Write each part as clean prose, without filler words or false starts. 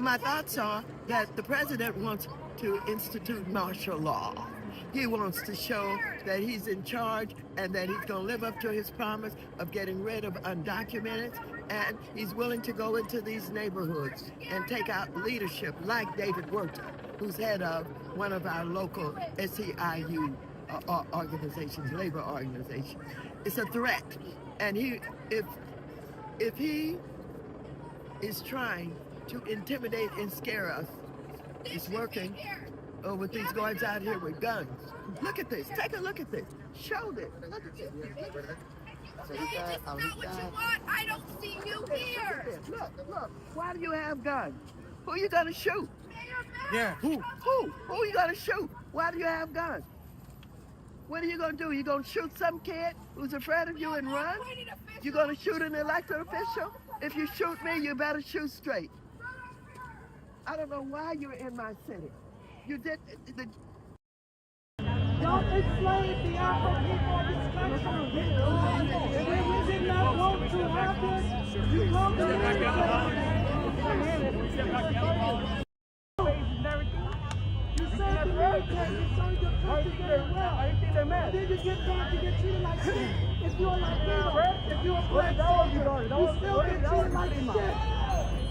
my thoughts are that the president wants to institute martial law. He wants to show that he's in charge and that he's going to live up to his promise of getting rid of undocumented, and he's willing to go into these neighborhoods and take out leadership like David Werta, who's head of one of our local SEIU organizations, labor organizations. It's a threat, and if he is trying to intimidate and scare us, it's working. With these guys out here with guns. Look at this. Take a look at this. Show this. Look at this. This is not what you want. I don't see you here. Look. Why do you have guns? Who you gonna shoot? Yeah. Who you gonna shoot? Why do you have guns? What are you gonna do? You gonna shoot some kid who's afraid of you and run? You gonna shoot an elected official? If you shoot me, you better shoot straight. I don't know why you're in my city. You did Don't enslave the Afro people of this country. If we did not want to have this, you come to the You serve the military, you serve your country very well. And then you get back to get treated like shit. If you're like if you're a black soldier, you still get treated like shit.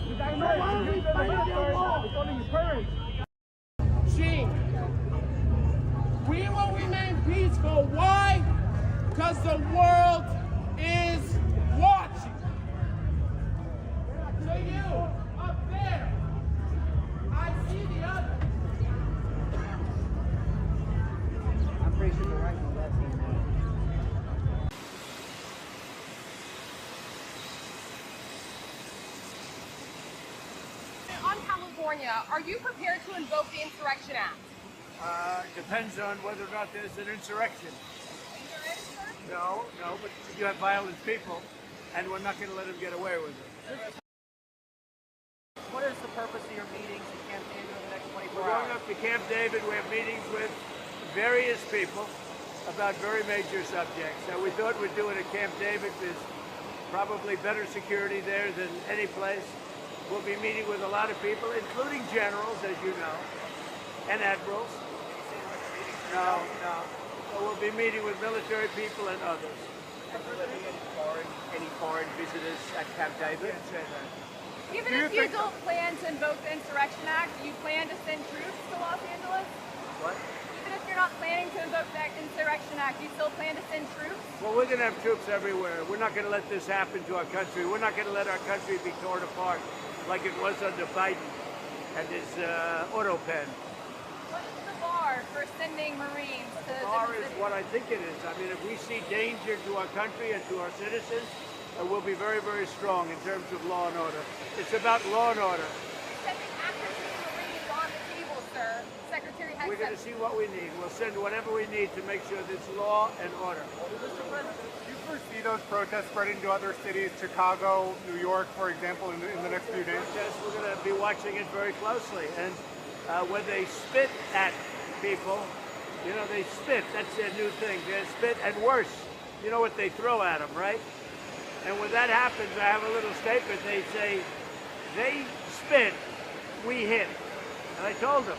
So why are we fighting their law? We will remain peaceful. Why? Because the world is watching. So you, up there, I see the other. I'm pretty sure the right and left hand. On California, are you prepared to invoke the Insurrection Act? Depends on whether or not there's an insurrection. No, but you have violent people, and we're not going to let them get away with it. What is the purpose of your meetings at Camp David over the next 24 We're going hours? up to Camp David. We have meetings with various people about very major subjects. Now, we thought we'd do it at Camp David. There's probably better security there than any place. We'll be meeting with a lot of people, including generals, as you know, and admirals. No. So we'll be meeting with military people and others. Are you letting any foreign visitors at Camp David? Can't say that. Even if you don't plan to invoke the Insurrection Act, do you plan to send troops to Los Angeles? What? Even if you're not planning to invoke the Insurrection Act, do you still plan to send troops? Well, we're going to have troops everywhere. We're not going to let this happen to our country. We're not going to let our country be torn apart like it was under Biden and his auto pen. What is the bar for sending Marines to The bar is what I think it is. I mean, if we see danger to our country and to our citizens, we'll be very, very strong in terms of law and order. It's about law and order. Sending active Marines on the table, sir. Secretary has We're going to see what we need. We'll send whatever we need to make sure there's law and order. Mr. President, do you foresee those protests spreading to other cities, Chicago, New York, for example, in the next few days? Protests, we're going to be watching it very closely. And when they spit at people, you know, they spit. That's their new thing. They spit, and worse, you know what they throw at them, right? And when that happens, I have a little statement. They say, they spit, we hit. And I told them,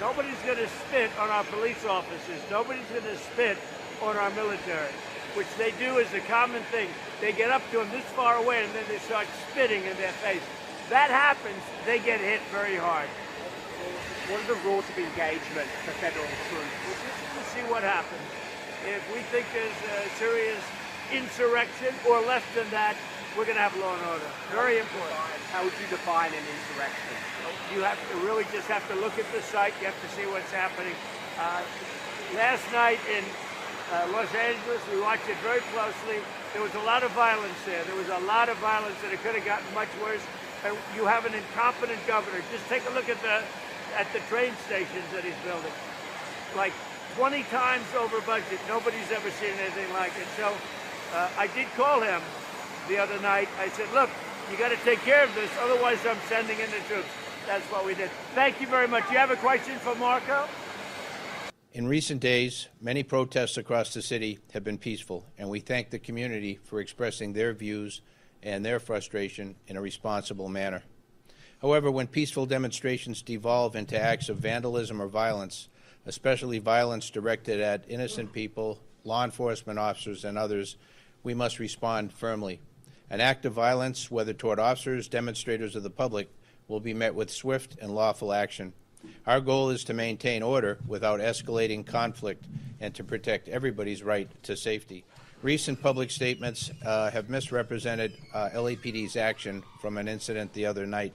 nobody's going to spit on our police officers. Nobody's going to spit on our military, which they do as a common thing. They get up to them this far away, and then they start spitting in their face. That happens, they get hit very hard. What are the rules of engagement for federal troops? We'll see what happens. If we think there's a serious insurrection or less than that, we're going to have law and order. Very important. How would you define an insurrection? You have to really just have to look at the site. You have to see what's happening. Last night in Los Angeles, we watched it very closely. There was a lot of violence there. There was a lot of violence, and it could have gotten much worse. And you have an incompetent governor. Just take a look at the train stations that he's building. Like 20 times over budget. Nobody's ever seen anything like it. So I did call him the other night. I said, look, you got to take care of this, otherwise I'm sending in the troops. That's what we did. Thank you very much. You have a question for Marco? In recent days, many protests across the city have been peaceful, and we thank the community for expressing their views and their frustration in a responsible manner. However, when peaceful demonstrations devolve into acts of vandalism or violence, especially violence directed at innocent people, law enforcement officers, and others, we must respond firmly. An act of violence, whether toward officers, demonstrators, or the public, will be met with swift and lawful action. Our goal is to maintain order without escalating conflict and to protect everybody's right to safety. Recent public statements have misrepresented LAPD's action from an incident the other night.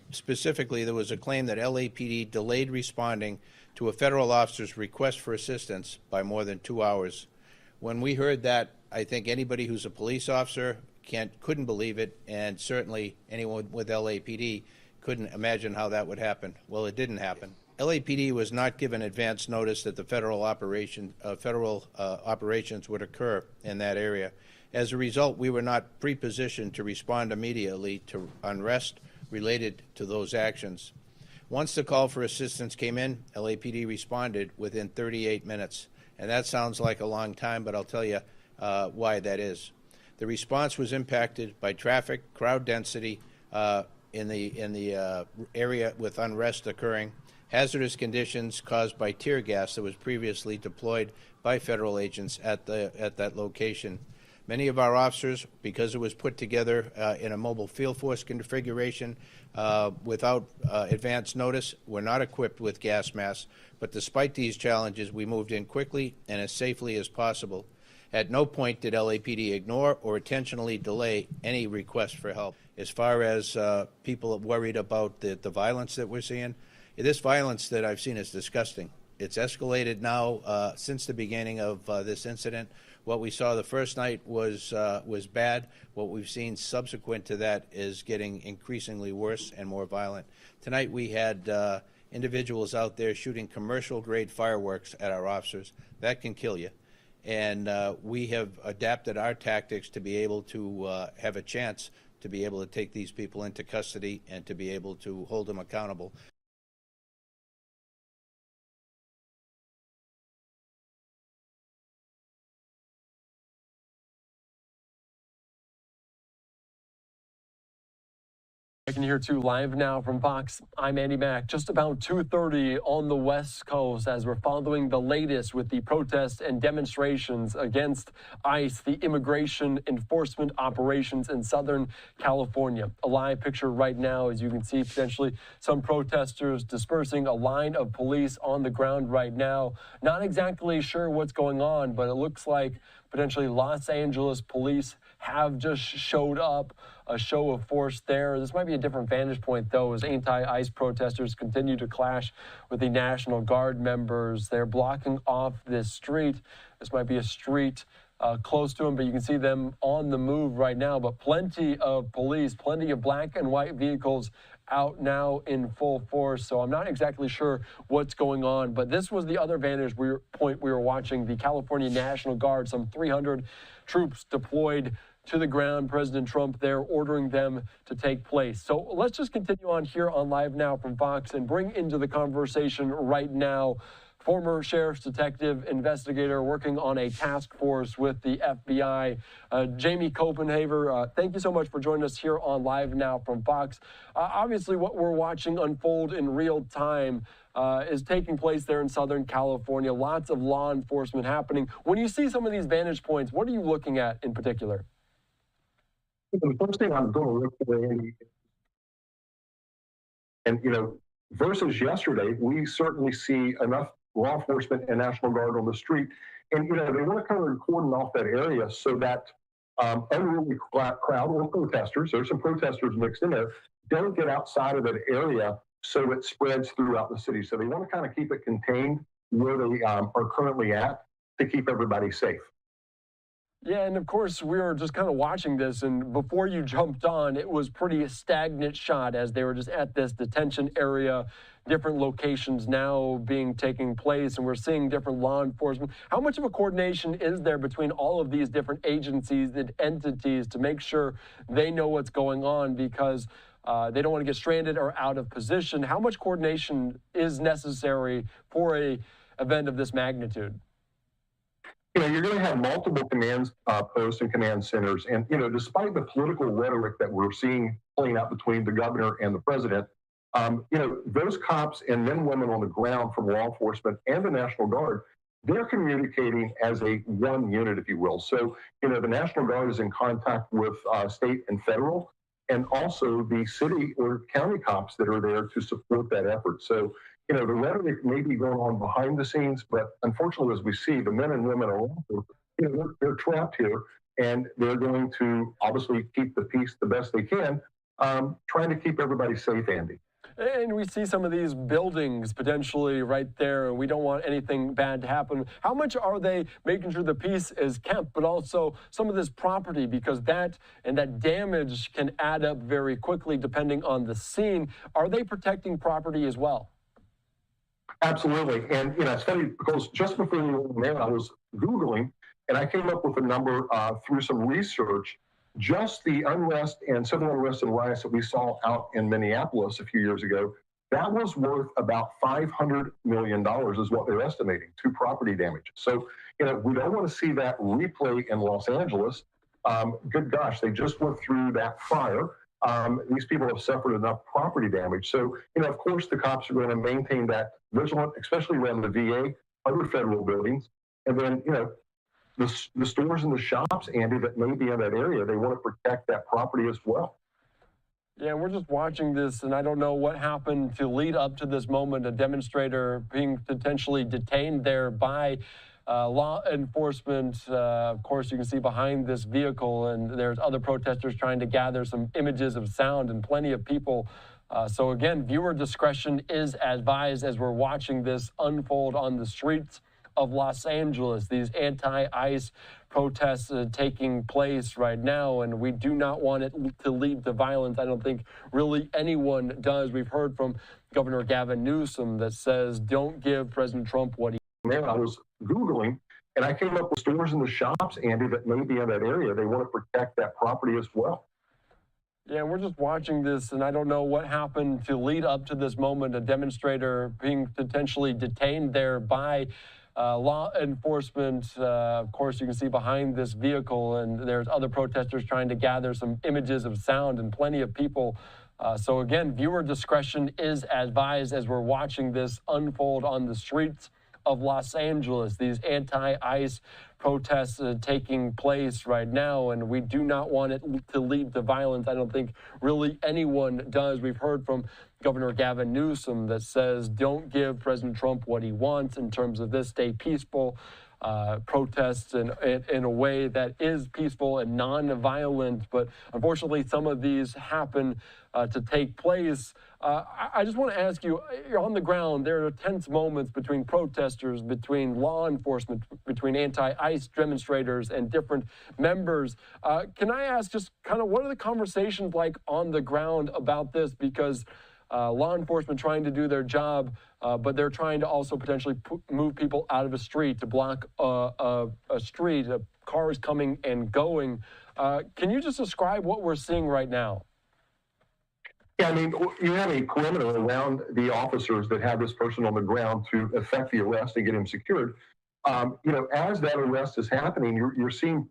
Specifically, there was a claim that LAPD delayed responding to a federal officer's request for assistance by more than 2 hours. When we heard that, I think anybody who's a police officer couldn't believe it, and certainly anyone with LAPD couldn't imagine how that would happen. Well, it didn't happen. LAPD was not given advance notice that the federal operations would occur in that area. As a result, we were not pre-positioned to respond immediately to unrest related to those actions. Once the call for assistance came in, LAPD responded within 38 minutes. And that sounds like a long time, but I'll tell you why that is. The response was impacted by traffic, crowd density in the area with unrest occurring, hazardous conditions caused by tear gas that was previously deployed by federal agents at that location. Many of our officers, because it was put together in a mobile field force configuration without advance notice, were not equipped with gas masks. But despite these challenges, we moved in quickly and as safely as possible. At no point did LAPD ignore or intentionally delay any request for help. As far as people worried about the violence that we're seeing, this violence that I've seen is disgusting. It's escalated now since the beginning of this incident. What we saw the first night was bad. What we've seen subsequent to that is getting increasingly worse and more violent. Tonight we had individuals out there shooting commercial-grade fireworks at our officers. That can kill you. And we have adapted our tactics to be able to have a chance to be able to take these people into custody and to be able to hold them accountable. I can hear too live now from Fox. I'm Andy Mack. Just about 2:30 on the West Coast as we're following the latest with the protests and demonstrations against ICE, the immigration enforcement operations in Southern California. A live picture right now, as you can see, potentially some protesters dispersing, a line of police on the ground right now. Not exactly sure what's going on, but it looks like potentially Los Angeles police have just showed up, a show of force there. This might be a different vantage point, though, as anti-ICE protesters continue to clash with the National Guard members. They're blocking off this street. This might be a street close to them, but you can see them on the move right now. But plenty of police, plenty of black and white vehicles out now in full force. So I'm not exactly sure what's going on, but this was the other vantage point we were watching. The California National Guard, some 300 troops deployed to the ground. President Trump there ordering them to take place. So let's just continue on here on Live Now from Fox and bring into the conversation right now former sheriff's detective investigator working on a task force with the FBI, Jamie Copenhaver. Thank you so much for joining us here on Live Now from Fox. Obviously, what we're watching unfold in real time is taking place there in Southern California. Lots of law enforcement happening. When you see some of these vantage points, what are you looking at in particular? The first thing I'm going to look for, and versus yesterday, we certainly see enough law enforcement and National Guard on the street, and they want to kind of cordon off that area so that unruly crowd or protesters, there's some protesters mixed in there, don't get outside of that area so it spreads throughout the city. So they want to kind of keep it contained where they are currently at to keep everybody safe. Yeah, and of course, we were just kind of watching this, and before you jumped on, it was pretty stagnant shot as they were just at this detention area, different locations now taking place, and we're seeing different law enforcement. How much of a coordination is there between all of these different agencies and entities to make sure they know what's going on, because they don't want to get stranded or out of position? How much coordination is necessary for an event of this magnitude? you're going to have multiple command posts and command centers. And, despite the political rhetoric that we're seeing playing out between the governor and the president, those cops and men and women on the ground from law enforcement and the National Guard, they're communicating as a one unit, if you will. So, the National Guard is in contact with state and federal, and also the city or county cops that are there to support that effort. So, the rhetoric may be going on behind the scenes, but unfortunately, as we see, the men and women are also, they're trapped here, and they're going to obviously keep the peace the best they can, trying to keep everybody safe, Andy. And we see some of these buildings potentially right there, and we don't want anything bad to happen. How much are they making sure the peace is kept, but also some of this property, because that damage can add up very quickly depending on the scene. Are they protecting property as well? Absolutely. And, it's funny because just before we went there, I was Googling, and I came up with a number through some research. Just the unrest and civil unrest and riots that we saw out in Minneapolis a few years ago, that was worth about $500 million is what they're estimating to property damage. So, we don't want to see that replay in Los Angeles. Good gosh, they just went through that fire. These people have suffered enough property damage. So, of course, the cops are going to maintain that vigilant, especially around the VA, other federal buildings. And then, the stores and the shops, Andy, that may be in that area, they want to protect that property as well. Yeah, we're just watching this, and I don't know what happened to lead up to this moment, a demonstrator being potentially detained there by law enforcement. Of course, you can see behind this vehicle, and there's other protesters trying to gather some images of sound and plenty of people. So again, viewer discretion is advised as we're watching this unfold on the streets of Los Angeles. These anti-ICE protests taking place right now, and we do not want it to lead to violence. I don't think really anyone does. We've heard from Governor Gavin Newsom that says, don't give President Trump what he... Man, I was Googling, and I came up with stores and the shops, Andy, that may be in that area. They want to protect that property as well. Yeah, we're just watching this, and I don't know what happened to lead up to this moment, a demonstrator being potentially detained there by law enforcement. Of course, you can see behind this vehicle, and there's other protesters trying to gather some images of sound and plenty of people. So again, viewer discretion is advised as we're watching this unfold on the streets of Los Angeles. These anti-ICE protests taking place right now, and we do not want it to lead to violence. I don't think really anyone does. We've heard from Governor Gavin Newsom that says, don't give President Trump what he wants in terms of this, stay peaceful. Protests in a way that is peaceful and non-violent, but unfortunately some of these happen to take place. I just want to ask you, you're on the ground, there are tense moments between protesters, between law enforcement, between anti-ICE demonstrators and different members. Can I ask just kind of what are the conversations like on the ground about this? Because law enforcement trying to do their job, but they're trying to also potentially move people out of a street, to block a street, cars coming and going. Can you just describe what we're seeing right now? Yeah, I mean, you have a perimeter around the officers that have this person on the ground to effect the arrest and get him secured. As that arrest is happening, you're seeing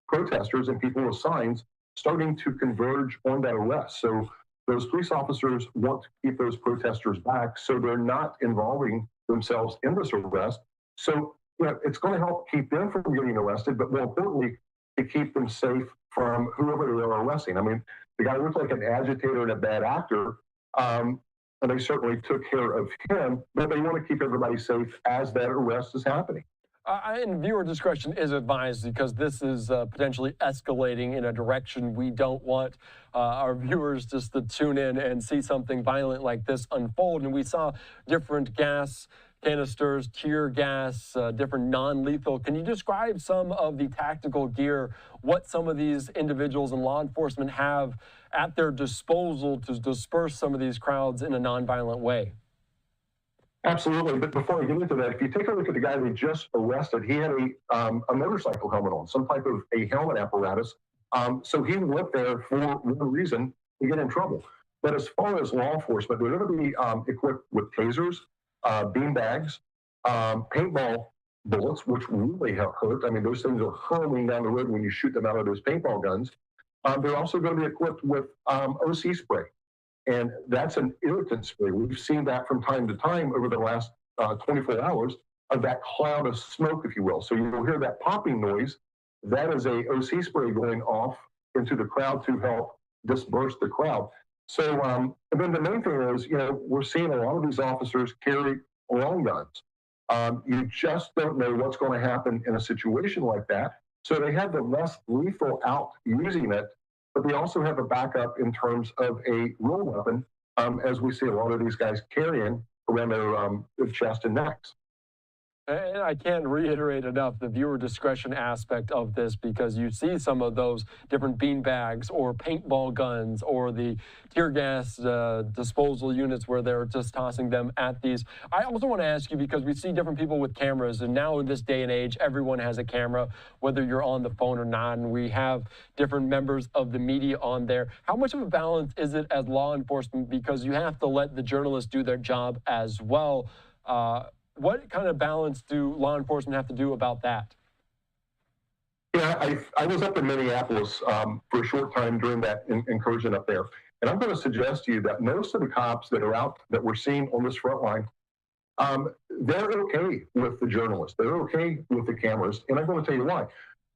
protesters and people with signs starting to converge on that arrest. So those police officers want to keep those protesters back so they're not involving themselves in this arrest. So, it's going to help keep them from getting arrested, but more importantly, to keep them safe from whoever they are arresting. I mean, the guy looked like an agitator and a bad actor, and they certainly took care of him, but they want to keep everybody safe as that arrest is happening. And viewer discretion is advised because this is potentially escalating in a direction we don't want our viewers just to tune in and see something violent like this unfold. And we saw different gas canisters, tear gas, different non-lethal. Can you describe some of the tactical gear, what some of these individuals and law enforcement have at their disposal to disperse some of these crowds in a non-violent way? Absolutely, but before I get into that, if you take a look at the guy they just arrested, he had a motorcycle helmet on, some type of a helmet apparatus. So he went there for one reason, to get in trouble. But as far as law enforcement, they're going to be equipped with tasers, bean bags, paintball bullets, which really hurt. I mean, those things are hurling down the road when you shoot them out of those paintball guns. They're also going to be equipped with OC spray, and that's an irritant spray. We've seen that from time to time over the last 24 hours of that cloud of smoke, if you will. So you'll hear that popping noise. That is a OC spray going off into the crowd to help disperse the crowd. So, and then the main thing is, we're seeing a lot of these officers carry long guns. You just don't know what's going to happen in a situation like that. So they have the less lethal out using it, but they also have a backup in terms of a real weapon, as we see a lot of these guys carrying around their chest and necks. And I can't reiterate enough the viewer discretion aspect of this, because you see some of those different beanbags or paintball guns or the tear gas disposal units where they're just tossing them at these. I also want to ask you, because we see different people with cameras, and now in this day and age, everyone has a camera, whether you're on the phone or not, and we have different members of the media on there. How much of a balance is it as law enforcement, because you have to let the journalists do their job as well? What kind of balance do law enforcement have to do about that? Yeah, I was up in Minneapolis for a short time during that incursion up there. And I'm going to suggest to you that most of the cops that are out that we're seeing on this front line, they're okay with the journalists. They're okay with the cameras. And I'm going to tell you why.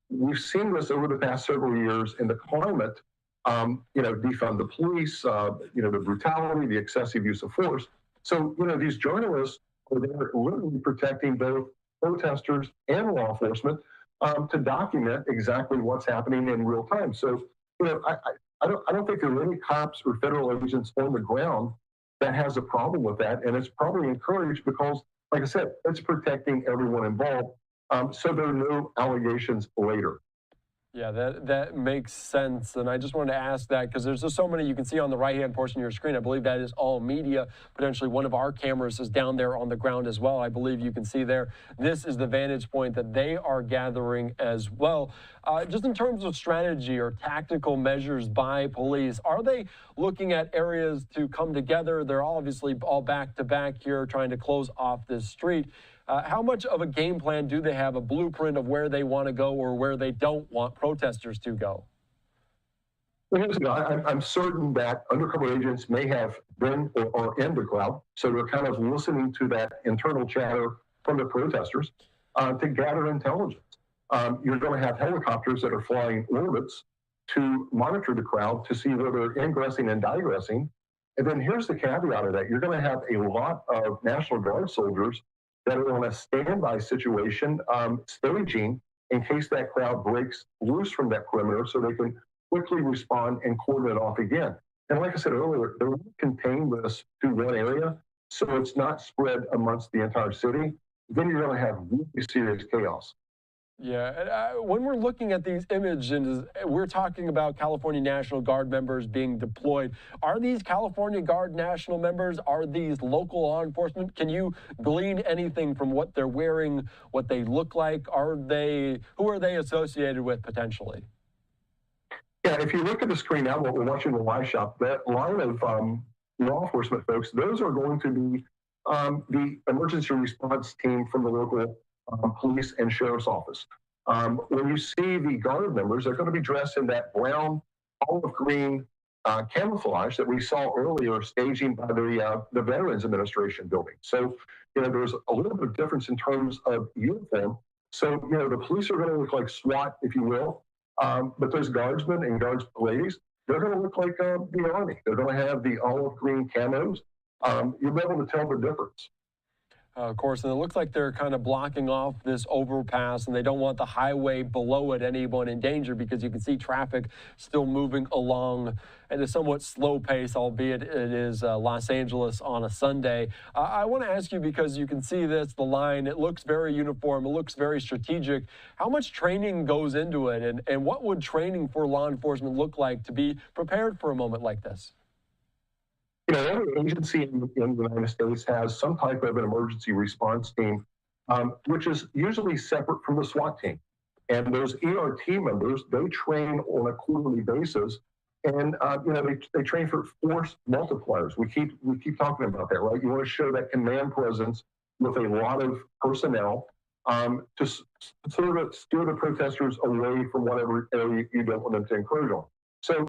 We've seen this over the past several years in the climate, defund the police, the brutality, the excessive use of force. So, these journalists, they're literally protecting both protesters and law enforcement to document exactly what's happening in real time. So, I don't think there are any cops or federal agents on the ground that has a problem with that, and it's probably encouraged because, like I said, it's protecting everyone involved. So there are no allegations later. Yeah, that makes sense. And I just wanted to ask that because there's just so many you can see on the right-hand portion of your screen. I believe that is all media. Potentially one of our cameras is down there on the ground as well. I believe you can see there. This is the vantage point that they are gathering as well. Just in terms of strategy or tactical measures by police, are they looking at areas to come together? They're obviously all back to back here trying to close off this street. How much of a game plan do they have, a blueprint of where they want to go or where they don't want protesters to go? Well, I'm certain that undercover agents may have been or in the crowd, so they're kind of listening to that internal chatter from the protesters to gather intelligence. You're going to have helicopters that are flying orbits to monitor the crowd to see where they're ingressing and digressing. And then here's the caveat of that. You're going to have a lot of National Guard soldiers that are on a standby situation, staging in case that crowd breaks loose from that perimeter so they can quickly respond and cordon it off again. And like I said earlier, they will contain this to one area so it's not spread amongst the entire city. Then you're going to have really serious chaos. Yeah, when we're looking at these images, we're talking about California National Guard members being deployed. Are these California Guard National members? Are these local law enforcement? Can you glean anything from what they're wearing, what they look like? Who are they associated with potentially? Yeah, if you look at the screen now, what we're watching the live shot, that line of law enforcement folks, those are going to be the emergency response team from the local police and sheriff's office. When you see the Guard members, they're going to be dressed in that brown, olive green camouflage that we saw earlier staging by the Veterans Administration building. So, there's a little bit of difference in terms of uniform. So, the police are going to look like SWAT, if you will, but those guardsmen and guards ladies, they're going to look like the Army. They're going to have the olive green camos. You'll be able to tell the difference. Of course, and it looks like they're kind of blocking off this overpass, and they don't want the highway below it anyone in danger because you can see traffic still moving along at a somewhat slow pace, albeit it is Los Angeles on a Sunday. I want to ask you, because you can see this, the line, it looks very uniform, it looks very strategic. How much training goes into it, and what would training for law enforcement look like to be prepared for a moment like this? Every agency in the United States has some type of an emergency response team, which is usually separate from the SWAT team. And those ERT members, they train on a quarterly basis, and they train for force multipliers. We keep talking about that, right? You want to show that command presence with a lot of personnel to sort of steer the protesters away from whatever area you don't want them to encroach on. So,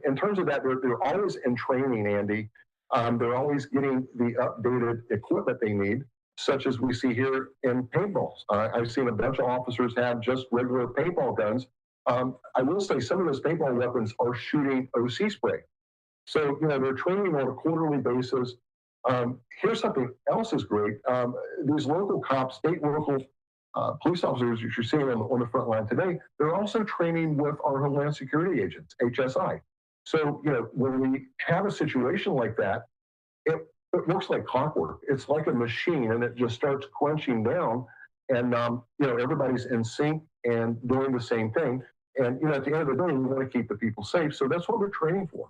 in terms of that, they're always in training, Andy. They're always getting the updated equipment they need, such as we see here in paintballs. I've seen a bunch of officers have just regular paintball guns. I will say some of those paintball weapons are shooting OC spray. So, they're training on a quarterly basis. Here's something else is great. These local cops, state and local police officers that you're seeing on the front line today, they're also training with our Homeland Security agents, HSI. So, when we have a situation like that, it works like clockwork. It's like a machine, and it just starts crunching down, and, everybody's in sync and doing the same thing. And, at the end of the day, we want to keep the people safe. So that's what we're training for.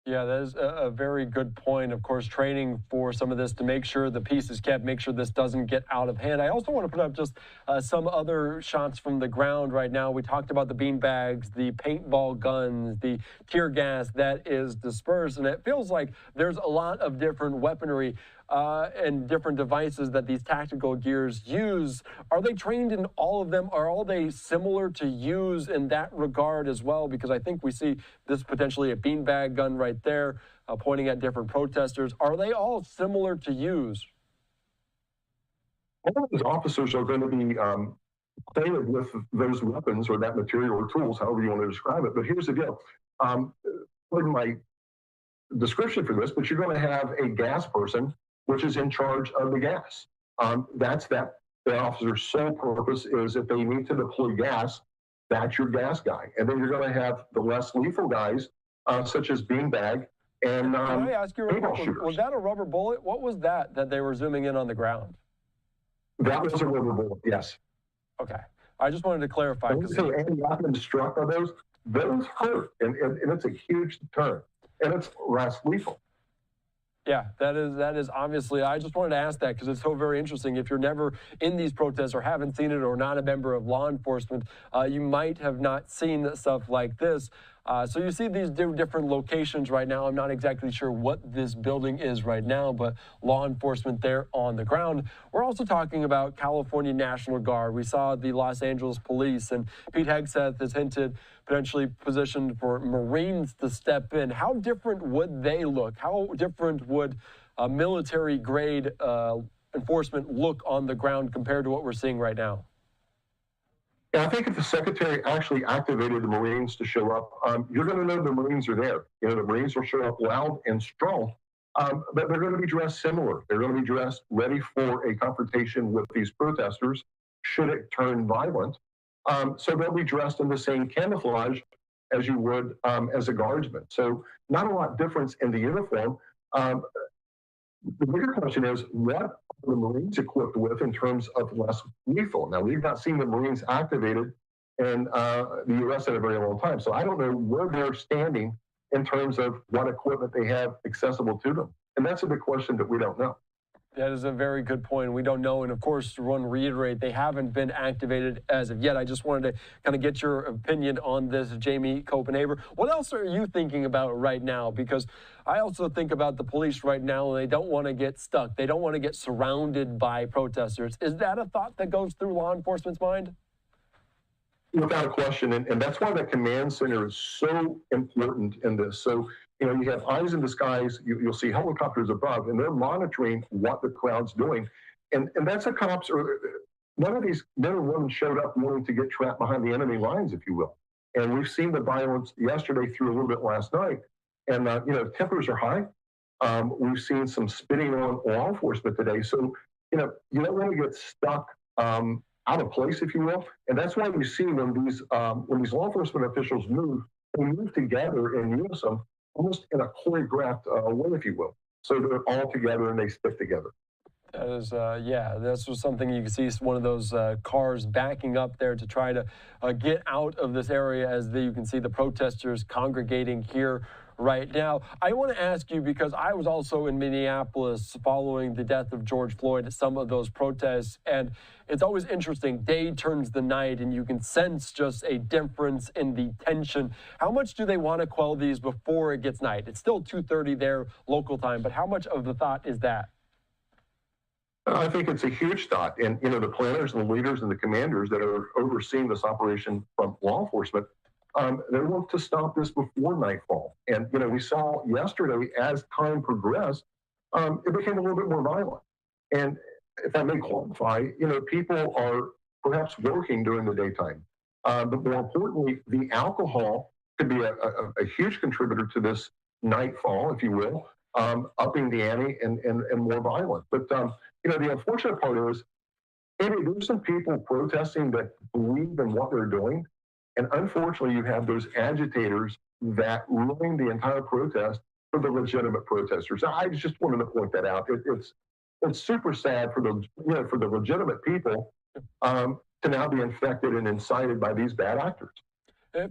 Yeah, that is a very good point. Of course, training for some of this to make sure the peace is kept, make sure this doesn't get out of hand. I also want to put up just some other shots from the ground right now. We talked about the beanbags, the paintball guns, the tear gas that is dispersed, and it feels like there's a lot of different weaponry and different devices that these tactical gears use. Are they trained in all of them? Are all they similar to use in that regard as well? Because I think we see this potentially a beanbag gun right there pointing at different protesters. Are they all similar to use? All of those officers are going to be acquainted with those weapons or that material or tools, however you want to describe it. But here's the deal. Put my description for this, but you're going to have a gas person which is in charge of the gas. That's the officer's sole purpose is if they need to deploy gas, that's your gas guy. And then you're going to have the less lethal guys, such as beanbag and Can I ask you real paintball quick, shooters. was that a rubber bullet? What was that they were zooming in on the ground? That was a rubber bullet, yes. Okay. I just wanted to clarify. So Andy got been struck by those hurt, and it's a huge deterrent, and it's less lethal. Yeah, that is obviously, I just wanted to ask that because it's so very interesting. If you're never in these protests or haven't seen it or not a member of law enforcement, you might have not seen stuff like this. So you see these different locations right now. I'm not exactly sure what this building is right now, but law enforcement there on the ground. We're also talking about California National Guard. We saw the Los Angeles Police, and Pete Hegseth has hinted potentially positioned for Marines to step in. How different would they look? How different would military grade enforcement look on the ground compared to what we're seeing right now? Yeah, I think if the secretary actually activated the Marines to show up, you're going to know the Marines are there. The Marines will show up loud and strong, but they're going to be dressed similar. They're going to be dressed ready for a confrontation with these protesters, should it turn violent. So they'll be dressed in the same camouflage as you would as a guardsman. So not a lot difference in the uniform. The bigger question is, what are the Marines equipped with in terms of less lethal? Now, we've not seen the Marines activated in the U.S. in a very long time. So I don't know where they're standing in terms of what equipment they have accessible to them. And that's a big question that we don't know. That is a very good point. We don't know. And of course, to reiterate, they haven't been activated as of yet. I just wanted to kind of get your opinion on this, Jamie Copenhaver. What else are you thinking about right now? Because I also think about the police right now, and they don't want to get stuck. They don't want to get surrounded by protesters. Is that a thought that goes through law enforcement's mind? Without a question. And that's why the command center is so important in this. So, you have eyes in the skies, you'll see helicopters above, and they're monitoring what the crowd's doing. And that's a cops, or none of these men and women showed up wanting to get trapped behind the enemy lines, if you will. And we've seen the violence yesterday through a little bit last night. And, tempers are high. We've seen some spitting on law enforcement today. So, you don't want to get stuck out of place, if you will. And that's why we see when these law enforcement officials move, they move together in unison, almost in a choreographed way, if you will. So they're all together and they stick together. That is, that's just something you can see, one of those cars backing up there to try to get out of this area as you can see the protesters congregating here right now. I want to ask you, because I was also in Minneapolis following the death of George Floyd at some of those protests, and it's always interesting. Day turns the night, and you can sense just a difference in the tension. How much do they want to quell these before it gets night? It's still 2:30 there local time, but how much of the thought is that? I think it's a huge thought. And, the planners and the leaders and the commanders that are overseeing this operation from law enforcement, they want to stop this before nightfall. And, we saw yesterday as time progressed, it became a little bit more violent. And if I may qualify, people are perhaps working during the daytime. But more importantly, the alcohol could be a huge contributor to this nightfall, if you will, upping the ante and more violent. But, the unfortunate part is, Andy, there's some people protesting that believe in what they're doing. And unfortunately, you have those agitators that ruin the entire protest for the legitimate protesters. I just wanted to point that out. It's super sad for the legitimate people to now be infected and incited by these bad actors.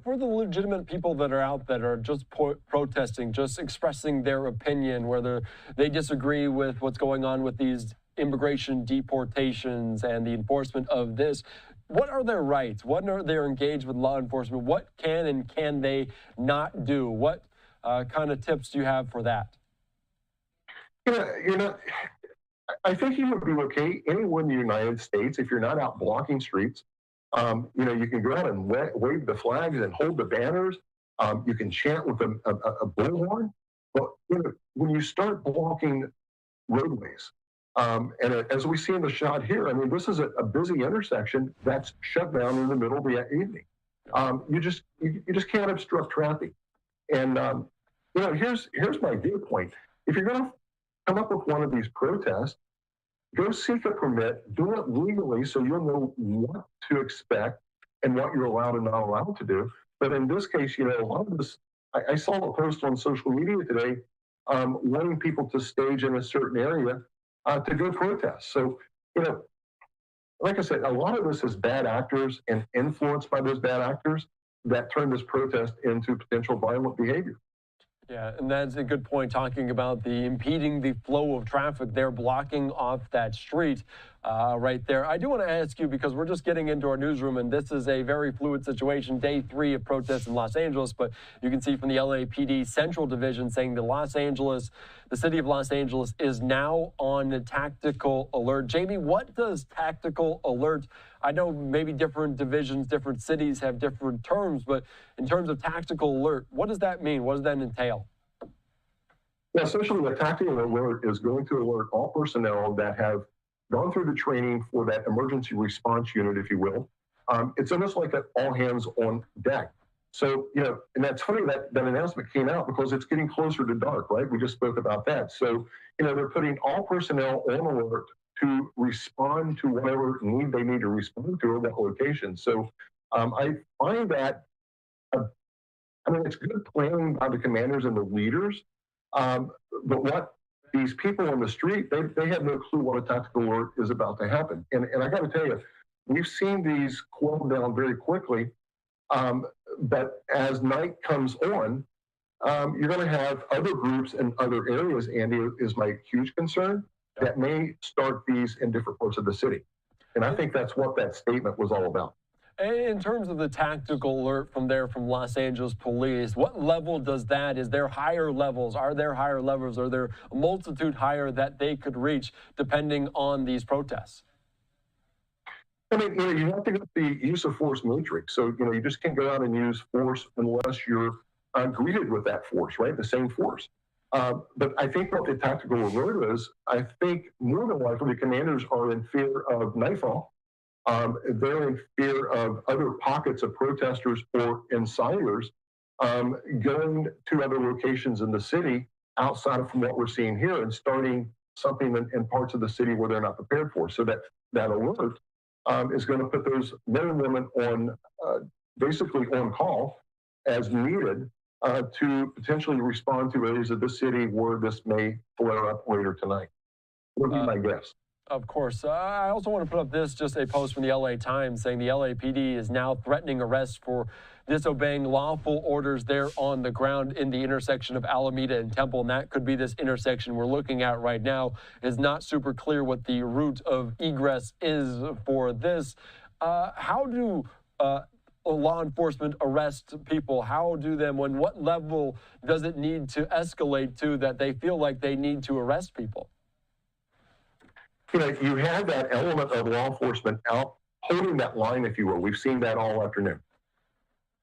For the legitimate people that are out that are just protesting, just expressing their opinion, whether they disagree with what's going on with these immigration deportations and the enforcement of this, what are their rights? What are they engaged with law enforcement? What can they not do? What kind of tips do you have for that? I think you would be okay anywhere in the United States if you're not out blocking streets. You can go out and wave the flags and hold the banners. You can chant with a bullhorn. But when you start blocking roadways, and as we see in the shot here, I mean, this is a busy intersection that's shut down in the middle of the evening. You just can't obstruct traffic. And here's my viewpoint. If you're going to come up with one of these protests, go seek a permit, do it legally so you'll know what to expect and what you're allowed and not allowed to do. But in this case, a lot of this, I saw a post on social media today wanting people to stage in a certain area to go protest. So, like I said, a lot of this is bad actors and influenced by those bad actors that turn this protest into potential violent behavior. Yeah, and that's a good point, talking about the impeding the flow of traffic. They're blocking off that street right there. I do want to ask you, because we're just getting into our newsroom, and this is a very fluid situation, day 3 of protests in Los Angeles, but you can see from the LAPD Central Division saying the city of Los Angeles is now on tactical alert. Jamie, what does tactical alert? I know maybe different divisions, different cities have different terms, but in terms of tactical alert, what does that mean? What does that entail? Yeah, essentially, the tactical alert is going to alert all personnel that have gone through the training for that emergency response unit, if you will. It's almost like an all hands on deck. So, and that's funny that announcement came out because it's getting closer to dark, right? We just spoke about that. So, they're putting all personnel on alert to respond to whatever need they need to respond to at that location. So I find that, it's good planning by the commanders and the leaders, but what these people on the street, they have no clue what a tactical alert is about to happen. And I got to tell you, we've seen these cool down very quickly, but as night comes on, you're going to have other groups in other areas, Andy, is my huge concern, that may start these in different parts of the city. And I think that's what that statement was all about. In terms of the tactical alert from Los Angeles police, what level does that? Is there higher levels? Are there higher levels? Are there a multitude higher that they could reach depending on these protests? I mean, you have to get the use of force matrix. So, you just can't go out and use force unless you're greeted with that force, right? The same force. But I think what the tactical alert is, I think more than likely the commanders are in fear of nightfall. They're in fear of other pockets of protesters or insiders going to other locations in the city outside of from what we're seeing here and starting something in parts of the city where they're not prepared for. So that alert is going to put those men and women on basically on call as needed to potentially respond to areas of the city where this may flare up later tonight. Would be my guess. Of course. I also want to put up just a post from the LA Times saying the LAPD is now threatening arrest for disobeying lawful orders there on the ground in the intersection of Alameda and Temple. And that could be this intersection we're looking at right now. It's not super clear what the route of egress is for this. How do law enforcement arrest people? How do them, what level does it need to escalate to that they feel like they need to arrest people? you had that element of law enforcement out holding that line, if you will. We've seen that all afternoon.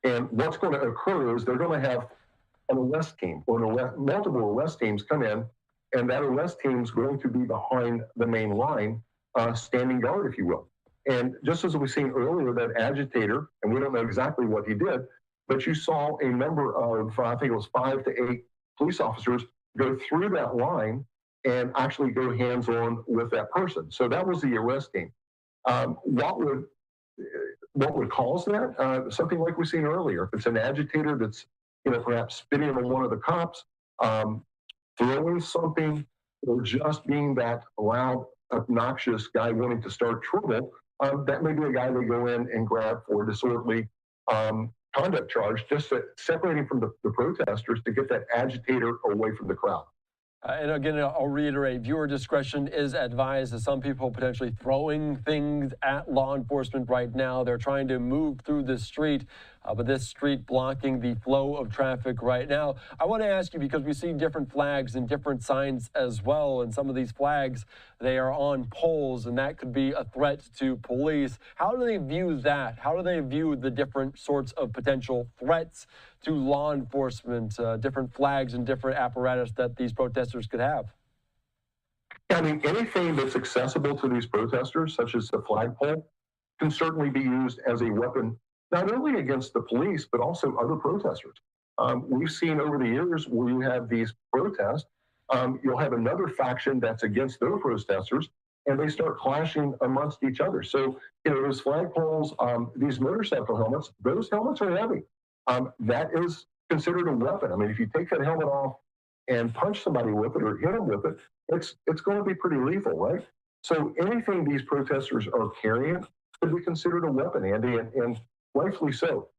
And what's going to occur is they're going to have an arrest team or multiple arrest teams come in, and that arrest team's going to be behind the main line, standing guard, if you will. And just as we've seen earlier, that agitator, and we don't know exactly what he did, but you saw a number of, I think it was 5 to 8 police officers go through that line and actually go hands-on with that person. So that was the arrest team. What would cause that? Something like we've seen earlier. If it's an agitator that's, perhaps spitting on one of the cops, throwing something, or just being that loud, obnoxious guy wanting to start trouble, that may be a guy they go in and grab for disorderly conduct charge, just separating from the protesters to get that agitator away from the crowd. And again, I'll reiterate, viewer discretion is advised, as some people potentially throwing things at law enforcement right now. They're trying to move through this street, but this street blocking the flow of traffic right now. I want to ask you, because we see different flags and different signs as well, and some of these flags, they are on poles, and that could be a threat to police. How do they view that? How do they view the different sorts of potential threats to law enforcement, different flags and different apparatus that these protesters could have? I mean, anything that's accessible to these protesters, such as the flagpole, can certainly be used as a weapon, not only against the police, but also other protesters. We've seen over the years where you have these protests, you'll have another faction that's against those protesters, and they start clashing amongst each other. So, those flagpoles, these motorcycle helmets, those helmets are heavy. That is considered a weapon. I mean, if you take that helmet off and punch somebody with it or hit them with it, it's going to be pretty lethal, right? So anything these protesters are carrying could be considered a weapon, Andy, and rightfully so.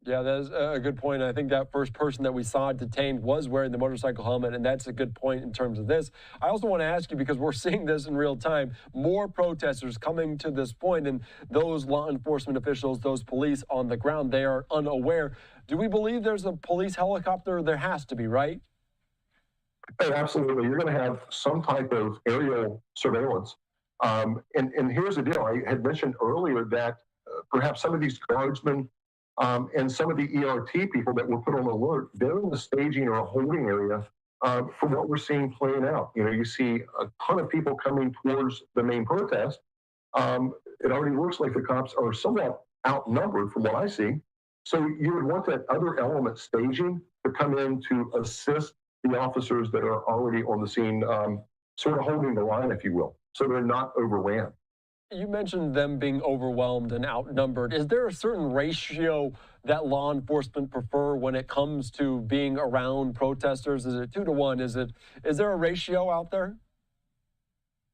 Yeah, that is a good point. I think that first person that we saw detained was wearing the motorcycle helmet, and that's a good point in terms of this. I also want to ask you, because we're seeing this in real time, more protesters coming to this point, and those law enforcement officials, those police on the ground, they are unaware. Do we believe there's a police helicopter? There has to be, right? Hey, absolutely. You're going to have some type of aerial surveillance. And here's the deal. I had mentioned earlier that perhaps some of these guardsmen and some of the ERT people that were put on alert, they're in the staging or holding area for what we're seeing playing out. You see a ton of people coming towards the main protest. It already looks like the cops are somewhat outnumbered from what I see. So you would want that other element, staging, to come in to assist the officers that are already on the scene, sort of holding the line, if you will, so they're not overran. You mentioned them being overwhelmed and outnumbered. Is there a certain ratio that law enforcement prefer when it comes to being around protesters? Is it 2 to 1? Is there a ratio out there?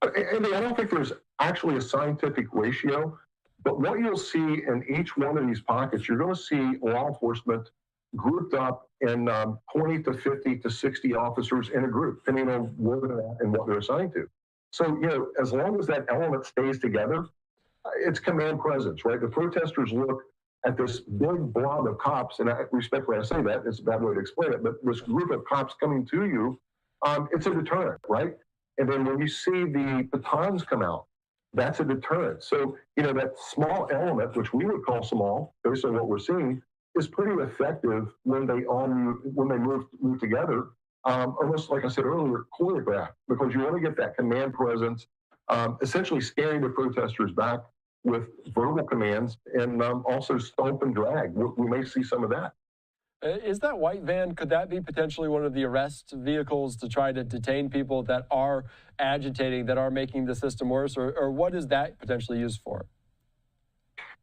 Andy, I don't think there's actually a scientific ratio, but what you'll see in each one of these pockets, you're going to see law enforcement grouped up in 20 to 50 to 60 officers in a group, depending on where they're at and what they're assigned to. So, as long as that element stays together, it's command presence, right? The protesters look at this big blob of cops, and I respectfully I say that, it's a bad way to explain it, but this group of cops coming to you, it's a deterrent, right? And then when you see the batons come out, that's a deterrent. So, that small element, which we would call small, based on what we're seeing, is pretty effective when they move together. Almost like I said earlier, choreographed, because you want to get that command presence, essentially scaring the protesters back with verbal commands, and also stomp and drag. We may see some of that. Is that white van, could that be potentially one of the arrest vehicles to try to detain people that are agitating, that are making the system worse, or what is that potentially used for?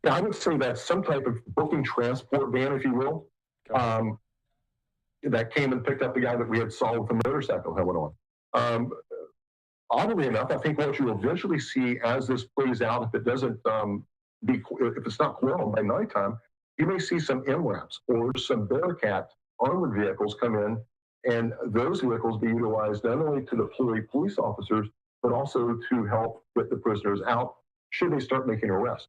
Yeah, I would say that's some type of booking transport van, if you will. Okay. That came and picked up the guy that we had saw with the motorcycle helmet on. Oddly enough, I think what you eventually see as this plays out, if it doesn't if it's not quelled by nighttime, you may see some MRAPs or some Bearcat armored vehicles come in, and those vehicles be utilized not only to deploy police officers, but also to help get the prisoners out should they start making arrests.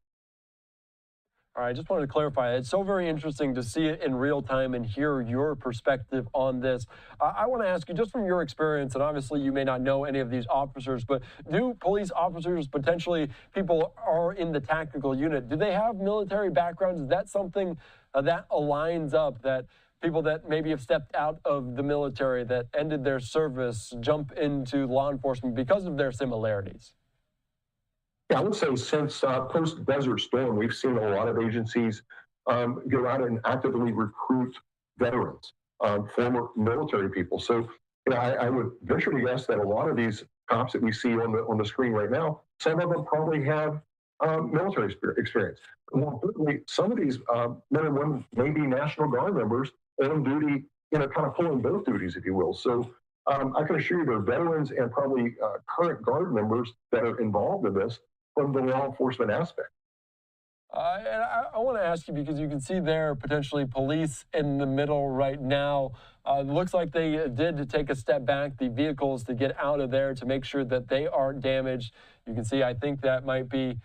All right, I just wanted to clarify. It's so very interesting to see it in real time and hear your perspective on this. I want to ask you, just from your experience, and obviously you may not know any of these officers, but do police officers, potentially people are in the tactical unit, do they have military backgrounds? Is that something that aligns up, that people that maybe have stepped out of the military, that ended their service, jump into law enforcement because of their similarities? Yeah, I would say since post-Desert Storm, we've seen a lot of agencies go out and actively recruit veterans, former military people. So, I would venture to guess that a lot of these cops that we see on the screen right now, some of them probably have military experience. More importantly, some of these men and women may be National Guard members on duty, kind of pulling both duties, if you will. So I can assure you there are veterans and probably current Guard members that are involved in this from the law enforcement aspect. And I want to ask you, because you can see there potentially police in the middle right now. It looks like they did take a step back, the vehicles, to get out of there to make sure that they aren't damaged. You can see, I think that might be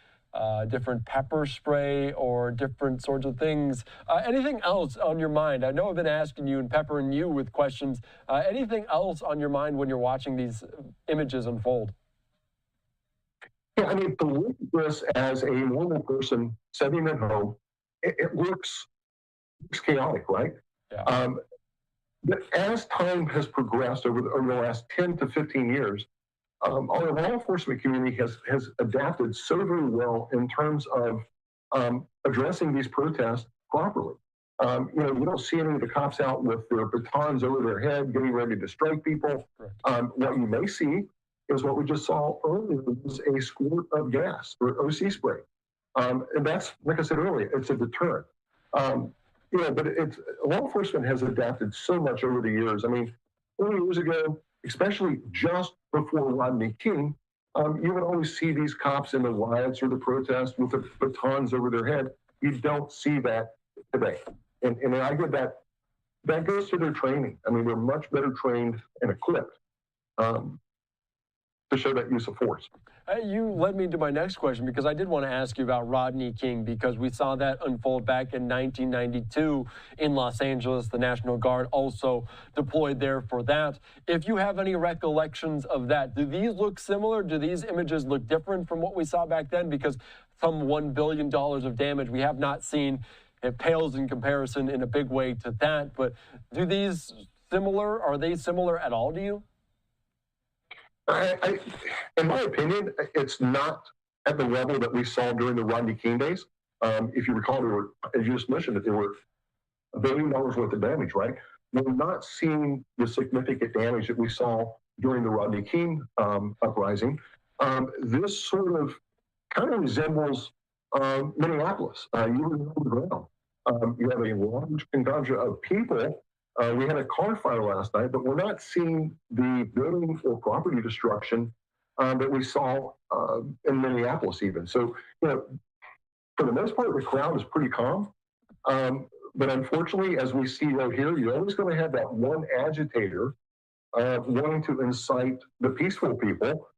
different pepper spray or different sorts of things. Anything else on your mind? I know I've been asking you and peppering you with questions. Anything else on your mind when you're watching these images unfold? Yeah, I mean, to look at this as a normal person sitting at home, it looks chaotic, right? Yeah. But as time has progressed over the last 10 to 15 years, our law enforcement community has adapted so very well in terms of addressing these protests properly. You don't see any of the cops out with their batons over their head, getting ready to strike people. What you may see is what we just saw earlier, was a squirt of gas or OC spray. And that's, like I said earlier, it's a deterrent. But law enforcement has adapted so much over the years. I mean, 20 years ago, especially just before Rodney King, you would always see these cops in the riots or the protests with the batons over their head. You don't see that today. And I get that goes to their training. I mean, they're much better trained and equipped to show that use of force. You led me to my next question, because I did want to ask you about Rodney King, because we saw that unfold back in 1992 in Los Angeles. The National Guard also deployed there for that. If you have any recollections of that, do these look similar? Do these images look different from what we saw back then? Because some $1 billion of damage we have not seen. It pales in comparison in a big way to that. But do these similar? Are they similar at all to you? In my opinion, it's not at the level that we saw during the Rodney King days. If you recall, there were, as you just mentioned, that there were $1 billion worth of damage, right? We're not seeing the significant damage that we saw during the Rodney King uprising. This sort of kind of resembles Minneapolis. You were on the ground. You have a large contingent of people. We had a car fire last night, but we're not seeing the building or property destruction that we saw in Minneapolis even. So, for the most part, the crowd is pretty calm. But unfortunately, as we see right here, you're always going to have that one agitator wanting to incite the peaceful people.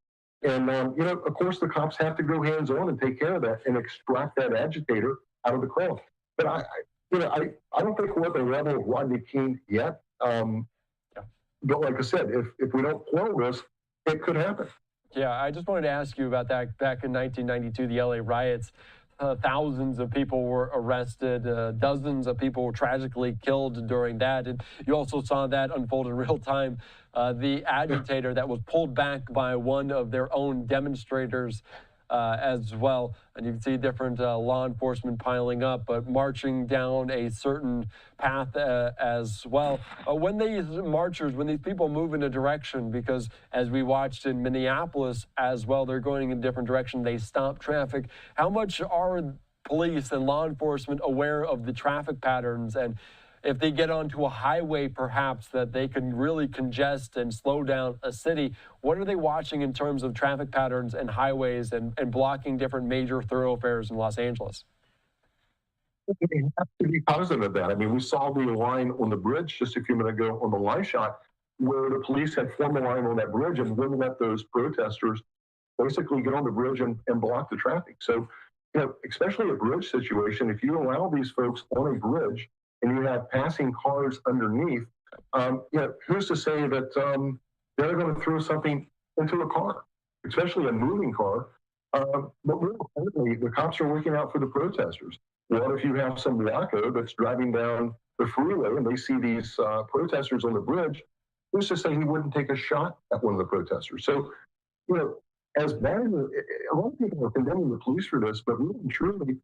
And, of course, the cops have to go hands-on and take care of that and extract that agitator out of the crowd. But I don't think we're at the level of Rodney King yet. But like I said, if we don't quell this, it could happen. Yeah, I just wanted to ask you about that. Back in 1992, the LA riots, thousands of people were arrested, dozens of people were tragically killed during that. And you also saw that unfold in real time. The agitator that was pulled back by one of their own demonstrators as well. And you can see different law enforcement piling up, but marching down a certain path as well. When these marchers, when these people move in a direction, because as we watched in Minneapolis as well, they're going in a different direction, they stop traffic. How much are police and law enforcement aware of the traffic patterns, and if they get onto a highway, perhaps, that they can really congest and slow down a city? What are they watching in terms of traffic patterns and highways and blocking different major thoroughfares in Los Angeles? They have to be cognizant of that. I mean, we saw the line on the bridge just a few minutes ago on the live shot, where the police had formed a line on that bridge and wouldn't let those protesters basically get on the bridge and block the traffic. So, especially a bridge situation, if you allow these folks on a bridge and you have passing cars underneath, who's to say that they're going to throw something into a car, especially a moving car? But more importantly, the cops are looking out for the protesters. What if you have some wacko that's driving down the freeway and they see these protesters on the bridge? Who's to say he wouldn't take a shot at one of the protesters? So, as bad as a lot of people are condemning the police for this, but really truly,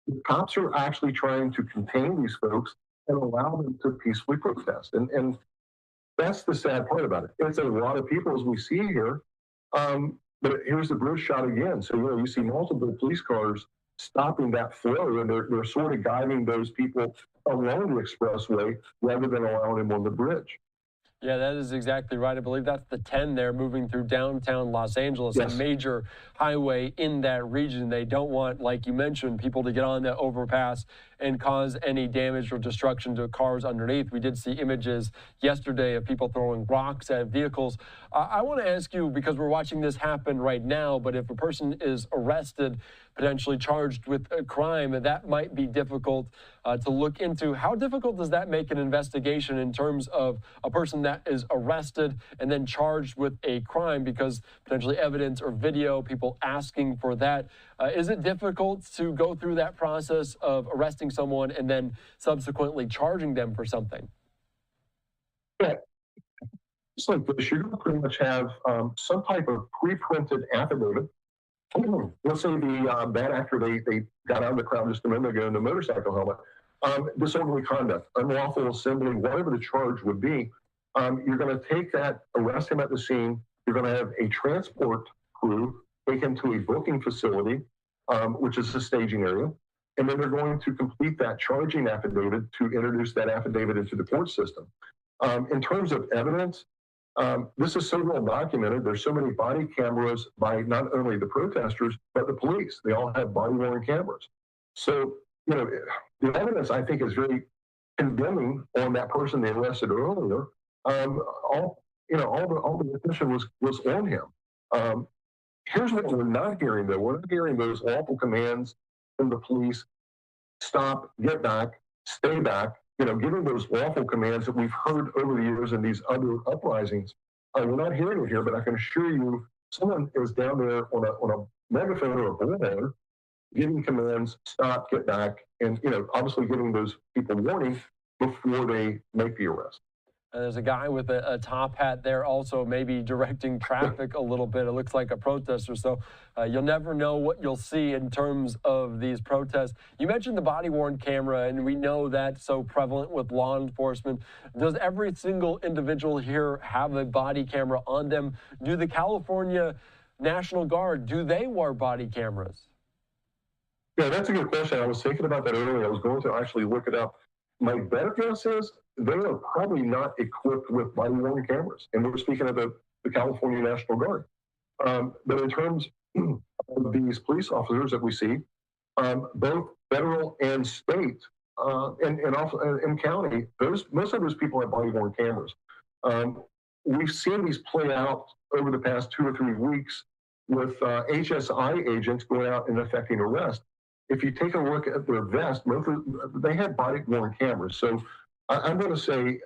the cops are actually trying to contain these folks and allow them to peacefully protest. And that's the sad part about it. It's a lot of people, as we see here. But here's the bridge shot again. So, you see multiple police cars stopping that flow, and they're sort of guiding those people along the expressway rather than allowing them on the bridge. Yeah, that is exactly right. I believe that's the 10 there moving through downtown Los Angeles, yes. A major highway in that region. They don't want, like you mentioned, people to get on that overpass and cause any damage or destruction to cars underneath. We did see images yesterday of people throwing rocks at vehicles. I want to ask you, because we're watching this happen right now, but if a person is arrested, potentially charged with a crime, that might be difficult to look into. How difficult does that make an investigation in terms of a person that is arrested and then charged with a crime because potentially evidence or video, people asking for that? Is it difficult to go through that process of arresting someone and then subsequently charging them for something? Yeah. It's like this. You're going to pretty much have some type of pre-printed affidavit. Let's say the bad actor, they got out of the crowd just a minute ago in the motorcycle helmet. Disorderly conduct, unlawful assembly, whatever the charge would be. You're going to take that, arrest him at the scene. You're going to have a transport crew take him to a booking facility, which is the staging area. And then they're going to complete that charging affidavit to introduce that affidavit into the court system. In terms of evidence, this is so well documented. There's so many body cameras by not only the protesters, but the police. They all have body-worn cameras. So, the evidence, I think, is very condemning on that person they arrested earlier. All the attention was on him. Here's what we're not hearing, though. We're not hearing those awful commands from the police: stop, get back, stay back. Giving those awful commands that we've heard over the years in these other uprisings. We're not hearing it here, but I can assure you, someone is down there on a megaphone or a bullhorn, giving commands: stop, get back, and obviously giving those people warning before they make the arrest. And there's a guy with a top hat there also maybe directing traffic a little bit. It looks like a protester. So you'll never know what you'll see in terms of these protests. You mentioned the body-worn camera, and we know that's so prevalent with law enforcement. Does every single individual here have a body camera on them? Do the California National Guard, do they wear body cameras? Yeah, that's a good question. I was thinking about that earlier. I was going to actually look it up. My better guess is they are probably not equipped with body-worn cameras. And we're speaking of the California National Guard. But in terms of these police officers that we see, both federal and state and county, most of those people have body-worn cameras. We've seen these play out over the past 2 or 3 weeks with HSI agents going out and effecting arrests. If you take a look at their vest, they have body-worn cameras. So I'm going to say,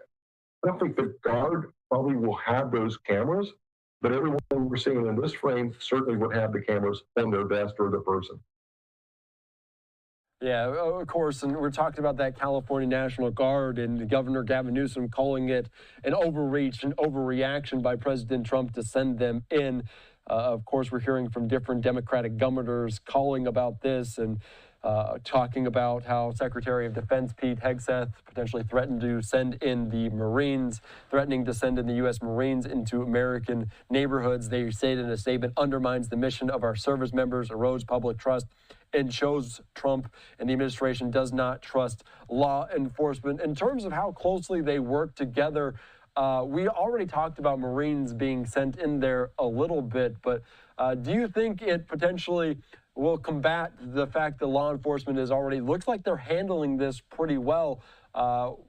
I don't think the Guard probably will have those cameras, but everyone we're seeing in this frame certainly would have the cameras on their vest or their person. Yeah, of course, and we're talking about that California National Guard and Governor Gavin Newsom calling it an overreach and overreaction by President Trump to send them in. Of course, we're hearing from different Democratic governors calling about this and talking about how Secretary of Defense Pete Hegseth potentially threatened to send in the Marines, threatening to send in the U.S. Marines into American neighborhoods. They said in a statement, undermines the mission of our service members, erodes public trust, and shows Trump and the administration does not trust law enforcement. In terms of how closely they work together, we already talked about Marines being sent in there a little bit, but do you think it potentially will combat the fact that law enforcement is already, looks like they're handling this pretty well?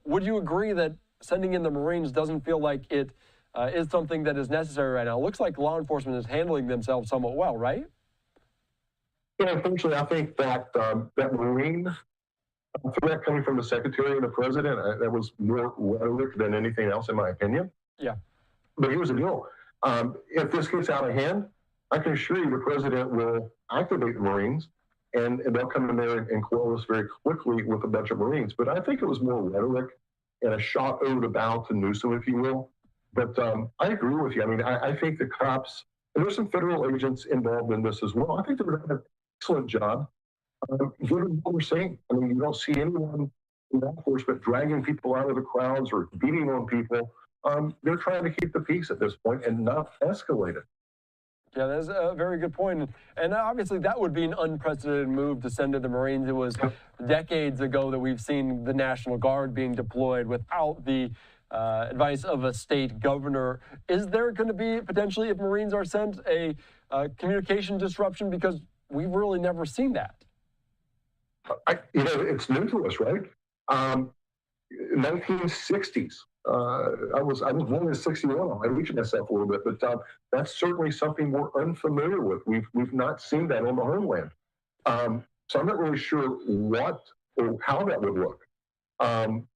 Would you agree that sending in the Marines doesn't feel like it is something that is necessary right now? It looks like law enforcement is handling themselves somewhat well, right? Yeah, unfortunately, I think that that Marine threat coming from the Secretary and the President, that was more rhetoric than anything else, in my opinion. Yeah. But here's the deal. If this gets out of hand, I can assure you the President will activate the Marines, and they'll come in there and quell us very quickly with a bunch of Marines. But I think it was more rhetoric and a shot over the bow to Newsom, if you will. But I agree with you. I mean, I think the cops, and there's some federal agents involved in this as well. I think they're doing an excellent job. Given what we're seeing, I mean, you don't see anyone in law enforcement dragging people out of the crowds or beating on people. They're trying to keep the peace at this point and not escalate it. Yeah, that's a very good point. And obviously that would be an unprecedented move to send in the Marines. It was decades ago that we've seen the National Guard being deployed without the advice of a state governor. Is there going to be potentially, if Marines are sent, a communication disruption? Because we've really never seen that. It's new to us, right? 1960s. I was born in '61. I reached myself a little bit, but that's certainly something we're unfamiliar with. We've not seen that on the homeland, so I'm not really sure what or how that would look. When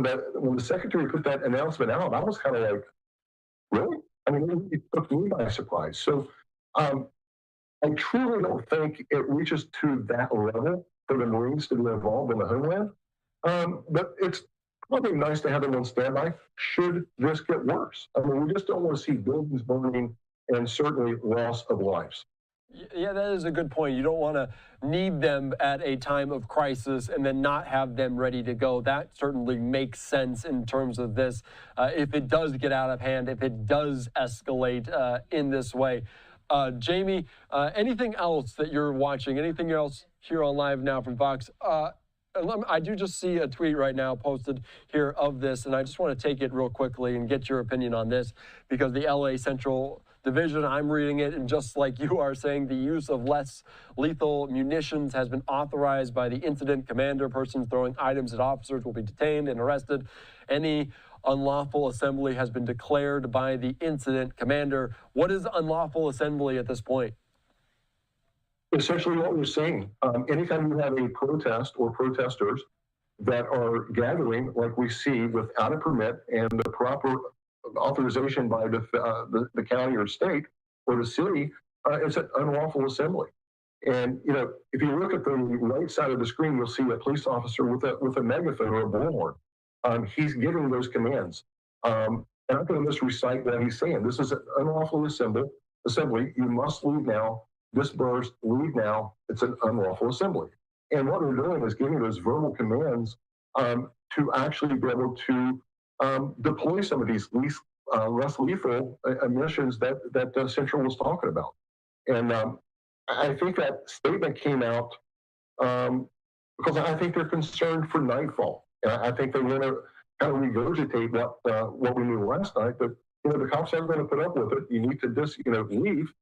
the Secretary put that announcement out, I was kind of like, really? I mean, it took me by surprise. So I truly don't think it reaches to that level for the Marines to be involved in the homeland. But it's probably nice to have them on standby should this get worse. I mean, we just don't want to see buildings burning and certainly loss of lives. Yeah, that is a good point. You don't want to need them at a time of crisis and then not have them ready to go. That certainly makes sense in terms of this. If it does get out of hand, if it does escalate in this way. Jamie, anything else that you're watching? Anything else here on Live Now from Fox? I do just see a tweet right now posted here of this, and I just want to take it real quickly and get your opinion on this, because the LA Central Division, I'm reading it, and just like you are saying, the use of less lethal munitions has been authorized by the incident commander. Persons throwing items at officers will be detained and arrested. Any unlawful assembly has been declared by the incident commander. What is unlawful assembly at this point? Essentially what we're seeing, anytime you have a protest or protesters that are gathering like we see without a permit and the proper authorization by the county or state or the city, it's an unlawful assembly. And, if you look at the right side of the screen, you'll see a police officer with a megaphone or a bullhorn. He's giving those commands. And I'm going to just recite what he's saying. This is an unlawful assembly. You must leave now. Disperse, leave now. It's an unlawful assembly. And what we're doing is giving those verbal commands to actually be able to deploy some of these less lethal emissions that Central was talking about. And I think that statement came out because I think they're concerned for nightfall. And I think they want to kind of regurgitate what we knew last night. But the cops aren't going to put up with it. You need to just leave.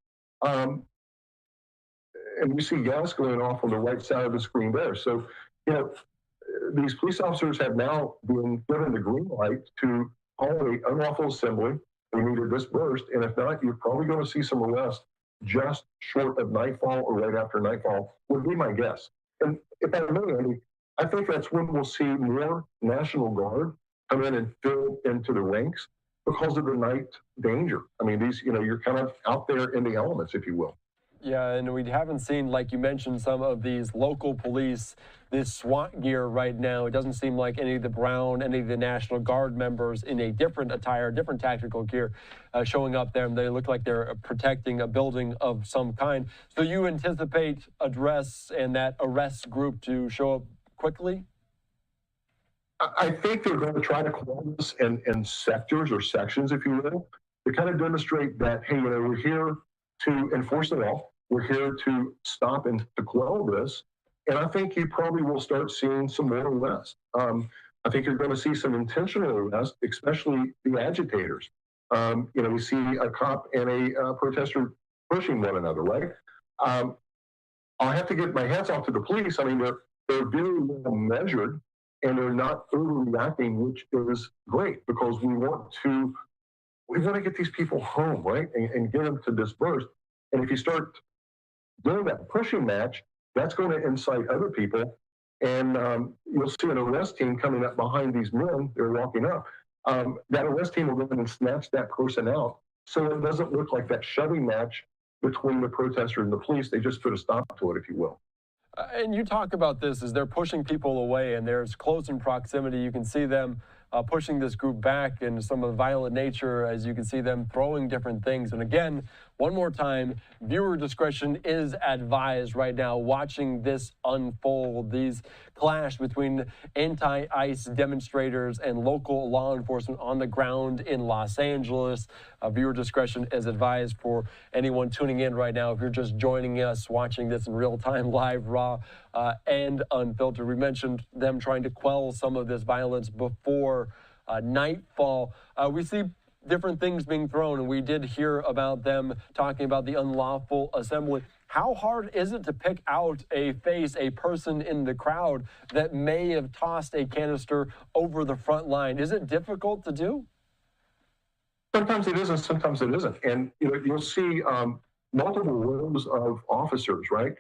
And you see gas going off on the right side of the screen there. So, these police officers have now been given the green light to call an unlawful assembly. They need to disperse, and if not, you're probably going to see some arrests just short of nightfall or right after nightfall, would be my guess. And if I may, Andy, I think that's when we'll see more National Guard come in and fill into the ranks because of the night danger. I mean, these, you're kind of out there in the elements, if you will. Yeah, and we haven't seen, like you mentioned, some of these local police, this SWAT gear right now. It doesn't seem like any of the Brown, any of the National Guard members in a different attire, different tactical gear showing up there. And they look like they're protecting a building of some kind. So you anticipate address and that arrest group to show up quickly? I think they're going to try to call this in sectors or sections, if you will, to kind of demonstrate that, hey, we're here to enforce the law. We're here to stop and to quell this. And I think you probably will start seeing some more arrests. I think you're going to see some intentional arrests, especially the agitators. We see a cop and a protester pushing one another, right? I'll have to get my hats off to the police. I mean, they're very well measured and they're not overreacting, which is great because we want to get these people home, right? And get them to disperse. And if you start during that pushing match, that's going to incite other people. And you'll see an arrest team coming up behind these men. They're walking up. That arrest team will go in and snatch that person out. So it doesn't look like that shoving match between the protester and the police. They just put a stop to it, if you will. And you talk about this as they're pushing people away, and there's close in proximity. You can see them pushing this group back, and some of the violent nature, as you can see them throwing different things. And again, one more time, viewer discretion is advised right now watching this unfold. These clash between anti-ICE demonstrators and local law enforcement on the ground in Los Angeles. Viewer discretion is advised for anyone tuning in right now. If you're just joining us, watching this in real time, live, raw, and unfiltered. We mentioned them trying to quell some of this violence before nightfall. We see different things being thrown, and we did hear about them talking about the unlawful assembly. How hard is it to pick out a face, a person in the crowd that may have tossed a canister over the front line? Is it difficult to do? Sometimes it is, and sometimes it isn't. And you'll see multiple rows of officers, right?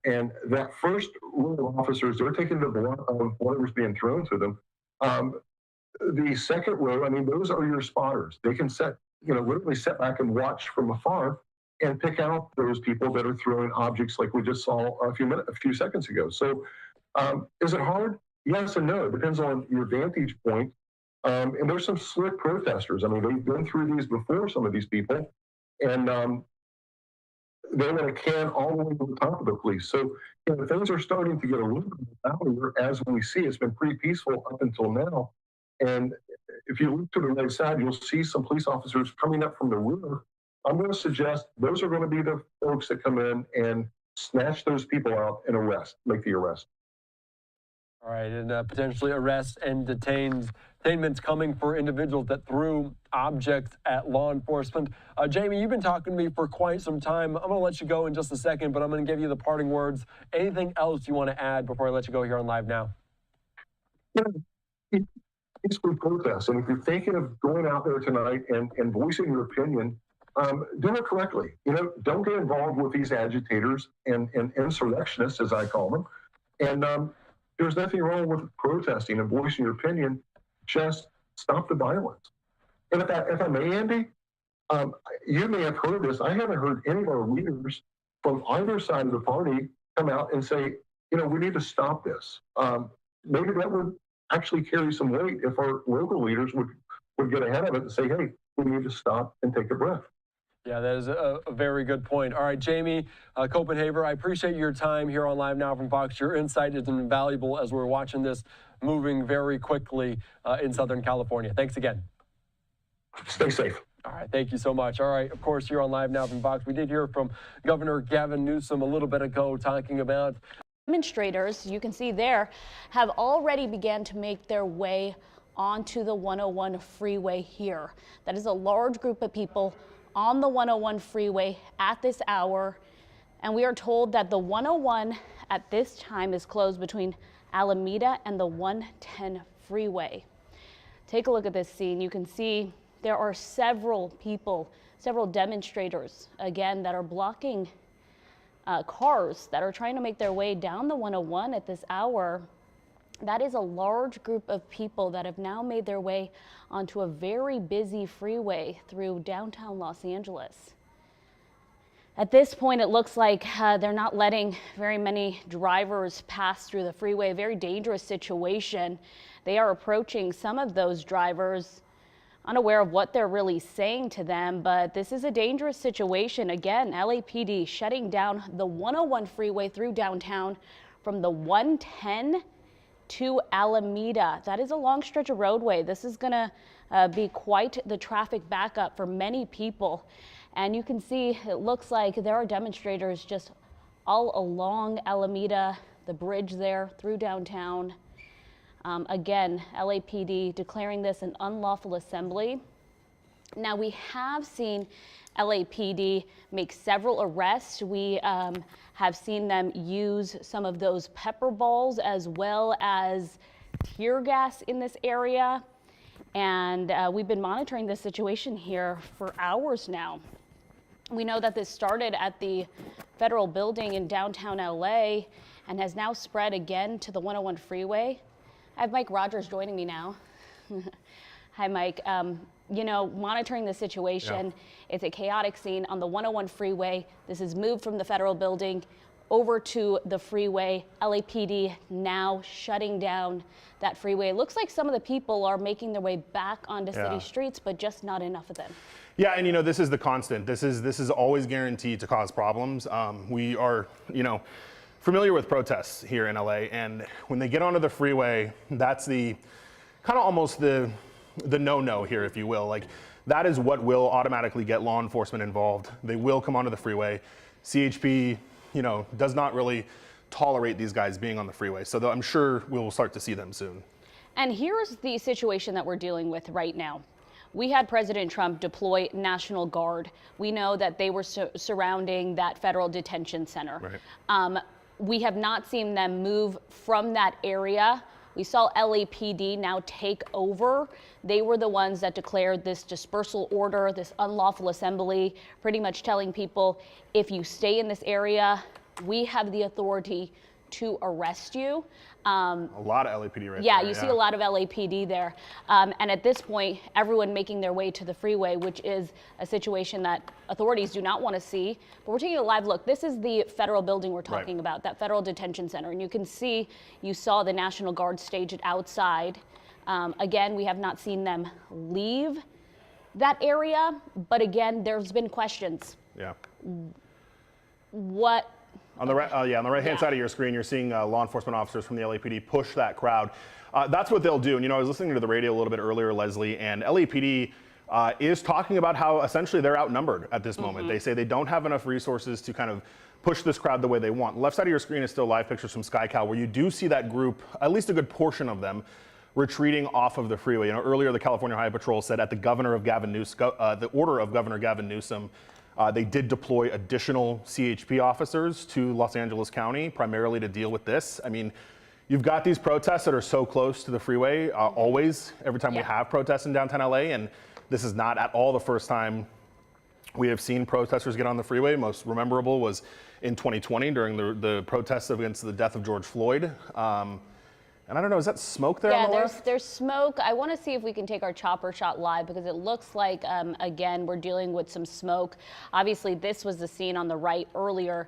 And that first row of officers, they're taking the brunt of whatever's being thrown to them. The second row, I mean, those are your spotters. They can literally sit back and watch from afar and pick out those people that are throwing objects like we just saw a few seconds ago. So is it hard? Yes and no. It depends on your vantage point. And there's some slick protesters. I mean, they've been through these before, some of these people, and they want to can all the way to the top of the police. So things are starting to get a little bit louder as we see. It's been pretty peaceful up until now. And if you look to the right side, you'll see some police officers coming up from the rear. I'm going to suggest those are going to be the folks that come in and snatch those people out and make the arrest. All right, and potentially arrests and detainments coming for individuals that threw objects at law enforcement. Jamie, you've been talking to me for quite some time. I'm going to let you go in just a second, but I'm going to give you the parting words. Anything else you want to add before I let you go here on Live Now? Peaceful protests, and if you're thinking of going out there tonight and voicing your opinion, do it correctly. Don't get involved with these agitators and insurrectionists, as I call them. And there's nothing wrong with protesting and voicing your opinion. Just stop the violence. And if I may, Andy, you may have heard this. I haven't heard any of our leaders from either side of the party come out and say, we need to stop this. Maybe that would actually carry some weight if our local leaders would get ahead of it and say, hey, we need to stop and take a breath. Yeah, that is a very good point. All right, Jamie Copenhaver, I appreciate your time here on Live Now from Fox. Your insight is invaluable as we're watching this moving very quickly in Southern California. Thanks again. Stay safe. All right, thank you so much. All right, of course, here on Live Now from Fox, we did hear from Governor Gavin Newsom a little bit ago talking about demonstrators, you can see there, have already began to make their way onto the 101 freeway here. That is a large group of people on the 101 freeway at this hour, and we are told that the 101 at this time is closed between Alameda and the 110 freeway. Take a look at this scene. You can see there are several people, several demonstrators, again, that are blocking cars that are trying to make their way down the 101 at this hour. That is a large group of people that have now made their way onto a very busy freeway through downtown Los Angeles. At this point, it looks like they're not letting very many drivers pass through the freeway. A very dangerous situation. They are approaching some of those drivers, unaware of what they're really saying to them, but this is a dangerous situation. Again, LAPD shutting down the 101 freeway through downtown from the 110 to Alameda. That is a long stretch of roadway. This is going to be quite the traffic backup for many people. And you can see it looks like there are demonstrators just all along Alameda, the bridge there through downtown. Again, LAPD declaring this an unlawful assembly. Now, we have seen LAPD make several arrests. We have seen them use some of those pepper balls as well as tear gas in this area. And we've been monitoring this situation here for hours now. We know that this started at the federal building in downtown LA and has now spread again to the 101 freeway. I have Mike Rogers joining me now. Hi, Mike. You know, monitoring the situation, it's a chaotic scene on the 101 freeway. This is moved from the federal building over to the freeway. LAPD now shutting down that freeway. It looks like some of the people are making their way back onto city streets, but just not enough of them. Yeah, and you know, this is the constant. This is always guaranteed to cause problems. We are, you know, familiar with protests here in LA, and when they get onto the freeway, that's the kind of almost the no-no here, if you will. Like, that is what will automatically get law enforcement involved. They will come onto the freeway. CHP, you know, does not really tolerate these guys being on the freeway. So I'm sure we'll start to see them soon. And here's the situation that we're dealing with right now. We had President Trump deploy National Guard. We know that they were surrounding that federal detention center. Right. We have not seen them move from that area. We saw LAPD now take over. They were the ones that declared this dispersal order, this unlawful assembly, pretty much telling people, if you stay in this area, we have the authority to arrest you. A lot of LAPD right yeah, there. You see a lot of LAPD there. And at this point, everyone making their way to the freeway, which is a situation that authorities do not want to see. But we're taking a live look. This is the federal building we're talking about, that federal detention center. And you can see, you saw the National Guard staged outside. Again, we have not seen them leave that area. But again, there's been questions. Yeah. What? On the right-hand side of your screen, you're seeing law enforcement officers from the LAPD push that crowd. That's what they'll do. And, you know, I was listening to the radio a little bit earlier, Leslie, and LAPD is talking about how essentially they're outnumbered at this moment. They say they don't have enough resources to kind of push this crowd the way they want. Left side of your screen is still live pictures from SkyCal, where you do see that group, at least a good portion of them, retreating off of the freeway. You know, earlier the California Highway Patrol said at the order of Governor Gavin Newsom, they did deploy additional CHP officers to Los Angeles County, primarily to deal with this. I mean, you've got these protests that are so close to the freeway, always, every time we have protests in downtown LA, and this is not at all the first time we have seen protesters get on the freeway. Most memorable was in 2020 during the protests against the death of George Floyd. And I don't know, is that smoke there on the left? There's smoke. I want to see if we can take our chopper shot live, because it looks like, again, we're dealing with some smoke. Obviously, this was the scene on the right earlier.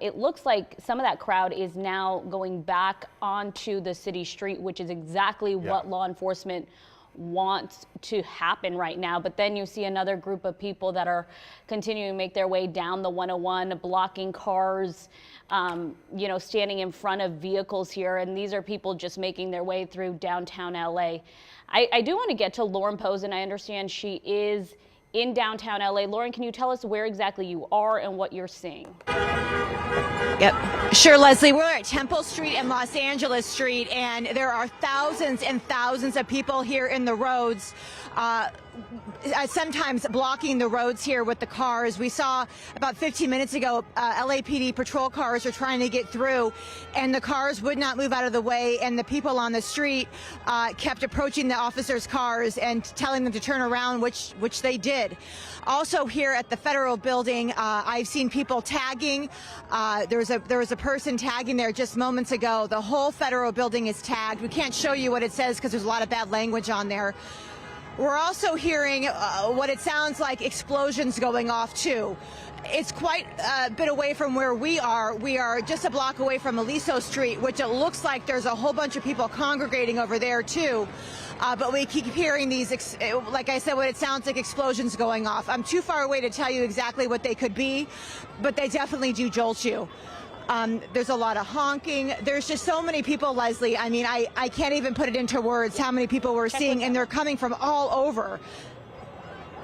It looks like some of that crowd is now going back onto the city street, which is exactly what law enforcement wants to happen right now. But then you see another group of people that are continuing to make their way down the 101, blocking cars, you know, standing in front of vehicles here. And these are people just making their way through downtown LA. I do want to get to Lauren Posen. I understand she is in downtown LA. Lauren, can you tell us where exactly you are and what you're seeing? Yep. Sure, Leslie. We're at Temple Street and Los Angeles Street, and there are thousands and thousands of people here in the roads, sometimes blocking the roads here with the cars. We saw about 15 minutes ago, LAPD patrol cars are trying to get through, and the cars would not move out of the way, and the people on the street kept approaching the officers' cars and telling them to turn around, which they did. Also here at the federal building, I've seen people tagging. There was a person tagging there just moments ago. The whole federal building is tagged. We can't show you what it says because there's a lot of bad language on there. We're also hearing what it sounds like explosions going off too. It's quite a bit away from where we are. We are just a block away from Aliso Street, which it looks like there's a whole bunch of people congregating over there too. But we keep hearing these, like I said, what it sounds like explosions going off. I'm too far away to tell you exactly what they could be, but they definitely do jolt you. There's a lot of honking. There's just so many people, Leslie. I mean, I can't even put it into words how many people we're seeing, and they're coming from all over.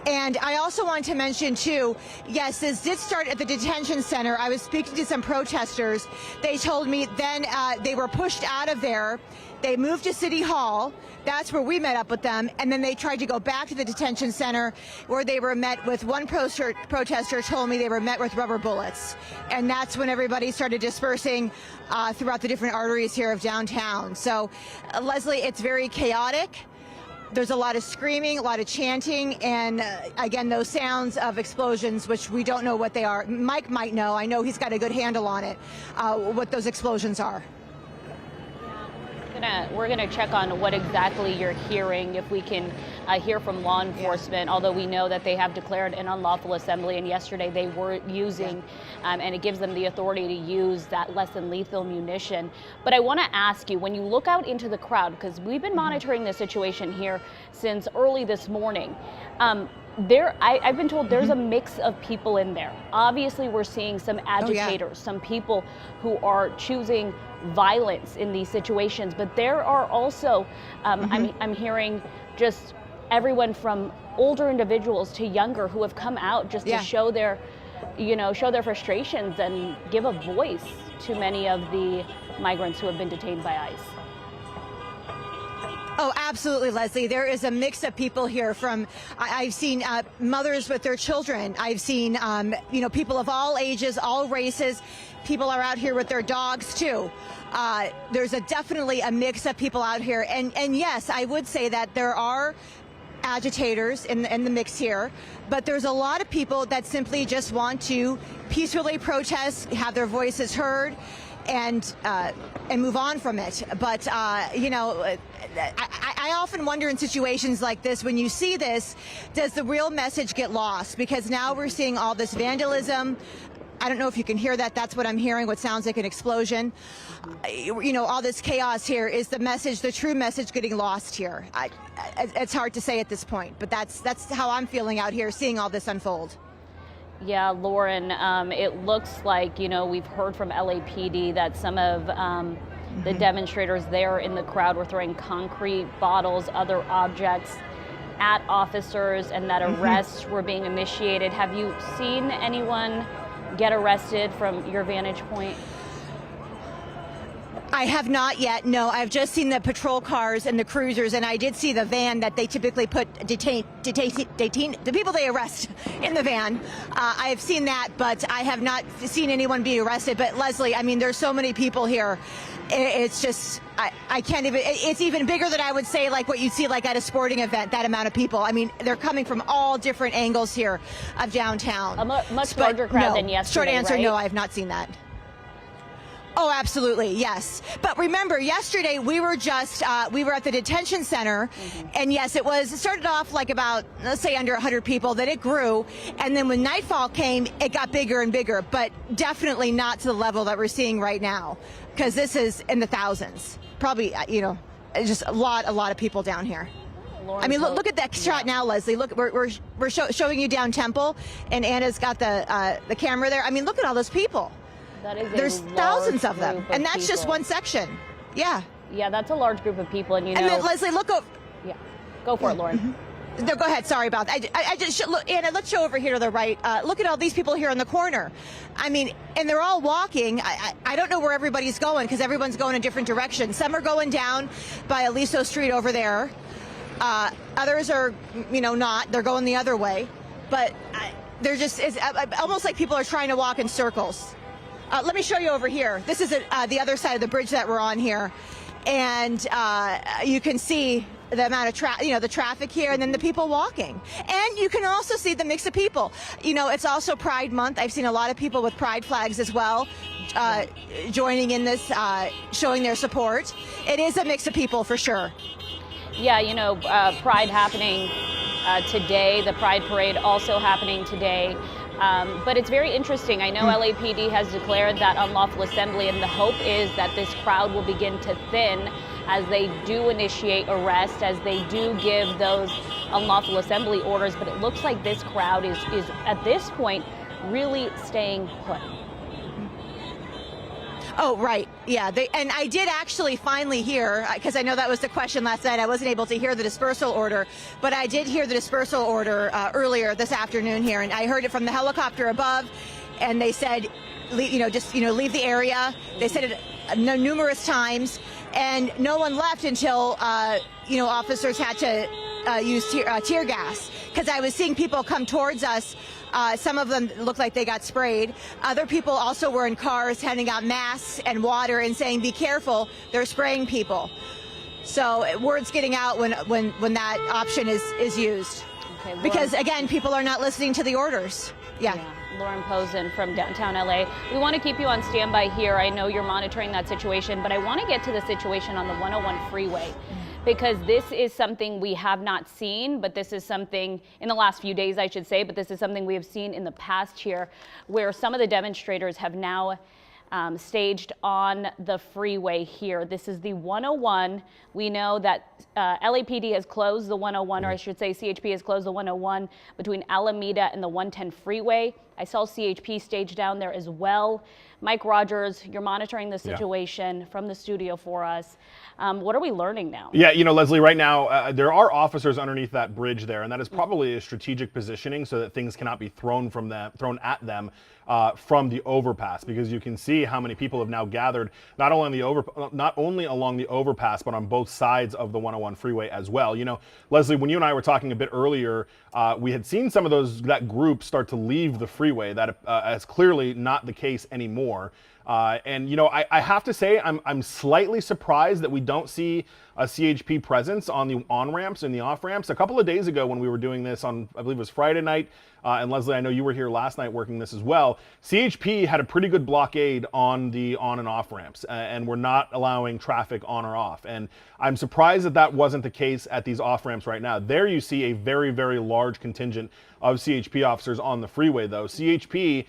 And I also want to mention, too, yes, this did start at the detention center. I was speaking to some protesters. They told me then they were pushed out of there. They moved to City Hall. That's where we met up with them. And then they tried to go back to the detention center, where they were met with, one protester told me they were met with rubber bullets. And that's when everybody started dispersing throughout the different arteries here of downtown. So, Leslie, it's very chaotic. there's a lot of screaming, a lot of chanting, and again, those sounds of explosions, which we don't know what they are. Mike might know. I know he's got a good handle on it, what those explosions are. We're gonna check on what exactly you're hearing, if we can hear from law enforcement, although we know that they have declared an unlawful assembly, and yesterday they were using, and it gives them the authority to use that less than lethal munition. But I wanna ask you, when you look out into the crowd, because we've been monitoring the situation here since early this morning, I've been told there's a mix of people in there. Obviously, we're seeing some agitators, some people who are choosing violence in these situations, but there are also, I'm hearing just everyone from older individuals to younger who have come out just to show their, show their frustrations and give a voice to many of the migrants who have been detained by ICE. Oh, absolutely, Leslie. There is a mix of people here from, I've seen mothers with their children. I've seen, people of all ages, all races. People are out here with their dogs, too. There's definitely a mix of people out here. And yes, I would say that there are agitators in the mix here, but there's a lot of people that simply just want to peacefully protest, have their voices heard, and move on from it. But, I often wonder in situations like this, when you see this, does the real message get lost? Because now we're seeing all this vandalism. I don't know if you can hear that. That's what I'm hearing, what sounds like an explosion. All this chaos here. Is the message, the true message, getting lost here? It's hard to say at this point, but that's how I'm feeling out here, seeing all this unfold. Yeah, Lauren, it looks like, we've heard from LAPD that some of the demonstrators there in the crowd were throwing concrete, bottles, other objects at officers, and that arrests were being initiated. Have you seen anyone get arrested from your vantage point? I have not yet, no. I've just seen the patrol cars and the cruisers, and I did see the van that they typically put the people they arrest in the van. I've seen that, but I have not seen anyone be arrested. But Leslie, I mean, there's so many people here. It's just, I can't even, it's even bigger than I would say like what you'd see like at a sporting event, that amount of people. I mean, they're coming from all different angles here of downtown. A much larger crowd than yesterday, Short answer, right? no, I have not seen that. Oh, absolutely, yes. But remember, yesterday we were just, we were at the detention center, and yes, it started off like about, let's say, under 100 people, then it grew, and then when nightfall came, it got bigger and bigger, but definitely not to the level that we're seeing right now, because this is in the thousands. Probably, just a lot of people down here. I mean, look at that shot now, Leslie. Look, we're showing you down Temple, and Anna's got the camera there. I mean, look at all those people. There's thousands of them, and that's just one section. Yeah. Yeah, that's a large group of people, and And then Leslie, look over. Yeah, go for it, Lauren. No, go ahead. Sorry about that. I just look, Anna. Let's show over here to the right. Look at all these people here in the corner. I mean, and they're all walking. I don't know where everybody's going because everyone's going in different directions. Some are going down by Aliso Street over there. Others are, not. They're going the other way. But they're just it's almost like people are trying to walk in circles. Let me show you over here. This is the other side of the bridge that we're on here, and you can see the amount of the traffic here, and then the people walking. And you can also see the mix of people. It's also Pride Month. I've seen a lot of people with pride flags as well, joining in this, showing their support. It is a mix of people for sure. Yeah, Pride happening today. The Pride Parade also happening today. But it's very interesting. I know LAPD has declared that unlawful assembly, and the hope is that this crowd will begin to thin as they do initiate arrest, as they do give those unlawful assembly orders. But it looks like this crowd is at this point really staying put. Oh, right. Yeah. And I did actually finally hear, because I know that was the question last night, I wasn't able to hear the dispersal order, but I did hear the dispersal order earlier this afternoon here, and I heard it from the helicopter above, and they said, leave the area. They said it numerous times, and no one left until, officers had to use tear gas, because I was seeing people come towards us. Some of them looked like they got sprayed. Other people also were in cars handing out masks and water and saying, be careful, they're spraying people. So word's getting out when that option is used. Okay, because again, people are not listening to the orders. Yeah. Lauren Posen from downtown LA. We want to keep you on standby here. I know you're monitoring that situation, but I want to get to the situation on the 101 freeway, because this is something we have not seen, but this is something in the last few days, I should say, but this is something we have seen in the past here, where some of the demonstrators have now staged on the freeway here. This is the 101. We know that LAPD has closed the 101, or I should say CHP has closed the 101 between Alameda and the 110 freeway. I saw CHP staged down there as well. Mike Rogers, you're monitoring the situation from the studio for us. What are we learning now? Yeah, you know, Leslie, right now there are officers underneath that bridge there, and that is probably a strategic positioning so that things cannot be thrown at them from the overpass, because you can see how many people have now gathered not only along the overpass, but on both sides of the 101 freeway as well. You know, Leslie, when you and I were talking a bit earlier, we had seen some of that group start to leave the freeway. That is clearly not the case anymore. And, you know, I have to say I'm slightly surprised that we don't see a CHP presence on the on-ramps and the off-ramps. A couple of days ago when we were doing this on, I believe it was Friday night, and Leslie, I know you were here last night working this as well, CHP had a pretty good blockade on the on and off ramps, and we're not allowing traffic on or off. And I'm surprised that that wasn't the case at these off ramps right now. There you see a very, very large contingent of CHP officers on the freeway, though. CHP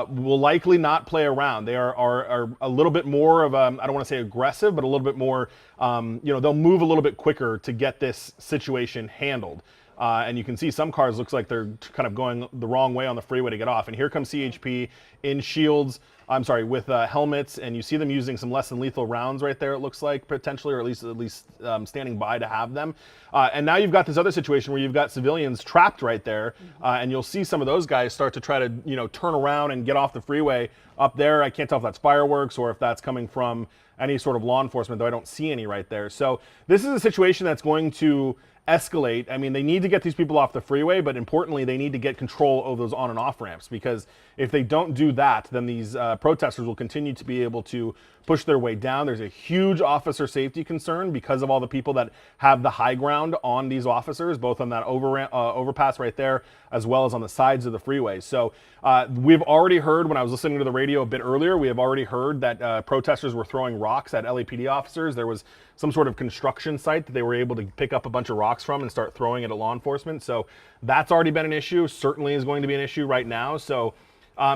will likely not play around. They are a little bit more of, I don't want to say aggressive, but a little bit more, you know, they'll move a little bit quicker to get this situation handled. And you can see some cars looks like they're kind of going the wrong way on the freeway to get off. And here comes CHP in shields, with helmets, and you see them using some less than lethal rounds right there, it looks like, potentially, or at least standing by to have them. And now you've got this other situation where you've got civilians trapped right there, and you'll see some of those guys start to try to, you know, turn around and get off the freeway up there. I can't tell if that's fireworks or if that's coming from any sort of law enforcement, though I don't see any right there. So this is a situation that's going to escalate. I mean, they need to get these people off the freeway, but importantly, they need to get control of those on and off ramps, because if they don't do that, then these protesters will continue to be able to push their way down. There's a huge officer safety concern because of all the people that have the high ground on these officers, both on that overpass right there, as well as on the sides of the freeway. So we've already heard, when I was listening to the radio a bit earlier, we have already heard that protesters were throwing rocks at LAPD officers. There was some sort of construction site that they were able to pick up a bunch of rocks from and start throwing it at law enforcement. So that's already been an issue, certainly is going to be an issue right now. So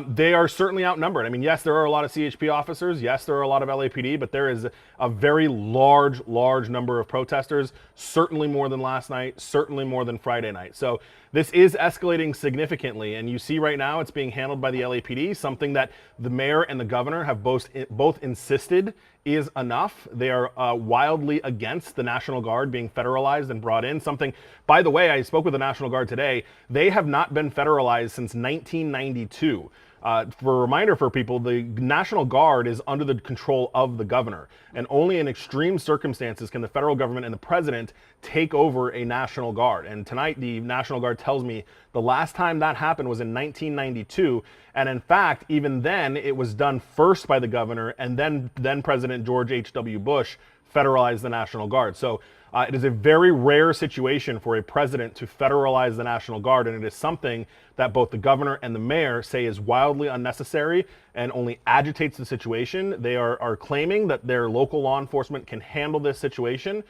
they are certainly outnumbered. I mean, yes, there are a lot of CHP officers. Yes, there are a lot of LAPD, but there is a very large number of protesters, certainly more than last night, certainly more than Friday night. So this is escalating significantly, and you see right now it's being handled by the LAPD, something that the mayor and the governor have both insisted is enough. They are wildly against the National Guard being federalized and brought in. Something, by the way, I spoke with the National Guard today. They have not been federalized since 1992. For a reminder for people, the National Guard is under the control of the governor, and only in extreme circumstances can the federal government and the president take over a National Guard. And tonight, the National Guard tells me the last time that happened was in 1992, and in fact, even then, it was done first by the governor, and then President George H.W. Bush federalized the National Guard. So it is a very rare situation for a president to federalize the National Guard, and it is something that both the governor and the mayor say is wildly unnecessary and only agitates the situation. They are claiming that their local law enforcement can handle this situation.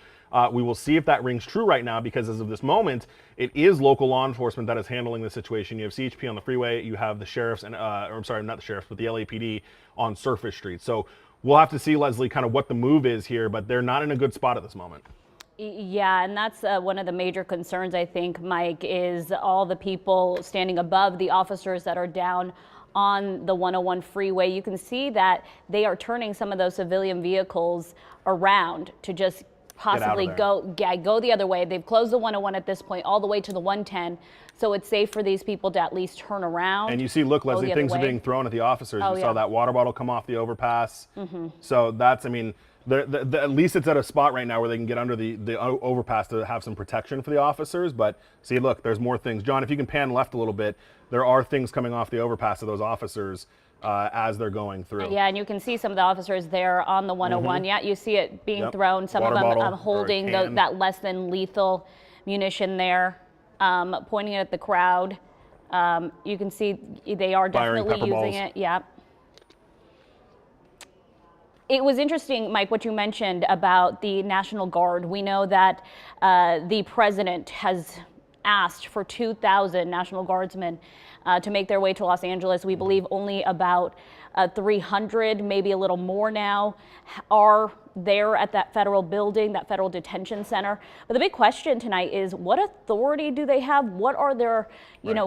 We will see if that rings true right now, because as of this moment, it is local law enforcement that is handling the situation. You have CHP on the freeway, you have the sheriffs, and I'm sorry, not the sheriffs, but the LAPD on Surface Street. So we'll have to see, Leslie, kind of what the move is here, but they're not in a good spot at this moment. Yeah, and that's one of the major concerns, I think, Mike, is all the people standing above the officers that are down on the 101 freeway. You can see that they are turning some of those civilian vehicles around to just possibly go the other way. They've closed the 101 at this point all the way to the 110. So it's safe for these people to at least turn around. And you see, look, Leslie, things are being thrown at the officers. You saw that water bottle come off the overpass. So that's, I mean, at least it's at a spot right now where they can get under the overpass to have some protection for the officers. But see, look, there's more things. John, if you can pan left a little bit, there are things coming off the overpass of those officers. as they're going through. Yeah, and you can see some of the officers there on the 101. Yeah, you see it being thrown. Some Water of them bottle holding that less than lethal munition there, pointing it at the crowd. You can see they are definitely using it. Yeah. It was interesting, Mike, what you mentioned about the National Guard. We know that the president has asked for 2,000 National Guardsmen to make their way to Los Angeles. We believe only about 300, maybe a little more now, are there at that federal building, that federal detention center. But the big question tonight is, what authority do they have? What are their,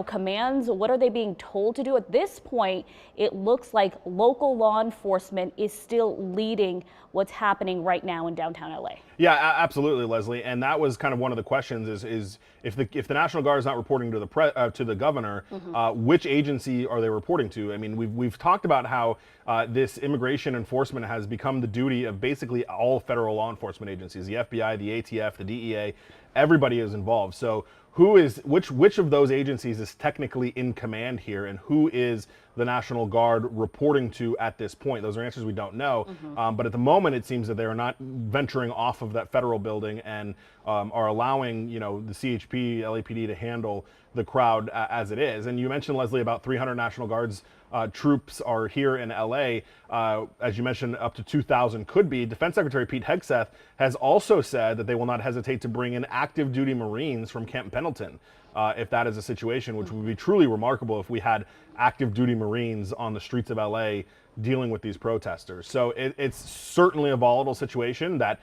commands? What are they being told to do? At this point, it looks like local law enforcement is still leading what's happening right now in downtown LA. Yeah, absolutely, Leslie. And that was kind of one of the questions: is if the National Guard is not reporting to the governor, which agency are they reporting to? I mean, we've talked about how this immigration enforcement has become the duty of basically all federal law enforcement agencies: the FBI, the ATF, the DEA. Everybody is involved. So which of those agencies is technically in command here, and who is the National Guard reporting to at this point? Those are answers we don't know. But at the moment, it seems that they are not venturing off of that federal building and are allowing, the CHP, LAPD to handle the crowd as it is. And you mentioned, Leslie, about 300 National Guards troops are here in LA. As you mentioned, up to 2,000 could be. Defense Secretary Pete Hegseth has also said that they will not hesitate to bring in active duty Marines from Camp Pendleton if that is a situation, which would be truly remarkable if we had active duty Marines on the streets of LA dealing with these protesters. So it's certainly a volatile situation that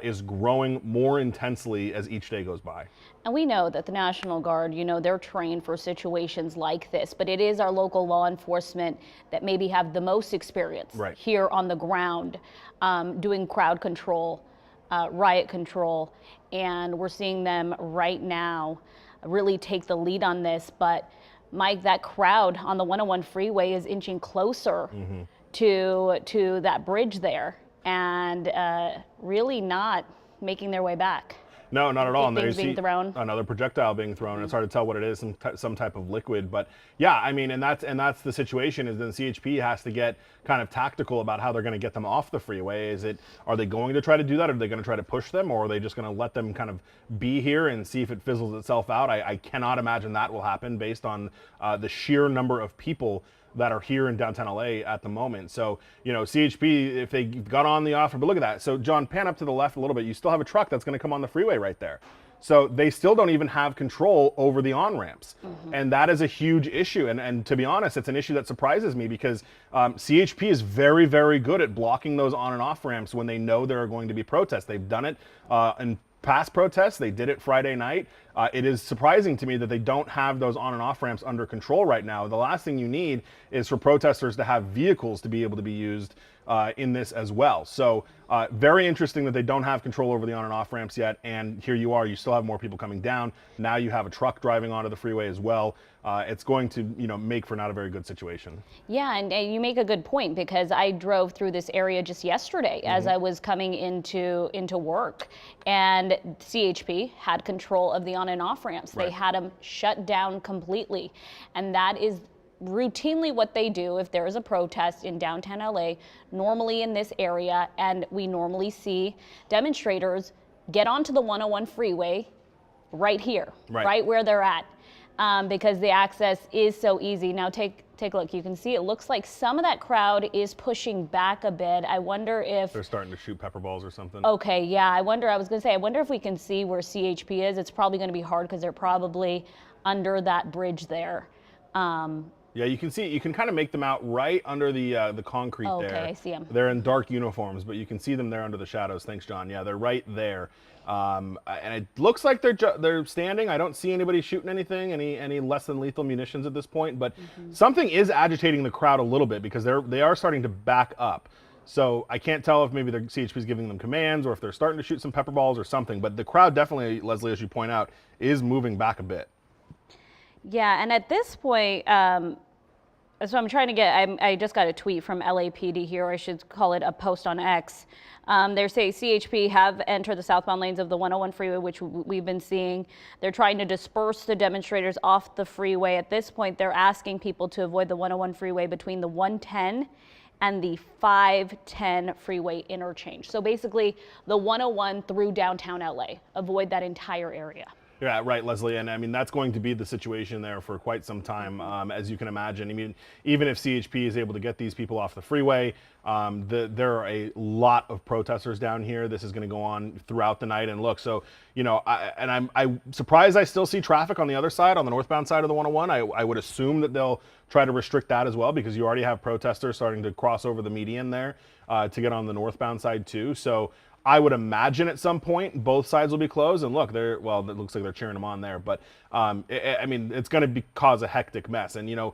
is growing more intensely as each day goes by. And we know that the National Guard, they're trained for situations like this, but it is our local law enforcement that maybe have the most experience here on the ground doing crowd control, riot control, and we're seeing them right now really take the lead on this. But Mike, that crowd on the 101 freeway is inching closer to that bridge there, and really not making their way back. No, not at all. And there's another projectile being thrown. It's hard to tell what it is, some type of liquid. But yeah, I mean, and that's the situation. Is then CHP has to get kind of tactical about how they're going to get them off the freeway. Are they going to try to do that? Are they going to try to push them, or are they just going to let them kind of be here and see if it fizzles itself out? I cannot imagine that will happen based on the sheer number of people that are here in downtown LA at the moment. So, CHP, if they got on the offer, but look at that. So, John, pan up to the left a little bit. You still have a truck that's going to come on the freeway right there. So they still don't even have control over the on-ramps. And that is a huge issue. And to be honest, it's an issue that surprises me because CHP is very, very good at blocking those on and off ramps when they know there are going to be protests. They've done it in past protests. They did it Friday night. It is surprising to me that they don't have those on and off ramps under control right now. The last thing you need is for protesters to have vehicles to be able to be used in this as well. So very interesting that they don't have control over the on and off ramps yet. And here you are, you still have more people coming down. Now you have a truck driving onto the freeway as well. It's going to, make for not a very good situation. Yeah, and you make a good point because I drove through this area just yesterday as I was coming into work, and CHP had control of the on and off ramps. They had them shut down completely, and that is routinely what they do if there is a protest in downtown LA, normally in this area, and we normally see demonstrators get onto the 101 freeway right here, right where they're at. Because the access is so easy. Now take a look. You can see it looks like some of that crowd is pushing back a bit. I wonder if they're starting to shoot pepper balls or something. Okay, yeah. I wonder if we can see where CHP is. It's probably going to be hard because they're probably under that bridge there. Yeah, you can see. You can kind of make them out right under the concrete there. Okay, I see them. They're in dark uniforms, but you can see them there under the shadows. Thanks, John. Yeah, they're right there. And it looks like they're standing. I don't see anybody shooting anything, any less than lethal munitions at this point. But something is agitating the crowd a little bit because they are starting to back up. So I can't tell if maybe the CHP is giving them commands or if they're starting to shoot some pepper balls or something. But the crowd definitely, Leslie, as you point out, is moving back a bit. Yeah, and at this point, So I'm trying to get, I just got a tweet from LAPD here. I should call it a post on X. They're saying CHP have entered the southbound lanes of the 101 freeway, which we've been seeing. They're trying to disperse the demonstrators off the freeway. At this point, they're asking people to avoid the 101 freeway between the 110 and the 510 freeway interchange. So basically the 101 through downtown LA. Avoid that entire area. Yeah, right, Leslie. And I mean, that's going to be the situation there for quite some time, as you can imagine. I mean, even if CHP is able to get these people off the freeway, there are a lot of protesters down here. This is going to go on throughout the night. And look, so, you know, I'm surprised I still see traffic on the other side, on the northbound side of the 101. I would assume that they'll try to restrict that as well, because you already have protesters starting to cross over the median there to get on the northbound side too. So I would imagine at some point both sides will be closed. And look, well, it looks like they're cheering them on there. But I mean, it's going to cause a hectic mess. And, you know,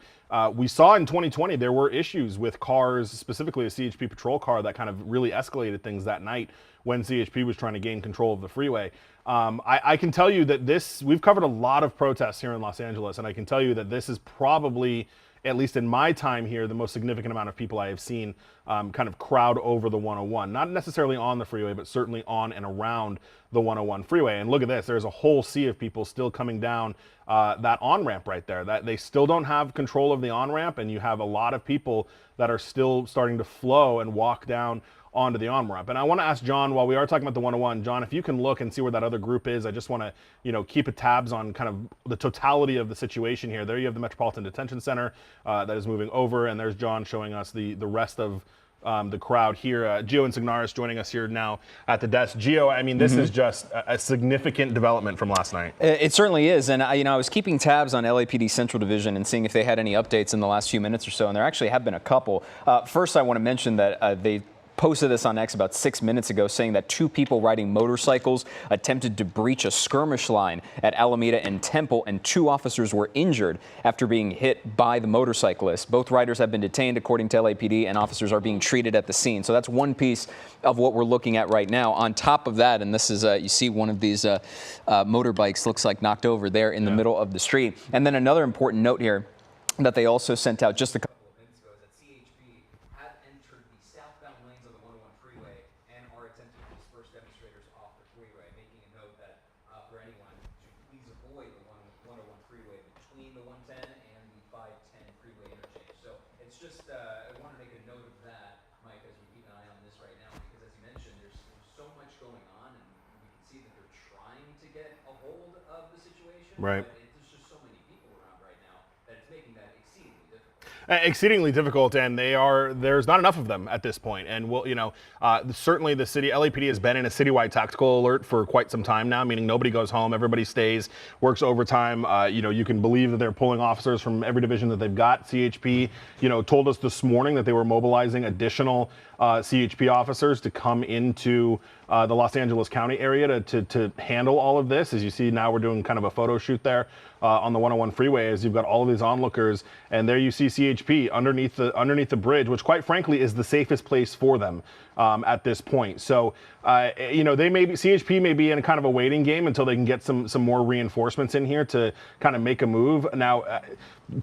we saw in 2020 there were issues with cars, specifically a CHP patrol car, that kind of really escalated things that night when CHP was trying to gain control of the freeway. I can tell you that we've covered a lot of protests here in Los Angeles, and I can tell you that this is probably, at least in my time here, the most significant amount of people I have seen kind of crowd over the 101. Not necessarily on the freeway, but certainly on and around the 101 freeway. And look at this, there's a whole sea of people still coming down that on-ramp right there. That they still don't have control of the on-ramp, and you have a lot of people that are still starting to flow and walk down onto the on-ramp. And I want to ask John, while we are talking about the 101, John, if you can look and see where that other group is. I just want to, you know, keep a tabs on kind of the totality of the situation here. There you have the Metropolitan Detention Center that is moving over, and there's John showing us the rest of the crowd here. Gio Insignaris joining us here now at the desk. Gio, I mean, this is just a significant development from last night. It certainly is. And, you know, I was keeping tabs on LAPD Central Division and seeing if they had any updates in the last few minutes or so, and there actually have been a couple. First, I want to mention that they posted this on X about 6 minutes ago, saying that 2 people riding motorcycles attempted to breach a skirmish line at Alameda and Temple, and 2 officers were injured after being hit by the motorcyclists. Both riders have been detained, according to LAPD, and officers are being treated at the scene. So that's one piece of what we're looking at right now. On top of that, and this is, you see one of these motorbikes looks like knocked over there in the middle of the street. And then another important note here that they also sent out just a couple of minutes ago is that CHP have entered the southbound lanes of the 101 freeway and are attempting to disperse demonstrators off the freeway, making a note that for anyone to please avoid the 101 freeway between the 110 and the 510 freeway interchange. So it's just, I want to make a note of that, Mike, as we keep an eye on this right now, because as you mentioned, there's so much going on, and we can see that they're trying to get a hold of the situation. Right. But there's just so many people around right now that it's making that exceedingly difficult. Exceedingly difficult, and there's not enough of them at this point. And we'll, you know, certainly the city, LAPD has been in a citywide tactical alert for quite some time now, meaning nobody goes home, everybody stays, works overtime. You know, you can believe that they're pulling officers from every division that they've got. CHP, you know, told us this morning that they were mobilizing additional CHP officers to come into the Los Angeles County area to handle all of this. As you see now, we're doing kind of a photo shoot there on the 101 freeway as you've got all of these onlookers, and there you see CHP underneath the bridge, which quite frankly is the safest place for them at this point. So you know, CHP may be in a kind of a waiting game until they can get some more reinforcements in here to kind of make a move. Now,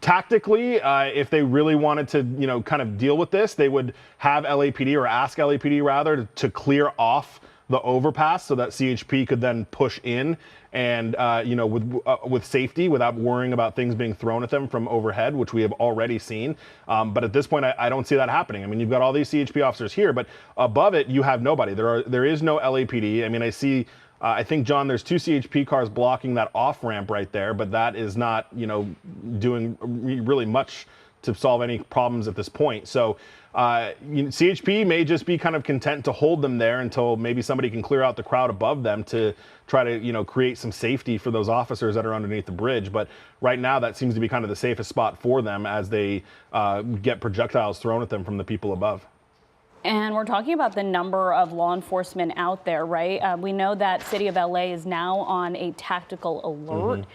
tactically, if they really wanted to, you know, kind of deal with this, they would have LAPD, or ask LAPD rather, to clear off the overpass so that CHP could then push in and, you know, with safety, without worrying about things being thrown at them from overhead, which we have already seen. But at this point, I don't see that happening. I mean, you've got all these CHP officers here, but above it, you have nobody. There is no LAPD. I mean, I see, I think, John, there's 2 CHP cars blocking that off-ramp right there, but that is not, you know, doing really much to solve any problems at this point. So CHP may just be kind of content to hold them there until maybe somebody can clear out the crowd above them to try to, you know, create some safety for those officers that are underneath the bridge. But right now, that seems to be kind of the safest spot for them as they get projectiles thrown at them from the people above. And we're talking about the number of law enforcement out there, right? We know that City of LA is now on a tactical alert,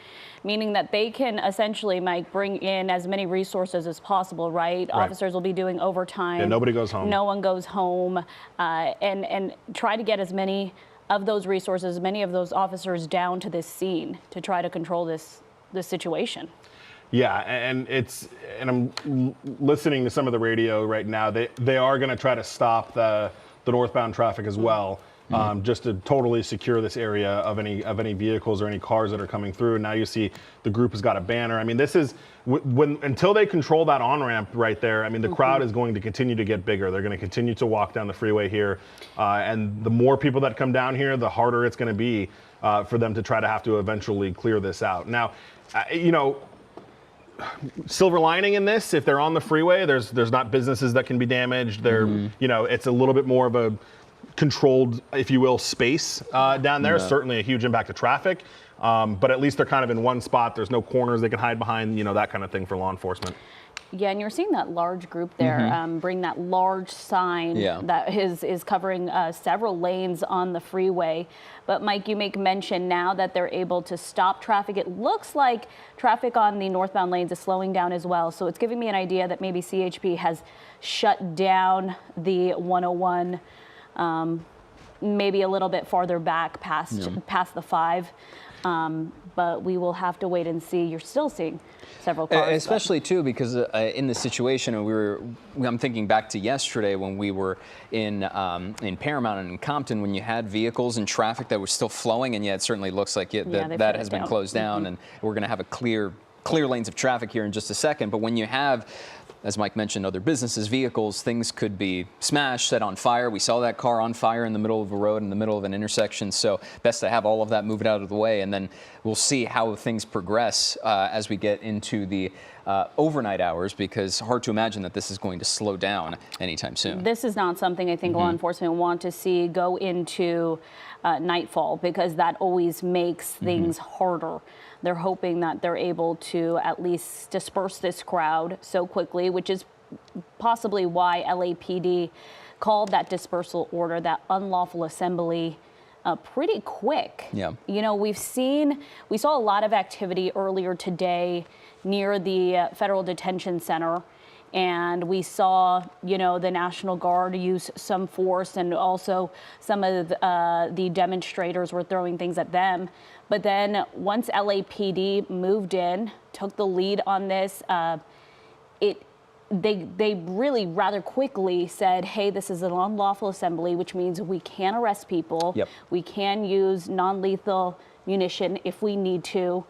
meaning that they can essentially, Mike, bring in as many resources as possible, right? Officers will be doing overtime. Yeah, nobody goes home. No one goes home, and try to get as many of those resources, many of those officers down to this scene to try to control this situation. Yeah, and I'm listening to some of the radio right now. They are going to try to stop the northbound traffic as well, just to totally secure this area of any vehicles or any cars that are coming through. And now you see the group has got a banner. I mean, this is until they control that on-ramp right there. I mean, the crowd is going to continue to get bigger. They're going to continue to walk down the freeway here, and the more people that come down here, the harder it's going to be for them to try to have to eventually clear this out. Now, you know, silver lining in this, if they're on the freeway, there's not businesses that can be damaged. They're, you know, it's a little bit more of a controlled, if you will, space down there. Certainly a huge impact to traffic, but at least they're kind of in one spot. There's no corners they can hide behind, you know, that kind of thing for law enforcement. Yeah, and you're seeing that large group there bring that large sign that is covering several lanes on the freeway. But Mike, you make mention now that they're able to stop traffic. It looks like traffic on the northbound lanes is slowing down as well. So it's giving me an idea that maybe CHP has shut down the 101 maybe a little bit farther back past the 5. But we will have to wait and see. You're still seeing several cars. Especially too, because in this situation, I'm thinking back to yesterday when we were in Paramount and in Compton, when you had vehicles and traffic that was still flowing, and yet it certainly looks like that has been closed down, and we're going to have a clear lanes of traffic here in just a second. But when you have, as Mike mentioned, other businesses, vehicles, things could be smashed, set on fire. We saw that car on fire in the middle of a road, in the middle of an intersection. So best to have all of that moved out of the way, and then we'll see how things progress as we get into the overnight hours, because hard to imagine that this is going to slow down anytime soon. This is not something I think law enforcement want to see go into nightfall, because that always makes things harder. They're hoping that they're able to at least disperse this crowd so quickly, which is possibly why LAPD called that dispersal order, that unlawful assembly, pretty quick. Yeah. You know, we saw a lot of activity earlier today near the federal detention center. And we saw, you know, the National Guard use some force, and also some of the demonstrators were throwing things at them. But then once LAPD moved in, took the lead on this, they really rather quickly said, hey, this is an unlawful assembly, which means we can arrest people. We can use non-lethal munition if we need to,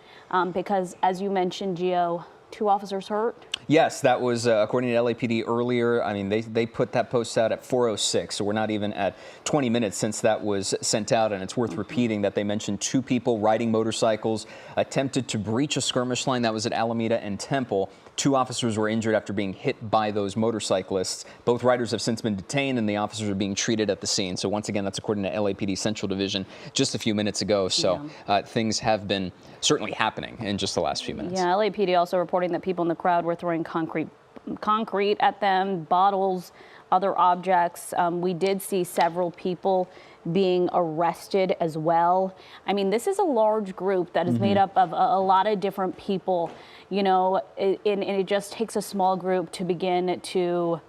because as you mentioned, Gio, 2 officers hurt. Yes, that was according to LAPD earlier. I mean, they put that post out at 4:06, so we're not even at 20 minutes since that was sent out. And it's worth repeating that they mentioned 2 people riding motorcycles attempted to breach a skirmish line that was at Alameda and Temple. 2 officers were injured after being hit by those motorcyclists. Both riders have since been detained, and the officers are being treated at the scene. So once again, that's according to LAPD Central Division just a few minutes ago. So things have been certainly happening in just the last few minutes. Yeah, LAPD also reporting that people in the crowd were throwing concrete at them, bottles, other objects. We did see several people being arrested as well. I mean, this is a large group that is made up of a lot of different people, you know, and it just takes a small group to begin to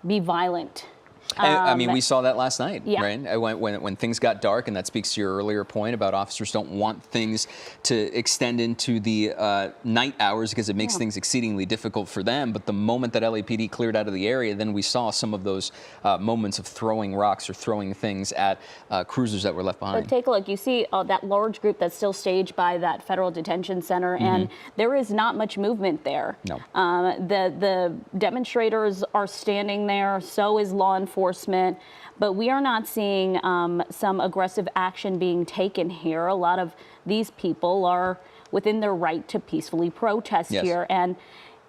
be violent. I mean, we saw that last night, right? When things got dark, and that speaks to your earlier point about officers don't want things to extend into the night hours because it makes things exceedingly difficult for them. But the moment that LAPD cleared out of the area, then we saw some of those moments of throwing rocks or throwing things at cruisers that were left behind. But take a look. You see that large group that's still staged by that federal detention center, and there is not much movement there. No. The demonstrators are standing there. So is law enforcement. But we are not seeing some aggressive action being taken here. A lot of these people are within their right to peacefully protest here. And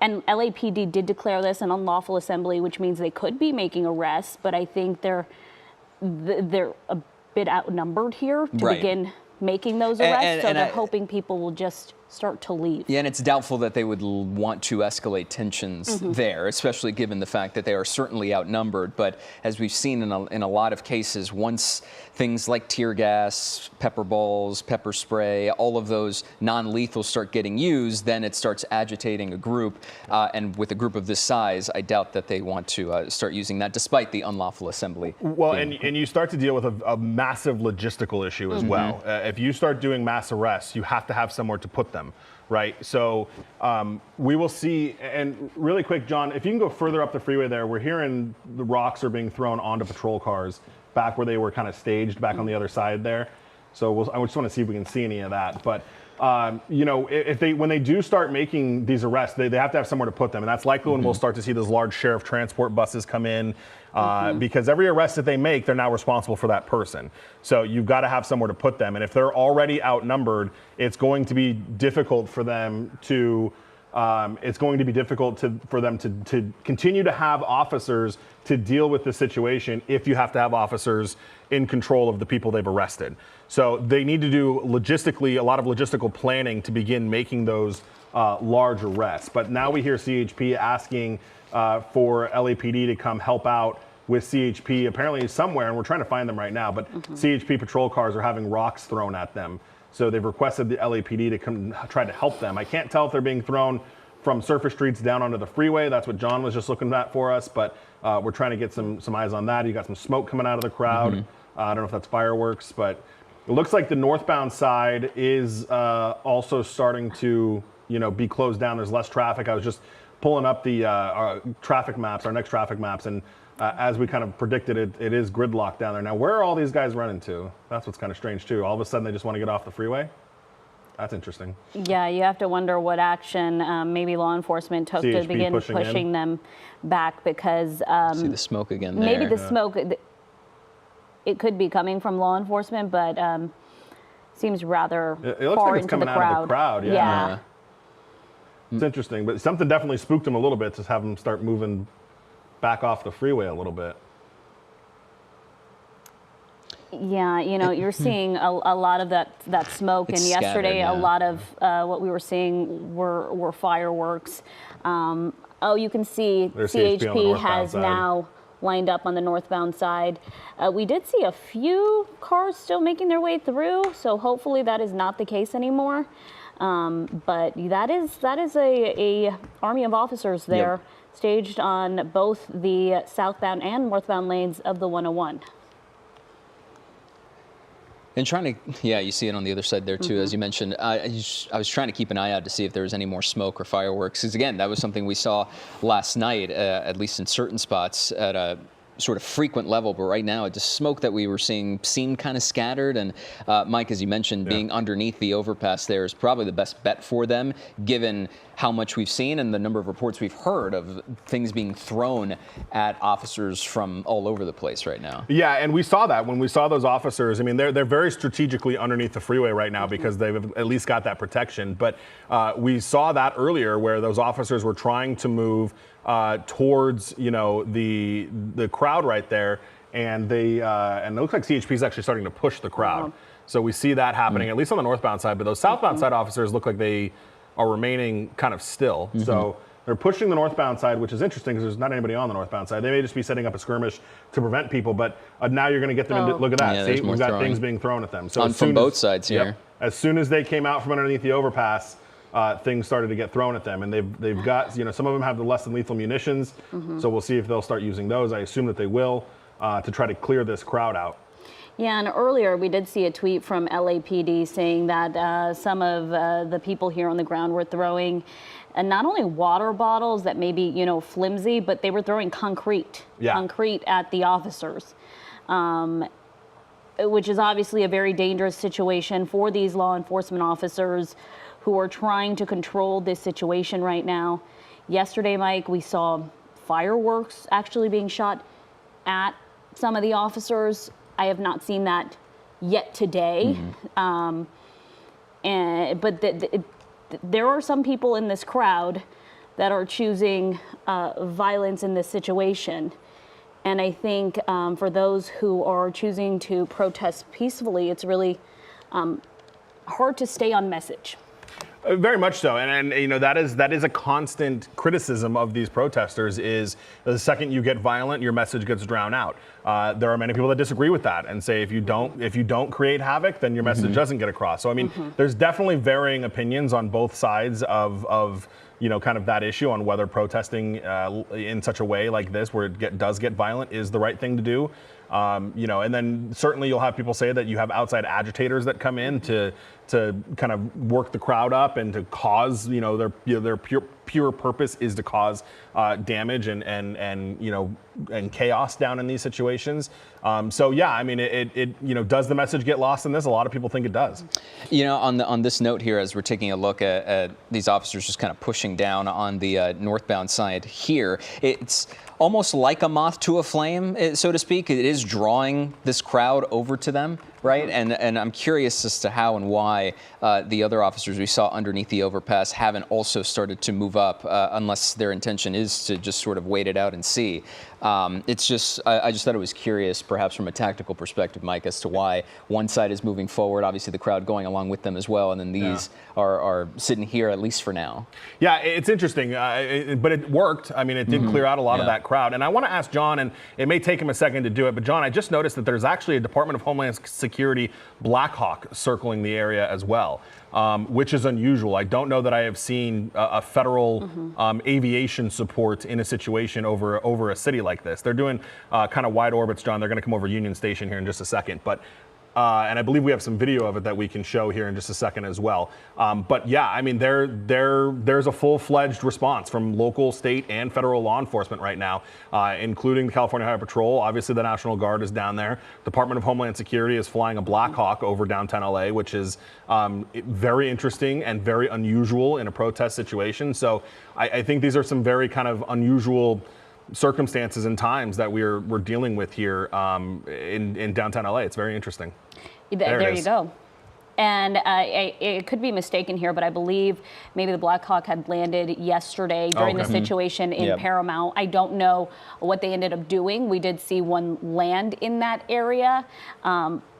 LAPD did declare this an unlawful assembly, which means they could be making arrests. But I think they're a bit outnumbered here to begin making those arrests. So they're hoping people will just start to leave. Yeah, and it's doubtful that they would want to escalate tensions there, especially given the fact that they are certainly outnumbered. But as we've seen in a lot of cases, once things like tear gas, pepper balls, pepper spray, all of those non-lethal start getting used, then it starts agitating a group. And with a group of this size, I doubt that they want to start using that, despite the unlawful assembly. Well, and you start to deal with a massive logistical issue as well. If you start doing mass arrests, you have to have somewhere to put them. them, right? So we will see. And really quick, John, if you can go further up the freeway there, we're hearing the rocks are being thrown onto patrol cars back where they were kind of staged back on the other side there. So I just want to see if we can see any of that. But you know, when they do start making these arrests, they have to have somewhere to put them, and that's likely when we'll start to see those large sheriff transport buses come in, because every arrest that they make, they're now responsible for that person. So you've got to have somewhere to put them, and if they're already outnumbered, it's going to be difficult for them to. For them to continue to have officers to deal with the situation if you have to have officers in control of the people they've arrested. So they need to do a lot of logistical planning to begin making those large arrests. But now we hear CHP asking for LAPD to come help out with CHP apparently somewhere, and we're trying to find them right now, but CHP patrol cars are having rocks thrown at them. So they've requested the LAPD to come try to help them. I can't tell if they're being thrown from surface streets down onto the freeway. That's what John was just looking at for us, but we're trying to get some eyes on that. You got some smoke coming out of the crowd. I don't know if that's fireworks, but it looks like the northbound side is also starting to, you know, be closed down. There's less traffic. I was just pulling up the our traffic maps, our next traffic maps, and as we kind of predicted, it is gridlocked down there. Now, where are all these guys running to? That's what's kind of strange, too. All of a sudden, they just want to get off the freeway? That's interesting. Yeah, you have to wonder what action maybe law enforcement took CHP to begin pushing them back, because... see the smoke again there. Maybe the smoke, it could be coming from law enforcement, but seems rather it looks far like it's into coming the out crowd. of the crowd, yeah. It's interesting, but something definitely spooked them a little bit to have them start moving back off the freeway a little bit. Yeah, you know, you're seeing a lot of that smoke, It's and yesterday scattered, a lot of what we were seeing were fireworks. You can see There's CHP on the CHP northbound has side. now lined up on the northbound side. We did see a few cars still making their way through, so hopefully that is not the case anymore. But that is a army of officers there, staged on both the southbound and northbound lanes of the 101. And trying to, you see it on the other side there too, as you mentioned. I was trying to keep an eye out to see if there was any more smoke or fireworks, because again, that was something we saw last night, at least in certain spots, at a sort of frequent level. But right now, the smoke that we were seeing seemed kind of scattered. And Mike, as you mentioned, being underneath the overpass there is probably the best bet for them, given how much we've seen and the number of reports we've heard of things being thrown at officers from all over the place right now. Yeah, and we saw that when we saw those officers. I mean, they're very strategically underneath the freeway right now because they've at least got that protection. But we saw that earlier where those officers were trying to move towards, you know, the crowd right there, and and it looks like CHP is actually starting to push the crowd. So we see that happening, at least on the northbound side. But those southbound side officers look like they are remaining kind of still. So they're pushing the northbound side, which is interesting because there's not anybody on the northbound side. They may just be setting up a skirmish to prevent people, but now you're going to get them into, look at that. Yeah, see, we've got things being thrown at them. So from both sides here. As soon as they came out from underneath the overpass, things started to get thrown at them, and they've got, you know, some of them have the less than lethal munitions, so we'll see if they'll start using those. I assume that they will, to try to clear this crowd out. Yeah, and earlier we did see a tweet from LAPD saying that some of the people here on the ground were throwing not only water bottles that may be, you know, flimsy, but they were throwing concrete at the officers, which is obviously a very dangerous situation for these law enforcement officers who are trying to control this situation right now. Yesterday, Mike, we saw fireworks actually being shot at some of the officers. I have not seen that yet today. But there are some people in this crowd that are choosing violence in this situation. And I think for those who are choosing to protest peacefully, it's really hard to stay on message. Very much so, and you know that is a constant criticism of these protesters. Is the second you get violent, your message gets drowned out. There are many people that disagree with that and say if you don't create havoc, then your message doesn't get across. So I mean, there's definitely varying opinions on both sides of you know, kind of that issue on whether protesting in such a way like this, where it does get violent, is the right thing to do. You know, and then certainly you'll have people say that you have outside agitators that come in to kind of work the crowd up and to cause, their pure purpose is to cause damage and chaos down in these situations. So yeah, I mean, does the message get lost in this? A lot of people think it does. On this note here, as we're taking a look at these officers just kind of pushing down on the northbound side here, it's almost like a moth to a flame, so to speak. It is drawing this crowd over to them, right? And I'm curious as to how and why the other officers we saw underneath the overpass haven't also started to move up, unless their intention is to just sort of wait it out and see. It's just, I just thought it was curious, perhaps from a tactical perspective, Mike, as to why one side is moving forward, obviously the crowd going along with them as well, and then these are sitting here, at least for now. Yeah, it's interesting, but it worked. I mean, it did clear out a lot of that crowd. And I want to ask John, and it may take him a second to do it, but John, I just noticed that there's actually a Department of Homeland Security Black Hawk circling the area as well, which is unusual. I don't know that I have seen a federal aviation support in a situation over a city like this. They're doing kind of wide orbits, John. They're going to come over Union Station here in just a second, but and I believe we have some video of it that we can show here in just a second as well. But yeah, I mean, there's a full-fledged response from local, state, and federal law enforcement right now, including the California Highway Patrol. Obviously, the National Guard is down there. Department of Homeland Security is flying a Black Hawk over downtown LA, which is very interesting and very unusual in a protest situation. So I think these are some very kind of unusual circumstances and times that we're dealing with here in downtown LA. It's very interesting. There you go. And it could be mistaken here, but I believe maybe the Black Hawk had landed yesterday during the situation in Paramount. I don't know what they ended up doing. We did see one land in that area,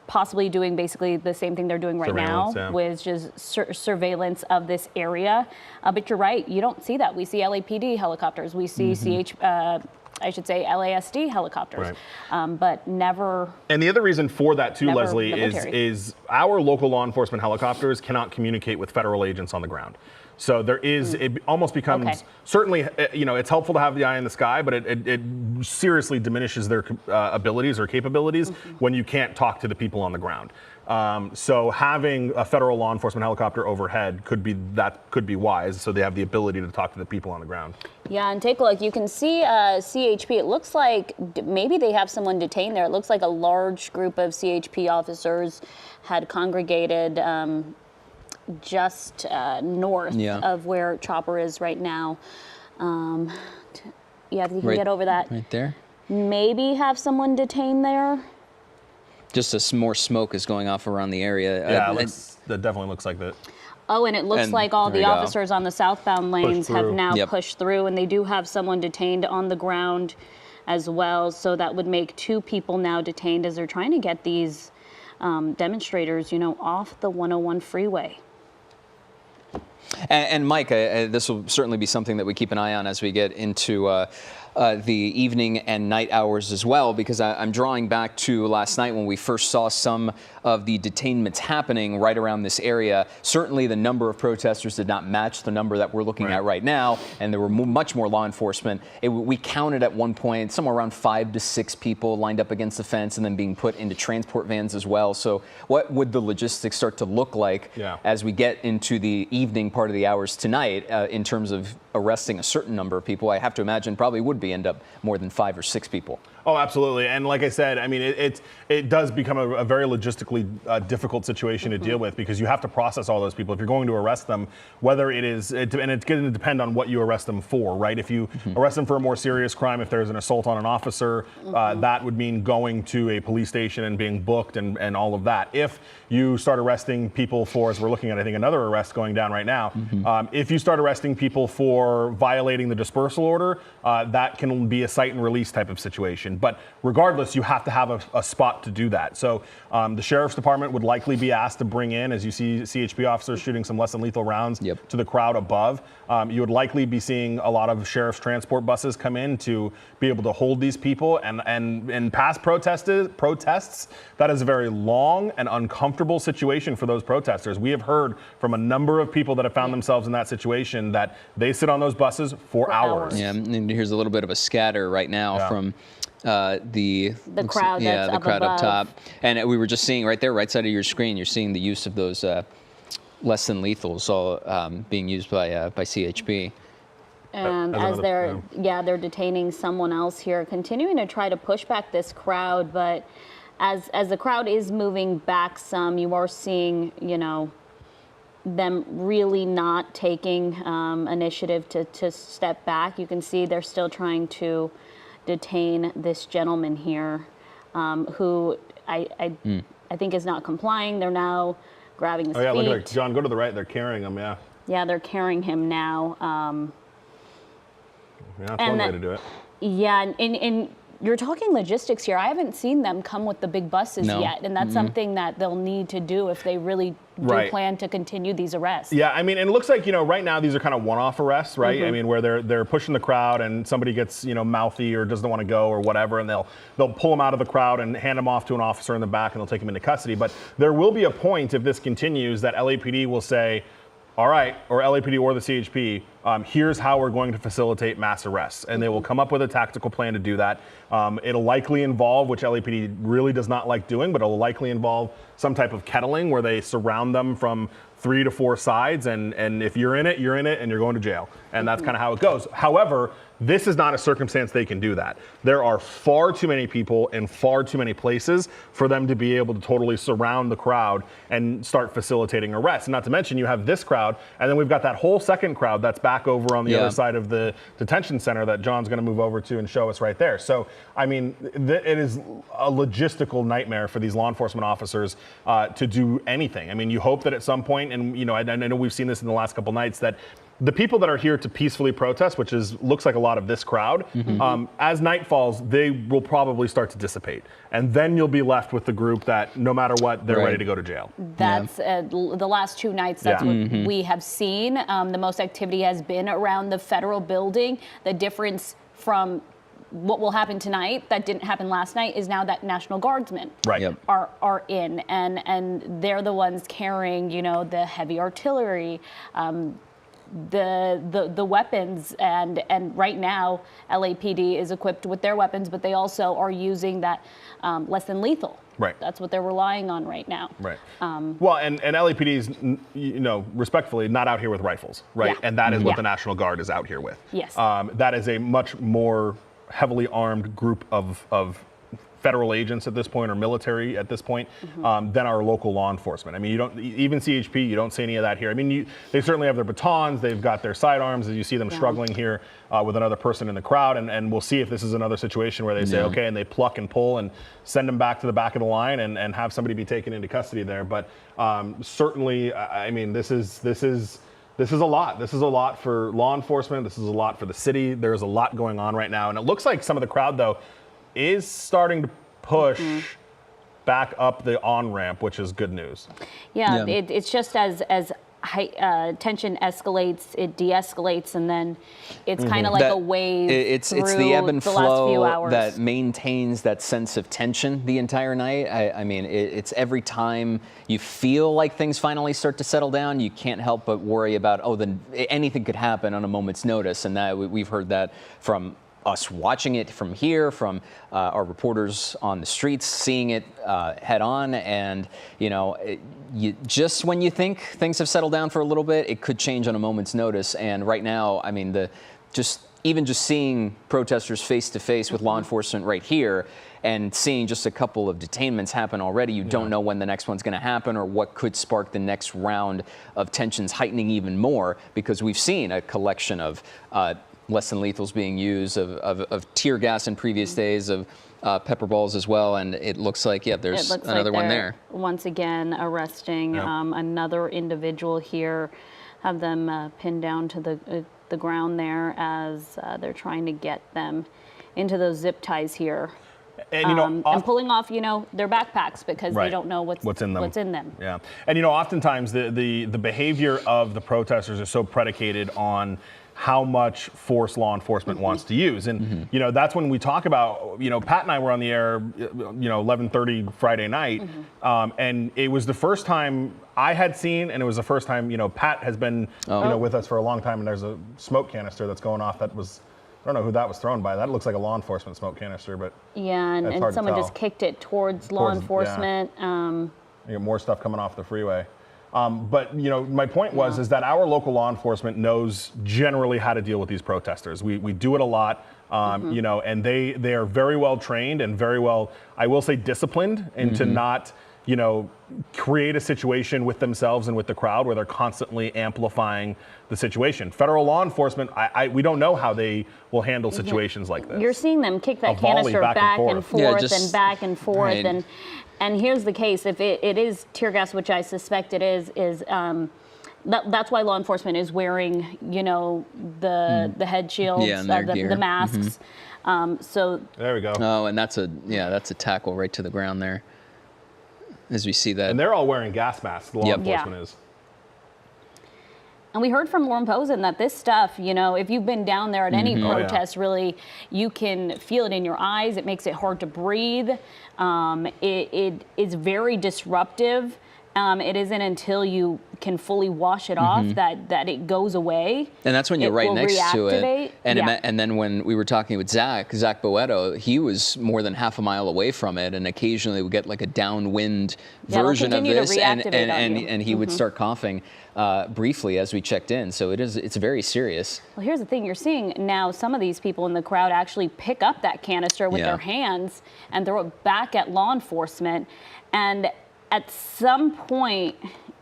possibly doing basically the same thing they're doing right now, with just surveillance of this area. But you're right, you don't see that. We see LAPD helicopters, we see I should say LASD helicopters, but never. And the other reason for that too, Leslie, is our local law enforcement helicopters cannot communicate with federal agents on the ground. So there is, it almost becomes, certainly, it's helpful to have the eye in the sky, but it seriously diminishes their abilities or capabilities when you can't talk to the people on the ground. So having a federal law enforcement helicopter overhead could be wise, so they have the ability to talk to the people on the ground. Yeah, and take a look. You can see CHP. It looks like maybe they have someone detained there. It looks like a large group of CHP officers had congregated just north of where Chopper is right now. If you can get over that. Right there. Maybe have someone detained there. Just more smoke is going off around the area. Yeah, that definitely looks like that. Oh, and it looks like all the officers on the southbound lanes have now pushed through, and they do have someone detained on the ground as well. So that would make 2 people now detained as they're trying to get these demonstrators, off the 101 freeway. And Mike, this will certainly be something that we keep an eye on as we get into the evening and night hours as well, because I'm drawing back to last night when we first saw some of the detainments happening right around this area. Certainly the number of protesters did not match the number that we're looking at right now, and there were much more law enforcement. We counted at one point somewhere around 5 to 6 people lined up against the fence and then being put into transport vans as well. So what would the logistics start to look like as we get into the evening part of the hours tonight in terms of arresting a certain number of people? I have to imagine probably would end up more than 5 or 6 people. Oh, absolutely. And like I said, I mean, it does become a very logistically difficult situation to deal with, because you have to process all those people. If you're going to arrest them, whether it is, and it's going to depend on what you arrest them for, right? If you arrest them for a more serious crime, if there's an assault on an officer, that would mean going to a police station and being booked and all of that. If you start arresting people for, as we're looking at, I think, another arrest going down right now, if you start arresting people for violating the dispersal order, that can be a cite and release type of situation. But regardless, you have to have a spot to do that. So the sheriff's department would likely be asked to bring in, as you see CHP officers shooting some less than lethal rounds to the crowd above. You would likely be seeing a lot of sheriff's transport buses come in to be able to hold these people. And in past protests, that is a very long and uncomfortable situation for those protesters. We have heard from a number of people that have found themselves in that situation that they sit on those buses for hours. Yeah, and here's a little bit of a scatter right now from the crowd, that's the crowd up top. And we were just seeing right there, right side of your screen, you're seeing the use of those less than lethal is all being used by CHP. And as they're detaining someone else here, continuing to try to push back this crowd, but as the crowd is moving back some, you are seeing, you know, them really not taking initiative to step back. You can see they're still trying to detain this gentleman here, who I think is not complying. They're now grabbing his feet. Look at John, go to the right. They're carrying him, Yeah, they're carrying him now. That's one way to do it. Yeah, and you're talking logistics here. I haven't seen them come with the big buses yet, and that's something that they'll need to do if they really do plan to continue these arrests. Yeah, I mean, and it looks like, you know, right now these are kind of one-off arrests, right? I mean, where they're pushing the crowd and somebody gets, you know, mouthy or doesn't want to go or whatever, and they'll pull them out of the crowd and hand them off to an officer in the back, and they'll take them into custody. But there will be a point, if this continues, that LAPD will say, all right, or LAPD or the CHP, here's how we're going to facilitate mass arrests. And they will come up with a tactical plan to do that. It'll likely involve, which LAPD really does not like doing, but it'll likely involve some type of kettling where they surround them from 3 to 4 sides. And if you're in it, and you're going to jail. And that's kind of how it goes. However, this is not a circumstance they can do that. There are far too many people in far too many places for them to be able to totally surround the crowd and start facilitating arrests. And not to mention, you have this crowd, and then we've got that whole second crowd that's back over on the other side of the detention center that John's going to move over to and show us right there. So, I mean, it is a logistical nightmare for these law enforcement officers to do anything. I mean, you hope that at some point, and you know, I know we've seen this in the last couple nights, that the people that are here to peacefully protest, which looks like a lot of this crowd, as night falls, they will probably start to dissipate. And then you'll be left with the group that, no matter what, they're ready to go to jail. That's the last 2 nights, that's what we have seen. The most activity has been around the federal building. The difference from what will happen tonight that didn't happen last night is now that National Guardsmen are in, and they're the ones carrying, you know, the heavy artillery, the weapons, and right now LAPD is equipped with their weapons, but they also are using that less than lethal. Right. That's what they're relying on right now. Right. Well, and LAPD is, you know, respectfully, not out here with rifles, right? And that is what the National Guard is out here with. Yes. That is a much more heavily armed group of federal agents at this point, or military at this point, than our local law enforcement. I mean, you don't, even CHP, you don't see any of that here. I mean, they certainly have their batons, they've got their sidearms, as you see them struggling here with another person in the crowd, and we'll see if this is another situation where they say, okay, and they pluck and pull and send them back to the back of the line and have somebody be taken into custody there. But certainly, I mean, this is a lot. This is a lot for law enforcement. This is a lot for the city. There's a lot going on right now. And it looks like some of the crowd, though, is starting to push back up the on-ramp, which is good news. Yeah. It's just as tension escalates, it de-escalates, and then it's kind of like a wave. It's the ebb and flow that maintains that sense of tension the entire night. I mean, it's every time you feel like things finally start to settle down, you can't help but worry about, then anything could happen on a moment's notice. And that we've heard that from us watching it from here, from our reporters on the streets, seeing it head on. And, you know, just when you think things have settled down for a little bit, it could change on a moment's notice. And right now, I mean, even just seeing protesters face to face with law enforcement right here, and seeing just a couple of detainments happen already, you don't know when the next one's going to happen or what could spark the next round of tensions heightening even more, because we've seen a collection of less than lethals being used, of tear gas in previous days, of pepper balls as well, and it looks like, there's another one there. Once again, arresting another individual here, have them pinned down to the ground there as they're trying to get them into those zip ties here. And, you know, and pulling off, you know, their backpacks because they don't know what's in them. Yeah. And, you know, oftentimes the behavior of the protesters is so predicated on how much force law enforcement wants to use. And, you know, that's when we talk about, you know, Pat and I were on the air, you know, 11:30 Friday night. And it was the first time I had seen, and it was the first time, you know, Pat has been, you know, with us for a long time, and there's a smoke canister that's going off that was, I don't know who that was thrown by. That looks like a law enforcement smoke canister, but and someone just kicked it towards law enforcement. You get more stuff coming off the freeway. But my point was is that our local law enforcement knows generally how to deal with these protesters. We do it a lot, and they are very well trained and very well, I will say, disciplined into not create a situation with themselves and with the crowd where they're constantly amplifying the situation. Federal law enforcement, we don't know how they will handle situations like this. You're seeing them kick that canister back and forth and back and forth. Right. And here's the case. If it is tear gas, which I suspect it is that's why law enforcement is wearing, the head shields, and their gear. The masks. So there we go. Oh, and that's a tackle right to the ground there. As we see that. And they're all wearing gas masks, the law enforcement is. And we heard from Lauren Posen that this stuff, if you've been down there at any protest, really, you can feel it in your eyes. It makes it hard to breathe. It is very disruptive. It isn't until you can fully wash it off that it goes away. And that's when you're right next to it. And Yeah. and then when we were talking with Zach Boetto, he was more than half a mile away from it, and occasionally we get like a downwind version of this, and he would start coughing briefly as we checked in. So it's very serious. Well, here's the thing: you're seeing now some of these people in the crowd actually pick up that canister with their hands and throw it back at law enforcement, and at some point,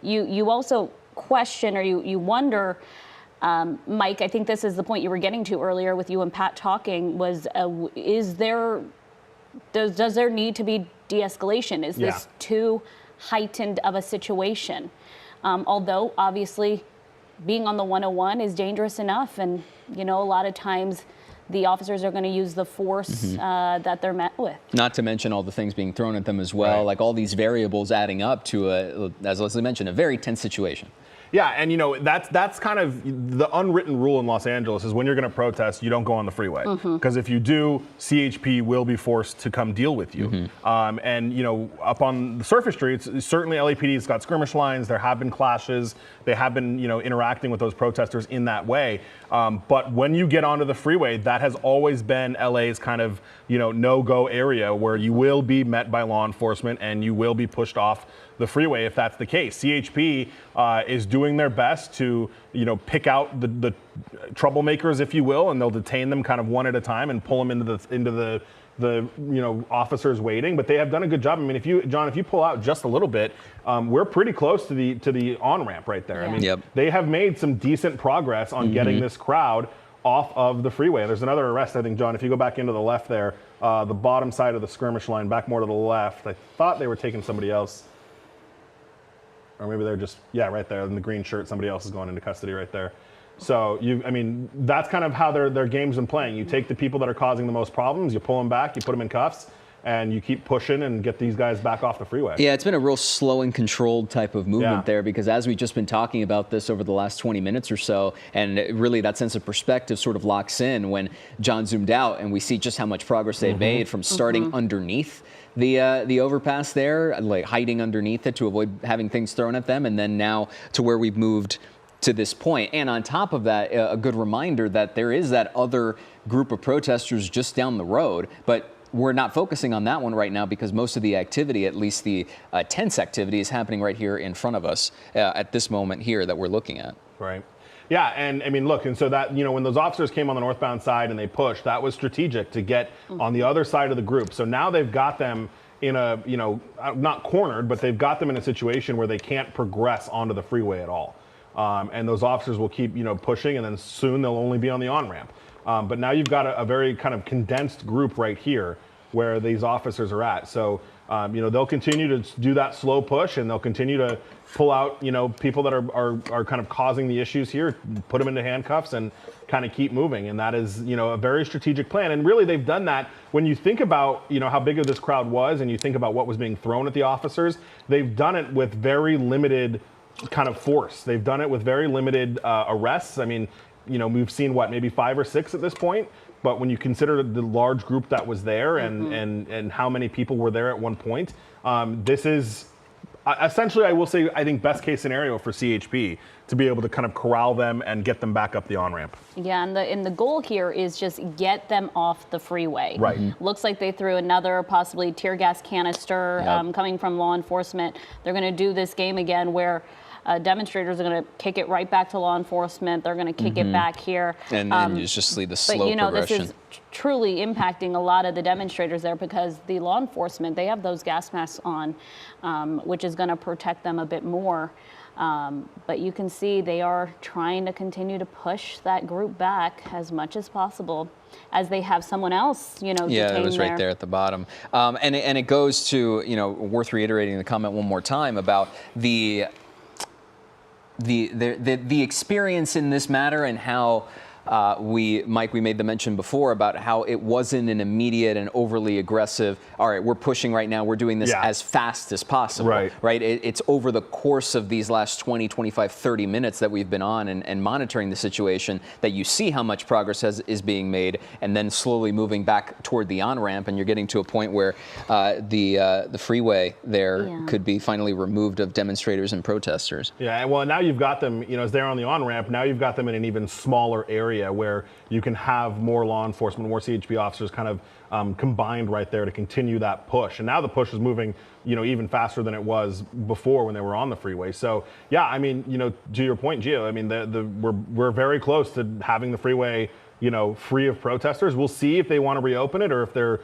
you also question or you wonder, Mike, I think this is the point you were getting to earlier with you and Pat talking, was does there need to be de-escalation? Is this too heightened of a situation? Although, obviously, being on the 101 is dangerous enough, and, a lot of times the officers are going to use the force that they're met with. Not to mention all the things being thrown at them as well, like all these variables adding up to, as Leslie mentioned, a very tense situation. Yeah, and that's kind of the unwritten rule in Los Angeles is when you're going to protest, you don't go on the freeway. Because if you do, CHP will be forced to come deal with you. And up on the surface streets, certainly LAPD's got skirmish lines. There have been clashes. They have been interacting with those protesters in that way. But when you get onto the freeway, that has always been LA's kind of no-go area where you will be met by law enforcement and you will be pushed off the freeway if that's the case. CHP is doing their best to pick out the troublemakers, if you will, and they'll detain them kind of one at a time and pull them into the officers waiting. But they have done a good job. I mean, if you pull out just a little bit, we're pretty close to the on-ramp right there. I mean, they have made some decent progress on getting this crowd off of the freeway. There's another arrest, I think, John, if you go back into the left there, the bottom side of the skirmish line, back more to the left. I thought they were taking somebody else. Or maybe they're just, right there in the green shirt, somebody else is going into custody right there. So, that's kind of how their game's been playing. You take the people that are causing the most problems, you pull them back, you put them in cuffs, and you keep pushing and get these guys back off the freeway. Yeah, it's been a real slow and controlled type of movement there, because as we've just been talking about this over the last 20 minutes or so, and really that sense of perspective sort of locks in when John zoomed out and we see just how much progress they've made from starting underneath the overpass there, like hiding underneath it to avoid having things thrown at them, and then now to where we've moved to this point. And on top of that, a good reminder that there is that other group of protesters just down the road, but we're not focusing on that one right now because most of the activity, at least the tense activity, is happening right here in front of us at this moment here that we're looking at. Right. Yeah, and look, and so that, when those officers came on the northbound side and they pushed, that was strategic to get on the other side of the group. So now they've got them in a, not cornered, but they've got them in a situation where they can't progress onto the freeway at all. And those officers will keep, pushing, and then soon they'll only be on the on-ramp. But now you've got a very kind of condensed group right here where these officers are at. So, they'll continue to do that slow push, and they'll continue to pull out, people that are kind of causing the issues here, put them into handcuffs and kind of keep moving. And that is, a very strategic plan. And really they've done that when you think about, how big of this crowd was and you think about what was being thrown at the officers, they've done it with very limited kind of force. They've done it with very limited arrests. I mean, we've seen maybe 5 or 6 at this point. But when you consider the large group that was there and how many people were there at one point, this is essentially, I will say, I think best case scenario for CHP to be able to kind of corral them and get them back up the on-ramp. Yeah, and the goal here is just get them off the freeway. Right. Looks like they threw another possibly tear gas canister coming from law enforcement. They're going to do this game again where Demonstrators are going to kick it right back to law enforcement. They're going to kick it back here. And you just see the slow progression. This is truly impacting a lot of the demonstrators there because the law enforcement, they have those gas masks on, which is going to protect them a bit more. But you can see they are trying to continue to push that group back as much as possible as they have someone else, detained it was right there at the bottom. And it goes to, worth reiterating the comment one more time about the experience in this matter and how Mike, we made the mention before about how it wasn't an immediate and overly aggressive, all right, we're pushing right now, we're doing this as fast as possible, right? It's over the course of these last 20, 25, 30 minutes that we've been on and monitoring the situation that you see how much progress is being made and then slowly moving back toward the on-ramp, and you're getting to a point where the freeway there could be finally removed of demonstrators and protesters. Yeah, well, now you've got them, as they're on the on-ramp, now you've got them in an even smaller area where you can have more law enforcement, more CHP officers kind of combined right there to continue that push. And now the push is moving, even faster than it was before when they were on the freeway. So, yeah, I mean, to your point, Gio, I mean, we're very close to having the freeway, free of protesters. We'll see if they want to reopen it or if they're,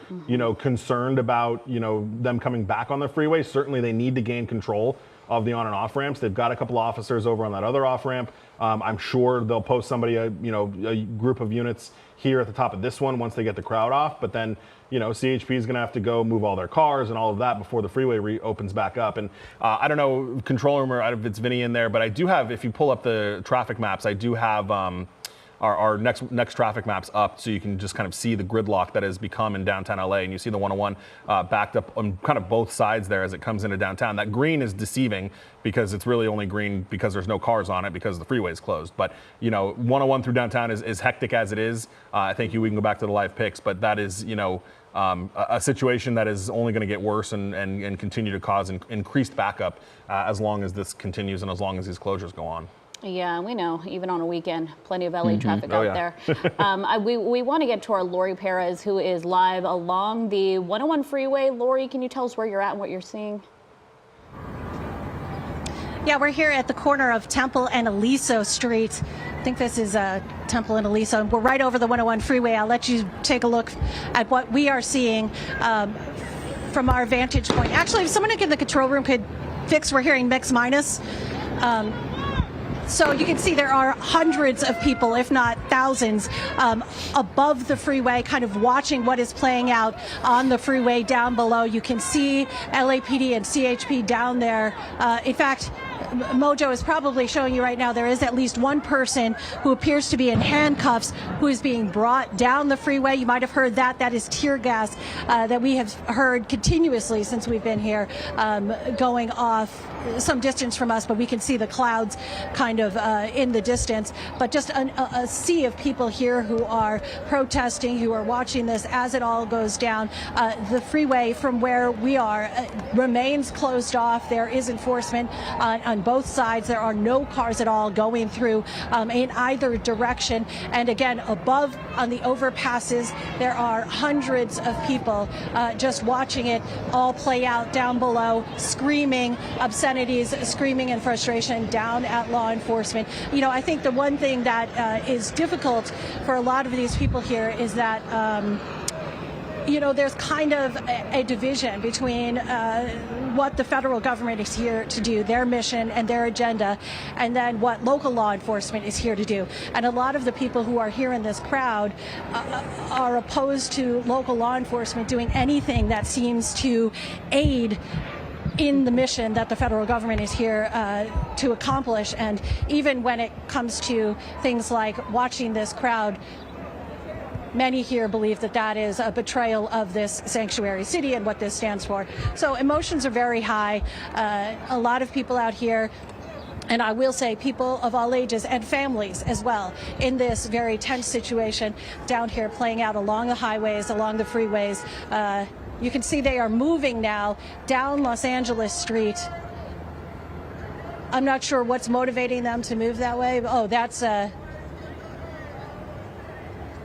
concerned about, them coming back on the freeway. Certainly they need to gain control of the on and off ramps. They've got a couple officers over on that other off ramp. I'm sure they'll post somebody, a group of units here at the top of this one once they get the crowd off. But then, CHP is going to have to go move all their cars and all of that before the freeway reopens back up. And I don't know, control room or if it's Vinny in there, but I do have, if you pull up the traffic maps, I do have our next traffic maps up, so you can just kind of see the gridlock that has become in downtown LA. And you see the 101 backed up on kind of both sides there as it comes into downtown. That green is deceiving because it's really only green because there's no cars on it because the freeway is closed. But 101 through downtown is hectic as it is. Thank you. We can go back to the live pics, but that is a situation that is only going to get worse and continue to cause increased backup as long as this continues and as long as these closures go on. Yeah, we know, even on a weekend, plenty of LA traffic out there. We want to get to our Lori Perez, who is live along the 101 freeway. Lori, can you tell us where you're at and what you're seeing? Yeah, we're here at the corner of Temple and Aliso Street. I think this is Temple and Aliso. We're right over the 101 freeway. I'll let you take a look at what we are seeing from our vantage point. Actually, if someone in the control room could fix, we're hearing mix minus. So you can see there are hundreds of people, if not thousands, above the freeway, kind of watching what is playing out on the freeway down below. You can see LAPD and CHP down there. In fact, Mojo is probably showing you right now there is at least one person who appears to be in handcuffs who is being brought down the freeway. You might have heard that. That is tear gas that we have heard continuously since we've been here, going off some distance from us, but we can see the clouds kind of in the distance. But just a sea of people here who are protesting, who are watching this as it all goes down. The freeway from where we are remains closed off. There is enforcement on both sides. There are no cars at all going through in either direction. And again, above on the overpasses, there are hundreds of people just watching it all play out down below, screaming obscenities, screaming in frustration down at law enforcement. I think the one thing that is difficult for a lot of these people here is that there's kind of a division between what the federal government is here to do, their mission and their agenda, and then what local law enforcement is here to do. And a lot of the people who are here in this crowd are opposed to local law enforcement doing anything that seems to aid in the mission that the federal government is here to accomplish. And even when it comes to things like watching this crowd, many here believe that that is a betrayal of this sanctuary city and what this stands for. So emotions are very high. A lot of people out here, and I will say people of all ages and families as well, in this very tense situation down here playing out along the highways, along the freeways. You can see they are moving now down Los Angeles Street. I'm not sure what's motivating them to move that way. Oh, that's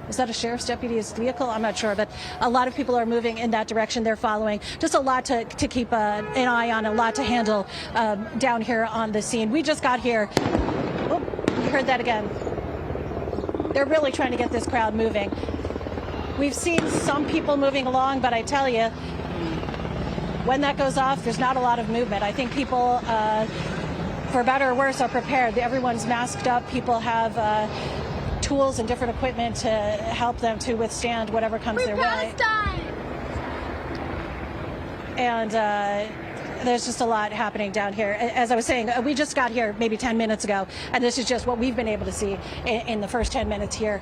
is that a sheriff's deputy's vehicle? I'm not sure, but a lot of people are moving in that direction. They're following. Just a lot to keep an eye on, a lot to handle down here on the scene. We just got here. Oh, you heard that again. They're really trying to get this crowd moving. We've seen some people moving along, but I tell you, when that goes off, there's not a lot of movement. I think people, for better or worse, are prepared. Everyone's masked up. People have tools and different equipment to help them to withstand whatever comes their way. And there's just a lot happening down here. As I was saying, we just got here maybe 10 minutes ago, and this is just what we've been able to see in the first 10 minutes here.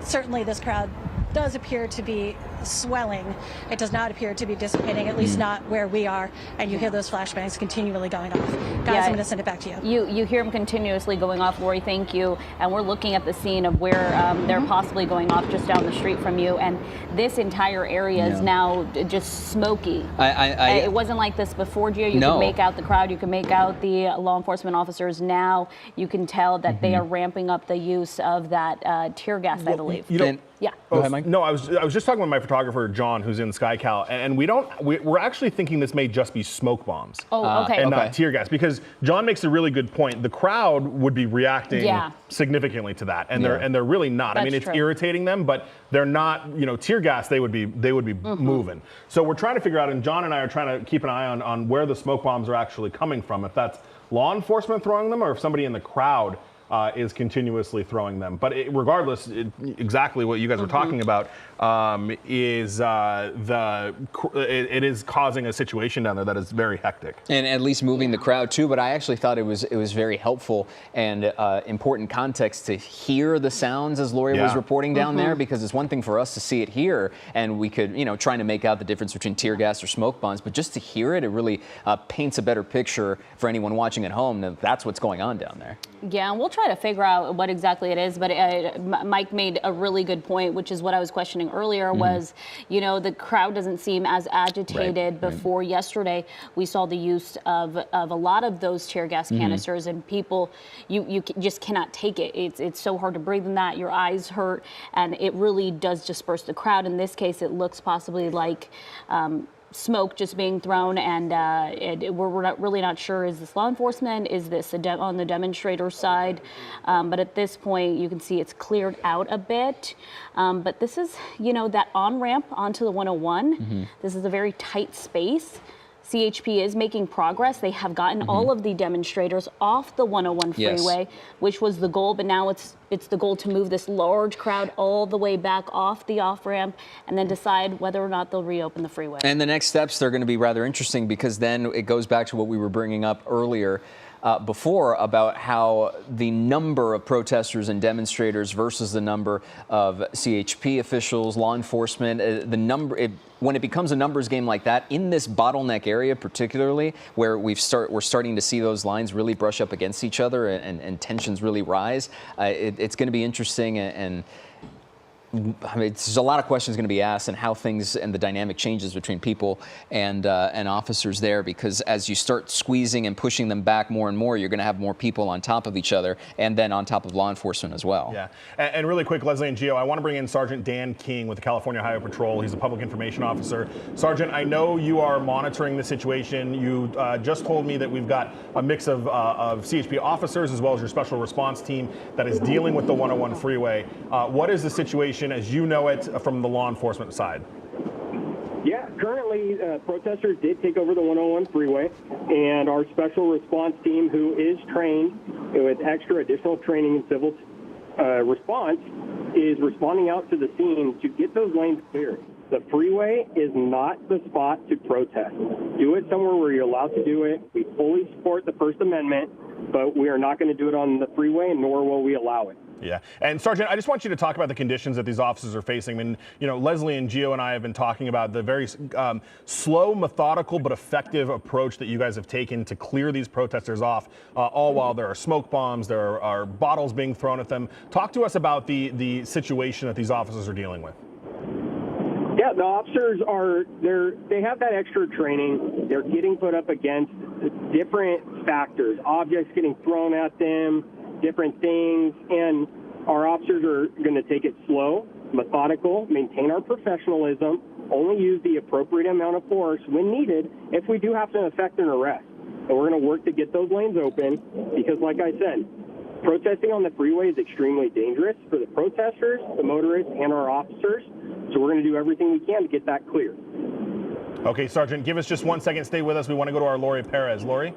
Certainly this crowd does appear to be swelling. It does not appear to be dissipating, at least not where we are. And you hear those flashbangs continually going off. Guys, I'm going to send it back to you. You hear them continuously going off, Lori. Thank you. And we're looking at the scene of where they're possibly going off just down the street from you. And this entire area is now just smoky. It wasn't like this before, Gio. You could make out the crowd. You can make out the law enforcement officers. Now you can tell that they are ramping up the use of that tear gas, I believe. Yeah. Go ahead, Mike. No, I was just talking with my photographer John, who's in SkyCal, and we're actually thinking this may just be smoke bombs. Oh, okay. And not tear gas, because John makes a really good point. The crowd would be reacting significantly to that, and they're really not. I mean, it's irritating them, but they're not. Tear gas, they would be moving. So we're trying to figure out, and John and I are trying to keep an eye on where the smoke bombs are actually coming from. If that's law enforcement throwing them, or if somebody in the crowd is continuously throwing them. But regardless, exactly what you guys were talking about is it is causing a situation down there that is very hectic. And at least moving the crowd too. But I actually thought it was very helpful and important context to hear the sounds as Lori was reporting down there, because it's one thing for us to see it here and we could, trying to make out the difference between tear gas or smoke bombs, but just to hear it, it really paints a better picture for anyone watching at home that that's what's going on down there. Yeah, and we'll try to figure out what exactly it is, but Mike made a really good point, which is what I was questioning earlier, was, the crowd doesn't seem as agitated before yesterday. We saw the use of a lot of those tear gas canisters, and people, you just cannot take it. It's so hard to breathe in that. Your eyes hurt, and it really does disperse the crowd. In this case, it looks possibly like smoke just being thrown, and we're really not sure, is this law enforcement, is this on the demonstrator side, but at this point you can see it's cleared out a bit, but this is that on-ramp onto the 101. This is a very tight space. CHP is making progress. They have gotten all of the demonstrators off the 101 freeway, which was the goal, but now it's the goal to move this large crowd all the way back off the off-ramp and then decide whether or not they'll reopen the freeway. And the next steps, they're going to be rather interesting, because then it goes back to what we were bringing up earlier before about how the number of protesters and demonstrators versus the number of CHP officials, law enforcement, when it becomes a numbers game like that, in this bottleneck area particularly, where we're starting to see those lines really brush up against each other and tensions really rise, it's going to be interesting, and there's a lot of questions going to be asked, and how things and the dynamic changes between people and officers there, because as you start squeezing and pushing them back more and more, you're going to have more people on top of each other, and then on top of law enforcement as well. Yeah, and really quick, Leslie and Gio, I want to bring in Sergeant Dan King with the California Highway Patrol. He's a public information officer. Sergeant, I know you are monitoring the situation. You just told me that we've got a mix of CHP officers as well as your special response team that is dealing with the 101 freeway. What is the situation as you know it from the law enforcement side? Yeah, currently protesters did take over the 101 freeway, and our special response team, who is trained with extra additional training in civil response, is responding out to the scene to get those lanes clear. The freeway is not the spot to protest. Do it somewhere where you're allowed to do it. We fully support the First Amendment, but we are not going to do it on the freeway, nor will we allow it. Yeah. And Sergeant, I just want you to talk about the conditions that these officers are facing. I mean, Leslie and Gio and I have been talking about the very slow, methodical, but effective approach that you guys have taken to clear these protesters off, all while there are smoke bombs, there are bottles being thrown at them. Talk to us about the situation that these officers are dealing with. Yeah, the officers they have that extra training. They're getting put up against different factors, objects getting thrown at them, different things, and Our officers are going to take it slow, methodical, maintain our professionalism, only use the appropriate amount of force when needed if we do have to effect an arrest. And we're going to work to get those lanes open because, like I said, protesting on the freeway is extremely dangerous for the protesters, the motorists, and our officers. So we're going to do everything we can to get that clear. Okay, Sergeant, give us just 1 second. Stay with us. We want to go to our Lori Perez. Lori?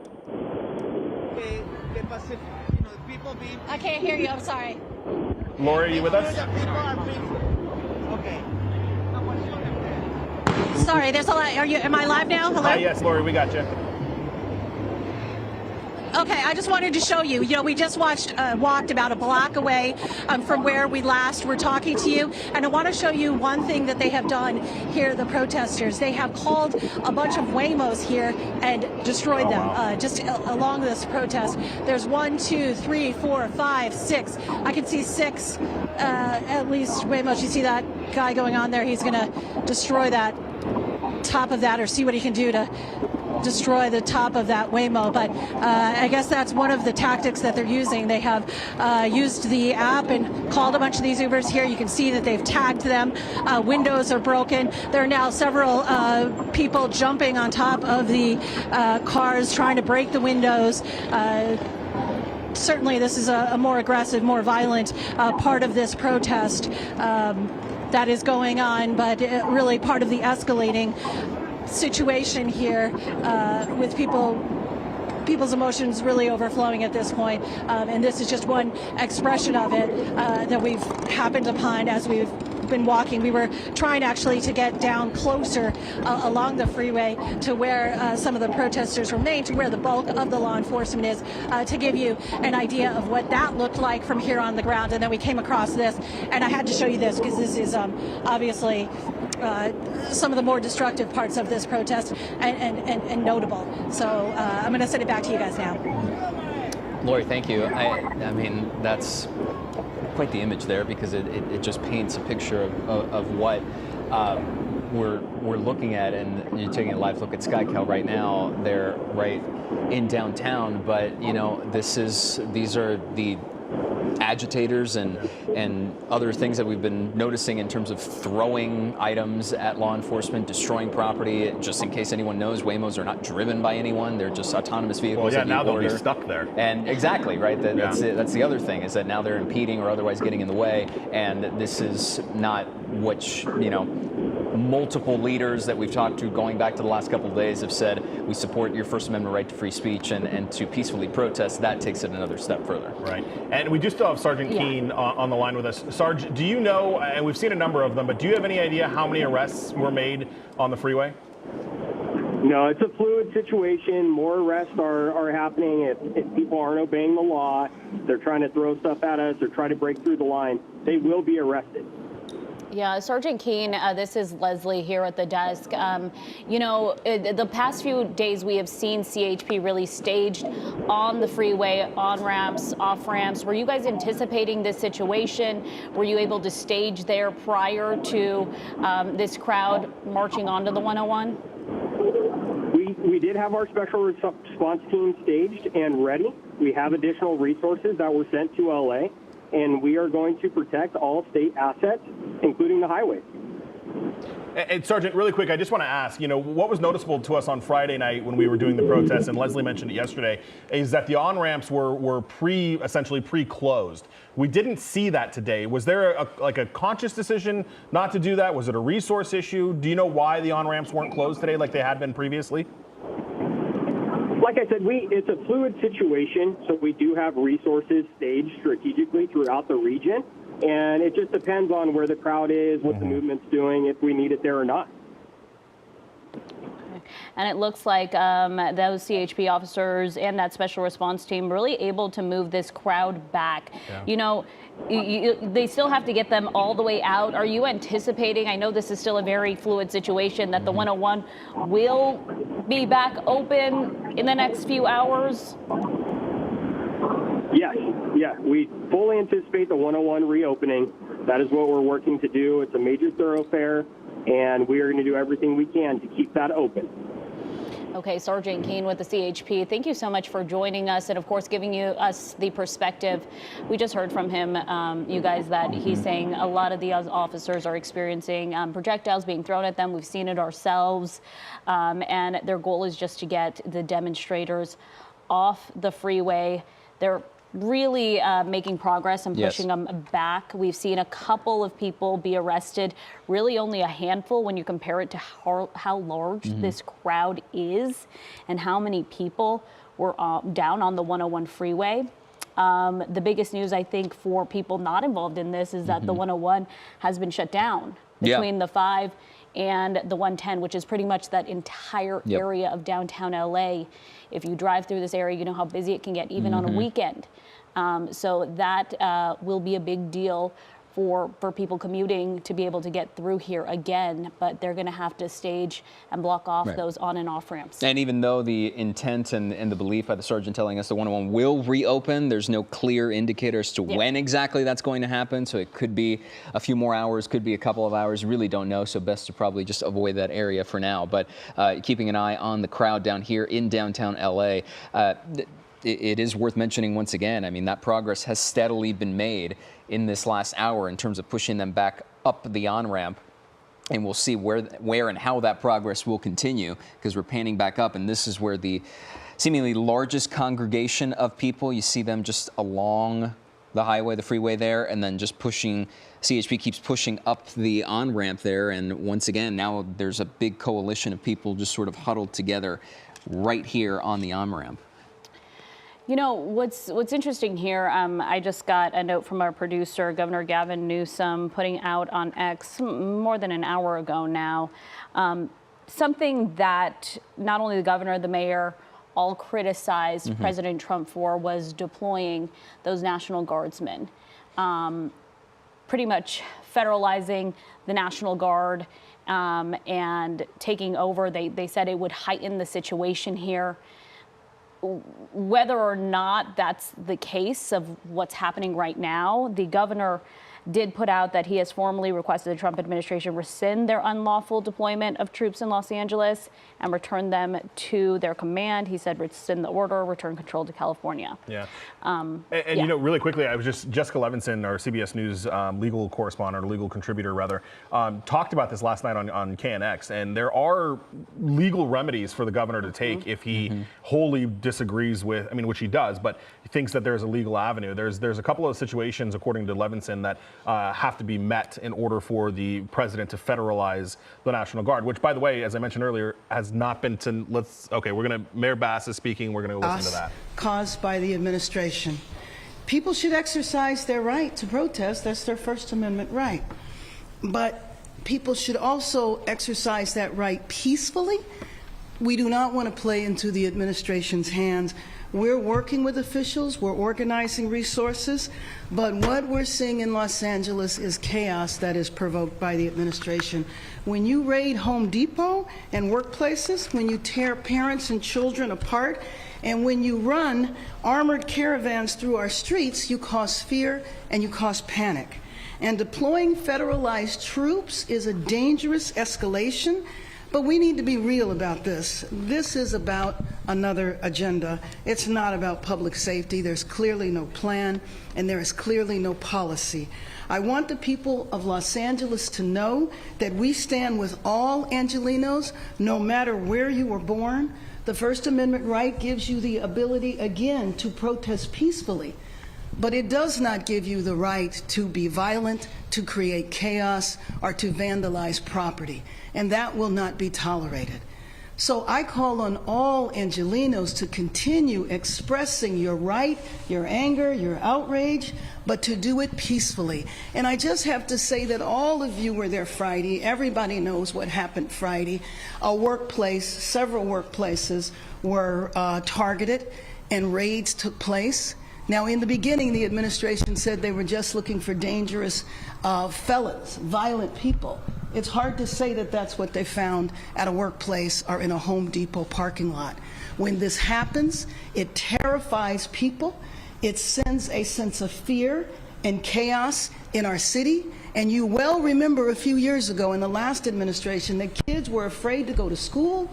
I can't hear you. I'm sorry. Lori, are you with us? Sorry, there's a lot. Am I live now? Hello? Yes, Lori, we got you. Okay, I just wanted to show you. We just walked about a block away from where we last were talking to you, and I want to show you one thing that they have done here, the protesters. They have called a bunch of Waymos here and destroyed them just along this protest. There's 1, 2, 3, 4, 5, 6. I can see 6 at least Waymos. You see that guy going on there? He's going to destroy that top of that, or see what he can do to destroy the top of that Waymo. But I guess that's one of the tactics that they're using. They have used the app and called a bunch of these Ubers here. You can see that they've tagged them. Windows are broken. There are now several people jumping on top of the cars, trying to break the windows. Certainly this is a more aggressive, more violent part of this protest that is going on, but really part of the escalating situation here with people's emotions really overflowing at this point. And this is just one expression of it that we've happened upon as we've been walking. We were trying actually to get down closer along the freeway to where some of the protesters remain, to where the bulk of the law enforcement is, to give you an idea of what that looked like from here on the ground. And then we came across this, and I had to show you this because this is obviously some of the more destructive parts of this protest and notable. So I'm going to send it back to you guys now. Lori, thank you. I mean, that's quite the image there, because it just paints a picture of what we're looking at. And you're taking a live look at SkyCal right now. They're right in downtown, but these are the agitators and other things that we've been noticing in terms of throwing items at law enforcement, destroying property. Just in case anyone knows, Waymos are not driven by anyone; they're just autonomous vehicles. Well, yeah, now they'll be stuck there. And exactly right. That's the other thing, is that now they're impeding or otherwise getting in the way. And this is not what multiple leaders that we've talked to going back to the last couple of days have said. We support your First Amendment right to free speech and to peacefully protest. That takes it another step further. Right. And we do still have Sergeant Keene on the line with us. Sarge, do you know, and we've seen a number of them, but do you have any idea how many arrests were made on the freeway? No, it's a fluid situation. More arrests are happening. If people aren't obeying the law, they're trying to throw stuff at us or try to break through the line, they will be arrested. Yeah, Sergeant Keene, this is Leslie here at the desk. The past few days we have seen CHP really staged on the freeway, on ramps, off ramps. Were you guys anticipating this situation? Were you able to stage there prior to this crowd marching onto the 101? We did have our special response team staged and ready. We have additional resources that were sent to LA. And we are going to protect all state assets, including the highways. And Sergeant, really quick, I just want to ask, what was noticeable to us on Friday night when we were doing the protest, and Leslie mentioned it yesterday, is that the on-ramps were essentially pre-closed. We didn't see that today. Was there a conscious decision not to do that? Was it a resource issue? Do you know why the on-ramps weren't closed today like they had been previously? Like I said, it's a fluid situation, so we do have resources staged strategically throughout the region, and it just depends on where the crowd is, what the movement's doing, if we need it there or not. And it looks like those CHP officers and that special response team really able to move this crowd back. Yeah. They still have to get them all the way out. Are you anticipating, I know this is still a very fluid situation, that the 101 will be back open in the next few hours? Yes, we fully anticipate the 101 reopening. That is what we're working to do. It's a major thoroughfare, and we are going to do everything we can to keep that open. Okay, Sergeant Kane with the CHP, thank you so much for joining us and, of course, giving us the perspective. We just heard from him, you guys, that he's saying a lot of the officers are experiencing projectiles being thrown at them. We've seen it ourselves, and their goal is just to get the demonstrators off the freeway. They're really making progress and pushing them back. We've seen a couple of people be arrested, really only a handful when you compare it to how large this crowd is and how many people were down on the 101 freeway. The biggest news, I think, for people not involved in this is that the 101 has been shut down between the 5 and the 110, which is pretty much that entire area of downtown LA. If you drive through this area, you know how busy it can get, even on a weekend. So that will be a big deal for people commuting to be able to get through here again, but they're going to have to stage and block off those on and off ramps. And even though the intent and the belief by the sergeant telling us the 101 will reopen, there's no clear indicator as to when exactly that's going to happen. So it could be a few more hours, could be a couple of hours, really don't know. So best to probably just avoid that area for now. But keeping an eye on the crowd down here in downtown LA. It is worth mentioning once again, I mean, that progress has steadily been made in this last hour in terms of pushing them back up the on-ramp. And we'll see where and how that progress will continue, because we're panning back up. And this is where the seemingly largest congregation of people, you see them just along the highway, the freeway there, and then just pushing, CHP keeps pushing up the on-ramp there. And once again, now there's a big coalition of people just sort of huddled together right here on the on-ramp. You know, what's interesting here, I just got a note from our producer, Governor Gavin Newsom, putting out on X more than an hour ago now, something that not only the governor, the mayor, all criticized President Trump for was deploying those National Guardsmen, pretty much federalizing the National Guard and taking over. They said it would heighten the situation here. Whether or not that's the case of what's happening right now, the governor did put out that he has formally requested the Trump administration rescind their unlawful deployment of troops in Los Angeles and return them to their command. He said rescind the order, return control to California. Yeah. You know, really quickly, I was just, Jessica Levinson, our CBS News legal correspondent, or legal contributor rather, talked about this last night on KNX, and there are legal remedies for the governor to take if he wholly disagrees with, I mean, which he does, but he thinks that there's a legal avenue. There's a couple of situations, according to Levinson, that have to be met in order for the president to federalize the National Guard, which, by the way, as I mentioned earlier, has not been to, Mayor Bass is speaking, we're going to listen to that. Caused by the administration. People should exercise their right to protest. That's their First Amendment right. But people should also exercise that right peacefully. We do not want to play into the administration's hands. We're working with officials, we're organizing resources, but what we're seeing in Los Angeles is chaos that is provoked by the administration. When you raid Home Depot and workplaces, when you tear parents and children apart, and when you run armored caravans through our streets, you cause fear and you cause panic. And deploying federalized troops is a dangerous escalation. But we need to be real about this. This is about another agenda. It's not about public safety. There's clearly no plan, and there is clearly no policy. I want the people of Los Angeles to know that we stand with all Angelenos, no matter where you were born. The First Amendment right gives you the ability, again, to protest peacefully. But it does not give you the right to be violent, to create chaos, or to vandalize property. And that will not be tolerated. So I call on all Angelenos to continue expressing your right, your anger, your outrage, but to do it peacefully. And I just have to say that all of you were there Friday. Everybody knows what happened Friday. A workplace, several workplaces were targeted and raids took place. Now, in the beginning, the administration said they were just looking for dangerous felons, violent people. It's hard to say that that's what they found at a workplace or in a Home Depot parking lot. When this happens, it terrifies people. It sends a sense of fear and chaos in our city. And you well remember a few years ago in the last administration that kids were afraid to go to school.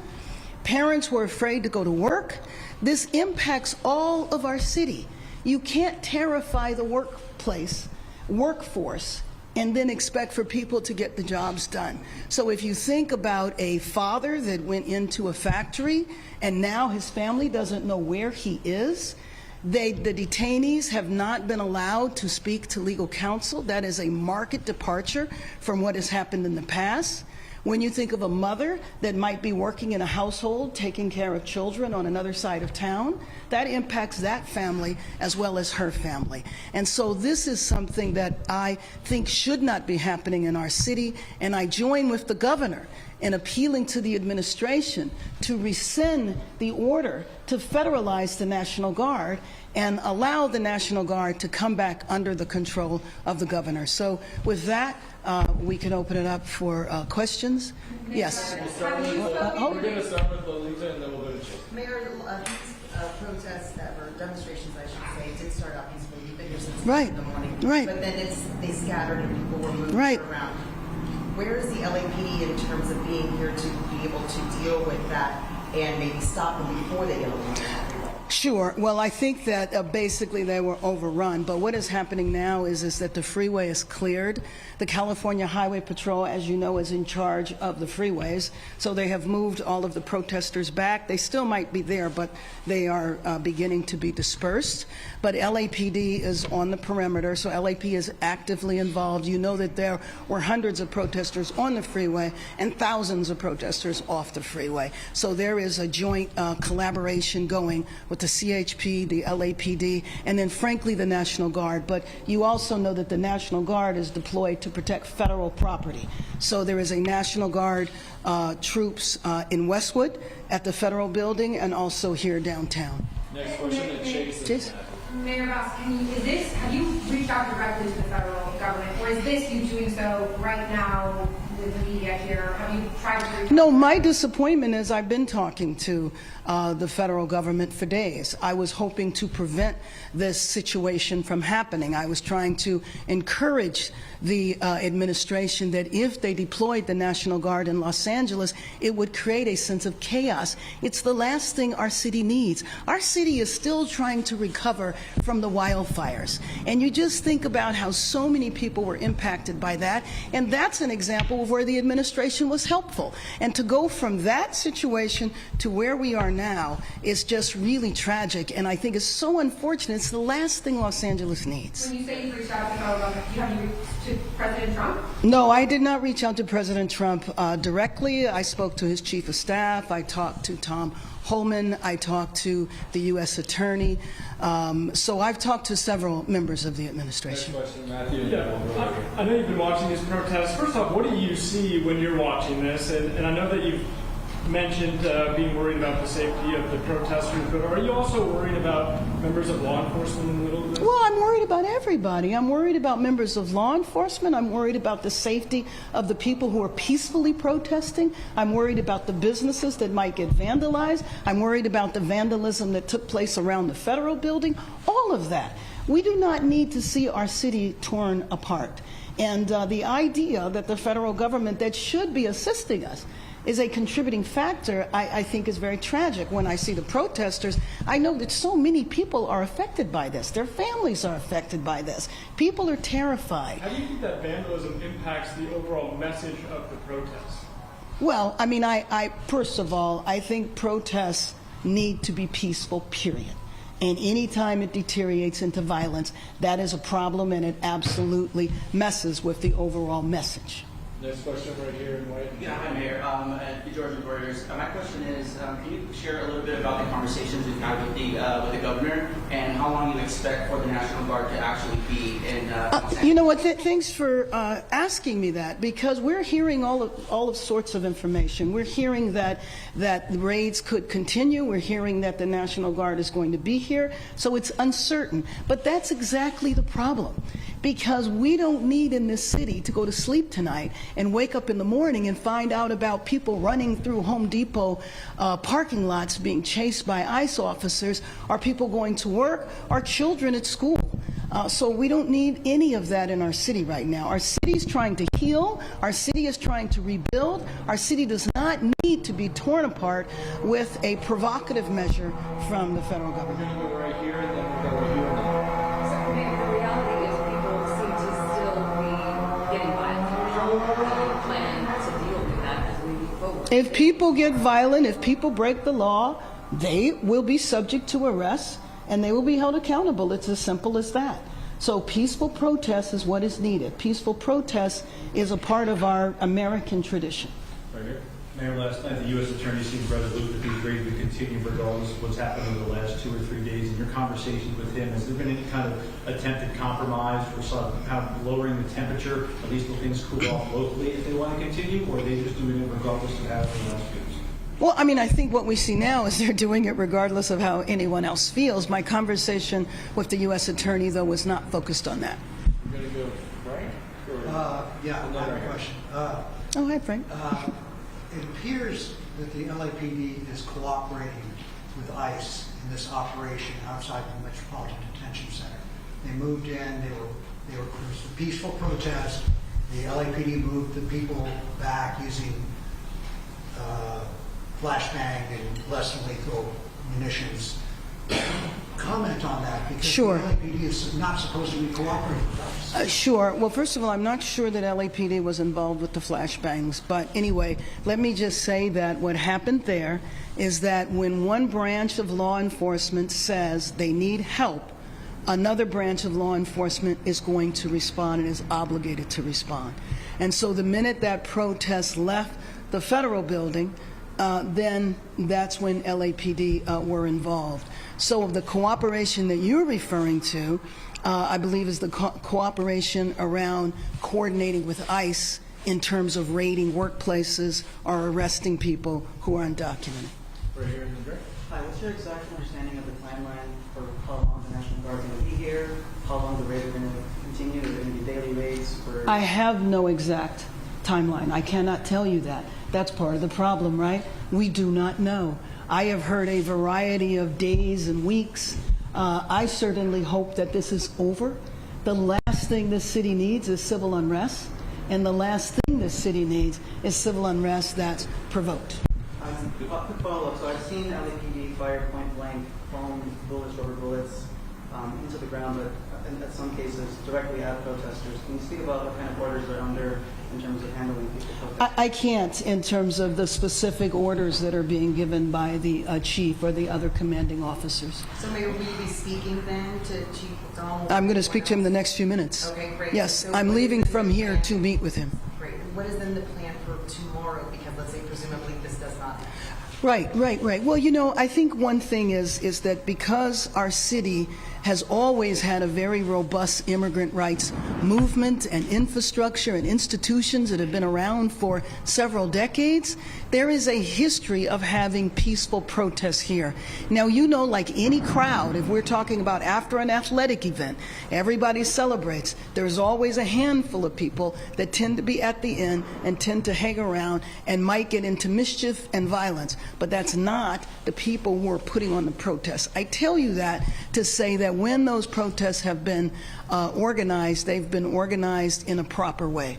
Parents were afraid to go to work. This impacts all of our city. You can't terrify the workforce, and then expect for people to get the jobs done. So if you think about a father that went into a factory and now his family doesn't know where he is, the detainees have not been allowed to speak to legal counsel. That is a marked departure from what has happened in the past. When you think of a mother that might be working in a household, taking care of children on another side of town, that impacts that family as well as her family. And so this is something that I think should not be happening in our city, and I join with the governor in appealing to the administration to rescind the order to federalize the National Guard and allow the National Guard to come back under the control of the governor. So with that, we can open it up for questions. Yes. We're going to start with Lolita and then we'll go to Chase. Mayor, these protests that were demonstrations, I should say, did start out peacefully. You've been here since in the morning. Right. But then they scattered and people were moved around. Where is the LAPD in terms of being here to be able to deal with that and maybe stop them before they get over? Sure. Well, I think that basically they were overrun. But what is happening now is that the freeway is cleared. The California Highway Patrol, as you know, is in charge of the freeways. So they have moved all of the protesters back. They still might be there, but they are beginning to be dispersed. But LAPD is on the perimeter, so LAP is actively involved. You know that there were hundreds of protesters on the freeway and thousands of protesters off the freeway. So there is a joint collaboration going with the CHP, the LAPD, and then frankly the National Guard. But you also know that the National Guard is deployed to protect federal property. So there is a National Guard troops in Westwood at the federal building and also here downtown. Next question, Chase. Mayor Voss, have you reached out directly to the federal government, or is this you doing so right now with the media here? Have you tried to reach out? No, my disappointment is I've been talking to the federal government for days. I was hoping to prevent this situation from happening. I was trying to encourage the administration that if they deployed the National Guard in Los Angeles, it would create a sense of chaos. It's the last thing our city needs. Our city is still trying to recover from the wildfires. And you just think about how so many people were impacted by that. And that's an example of where the administration was helpful. And to go from that situation to where we are now is just really tragic. And I think it's so unfortunate. It's the last thing Los Angeles needs. When you say you've reached out to the federal government, have you reached to President Trump? No, I did not reach out to President Trump directly. I spoke to his chief of staff. I talked to Tom Holman. I talked to the U.S. Attorney. So I've talked to several members of the administration. Next question, Matthew. I know you've been watching these protests. First off, what do you see when you're watching this? And I know that you've mentioned being worried about the safety of the protesters, but are you also worried about members of law enforcement in the middle of this? Well, I'm worried about everybody. I'm worried about members of law enforcement. I'm worried about the safety of the people who are peacefully protesting. I'm worried about the businesses that might get vandalized. I'm worried about the vandalism that took place around the federal building. All of that. We do not need to see our city torn apart. And the idea that the federal government that should be assisting us is a contributing factor, I think is very tragic. When I see the protesters, I know that so many people are affected by this. Their families are affected by this. People are terrified. How do you think that vandalism impacts the overall message of the protests? Well, I mean, I first of all, I think protests need to be peaceful, period. And any time it deteriorates into violence, that is a problem, and it absolutely messes with the overall message. Next question right here in white. Yeah, hi Mayor. George Reporters. My question is, can you share a little bit about the conversations you've had with the governor and how long you expect for the National Guard to actually be in? You know what? Thanks for asking me that, because we're hearing all of sorts of information. We're hearing that raids could continue. We're hearing that the National Guard is going to be here. So it's uncertain. But that's exactly the problem, because we don't need in this city to go to sleep tonight and wake up in the morning and find out about people running through Home Depot parking lots being chased by ICE officers, or people going to work, or children at school. So we don't need any of that in our city right now. Our city is trying to heal. Our city is trying to rebuild. Our city does not need need to be torn apart with a provocative measure from the federal government. Right here, and then we'll go right here. So, the reality is people seem to still be getting violent. How do you plan to deal with that as we move forward? If people get violent, if people break the law, they will be subject to arrest and they will be held accountable. It's as simple as that. So peaceful protest is what is needed. Peaceful protest is a part of our American tradition. Right here. Mayor, last night the U.S. Attorney seemed resolute that these raids would continue regardless of what's happened over the last 2 or 3 days. In your conversations with him, has there been any kind of attempted compromise or sort of kind of lowering the temperature, at least till things cool off locally if they want to continue, or are they just doing it regardless of how everyone else feels? Well, I mean, I think what we see now is they're doing it regardless of how anyone else feels. My conversation with the U.S. Attorney, though, was not focused on that. You're going to go right? Yeah, I have a question. Oh, hi, Frank. It appears that the LAPD is cooperating with ICE in this operation outside the Metropolitan Detention Center. They moved in, it was a peaceful protest. The LAPD moved the people back using flashbang and less than lethal munitions. Comment on that, because Sure. the LAPD is not supposed to be cooperating with us. Sure. Well, first of all, I'm not sure that LAPD was involved with the flashbangs. But anyway, let me just say that what happened there is that when one branch of law enforcement says they need help, another branch of law enforcement is going to respond and is obligated to respond. And so the minute that protest left the federal building, then that's when LAPD were involved. So the cooperation that you're referring to, I believe, is the cooperation around coordinating with ICE in terms of raiding workplaces or arresting people who are undocumented. Right here in the back. Hi, what's your exact understanding of the timeline for how long the National Guard is going to be here, how long the raids are going to continue, are there going to be daily raids? I have no exact timeline. I cannot tell you that. That's part of the problem, right? We do not know. I have heard a variety of days and weeks. I certainly hope that this is over. The last thing this city needs is civil unrest, and the last thing this city needs is civil unrest that's provoked. Quick follow-up. So I've seen LAPD fire point blank foam bullets, rubber bullets into the ground, but in some cases directly at protesters. Can you speak about what kind of orders they're under in terms of handling people protesting? I can't in terms of the specific orders that are being given by the chief or the other commanding officers. So maybe will you be speaking then to Chief Donald? I'm going to speak to him in the next few minutes. Okay, great. Yes, So I'm leaving from here to meet with him. Great. What is then the plan for tomorrow? Because let's say presumably this does not. Right. Well, you know, I think one thing is that because our city has always had a very robust immigrant rights movement and infrastructure and institutions that have been around for several decades, there is a history of having peaceful protests here. Now, you know, like any crowd, if we're talking about after an athletic event, everybody celebrates. There's always a handful of people that tend to be at the end and tend to hang around and might get into mischief and violence. But that's not the people who are putting on the protests. I tell you that to say that when those protests have been organized, they've been organized in a proper way.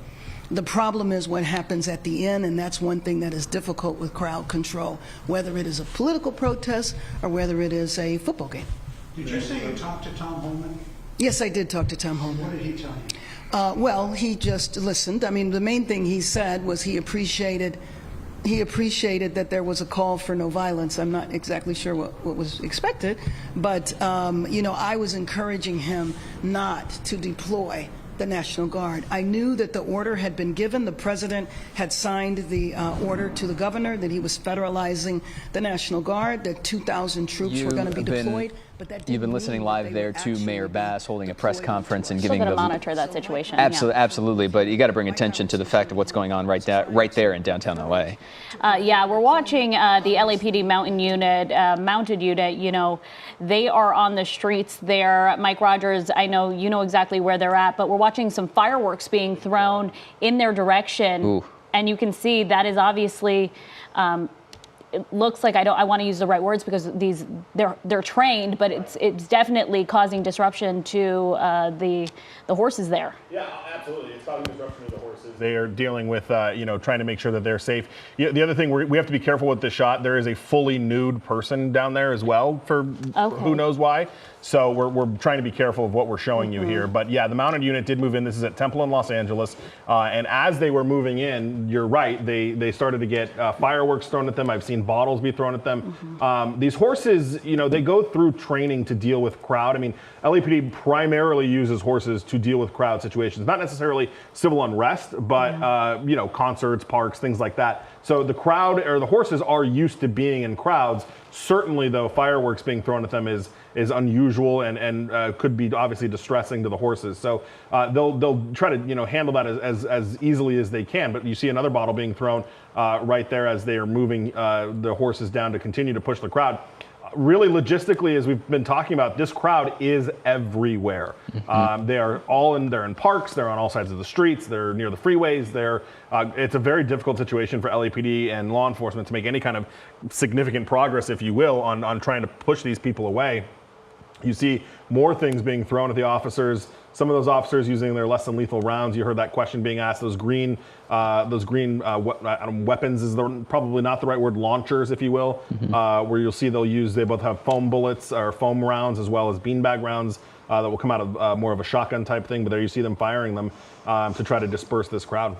The problem is what happens at the end, and that's one thing that is difficult with crowd control, whether it is a political protest or whether it is a football game. Did you say you talked to Tom Holman? Yes, I did talk to Tom Holman. What did he tell you? Well, he just listened. I mean, the main thing he said was he appreciated that there was a call for no violence. I'm not exactly sure what was expected, but you know, I was encouraging him not to deploy the National Guard. I knew that the order had been given. The president had signed the order to the governor that he was federalizing the National Guard, that 2,000 troops were going to be deployed. But that you've been listening live there to Mayor Bass holding a press conference and giving Still the going to monitor that situation. Absolutely, but you got to bring attention to the fact of what's going on right there in downtown LA. Yeah, we're watching the LAPD mounted unit. You know, they are on the streets there. Mike Rogers, I know you know exactly where they're at, but we're watching some fireworks being thrown in their direction. Ooh. And you can see that is obviously it looks like, I want to use the right words because they're trained, but it's definitely causing disruption to the horses there. Yeah, absolutely. It's causing disruption to the horses. They are dealing with, trying to make sure that they're safe. The other thing, we have to be careful with this shot. There is a fully nude person down there as well for who knows why. So we're trying to be careful of what we're showing you here. But yeah, the mounted unit did move in. This is at Temple in Los Angeles. And as they were moving in, you're right, they started to get fireworks thrown at them. I've seen bottles be thrown at them. These horses, they go through training to deal with crowd. I mean, LAPD primarily uses horses to deal with crowd situations, not necessarily civil unrest, but concerts, parks, things like that. So the crowd or the horses are used to being in crowds. Certainly, though, fireworks being thrown at them is unusual and could be obviously distressing to the horses. So they'll try to handle that as easily as they can. But you see another bottle being thrown right there as they are moving the horses down to continue to push the crowd. Really, logistically, as we've been talking about, this crowd is everywhere. They are they're in parks. They're on all sides of the streets. They're near the freeways. It's a very difficult situation for LAPD and law enforcement to make any kind of significant progress, if you will, on trying to push these people away. You see more things being thrown at the officers. Some of those officers using their less than lethal rounds. You heard that question being asked. Those green weapons is probably not the right word. Launchers, if you will, where you'll see they both have foam bullets or foam rounds as well as beanbag rounds that will come out of more of a shotgun type thing. But there you see them firing them to try to disperse this crowd.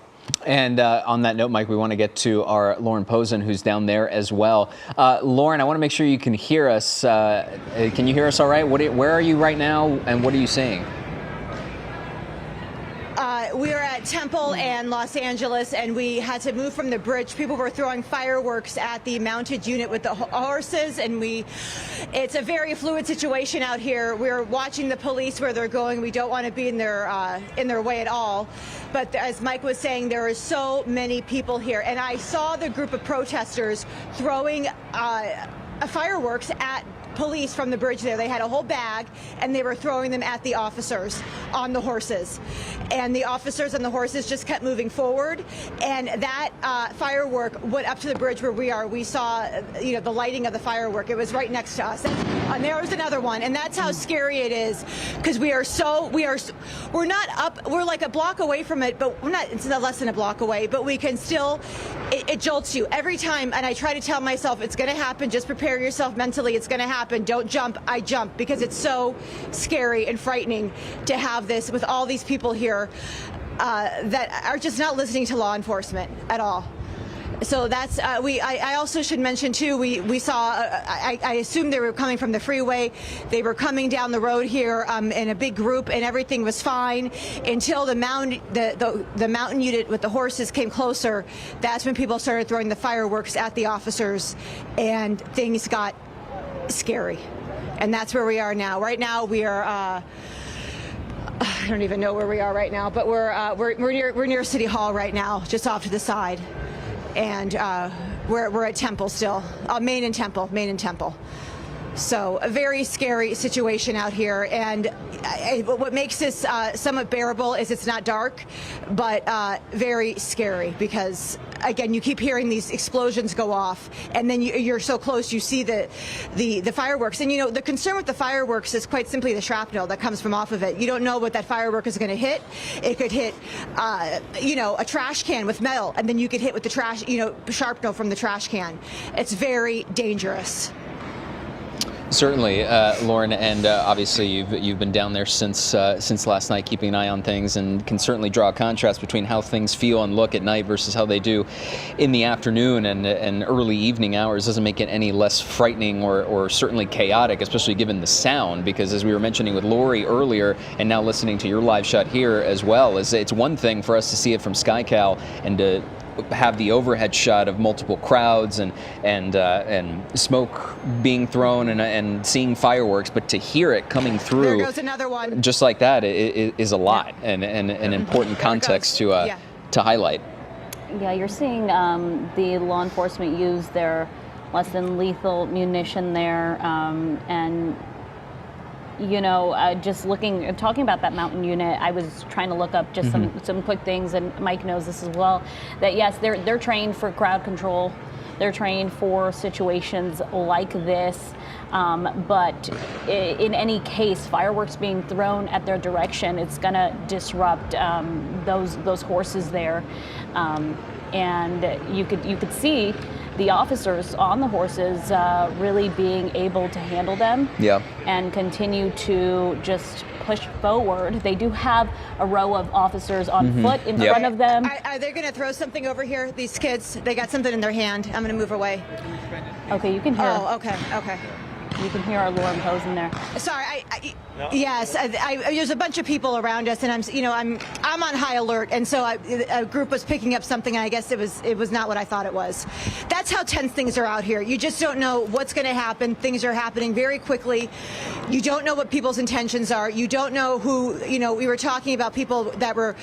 And on that note, Mike, we want to get to our Lauren Posen, who's down there as well. Lauren, I want to make sure you can hear us. Can you hear us all right? Where are you right now, and what are you seeing? We are at Temple and Los Angeles, and we had to move from the bridge. People were throwing fireworks at the mounted unit with the horses, and it's a very fluid situation out here. We're watching the police where they're going. We don't want to be in their way at all. But as Mike was saying, there are so many people here, and I saw the group of protesters throwing fireworks at police from the bridge there. They had a whole bag and they were throwing them at the officers on the horses. And the officers and the horses just kept moving forward. And that firework went up to the bridge where we are. We saw, the lighting of the firework. It was right next to us. And there was another one. And that's how scary it is, because we're not up, we're like a block away from it, but it's less than a block away, but we can still, it jolts you every time. And I try to tell myself, it's going to happen. Just prepare yourself mentally. It's going to happen. Don't jump. I jump, because it's so scary and frightening to have this with all these people here that are just not listening to law enforcement at all. So that's I also should mention too, we saw I assumed they were coming from the freeway. They were coming down the road here in a big group, and everything was fine until the mountain unit with the horses came closer. That's when people started throwing the fireworks at the officers, and things got scary. And that's where we are now. Right now we are I don't even know where we are right now, but we're near City Hall right now, just off to the side. And we're at Temple still, Main and Temple. So a very scary situation out here, and what makes this somewhat bearable is it's not dark, but very scary, because again, you keep hearing these explosions go off, and then you're so close, you see the fireworks. And the concern with the fireworks is quite simply the shrapnel that comes from off of it. You don't know what that firework is going to hit. It could hit a trash can with metal, and then you could hit with the shrapnel from the trash can. It's very dangerous. Certainly, Lauren, and obviously you've been down there since last night, keeping an eye on things, and can certainly draw a contrast between how things feel and look at night versus how they do in the afternoon and early evening hours. Doesn't make it any less frightening or certainly chaotic, especially given the sound, because as we were mentioning with Lori earlier, and now listening to your live shot here as well, is it's one thing for us to see it from SkyCal and to have the overhead shot of multiple crowds and smoke being thrown and seeing fireworks, but to hear it coming through, there goes another one, just like that, is a lot, and an important context to highlight. Yeah, you're seeing the law enforcement use their less than lethal munition there, and just talking about that mountain unit, I was trying to look up just some quick things, and Mike knows this as well, that yes, they're trained for crowd control, They're trained for situations like this. But in any case, fireworks being thrown at their direction, it's going to disrupt those horses there. And you could see the officers on the horses really being able to handle them and continue to just push forward. They do have a row of officers on foot in front of them. Are they going to throw something over here, these kids? They got something in their hand. I'm going to move away. Okay, you can hear. Oh, okay. You can hear our Lauren Posen there. Sorry, yes, there's a bunch of people around us, and I'm on high alert, and so a group was picking up something, and I guess it was not what I thought it was. That's how tense things are out here. You just don't know what's going to happen. Things are happening very quickly. You don't know what people's intentions are. You don't know who. We were talking about people that were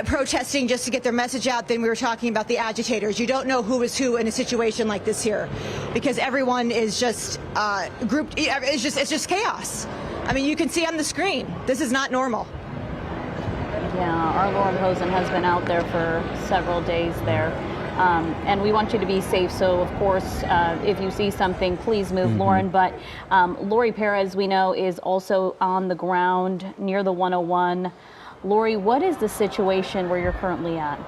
protesting just to get their message out. Then we were talking about the agitators. You don't know who is who in a situation like this here, because everyone is just grouped. It's just chaos. I mean, you can see on the screen, this is not normal. Yeah, our Lauren Posen has been out there for several days there. And we want you to be safe. So, of course, if you see something, please move, Lauren. But Lori Perez, we know, is also on the ground near the 101. Lori, what is the situation where you're currently at?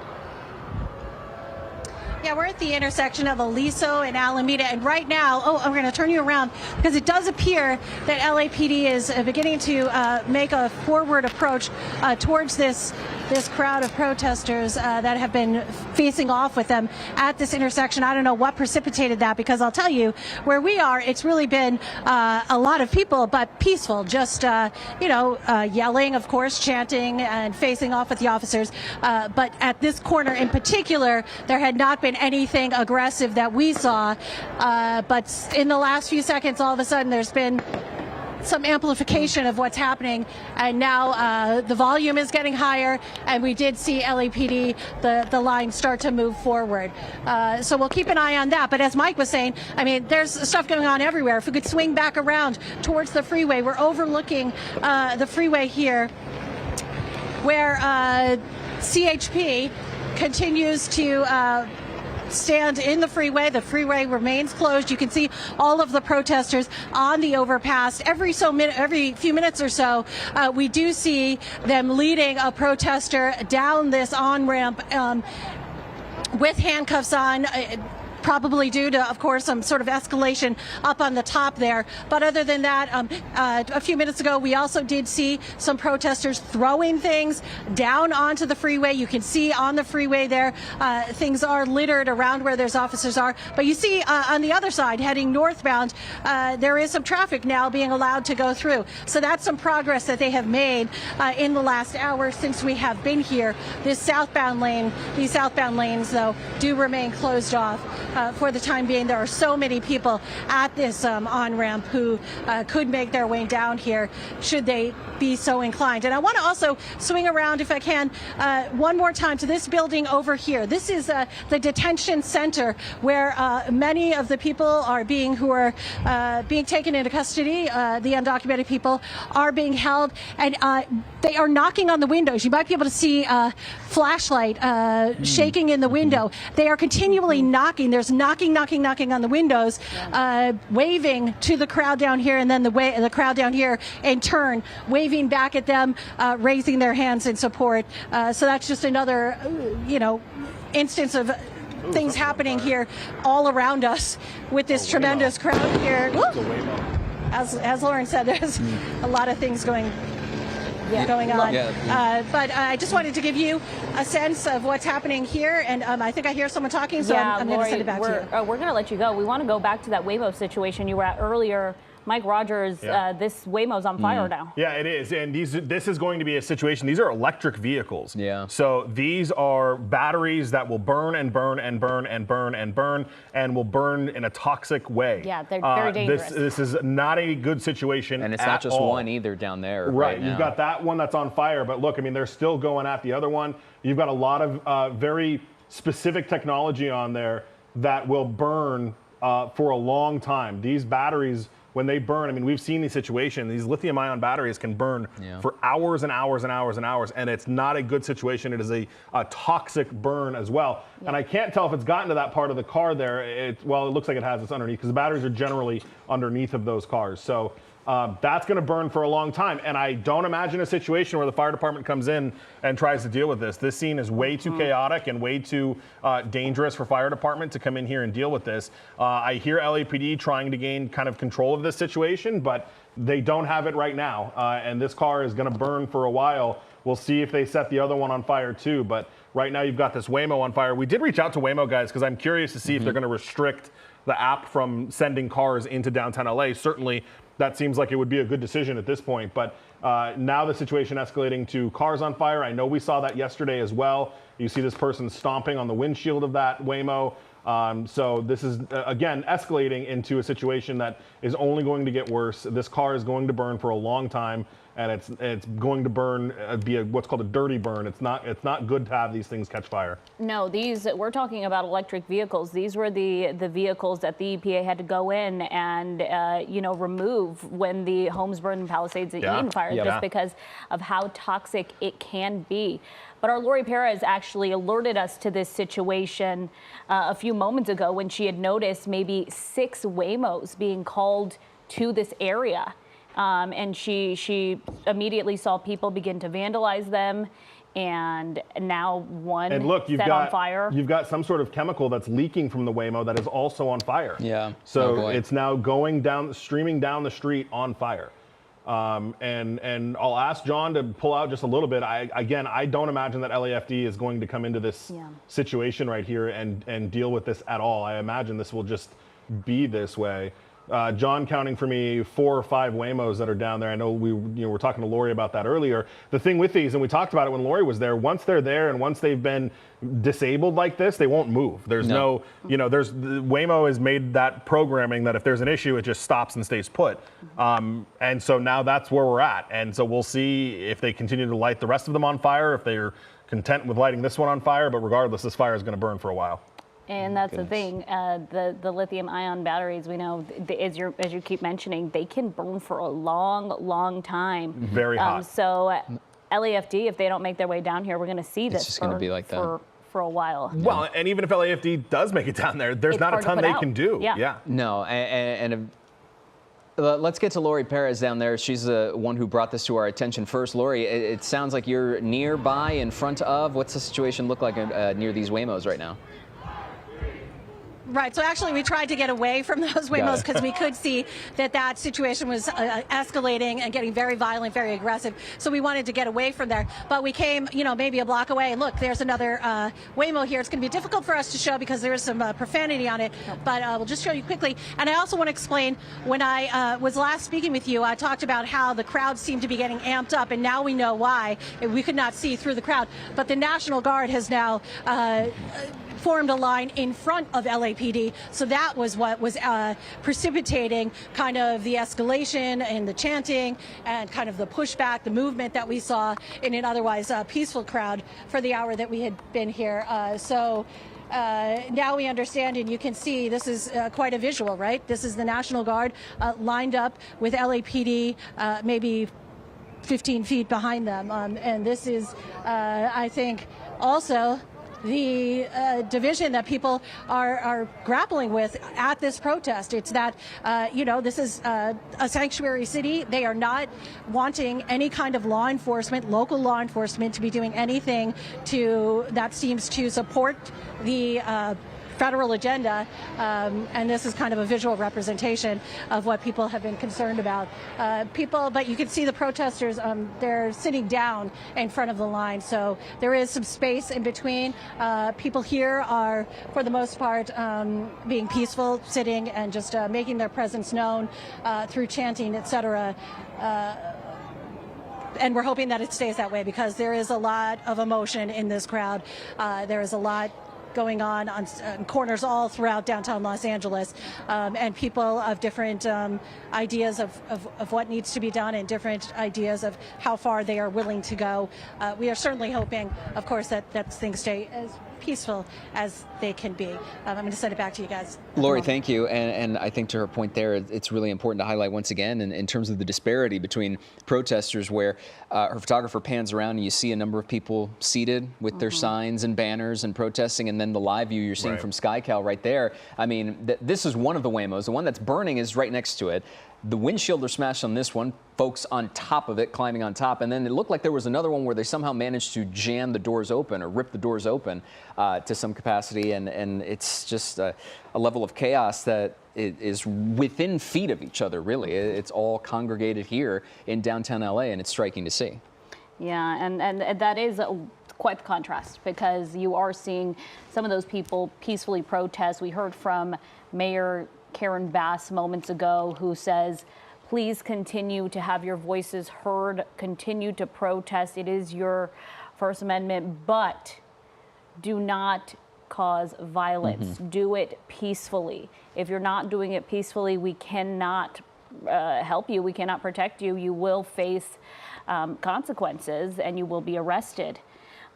Yeah, we're at the intersection of Aliso and Alameda, and right now, I'm going to turn you around because it does appear that LAPD is beginning to make a forward approach towards this crowd of protesters that have been facing off with them at this intersection. I don't know what precipitated that, because I'll tell you, where we are, it's really been a lot of people, but peaceful, just yelling, of course, chanting and facing off with the officers. But at this corner in particular, there had not been anything aggressive that we saw. But in the last few seconds, all of a sudden, there's been some amplification of what's happening, and now the volume is getting higher, and we did see LAPD, the line, start to move forward. So we'll keep an eye on that. But as Mike was saying, I mean, there's stuff going on everywhere. If we could swing back around towards the freeway, we're overlooking the freeway here, where CHP continues to stand in the freeway. The freeway remains closed. You can see all of the protesters on the overpass. Every few minutes or so, we do see them leading a protester down this on-ramp with handcuffs on. Probably due to, of course, some sort of escalation up on the top there. But other than that, a few minutes ago, we also did see some protesters throwing things down onto the freeway. You can see on the freeway there, things are littered around where those officers are. But you see on the other side, heading northbound, there is some traffic now being allowed to go through. So that's some progress that they have made in the last hour since we have been here. These southbound lanes, though, do remain closed off. For the time being. There are so many people at this on-ramp who could make their way down here should they be so inclined. And I want to also swing around, if I can, one more time to this building over here. This is the detention center where many of the people who are being taken into custody, the undocumented people, are being held, and they are knocking on the windows. You might be able to see a flashlight shaking in the window. They are continually knocking. There's knocking on the windows, waving to the crowd down here, and then the crowd down here in turn waving back at them, raising their hands in support. So that's just another, instance of things happening here all around us with this tremendous crowd here. As Lauren said, there's a lot of things going on. But I just wanted to give you a sense of what's happening here, and I think I hear someone talking, so I'm going to send it back to you. We're going to let you go. We want to go back to that Waymo situation you were at earlier. Mike Rogers, this Waymo's on fire now. Yeah, it is. And this is going to be a situation. These are electric vehicles. Yeah. So these are batteries that will burn and burn and burn and burn and burn and will burn in a toxic way. Yeah, they're very dangerous. This is not a good situation. And it's not just one either down there. Right. Now. You've got that one that's on fire. But look, I mean, they're still going at the other one. You've got a lot of very specific technology on there that will burn for a long time. These batteries when they burn, I mean, we've seen these situations. These lithium-ion batteries can burn for hours and hours and hours and hours, and it's not a good situation. It is a toxic burn as well. And I can't tell if it's gotten to that part of the car there. Well, it looks like it has. It's underneath, because the batteries are generally underneath of those cars. So that's going to burn for a long time. And I don't imagine a situation where the fire department comes in and tries to deal with this. This scene is way too chaotic and way too dangerous for fire department to come in here and deal with this. I hear LAPD trying to gain kind of control of this situation, but they don't have it right now. And this car is going to burn for a while. We'll see if they set the other one on fire too. But right now you've got this Waymo on fire. We did reach out to Waymo guys because I'm curious to see if they're going to restrict the app from sending cars into downtown LA. Certainly, that seems like it would be a good decision at this point. But now the situation escalating to cars on fire. I know we saw that yesterday as well. You see this person stomping on the windshield of that Waymo. So this is, again, escalating into a situation that is only going to get worse. This car is going to burn for a long time, and it's going to burn, be what's called a dirty burn. It's not good to have these things catch fire. No, we're talking about electric vehicles. These were the vehicles that the EPA had to go in and remove when the Homes Burned in Palisades and Eden fire, just because of how toxic it can be. But our Lori Perez actually alerted us to this situation a few moments ago when she had noticed maybe 6 Waymos being called to this area. And she immediately saw people begin to vandalize them, and now one set on fire. You've got some sort of chemical that's leaking from the Waymo that is also on fire. Yeah. So it's now streaming down the street on fire. And I'll ask John to pull out just a little bit. I don't imagine that LAFD is going to come into this situation right here and deal with this at all. I imagine this will just be this way. John counting for me 4 or 5 Waymos that are down there. I know we were talking to Lori about that earlier. The thing with these, and we talked about it when Lori was there, once they're there and once they've been disabled like this, they won't move. There's Waymo has made that programming that if there's an issue, it just stops and stays put. And so now that's where we're at. And so we'll see if they continue to light the rest of them on fire, if they're content with lighting this one on fire. But regardless, this fire is going to burn for a while. And that's the thing, the lithium-ion batteries, we know, as you keep mentioning, they can burn for a long, long time. Very hot. So LAFD, if they don't make their way down here, we're going to see this it's just going to be like that for a while. Well, and even if LAFD does make it down there, there's not a ton they can do. Yeah. No, and let's get to Lori Perez down there. She's the one who brought this to our attention first. Lori, it sounds like you're nearby, in front of. What's the situation look like near these Waymos right now? Right. So actually, we tried to get away from those Waymos because we could see that situation was escalating and getting very violent, very aggressive. So we wanted to get away from there. But we came, maybe a block away. And look, there's another Waymo here. It's going to be difficult for us to show because there is some profanity on it. But we'll just show you quickly. And I also want to explain, when I was last speaking with you, I talked about how the crowd seemed to be getting amped up. And now we know why. We could not see through the crowd. But the National Guard has now formed a line in front of LAPD. So that was what was precipitating kind of the escalation and the chanting and kind of the pushback, the movement that we saw in an otherwise peaceful crowd for the hour that we had been here. So now we understand, and you can see this is quite a visual, right? This is the National Guard lined up with LAPD, maybe 15 feet behind them. And this is, I think, also the division that people are grappling with at this protest. It's that, this is a sanctuary city. They are not wanting any kind of law enforcement, local law enforcement, to be doing anything that seems to support the federal agenda, and this is kind of a visual representation of what people have been concerned about. But you can see the protesters, they're sitting down in front of the line, so there is some space in between. People here are, for the most part, being peaceful, sitting and just making their presence known through chanting, etc. And we're hoping that it stays that way because there is a lot of emotion in this crowd. There is a lot going on corners all throughout downtown Los Angeles, and people of different ideas of what needs to be done and different ideas of how far they are willing to go. We are certainly hoping, of course, that things stay as peaceful as they can be. I'm going to send it back to you guys. Lori, thank you. And I think to her point there, it's really important to highlight once again in terms of the disparity between protesters, where her photographer pans around and you see a number of people seated with their signs and banners and protesting, and then the live view you're seeing from SkyCal right there. I mean, this is one of the Waymos. The one that's burning is right next to it. The windshield are smashed on this one, folks on top of it, climbing on top. And then it looked like there was another one where they somehow managed to jam the doors open or rip the doors open to some capacity. And it's just a level of chaos that is within feet of each other, really. It's all congregated here in downtown LA, and it's striking to see. Yeah, and that is quite the contrast, because you are seeing some of those people peacefully protest. We heard from Mayor Karen Bass moments ago, who says, please continue to have your voices heard, continue to protest. It is your First Amendment, but do not cause violence. Do it peacefully. If you're not doing it peacefully, we cannot help you. We cannot protect you. You will face consequences and you will be arrested.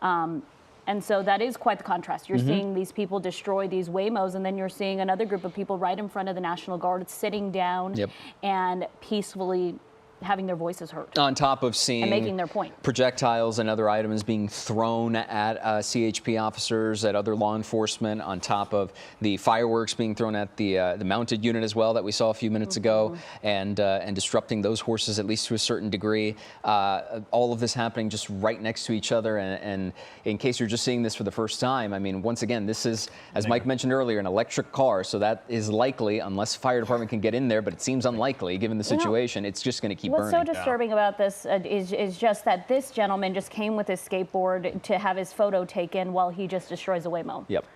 And so that is quite the contrast. You're seeing these people destroy these Waymos, and then you're seeing another group of people right in front of the National Guard sitting down and peacefully having their voices heard. On top of seeing and making their point. Projectiles and other items being thrown at CHP officers, at other law enforcement, on top of the fireworks being thrown at the mounted unit as well that we saw a few minutes ago, and disrupting those horses at least to a certain degree. All of this happening just right next to each other. And in case you're just seeing this for the first time, I mean, once again, this is, as Mike mentioned earlier, an electric car. So that is likely, unless fire department can get in there, but it seems unlikely given the situation, it's just going to keep What's burning. so disturbing about this is just that this gentleman just came with his skateboard to have his photo taken while he just destroys a Waymo. Yep.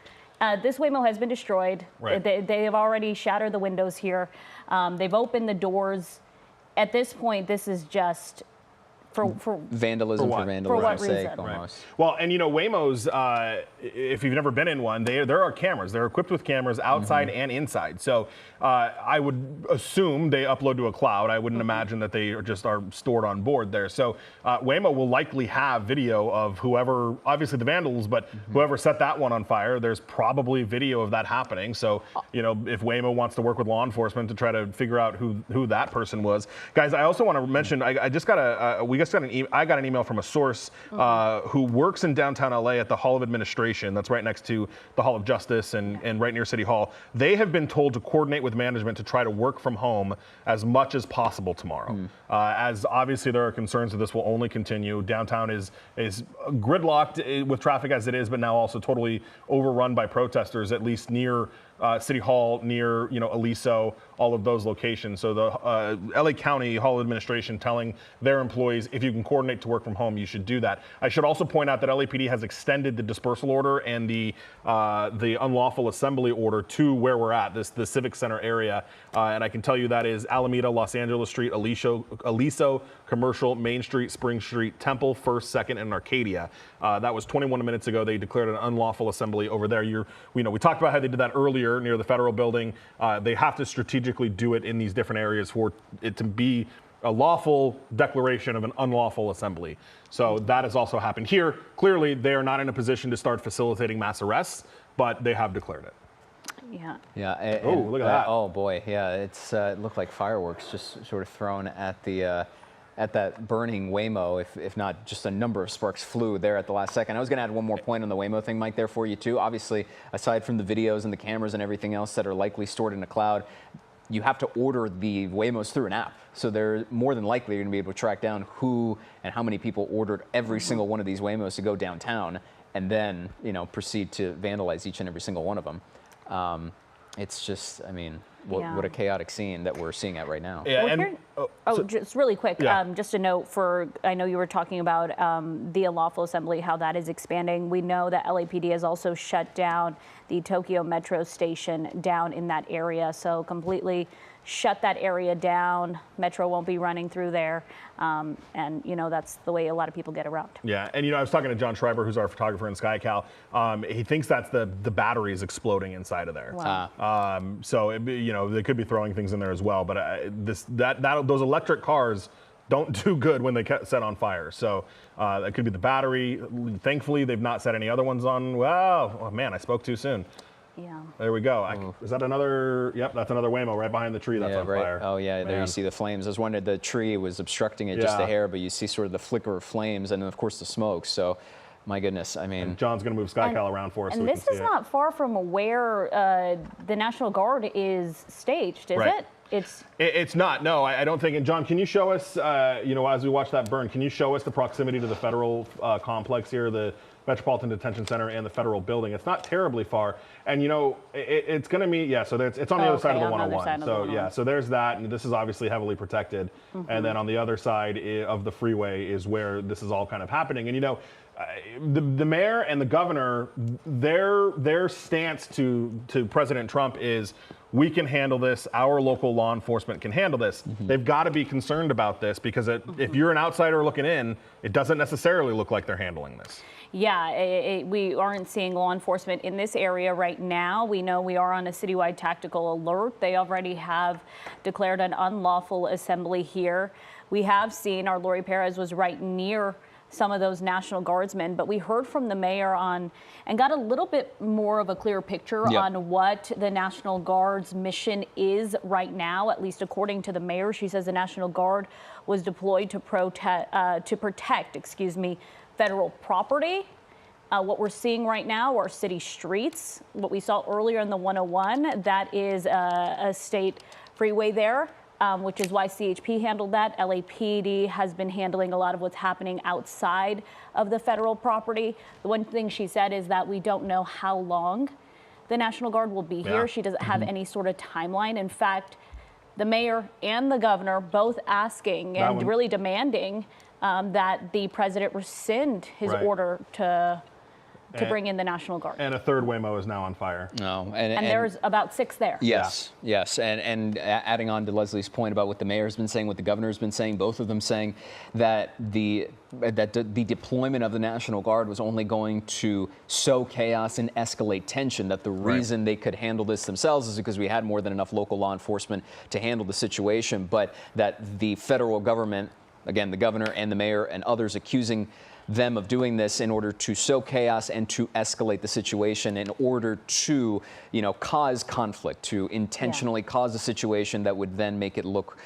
This Waymo has been destroyed. They have already shattered the windows here. They've opened the doors. At this point, this is just for vandalism for vandalism's sake, almost. Well, and you know, Waymos, if you've never been in one, there are cameras. They're equipped with cameras outside and inside. So I would assume they upload to a cloud. I wouldn't imagine that they are stored on board there. So Waymo will likely have video of whoever, obviously the vandals, but whoever set that one on fire. There's probably video of that happening. So, you know, if Waymo wants to work with law enforcement to try to figure out who that person was. Guys, I also want to mention, I got an email from a source who works in downtown LA at the Hall of Administration. That's right next to the Hall of Justice and right near City Hall. They have been told to coordinate with management to try to work from home as much as possible tomorrow. As obviously there are concerns that this will only continue. Downtown is gridlocked with traffic as it is, but now also totally overrun by protesters, at least near City Hall, near Aliso, all of those locations. So the LA County Hall of Administration telling their employees, if you can coordinate to work from home, you should do that. I should also point out that LAPD has extended the dispersal order and the unlawful assembly order to where we're at, the Civic Center area. And I can tell you that is Alameda, Los Angeles Street, Aliso, Commercial, Main Street, Spring Street, Temple, First, 2nd, and Arcadia. That was 21 minutes ago. They declared an unlawful assembly over there. We talked about how they did that earlier near the federal building. They have to strategically do it in these different areas for it to be a lawful declaration of an unlawful assembly. So that has also happened here. Clearly, they are not in a position to start facilitating mass arrests, but they have declared it. Yeah. Yeah. Oh, look at that. Oh boy. Yeah. It looked like fireworks just sort of thrown at the at that burning Waymo, if not just a number of sparks flew there at the last second. I was going to add one more point on the Waymo thing, Mike, there for you too. Obviously, aside from the videos and the cameras and everything else that are likely stored in a cloud, you have to order the Waymos through an app. So they're more than likely going to be able to track down who and how many people ordered every single one of these Waymos to go downtown, and then proceed to vandalize each and every single one of them. It's just, I mean, what a chaotic scene that we're seeing right now. Yeah, just really quick, just a note I know you were talking about the unlawful assembly, how that is expanding. We know that LAPD has also shut down the Tokyo Metro station down in that area, so completely shut that area down. Metro won't be running through there, and that's the way a lot of people get around. Yeah, and I was talking to John Schreiber, who's our photographer in SkyCal. He thinks that's the batteries exploding inside of there. Wow. So they could be throwing things in there as well. But those electric cars don't do good when they get set on fire. So that could be the battery. Thankfully, they've not set any other ones on. Wow, oh man, I spoke too soon. Yeah. There we go. Is that another? Yep, that's another Waymo right behind the tree that's on fire. Oh yeah, there you see the flames. I was wondering, the tree was obstructing it just a hair, but you see sort of the flicker of flames and then of course the smoke. So, my goodness, I mean. And John's going to move SkyCal around for us. And so we this can is see not far from where the National Guard is staged, is it? It's not. No, I don't think. And John, can you show us? As we watch that burn, can you show us the proximity to the federal complex here, the Metropolitan Detention Center and the federal building? It's not terribly far, and it's going to meet. Yeah, so it's on the other side of the 101. So yeah, so there's that, and this is obviously heavily protected. And then on the other side of the freeway is where this is all kind of happening. And the mayor and the governor, their stance to President Trump is, we can handle this. Our local law enforcement can handle this. They've got to be concerned about this because if you're an outsider looking in, it doesn't necessarily look like they're handling this. Yeah, we aren't seeing law enforcement in this area right now. We know we are on a citywide tactical alert. They already have declared an unlawful assembly here. We have seen, our Lori Perez was right near some of those National Guardsmen, but we heard from the mayor and got a little bit more of a clear picture on what the National Guard's mission is right now, at least according to the mayor. She says the National Guard was deployed to protect federal property. What we're seeing right now are city streets. What we saw earlier in the 101, that is a state freeway there. Which is why CHP handled that. LAPD has been handling a lot of what's happening outside of the federal property. The one thing she said is that we don't know how long the National Guard will be here. She doesn't have any sort of timeline. In fact, the mayor and the governor both asking and really demanding that the president rescind his order to bring in the National Guard. And a third Waymo is now on fire. No, and there's about 6 there. Yes. And adding on to Leslie's point about what the mayor's been saying, what the governor's been saying, both of them saying that the deployment of the National Guard was only going to sow chaos and escalate tension, that the reason they could handle this themselves is because we had more than enough local law enforcement to handle the situation, but that the federal government, again, the governor and the mayor and others accusing them of doing this in order to sow chaos and to escalate the situation, in order to, cause conflict, to intentionally cause a situation that would then make it look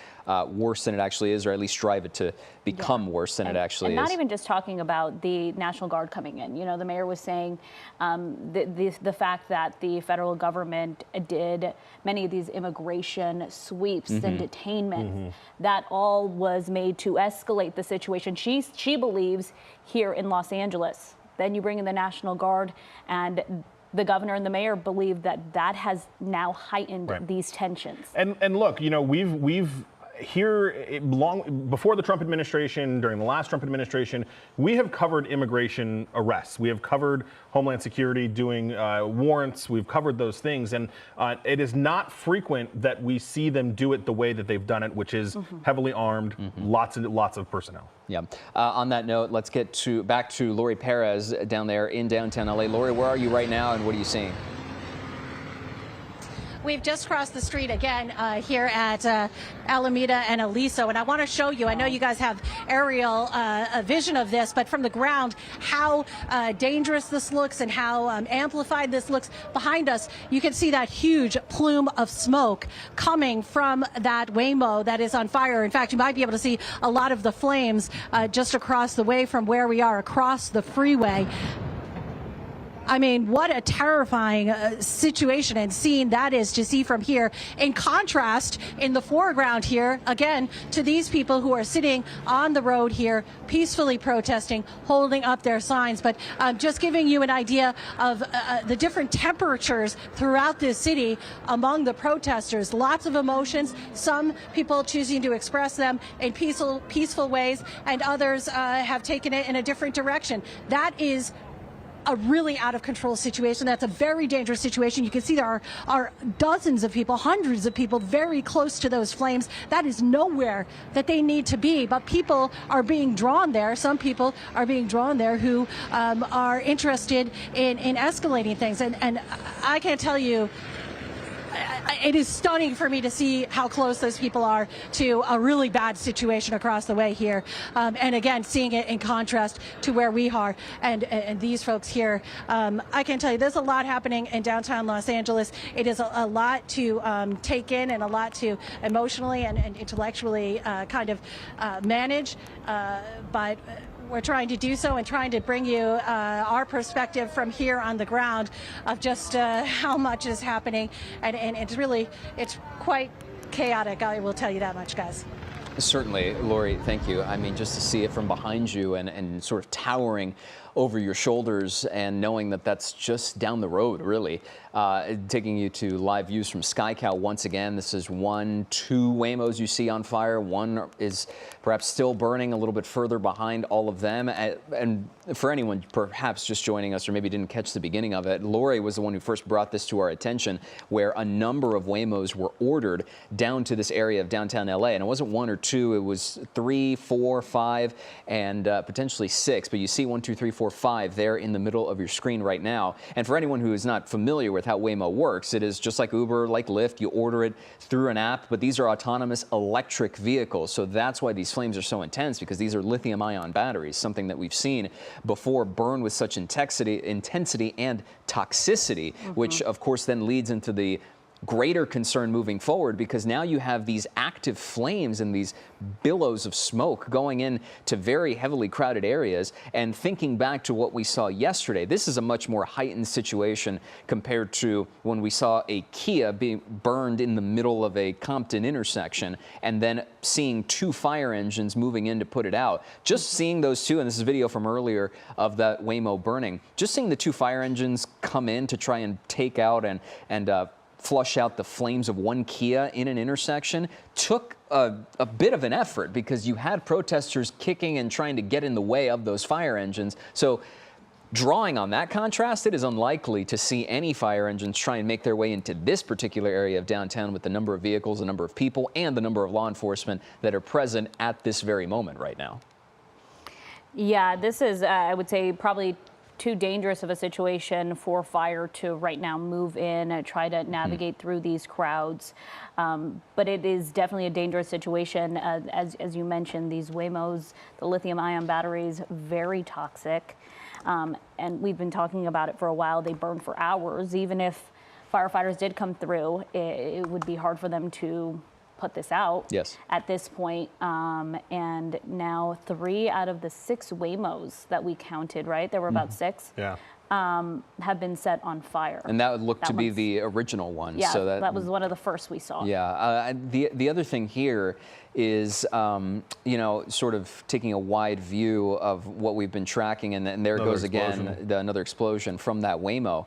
worse than it actually is, or at least drive it to become worse than it actually is. And not even just talking about the National Guard coming in. The mayor was saying the fact that the federal government did many of these immigration sweeps and detainments, that all was made to escalate the situation. She believes here in Los Angeles. Then you bring in the National Guard, and the governor and the mayor believe that has now heightened these tensions. And look, we've here long before the Trump administration, during the last Trump administration, we have covered immigration arrests. We have covered Homeland Security doing warrants. We've covered those things, and it is not frequent that we see them do it the way that they've done it, which is heavily armed, lots of personnel. Yeah. On that note, let's get back to Lori Perez down there in downtown LA. Lori, where are you right now, and what are you seeing? We've just crossed the street again here at Alameda and Aliso, and I want to show you, I know you guys have aerial vision of this, but from the ground, how dangerous this looks and how amplified this looks. Behind us, you can see that huge plume of smoke coming from that Waymo that is on fire. In fact, you might be able to see a lot of the flames just across the way from where we are, across the freeway. I mean, what a terrifying situation and scene that is to see from here. In contrast, in the foreground here, again, to these people who are sitting on the road here, peacefully protesting, holding up their signs. But just giving you an idea of the different temperatures throughout this city among the protesters. Lots of emotions, some people choosing to express them in peaceful ways, and others have taken it in a different direction. That is a really out of control situation. That's a very dangerous situation. You can see there are dozens of people, hundreds of people very close to those flames. That is nowhere that they need to be, but people are being drawn there. Some people are being drawn there who are interested in escalating things. And I can't tell you, it is stunning for me to see how close those people are to a really bad situation across the way here. And again, seeing it in contrast to where we are and these folks here. I can tell you there's a lot happening in downtown Los Angeles. It is a lot to take in and a lot to emotionally and intellectually kind of manage. But we're trying to do so and trying to bring you our perspective from here on the ground of just how much is happening. And it's quite chaotic, I will tell you that much, guys. Certainly, Lori, thank you. I mean, just to see it from behind you and sort of towering over your shoulders and knowing that that's just down the road, really. Taking you to live views from SkyCal once again. This is two Waymos you see on fire. One is perhaps still burning a little bit further behind all of them. And for anyone perhaps just joining us or maybe didn't catch the beginning of it, Lori was the one who first brought this to our attention, where a number of Waymos were ordered down to this area of downtown LA. And it wasn't one or two, it was 3, 4, 5, and potentially 6. But you see 1, 2, 3, 4, 5 there in the middle of your screen right now. And for anyone who is not familiar with how Waymo works, it is just like Uber, like Lyft. You order it through an app, but these are autonomous electric vehicles. So that's why these flames are so intense, because these are lithium-ion batteries, something that we've seen before burn with such intensity and toxicity, which of course then leads into the greater concern moving forward, because now you have these active flames and these billows of smoke going into very heavily crowded areas. And thinking back to what we saw yesterday, this is a much more heightened situation compared to when we saw a Kia being burned in the middle of a Compton intersection and then seeing 2 fire engines moving in to put it out. Just seeing those two, and this is video from earlier of that Waymo burning, just seeing the 2 fire engines come in to try and take out and flush out the flames of one Kia in an intersection took a bit of an effort, because you had protesters kicking and trying to get in the way of those fire engines. So drawing on that contrast, it is unlikely to see any fire engines try and make their way into this particular area of downtown with the number of vehicles, the number of people, and the number of law enforcement that are present at this very moment right now. Yeah, this is, I would say, probably too dangerous of a situation for fire to right now move in and try to navigate through these crowds. But it is definitely a dangerous situation. As you mentioned, these Waymos, the lithium-ion batteries, very toxic. And we've been talking about it for a while. They burn for hours. Even if firefighters did come through, it would be hard for them to put this out at this point. And now 3 out of the 6 Waymos that we counted, right? There were about 6. Yeah. Have been set on fire. And that would look to be the original one. Yeah, so that was one of the first we saw. Yeah. The other thing here is, you know, sort of taking a wide view of what we've been tracking, and there goes again another explosion from that Waymo.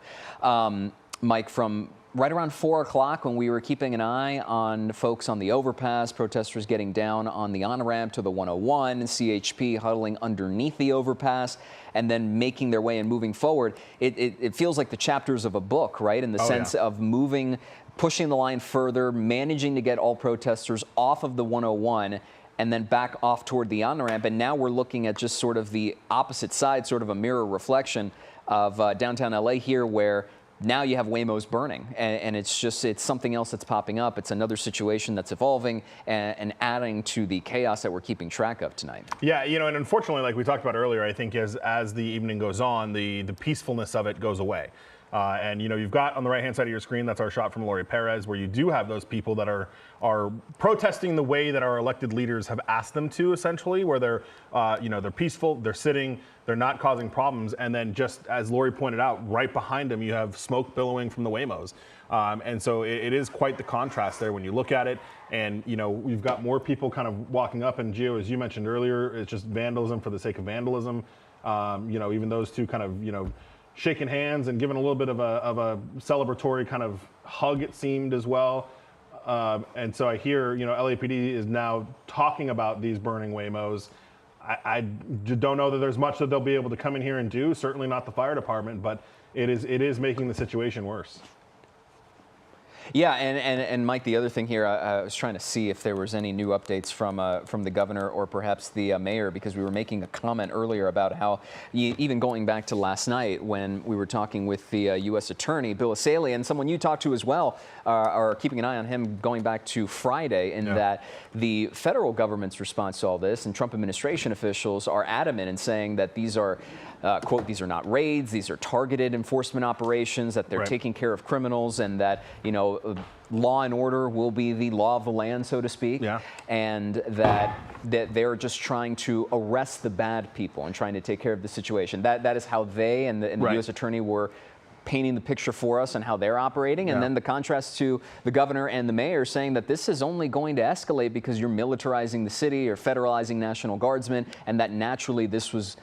Mike, from right around 4 o'clock, when we were keeping an eye on folks on the overpass, protesters getting down on the on-ramp to the 101, CHP huddling underneath the overpass, and then making their way and moving forward, it feels like the chapters of a book, right? In the sense of moving, pushing the line further, managing to get all protesters off of the 101, and then back off toward the on-ramp. And now we're looking at just sort of the opposite side, sort of a mirror reflection of downtown LA here, where now you have Waymos burning, and it's something else that's popping up. It's another situation that's evolving and adding to the chaos that we're keeping track of tonight. Yeah, you know, and unfortunately, like we talked about earlier, I think as the evening goes on, the peacefulness of it goes away. And, you know, you've got on the right-hand side of your screen, that's our shot from Lori Perez, where you do have those people that are protesting the way that our elected leaders have asked them to, essentially, where they're, you know, they're peaceful, they're sitting, they're not causing problems. And then just as Lori pointed out, right behind them, you have smoke billowing from the Waymos. And so it is quite the contrast there when you look at it. And, you know, we've got more people kind of walking up. And Gio, as you mentioned earlier, it's just vandalism for the sake of vandalism. You know, even those two kind of, you know, shaking hands and giving a little bit of a celebratory kind of hug, it seemed, as well. And so I hear, you know, LAPD is now talking about these burning Waymos. I don't know that there's much that they'll be able to come in here and do, certainly not the fire department, but it is making the situation worse. Yeah, and Mike, the other thing here, I was trying to see if there was any new updates from the governor or perhaps the mayor, because we were making a comment earlier about how, even going back to last night when we were talking with the U.S. Attorney, Bill Escalate, and someone you talked to as well, are keeping an eye on him going back to Friday, in that the federal government's response to all this, and Trump administration officials are adamant in saying that these are, quote, these are not raids, these are targeted enforcement operations, that they're taking care of criminals, and that, you know, law and order will be the law of the land, so to speak, and that they're just trying to arrest the bad people and trying to take care of the situation. That is how they and the U.S. Attorney were painting the picture for us and how they're operating. And then the contrast to the governor and the mayor saying that this is only going to escalate because you're militarizing the city or federalizing National Guardsmen, and that naturally this was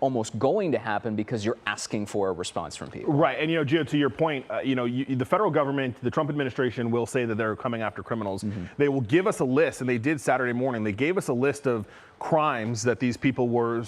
almost going to happen because you're asking for a response from people. Right. And, you know, Gio, to your point, you know, the federal government, the Trump administration will say that they're coming after criminals. They will give us a list, and they did Saturday morning. They gave us a list of crimes that these people were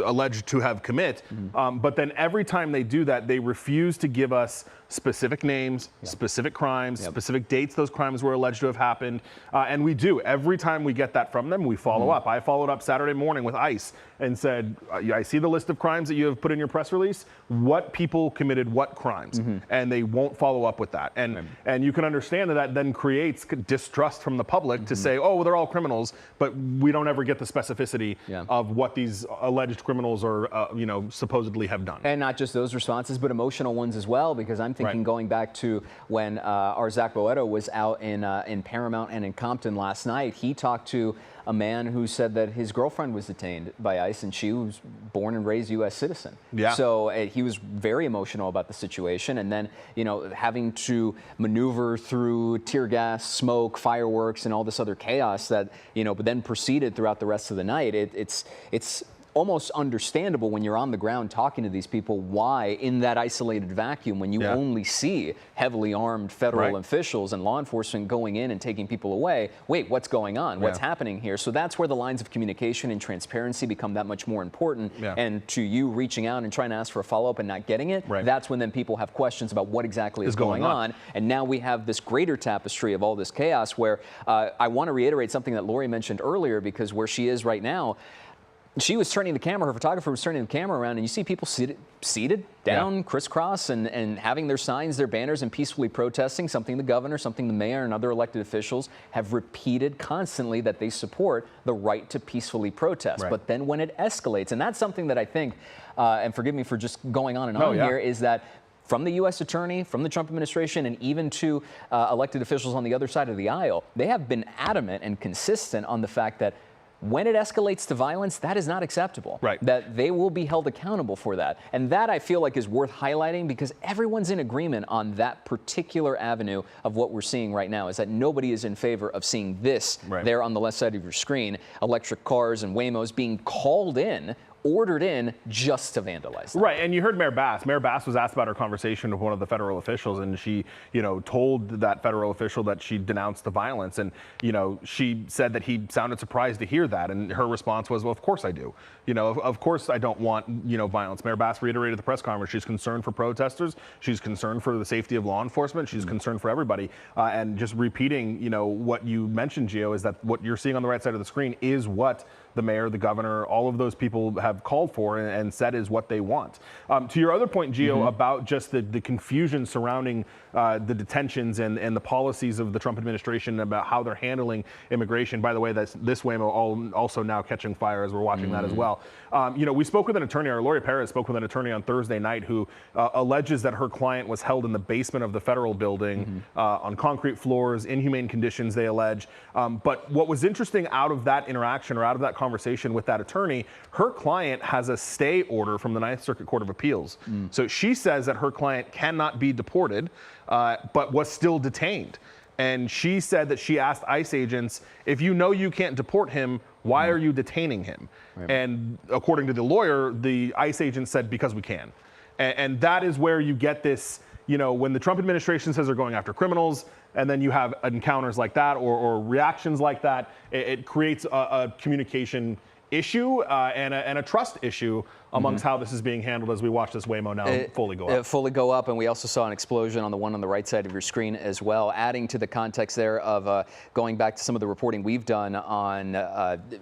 alleged to have commit. But then every time they do that, they refuse to give us specific names, specific crimes, specific dates those crimes were alleged to have happened. And we do. Every time we get that from them, we follow up. I followed up Saturday morning with ICE and said, I see the list of crimes that you have put in your press release. What people committed what crimes? And they won't follow up with that. And you can understand that then creates distrust from the public to say, oh, well, they're all criminals, but we don't ever get the specificity of what these alleged criminals are, you know, supposedly have done. And not just those responses, but emotional ones as well, because I'm thinking going back to when our Zach Boetto was out in Paramount and in Compton last night, he talked to a man who said that his girlfriend was detained by ICE and she was born and raised U.S. citizen. So he was very emotional about the situation, and then, you know, having to maneuver through tear gas, smoke, fireworks, and all this other chaos that, you know, but then proceeded throughout the rest of the night. It's almost understandable when you're on the ground talking to these people why, in that isolated vacuum, when you only see heavily armed federal officials and law enforcement going in and taking people away, wait, what's going on? What's happening here? So that's where the lines of communication and transparency become that much more important. And to you reaching out and trying to ask for a follow-up and not getting it, that's when then people have questions about what exactly is going on. And now we have this greater tapestry of all this chaos where I want to reiterate something that Lori mentioned earlier, because where she is right now, she was turning the camera, her photographer was turning the camera around, and you see people seated down, crisscross, and having their signs, their banners, and peacefully protesting, something the governor, something the mayor, and other elected officials have repeated constantly, that they support the right to peacefully protest. But then when it escalates, and that's something that I think, and forgive me for just going on and on here, is that from the U.S. Attorney, from the Trump administration, and even to elected officials on the other side of the aisle, they have been adamant and consistent on the fact that when it escalates to violence, that is not acceptable. That they will be held accountable for that. And that, I feel like, is worth highlighting, because everyone's in agreement on that particular avenue of what we're seeing right now, is that nobody is in favor of seeing this there on the left side of your screen, electric cars and Waymos being called in, ordered in just to vandalize them. And you heard Mayor Bass. Mayor Bass was asked about her conversation with one of the federal officials, and she, you know, told that federal official that she denounced the violence, and, you know, she said that he sounded surprised to hear that, and her response was, well, of course I do. You know, of course I don't want, you know, violence. Mayor Bass reiterated at the press conference, she's concerned for protesters, she's concerned for the safety of law enforcement, she's concerned for everybody, and just repeating, you know, what you mentioned, Gio, is that what you're seeing on the right side of the screen is what the mayor, the governor, all of those people have called for and said is what they want. To your other point, Gio, about just the confusion surrounding the detentions and the policies of the Trump administration about how they're handling immigration. By the way, this Waymo also now catching fire as we're watching that as well. You know, we spoke with an attorney, or Lori Perez spoke with an attorney on Thursday night who alleges that her client was held in the basement of the federal building on concrete floors, inhumane conditions, they allege. But what was interesting out of that interaction, or out of that conversation with that attorney, her client has a stay order from the Ninth Circuit Court of Appeals. So she says that her client cannot be deported, but was still detained. And she said that she asked ICE agents, if you know you can't deport him, why are you detaining him? And according to the lawyer, the ICE agent said, because we can. And that is where you get this, you know, when the Trump administration says they're going after criminals, and then you have encounters like that or reactions like that, it creates a communication issue and a trust issue amongst how this is being handled as we watch this Waymo now fully go up. Fully go up, and we also saw an explosion on the one on the right side of your screen as well, adding to the context there of going back to some of the reporting we've done on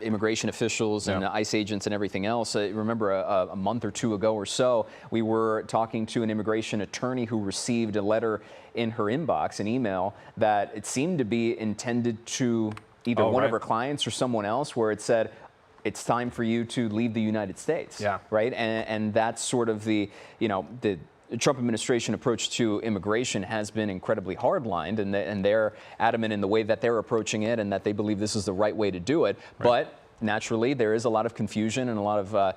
immigration officials and ICE agents and everything else. Remember a month or two ago or so, we were talking to an immigration attorney who received a letter in her inbox, an email, that it seemed to be intended to either one of her clients or someone else, where it said, it's time for you to leave the United States. Yeah. Right. And that's sort of the Trump administration approach to immigration has been incredibly hardlined, and they're adamant in the way that they're approaching it, and that they believe this is the right way to do it. Right. But naturally, there is a lot of confusion and a lot of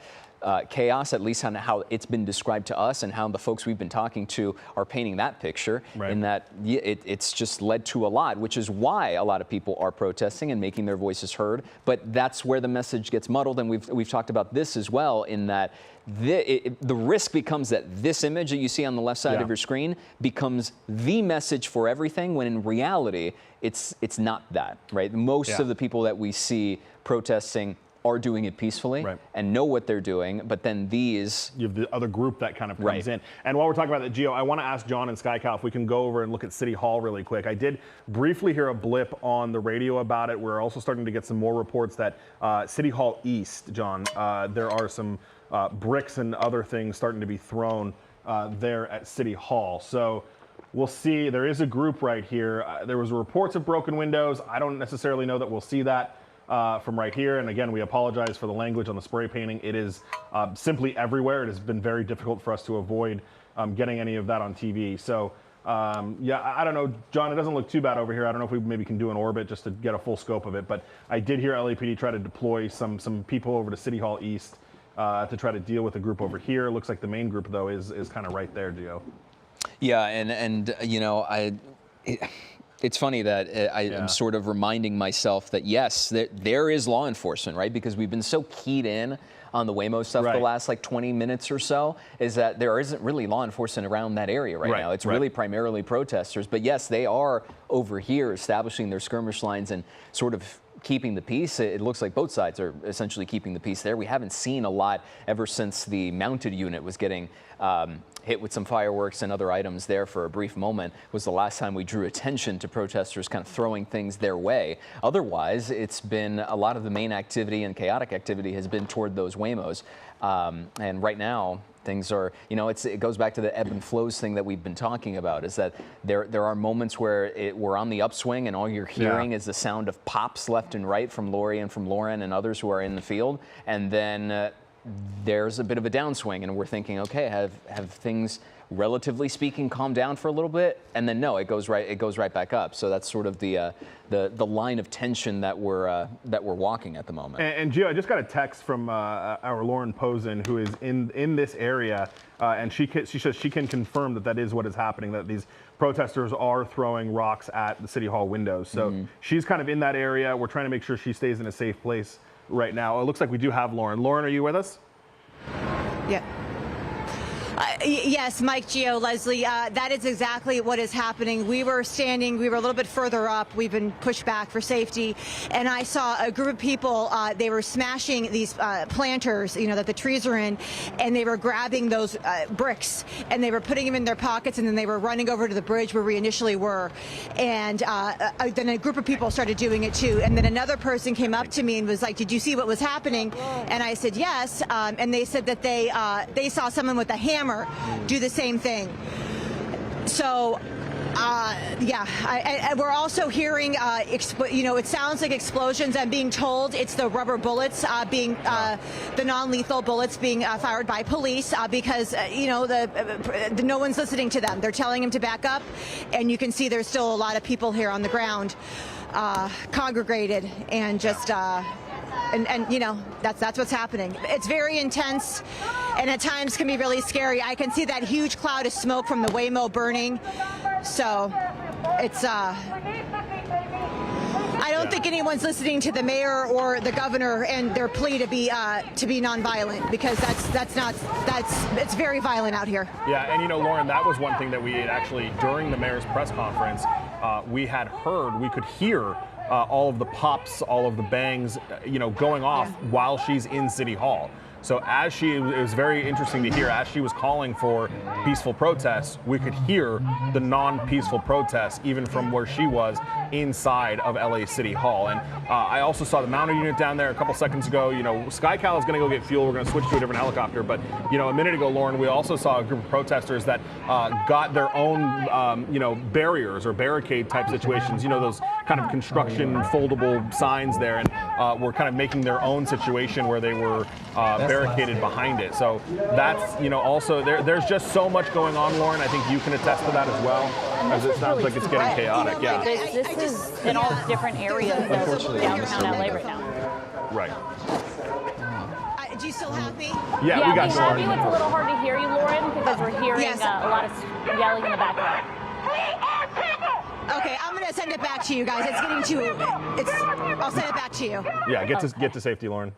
chaos, at least on how it's been described to us and how the folks we've been talking to are painting that picture, in that it's just led to a lot, which is why a lot of people are protesting and making their voices heard. But that's where the message gets muddled, and we've talked about this as well, in that the risk becomes that this image that you see on the left side of your screen becomes the message for everything, when in reality it's not that, right? Most of the people that we see protesting are doing it peacefully and know what they're doing, but then these... You have the other group that kind of comes in. And while we're talking about that, Gio, I want to ask John and SkyCal if we can go over and look at City Hall really quick. I did briefly hear a blip on the radio about it. We're also starting to get some more reports that City Hall East, John, there are some bricks and other things starting to be thrown there at City Hall. So we'll see. There is a group right here. There was reports of broken windows. I don't necessarily know that we'll see that from right here. And again, we apologize for the language on the spray painting. It is simply everywhere. It has been very difficult for us to avoid getting any of that on TV. So yeah, I don't know, John, it doesn't look too bad over here. I don't know if we maybe can do an orbit just to get a full scope of it. But I did hear LAPD try to deploy some people over to City Hall East to try to deal with the group over here. It looks like the main group, though, is kind of right there, Gio. Yeah, and you know, it's funny that I'm sort of reminding myself that, yes, there is law enforcement, right? Because we've been so keyed in on the Waymo stuff the last like 20 minutes or so, is that there isn't really law enforcement around that area right now. It's really primarily protesters. But yes, they are over here establishing their skirmish lines and sort of keeping the peace. It looks like both sides are essentially keeping the peace there. We haven't seen a lot ever since the mounted unit was getting hit with some fireworks and other items there for a brief moment. Was the last time we drew attention to protesters kind of throwing things their way. Otherwise, it's been a lot of the main activity and chaotic activity has been toward those Waymos. And right now, things are, you know, it goes back to the ebb and flows thing that we've been talking about, is that there are moments where we're on the upswing and all you're hearing is the sound of pops left and right from Lori and from Lauren and others who are in the field. And then there's a bit of a downswing and we're thinking, okay, have things, relatively speaking, calmed down for a little bit? And then no, it goes right back up. So that's sort of the line of tension that we're walking at the moment. And Gio, I just got a text from our Lauren Posen, who is in this area, and she says she can confirm that is what is happening, that these protesters are throwing rocks at the City Hall windows. So she's kind of in that area. We're trying to make sure she stays in a safe place right now. It looks like we do have Lauren. Lauren, are you with us? Yeah. Yes, Mike, Gio, Leslie, that is exactly what is happening. We were a little bit further up. We've been pushed back for safety. And I saw a group of people, they were smashing these planters, you know, that the trees are in, and they were grabbing those bricks, and they were putting them in their pockets, and then they were running over to the bridge where we initially were. And then a group of people started doing it too. And then another person came up to me and was like, did you see what was happening? And I said, yes. And they said that they saw someone with a hammer do the same thing. So yeah, we're also hearing, you know, it sounds like explosions. I'm being told it's the rubber bullets the non-lethal bullets being fired by police because, you know, no one's listening to them. They're telling them to back up, and you can see there's still a lot of people here on the ground congregated and just... And you know, that's what's happening. It's very intense, and at times can be really scary. I can see that huge cloud of smoke from the Waymo burning. So it's I don't think anyone's listening to the mayor or the governor and their plea to be nonviolent, because it's very violent out here. Yeah, and you know, Lauren, that was one thing that we had actually during the mayor's press conference we could hear all of the pops, all of the bangs, going off while she's in City Hall. So it was very interesting to hear, as she was calling for peaceful protests, we could hear the non-peaceful protests even from where she was inside of LA City Hall. And I also saw the mounted unit down there a couple seconds ago. SkyCal is going to go get fuel. We're going to switch to a different helicopter. But, a minute ago, Lauren, we also saw a group of protesters that got their own, barriers or barricade type situations, those kind of construction foldable signs there, and were kind of making their own situation where they were barricaded behind it. So that's, also, there's just so much going on, Lauren. I think you can attest to that as well, as it sounds like it's getting chaotic. Yeah. This is in all different areas of downtown LA right now. Right. Do you still have me? Yeah, we got you, Lauren. It's a little hard to hear you, Lauren, because we're hearing a lot of yelling in the background. Okay, I'm gonna send it back to you guys. It's getting too. I'll send it back to you. Yeah, get to safety, Lauren.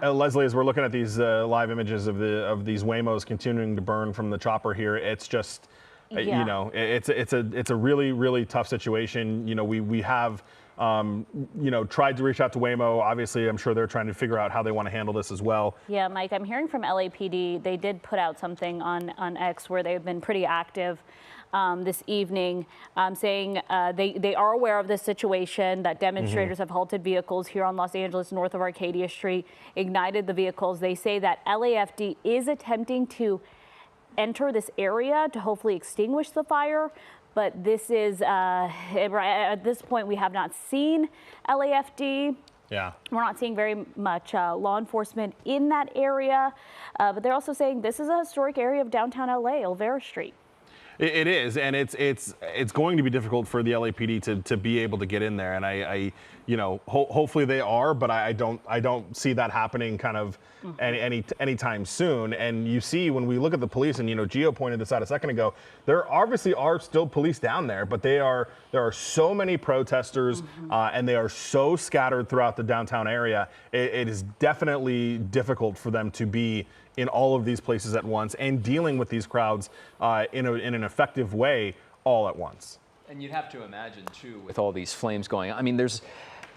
Leslie, as we're looking at these live images of these Waymos continuing to burn from the chopper here, it's just, it's a really, really tough situation. We have tried to reach out to Waymo. Obviously, I'm sure they're trying to figure out how they want to handle this as well. Yeah, Mike, I'm hearing from LAPD. They did put out something on X where they've been pretty active this evening, saying they are aware of this situation, that demonstrators have halted vehicles here on Los Angeles north of Arcadia Street, ignited the vehicles. They say that LAFD is attempting to enter this area to hopefully extinguish the fire. But this is, at this point, we have not seen LAFD. Yeah. We're not seeing very much law enforcement in that area. But they're also saying this is a historic area of downtown LA, Olvera Street. It is, and it's going to be difficult for the LAPD to be able to get in there, and I hopefully they are, but I don't see that happening kind of anytime soon. And you see, when we look at the police, and Gio pointed this out a second ago, there obviously are still police down there, but there are so many protesters, and they are so scattered throughout the downtown area. It is definitely difficult for them to be in all of these places at once and dealing with these crowds in an effective way all at once. And you'd have to imagine, too, with all these flames going on. I mean, there's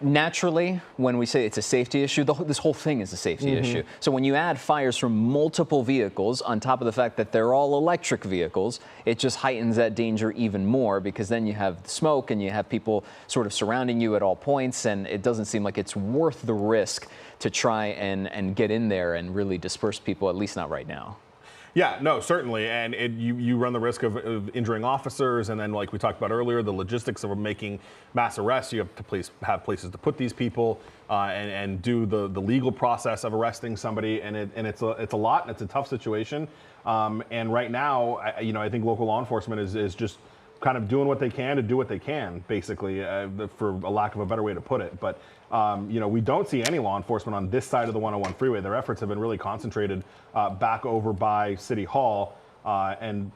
naturally, when we say it's a safety issue, this whole thing is a safety issue. So when you add fires from multiple vehicles on top of the fact that they're all electric vehicles, it just heightens that danger even more, because then you have smoke and you have people sort of surrounding you at all points, and it doesn't seem like it's worth the risk to try and get in there and really disperse people, at least not right now. Yeah, no, certainly, and you run the risk of injuring officers, and then, like we talked about earlier, the logistics of making mass arrests. You have to have places to put these people, and do the legal process of arresting somebody, and it's a lot, and it's a tough situation. And right now, I think local law enforcement is just kind of doing what they can to do what they can, basically, for a lack of a better way to put it. But we don't see any law enforcement on this side of the 101 freeway. Their efforts have been really concentrated back over by City Hall and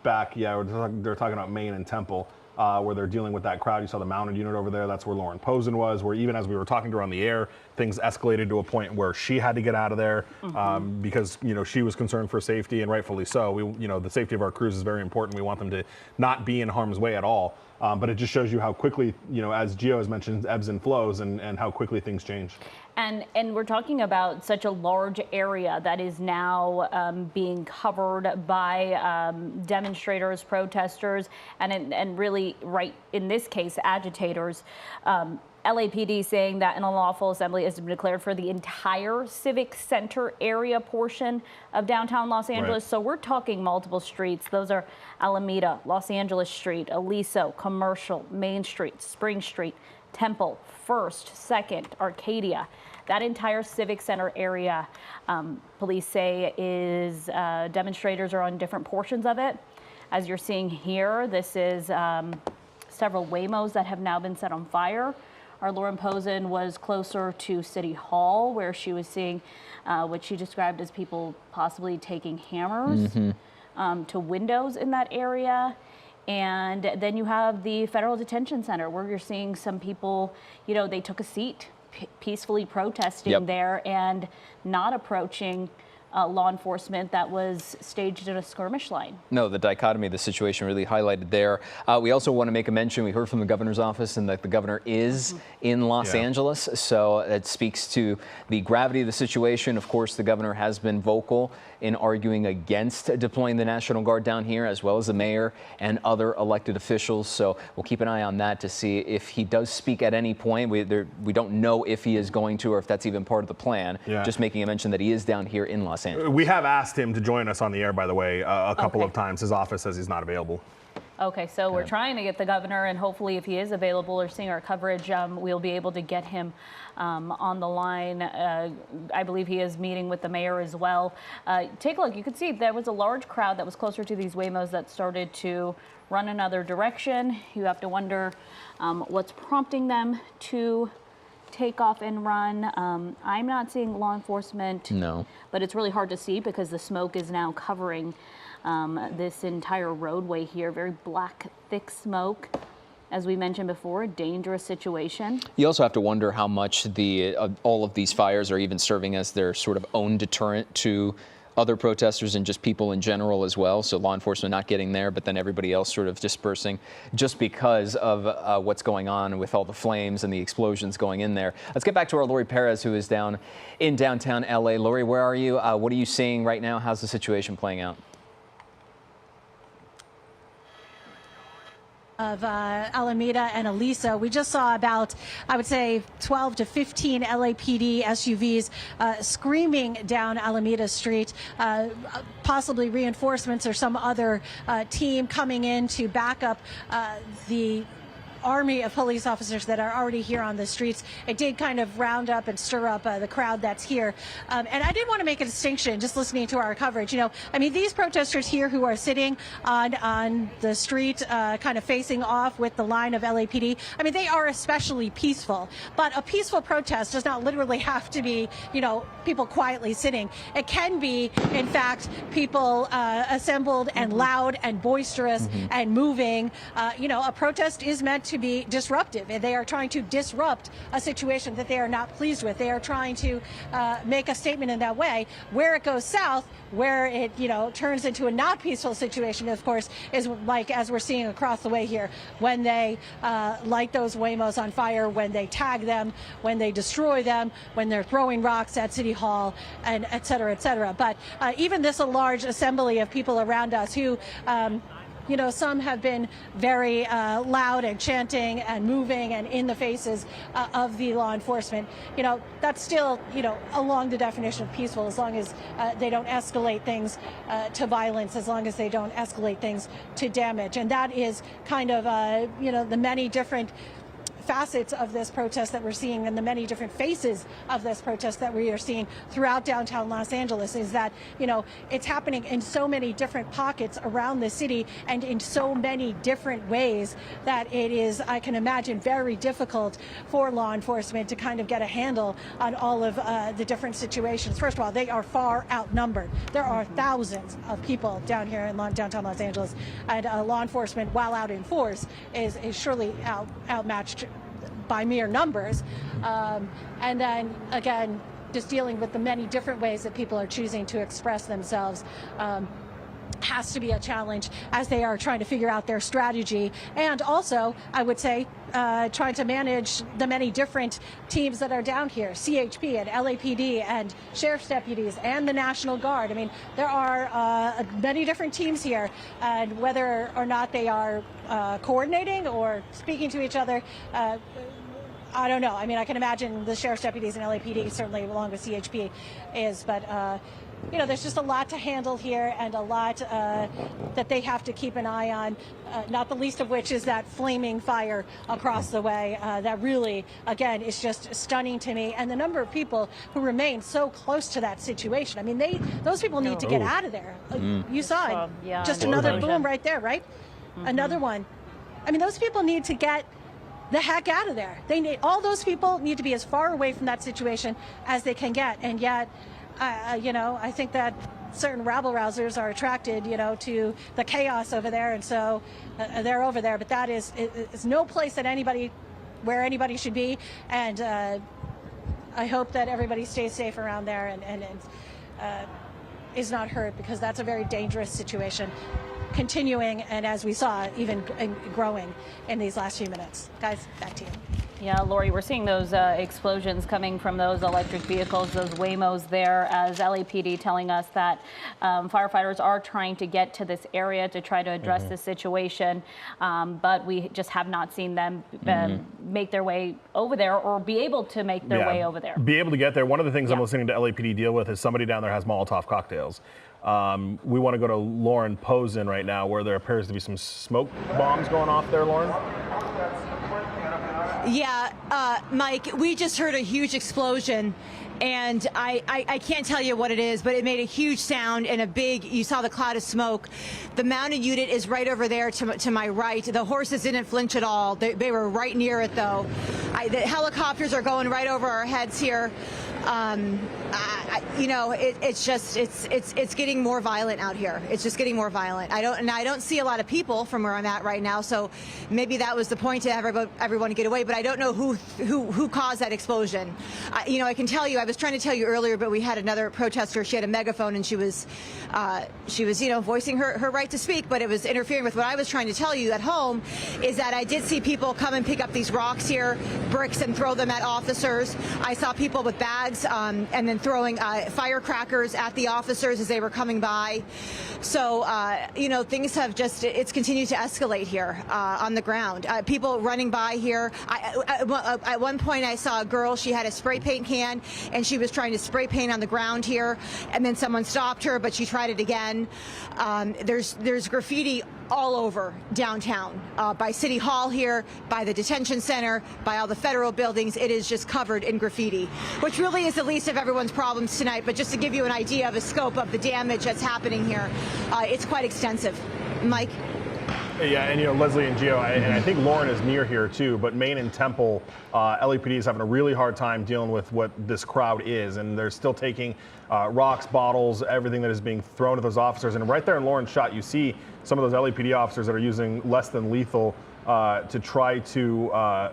back, they're talking about Main and Temple, where they're dealing with that crowd. You saw the mounted unit over there. That's where Lauren Posen was, where even as we were talking to her on the air, things escalated to a point where she had to get out of there because, she was concerned for safety, and rightfully so. The safety of our crews is very important. We want them to not be in harm's way at all. But it just shows you how quickly, as Gio has mentioned, ebbs and flows, and how quickly things change. And we're talking about such a large area that is now being covered by demonstrators, protesters, and really, right in this case, agitators. LAPD saying that an unlawful assembly has been declared for the entire Civic Center area portion of downtown Los Angeles. Right. So we're talking multiple streets. Those are Alameda, Los Angeles Street, Aliso, Commercial, Main Street, Spring Street, Temple, First, Second, Arcadia. That entire Civic Center area, police say, is demonstrators are on different portions of it. As you're seeing here, this is several Waymos that have now been set on fire. Our Lauren Posen was closer to City Hall, where she was seeing what she described as people possibly taking hammers to windows in that area. And then you have the Federal Detention Center, where you're seeing some people, they took a seat, peacefully protesting there and not approaching law enforcement that was staged in a skirmish line. No, the dichotomy of the situation really highlighted there. We also want to make a mention, we heard from the governor's office, and that the governor is in Los Angeles, so it speaks to the gravity of the situation. Of course, the governor has been vocal in arguing against deploying the National Guard down here, as well as the mayor and other elected officials. So we'll keep an eye on that to see if he does speak at any point. We don't know if he is going to, or if that's even part of the plan. Just making a mention that he is down here in Los Angeles. We have asked him to join us on the air, by the way, a couple of times. His office says he's not available. Okay, so we're trying to get the governor, and hopefully if he is available or seeing our coverage, we'll be able to get him on the line. I believe he is meeting with the mayor as well. Take a look. You can see there was a large crowd that was closer to these Waymos that started to run another direction. You have to wonder what's prompting them to take off and run. I'm not seeing law enforcement. No. But it's really hard to see because the smoke is now covering this entire roadway here. Very black, thick smoke. As we mentioned before, a dangerous situation. You also have to wonder how much all of these fires are even serving as their sort of own deterrent to other protesters and just people in general as well. So law enforcement not getting there, but then everybody else sort of dispersing just because of what's going on with all the flames and the explosions going in there. Let's get back to our Lori Perez, who is down in downtown LA. Lori, where are you? What are you seeing right now? How's the situation playing out? Of Alameda and Elisa. We just saw about, I would say, 12 to 15 LAPD SUVs screaming down Alameda Street, possibly reinforcements or some other team coming in to back up the army of police officers that are already here on the streets. It did kind of round up and stir up the crowd that's here. And I did want to make a distinction, just listening to our coverage. You know, I mean, these protesters here who are sitting on the street, kind of facing off with the line of LAPD, I mean, they are especially peaceful. But a peaceful protest does not literally have to be, you know, people quietly sitting. It can be, in fact, people assembled and loud and boisterous and moving. You know, a protest is meant to be disruptive, and they are trying to disrupt a situation that they are not pleased with. They are trying to make a statement in that way. Where it goes south, where it, you know, turns into a not peaceful situation, of course, is like as we're seeing across the way here, when they light those Waymos on fire, when they tag them, when they destroy them, when they're throwing rocks at City Hall, and et cetera, et cetera. But even this large assembly of people around us who you know, some have been very loud and chanting and moving and in the faces of the law enforcement. You know, that's still, you know, along the definition of peaceful, as long as they don't escalate things to violence, as long as they don't escalate things to damage. And that is kind of, you know, the many different facets of this protest that we're seeing, and the many different faces of this protest that we are seeing throughout downtown Los Angeles, is that, you know, it's happening in so many different pockets around the city and in so many different ways that it is, I can imagine, very difficult for law enforcement to kind of get a handle on all of the different situations. First of all, they are far outnumbered. There are thousands of people down here in downtown Los Angeles, and law enforcement, while out in force, is surely outmatched by mere numbers. And then again, just dealing with the many different ways that people are choosing to express themselves has to be a challenge as they are trying to figure out their strategy. And also, I would say, trying to manage the many different teams that are down here, CHP and LAPD and sheriff's deputies and the National Guard. I mean, there are many different teams here, and whether or not they are coordinating or speaking to each other, I don't know. I mean, I can imagine the sheriff's deputies and LAPD, certainly along with CHP, is, but you know, there's just a lot to handle here, and a lot that they have to keep an eye on, not the least of which is that flaming fire across the way. That really, again, is just stunning to me. And the number of people who remain so close to that situation. I mean, those people need to get out of there. You saw it. Yeah, just another boom right there, right? Another one. I mean, those people need to get the heck out of there. All those people need to be as far away from that situation as they can get. And yet, you know, I think that certain rabble-rousers are attracted, you know, to the chaos over there, and so they're over there. But that is no place that where anybody should be, and I hope that everybody stays safe around there, and is not hurt, because that's a very dangerous situation continuing, and as we saw, even growing in these last few minutes. Guys, back to you. Yeah, Lori, we're seeing those explosions coming from those electric vehicles, those Waymos there, as LAPD telling us that firefighters are trying to get to this area to try to address the situation, but we just have not seen them make their way over there or be able to make their way over there. Be able to get there. One of the things I'm listening to LAPD deal with is somebody down there has Molotov cocktails. We want to go to Lauren Posen right now, where there appears to be some smoke bombs going off there, Lauren. Yeah, Mike, we just heard a huge explosion, and I can't tell you what it is, but it made a huge sound and you saw the cloud of smoke. The mounted unit is right over there to my right. The horses didn't flinch at all. They were right near it, though. The helicopters are going right over our heads here. It's getting more violent out here. It's just getting more violent. I don't see a lot of people from where I'm at right now, so maybe that was the point to have everyone get away. But I don't know who caused that explosion. I can tell you. I was trying to tell you earlier, but we had another protester. She had a megaphone and she was voicing her right to speak, but it was interfering with what I was trying to tell you at home. Is that I did see people come and pick up these rocks here, bricks, and throw them at officers. I saw people with bags and then throwing firecrackers at the officers as they were coming by. So, things have it's continued to escalate here on the ground. People running by here. At one point, I saw a girl. She had a spray paint can, and she was trying to spray paint on the ground here, and then someone stopped her, but she tried it again. There's graffiti all over downtown, by City Hall here, by the detention center, by all the federal buildings. It is just covered in graffiti, which really is the least of everyone's problems tonight. But just to give you an idea of the scope of the damage that's happening here, it's quite extensive. Mike? Yeah, and Leslie and Gio, and I think Lauren is near here too, but Main and Temple, LAPD is having a really hard time dealing with what this crowd is, and they're still taking rocks, bottles, everything that is being thrown at those officers. And right there in Lauren's shot, you see some of those LAPD officers that are using less than lethal to try to,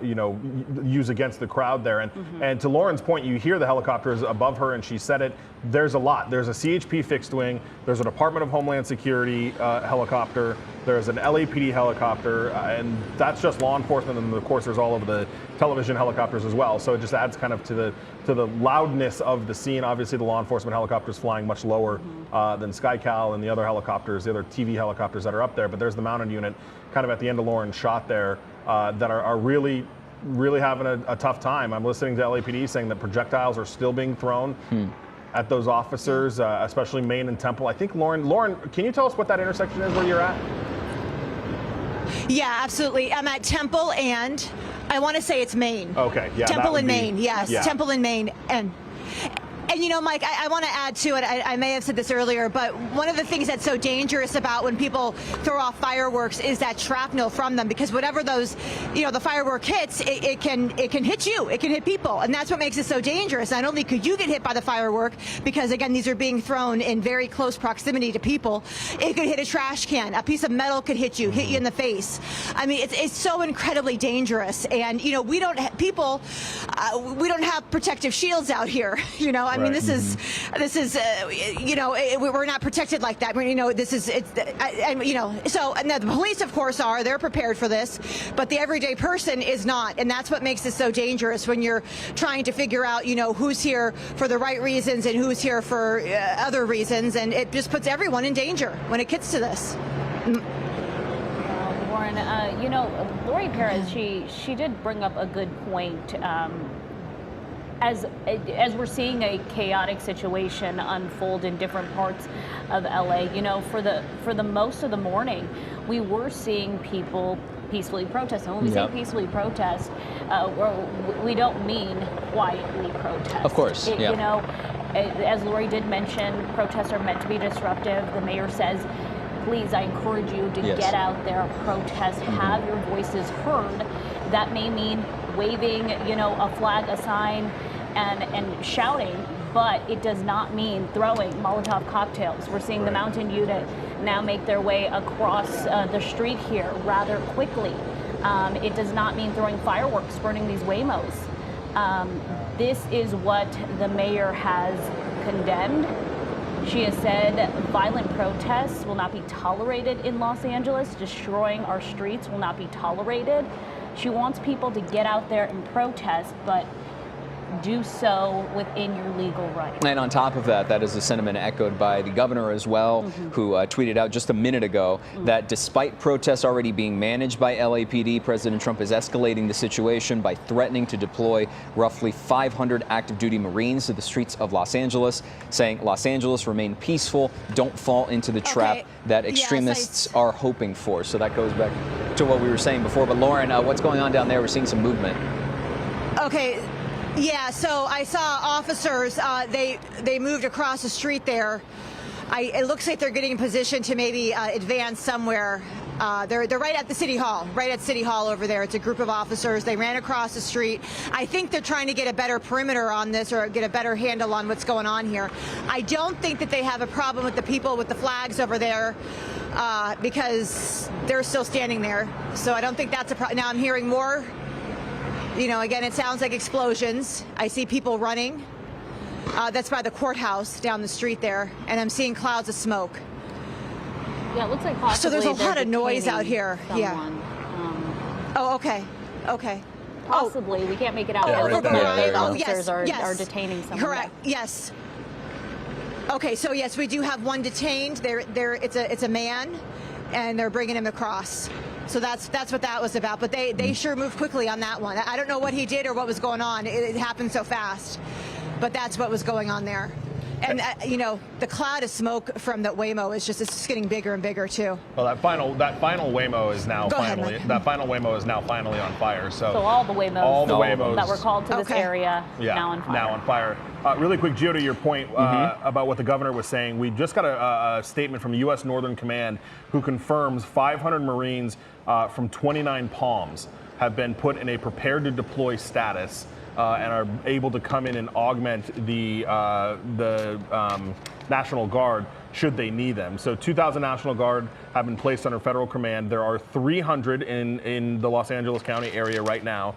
use against the crowd there. And to Lauren's point, you hear the helicopters above her, and she said it. There's a lot. There's a CHP fixed wing. There's a Department of Homeland Security helicopter. There's an LAPD helicopter, and that's just law enforcement. And of course, there's all of the television helicopters as well. So it just adds kind of to the loudness of the scene. Obviously, the law enforcement helicopters flying much lower than SkyCal and the other helicopters, the other TV helicopters that are up there. But there's the mounted unit kind of at the end of Lauren's shot there that are really having a tough time. I'm listening to LAPD saying that projectiles are still being thrown at those officers, especially Main and Temple. I think Lauren, can you tell us what that intersection is where you're at? Yeah, absolutely. I'm at Temple and I want to say it's Main. Okay, yeah. Temple and Main, yes. Yeah. Temple and Main. And Mike, I want to add to it, I may have said this earlier, but one of the things that's so dangerous about when people throw off fireworks is that shrapnel from them, because whatever those, the firework hits, it can hit you, it can hit people, and that's what makes it so dangerous. Not only could you get hit by the firework, because again, these are being thrown in very close proximity to people, it could hit a trash can, a piece of metal could hit you in the face. I mean, it's so incredibly dangerous, and we don't have protective shields out here, I mean, this is, we're not protected like that. So, and the police, of course, they're prepared for this, but the everyday person is not. And that's what makes it so dangerous when you're trying to figure out, who's here for the right reasons and who's here for other reasons. And it just puts everyone in danger when it gets to this. Lauren, Lori Perez, she did bring up a good point. As we're seeing a chaotic situation unfold in different parts of LA, for the most of the morning, we were seeing people peacefully protest. And when we say peacefully protest, we don't mean quietly protest. Of course, as Lori did mention, protests are meant to be disruptive. The mayor says, please, I encourage you to get out there, protest, have your voices heard. That may mean waving, a flag, a sign, and shouting, but it does not mean throwing Molotov cocktails. We're seeing the mountain unit now make their way across the street here rather quickly. It does not mean throwing fireworks, burning these Waymos. This is what the mayor has condemned. She has said violent protests will not be tolerated in Los Angeles. Destroying our streets will not be tolerated. She wants people to get out there and protest, but do so within your legal rights. And on top of that, that is a sentiment echoed by the governor as well, who tweeted out just a minute ago that despite protests already being managed by LAPD, President Trump is escalating the situation by threatening to deploy roughly 500 active duty Marines to the streets of Los Angeles, saying Los Angeles remain peaceful, don't fall into the trap that extremists are hoping for. So that goes back to what we were saying before. But Lauren, what's going on down there? We're seeing some movement. Okay. Yeah, so I saw officers, they moved across the street there. It looks like they're getting in position to maybe advance somewhere. They're right at the City Hall, over there. It's a group of officers. They ran across the street. I think they're trying to get a better perimeter on this or get a better handle on what's going on here. I don't think that they have a problem with the people with the flags over there because they're still standing there. So I don't think that's a problem. Now I'm hearing more. You know, again, it sounds like explosions. I see people running. That's by the courthouse down the street there, and I'm seeing clouds of smoke. Yeah, it looks like possibly so there's a lot of noise out detaining here. someone. Oh, okay. Okay. Possibly. We can't make it out. Yeah, But right there. officers are detaining someone. Correct. Yes. Okay, so yes, we do have one detained. It's a man, and they're bringing him across. So that's what that was about. But they sure moved quickly on that one. I don't know what he did or what was going on. It happened so fast. But that's what was going on there. And you know, the cloud of smoke from that Waymo is just getting bigger and bigger too. Well, that final Waymo is now finally on fire. So all the Waymos that were called to this Okay. area now on fire. Really quick, Gio, to your point about what the governor was saying, we just got a statement from U.S. Northern Command who confirms 500 Marines from 29 Palms have been put in a prepared to deploy status and are able to come in and augment the National Guard should they need them. So 2,000 National Guard have been placed under federal command. There are 300 in the Los Angeles County area right now.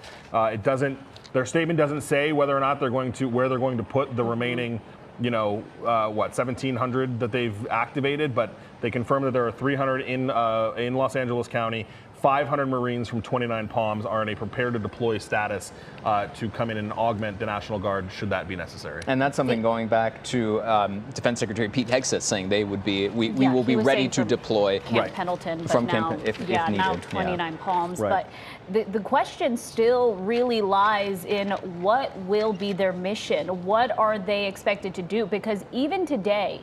Their statement doesn't say whether or not where they're going to put the remaining, 1,700 that they've activated, but they confirm that there are 300 in Los Angeles County. 500 Marines from 29 Palms are in a prepared to deploy status to come in and augment the National Guard should that be necessary. And that's something going back to Defense Secretary Pete Hegseth saying they would be, we will be ready to deploy Camp Pendleton, but from now, Camp if now needed. 29 Palms. Right. But the question still really lies in what will be their mission? What are they expected to do? Because even today,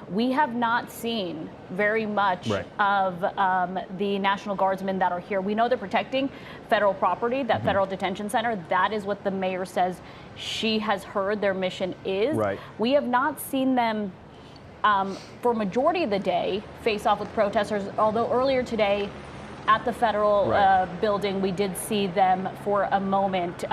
we have not seen very much of the National Guardsmen that are here. We know they're protecting federal property, that federal detention center. That is what the mayor says she has heard their mission is. Right. We have not seen them for majority of the day face off with protesters, although earlier today at the federal building, we did see them for a moment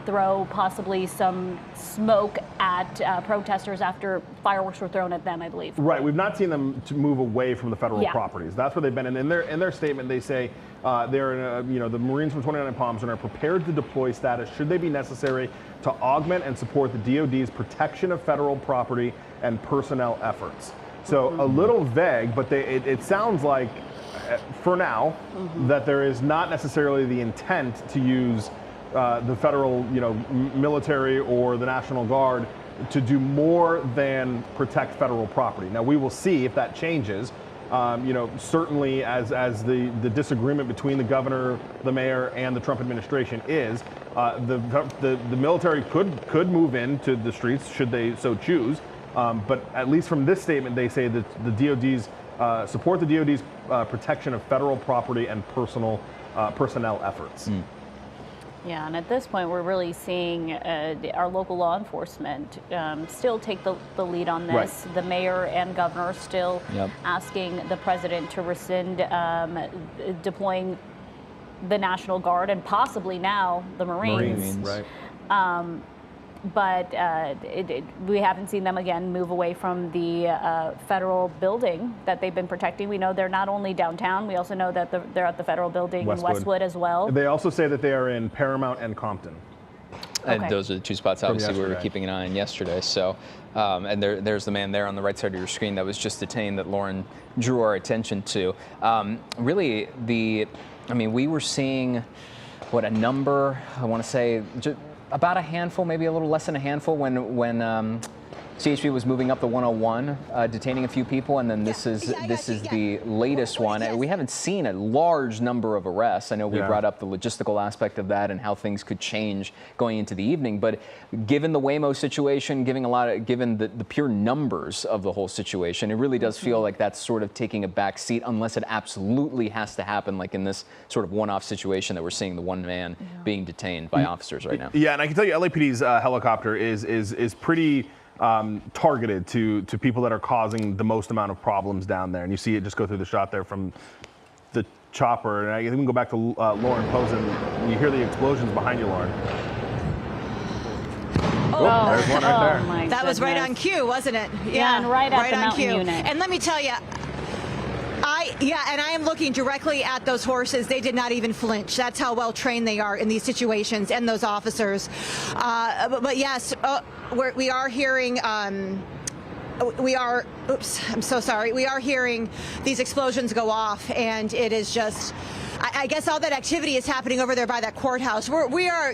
throw possibly some smoke at protesters after fireworks were thrown at them, I believe. Right. We've not seen them to move away from the federal properties. That's where they've been. And in their statement, they say they're the Marines from 29 Palms are prepared to deploy status should they be necessary to augment and support the DoD's protection of federal property and personnel efforts. So a little vague, but it sounds like, for now, that there is not necessarily the intent to use the federal, military or the National Guard to do more than protect federal property. Now we will see if that changes. Certainly as the disagreement between the governor, the mayor, and the Trump administration is, the military could move into the streets should they so choose. But at least from this statement, they say that the DoD's support the DoD's protection of federal property and personnel efforts. Yeah, and at this point, we're really seeing our local law enforcement still take the lead on this. The mayor and governor still asking the president to rescind deploying the National Guard and possibly now the Marines. But we haven't seen them again move away from the federal building that they've been protecting. We know they're not only downtown, we also know that they're at the federal building in Westwood as well. They also say that they are in Paramount and Compton. And Okay. those are the two spots, obviously, we were keeping an eye on yesterday. So, and there's the man there on the right side of your screen that was just detained that Lauren drew our attention to. Really, we were seeing, a number, I want to say, about a handful, maybe a little less than a handful when CHP was moving up the 101, detaining a few people, and then this is the latest one. We haven't seen a large number of arrests. I know we brought up the logistical aspect of that and how things could change going into the evening, but given the Waymo situation, given the pure numbers of the whole situation, it really does feel like that's sort of taking a back seat unless it absolutely has to happen, like in this sort of one-off situation that we're seeing the one man being detained by officers right now. Yeah, and I can tell you LAPD's helicopter is pretty targeted to people that are causing the most amount of problems down there. And you see it just go through the shot there from the chopper. And I think we can go back to Lauren Posen. You hear the explosions behind you, Lauren. Oh, there's one right there. That was right on cue, wasn't it? Yeah, and right at the on mountain cue. unit. And let me tell you, and I am looking directly at those horses. They did not even flinch. That's how well trained they are in these situations, and those officers. But yes, we are hearing. Oops, I'm so sorry. We are hearing these explosions go off, and it is just. I guess all that activity is happening over there by that courthouse. We are,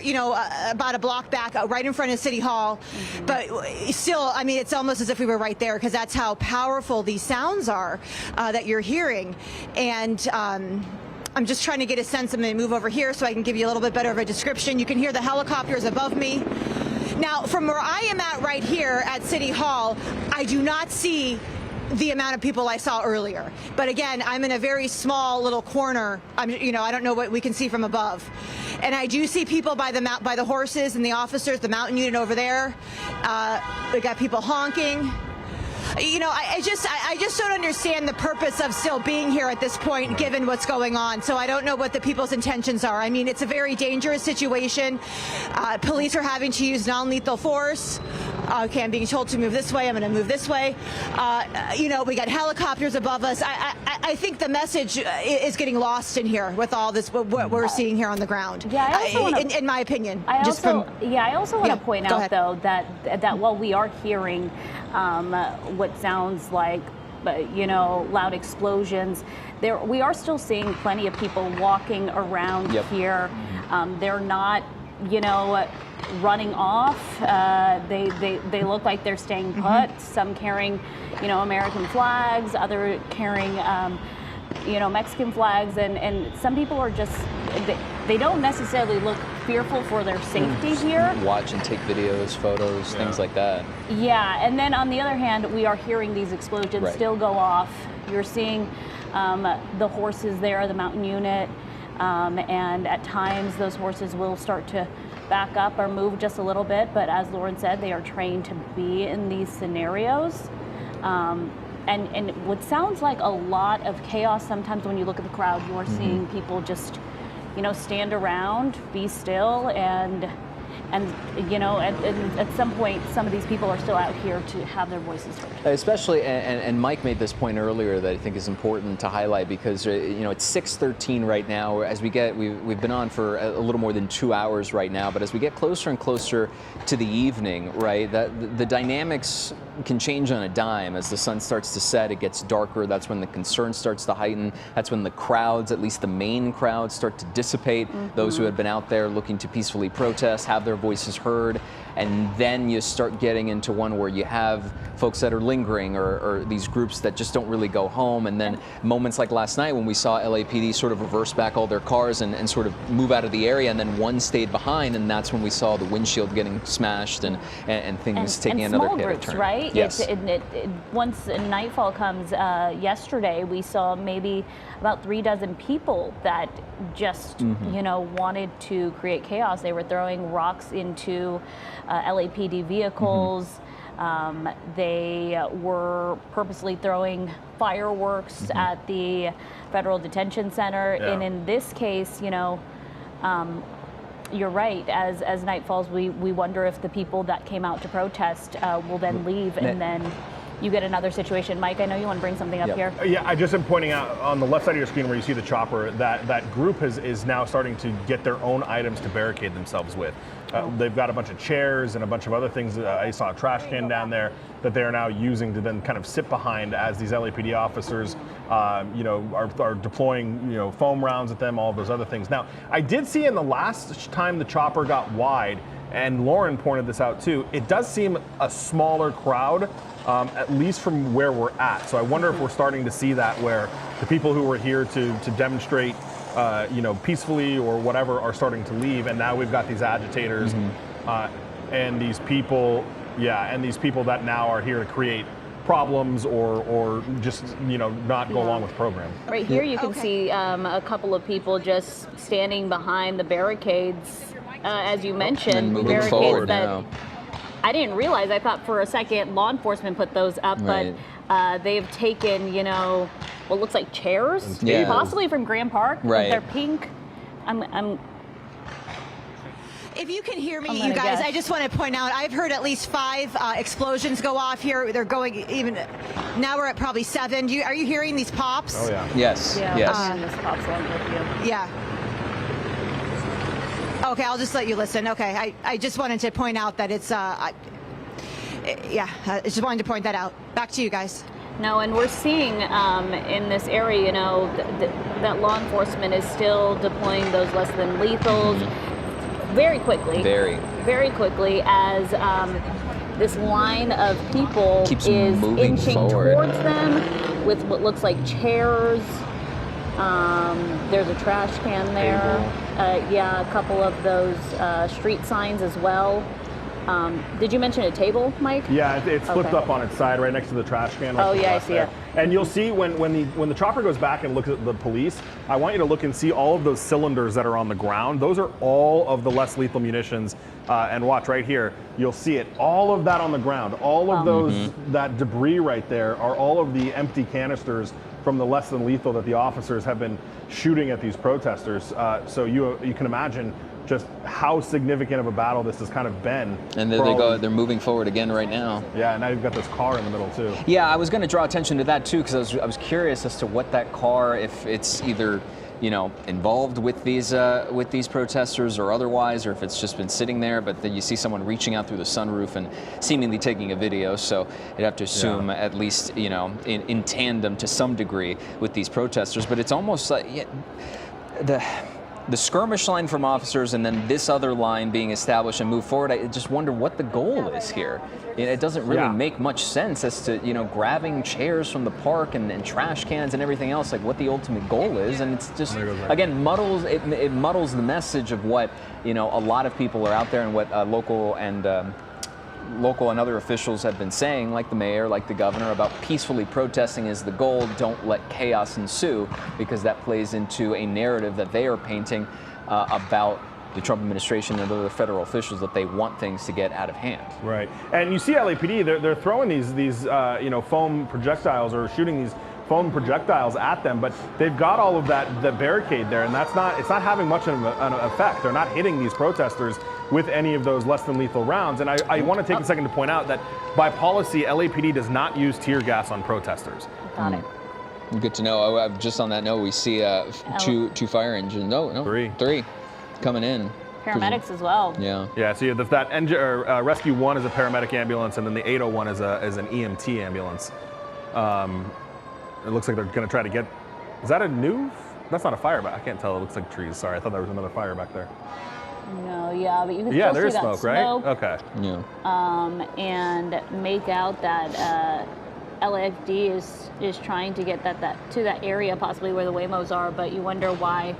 about a block back, right in front of City Hall. But still, I mean, it's almost as if we were right there, because that's how powerful these sounds are that you're hearing. And I'm just trying to get a sense. I'm going to move over here so I can give you a little bit better of a description. You can hear the helicopters above me. Now, from where I am at right here at City Hall, I do not see the amount of people I saw earlier. But again, I'm in a very small little corner. I don't know what we can see from above. And I do see people by the horses and the officers, the mountain unit over there. We got people honking. I just don't understand the purpose of still being here at this point, given what's going on. So I don't know what the people's intentions are. I mean, it's a very dangerous situation. Police are having to use non-lethal force. Okay, I'm being told to move this way. I'm going to move this way. We got helicopters above us. I think the message is getting lost in here with all this, what we're seeing here on the ground. Yeah, in my opinion. I also want to point out, though, that while we are hearing what sounds like, loud explosions, we are still seeing plenty of people walking around here. They're not, running off. They look like they're staying put. Some carrying, American flags, other carrying, Mexican flags, and some people are just, they don't necessarily look fearful for their safety here. Watch and take videos, photos, things like that. Yeah, and then on the other hand, we are hearing these explosions still go off. You're seeing the horses there, the mountain unit, and at times those horses will start to back up or move just a little bit, but as Lauren said, they are trained to be in these scenarios. And what sounds like a lot of chaos, sometimes when you look at the crowd, you are seeing people just, stand around, be still, and at some point, some of these people are still out here to have their voices heard. Especially, and Mike made this point earlier that I think is important to highlight, because it's 6:13 right now. As we've been on for a little more than 2 hours right now, but as we get closer and closer to the evening, right, that the dynamics can change on a dime. As the sun starts to set, it gets darker. That's when the concern starts to heighten. That's when the crowds, at least the main crowds, start to dissipate. Those who had been out there looking to peacefully protest, have their voices heard, and then you start getting into one where you have folks that are lingering, or these groups that just don't really go home, and then moments like last night when we saw LAPD sort of reverse back all their cars and sort of move out of the area, and then one stayed behind, and that's when we saw the windshield getting smashed and things taking another groups, turn. Right? Yes. Once nightfall comes, yesterday we saw maybe about 36 people that just wanted to create chaos. They were throwing rocks into LAPD vehicles. They were purposely throwing fireworks at the Federal Detention Center. Yeah. And in this case, you're right. As night falls, we wonder if the people that came out to protest will then leave and then you get another situation. Mike, I know you want to bring something up here. Yeah, I just am pointing out on the left side of your screen where you see the chopper, that group is now starting to get their own items to barricade themselves with. They've got a bunch of chairs and a bunch of other things. I saw a trash can down there that they are now using to then kind of sit behind as these LAPD officers, are deploying, foam rounds at them, all of those other things. Now, I did see in the last time the chopper got wide, and Lauren pointed this out too, it does seem a smaller crowd, at least from where we're at. So I wonder if we're starting to see that where the people who were here to demonstrate peacefully or whatever are starting to leave, and now we've got these agitators and these people that now are here to create problems or just not go along with the program. Right here you can see a couple of people just standing behind the barricades, as you mentioned, and moving barricades forward that now. I didn't realize. I thought for a second law enforcement put those up, Right. but they've taken, what looks like chairs, Yeah. possibly from Grand Park. Right. They're pink. If you can hear me, I'm you gonna guys, guess. I just want to point out, I've heard at least 5 explosions go off here. They're going even, now we're at probably 7. Are you hearing these pops? Oh, yeah. Yes. Yeah, Yes. this pops along with you. Yeah. Okay, I'll just let you listen. Okay, I just wanted to point out that it's, I just wanted to point that out. Back to you guys. No, and we're seeing in this area, that law enforcement is still deploying those less than lethals very quickly. Very quickly as this line of people Keeps is moving inching forward. towards them with what looks like chairs. There's a trash can there. A couple of those street signs as well. Did you mention a table, Mike? Yeah, it's flipped Okay. up on its side right next to the trash can. Right Oh, to the yeah, I left see there. it. And you'll see when the chopper goes back and looks at the police, I want you to look and see all of those cylinders that are on the ground. Those are all of the less lethal munitions. And watch right here, you'll see it. All of that on the ground, all of those, that debris right there are all of the empty canisters from the less than lethal that the officers have been shooting at these protesters. So you can imagine just how significant of a battle this has kind of been. And there they go. They're moving forward again right now. Yeah, now you've got this car in the middle too. Yeah, I was going to draw attention to that too because I was curious as to what that car, if it's either involved with these protesters or otherwise, or if it's just been sitting there. But then you see someone reaching out through the sunroof and seemingly taking a video. So you'd have to assume at least in tandem to some degree with these protesters. But it's almost like the skirmish line from officers and then this other line being established and move forward. I just wonder what the goal is here. It doesn't really make much sense as to, grabbing chairs from the park and trash cans and everything else, like what the ultimate goal is. And it's just, again, muddles the message of what, a lot of people are out there and what local and other officials have been saying, like the mayor, like the governor, about peacefully protesting is the goal. Don't let chaos ensue, because that plays into a narrative that they are painting about the Trump administration and other federal officials, that they want things to get out of hand. Right, and you see LAPD, they're throwing these foam projectiles or shooting these foam projectiles at them, but they've got all of the barricade there, and it's not having much of an effect. They're not hitting these protesters with any of those less than lethal rounds. And I want to take a second to point out that by policy, LAPD does not use tear gas on protesters. Got it. Good to know. Just on that note, we see two fire engines. No, three coming in. Paramedics as well. Yeah. So that Rescue 1 is a paramedic ambulance, and then the 801 is an EMT ambulance. It looks like they're going to try to get. Is that a new? That's not a fire back. I can't tell. It looks like trees. Sorry, I thought there was another fire back there. No, but you can Yeah, still there see is that smoke, right? Okay. Yeah. And make out that LAFD is trying to get that to that area, possibly where the Waymos are. But you wonder why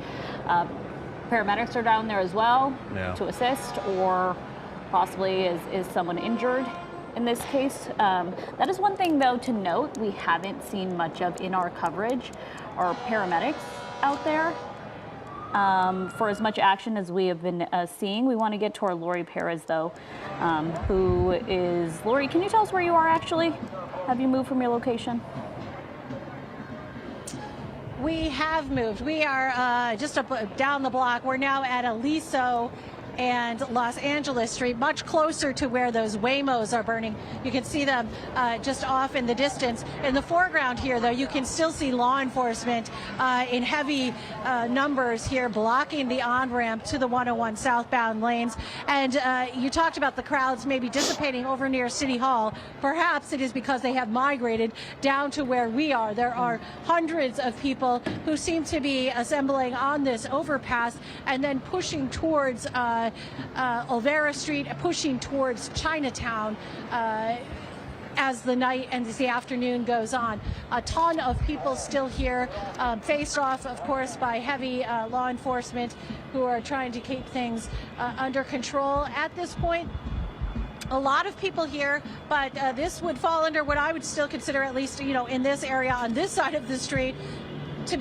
paramedics are down there as well to assist, or possibly is someone injured in this case. That is one thing, though, to note we haven't seen much of in our coverage are paramedics out there. For as much action as we have been seeing. We want to get to our Lori Perez, though, who is... Lori, can you tell us where you are, actually? Have you moved from your location? We have moved. We are just down the block. We're now at Aliso and Los Angeles Street, much closer to where those Waymos are burning. You can see them just off in the distance. In the foreground here, though, you can still see law enforcement in heavy numbers here blocking the on-ramp to the 101 southbound lanes. And you talked about the crowds maybe dissipating over near City Hall. Perhaps it is because they have migrated down to where we are. There are hundreds of people who seem to be assembling on this overpass and then pushing towards Olvera Street, pushing towards Chinatown as the night and as the afternoon goes on. A ton of people still here, faced off, of course, by heavy law enforcement who are trying to keep things under control. At this point, a lot of people here, but this would fall under what I would still consider, at least, you know, in this area on this side of the street, to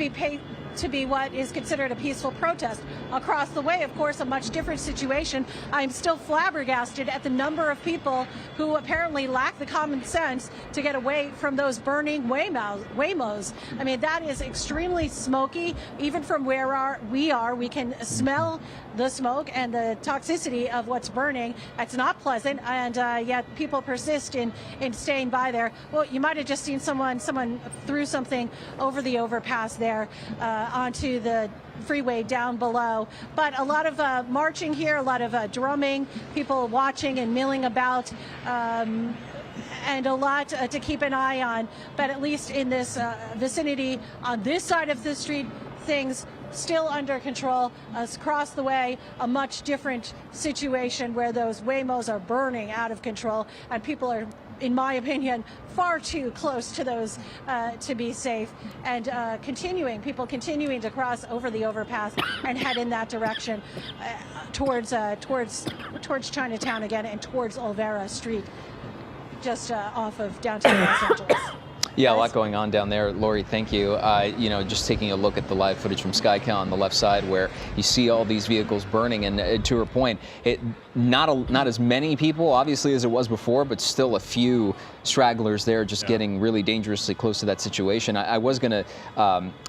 be what is considered a peaceful protest. Across the way, of course, a much different situation. I'm still flabbergasted at the number of people who apparently lack the common sense to get away from those burning Waymos. I mean, that is extremely smoky. Even from where we are, we can smell the smoke and the toxicity of what's burning. It's not pleasant, and yet people persist in staying by there. Well, you might have just seen someone threw something over the overpass there onto the freeway down below. But a lot of marching here, a lot of drumming, people watching and milling about, and a lot to keep an eye on. But at least in this vicinity, on this side of the street, things still under control. Across the way, a much different situation where those Waymos are burning out of control, and people are, in my opinion, far too close to those to be safe. And people continuing to cross over the overpass and head in that direction towards Chinatown again and towards Olvera Street, just off of downtown Los Angeles. Yeah, a lot going on down there. Lori, thank you. You know, just taking a look at the live footage from SkyCal on the left side where you see all these vehicles burning, and to her point, not as many people, obviously, as it was before, but still a few stragglers there just getting really dangerously close to that situation. I was going to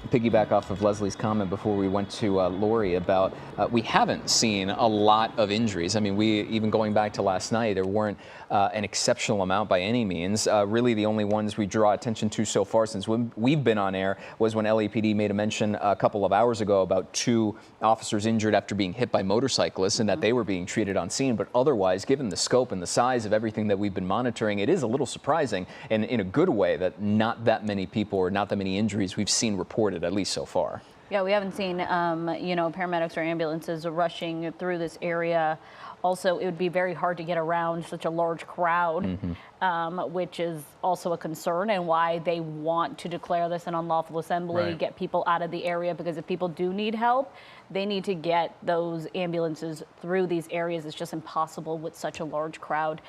piggyback off of Leslie's comment before we went to Lori about we haven't seen a lot of injuries. I mean, even going back to last night, there weren't an exceptional amount by any means. Really, the only ones we draw attention to so far since we've been on air was when LAPD made a mention a couple of hours ago about 2 officers injured after being hit by motorcyclists and that they were being treated on scene. But otherwise, given the scope and the size of everything that we've been monitoring, it is a little surprising, and in a good way, that not that many people or not that many injuries we've seen reported, at least so far. Yeah, we haven't seen, you know, paramedics or ambulances rushing through this area. Also, it would be very hard to get around such a large crowd, which is also a concern, and why they want to declare this an unlawful assembly, get people out of the area, because if people do need help, they need to get those ambulances through these areas. It's just impossible with such a large crowd.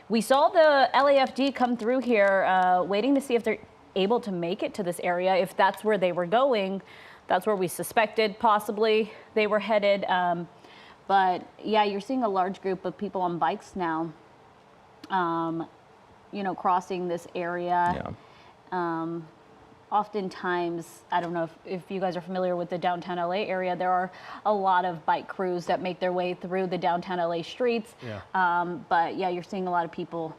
We saw the LAFD come through here, waiting to see if they're able to make it to this area. If that's where they were going, that's where we suspected possibly they were headed. But yeah, you're seeing a large group of people on bikes now, you know, crossing this area. Yeah. Oftentimes, I don't know if you guys are familiar with the downtown LA area, there are a lot of bike crews that make their way through the downtown LA streets. Yeah. But yeah, you're seeing a lot of people.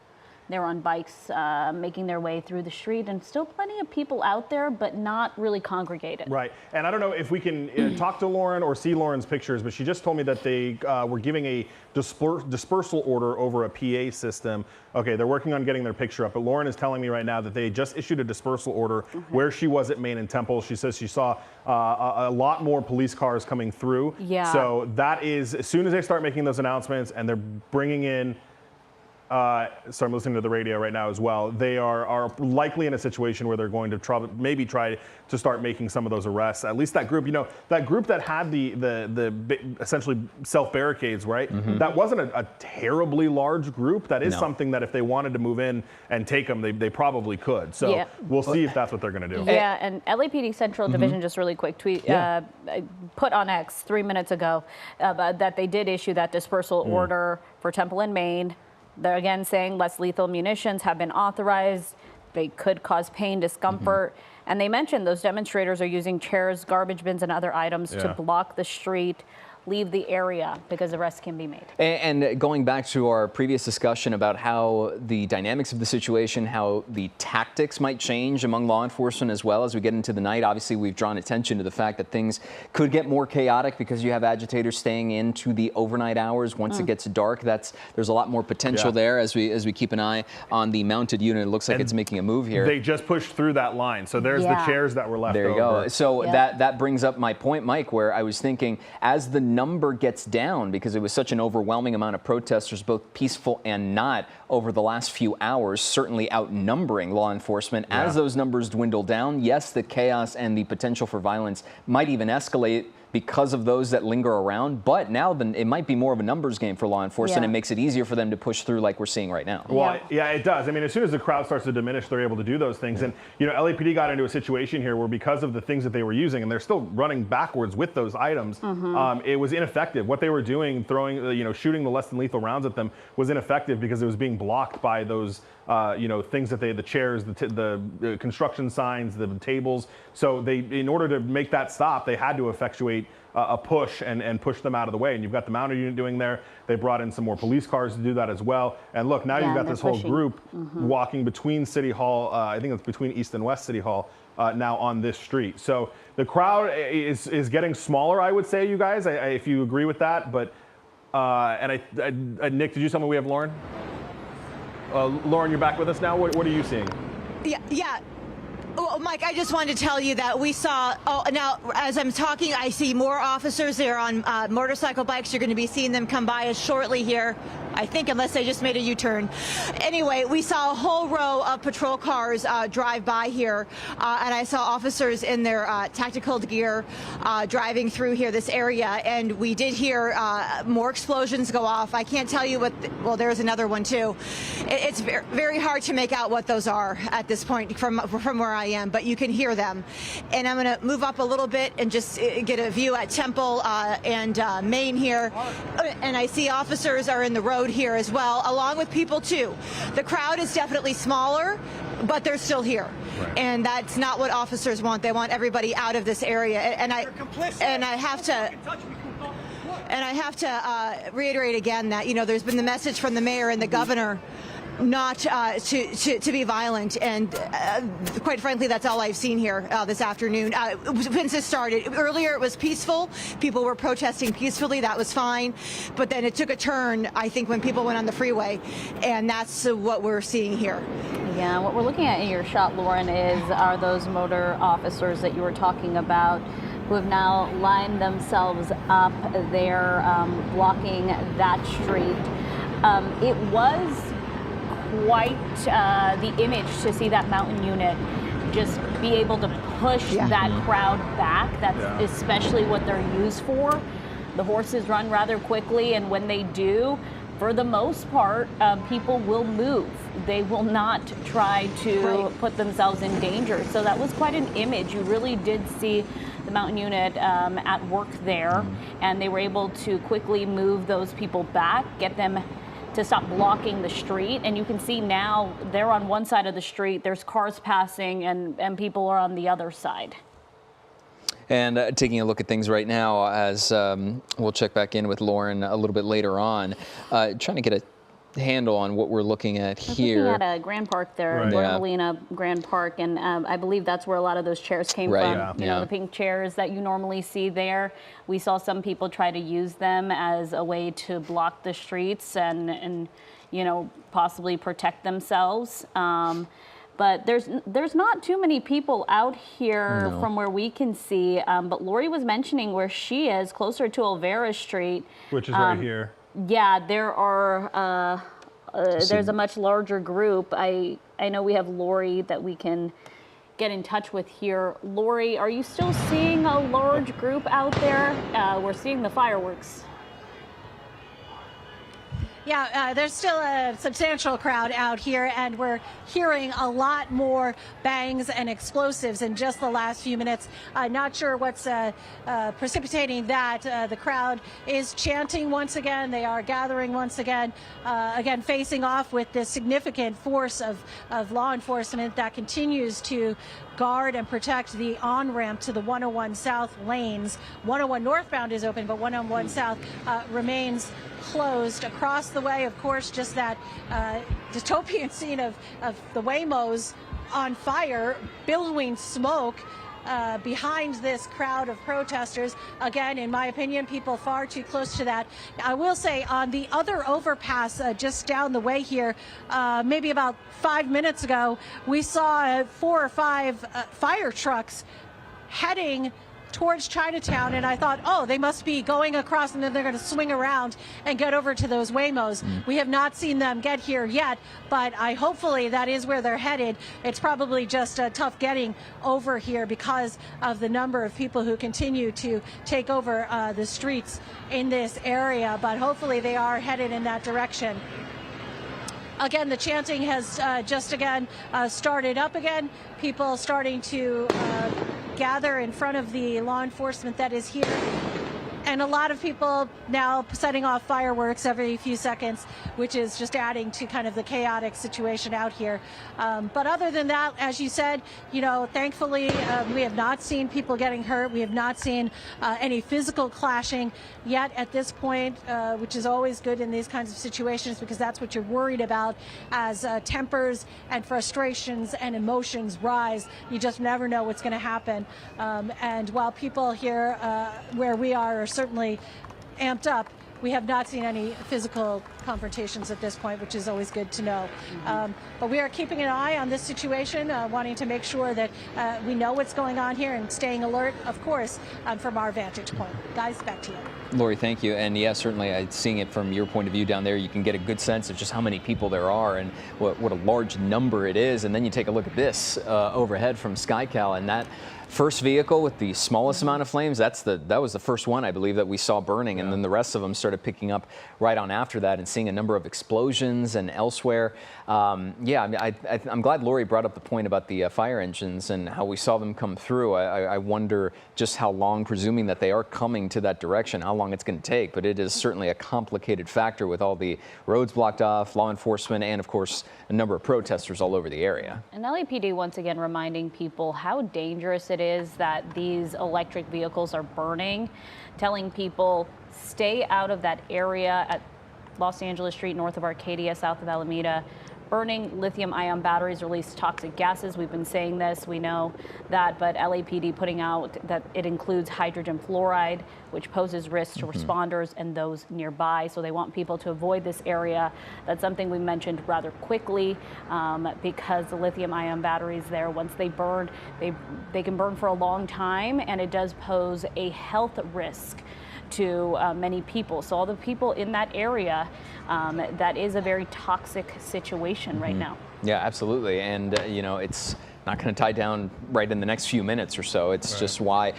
They're on bikes, making their way through the street, and still plenty of people out there, but not really congregated. Right, and I don't know if we can talk to Lauren or see Lauren's pictures, but she just told me that they were giving a dispersal order over a PA system. Okay, they're working on getting their picture up, but Lauren is telling me right now that they just issued a dispersal order where she was at Main and Temple. She says she saw a lot more police cars coming through. Yeah. So that is, as soon as they start making those announcements and they're bringing in so I'm listening to the radio right now as well. They are likely in a situation where they're going to maybe try to start making some of those arrests. At least that group, you know, that group that had the essentially self-barricades, right? That wasn't a terribly large group. That is something that if they wanted to move in and take them, they probably could. So we'll see if that's what they're going to do. Yeah, and LAPD Central Division, just really quick tweet, put on X 3 minutes ago that they did issue that dispersal order for Temple and Main. They're again saying less lethal munitions have been authorized. They could cause pain, discomfort. And they mentioned those demonstrators are using chairs, garbage bins, and other items to block the street. leave the area because arrests can be made. And going back to our previous discussion about how the dynamics of the situation, how the tactics might change among law enforcement as well as we get into the night. Obviously, we've drawn attention to the fact that things could get more chaotic because you have agitators staying into the overnight hours. Once it gets dark, there's a lot more potential there as we keep an eye on the mounted unit. It looks like it's making a move here. They just pushed through that line, so there's the chairs that were left over. There you go. So that brings up my point, Mike, where I was thinking as the number gets down, because it was such an overwhelming amount of protesters, both peaceful and not, over the last few hours, certainly outnumbering law enforcement. As those numbers dwindle down, yes, the chaos and the potential for violence might even escalate because of those that linger around, but now it might be more of a numbers game for law enforcement. It makes it easier for them to push through like we're seeing right now. Well, yeah, it does. I mean, as soon as the crowd starts to diminish, they're able to do those things. And, you know, LAPD got into a situation here where because of the things that they were using, and they're still running backwards with those items, it was ineffective. What they were doing, shooting the less than lethal rounds at them was ineffective because it was being blocked by those things that the chairs, the construction signs, the tables. So in order to make that stop, they had to effectuate a push and push them out of the way. And you've got the mounted unit doing there. They brought in some more police cars to do that as well. And look, now you've got this whole group walking between City Hall. I think it's between East and West City Hall now on this street. So the crowd is getting smaller, I would say, you guys, if you agree with that. But Nick, did you tell me we have Lauren? Lauren, you're back with us now. What are you seeing? Yeah. Well, Mike, I just wanted to tell you that we saw, now as I'm talking, I see more officers. They're on motorcycle bikes. You're going to be seeing them come by us shortly here, I think, unless they just made a U-turn. Anyway, we saw a whole row of patrol cars drive by here, and I saw officers in their tactical gear driving through here, this area, and we did hear more explosions go off. I can't tell you well, there's another one too. It's very hard to make out what those are at this point from where I am, but you can hear them. And I'm going to move up a little bit and just get a view at Temple and Main here. And I see officers are in the road here as well, along with people too. The crowd is definitely smaller, but they're still here. Right. And that's not what officers want. They want everybody out of this area. And I have to reiterate again that, there's been the message from the mayor and the governor not to be violent, and quite frankly, that's all I've seen here this afternoon. Since it started, earlier it was peaceful. People were protesting peacefully. That was fine, but then it took a turn, I think, when people went on the freeway, and that's what we're seeing here. Yeah, what we're looking at in your shot, Lauren, are those motor officers that you were talking about, who have now lined themselves up there, blocking that street. It was quite the image to see that mountain unit just be able to push that crowd back. That's especially what they're used for. The horses run rather quickly, and when they do, for the most part, people will move. They will not try to put themselves in danger. So that was quite an image. You really did see the mountain unit at work there, and they were able to quickly move those people back, get them to stop blocking the street. And you can see now they're on one side of the street, there's cars passing, and people are on the other side. And taking a look at things right now, as we'll check back in with Lauren a little bit later on, trying to get a handle on what we're looking at here. Looking at a Grand Park there, Molina Grand Park, and I believe that's where a lot of those chairs came from. You know, the pink chairs that you normally see there. We saw some people try to use them as a way to block the streets and possibly protect themselves. But there's not too many people out here from where we can see. But Lori was mentioning where she is, closer to Olvera Street, which is right here. Yeah, there are. There's a much larger group. I know we have Lori that we can get in touch with here. Lori, are you still seeing a large group out there? We're seeing the fireworks. Yeah, there's still a substantial crowd out here, and we're hearing a lot more bangs and explosives in just the last few minutes. Not sure what's precipitating that. The crowd is chanting once again. They are gathering once again, again facing off with this significant force of law enforcement that continues to guard and protect the on-ramp to the 101 South lanes. 101 northbound is open, but 101 South remains closed. Across the way, of course, just that dystopian scene of the Waymos on fire, billowing smoke behind this crowd of protesters. Again, in my opinion, people far too close to that. I will say on the other overpass just down the way here, maybe about 5 minutes ago, we saw 4 or 5 fire trucks heading towards Chinatown, and I thought, oh, they must be going across and then they're going to swing around and get over to those Waymos. We have not seen them get here yet, but hopefully that is where they're headed. It's probably just tough getting over here because of the number of people who continue to take over the streets in this area, but hopefully they are headed in that direction. Again, the chanting has just again started up again. People starting to gather in front of the law enforcement that is here. And a lot of people now setting off fireworks every few seconds, which is just adding to kind of the chaotic situation out here. But other than that, as you said, you know, thankfully, we have not seen people getting hurt. We have not seen any physical clashing yet at this point, which is always good in these kinds of situations because that's what you're worried about as tempers and frustrations and emotions rise. You just never know what's going to happen. And while people here where we are certainly amped up, we have not seen any physical confrontations at this point, which is always good to know. But we are keeping an eye on this situation, wanting to make sure that we know what's going on here and staying alert, of course, from our vantage point. Guys, back to you. Lori, thank you. And yeah, certainly seeing it from your point of view down there, you can get a good sense of just how many people there are and what a large number it is. And then you take a look at this overhead from SkyCal, and that first vehicle with the smallest amount of flames, that was the first one, I believe, that we saw burning, and then the rest of them started picking up right on after that and seeing a number of explosions and elsewhere. Yeah, I mean, I'm glad Lori brought up the point about the fire engines and how we saw them come through. I wonder just how long, presuming that they are coming to that direction, how long it's going to take, but it is certainly a complicated factor with all the roads blocked off, law enforcement, and of course, a number of protesters all over the area. And LAPD once again reminding people how dangerous it is that these electric vehicles are burning, telling people stay out of that area at Los Angeles Street, north of Arcadia, south of Alameda. Burning lithium-ion batteries release toxic gases. We've been saying this, we know that, but LAPD putting out that it includes hydrogen fluoride, which poses risks to responders and those nearby. So they want people to avoid this area. That's something we mentioned rather quickly because the lithium-ion batteries there, once they burn, they can burn for a long time, and it does pose a health risk to many people. So all the people in that area, that is a very toxic situation right now. Yeah, absolutely. And, you know, it's not going to die down right in the next few minutes or so. It's just why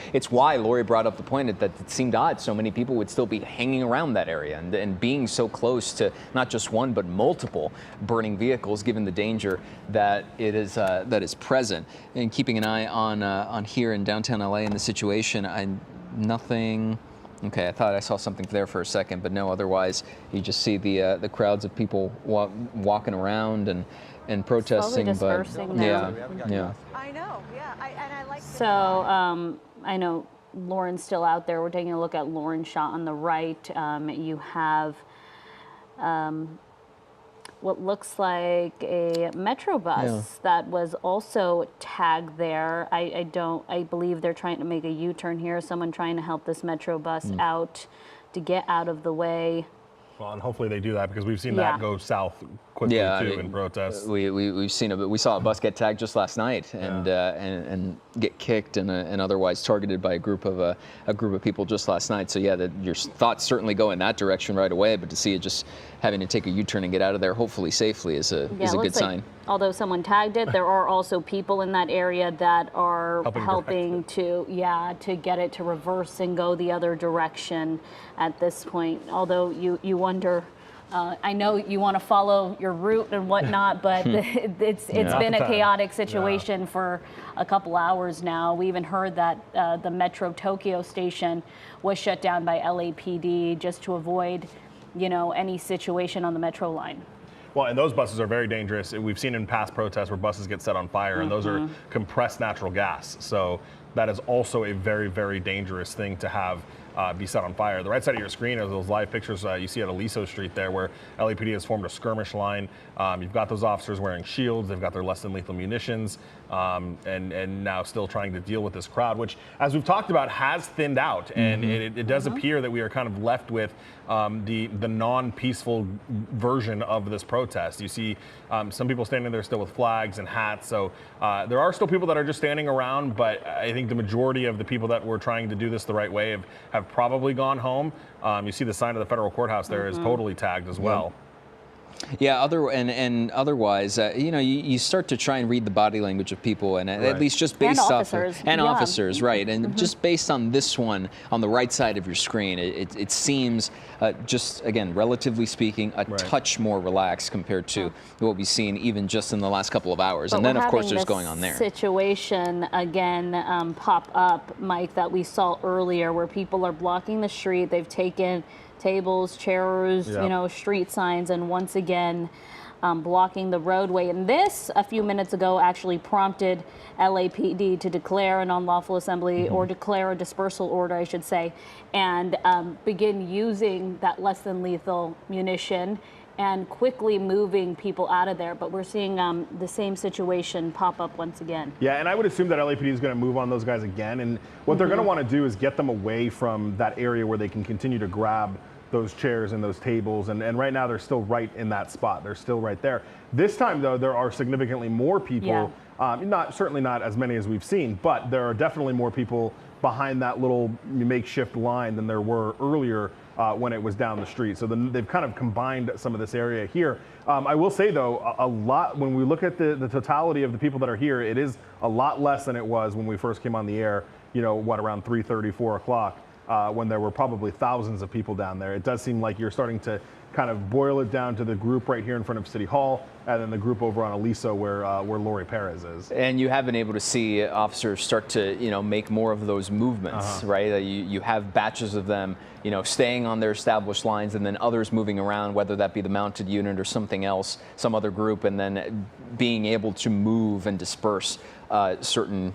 Lori brought up the point that it seemed odd so many people would still be hanging around that area and being so close to not just one but multiple burning vehicles, given the danger that it is that is present. And keeping an eye on here in downtown LA in the situation, nothing. Okay, I thought I saw something there for a second, but no, otherwise you just see the crowds of people walking around and protesting. Slowly dispersing now. Yeah. I know, yeah, and I like. So I know Lauren's still out there. We're taking a look at Lauren's shot on the right. You have what looks like a Metro bus that was also tagged there. I believe they're trying to make a U-turn here. Someone trying to help this Metro bus out to get out of the way. Well, and hopefully they do that because we've seen that go south quickly too in protests. We've seen it, but we saw a bus get tagged just last night and get kicked and otherwise targeted by a group of people just last night. So yeah, your thoughts certainly go in that direction right away, but to see it just having to take a U-turn and get out of there, hopefully safely, is a good sign. Although someone tagged it, there are also people in that area that are helping to get it to reverse and go the other direction at this point. Although you wonder I know you want to follow your route and whatnot, but it's been a chaotic situation for a couple hours now. We even heard that the Metro Tokyo station was shut down by LAPD just to avoid, any situation on the Metro line. Well, and those buses are very dangerous. We've seen in past protests where buses get set on fire, and those are compressed natural gas. So that is also a very, very dangerous thing to have be set on fire. The right side of your screen are those live pictures you see at Aliso Street there, where LAPD has formed a skirmish line. You've got those officers wearing shields. They've got their less than lethal munitions, and now still trying to deal with this crowd, which, as we've talked about, has thinned out. And it does appear that we are kind of left with the non-peaceful version of this protest. You see some people standing there still with flags and hats. So there are still people that are just standing around, but I think the majority of the people that were trying to do this the right way have probably gone home. You see the sign of the federal courthouse there is totally tagged as well. Yeah, otherwise, you start to try and read the body language of people, and at least just based off of, officers, right? And just based on this one on the right side of your screen, it seems just, again, relatively speaking, a touch more relaxed compared to what we've seen even just in the last couple of hours. But and then, of course, there's going on there. Situation again pop up, Mike, that we saw earlier, where people are blocking the street. They've taken tables, chairs, street signs, and once again blocking the roadway. And this, a few minutes ago, actually prompted LAPD to declare an unlawful assembly or declare a dispersal order, I should say, and begin using that less than lethal munition and quickly moving people out of there. But we're seeing the same situation pop up once again. Yeah, and I would assume that LAPD is going to move on those guys again. And what they're going to want to do is get them away from that area where they can continue to grab those chairs and those tables. And right now they're still right in that spot. They're still right there. This time, though, there are significantly more people. Certainly not as many as we've seen, but there are definitely more people behind that little makeshift line than there were earlier when it was down the street. So they've kind of combined some of this area here. I will say, though, a lot, when we look at the totality of the people that are here, it is a lot less than it was when we first came on the air, around 3:30, 4 o'clock, when there were probably thousands of people down there. It does seem like you're starting to kind of boil it down to the group right here in front of City Hall, and then the group over on Aliso where Lori Perez is. And you have been able to see officers start to, make more of those movements, right? You have batches of them, staying on their established lines, and then others moving around, whether that be the mounted unit or something else, some other group, and then being able to move and disperse certain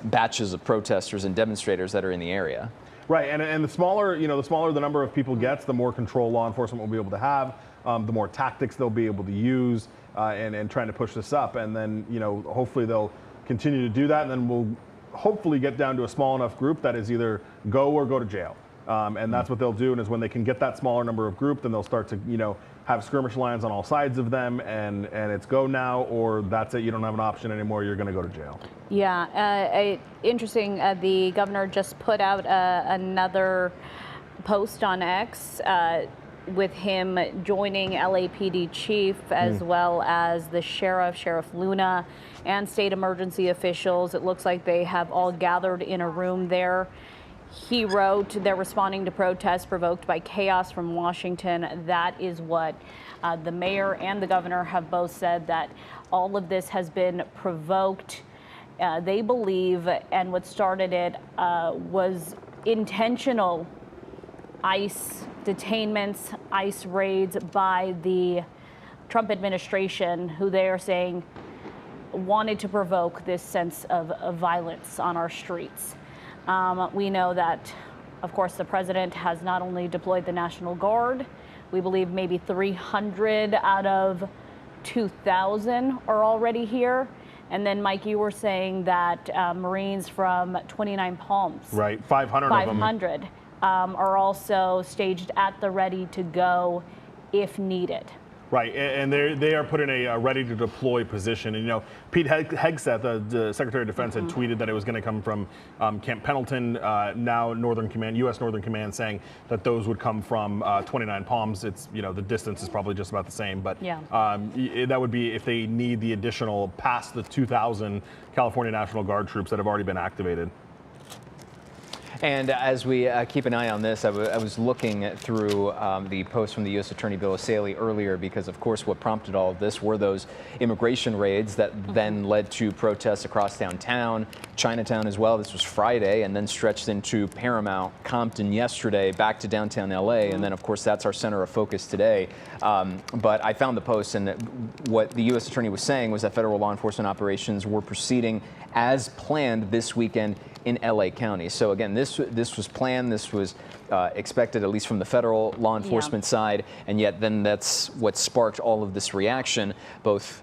batches of protesters and demonstrators that are in the area. Right, and the smaller, the number of people gets, the more control law enforcement will be able to have, the more tactics they'll be able to use, and trying to push this up. And then, hopefully they'll continue to do that, and then we'll hopefully get down to a small enough group that is either go or go to jail. And that's what they'll do. And is when they can get that smaller number of group, then they'll start to, have skirmish lines on all sides of them, and it's go now, or that's it. You don't have an option anymore. You're going to go to jail. Yeah, interesting. The governor just put out another post on X with him joining LAPD chief as well as the Sheriff Luna, and state emergency officials. It looks like they have all gathered in a room there. He wrote, they're responding to protests provoked by chaos from Washington. That is what the mayor and the governor have both said, that all of this has been provoked. They believe, and what started it was intentional ICE detainments, ICE raids by the Trump administration, who they are saying wanted to provoke this sense of violence on our streets. We know that, of course, the president has not only deployed the National Guard, we believe maybe 300 out of 2,000 are already here. And then, Mike, you were saying that Marines from 29 Palms, right, 500 of them, are also staged at the ready to go if needed. Right, and they are put in a ready to deploy position. And Pete Hegseth, the Secretary of Defense, had tweeted that it was going to come from Camp Pendleton, now Northern Command, U.S. Northern Command, saying that those would come from 29 Palms. It's the distance is probably just about the same, but that would be if they need the additional past the 2,000 California National Guard troops that have already been activated. And as we keep an eye on this, I was looking through the post from the U.S. Attorney Bill Escalate earlier because, of course, what prompted all of this were those immigration raids that then led to protests across downtown, Chinatown as well. This was Friday, and then stretched into Paramount, Compton yesterday, back to downtown L.A., and then, of course, that's our center of focus today. But I found the post, and what the U.S. Attorney was saying was that federal law enforcement operations were proceeding as planned this weekend in LA County. So again, this was planned, this was expected, at least from the federal law enforcement side, and yet then that's what sparked all of this reaction, both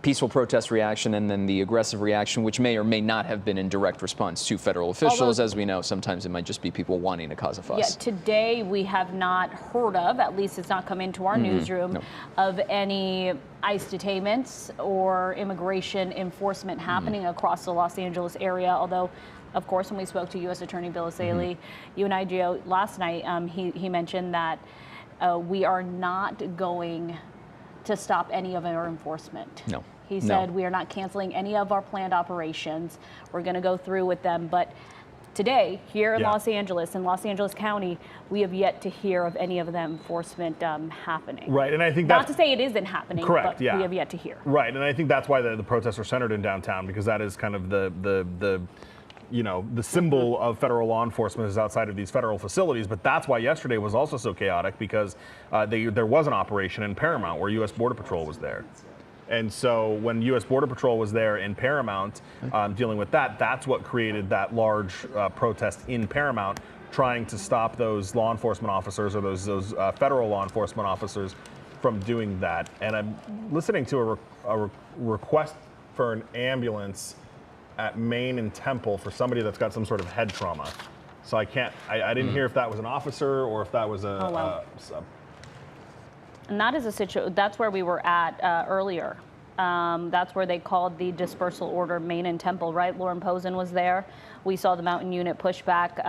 peaceful protest reaction and then the aggressive reaction, which may or may not have been in direct response to federal officials. As we know, sometimes it might just be people wanting to cause a fuss. Yeah, today we have not heard of, at least it's not come into our newsroom, of any ICE detainments or immigration enforcement happening across the Los Angeles area, although of course, when we spoke to U.S. Attorney Bill Escalate, you and I, Gio, last night, he mentioned that we are not going to stop any of our enforcement. No. He said we are not canceling any of our planned operations. We're going to go through with them. But today, here in Los Angeles, in Los Angeles County, we have yet to hear of any of the enforcement happening. Right, and I think not to say it isn't happening, correct, but we have yet to hear. Right, and I think that's why the protests are centered in downtown, because that is kind of the symbol of federal law enforcement is outside of these federal facilities. But that's why yesterday was also so chaotic, because there was an operation in Paramount where U.S. Border Patrol was there. And so when U.S. Border Patrol was there in Paramount dealing with that, that's what created that large protest in Paramount, trying to stop those law enforcement officers or those federal law enforcement officers from doing that. And I'm listening to a request for an ambulance at Main and Temple for somebody that's got some sort of head trauma. So I didn't hear if that was an officer or if that was And that is a situation, that's where we were at earlier. That's where they called the dispersal order Main and Temple, right? Lauren Posen was there. We saw the mountain unit push back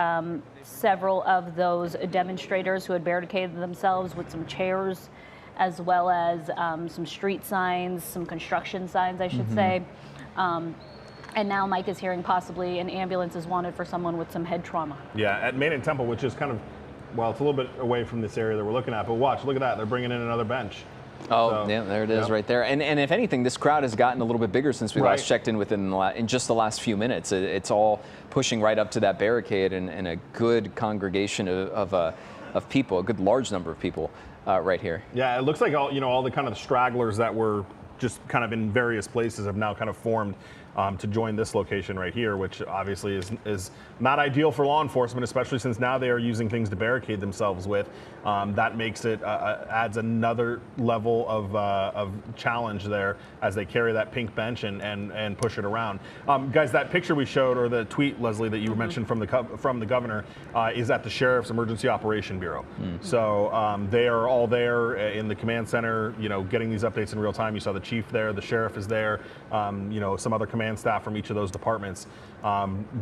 several of those demonstrators who had barricaded themselves with some chairs, as well as some street signs, some construction signs, I should say. And now Mike is hearing possibly an ambulance is wanted for someone with some head trauma. Yeah, at Main and Temple, which is kind of, well, it's a little bit away from this area that we're looking at, but watch, look at that. They're bringing in another bench. Oh, so, yeah, there it is right there. And if anything, this crowd has gotten a little bit bigger since we last checked in within in just the last few minutes. It's all pushing right up to that barricade, and a good congregation of people, a good large number of people right here. Yeah, it looks like all the kind of stragglers that were just kind of in various places have now kind of formed to join this location right here, which obviously is not ideal for law enforcement, especially since now they are using things to barricade themselves with. That makes it adds another level of challenge there as they carry that pink bench and push it around. Guys, that picture we showed, or the tweet, Leslie, that you mentioned from the governor, is at the Sheriff's Emergency Operation Bureau. So they are all there in the command center, getting these updates in real time. You saw the chief there, the sheriff is there, some other command staff from each of those departments.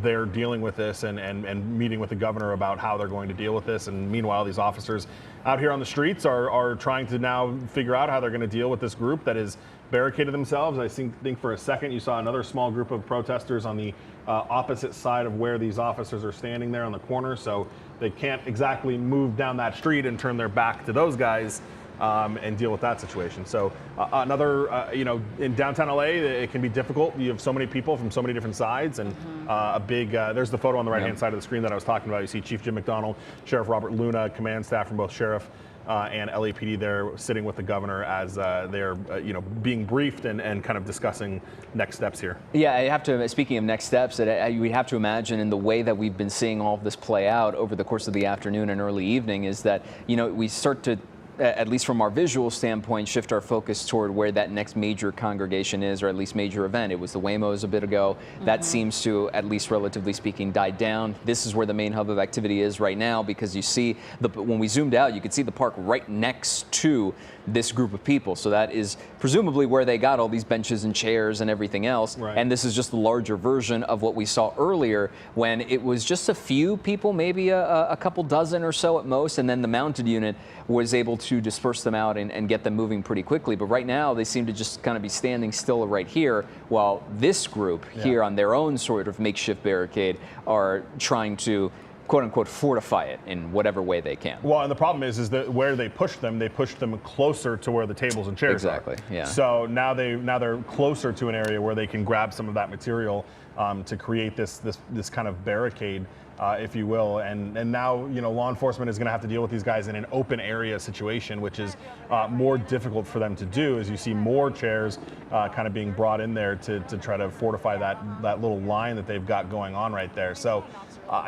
They're dealing with this and meeting with the governor about how they're going to deal with this. And meanwhile, these officers out here on the streets are trying to now figure out how they're going to deal with this group that is barricaded themselves. I think for a second you saw another small group of protesters on the opposite side of where these officers are standing there on the corner. So they can't exactly move down that street and turn their back to those guys and deal with that situation. So another, in downtown LA, it can be difficult. You have so many people from so many different sides, and there's the photo on the right-hand side of the screen that I was talking about. You see Chief Jim McDonald, Sheriff Robert Luna, command staff from both Sheriff and LAPD there sitting with the governor as they're being briefed and kind of discussing next steps here. Yeah, I have to, speaking of next steps, we have to imagine in the way that we've been seeing all of this play out over the course of the afternoon and early evening is that, we start to, at least from our visual standpoint, shift our focus toward where that next major congregation is, or at least major event. It was the Waymos a bit ago. That seems to, at least relatively speaking, die down. This is where the main hub of activity is right now, because you see, when we zoomed out, you could see the park right next to this group of people. So that is presumably where they got all these benches and chairs and everything else. Right. And this is just the larger version of what we saw earlier, when it was just a few people, maybe a couple dozen or so at most, and then the mounted unit was able to disperse them out and get them moving pretty quickly. But right now, they seem to just kind of be standing still right here, while this group here on their own sort of makeshift barricade are trying to quote unquote fortify it in whatever way they can. Well, and the problem is that where they pushed them closer to where the tables and chairs are. Exactly. Yeah. So now they're closer to an area where they can grab some of that material to create this kind of barricade, if you will. And now, you know, law enforcement is going to have to deal with these guys in an open area situation, which is more difficult for them to do, as you see more chairs kind of being brought in there to try to fortify that little line that they've got going on right there. So,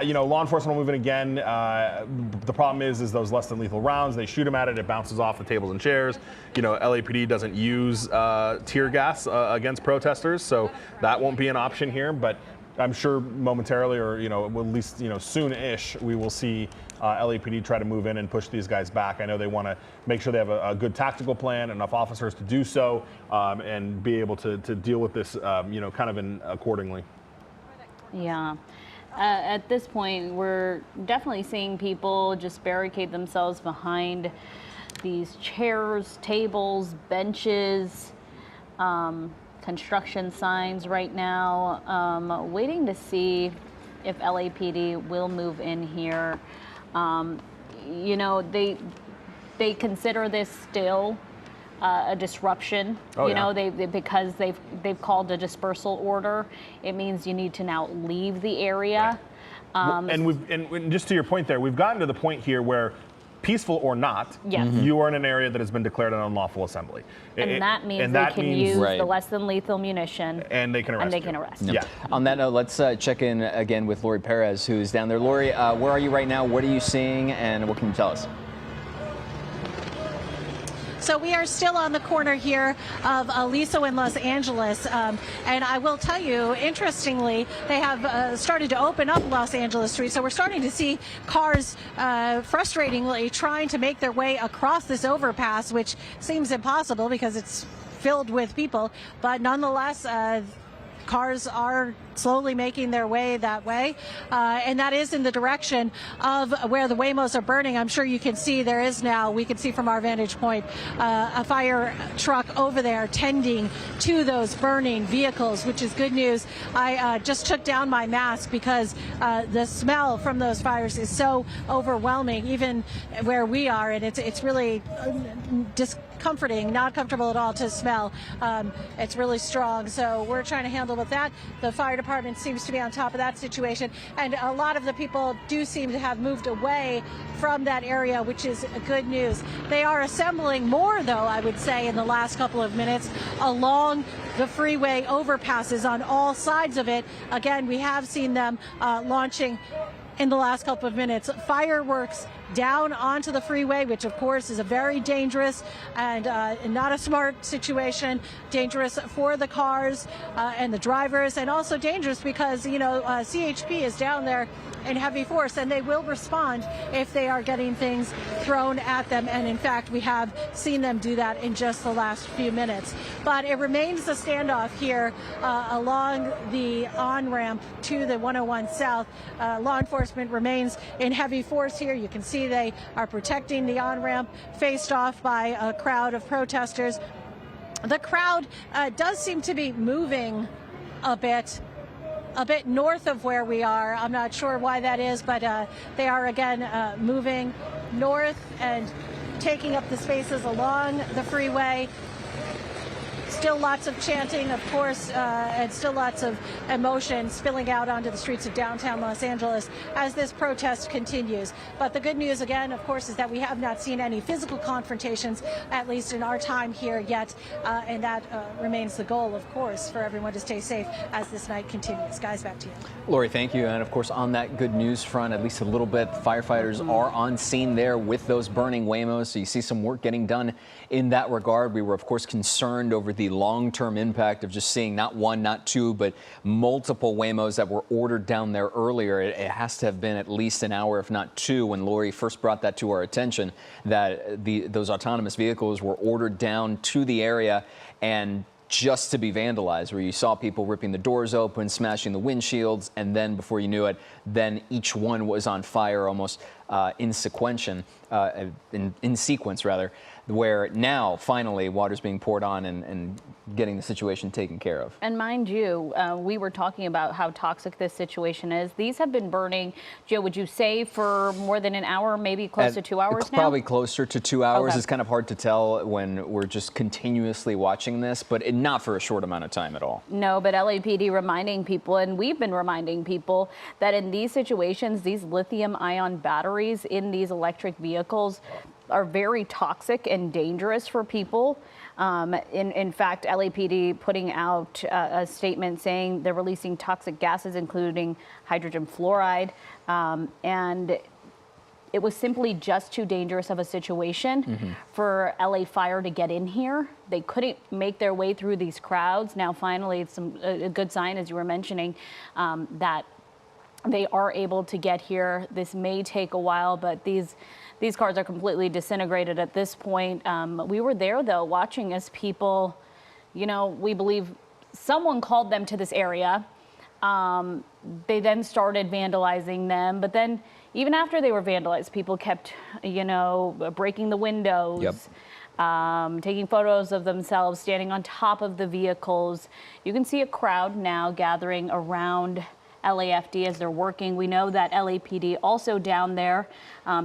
you know, law enforcement will move in again. The problem is those less than lethal rounds, they shoot them at it, it bounces off the tables and chairs. You know, LAPD doesn't use tear gas against protesters, so that won't be an option here. But I'm sure momentarily, or, you know, at least, you know, soon-ish, we will see LAPD try to move in and push these guys back. I know they want to make sure they have a good tactical plan, enough officers to do so, and be able to deal with this, you know, kind of accordingly. Yeah. At this point, we're definitely seeing people just barricade themselves behind these chairs, tables, benches, construction signs right now, waiting to see if LAPD will move in here. You know, they consider this still a disruption. You know, because they've called a dispersal order. It means you need to now leave the area. And just to your point there, we've gotten to the point here where, peaceful or not, you are in an area that has been declared an unlawful assembly. And that means they can use the less than lethal munition. And they can arrest you. Yeah. On that note, let's check in again with Lori Perez, who's down there. Lori, where are you right now? What are you seeing, and what can you tell us? So we are still on the corner here of Aliso in Los Angeles. And I will tell you, interestingly, they have started to open up Los Angeles Street. So we're starting to see cars frustratingly trying to make their way across this overpass, which seems impossible because it's filled with people. But nonetheless, cars are slowly making their way that way, and that is in the direction of where the Waymos are burning. I'm sure you can see there is now, we can see from our vantage point, a fire truck over there tending to those burning vehicles, which is good news. I just took down my mask because the smell from those fires is so overwhelming, even where we are, and it's really discomforting, not comfortable at all to smell. It's really strong, so we're trying to handle with that. The fire department seems to be on top of that situation, and a lot of the people do seem to have moved away from that area, which is good news. They are assembling more, though, I would say, in the last couple of minutes along the freeway overpasses on all sides of it. Again, we have seen them launching in the last couple of minutes fireworks down onto the freeway, which of course is a very dangerous and not a smart situation, dangerous for the cars and the drivers, and also dangerous because, you know, CHP is down there in heavy force, and they will respond if they are getting things thrown at them. And in fact, we have seen them do that in just the last few minutes. But it remains a standoff here along the on-ramp to the 101 South. Law enforcement remains in heavy force here. You can see they are protecting the on-ramp, faced off by a crowd of protesters. The crowd does seem to be moving a bit north of where we are. I'm not sure why that is, but they are again moving north and taking up the spaces along the freeway. Still lots of chanting, of course, and still lots of emotion spilling out onto the streets of downtown Los Angeles as this protest continues. But the good news, again, of course, is that we have not seen any physical confrontations, at least in our time here yet, and that remains the goal, of course, for everyone to stay safe as this night continues. Guys, back to you. Lori, thank you. And of course, on that good news front, at least a little bit, firefighters are on scene there with those burning Waymos. So you see some work getting done in that regard. We were, of course, concerned over the long-term impact of just seeing not one, not two, but multiple Waymos that were ordered down there earlier. It has to have been at least an hour, if not two, when Lori first brought that to our attention, that those autonomous vehicles were ordered down to the area and just to be vandalized, where you saw people ripping the doors open, smashing the windshields, and then before you knew it, then each one was on fire almost in sequence rather, where now finally water's being poured on and getting the situation taken care of. And mind you, we were talking about how toxic this situation is. These have been burning, Joe, would you say for more than an hour, maybe close to 2 hours now? Probably closer to 2 hours. Okay. It's kind of hard to tell when we're just continuously watching this, but not for a short amount of time at all. No, but LAPD reminding people, and we've been reminding people, that in these situations, these lithium-ion batteries in these electric vehicles are very toxic and dangerous for people. In fact, LAPD putting out a statement saying they're releasing toxic gases, including hydrogen fluoride, and it was simply just too dangerous of a situation for LA Fire to get in here. They couldn't make their way through these crowds. Now, finally, it's a good sign, as you were mentioning, that they are able to get here. This may take a while, but these cars are completely disintegrated at this point. We were there, though, watching as people, you know, we believe someone called them to this area. They then started vandalizing them, but then even after they were vandalized, people kept, you know, breaking the windows. Yep. Taking photos of themselves, standing on top of the vehicles. You can see a crowd now gathering around LAFD as they're working. We know that LAPD also down there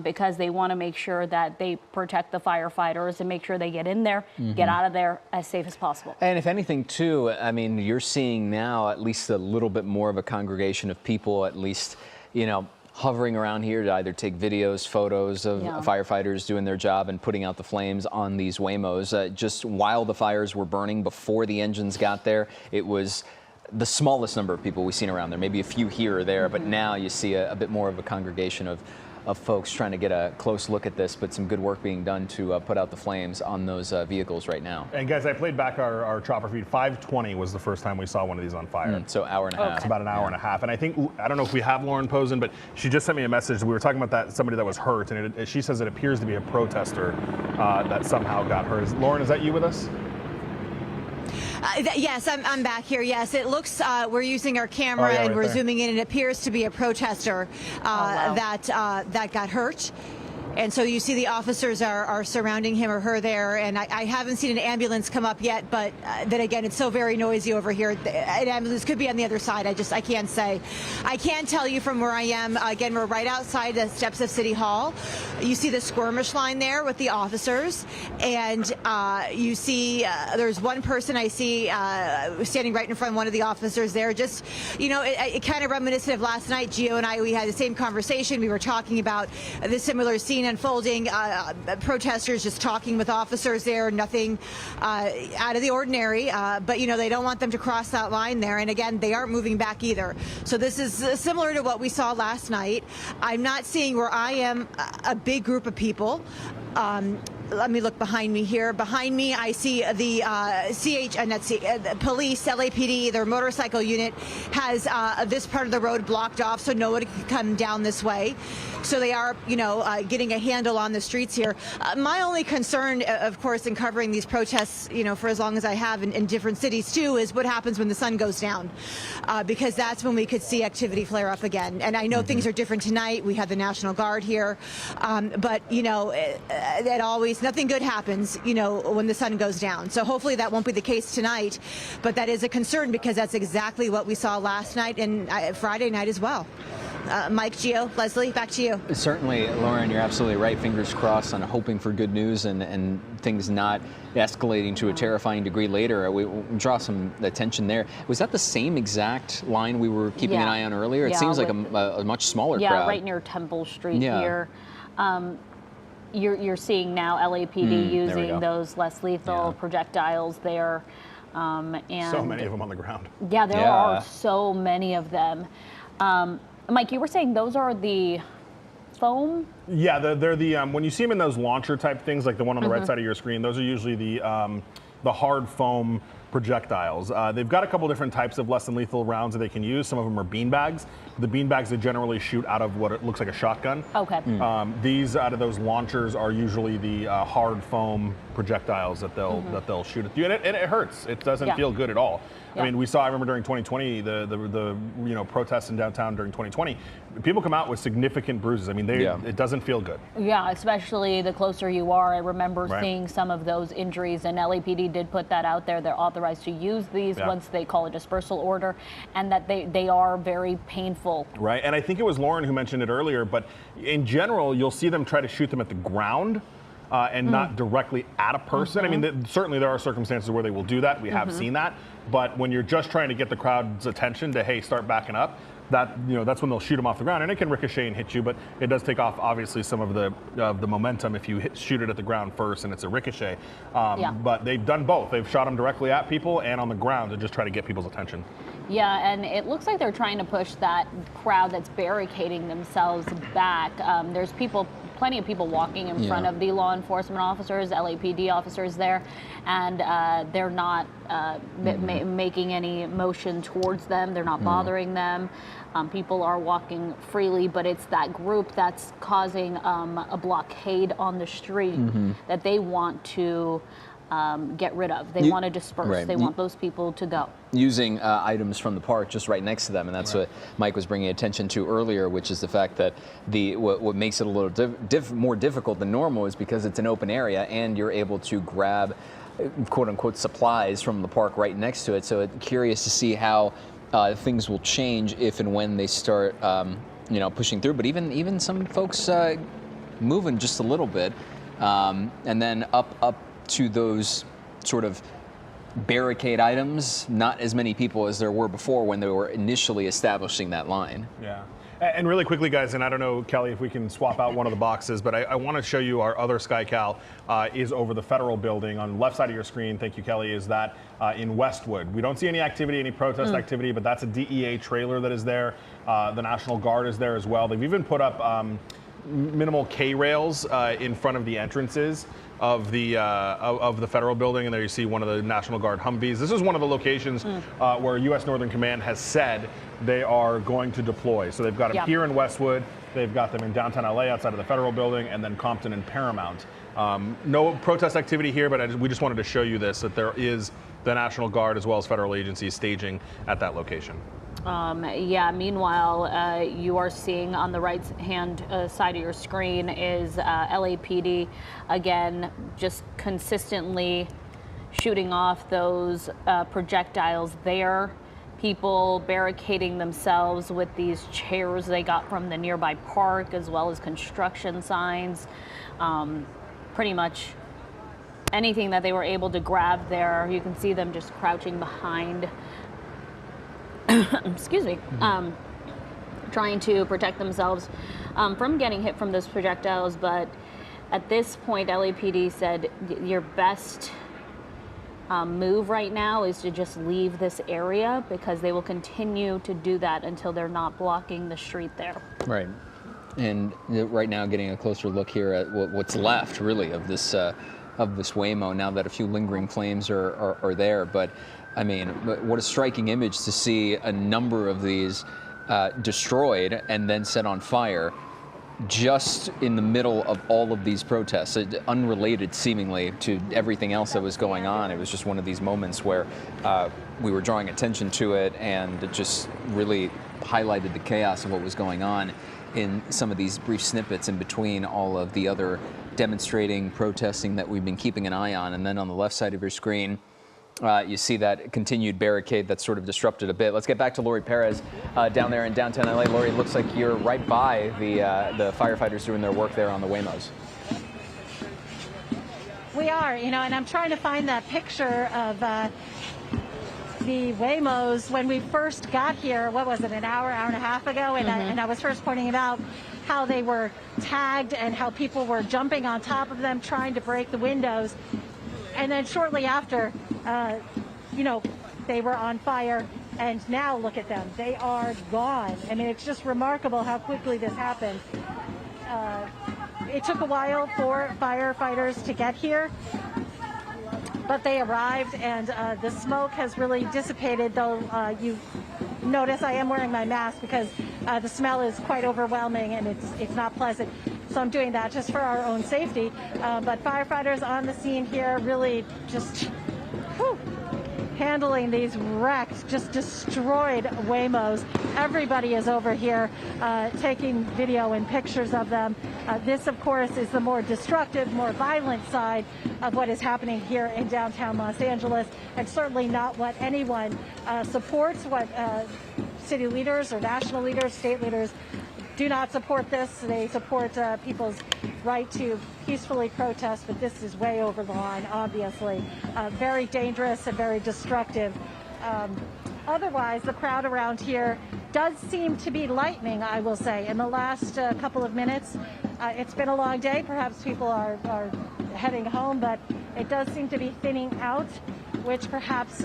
because they want to make sure that they protect the firefighters and make sure they get in there, get out of there as safe as possible. And if anything, too, I mean, you're seeing now at least a little bit more of a congregation of people, at least, you know, hovering around here to either take videos, photos of firefighters doing their job and putting out the flames on these Waymos. Just while the fires were burning, before the engines got there, it was the smallest number of people we've seen around there, maybe a few here or there, but now you see a bit more of a congregation of folks trying to get a close look at this, but some good work being done to put out the flames on those vehicles right now. And guys, I played back our chopper feed. 5:20 was the first time we saw one of these on fire. So hour and a half. It's about an hour and a half. And I think, I don't know if we have Lauren Posen, but she just sent me a message. We were talking about that, somebody that was hurt, and she says it appears to be a protester that somehow got hurt. Lauren, is that you with us? Yes, I'm back here. Yes, it looks, we're using our camera and we're zooming in. It appears to be a protester that got hurt. And so you see the officers are surrounding him or her there. And I haven't seen an ambulance come up yet, but then again, it's so very noisy over here. An ambulance could be on the other side. I can't say. I can tell you from where I am, again, we're right outside the steps of City Hall. You see the skirmish line there with the officers. And you see there's one person I see standing right in front of one of the officers there. Just, you know, it kind of reminiscent of last night. Gio and I, we had the same conversation. We were talking about the similar scene unfolding, protesters just talking with officers there, nothing out of the ordinary, but you know, they don't want them to cross that line there, and again, they aren't moving back either. So this is similar to what we saw last night. I'm not seeing where I am a big group of people. Let me look behind me here. Behind me, I see the police, LAPD, their motorcycle unit has this part of the road blocked off so nobody can come down this way. So they are, you know, getting a handle on the streets here. My only concern, of course, in covering these protests, you know, for as long as I have in different cities too, is what happens when the sun goes down, because that's when we could see activity flare up again. And I know things are different tonight. We have the National Guard here, but you know, that always, nothing good happens, you know, when the sun goes down. So hopefully that won't be the case tonight, but that is a concern because that's exactly what we saw last night and Friday night as well. Mike, Gio, Leslie, back to you. Certainly, Lauren, you're absolutely right. Fingers crossed on hoping for good news and things not escalating to a terrifying degree later. We draw some attention there. Was that the same exact line we were keeping an eye on earlier? It seems like a much smaller crowd. Yeah, right near Temple Street here. You're seeing now LAPD using those less lethal projectiles there. And so many of them on the ground. Yeah, there are so many of them. Mike, you were saying those are the foam? Yeah, they're the when you see them in those launcher type things, like the one on the right side of your screen, those are usually the hard foam projectiles. They've got a couple different types of less than lethal rounds that they can use. Some of them are beanbags. The beanbags they generally shoot out of what it looks like a shotgun. Okay. These out of those launchers are usually the hard foam projectiles that they'll shoot at you, and it hurts. It doesn't feel good at all. I mean, I remember during 2020, the protests in downtown during 2020, people come out with significant bruises. I mean, it doesn't feel good. Yeah, especially the closer you are. I remember seeing some of those injuries, and LAPD did put that out there. They're authorized to use these once they call a dispersal order, and that they are very painful. Right, and I think it was Lauren who mentioned it earlier, but in general, you'll see them try to shoot them at the ground. And not directly at a person. I mean, certainly there are circumstances where they will do that. We have seen that. But when you're just trying to get the crowd's attention to, hey, start backing up, that's when they'll shoot them off the ground. And it can ricochet and hit you, but it does take off, obviously, some of the momentum if you shoot it at the ground first and it's a ricochet. But they've done both. They've shot them directly at people and on the ground to just try to get people's attention. Yeah, and it looks like they're trying to push that crowd that's barricading themselves back. There's plenty of people walking in front of the law enforcement officers, LAPD officers there, and they're not making any motion towards them. They're not bothering them. People are walking freely, but it's that group that's causing a blockade on the street that they want to get rid of. They want to disperse. They want those people to go. Using items from the park just right next to them, and that's what Mike was bringing attention to earlier, which is the fact that what makes it a little more difficult than normal is because it's an open area and you're able to grab quote-unquote supplies from the park right next to it. So it's curious to see how things will change if and when they start pushing through. But even some folks moving just a little bit, and then up to those sort of barricade items, not as many people as there were before when they were initially establishing that line. Yeah. And really quickly, guys, and I don't know, Kelly, if we can swap out one of the boxes, but I want to show you our other SkyCal is over the federal building. On the left side of your screen, thank you, Kelly, is that in Westwood. We don't see any activity, any protest activity, but that's a DEA trailer that is there. The National Guard is there as well. They've even put up minimal K-rails in front of the entrances of the federal building, and there you see one of the National Guard Humvees. This is one of the locations where U.S. Northern Command has said they are going to deploy. So they've got them here in Westwood, they've got them in downtown LA outside of the federal building, and then Compton and Paramount. No protest activity here, but we just wanted to show you this, that there is the National Guard as well as federal agencies staging at that location. Meanwhile, you are seeing on the right-hand side of your screen is LAPD, again, just consistently shooting off those projectiles there. People barricading themselves with these chairs they got from the nearby park, as well as construction signs. Pretty much anything that they were able to grab there. You can see them just crouching behind excuse me, trying to protect themselves from getting hit from those projectiles. But at this point, LAPD said your best move right now is to just leave this area, because they will continue to do that until they're not blocking the street there. Right. And right now, getting a closer look here at what's left, really, of this Waymo, now that a few lingering flames are there. But I mean, what a striking image to see a number of these destroyed and then set on fire just in the middle of all of these protests, unrelated seemingly to everything else that was going on. It was just one of these moments where we were drawing attention to it, and it just really highlighted the chaos of what was going on in some of these brief snippets in between all of the other demonstrating, protesting that we've been keeping an eye on. And then on the left side of your screen, you see that continued barricade that's sort of disrupted a bit. Let's get back to Lori Perez down there in downtown LA. Lori, it looks like you're right by the firefighters doing their work there on the Waymos. We are, and I'm trying to find that picture of the Waymos when we first got here. What was it, an hour and a half ago? And I was first pointing out how they were tagged and how people were jumping on top of them, trying to break the windows. And then shortly after, they were on fire, and now look at them. They are gone. I mean, it's just remarkable how quickly this happened. It took a while for firefighters to get here, but they arrived, and the smoke has really dissipated, though you notice I am wearing my mask because the smell is quite overwhelming, and it's not pleasant. So I'm doing that just for our own safety. But firefighters on the scene here really just, handling these wrecks, just destroyed Waymos. Everybody is over here taking video and pictures of them. This, of course, is the more destructive, more violent side of what is happening here in downtown Los Angeles, and certainly not what anyone supports, what city leaders or national leaders, state leaders do not support this. They support people's right to peacefully protest, but this is way over the line, obviously. Very dangerous and very destructive. Otherwise, the crowd around here does seem to be lightening, I will say. In the last couple of minutes, it's been a long day. Perhaps people are heading home, but it does seem to be thinning out, which perhaps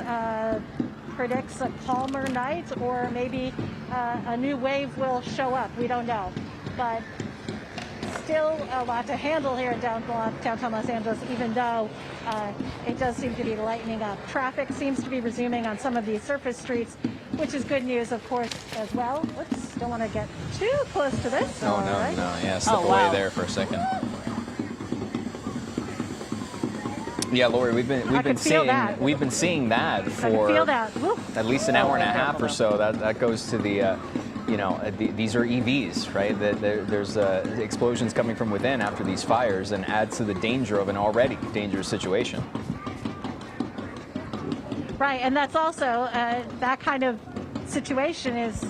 predicts a calmer night, or maybe a new wave will show up. We don't know. But still a lot to handle here in downtown Los Angeles, even though it does seem to be lightening up. Traffic seems to be resuming on some of these surface streets, which is good news, of course, as well. Whoops, don't want to get too close to this. Oh, no, right. no, yeah, step away there for a second. Yeah, Lori, we've been seeing that for at least an hour and a half or so. That goes to the, these are EVs, right? There's explosions coming from within after these fires, and adds to the danger of an already dangerous situation. Right, and that's also that kind of situation is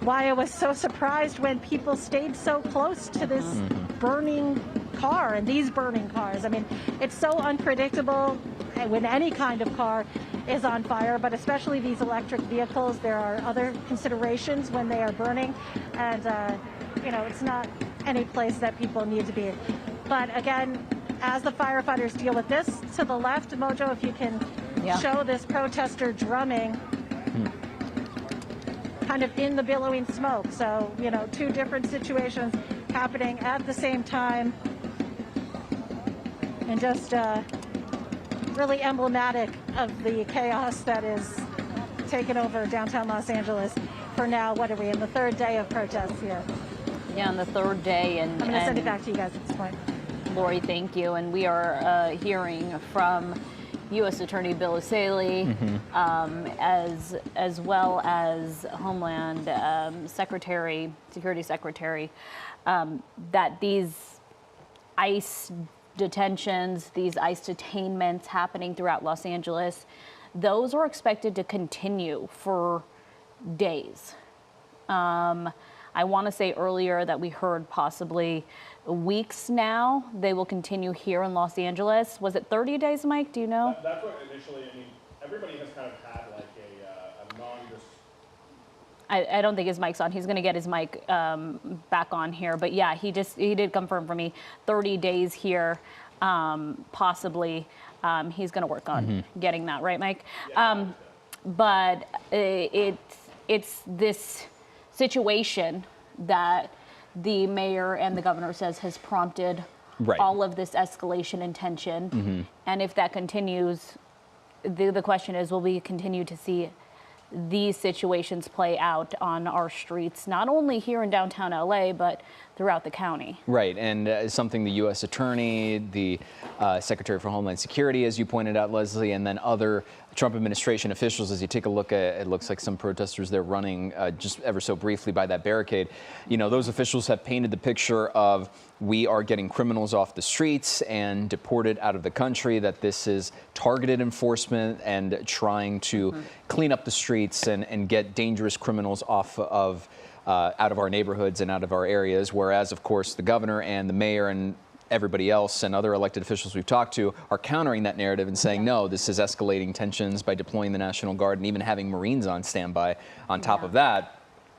why I was so surprised when people stayed so close to this burning car and these burning cars. I mean, it's so unpredictable when any kind of car is on fire, but especially these electric vehicles. There are other considerations when they are burning, and it's not any place that people need to be. But again, as the firefighters deal with this, to the left, Mojo, if you can show this protester drumming kind of in the billowing smoke. So, two different situations happening at the same time, and just really emblematic of the chaos that is taking over downtown Los Angeles for now. What are we, in the third day of protests here? Yeah, on the third day. And I'm going to send it back to you guys at this point. Lori, thank you. And we are hearing from U.S. Attorney Bill Escalate, as well as Homeland Security Secretary, that these ICE detentions, these ICE detainments happening throughout Los Angeles, those are expected to continue for days. I want to say earlier that we heard possibly weeks now. They will continue here in Los Angeles. Was it 30 days, Mike? Do you know? That's what initially, everybody has kind of had like a non-just... I don't think his mic's on. He's going to get his mic back on here. But yeah, he did confirm for me 30 days here, possibly. He's going to work on getting that, right, Mike? But it's this situation that the mayor and the governor says has prompted all of this escalation and tension. And if that continues, the question is, will we continue to see these situations play out on our streets, not only here in downtown LA, but throughout the county? Right, and something the U.S. Attorney, the Secretary for Homeland Security, as you pointed out, Leslie, and then other Trump administration officials, as you take a look at, it looks like some protesters, they're running just ever so briefly by that barricade. Those officials have painted the picture of, we are getting criminals off the streets and deported out of the country, that this is targeted enforcement and trying to clean up the streets and get dangerous criminals off of out of our neighborhoods and out of our areas. Whereas, of course, the governor and the mayor and everybody else and other elected officials we've talked to are countering that narrative and saying, no, this is escalating tensions by deploying the National Guard, and even having Marines on standby on top of that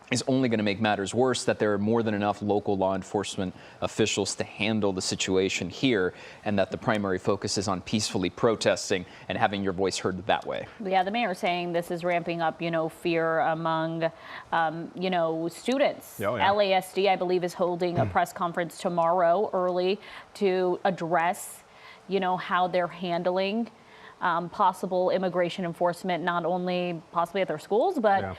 is only going to make matters worse, that there are more than enough local law enforcement officials to handle the situation here, and that the primary focus is on peacefully protesting and having your voice heard that way. Yeah, the mayor saying this is ramping up, fear among, students. LASD, I believe, is holding a press conference tomorrow early to address, how they're handling possible immigration enforcement, not only possibly at their schools, but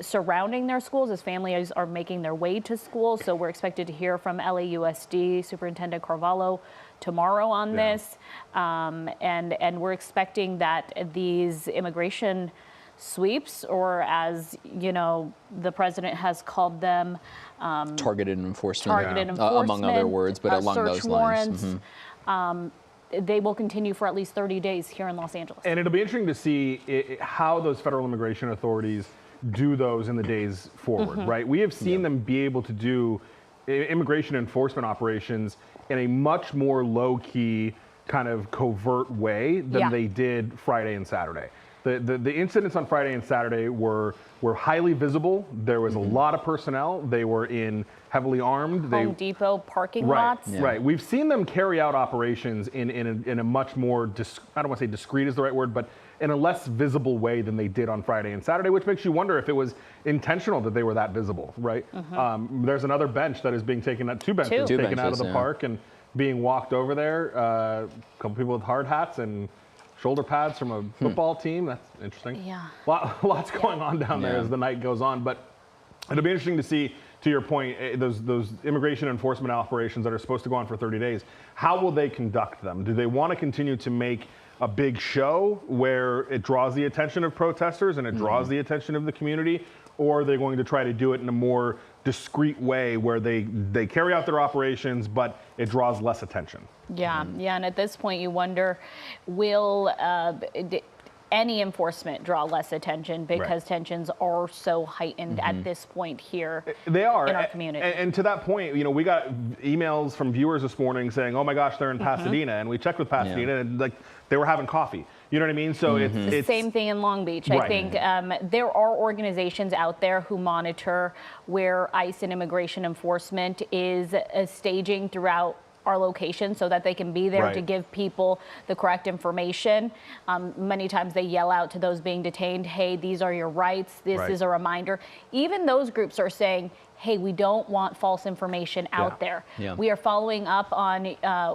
surrounding their schools as families are making their way to school. So we're expected to hear from LAUSD Superintendent Carvalho tomorrow on this. And we're expecting that these immigration sweeps, or as you know, the president has called them, targeted enforcement, among other words, but along those lines. They will continue for at least 30 days here in Los Angeles. And it'll be interesting to see how those federal immigration authorities do those in the days forward, right? We have seen them be able to do immigration enforcement operations in a much more low-key, kind of covert way than they did Friday and Saturday. The incidents on Friday and Saturday were highly visible. There was a lot of personnel. They were heavily armed. Home Depot parking lots. Right. We've seen them carry out operations in a much more, I don't want to say discreet is the right word, but in a less visible way than they did on Friday and Saturday, which makes you wonder if it was intentional that they were that visible, right? There's another bench that is being taken, two benches taken out of the park and being walked over there. A couple people with hard hats and shoulder pads from a football team. That's interesting. Yeah. Lots going on down there as the night goes on. But it'll be interesting to see, to your point, those immigration enforcement operations that are supposed to go on for 30 days. How will they conduct them? Do they want to continue to make a big show where it draws the attention of protesters and it draws the attention of the community? Or are they going to try to do it in a more discreet way where they carry out their operations, but it draws less attention? Yeah, and at this point you wonder, will any enforcement draw less attention because tensions are so heightened at this point here they are in our community? And to that point, you know, we got emails from viewers this morning saying, oh my gosh, they're in Pasadena, and we checked with Pasadena and like they were having coffee. You know what I mean? So it's the same thing in Long Beach. I think there are organizations out there who monitor where ICE and immigration enforcement is staging throughout our location so that they can be there to give people the correct information. Many times they yell out to those being detained, hey, these are your rights. This is a reminder. Even those groups are saying, hey, we don't want false information out there. We are following up on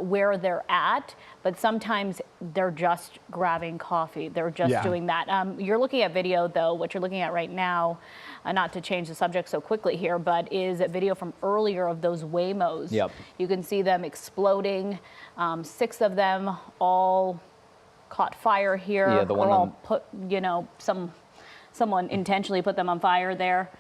where they're at, but sometimes they're just grabbing coffee. They're just doing that. You're looking at video, though. What you're looking at right now, not to change the subject so quickly here, but is a video from earlier of those Waymos. You can see them exploding. 6 of them all caught fire here. Yeah, the one all put, you know, someone intentionally put them on fire there.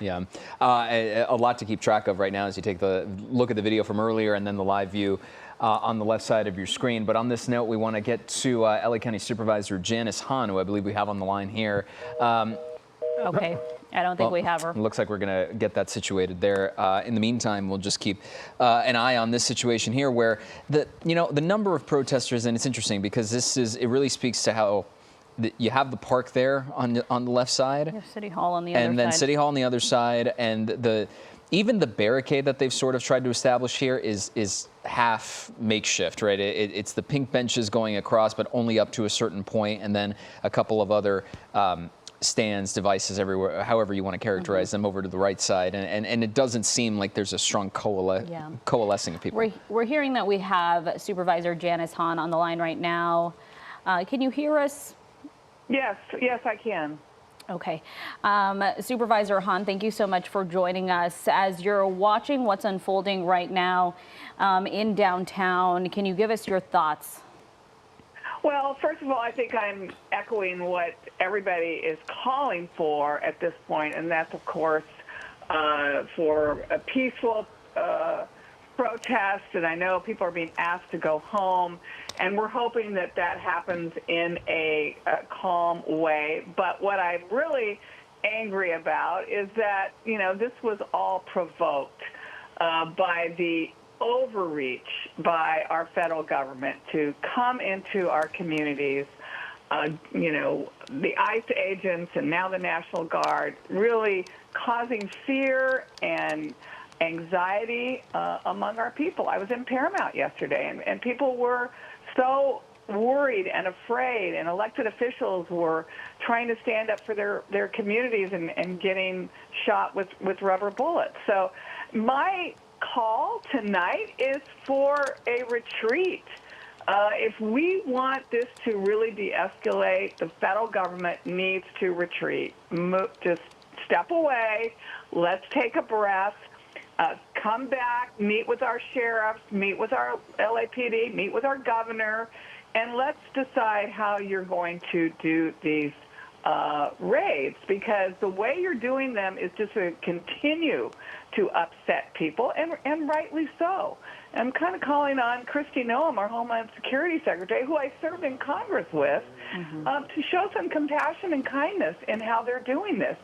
Yeah, a lot to keep track of right now as you take the look at the video from earlier and then the live view on the left side of your screen. But on this note, we want to get to LA County Supervisor Janice Hahn, who I believe we have on the line here. Okay, I don't think we have her. Looks like we're going to get that situated there. In the meantime, we'll just keep an eye on this situation here where the number of protesters, and it's interesting because it really speaks to how you have the park there on the left side. You have City Hall on the other side. And then City Hall on the other side. And even the barricade that they've sort of tried to establish here is half makeshift, right? It's the pink benches going across, but only up to a certain point, and then a couple of other stands, devices everywhere, however you want to characterize them, over to the right side. And it doesn't seem like there's a strong coalescing of people. We're hearing that we have Supervisor Janice Hahn on the line right now. Can you hear us? Yes, I can. Okay. Supervisor Hahn, thank you so much for joining us. As you're watching what's unfolding right now in downtown, can you give us your thoughts? Well, first of all, I think I'm echoing what everybody is calling for at this point, and that's, of course, for a peaceful protest. And I know people are being asked to go home, and we're hoping that that happens in a calm way. But what I'm really angry about is that, this was all provoked by the overreach by our federal government to come into our communities. The ICE agents and now the National Guard really causing fear and anxiety among our people. I was in Paramount yesterday, and people were so worried and afraid, and elected officials were trying to stand up for their communities and getting shot with rubber bullets. So my call tonight is for a retreat If we want this to really de-escalate, the federal government needs to retreat. Just step away. Let's take a breath. Come back, meet with our sheriffs, meet with our LAPD, meet with our governor, and let's decide how you're going to do these raids, because the way you're doing them is just to continue to upset people, and rightly so. I'm kind of calling on Kristi Noem, our Homeland Security Secretary, who I served in Congress with, to show some compassion and kindness in how they're doing this.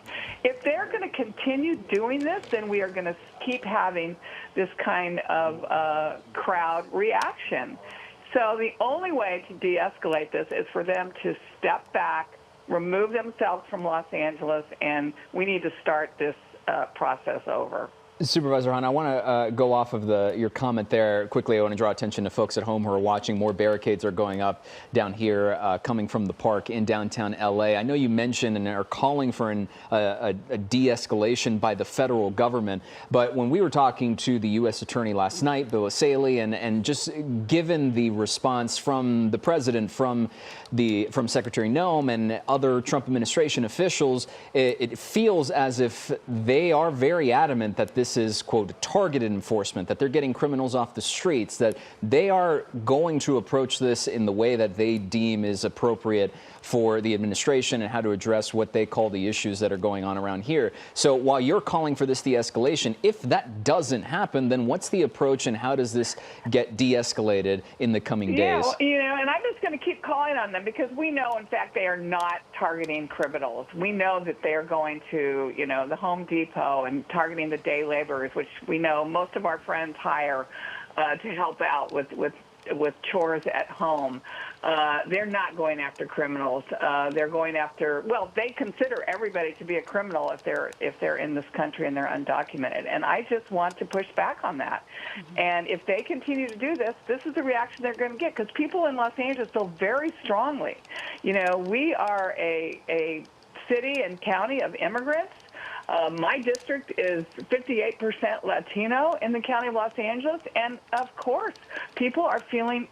If they're going to continue doing this, then we are going to keep having this kind of crowd reaction. So the only way to de-escalate this is for them to step back, remove themselves from Los Angeles, and we need to start this process over. Supervisor Hahn, I want to go off of your comment there quickly. I want to draw attention to folks at home who are watching. More barricades are going up down here, coming from the park in downtown L.A. I know you mentioned and are calling for a de-escalation by the federal government, but when we were talking to the U.S. Attorney last night, Bill Escalate, and just given the response from the president, from Secretary Noem and other Trump administration officials, it feels as if they are very adamant that this is, quote, targeted enforcement, that they're getting criminals off the streets, that they are going to approach this in the way that they deem is appropriate for the administration and how to address what they call the issues that are going on around here. So while you're calling for this de-escalation, if that doesn't happen, then what's the approach and how does this get de-escalated in the coming days? Yeah, and I'm just going to keep calling on them because we know, in fact, they are not targeting criminals. We know that they are going to, the Home Depot and targeting the day laborers, which we know most of our friends hire to help out with chores at home. They're not going after criminals. They're going after, they consider everybody to be a criminal if they're in this country and they're undocumented. And I just want to push back on that. And if they continue to do this, this is the reaction they're going to get, because people in Los Angeles feel very strongly. We are a city and county of immigrants. My district is 58% Latino in the county of Los Angeles, and of course, people are feeling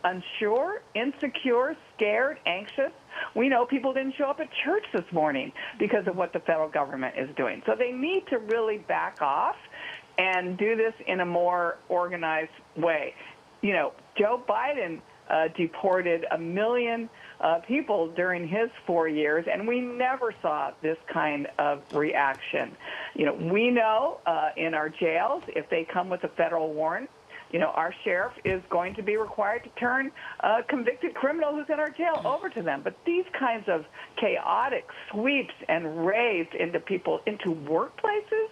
unsure, insecure, scared, anxious. We know people didn't show up at church this morning because of what the federal government is doing. So they need to really back off and do this in a more organized way. Joe Biden deported 1 million people during his 4 years, and we never saw this kind of reaction. We know in our jails, if they come with a federal warrant, our sheriff is going to be required to turn a convicted criminal who's in our jail over to them. But these kinds of chaotic sweeps and raids into workplaces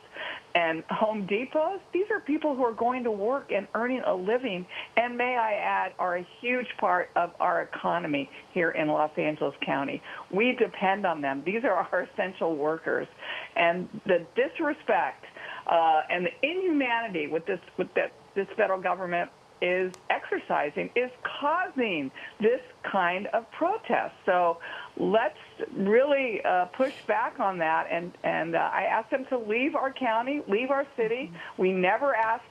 and Home Depots, these are people who are going to work and earning a living, and may I add, are a huge part of our economy here in Los Angeles County. We depend on them. These are our essential workers. And the disrespect and the inhumanity with this federal government is exercising is causing this kind of protest. So let's really push back on that. And I asked them to leave our county, leave our city. We never asked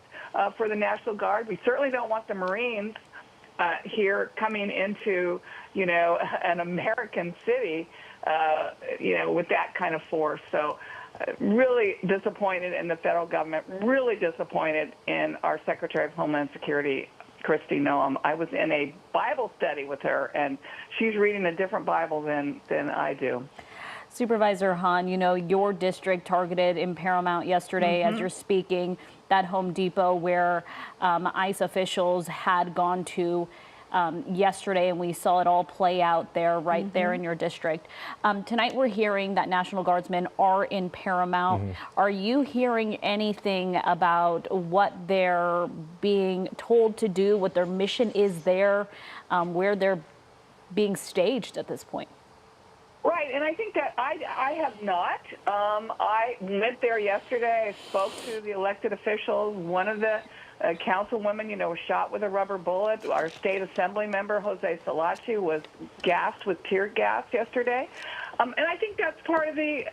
for the National Guard. We certainly don't want the Marines here coming into, an American city, with that kind of force. So really disappointed in the federal government, really disappointed in our Secretary of Homeland Security, Kristi Noem. I was in a Bible study with her, and she's reading a different Bible than I do. Supervisor Hahn, your district targeted in Paramount yesterday as you're speaking, that Home Depot where ICE officials had gone to yesterday, and we saw it all play out there, right there in your district. Tonight we're hearing that National Guardsmen are in Paramount. Are you hearing anything about what they're being told to do, what their mission is there, where they're being staged at this point? Right, and I think that I have not. I went there yesterday. I spoke to the elected officials. One of the councilwomen, was shot with a rubber bullet. Our state assembly member, Jose Salachi, was gassed with tear gas yesterday. And I think that's part of the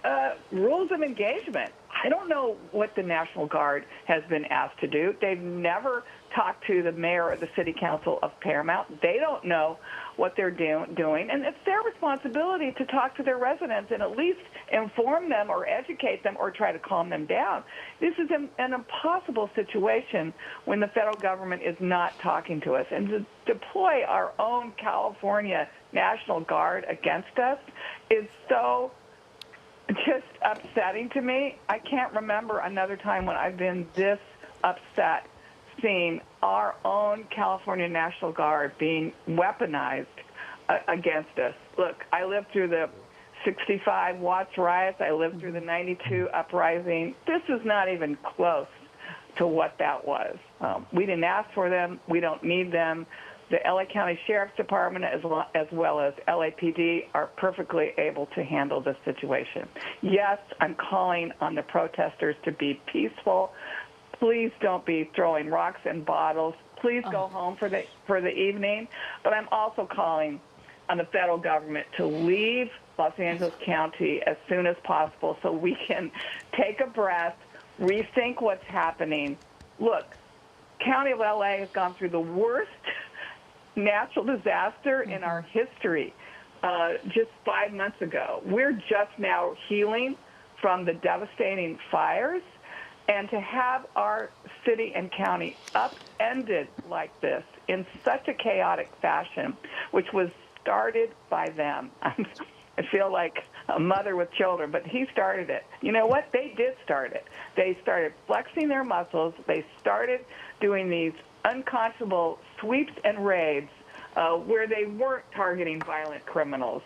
rules of engagement. I don't know what the National Guard has been asked to do. They've never talked to the mayor or the city council of Paramount. They don't know what they're doing, and it's their responsibility to talk to their residents and at least inform them or educate them or try to calm them down. This is an impossible situation when the federal government is not talking to us. And to deploy our own California National Guard against us is so just upsetting to me. I can't remember another time when I've been this upset seeing our own California National Guard being weaponized against us. Look, I lived through the 65 Watts riots. I lived through the 92 uprising. This is not even close to what that was. We didn't ask for them. We don't need them. The LA County Sheriff's Department as well as LAPD are perfectly able to handle this situation. Yes, I'm calling on the protesters to be peaceful. Please don't be throwing rocks and bottles. Please go home for the evening. But I'm also calling on the federal government to leave Los Angeles County as soon as possible so we can take a breath, rethink what's happening. Look, County of LA has gone through the worst natural disaster in our history just 5 months ago. We're just now healing from the devastating fires, and to have our city and county upended like this in such a chaotic fashion, which was started by them. I feel like a mother with children, but he started it. You know what? They did start it. They started flexing their muscles. They started doing these unconscionable sweeps and raids where they weren't targeting violent criminals.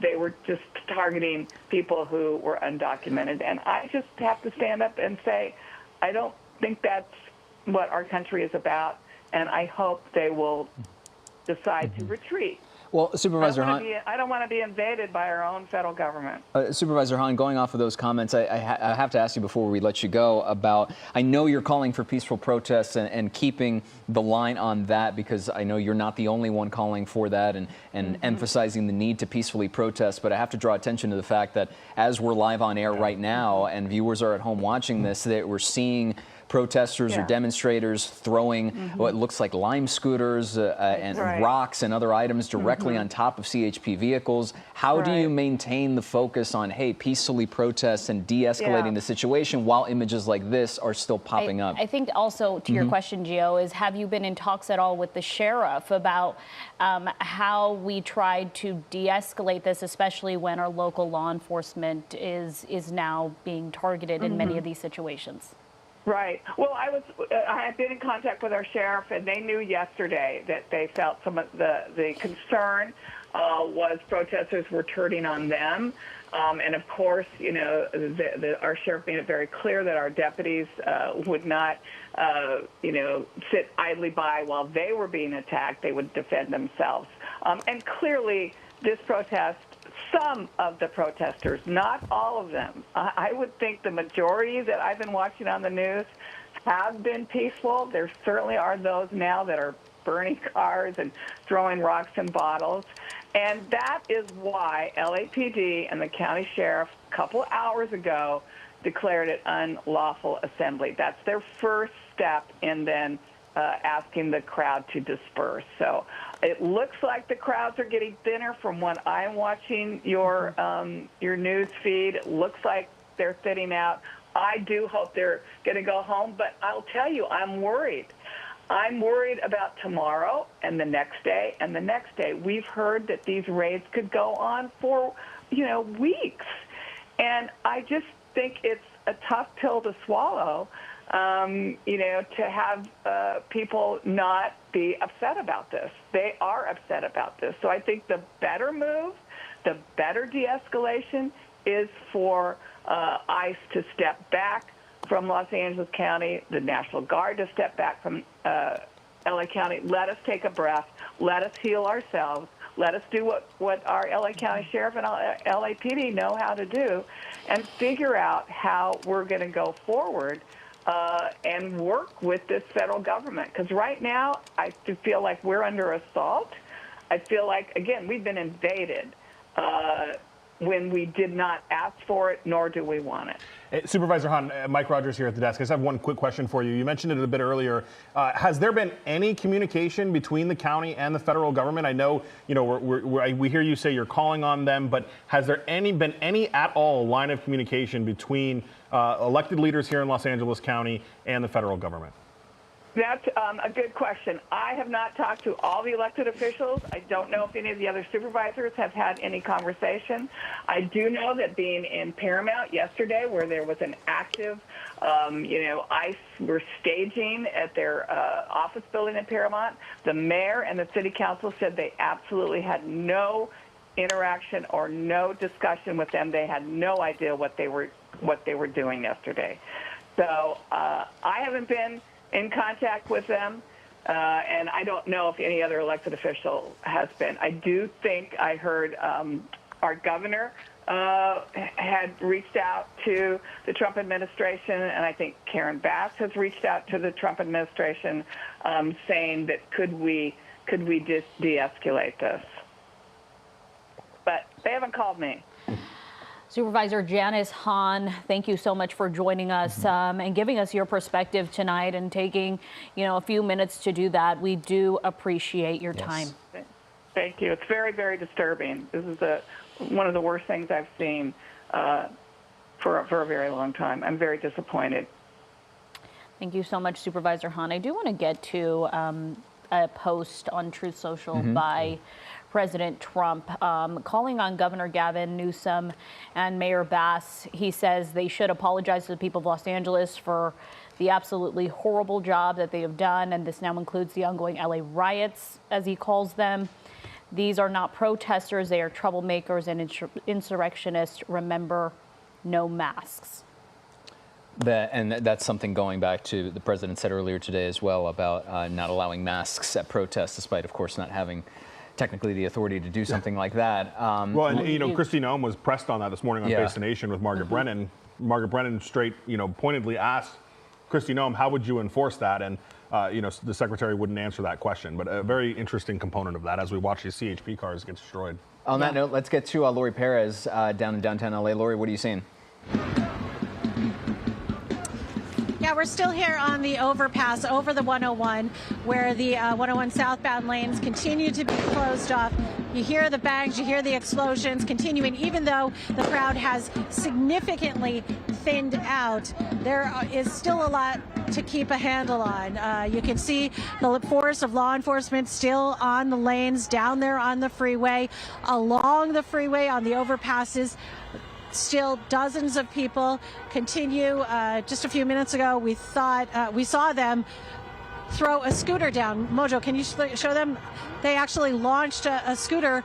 They were just targeting people who were undocumented. And I just have to stand up and say, I don't think that's what our country is about, and I hope they will decide to retreat. Well, Supervisor Hahn, I don't want to be invaded by our own federal government. Supervisor Hahn, going off of those comments, I have to ask you before we let you go about, I know you're calling for peaceful protests and keeping the line on that, because I know you're not the only one calling for that and emphasizing the need to peacefully protest. But I have to draw attention to the fact that as we're live on air right now and viewers are at home watching this, that we're seeing protesters or demonstrators throwing what looks like lime scooters and rocks and other items directly on top of CHP vehicles. How do you maintain the focus on, hey, peacefully protest and de-escalating the situation while images like this are still popping up? I think also to your question, Gio, is have you been in talks at all with the sheriff about how we tried to de-escalate this, especially when our local law enforcement is now being targeted in many of these situations? Right. Well, I've been in contact with our sheriff, and they knew yesterday that they felt some of the concern was protesters were turning on them. And of course, you know, our sheriff made it very clear that our deputies would not, you know, sit idly by while they were being attacked. They would defend themselves. And clearly, this protest, some of the protesters, not all of them. I would think the majority that I've been watching on the news have been peaceful. There certainly are those now that are burning cars and throwing rocks and bottles. And that is why LAPD and the county sheriff a couple hours ago declared it unlawful assembly. That's their first step in then asking the crowd to disperse. So it looks like the crowds are getting thinner from what I'm watching your news feed. It looks like they're thinning out. I do hope they're going to go home, but I'll tell you, I'm worried. I'm worried about tomorrow and the next day and the next day. We've heard that these raids could go on for, you know, weeks. And I just think it's a tough pill to swallow, you know, to have people not be upset about this. They are upset about this. So I think the better move, the better de-escalation is for ICE to step back from Los Angeles County, the National Guard to step back from LA County. Let us take a breath. Let us heal ourselves. Let us do what our LA County Sheriff and LAPD know how to do and figure out how we're going to go forward and work with this federal government. Because right now, I feel like we're under assault. I feel like, again, we've been invaded. when we did not ask for it, nor do we want it. Hey, Supervisor Hahn, Mike Rogers here at the desk. I just have one quick question for you. You mentioned it a bit earlier. Has there been any communication between the county and the federal government? I know, we hear you say you're calling on them, but has there been any at all line of communication between elected leaders here in Los Angeles County and the federal government? That's a good question. I have not talked to all the elected officials. I don't know if any of the other supervisors have had any conversation. I do know that being in Paramount yesterday, where there was an active, ICE were staging at their office building in Paramount, the mayor and the city council said they absolutely had no interaction or no discussion with them. They had no idea what they were doing yesterday. So I haven't been in contact with them, and I don't know if any other elected official has been. I do think I heard our governor had reached out to the Trump administration, and I think Karen Bass has reached out to the Trump administration saying that could we just de-escalate this? But they haven't called me. Supervisor Janice Hahn, thank you so much for joining us and giving us your perspective tonight and taking, a few minutes to do that. We do appreciate your time. Thank you. It's very, very disturbing. This is one of the worst things I've seen for a very long time. I'm very disappointed. Thank you so much, Supervisor Hahn. I do want to get to a post on Truth Social by President Trump calling on Governor Gavin Newsom and Mayor Bass. He says they should apologize to the people of Los Angeles for the absolutely horrible job that they have done, and this now includes the ongoing LA riots, as he calls them. These are not protesters, they are troublemakers and insurrectionists. Remember, no masks. And that's something going back to the president said earlier today as well about not allowing masks at protests, despite, of course, not having technically the authority to do something like that. Well, and Kristi Noem was pressed on that this morning on Face the Nation with Margaret Brennan. Margaret Brennan straight, pointedly asked Kristi Noem, how would you enforce that? And, the secretary wouldn't answer that question. But a very interesting component of that as we watch these CHP cars get destroyed. On that note, let's get to Lori Perez down in downtown LA. Lori, what are you seeing? Yeah, we're still here on the overpass over the 101, where the 101 southbound lanes continue to be closed off. You hear the bangs, you hear the explosions continuing, even though the crowd has significantly thinned out. There is still a lot to keep a handle on. You can see the force of law enforcement still on the lanes, down there on the freeway, along the freeway, on the overpasses. Still dozens of people continue. Just a few minutes ago, we saw them throw a scooter down. Mojo, can you show them? They actually launched a scooter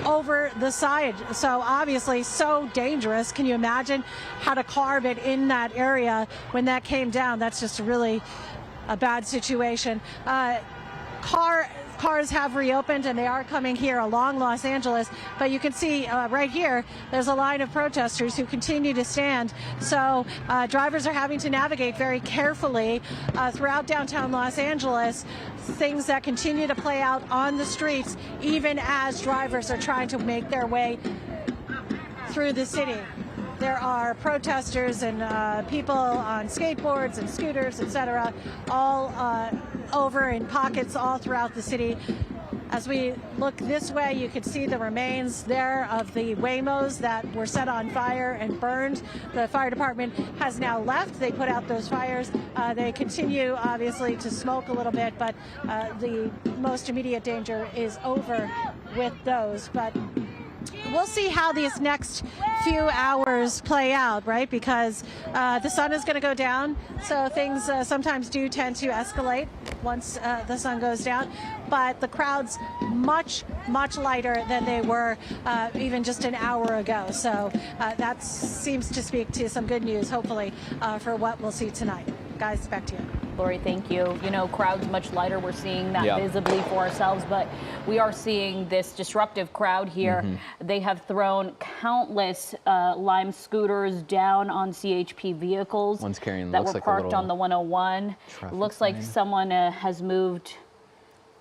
over the side. So obviously so dangerous. Can you imagine how to carve it in that area when that came down? That's just really a bad situation. Cars have reopened and they are coming here along Los Angeles, but you can see right here there's a line of protesters who continue to stand. So drivers are having to navigate very carefully throughout downtown Los Angeles, things that continue to play out on the streets even as drivers are trying to make their way through the city. There are protesters and people on skateboards and scooters, etc., all over in pockets all throughout the city. As we look this way, you can see the remains there of the Waymos that were set on fire and burned. The fire department has now left. They put out those fires. They continue, obviously, to smoke a little bit, but the most immediate danger is over with those. But we'll see how these next few hours play out, right? Because the sun is going to go down, so things sometimes do tend to escalate once the sun goes down. But the crowd's much, much lighter than they were even just an hour ago. So that seems to speak to some good news, hopefully, for what we'll see tonight. Guys, back to you. Lori, thank you. Crowds much lighter. We're seeing that visibly for ourselves, but we are seeing this disruptive crowd here. They have thrown countless Lime scooters down on CHP vehicles One's carrying, that looks were like parked on the 101. Looks like someone has moved.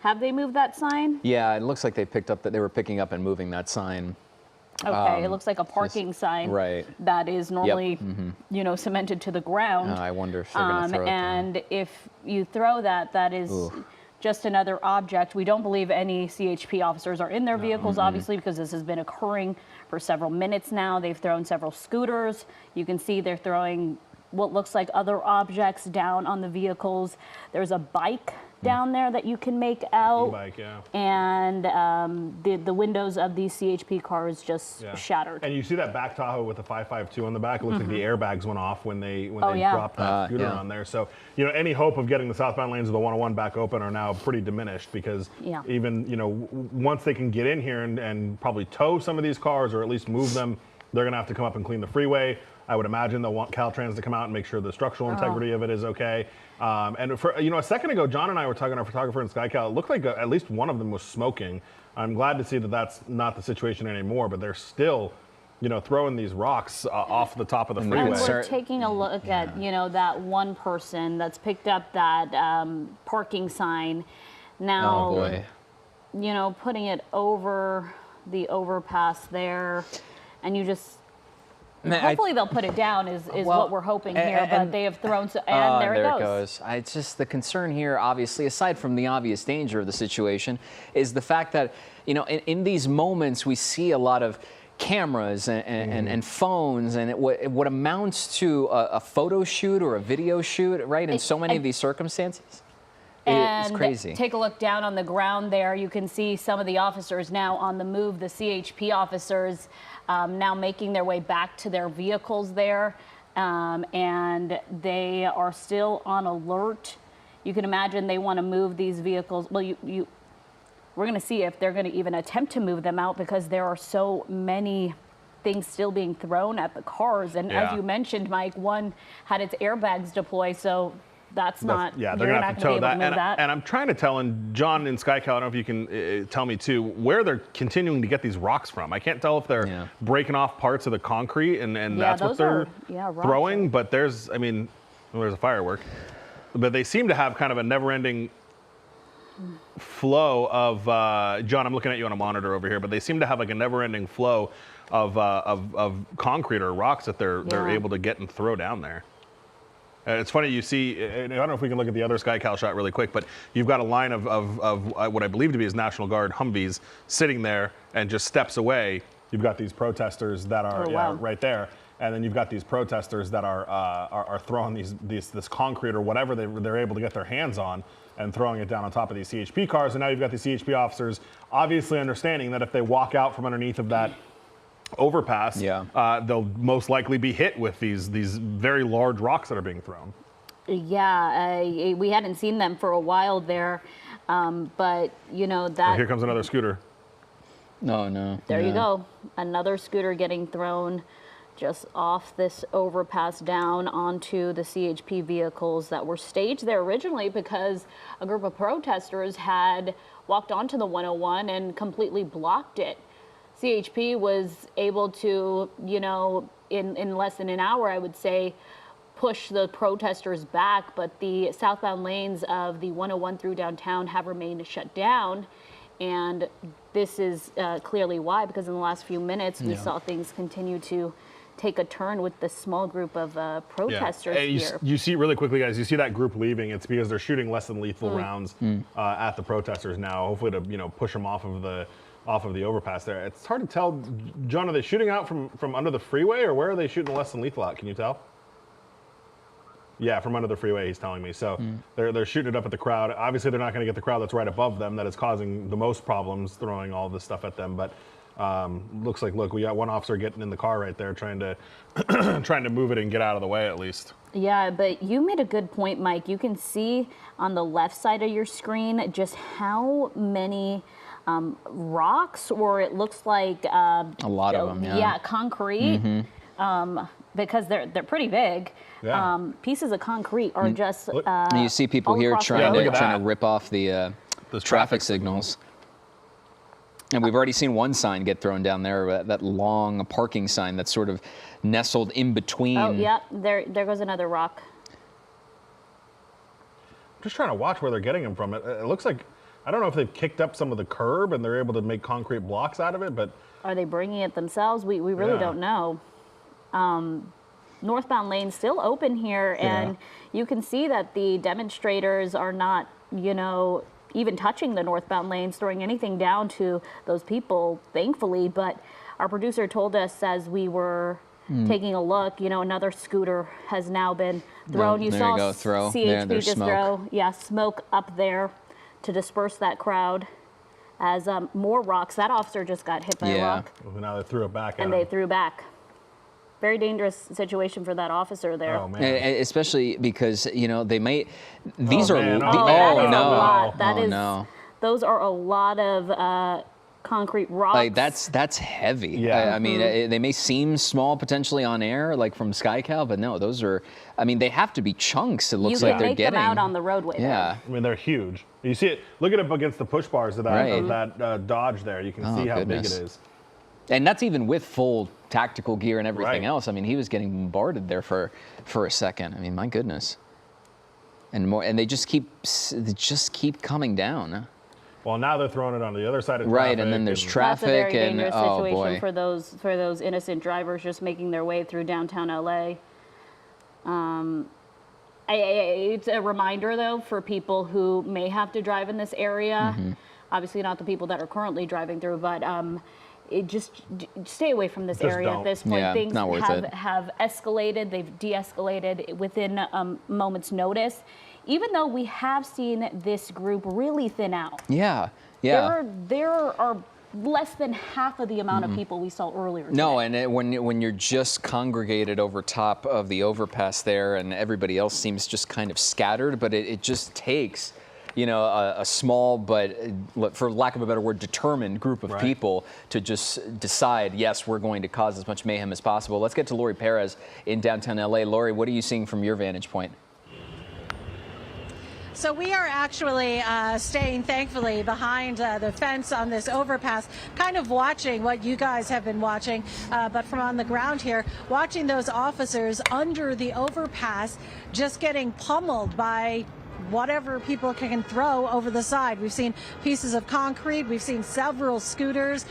Have they moved that sign? Yeah, it looks like they picked up that they were picking up and moving that sign. Okay, it looks like a parking sign that is normally, you know, cemented to the ground. I wonder if they're going to throw it down. And if you throw that, that is just another object. We don't believe any CHP officers are in their vehicles, obviously, because this has been occurring for several minutes now. They've thrown several scooters. You can see they're throwing what looks like other objects down on the vehicles. There's a bike down there that you can make out. E-bike, yeah. And the windows of these CHP cars just shattered. And you see that back Tahoe with the 552 on the back. It looks like the airbags went off when they dropped that scooter on there. So, you know, any hope of getting the southbound lanes of the 101 back open are now pretty diminished, because even, you know, once they can get in here and probably tow some of these cars or at least move them, they're going to have to come up and clean the freeway. I would imagine they'll want Caltrans to come out and make sure the structural integrity of it is okay. And for, you know, a second ago, John and I were talking to our photographer in SkyCal. It looked like at least one of them was smoking. I'm glad to see that that's not the situation anymore, but they're still, you know, throwing these rocks off the top of the freeway. And we're taking a look at, you know, that one person that's picked up that parking sign. Now, you know, putting it over the overpass there, and you just, hopefully they'll put it down is what we're hoping here, but they have thrown, and there it goes. It's just the concern here, obviously, aside from the obvious danger of the situation, is the fact that, you know, in these moments we see a lot of cameras and phones, and what amounts to a photo shoot or a video shoot, right, in so many of these circumstances. It's crazy. Take a look down on the ground there. You can see some of the officers now on the move, the CHP officers now making their way back to their vehicles there, and they are still on alert. You can imagine they want to move these vehicles. Well, we're going to see if they're going to even attempt to move them out, because there are so many things still being thrown at the cars. And as you mentioned, Mike, one had its airbags deploy, so that's not, they're you're gonna not have to going tow to be able to that. move that. And I'm trying to tell, and John in SkyCal, I don't know if you can tell me too, where they're continuing to get these rocks from. I can't tell if they're breaking off parts of the concrete and that's what they're throwing, but there's, I mean, well, there's a firework. But they seem to have kind of a never-ending flow of, John, I'm looking at you on a monitor over here, but they seem to have like a never-ending flow of concrete or rocks that they're able to get and throw down there. It's funny, you see, I don't know if we can look at the other SkyCal shot really quick, but you've got a line of what I believe to be his National Guard Humvees sitting there, and just steps away, you've got these protesters that are right there. And then you've got these protesters that are throwing this concrete or whatever they're able to get their hands on, and throwing it down on top of these CHP cars. And now you've got the CHP officers obviously understanding that if they walk out from underneath of that overpass, they'll most likely be hit with these very large rocks that are being thrown. Yeah, we hadn't seen them for a while there, but you know that. Here comes another scooter. No. There you go, another scooter getting thrown just off this overpass down onto the CHP vehicles that were staged there originally because a group of protesters had walked onto the 101 and completely blocked it. CHP was able to, you know, in less than an hour, I would say, push the protesters back, but the southbound lanes of the 101 through downtown have remained shut down. And this is clearly why, because in the last few minutes, we saw things continue to take a turn with the small group of protesters here. You see really quickly, guys, you see that group leaving. It's because they're shooting less than lethal rounds at the protesters now, hopefully to, you know, push them off of the overpass there. It's hard to tell. John, are they shooting out from under the freeway, or where are they shooting less than lethal at? Can you tell? Yeah, from under the freeway, he's telling me. So they're shooting it up at the crowd. Obviously, they're not going to get the crowd that's right above them that is causing the most problems, throwing all this stuff at them. But looks like, look, we got one officer getting in the car right there, trying to move it and get out of the way at least. Yeah, but you made a good point, Mike. You can see on the left side of your screen just how many rocks, or it looks like a lot of them. Yeah, concrete. Because they're pretty big. Yeah. Pieces of concrete are just. You see people here trying to rip off the traffic signals. And we've already seen one sign get thrown down there, that long parking sign that's sort of nestled in between. Oh, yeah, there goes another rock. I'm just trying to watch where they're getting them from. It looks like, I don't know if they've kicked up some of the curb and they're able to make concrete blocks out of it, but Are they bringing it themselves? We really don't know. Northbound lane still open here, and you can see that the demonstrators are not, you know, even touching the northbound lanes, throwing anything down to those people, thankfully. But our producer told us as we were taking a look, you know, another scooter has now been thrown. You saw CHP just throw, smoke up there to disperse that crowd. As more rocks, that officer just got hit by a rock. Well, now they threw it back at him. And they threw back. Very dangerous situation for that officer there. Oh, man. Especially because, you know, they might, these Those are a lot of concrete rocks. Like that's heavy. Yeah. I mean, they may seem small potentially on air, like from SkyCal, but no, those are, I mean, they have to be chunks. It looks like they're getting. You can make them out on the roadway. Yeah. I mean, they're huge. You see it, look at it against the push bars of that Dodge there. You can see how big it is. And that's even with full tactical gear and everything else. I mean, he was getting bombarded there for a second. I mean, my goodness. And more, and they just keep coming down. Well, now they're throwing it on the other side of traffic. Right, and then there's traffic. That's a very dangerous and situation for those innocent drivers just making their way through downtown LA. It's a reminder, though, for people who may have to drive in this area. Obviously, not the people that are currently driving through, but just stay away from this area at this point. Things have escalated. They've de-escalated within a moment's notice. Even though we have seen this group really thin out. Yeah. There are less than half of the amount of people we saw earlier today. No, and when you're just congregated over top of the overpass there and everybody else seems just kind of scattered, but it just takes, you know, a small but, for lack of a better word, determined group of people to just decide, yes, we're going to cause as much mayhem as possible. Let's get to Lori Perez in downtown LA. Lori, what are you seeing from your vantage point? So we are actually staying, thankfully, behind the fence on this overpass, kind of watching what you guys have been watching, but from on the ground here, watching those officers under the overpass just getting pummeled by whatever people can throw over the side. We've seen pieces of concrete, we've seen several scooters,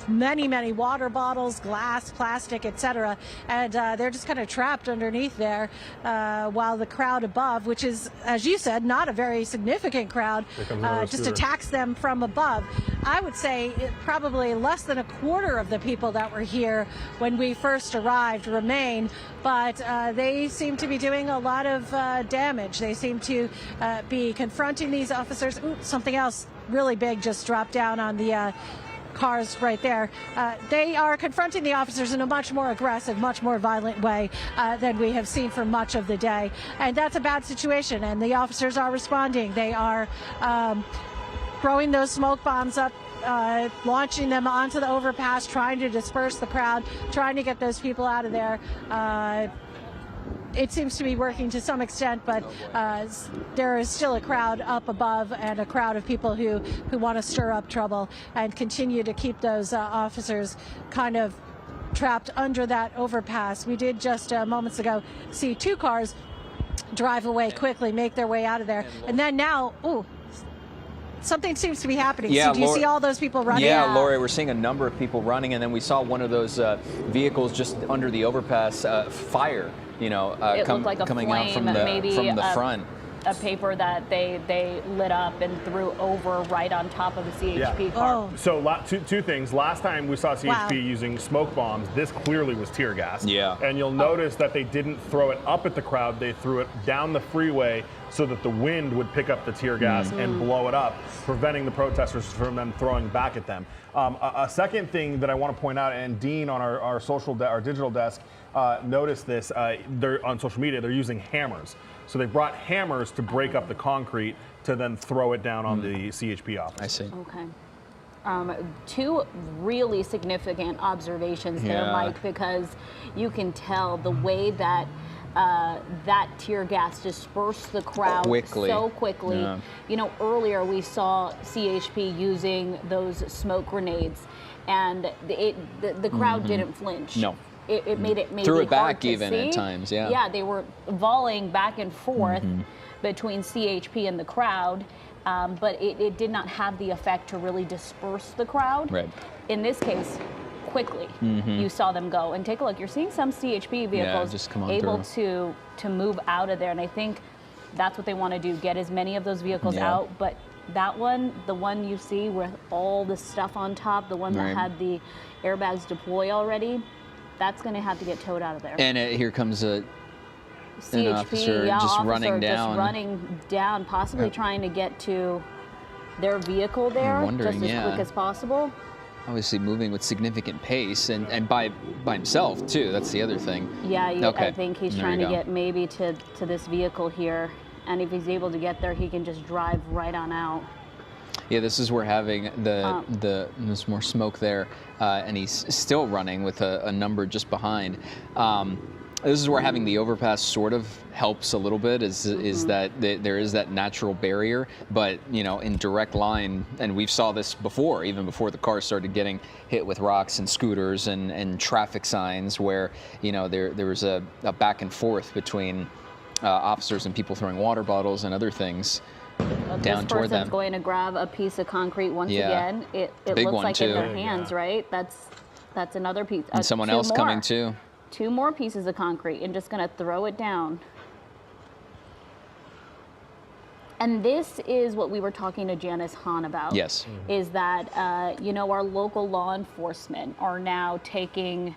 many water bottles, glass, plastic, etc. And they're just kind of trapped underneath there while the crowd above, which is, as you said, not a very significant crowd, just attacks them from above. I would say probably less than a quarter of the people that were here when we first arrived remain, but they seem to be doing a lot of damage. They seem to be confronting these officers. Ooh, something else really big just dropped down on the cars right there. They are confronting the officers in a much more aggressive, much more violent way than we have seen for much of the day. And that's a bad situation, and the officers are responding. They are throwing those smoke bombs up, launching them onto the overpass, trying to disperse the crowd, trying to get those people out of there. It seems to be working to some extent, but there is still a crowd up above and a crowd of people who want to stir up trouble and continue to keep those officers kind of trapped under that overpass. We did just moments ago see two cars drive away quickly, make their way out of there. And then now, something seems to be happening. Yeah, so do you see all those people running? Yeah, Lori, we're seeing a number of people running, and then we saw one of those vehicles just under the overpass fire. You know, it looked like a coming flame, out from the front. A paper that they lit up and threw over right on top of a CHP car. So two things. Last time we saw CHP using smoke bombs, this clearly was tear gas. Yeah. And you'll notice that they didn't throw it up at the crowd. They threw it down the freeway so that the wind would pick up the tear gas and blow it up, preventing the protesters from them throwing back at them. A second thing that I want to point out, and Dean on our digital desk noticed this. They're on social media. They're using hammers. So they brought hammers to break up the concrete to then throw it down on the CHP office. I see. Okay. Two really significant observations there, Mike, because you can tell the way that that tear gas dispersed the crowd so quickly. Yeah. You know, earlier we saw CHP using those smoke grenades, and the crowd didn't flinch. No. It made it threw it hard back to even see. At times, yeah. Yeah, they were volleying back and forth between CHP and the crowd, but it did not have the effect to really disperse the crowd. Right. In this case, quickly you saw them go. And take a look, you're seeing some CHP vehicles just come on able through. to move out of there. And I think that's what they want to do, get as many of those vehicles out. But that one, the one you see with all the stuff on top, the one that had the airbags deploy already, that's going to have to get towed out of there. And here comes an CHP, officer just running down. Possibly trying to get to their vehicle there just as quick as possible. Obviously moving with significant pace and by himself too. That's the other thing. Yeah, I think he's trying to get maybe to this vehicle here. And if he's able to get there, he can just drive right on out. Yeah, this is where having there's more smoke there, and he's still running with a number just behind. This is where having the overpass sort of helps a little bit, is that there is that natural barrier, but in direct line, and we saw this before, even before the cars started getting hit with rocks and scooters and traffic signs, where there was a back and forth between officers and people throwing water bottles and other things down toward them. This person's going to grab a piece of concrete once again. It looks like in their hands, right? That's another piece. And someone else coming too. 2 more pieces of concrete and just going to throw it down. And this is what we were talking to Janice Hahn about. Yes. Is that, our local law enforcement are now taking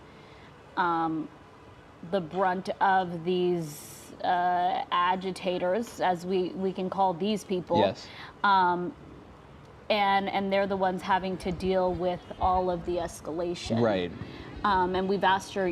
the brunt of these agitators, as we can call these people. Yes. And they're the ones having to deal with all of the escalation. Right. And we've asked her,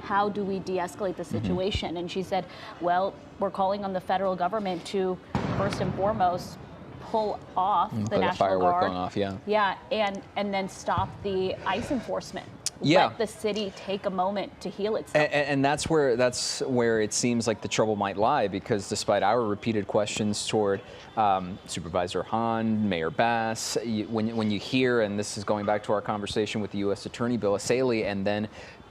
how do we de-escalate the situation? And she said, well, we're calling on the federal government to, first and foremost, pull off the National firework Guard. going off, Yeah, and then stop the ICE enforcement. Yeah. Let the city take a moment to heal itself. And that's where it seems like the trouble might lie, because despite our repeated questions toward Supervisor Hahn, Mayor Bass, when you hear, and this is going back to our conversation with the U.S. Attorney Bill Escalate, and then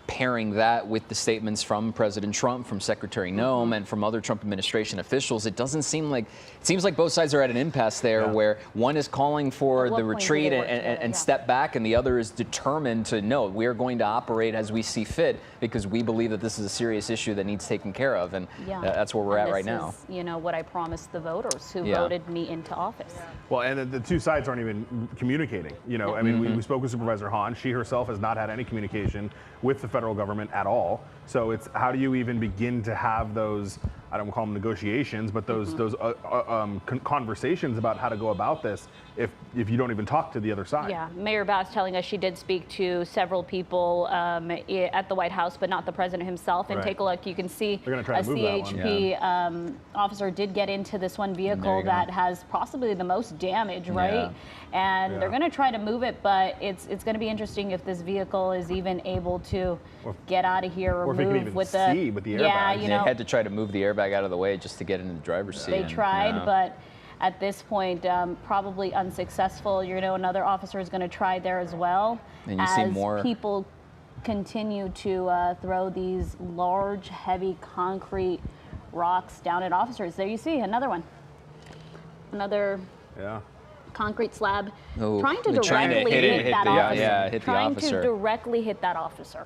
pairing that with the statements from President Trump, from Secretary Noem, and from other Trump administration officials, it seems like both sides are at an impasse there, where one is calling for the retreat and step back, and the other is determined to no, we are going to operate as we see fit, because we believe that this is a serious issue that needs taken care of, and that's where we're at right now. This is, what I promised the voters who voted me into office. Well, and the two sides aren't even communicating. I mean, we spoke with Supervisor Hahn. She herself has not had any communication with the federal government at all. So it's, how do you even begin to have those, I don't call them negotiations, but those conversations about how to go about this if you don't even talk to the other side? Yeah, Mayor Bass telling us she did speak to several people at the White House, but not the president himself. And take a look, you can see a CHP officer did get into this one vehicle that has possibly the most damage, right? And they're going to try to move it, but it's going to be interesting if this vehicle is even able to get out of here or move with the airbag. They had to try to move the airbag out of the way just to get into the driver's seat. They tried, but at this point, probably unsuccessful. Another officer is going to try there as well. And you see more people continue to throw these large, heavy concrete rocks down at officers. There you see another one. Another concrete slab trying to directly hit that officer. Trying to directly hit that officer.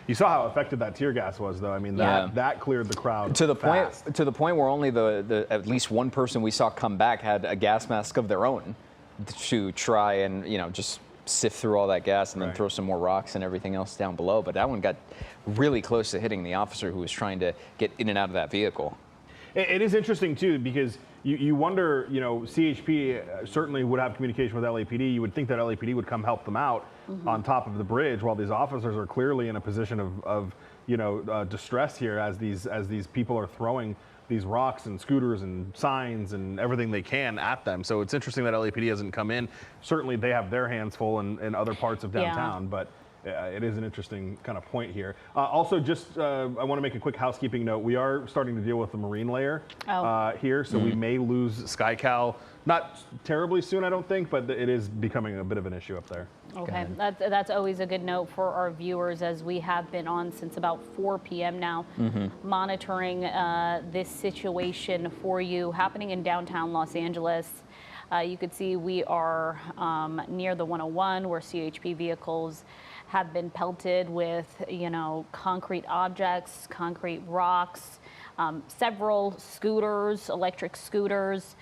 You saw how effective that tear gas was, though. I mean, that cleared the crowd to the fast. point where only the at least one person we saw come back had a gas mask of their own to try and just sift through all that gas and then throw some more rocks and everything else down below. But that one got really close to hitting the officer who was trying to get in and out of that vehicle. It is interesting too, because you wonder, CHP certainly would have communication with LAPD. You would think that LAPD would come help them out on top of the bridge, while these officers are clearly in a position of distress here as these people are throwing these rocks and scooters and signs and everything they can at them. So it's interesting that LAPD hasn't come in. Certainly they have their hands full in other parts of downtown, but it is an interesting kind of point here. Also, just I want to make a quick housekeeping note. We are starting to deal with the marine layer here, so we may lose SkyCal. Not terribly soon, I don't think, but it is becoming a bit of an issue up there. Okay, that's always a good note for our viewers, as we have been on since about 4 p.m. now, monitoring this situation for you happening in downtown Los Angeles. You could see we are near the 101, where CHP vehicles have been pelted with, you know, concrete objects, concrete rocks, several scooters, electric scooters,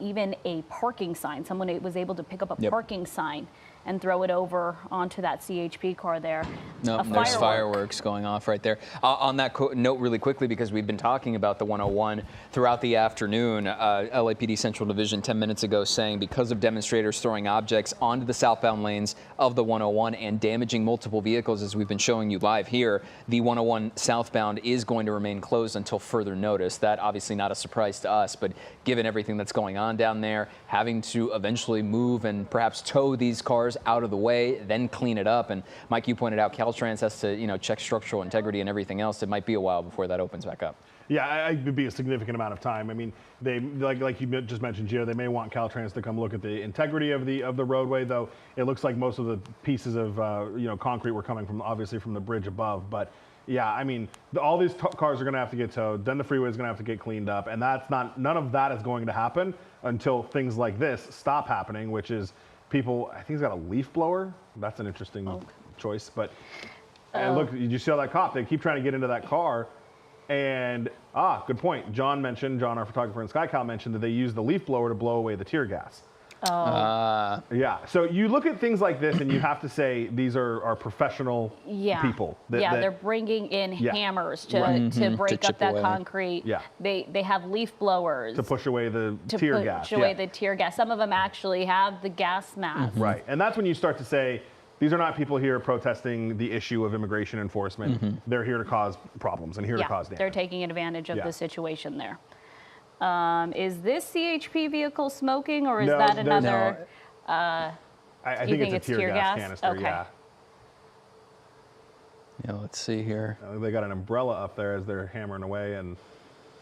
even a parking sign. Someone was able to pick up a parking sign and throw it over onto that CHP car there. No, there's fireworks going off right there. On that note really quickly, because we've been talking about the 101 throughout the afternoon, LAPD Central Division 10 minutes ago saying because of demonstrators throwing objects onto the southbound lanes of the 101 and damaging multiple vehicles, as we've been showing you live here, the 101 southbound is going to remain closed until further notice. That obviously not a surprise to us, but given everything that's going on down there, having to eventually move and perhaps tow these cars out of the way, then clean it up. And Mike, you pointed out Caltrans has to, you know, check structural integrity and everything else. It might be a while before that opens back up. Yeah, it would be a significant amount of time. I mean, they like you just mentioned, Gio, they may want Caltrans to come look at the integrity of the roadway, though it looks like most of the pieces of you know, concrete were coming from obviously from the bridge above. But yeah, I mean, all these cars are going to have to get towed. Then the freeway is going to have to get cleaned up, and none of that is going to happen until things like this stop happening, which is people. I think he's got a leaf blower. That's an interesting choice, but. And look, you see how that cop, they keep trying to get into that car. And, good point. John, our photographer in SkyCal, mentioned that they use the leaf blower to blow away the tear gas. Yeah, so you look at things like this and you have to say these are professional people. They're bringing in hammers to break up that concrete. Yeah. They have leaf blowers. To push away the tear gas. To push away the tear gas. Some of them actually have the gas mask. Right, and that's when you start to say, these are not people here protesting the issue of immigration enforcement. They're here to cause problems and here to cause damage. They're taking advantage of the situation there. Is this CHP vehicle smoking, or is that another? No. I think it's a tear gas canister. Okay. Yeah. Yeah. Let's see here. They got an umbrella up there as they're hammering away, and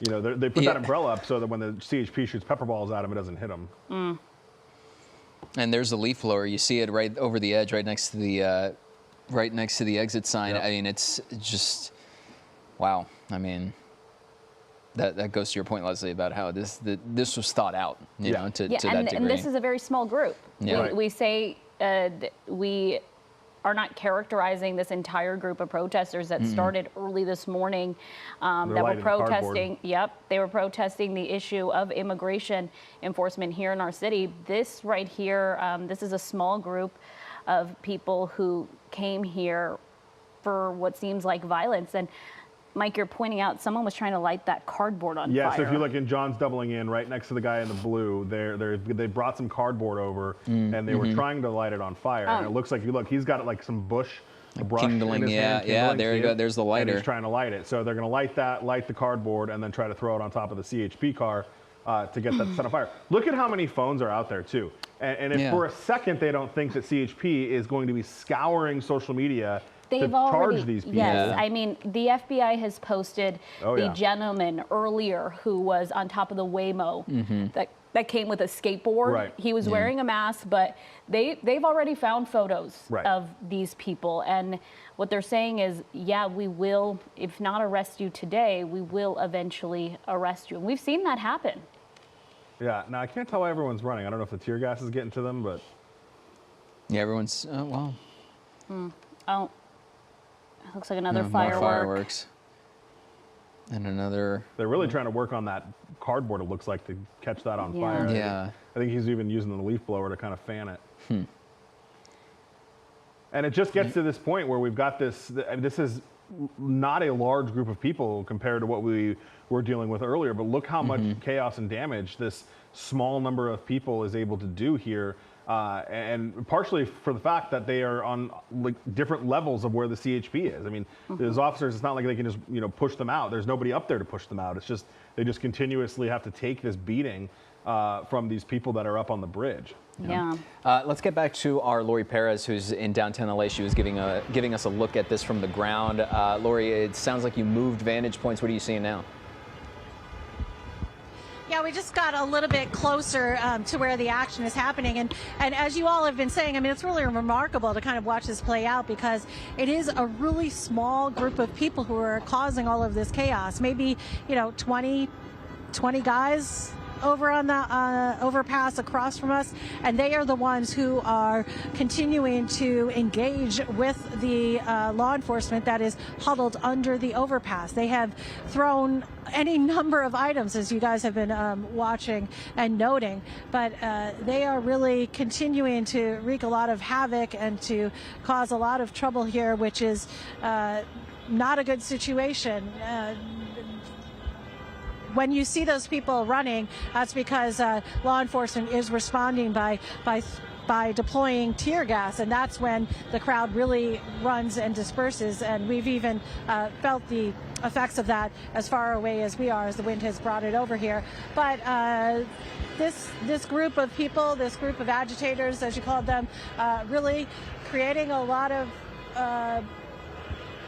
you know they put that umbrella up so that when the CHP shoots pepper balls at them, it doesn't hit them. And there's the leaf blower. You see it right over the edge, right next to the exit sign. I mean, it's just wow. I mean, that goes to your point, Leslie, about how this was thought out. You know, to that degree. And this is a very small group. Yeah. We say we are not characterizing this entire group of protesters that started early this morning that were protesting. They were protesting the issue of immigration enforcement here in our city. This right here, this is a small group of people who came here for what seems like violence. And Mike, you're pointing out someone was trying to light that cardboard on fire. Yeah, so if you look, and John's doubling in right next to the guy in the blue, they brought some cardboard over, and they were trying to light it on fire. And it looks like, he's got like some brush kindling, in his hand. Yeah, there you go, there's the lighter. And he's trying to light it. So they're going to light the cardboard, and then try to throw it on top of the CHP car to get that set on fire. Look at how many phones are out there, too. And if for a second they don't think that CHP is going to be scouring social media to charge these people. Yes, I mean, the FBI has posted the gentleman earlier who was on top of the Waymo that came with a skateboard. Right. He was wearing a mask, but they've already found photos of these people. And what they're saying is, yeah, we will, if not arrest you today, we will eventually arrest you. And we've seen that happen. Yeah, now I can't tell why everyone's running. I don't know if the tear gas is getting to them, but. Yeah, everyone's, well. Oh. Looks like another fireworks. And another. They're really trying to work on that cardboard, it looks like, to catch that on fire. Yeah. I think he's even using the leaf blower to kind of fan it. And it just gets to this point where we've got this is not a large group of people compared to what we were dealing with earlier, but look how much chaos and damage this small number of people is able to do here. And partially for the fact that they are on like different levels of where the CHP is. I mean, those officers, it's not like they can just push them out. There's nobody up there to push them out. It's just they just continuously have to take this beating from these people that are up on the bridge. Yeah. Let's get back to our Lori Perez, who's in downtown LA. She was giving us a look at this from the ground. Lori, it sounds like you moved vantage points. What are you seeing now? Yeah, we just got a little bit closer to where the action is happening. And as you all have been saying, I mean, it's really remarkable to kind of watch this play out because it is a really small group of people who are causing all of this chaos. Maybe, 20 guys over on the overpass across from us, and they are the ones who are continuing to engage with the law enforcement that is huddled under the overpass. They have thrown any number of items, as you guys have been watching and noting, but they are really continuing to wreak a lot of havoc and to cause a lot of trouble here, which is not a good situation. When you see those people running, that's because law enforcement is responding by deploying tear gas, and that's when the crowd really runs and disperses. And we've even felt the effects of that as far away as we are, as the wind has brought it over here. But this group of people, this group of agitators, as you called them, really creating a lot of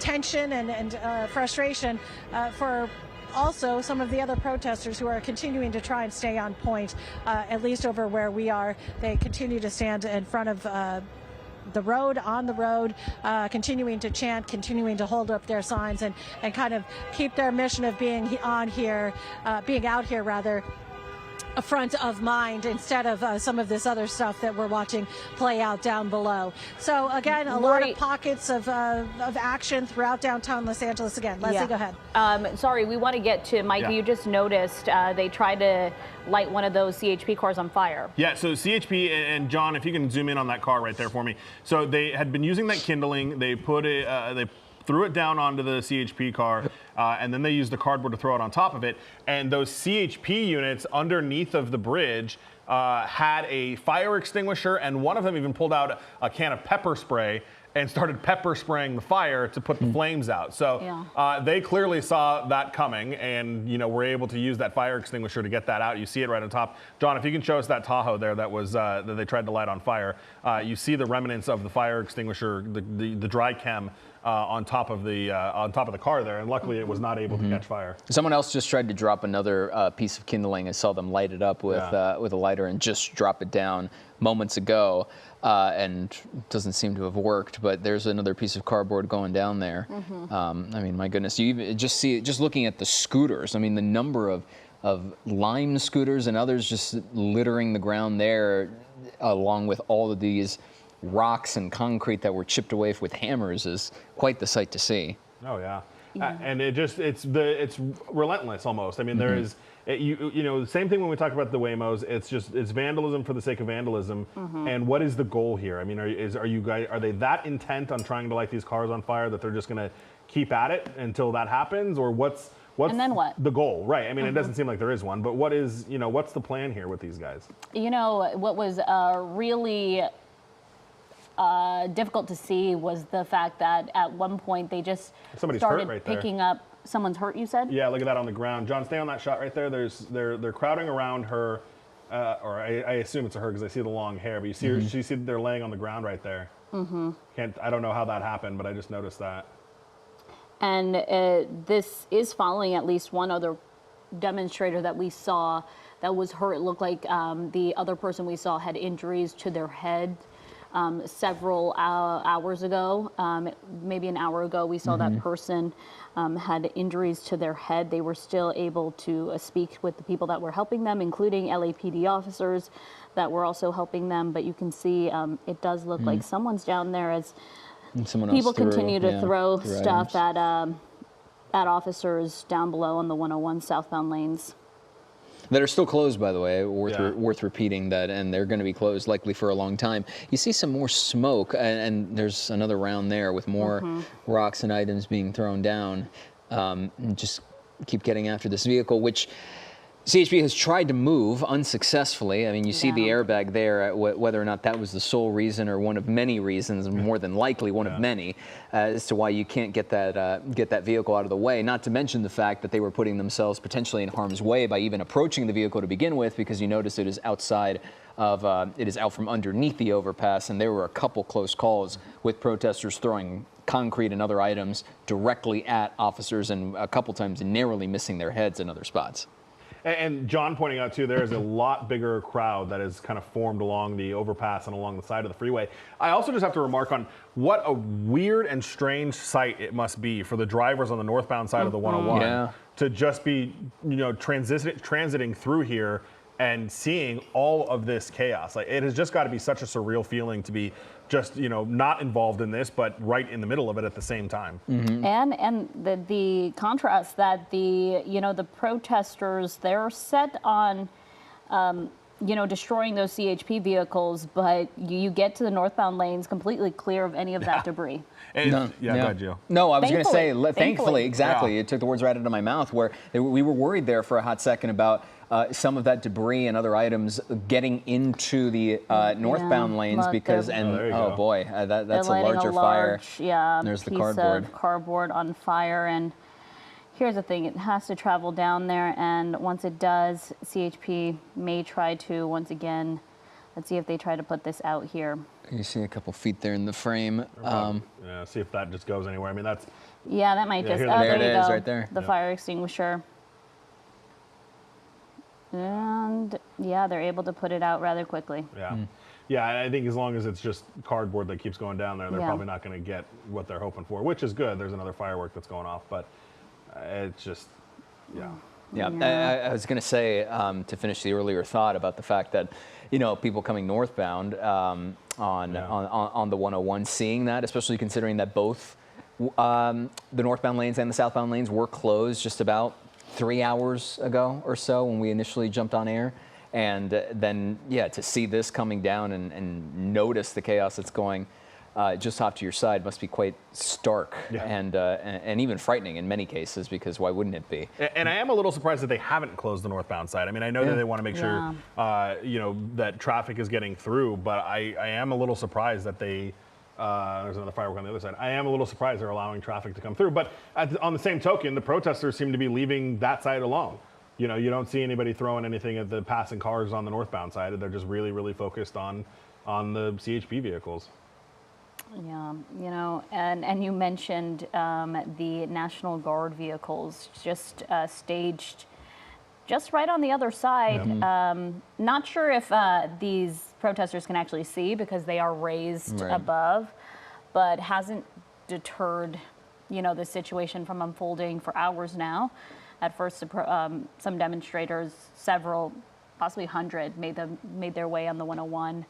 tension and frustration for also some of the other protesters who are continuing to try and stay on point, at least over where we are. They continue to stand in front of the road, on the road, continuing to chant, continuing to hold up their signs and kind of keep their mission of being out here rather, a front of mind instead of some of this other stuff that we're watching play out down below. So again, a lot of pockets of action throughout downtown Los Angeles. Again, Leslie, go ahead. Sorry, we want to get to Mike. You just noticed they tried to light one of those CHP cars on fire. Yeah, so CHP, and John, if you can zoom in on that car right there for me. So they had been using that kindling. They put it, they threw it down onto the CHP car, and then they used the cardboard to throw it on top of it. And those CHP units underneath of the bridge had a fire extinguisher, and one of them even pulled out a can of pepper spray and started pepper spraying the fire to put the flames out. So they clearly saw that coming, and were able to use that fire extinguisher to get that out. You see it right on top. John, if you can show us that Tahoe there that was that they tried to light on fire, you see the remnants of the fire extinguisher, the dry chem on top of the car there, and luckily it was not able to catch fire. Someone else just tried to drop another piece of kindling. I saw them light it up with a lighter and just drop it down moments ago, and doesn't seem to have worked. But there's another piece of cardboard going down there. I mean, my goodness, you even just see just looking at the scooters. I mean, the number of Lime scooters and others just littering the ground there, along with all of these rocks and concrete that were chipped away with hammers, is quite the sight to see. Oh yeah, and it's relentless almost. I mean, there is the same thing when we talk about the Waymos. It's vandalism for the sake of vandalism. And what is the goal here? I mean, are they that intent on trying to light these cars on fire that they're just going to keep at it until that happens, or what's and then what? The goal? Right. I mean, it doesn't seem like there is one, but what is what's the plan here with these guys? What was really difficult to see was the fact that at one point they just started picking up. Someone's hurt, you said? Yeah, look at that on the ground. John, stay on that shot right there. They're crowding around her, or I assume it's a her because I see the long hair, but you see her, you see they're laying on the ground right there. I don't know how that happened, but I just noticed that. And this is following at least one other demonstrator that we saw that was hurt. It looked like the other person we saw had injuries to their head. Several hours ago, maybe an hour ago, we saw that person had injuries to their head. They were still able to speak with the people that were helping them, including LAPD officers that were also helping them. But you can see it does look like someone's down there as people continue to throw stuff at officers down below on the 101 southbound lanes. That are still closed, by the way, worth repeating that, and they're going to be closed likely for a long time. You see some more smoke, and there's another round there with more rocks and items being thrown down. Just keep getting after this vehicle, which CHP has tried to move unsuccessfully. I mean, you see the airbag there, whether or not that was the sole reason or one of many reasons, more than likely one of many, as to why you can't get that vehicle out of the way. Not to mention the fact that they were putting themselves potentially in harm's way by even approaching the vehicle to begin with, because you notice it is outside of, it is out from underneath the overpass, and there were a couple close calls with protesters throwing concrete and other items directly at officers, and a couple times narrowly missing their heads in other spots. And John pointing out, too, there is a lot bigger crowd that is kind of formed along the overpass and along the side of the freeway. I also just have to remark on what a weird and strange sight it must be for the drivers on the northbound side of the 101 to just be, transiting through here and seeing all of this chaos. Like, it has just got to be such a surreal feeling to be just, not involved in this, but right in the middle of it at the same time. And the contrast that the protesters, they're set on destroying those CHP vehicles, but you get to the northbound lanes completely clear of any of that debris. Go ahead, Gio. No, I was going to say, thankfully, exactly. Yeah. It took the words right out of my mouth, where we were worried there for a hot second about some of that debris and other items getting into the northbound lanes because, boy, that's a larger fire. Yeah, there's the piece cardboard. of cardboard on fire. And here's the thing, it has to travel down there, and once it does, CHP may try to, once again, let's see if they try to put this out here. You see a couple feet there in the frame. See if that just goes anywhere. I mean, that's... Yeah, that might just... there there it you is, go. right there. The fire extinguisher. And, yeah, they're able to put it out rather quickly. Yeah. Yeah, I think as long as it's just cardboard that keeps going down there, they're Yeah. probably not going to get what they're hoping for, which is good. There's another firework that's going off, but it's just, Yeah, I was going to say, to finish the earlier thought about the fact that, people coming northbound on the 101, seeing that, especially considering that both the northbound lanes and the southbound lanes were closed just about 3 hours ago or so when we initially jumped on air. And then, to see this coming down and notice the chaos that's going just off to your side must be quite stark and even frightening in many cases, because why wouldn't it be? And I am a little surprised that they haven't closed the northbound side. I mean, I know that they want to make sure, that traffic is getting through, but I am a little surprised that they, there's another firework on the other side. I am a little surprised they're allowing traffic to come through. But on the same token, the protesters seem to be leaving that side alone. You don't see anybody throwing anything at the passing cars on the northbound side. They're just really, really focused on the CHP vehicles. Yeah, and you mentioned the National Guard vehicles just staged just right on the other side. Not sure if these protesters can actually see because they are raised above, but hasn't deterred, the situation from unfolding for hours now. At first, some demonstrators, several, possibly 100, made their way on the 101.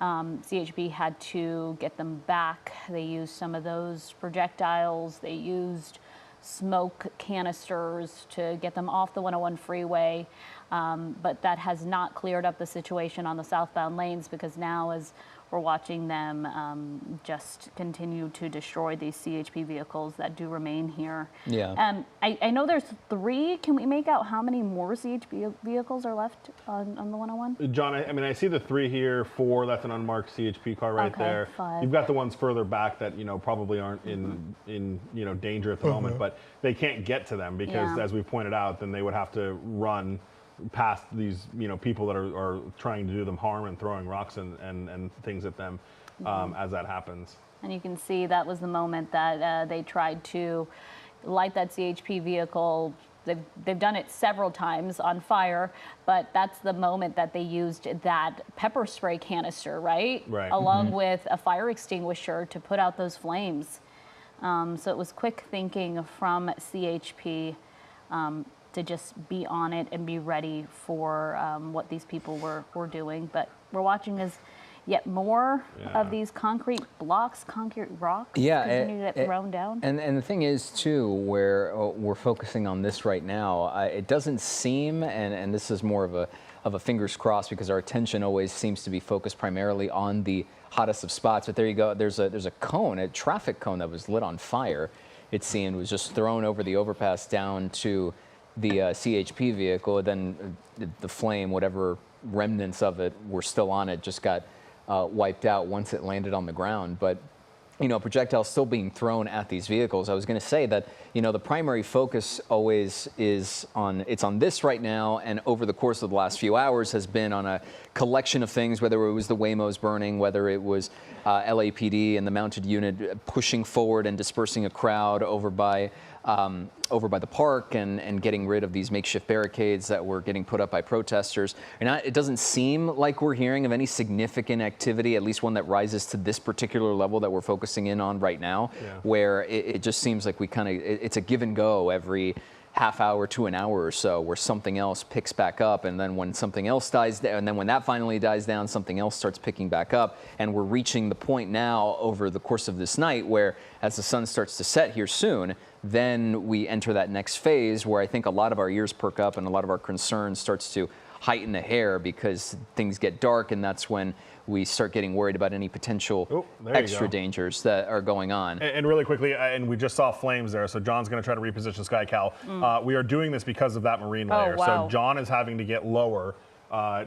CHP had to get them back. They used some of those projectiles. They used smoke canisters to get them off the 101 freeway. But that has not cleared up the situation on the southbound lanes, because now, as we're watching them just continue to destroy these CHP vehicles that do remain here. Yeah. I know there's 3. Can we make out how many more CHP vehicles are left on the 101? John, I mean, I see the 3 here, 4. That's an unmarked CHP car right there. 5. You've got the ones further back that probably aren't in danger at the moment, but they can't get to them because, as we pointed out, then they would have to run past these people that are trying to do them harm and throwing rocks and things at them as that happens. And you can see that was the moment that they tried to light that CHP vehicle. They've done it several times on fire, but that's the moment that they used that pepper spray canister, right? Along with a fire extinguisher to put out those flames. So it was quick thinking from CHP to just be on it and be ready for what these people were doing. But we're watching as yet more of these concrete blocks, concrete rocks continue to get thrown down. And the thing is, too, where we're focusing on this right now, it doesn't seem, and this is more of a fingers crossed, because our attention always seems to be focused primarily on the hottest of spots. But there you go. There's a cone, a traffic cone that was lit on fire. It seemed was just thrown over the overpass down to the CHP vehicle. Then the flame, whatever remnants of it were still on it, just got wiped out once it landed on the ground. But projectiles still being thrown at these vehicles. I was going to say that the primary focus always is on this right now, and over the course of the last few hours has been on a collection of things, whether it was the Waymos burning, whether it was LAPD and the mounted unit pushing forward and dispersing a crowd over by the park and getting rid of these makeshift barricades that were getting put up by protesters. And it doesn't seem like we're hearing of any significant activity, at least one that rises to this particular level that we're focusing in on right now, where it just seems like we it's a give and go every half hour to an hour or so where something else picks back up, and then when something else dies down, and then when that finally dies down, something else starts picking back up. And we're reaching the point now over the course of this night where, as the sun starts to set here soon, then we enter that next phase where I think a lot of our ears perk up and a lot of our concern starts to heighten a hair, because things get dark, and that's when we start getting worried about any potential extra dangers that are going on. And really quickly, and we just saw flames there, so John's going to try to reposition SkyCal. We are doing this because of that marine layer. So John is having to get lower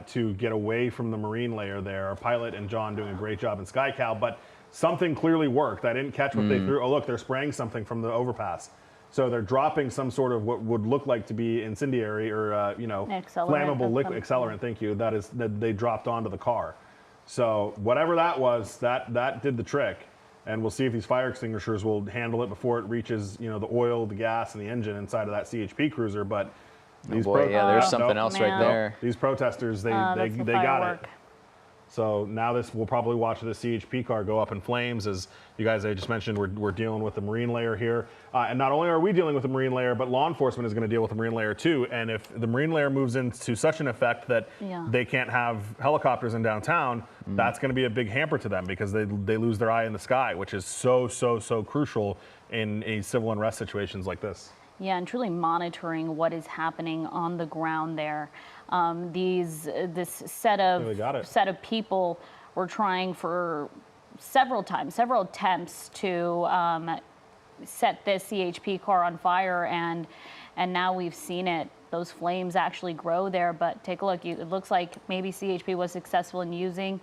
to get away from the marine layer there. Our pilot and John doing a great job in SkyCal, but something clearly worked. I didn't catch what they threw. Oh, look, they're spraying something from the overpass. So they're dropping some sort of what would look like to be incendiary or, you know, flammable liquid accelerant. Thank you. That they dropped onto the car. So whatever that was, that did the trick. And we'll see if these fire extinguishers will handle it before it reaches, you know, the oil, the gas, and the engine inside of that CHP cruiser. But these there's something else right there. These protesters, they got it. So now we'll probably watch the CHP car go up in flames. As you guys I just mentioned, we're dealing with the marine layer here. And not only are we dealing with the marine layer, but law enforcement is going to deal with the marine layer too. And if the marine layer moves into such an effect that they can't have helicopters in downtown, that's going to be a big hamper to them, because they lose their eye in the sky, which is so crucial in a civil unrest situations like this. Yeah, and truly monitoring what is happening on the ground there. This set of people were trying for several attempts to set this CHP car on fire, and now we've seen it. Those flames actually grow there. But take a look. It looks like maybe CHP was successful in using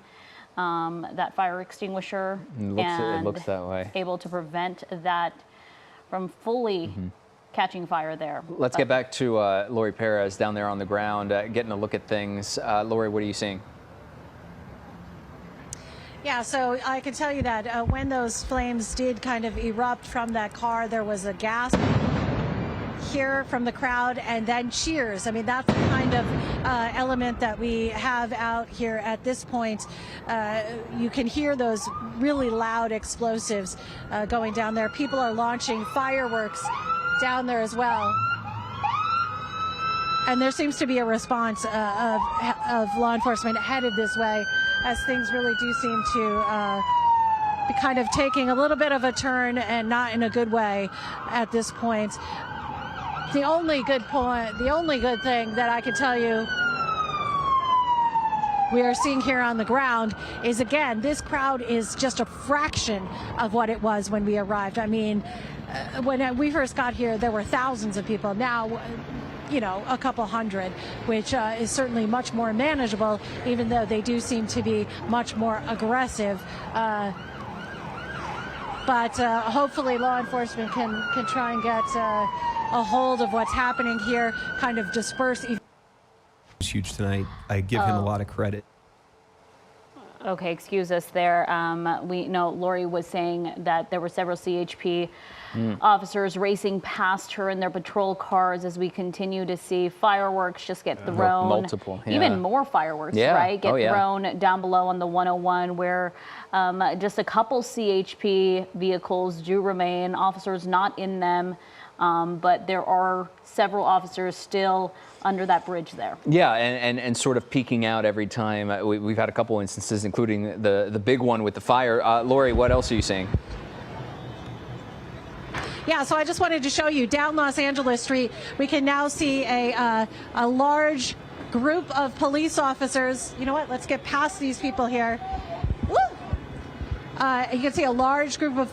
that fire extinguisher It looks that way. Able to prevent that from fully catching fire there. Let's get back to Lori Perez down there on the ground, getting a look at things. Lori, what are you seeing? Yeah, so I can tell you that when those flames did kind of erupt from that car, there was a gasp here from the crowd, and then cheers. I mean, that's the kind of element that we have out here at this point. You can hear those really loud explosives going down there. People are launching fireworks down there as well. And there seems to be a response of law enforcement headed this way, as things really do seem to be kind of taking a little bit of a turn, and not in a good way at this point. The only good thing that I can tell you we are seeing here on the ground is, again, this crowd is just a fraction of what it was when we arrived. I mean, when we first got here, there were thousands of people. Now, you know, a couple hundred, which is certainly much more manageable, even though they do seem to be much more aggressive. But hopefully law enforcement can try and get a hold of what's happening here, kind of disperse. It was huge tonight. I give him a lot of credit. Okay, excuse us there. We know Lori was saying that there were several CHP officers racing past her in their patrol cars, as we continue to see fireworks just get thrown. Multiple, even more fireworks, right? Get thrown down below on the 101, where just a couple CHP vehicles do remain, officers not in them. But there are several officers still under that bridge there. Yeah, and sort of peeking out every time. We've had a couple instances, including the big one with the fire. Lori, what else are you seeing? Yeah, so I just wanted to show you down Los Angeles Street, we can now see a large group of police officers. You know what? Let's get past these people here. Woo! You can see a large group of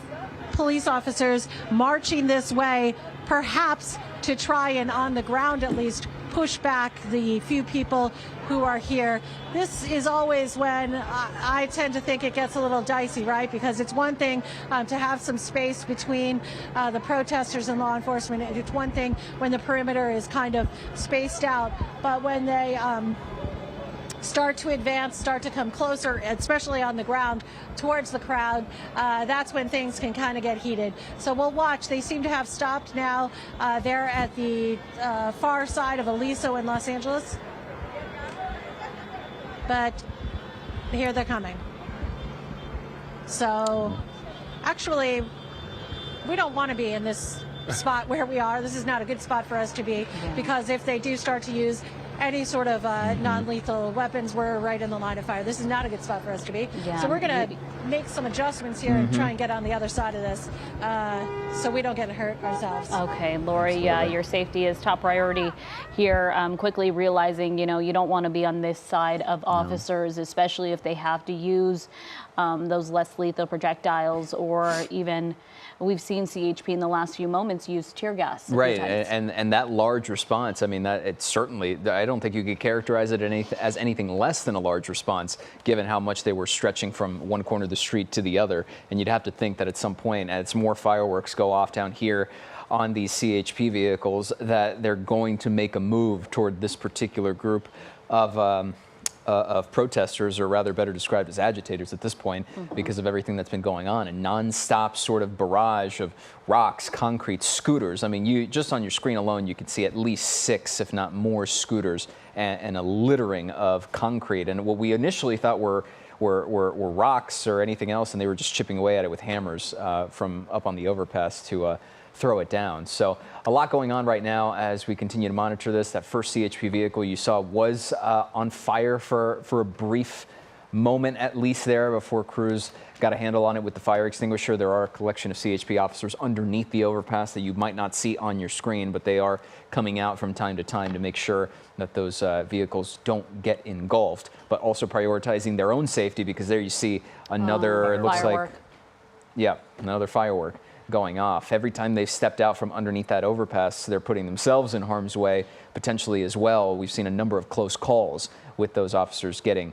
police officers marching this way, perhaps to try and, on the ground at least, push back the few people who are here. This is always when I tend to think it gets a little dicey, right? Because it's one thing to have some space between the protesters and law enforcement. It's one thing when the perimeter is kind of spaced out, but when they start to advance, start to come closer, especially on the ground towards the crowd, that's when things can kind of get heated. So we'll watch. They seem to have stopped now. They're at the far side of Aliso in Los Angeles. But here they're coming. So actually, we don't want to be in this spot where we are. This is not a good spot for us to be, because if they do start to use any sort of non-lethal weapons, we're right in the line of fire. This is not a good spot for us to be. Yeah. So we're going to make some adjustments here and try and get on the other side of this so we don't get hurt ourselves. Okay, Lori, your safety is top priority here. Quickly realizing, you don't want to be on this side of officers, especially if they have to use those less lethal projectiles, or even we've seen CHP in the last few moments use tear gas. Right, and that large response, I mean, that it's certainly, I don't think you could characterize it as anything less than a large response, given how much they were stretching from one corner of the street to the other. And you'd have to think that at some point, as more fireworks go off down here on these CHP vehicles, that they're going to make a move toward this particular group of protesters, or rather better described as agitators at this point, because of everything that's been going on. A non-stop sort of barrage of rocks, concrete, scooters. I mean, you just on your screen alone, you could see at least 6, if not more, scooters and a littering of concrete. And what we initially thought were rocks or anything else, and they were just chipping away at it with hammers from up on the overpass to throw it down. So a lot going on right now as we continue to monitor this. That first CHP vehicle you saw was on fire for a brief moment at least there before crews got a handle on it with the fire extinguisher. There are a collection of CHP officers underneath the overpass that you might not see on your screen, but they are coming out from time to time to make sure that those vehicles don't get engulfed, but also prioritizing their own safety, because there you see another, it looks firework. like, another firework going off. Every time they've stepped out from underneath that overpass, they're putting themselves in harm's way, potentially as well. We've seen a number of close calls with those officers getting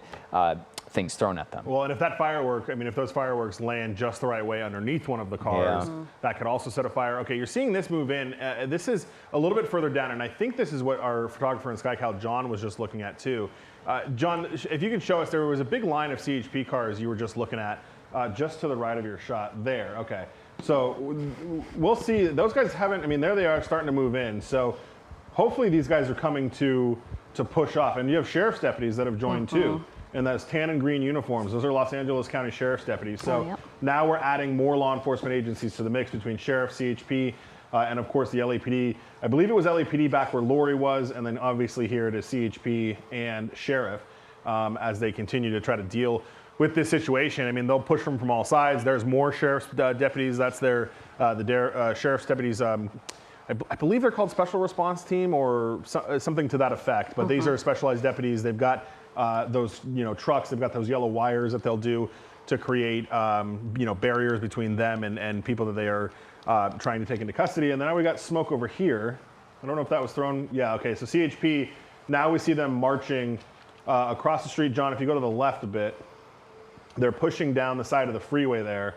things thrown at them. Well, and if that firework, I mean, if those fireworks land just the right way underneath one of the cars, that could also set a fire. Okay, you're seeing this move in. This is a little bit further down, and I think this is what our photographer in SkyCal, John, was just looking at too. John, if you can show us, there was a big line of CHP cars you were just looking at just to the right of your shot there. Okay. So we'll see. Those guys haven't, I mean, there they are starting to move in. So hopefully these guys are coming to push off. And you have sheriff's deputies that have joined too. And that's tan and green uniforms. Those are Los Angeles County Sheriff's deputies. So now we're adding more law enforcement agencies to the mix between sheriff, CHP, and of course the LAPD. I believe it was LAPD back where Lori was, and then obviously here it is CHP and sheriff as they continue to try to deal with this situation. I mean, they'll push from all sides. There's more sheriff's deputies. That's their sheriff's deputies. I believe they're called Special Response Team or something to that effect. But these are specialized deputies. They've got those trucks. They've got those yellow wires that they'll do to create barriers between them and people that they are trying to take into custody. And then now we got smoke over here. I don't know if that was thrown. Yeah. Okay. So CHP. Now we see them marching across the street. John, if you go to the left a bit. They're pushing down the side of the freeway there,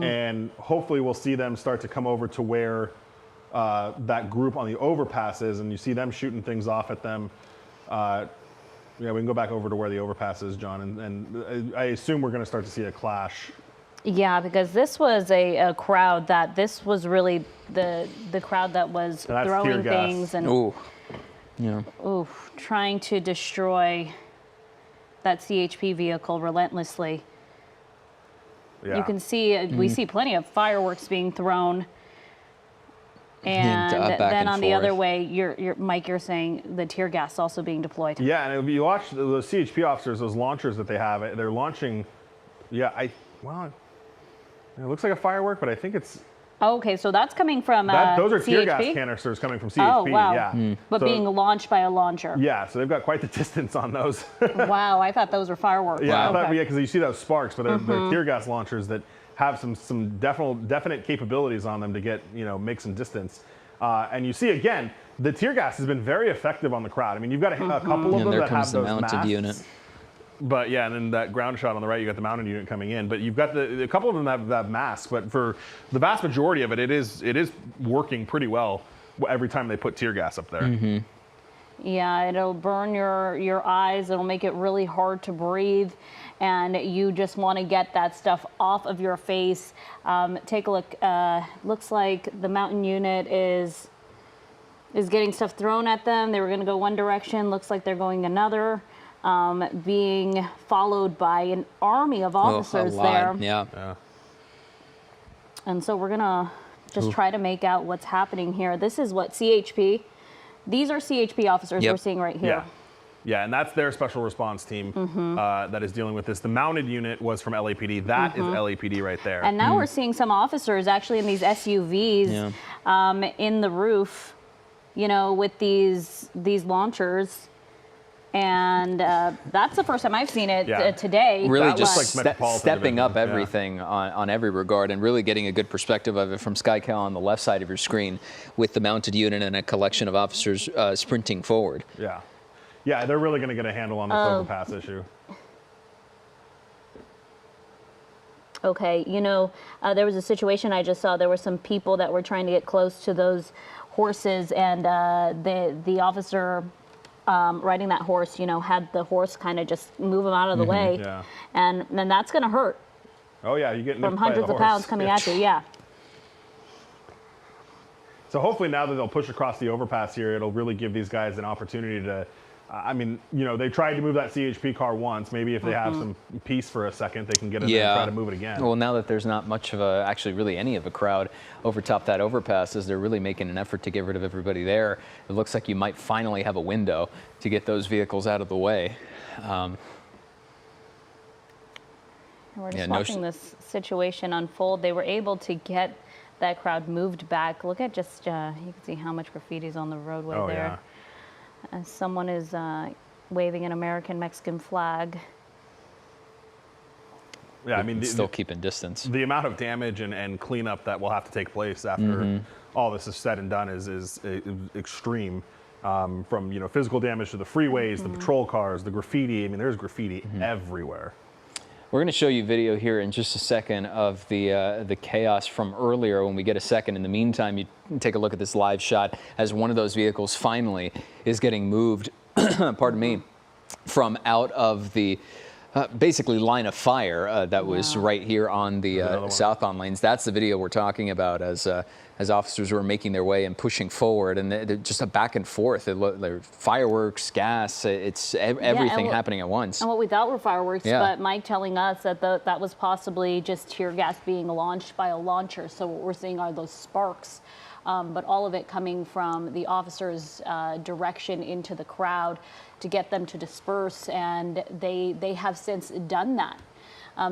and hopefully we'll see them start to come over to where that group on the overpass is, and you see them shooting things off at them. Yeah, we can go back over to where the overpass is, John, and I assume we're going to start to see a clash. Yeah, because this was a crowd that, this was really the crowd that was throwing things and trying to destroy that CHP vehicle relentlessly. You can see, we see plenty of fireworks being thrown. And then on the other way, Mike, you're saying the tear gas also being deployed. Yeah, and if you watch the CHP officers, those launchers that they have, they're launching, it looks like a firework, but I think it's... Okay, so that's coming from those are CHP? tear gas canisters coming from CHP. Oh, wow. Yeah. But being launched by a launcher. Yeah, so they've got quite the distance on those. Wow, I thought those were fireworks. Yeah, because you see those sparks, but they're tear gas launchers that have some definite capabilities on them to get, make some distance. And you see, again, the tear gas has been very effective on the crowd. I mean, you've got a couple of them that have those masks. Unit. But yeah, and then that ground shot on the right, you got the mounted unit coming in. But you've got a couple of them that have masks. But for the vast majority of it, it is working pretty well every time they put tear gas up there. Yeah, it'll burn your eyes. It'll make it really hard to breathe, and you just want to get that stuff off of your face. Take a look. Looks like the mountain unit is getting stuff thrown at them. They were going to go one direction. Looks like they're going another. Being followed by an army of officers there. Yeah. And so we're gonna just try to make out what's happening here. This is what CHP. These are CHP officers we're seeing right here. Yeah, and that's their special response team that is dealing with this. The mounted unit was from LAPD. That is LAPD right there. And now we're seeing some officers actually in these SUVs in the roof, you know, with these launchers. And that's the first time I've seen it today. Really just stepping up everything on every regard and really getting a good perspective of it from SkyCal on the left side of your screen with the mounted unit and a collection of officers sprinting forward. Yeah, they're really going to get a handle on this overpass issue. Okay, you know, there was a situation I just saw. There were some people that were trying to get close to those horses, and the officer riding that horse, you know, had the horse kind of just move him out of the way, and then that's going to hurt. Oh yeah, you get from hundreds of pounds coming at you. So hopefully now that they'll push across the overpass here, it'll really give these guys an opportunity to. I mean, you know, they tried to move that CHP car once. Maybe if they have some peace for a second, they can get in there and try to move it again. Well, now that there's not much of a, actually really any of a crowd over top that overpass, as they're really making an effort to get rid of everybody there, it looks like you might finally have a window to get those vehicles out of the way. We're just watching this situation unfold. They were able to get that crowd moved back. Look at just, you can see how much graffiti is on the roadway there. Someone is waving an American-Mexican flag. Yeah, I mean, still keeping distance. The amount of damage and cleanup that will have to take place after all this is said and done is extreme. From, you know, physical damage to the freeways, the patrol cars, the graffiti. I mean, there's graffiti everywhere. We're going to show you video here in just a second of the chaos from earlier when we get a second. In the meantime, you take a look at this live shot as one of those vehicles finally is getting moved, pardon me, from out of the basically line of fire that was right here on the southbound lanes. That's the video we're talking about as officers were making their way and pushing forward, and they're just a back and forth. They're fireworks, gas, it's everything happening at once. And what we thought were fireworks, but Mike telling us that that was possibly just tear gas being launched by a launcher. So what we're seeing are those sparks, but all of it coming from the officers' direction into the crowd to get them to disperse, and they have since done that.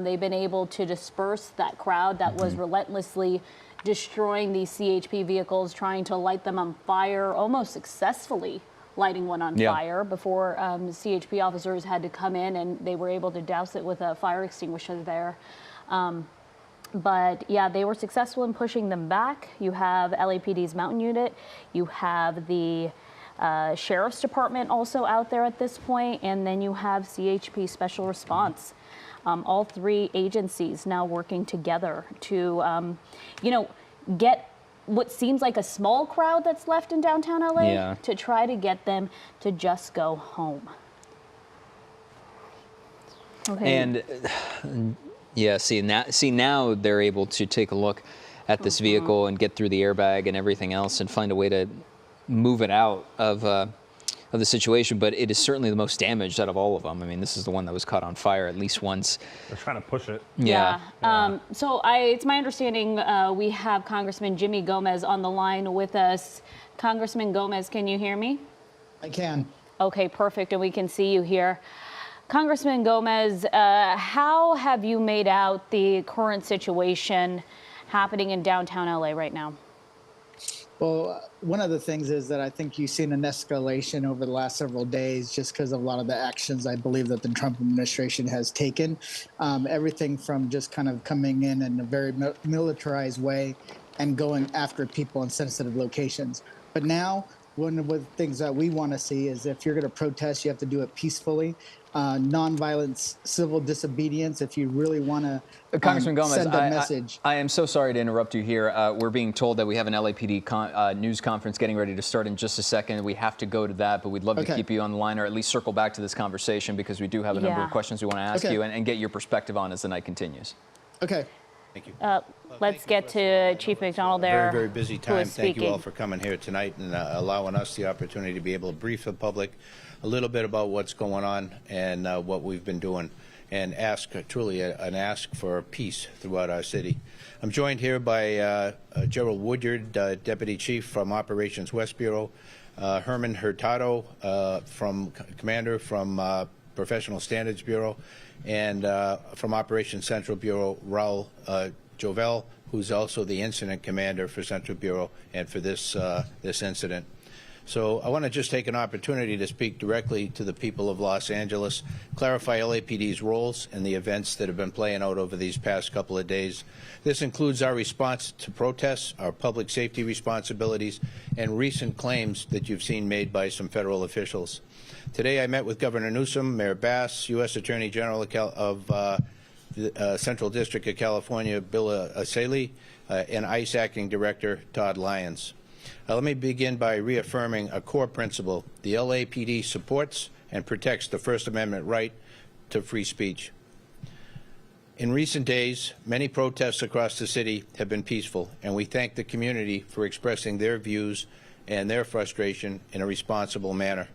They've been able to disperse that crowd that was relentlessly destroying these CHP vehicles, trying to light them on fire, almost successfly lighting one on fire before CHP officers had to come in, and they were able to douse it with a fire extinguisher there. But yeah, they were successful in pushing them back. You have LAPD's mountain unit, you have the Sheriff's Department also out there at this point, and then you have CHP Special Response. All three agencies now working together to, you know, get what seems like a small crowd that's left in downtown LA to try to get them to just go home. Okay. And see now they're able to take a look at this vehicle and get through the airbag and everything else and find a way to move it out of the situation, but it is certainly the most damaged out of all of them. I mean, this is the one that was caught on fire at least once. They're trying to push it. So it's my understanding we have Congressman Jimmy Gomez on the line with us. Congressman Gomez, can you hear me? I can. Okay, perfect, and we can see you here. Congressman Gomez, how have you made out the current situation happening in downtown LA right now? Well, one of the things is that I think you've seen an escalation over the last several days just because of a lot of the actions I believe that the Trump administration has taken. Everything from just kind of coming in a very militarized way and going after people in sensitive locations. But now, one of the things that we want to see is if you're going to protest, you have to do it peacefully. Nonviolence, civil disobedience, if you really want to Congressman Gomez, send a message. I am so sorry to interrupt you here. We're being told that we have an LAPD news conference getting ready to start in just a second. We have to go to that, but we'd love to keep you on the line or at least circle back to this conversation because we do have a number of questions we want to ask you and get your perspective on as the night continues. Okay. Thank you. Let's get to Chief McDonald there. Very, very busy time. Thank you all for coming here tonight and allowing us the opportunity to be able to brief the public a little bit about what's going on and what we've been doing. and truly an ask for peace throughout our city. I'm joined here by Gerald Woodyard, Deputy Chief from Operations West Bureau, Herman Hurtado, Commander from Professional Standards Bureau, and from Operations Central Bureau, Raul Jovel, who's also the Incident Commander for Central Bureau and for this incident. So I want to just take an opportunity to speak directly to the people of Los Angeles, clarify LAPD's roles and the events that have been playing out over these past couple of days. This includes our response to protests, our public safety responsibilities, and recent claims that you've seen made by some federal officials. Today I met with Governor Newsom, Mayor Bass, U.S. Attorney General of the Central District of California, Bill Escalate, and ICE Acting Director Todd Lyons. Let me begin by reaffirming a core principle. The LAPD supports and protects the First Amendment right to free speech. In recent days, many protests across the city have been peaceful, and we thank the community for expressing their views and their frustration in a responsible manner.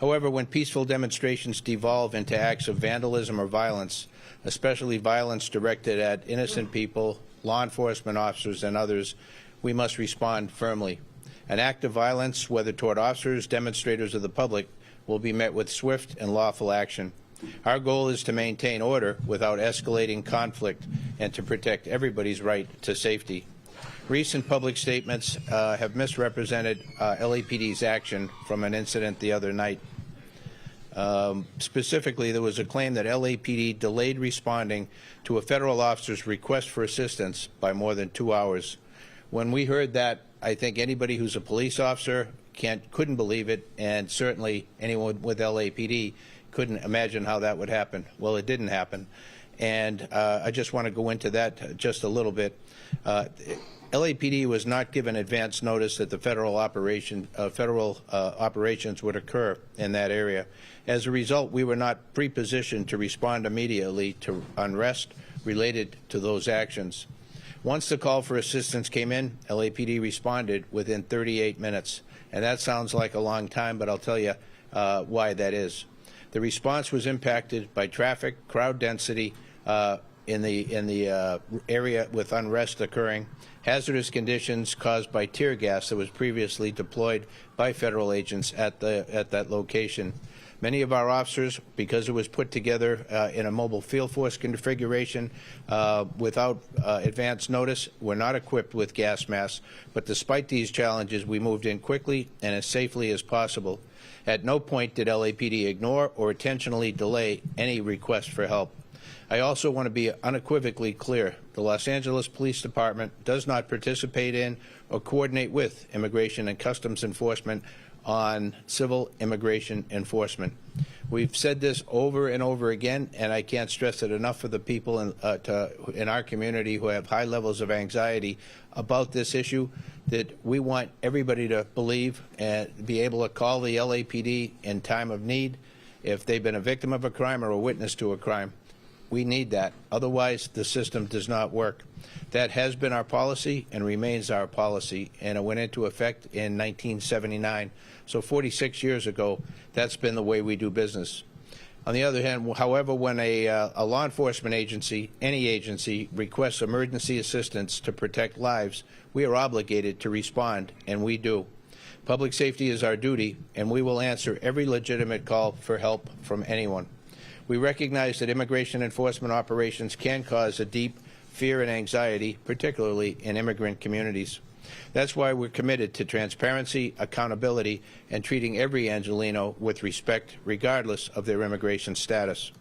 However, when peaceful demonstrations devolve into acts of vandalism or violence, especially violence directed at innocent people, law enforcement officers, and others, we must respond firmly. An act of violence, whether toward officers, demonstrators, or the public, will be met with swift and lawful action. Our goal is to maintain order without escalating conflict and to protect everybody's right to safety. Recent public statements have misrepresented LAPD's action from an incident the other night. Specifically, there was a claim that LAPD delayed responding to a federal officer's request for assistance by more than 2 hours. When we heard that, I think anybody who's a police officer couldn't believe it, and certainly anyone with LAPD couldn't imagine how that would happen. Well, it didn't happen, and I just want to go into that just a little bit. LAPD was not given advance notice that the federal operations would occur in that area. As a result, we were not pre-positioned to respond immediately to unrest related to those actions. Once the call for assistance came in, LAPD responded within 38 minutes. And that sounds like a long time, but I'll tell you why that is. The response was impacted by traffic, crowd density in the area with unrest occurring, hazardous conditions caused by tear gas that was previously deployed by federal agents at that location. Many of our officers, because it was put together in a mobile field force configuration without advance notice, were not equipped with gas masks. But despite these challenges, we moved in quickly and as safely as possible. At no point did LAPD ignore or intentionally delay any request for help. I also want to be unequivocally clear. The Los Angeles Police Department does not participate in or coordinate with Immigration and Customs Enforcement on civil immigration enforcement. We've said this over and over again, and I can't stress it enough for the people in our community who have high levels of anxiety about this issue, that we want everybody to believe and be able to call the LAPD in time of need if they've been a victim of a crime or a witness to a crime. We need that. Otherwise, the system does not work. That has been our policy and remains our policy, and it went into effect in 1979. So 46 years ago, that's been the way we do business. On the other hand, however, when a law enforcement agency, any agency, requests emergency assistance to protect lives, we are obligated to respond, and we do. Public safety is our duty, and we will answer every legitimate call for help from anyone. We recognize that immigration enforcement operations can cause a deep fear and anxiety, particularly in immigrant communities. That's why we're committed to transparency, accountability, and treating every Angelino with respect, regardless of their immigration status.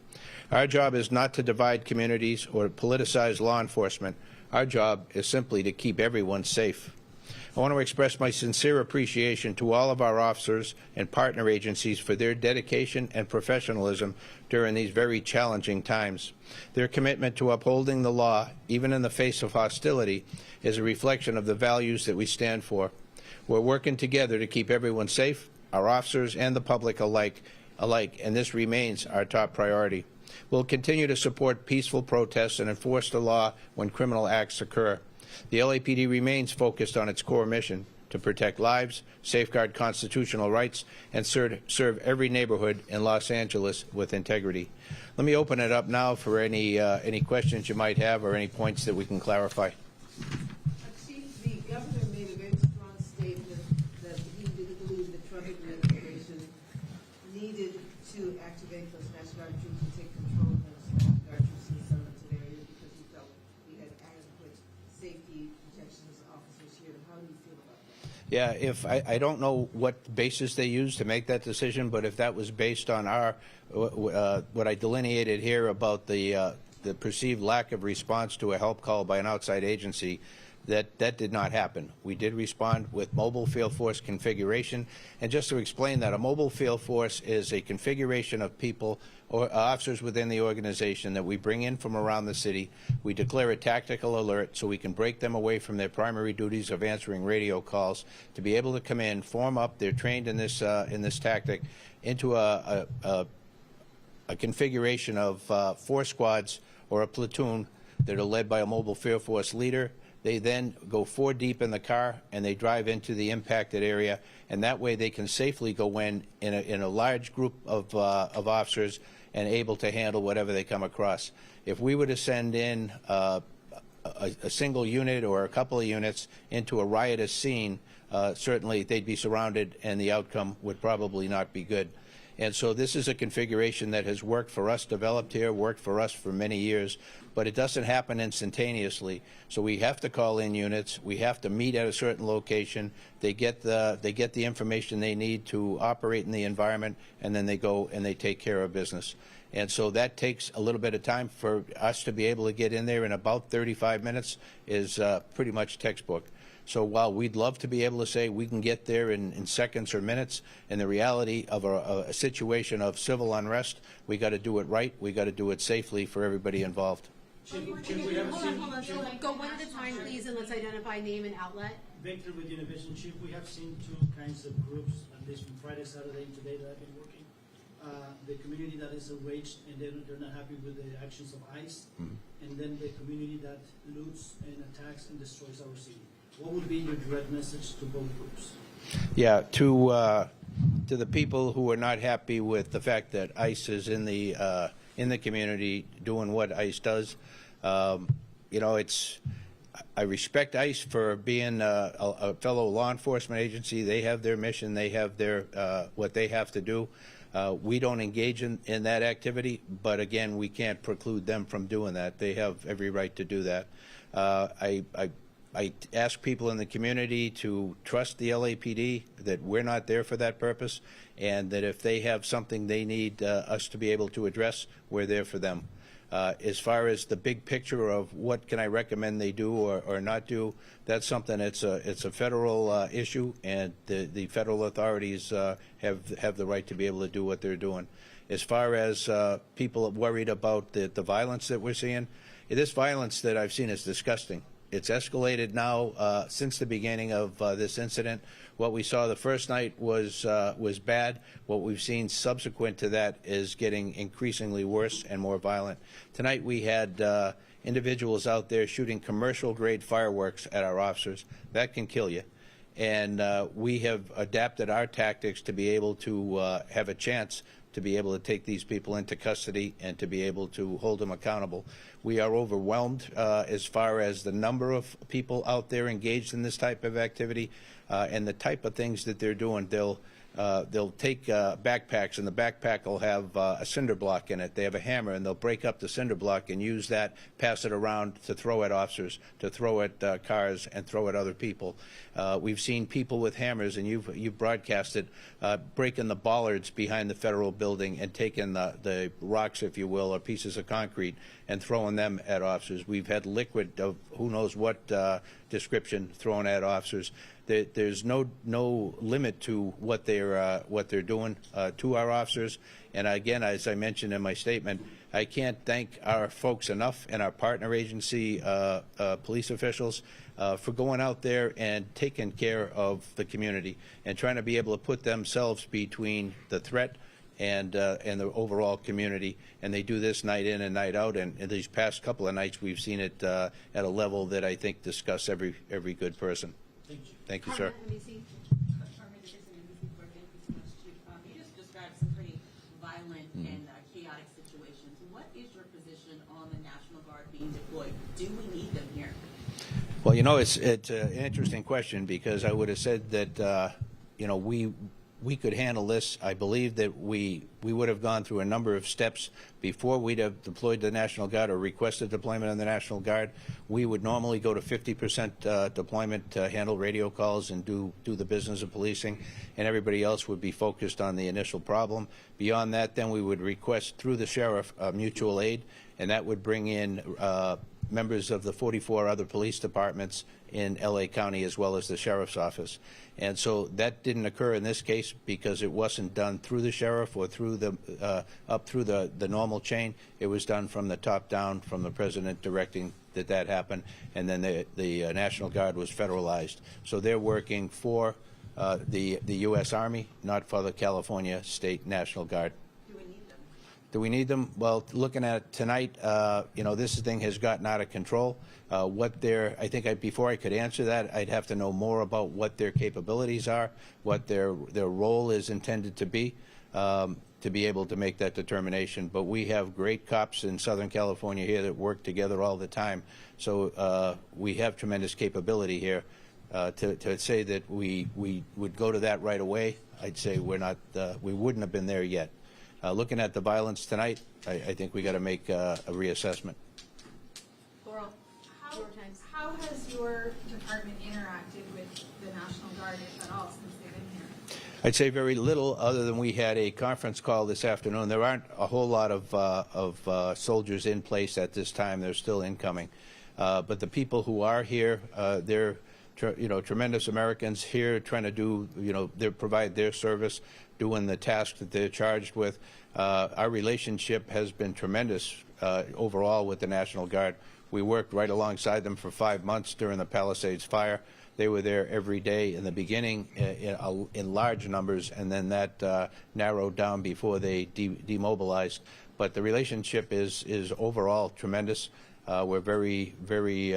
Our job is not to divide communities or politicize law enforcement. Our job is simply to keep everyone safe. I want to express my sincere appreciation to all of our officers and partner agencies for their dedication and professionalism during these very challenging times. Their commitment to upholding the law, even in the face of hostility, is a reflection of the values that we stand for. We're working together to keep everyone safe, our officers and the public alike, and this remains our top priority. We'll continue to support peaceful protests and enforce the law when criminal acts occur. The LAPD remains focused on its core mission, to protect lives, safeguard constitutional rights, and serve every neighborhood in Los Angeles with integrity. Let me open it up now for any questions you might have or any points that we can clarify. Chief, the governor made a very strong statement that he didn't believe the Trump administration needed to activate those National Guard troops and take control of those National Guard troops in the settlement area because he felt we had adequate safety protections officers here. How do you feel about that? Yeah, if I don't know what basis they used to make that decision, but if that was based on our what I delineated here about the perceived lack of response to a help call by an outside agency, that did not happen. We did respond with mobile field force configuration, and just to explain that, a mobile field force is a configuration of people or officers within the organization that we bring in from around the city. We declare a tactical alert so we can break them away from their primary duties of answering radio calls to be able to come in, form up. They're trained in this tactic into a configuration of 4 squads or a platoon that are led by a mobile field force leader. They then go 4 deep in the car and they drive into the impacted area, and that way they can safely go in a large group of officers and able to handle whatever they come across. If we were to send in a single unit or a couple of units into a riotous scene, certainly they'd be surrounded and the outcome would probably not be good. And so this is a configuration that has worked for us, developed here, worked for us for many years, but it doesn't happen instantaneously. So we have to call in units. We have to meet at a certain location. They get the information they need to operate in the environment, and then they go and they take care of business. And so that takes a little bit of time. For us to be able to get in there in about 35 minutes is pretty much textbook. So while we'd love to be able to say we can get there in seconds or minutes, in the reality of a situation of civil unrest, we got to do it right. We got to do it safely for everybody involved. Hold on. So go one at a time, please, and let's identify name and outlet. Victor with Univision. Chief, we have seen 2 kinds of groups, at least from Friday, Saturday, and today that have been working. The community that is enraged and they're not happy with the actions of ICE, and then the community that loots and attacks and destroys our city. What would be your direct message to both groups? Yeah, to the people who are not happy with the fact that ICE is in the community doing what ICE does, you know, I respect ICE for being a fellow law enforcement agency. They have their mission. They have their what they have to do. We don't engage in that activity, but again, we can't preclude them from doing that. They have every right to do that. I ask people in the community to trust the LAPD, that we're not there for that purpose, and that if they have something they need us to be able to address, we're there for them. As far as the big picture of what can I recommend they do or not do, that's something it's a federal issue, and the federal authorities have the right to be able to do what they're doing. As far as people worried about the violence that we're seeing, this violence that I've seen is disgusting. It's escalated now since the beginning of this incident. What we saw the first night was bad. What we've seen subsequent to that is getting increasingly worse and more violent. Tonight we had individuals out there shooting commercial-grade fireworks at our officers. That can kill you. And we have adapted our tactics to be able to have a chance to be able to take these people into custody and to be able to hold them accountable. We are overwhelmed as far as the number of people out there engaged in this type of activity and the type of things that they're doing. They'll take backpacks, and the backpack will have a cinder block in it. They have a hammer, and they'll break up the cinder block and use that, pass it around to throw at officers, to throw at cars, and throw at other people. We've seen people with hammers, and you've broadcasted, breaking the bollards behind the federal building and taking the rocks, if you will, or pieces of concrete, and throwing them at officers. We've had liquid of who knows what description thrown at officers. There's no limit to what they're doing to our officers. And again, as I mentioned in my statement, I can't thank our folks enough and our partner agency police officials for going out there and taking care of the community and trying to be able to put themselves between the threat and the overall community. And they do this night in and night out. And in these past couple of nights, we've seen it at a level that I think disgusts every good person. Thank you, sir. You just described some pretty violent and chaotic situations. What is your position on the National Guard being deployed? Do we need them here? Well, you know, it's an interesting question, because I would have said that, you know, we could handle this. I believe that we would have gone through a number of steps before we'd have deployed the National Guard or requested deployment of the National Guard. We would normally go to 50% deployment to handle radio calls and do the business of policing, and everybody else would be focused on the initial problem. Beyond that, then we would request through the sheriff mutual aid, and that would bring in members of the 44 other police departments in LA County, as well as the sheriff's office. And so that didn't occur in this case because it wasn't done through the sheriff or through the up through the normal chain. It was done from the top down, from the president directing that happened, and then the National Guard was federalized. So they're working for the U.S. Army, not for the California State National Guard. Do we need them? Well, looking at it tonight, you know, this thing has gotten out of control. I think before I could answer that, I'd have to know more about what their capabilities are, what their role is intended to be able to make that determination. But we have great cops in Southern California here that work together all the time. So we have tremendous capability here. To say that we would go to that right away, I'd say we wouldn't have been there yet. Looking at the violence tonight, I think we got to make a reassessment. Laurel, how has your department interacted with the National Guard, if at all, since they've been here? I'd say very little, other than we had a conference call this afternoon. There aren't a whole lot of soldiers in place at this time. They're still incoming. But the people who are here, they're tremendous Americans here trying to do, they provide their service, doing the task that they're charged with. Our relationship has been tremendous overall with the National Guard. We worked right alongside them for 5 months during the Palisades fire. They were there every day in the beginning in large numbers, and then that narrowed down before they demobilized. But the relationship is overall tremendous. We're very, very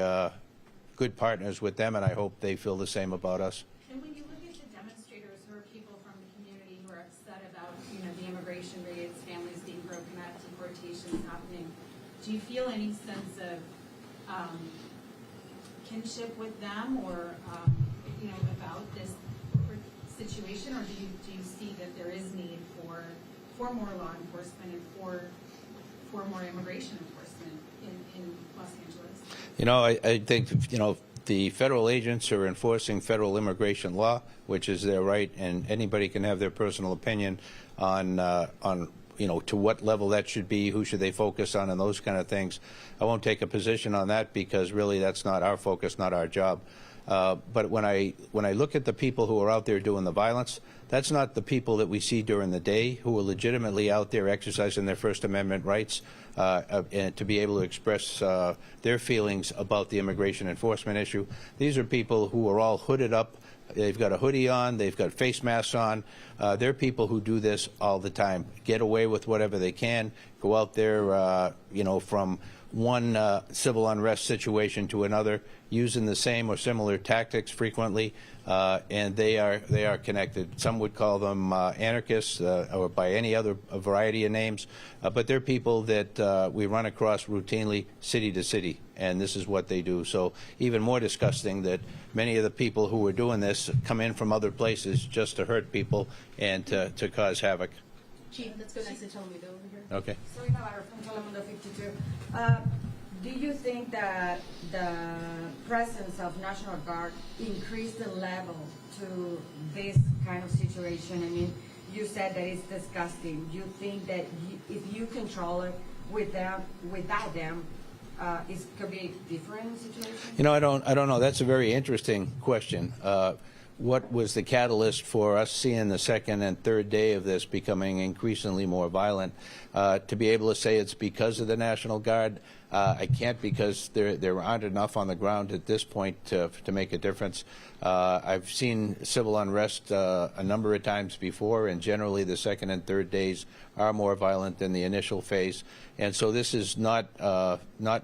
good partners with them, and I hope they feel the same about us. And when you look at the demonstrators, who are people from the community who are upset about, the immigration raids, families being broken up, deportations happening, do you feel any sense of kinship with them, or about this situation, or do you see that there is need for more law enforcement and for more immigration enforcement in Los Angeles? I think the federal agents are enforcing federal immigration law, which is their right, and anybody can have their personal opinion on to what level that should be, who should they focus on, and those kind of things. I won't take a position on that because really that's not our focus, not our job. But when I look at the people who are out there doing the violence, that's not the people that we see during the day who are legitimately out there exercising their First Amendment rights and to be able to express their feelings about the immigration enforcement issue. These are people who are all hooded up. They've got a hoodie on. They've got face masks on. They're people who do this all the time, get away with whatever they can, go out there, from one civil unrest situation to another, using the same or similar tactics frequently, and they are connected. Some would call them anarchists or by any other variety of names, but they're people that we run across routinely city to city, and this is what they do. So even more disgusting that many of the people who are doing this come in from other places just to hurt people and to cause havoc. Chief, let's go next to Telemundo over here. Okay. Sorry, Navarro from Telemundo 52. Do you think that the presence of National Guard increased the level to this kind of situation? I mean, you said that it's disgusting. Do you think that if you control it without them, it could be a different situation? I don't know. That's a very interesting question. what was the catalyst for us seeing the second and third day of this becoming increasingly more violent. To be able to say it's because of the National Guard, I can't, because there aren't enough on the ground at this point to make a difference. I've seen civil unrest a number of times before, and generally the second and third days are more violent than the initial phase. And so this is not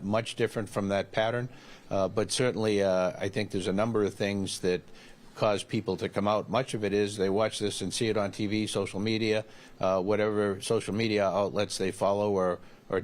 much different from that pattern, but certainly I think there's a number of things that cause people to come out. Much of it is they watch this and see it on TV, social media, whatever social media outlets they follow, or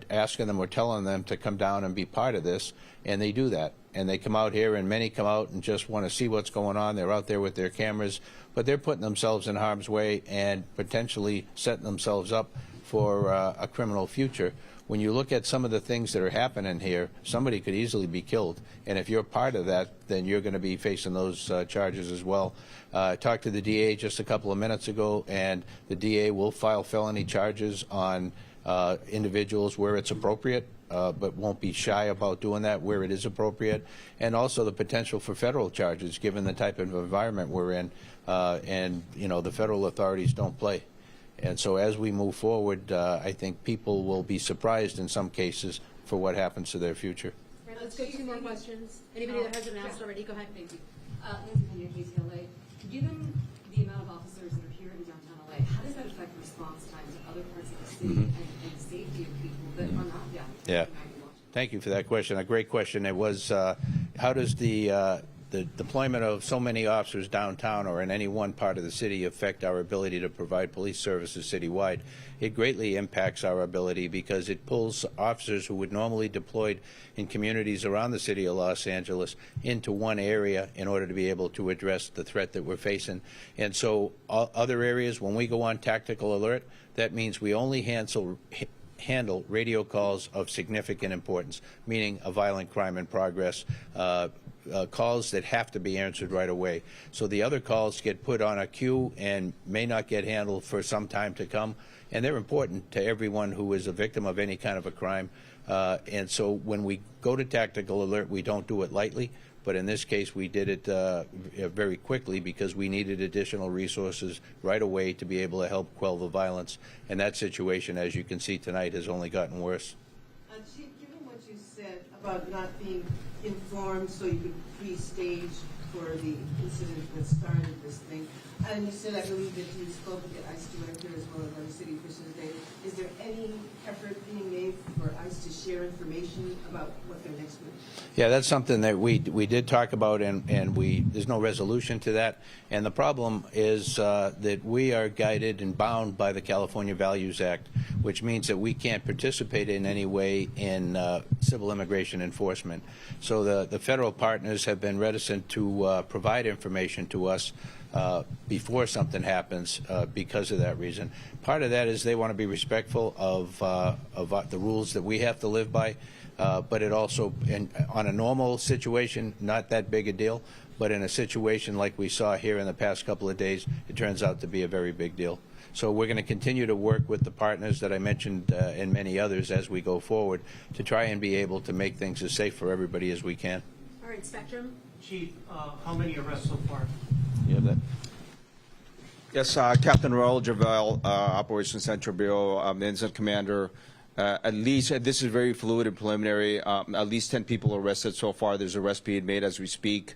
asking them or telling them to come down and be part of this, and they do that. And they come out here, and many come out and just want to see what's going on. They're out there with their cameras, but they're putting themselves in harm's way and potentially setting themselves up for a criminal future. When you look at some of the things that are happening here, somebody could easily be killed. And if you're part of that, then you're going to be facing those charges as well. I talked to the DA just a couple of minutes ago, and the DA will file felony charges on individuals where it's appropriate, but won't be shy about doing that where it is appropriate. And also the potential for federal charges, given the type of environment we're in. And, you know, the federal authorities don't play. And so as we move forward, I think people will be surprised in some cases for what happens to their future. Right, let's go 2 more questions. Anybody that hasn't asked already, go ahead. Thank you. Lindsay Pena, KTLA. Given the amount of officers that are here in downtown LA, how does that affect response time to other parts of the city and the safety of people that are not young? Yeah. Thank you for that question. A great question. It was, how does the deployment of so many officers downtown or in any one part of the city affect our ability to provide police services citywide? It greatly impacts our ability, because it pulls officers who would normally deployed in communities around the city of Los Angeles into one area in order to be able to address the threat that we're facing. And so other areas, when we go on tactical alert, that means we only handle radio calls of significant importance, meaning a violent crime in progress, calls that have to be answered right away. So the other calls get put on a queue and may not get handled for some time to come, and they're important to everyone who is a victim of any kind of a crime. And so when we go to tactical alert, we don't do it lightly, but in this case we did it very quickly, because we needed additional resources right away to be able to help quell the violence. And that situation, as you can see tonight, has only gotten worse. Chief, given what you said about not being informed so you could pre-stage for the incident that started this thing, I understood, I believe, that you spoke with the ICE director as well as other city officials today. Is there any effort being made for ICE to share information about what their next move is? Yeah, that's something that we did talk about, and there's no resolution to that. And the problem is that we are guided and bound by the California Values Act, which means that we can't participate in any way in civil immigration enforcement. So the federal partners have been reticent to provide information to us before something happens because of that reason. Part of that is they want to be respectful of the rules that we have to live by, but it also, on a normal situation, not that big a deal, but in a situation like we saw here in the past couple of days, it turns out to be a very big deal. So we're going to continue to work with the partners that I mentioned and many others as we go forward to try and be able to make things as safe for everybody as we can. All right, Spectrum. Chief, how many arrests so far? You have that? Yes, Captain Raul Javel, Operations Central Bureau, Incident Commander. At least, this is very fluid and preliminary, at least 10 people arrested so far. There's arrests being made as we speak.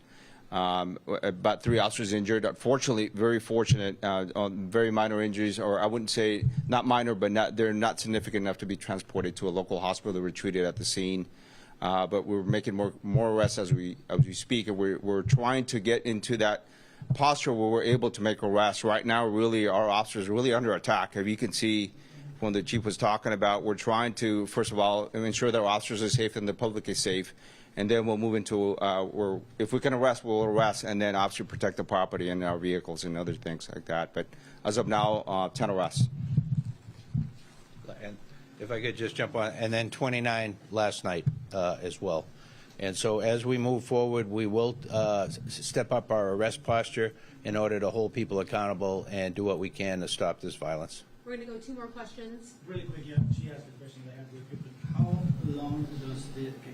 About 3 officers injured. Unfortunately, very fortunate on very minor injuries, or I wouldn't say not minor, but they're not significant enough to be transported to a local hospital. They were treated at the scene. But we're making more arrests as we speak, and we're trying to get into that posture where we're able to make arrests. Right now, really, our officers are really under attack. If you can see when the chief was talking about, we're trying to, first of all, ensure that our officers are safe and the public is safe. And then we'll move into, if we can arrest, we'll arrest, and then obviously protect the property and our vehicles and other things like that. But as of now, 10 arrests. And if I could just jump on, and then 29 last night as well. And so as we move forward, we will step up our arrest posture in order to hold people accountable and do what we can to stop this violence. We're going to go 2 more questions. Really quick, yeah, she asked the question I have really quickly. How long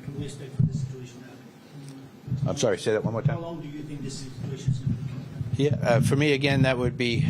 can we expect for this situation to happen? I'm sorry, say that one more time. How long do you think this situation is going to be? Yeah, for me, again, that would be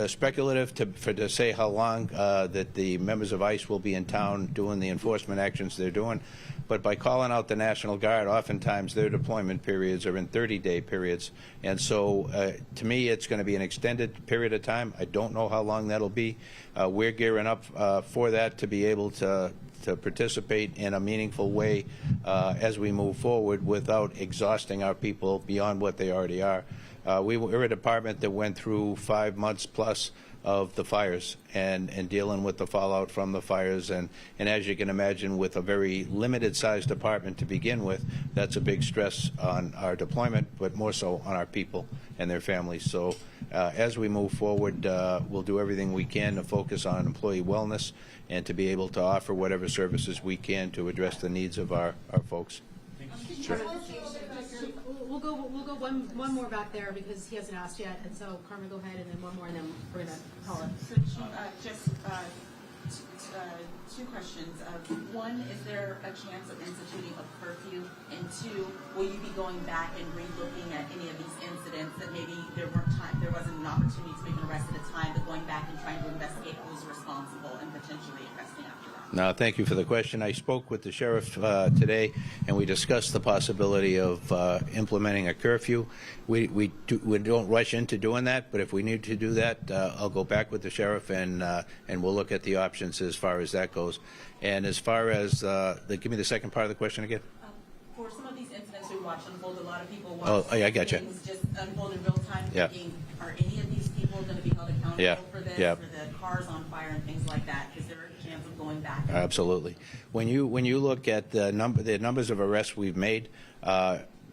speculative to say how long that the members of ICE will be in town doing the enforcement actions they're doing. But by calling out the National Guard, oftentimes their deployment periods are in 30-day periods. And so, to me, it's going to be an extended period of time. I don't know how long that'll be. We're gearing up for that to be able to participate in a meaningful way as we move forward without exhausting our people beyond what they already are. We're a department that went through 5 months plus of the fires and dealing with the fallout from the fires. And as you can imagine, with a very limited sized department to begin with, that's a big stress on our deployment, but more so on our people and their families. So as we move forward, we'll do everything we can to focus on employee wellness and to be able to offer whatever services we can to address the needs of our folks. Sure. We'll go one more back there because he hasn't asked yet, and so Carmen, go ahead, and then one more, and then we're gonna call it. So just two questions. One, is there a chance of instituting a curfew? And two, will you be going back and re-looking at any of these incidents that maybe there wasn't an opportunity to make an arrest at a time, but going back and trying to investigate who's responsible and potentially arresting after that? No, thank you for the question. I spoke with the sheriff today, and we discussed the possibility of implementing a curfew. We don't rush into doing that, but if we need to do that, I'll go back with the sheriff, and we'll look at the options as far as that goes. And as far as give me the second part of the question again. For some of these incidents we watch unfold, a lot of people watch I got you. things just unfold in real time. Yeah. Thinking, are any of these people going to be held accountable for this, for the cars on fire and things like that? Is there a chance of going back? Absolutely. When you look at the numbers of arrests we've made,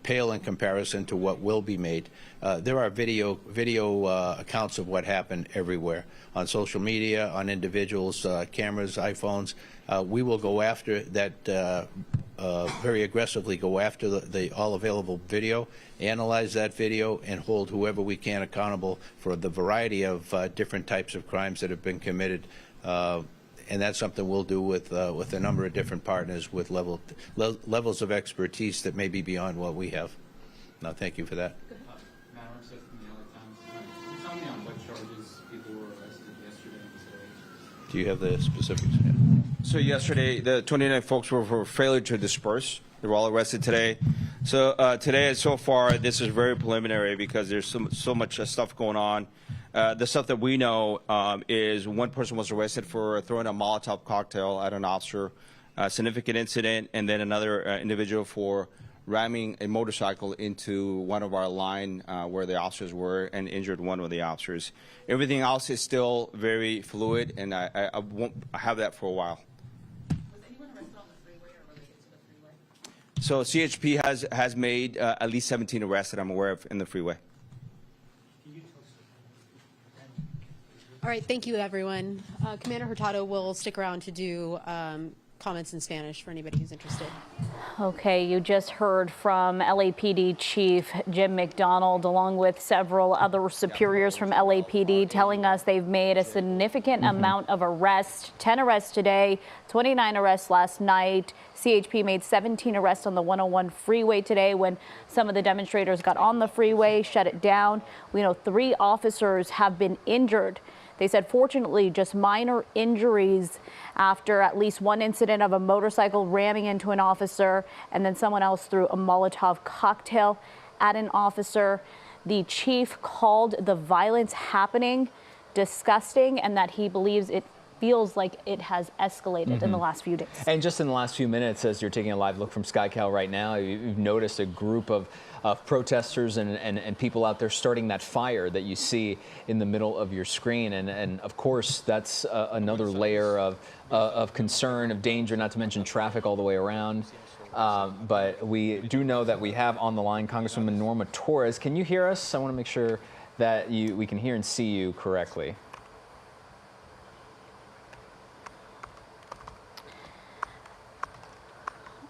pale in comparison to what will be made. There are video accounts of what happened everywhere on social media, on individuals' cameras, iPhones. We will go after that very aggressively. Go after the all available video, analyze that video, and hold whoever we can accountable for the variety of different types of crimes that have been committed. And that's something we'll do with a number of different partners with levels of expertise that may be beyond what we have. Now, thank you for that. Tell me on what charges people were arrested yesterday and today. Do you have the specifics? Yeah. So yesterday, the 29 folks were for failure to disperse. They were all arrested today. So today, so far, this is very preliminary because there's so much stuff going on. The stuff that we know is one person was arrested for throwing a Molotov cocktail at an officer, a significant incident, and then another individual for ramming a motorcycle into one of our line where the officers were and injured one of the officers. Everything else is still very fluid, and I won't have that for a while. Was anyone arrested on the freeway or related to the freeway? So CHP has made at least 17 arrests that I'm aware of in the freeway. All right, thank you, everyone. Commander Hurtado will stick around to do comments in Spanish for anybody who's interested. Okay, you just heard from LAPD Chief Jim McDonald, along with several other superiors from LAPD, telling us they've made a significant amount of arrests, 10 arrests today, 29 arrests last night. CHP made 17 arrests on the 101 freeway today when some of the demonstrators got on the freeway, shut it down. We know 3 officers have been injured. They said, fortunately, just minor injuries after at least one incident of a motorcycle ramming into an officer, and then someone else threw a Molotov cocktail at an officer. The chief called the violence happening disgusting, and that he believes it feels like it has escalated in the last few days. And just in the last few minutes, as you're taking a live look from SkyCal right now, you've noticed a group of protesters and people out there starting that fire that you see in the middle of your screen. And of course, that's another layer of concern, of danger, not to mention traffic all the way around. But we do know that we have on the line Congresswoman Norma Torres. Can you hear us? I want to make sure that we can hear and see you correctly.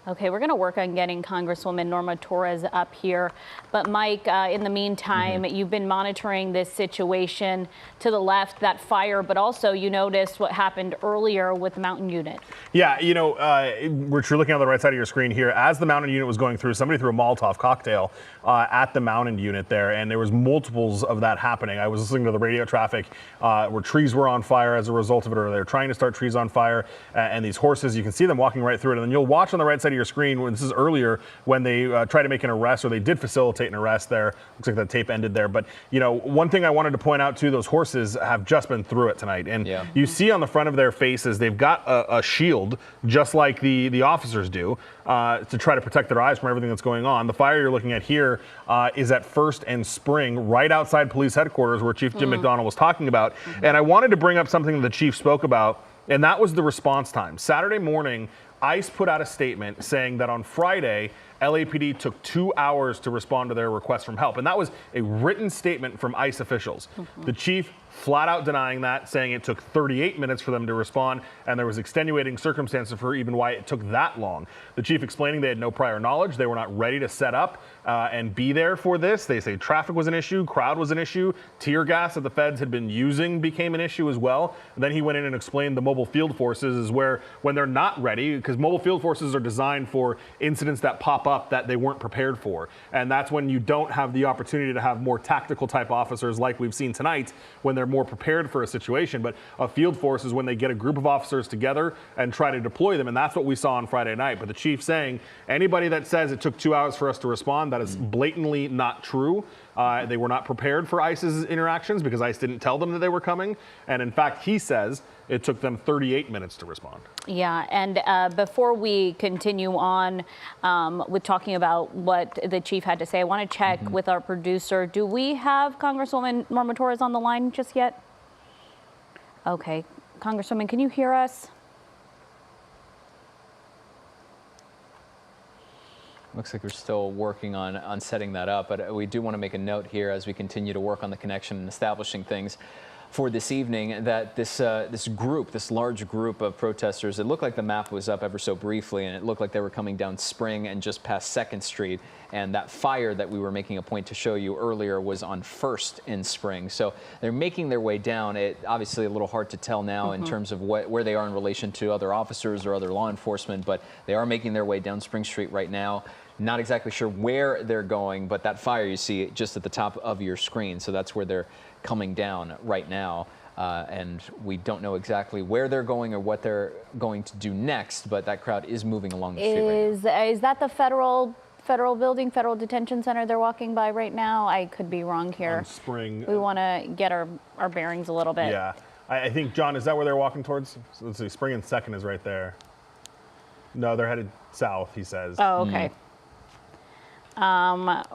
Okay, we're going to work on getting Congresswoman Norma Torres up here. But Mike, in the meantime, you've been monitoring this situation to the left, that fire, but also you noticed what happened earlier with the mountain unit. Yeah, you know, Rich, you're looking on the right side of your screen here. As the mountain unit was going through, somebody threw a Molotov cocktail at the mountain unit there, and there was multiples of that happening. I was listening to the radio traffic where trees were on fire as a result of it, or they're trying to start trees on fire, and these horses, you can see them walking right through it. And then you'll watch on the right side of your screen, when this is earlier, when they tried to make an arrest, or they did facilitate an arrest there. Looks like the tape ended there. But, you know, one thing I wanted to point out too, those horses have just been through it tonight. And you see on the front of their faces, they've got a shield, just like the officers do, to try to protect their eyes from everything that's going on. The fire you're looking at here is at 1st and Spring, right outside police headquarters, where Chief Jim McDonnell was talking about. And I wanted to bring up something that the chief spoke about, and that was the response time. Saturday morning, ICE put out a statement saying that on Friday, LAPD took 2 hours to respond to their request from help. And that was a written statement from ICE officials. The chief flat out denying that, saying it took 38 minutes for them to respond, and there was extenuating circumstances for even why it took that long. The chief explaining they had no prior knowledge, they were not ready to set up and be there for this. They say traffic was an issue, crowd was an issue, tear gas that the feds had been using became an issue as well. And then he went in and explained the mobile field forces is where, when they're not ready, because mobile field forces are designed for incidents that pop up that they weren't prepared for. And that's when you don't have the opportunity to have more tactical type officers like we've seen tonight, when they're more prepared for a situation. But a field force is when they get a group of officers together and try to deploy them, and that's what we saw on Friday night. But the chief saying anybody that says it took 2 hours for us to respond, that is blatantly not true. They were not prepared for ICE's interactions because ICE didn't tell them that they were coming. And in fact, he says it took them 38 minutes to respond. Yeah, and before we continue on with talking about what the chief had to say, I want to check with our producer. Do we have Congresswoman Norma Torres on the line just yet? Okay. Congresswoman, can you hear us? Looks like we're still working on setting that up, but we do want to make a note here as we continue to work on the connection and establishing things for this evening, that this large group of protesters, it looked like the map was up ever so briefly, and it looked like they were coming down Spring and just past 2nd Street. And that fire that we were making a point to show you earlier was on 1st in Spring. So they're making their way down. It obviously a little hard to tell now in terms of where they are in relation to other officers or other law enforcement, but they are making their way down Spring Street right now. Not exactly sure where they're going, but that fire you see just at the top of your screen. So that's where they're coming down right now. And we don't know exactly where they're going or what they're going to do next, but that crowd is moving along the street right now. Is that the federal building, federal detention center they're walking by right now? I could be wrong here. On Spring. We want to get our bearings a little bit. Yeah. I think, John, is that where they're walking towards? So let's see, Spring and 2nd is right there. No, they're headed south, he says. Oh, okay.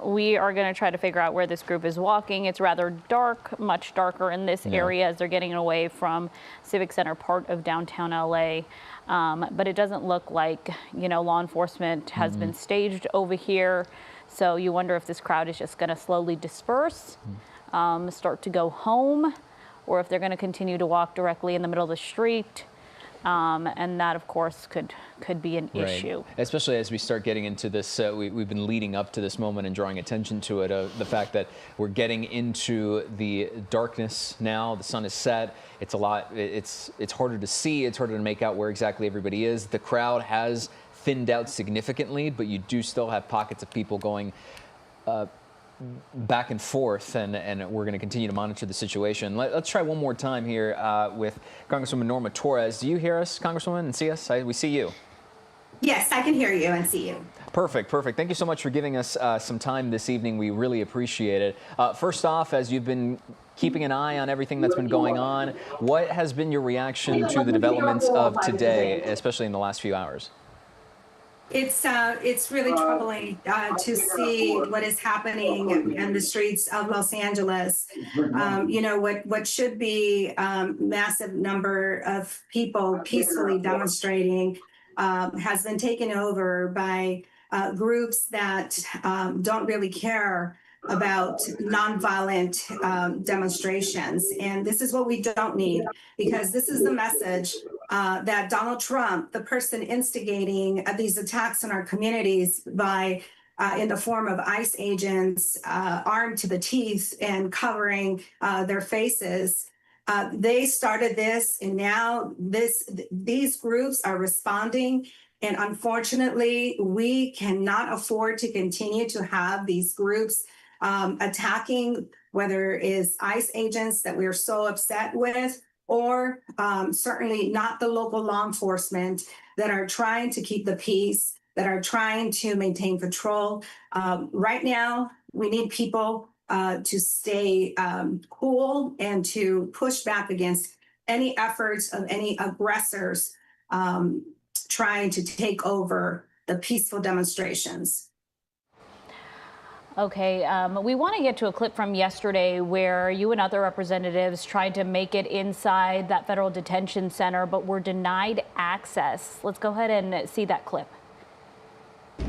We are going to try to figure out where this group is walking. It's rather dark, much darker in this area as they're getting away from Civic Center, part of downtown LA. But it doesn't look like, law enforcement has been staged over here. So you wonder if this crowd is just going to slowly disperse, start to go home, or if they're going to continue to walk directly in the middle of the street. And that, of course, could be an issue. Especially as we start getting into this, we've been leading up to this moment and drawing attention to it, the fact that we're getting into the darkness now. The sun is set. It's a lot. It's harder to see. It's harder to make out where exactly everybody is. The crowd has thinned out significantly, but you do still have pockets of people going back and forth, and we're going to continue to monitor the situation. Let's try one more time here with Congresswoman Norma Torres. Do you hear us, Congresswoman, and see us? We see you. Yes, I can hear you and see you. Perfect. Thank you so much for giving us some time this evening. We really appreciate it. First off, as you've been keeping an eye on everything that's been going on, what has been your reaction to the developments of today, especially in the last few hours? It's really troubling to see what is happening in the streets of Los Angeles. What should be massive number of people peacefully demonstrating has been taken over by groups that don't really care about nonviolent demonstrations. And this is what we don't need, because this is the message that Donald Trump, the person instigating these attacks on our communities by in the form of ICE agents armed to the teeth and covering their faces. They started this, and now these groups are responding. And unfortunately, we cannot afford to continue to have these groups attacking, whether it is ICE agents that we're so upset with, or certainly not the local law enforcement that are trying to keep the peace, that are trying to maintain control. Right now, we need people to stay cool and to push back against any efforts of any aggressors trying to take over the peaceful demonstrations. Okay, we want to get to a clip from yesterday where you and other representatives tried to make it inside that federal detention center, but were denied access. Let's go ahead and see that clip.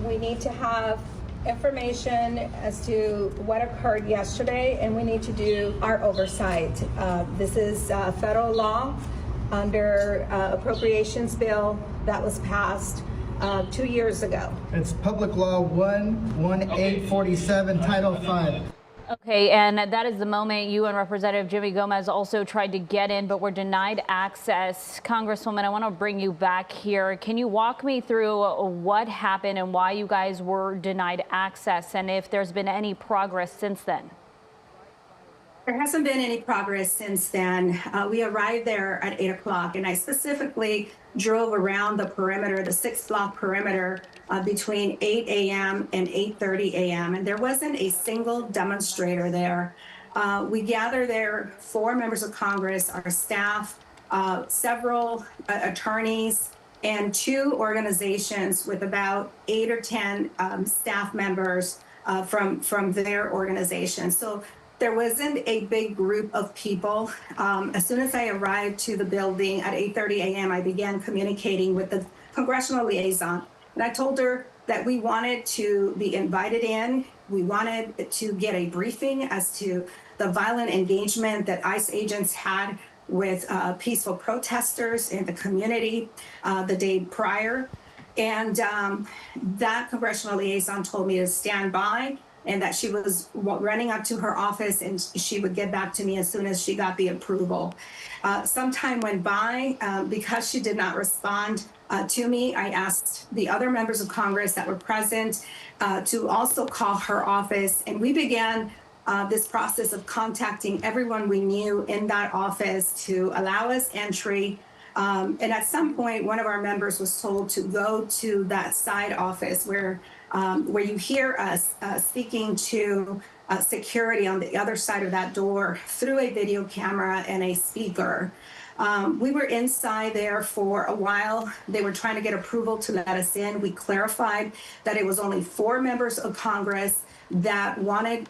We need to have information as to what occurred yesterday, and we need to do our oversight. This is federal law under appropriations bill that was passed 2 years ago. It's Public Law 11847, Title 5. Okay, and that is the moment you and Representative Jimmy Gomez also tried to get in, but were denied access. Congresswoman, I want to bring you back here. Can you walk me through what happened and why you guys were denied access, and if there's been any progress since then? There hasn't been any progress since then. We arrived there at 8 o'clock, and I specifically drove around the perimeter, the 6-block perimeter, between 8 a.m. and 8:30 a.m., and there wasn't a single demonstrator there. We gathered there 4 members of Congress, our staff, several attorneys, and 2 organizations with about 8 or 10 staff members from their organization. So there wasn't a big group of people. As soon as I arrived to the building at 8:30 a.m., I began communicating with the congressional liaison. And I told her that we wanted to be invited in. We wanted to get a briefing as to the violent engagement that ICE agents had with peaceful protesters in the community the day prior. And that congressional liaison told me to stand by, and that she was running up to her office and she would get back to me as soon as she got the approval. Some time went by. Because she did not respond to me, I asked the other members of Congress that were present to also call her office, and we began this process of contacting everyone we knew in that office to allow us entry. And at some point, one of our members was told to go to that side office where you hear us speaking to security on the other side of that door through a video camera and a speaker. We were inside there for a while. They were trying to get approval to let us in. We clarified that it was only 4 members of Congress that wanted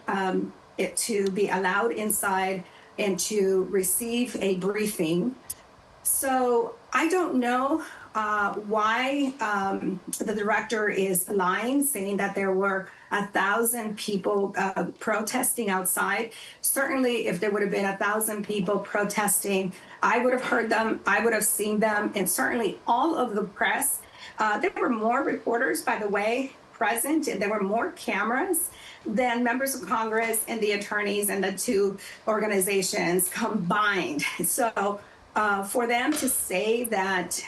it to be allowed inside and to receive a briefing. So I don't know why the director is lying, saying that there were 1,000 people protesting outside. Certainly, if there would have been 1,000 people protesting, I would have heard them, I would have seen them, and certainly all of the press. There were more reporters, by the way, present, and there were more cameras than members of Congress and the attorneys and the 2 organizations combined. So for them to say that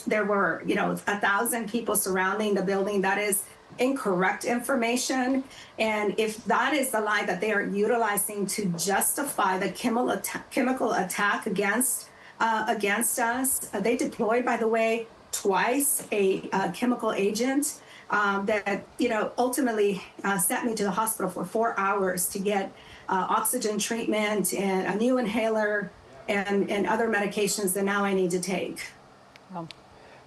there were, 1,000 people surrounding the building, that is incorrect information. And if that is the lie that they are utilizing to justify the chemical attack against us, they deployed, by the way, twice a chemical agent that ultimately sent me to the hospital for 4 hours to get oxygen treatment and a new inhaler and other medications that now I need to take. Wow.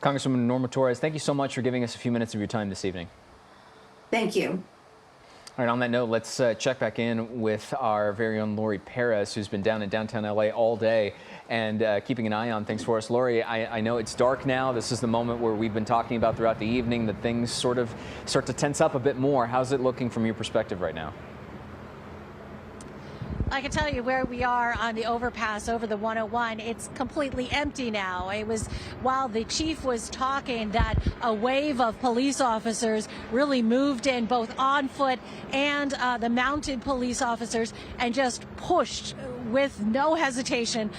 Congresswoman Norma Torres, thank you so much for giving us a few minutes of your time this evening. Thank you. All right, on that note, let's check back in with our very own Lori Perez, who's been down in downtown LA all day and keeping an eye on things for us. Lori, I know it's dark now. This is the moment where we've been talking about throughout the evening that things sort of start to tense up a bit more. How's it looking from your perspective right now? I can tell you where we are on the overpass over the 101. It's completely empty now. It was while the chief was talking that a wave of police officers really moved in, both on foot and the mounted police officers, and just pushed with no hesitation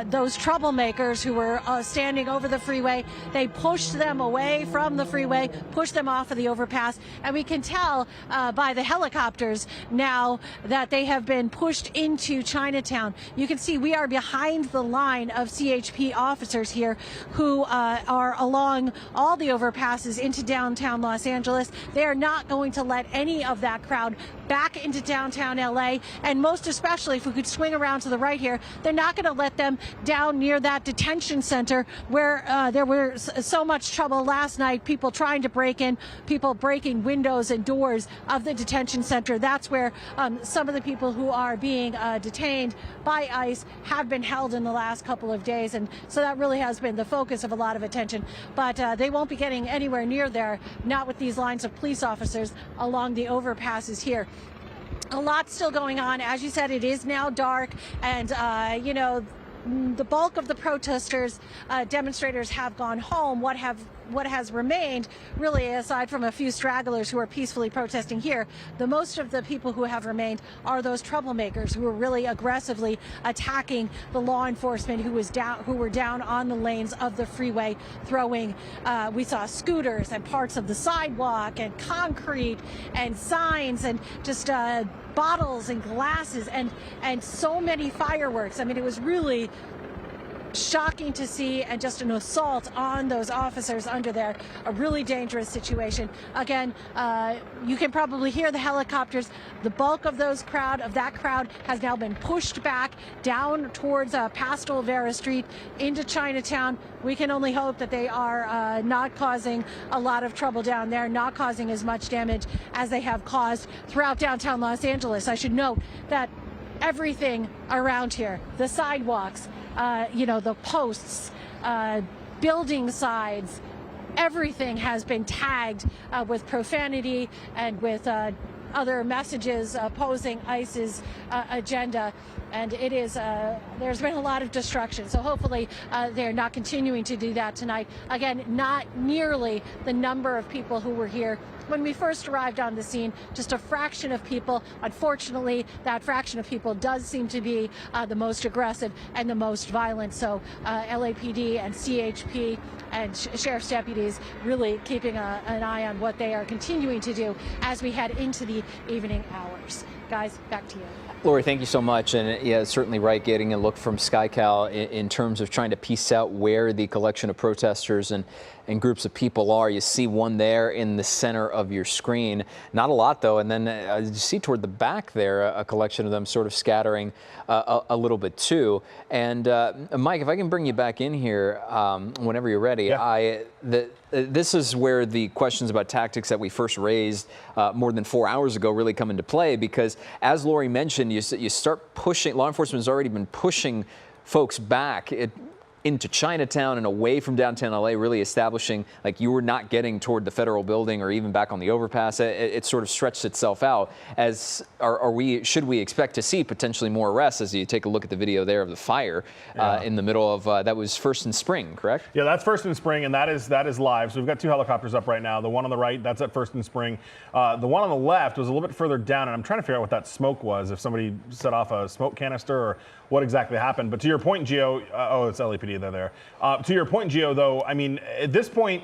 those troublemakers who were standing over the freeway. They pushed them away from the freeway, pushed them off of the overpass, and we can tell by the helicopters now that they have been pushed into Chinatown. You can see we are behind the line of CHP officers here who are along all the overpasses into downtown Los Angeles. They are not going to let any of that crowd back into downtown LA, and most especially, if we could swing around to the right here, they're not going to let them down near that detention center where there was so much trouble last night, people trying to break in, people breaking windows and doors of the detention center. That's where some of the people who are being detained by ICE have been held in the last couple of days, and so that really has been the focus of a lot of attention. But they won't be getting anywhere near there, not with these lines of police officers along the overpasses here. A lot still going on. As you said, it is now dark, and you know, the bulk of the protesters, demonstrators have gone home. What has remained, really, aside from a few stragglers who are peacefully protesting here, the most of the people who have remained are those troublemakers who are really aggressively attacking the law enforcement who were down on the lanes of the freeway, throwing, we saw scooters and parts of the sidewalk and concrete and signs and just bottles and glasses and so many fireworks. I mean, it was really shocking to see, and just an assault on those officers under there. A really dangerous situation. Again, you can probably hear the helicopters. The bulk of that crowd has now been pushed back down towards past Olvera Street into Chinatown. We can only hope that they are not causing a lot of trouble down there, not causing as much damage as they have caused throughout downtown Los Angeles. I should note that everything around here, the sidewalks, you know, the posts, building sides, everything has been tagged with profanity and with other messages opposing ICE's agenda. And it is, there's been a lot of destruction. So hopefully they're not continuing to do that tonight. Again, not nearly the number of people who were here when we first arrived on the scene, just a fraction of people. Unfortunately, that fraction of people does seem to be the most aggressive and the most violent. So LAPD and CHP and sheriff's deputies really keeping an eye on what they are continuing to do as we head into the evening hours. Guys, back to you. Lori, thank you so much. And yeah, certainly right, getting a look from SkyCal in terms of trying to piece out where the collection of protesters and groups of people are. You see one there in the center of your screen. Not a lot, though. And then you see toward the back there a collection of them sort of scattering a little bit, too. And Mike, if I can bring you back in here whenever you're ready. Yeah. This is where the questions about tactics that we first raised more than 4 hours ago really come into play, because as Lori mentioned, you start pushing, law enforcement has already been pushing folks back into Chinatown and away from downtown LA, really establishing, like, you were not getting toward the federal building or even back on the overpass. It sort of stretched itself out. Should we expect to see potentially more arrests as you take a look at the video there of the fire in the middle of, that was First and Spring, correct? Yeah, that's First and Spring, and that is live. So we've got two helicopters up right now. The one on the right, that's at First and Spring. The one on the left was a little bit further down, and I'm trying to figure out what that smoke was, if somebody set off a smoke canister or what exactly happened. But to your point, Gio, oh, it's LAPD, they're there. To your point, Gio, though, I mean, at this point,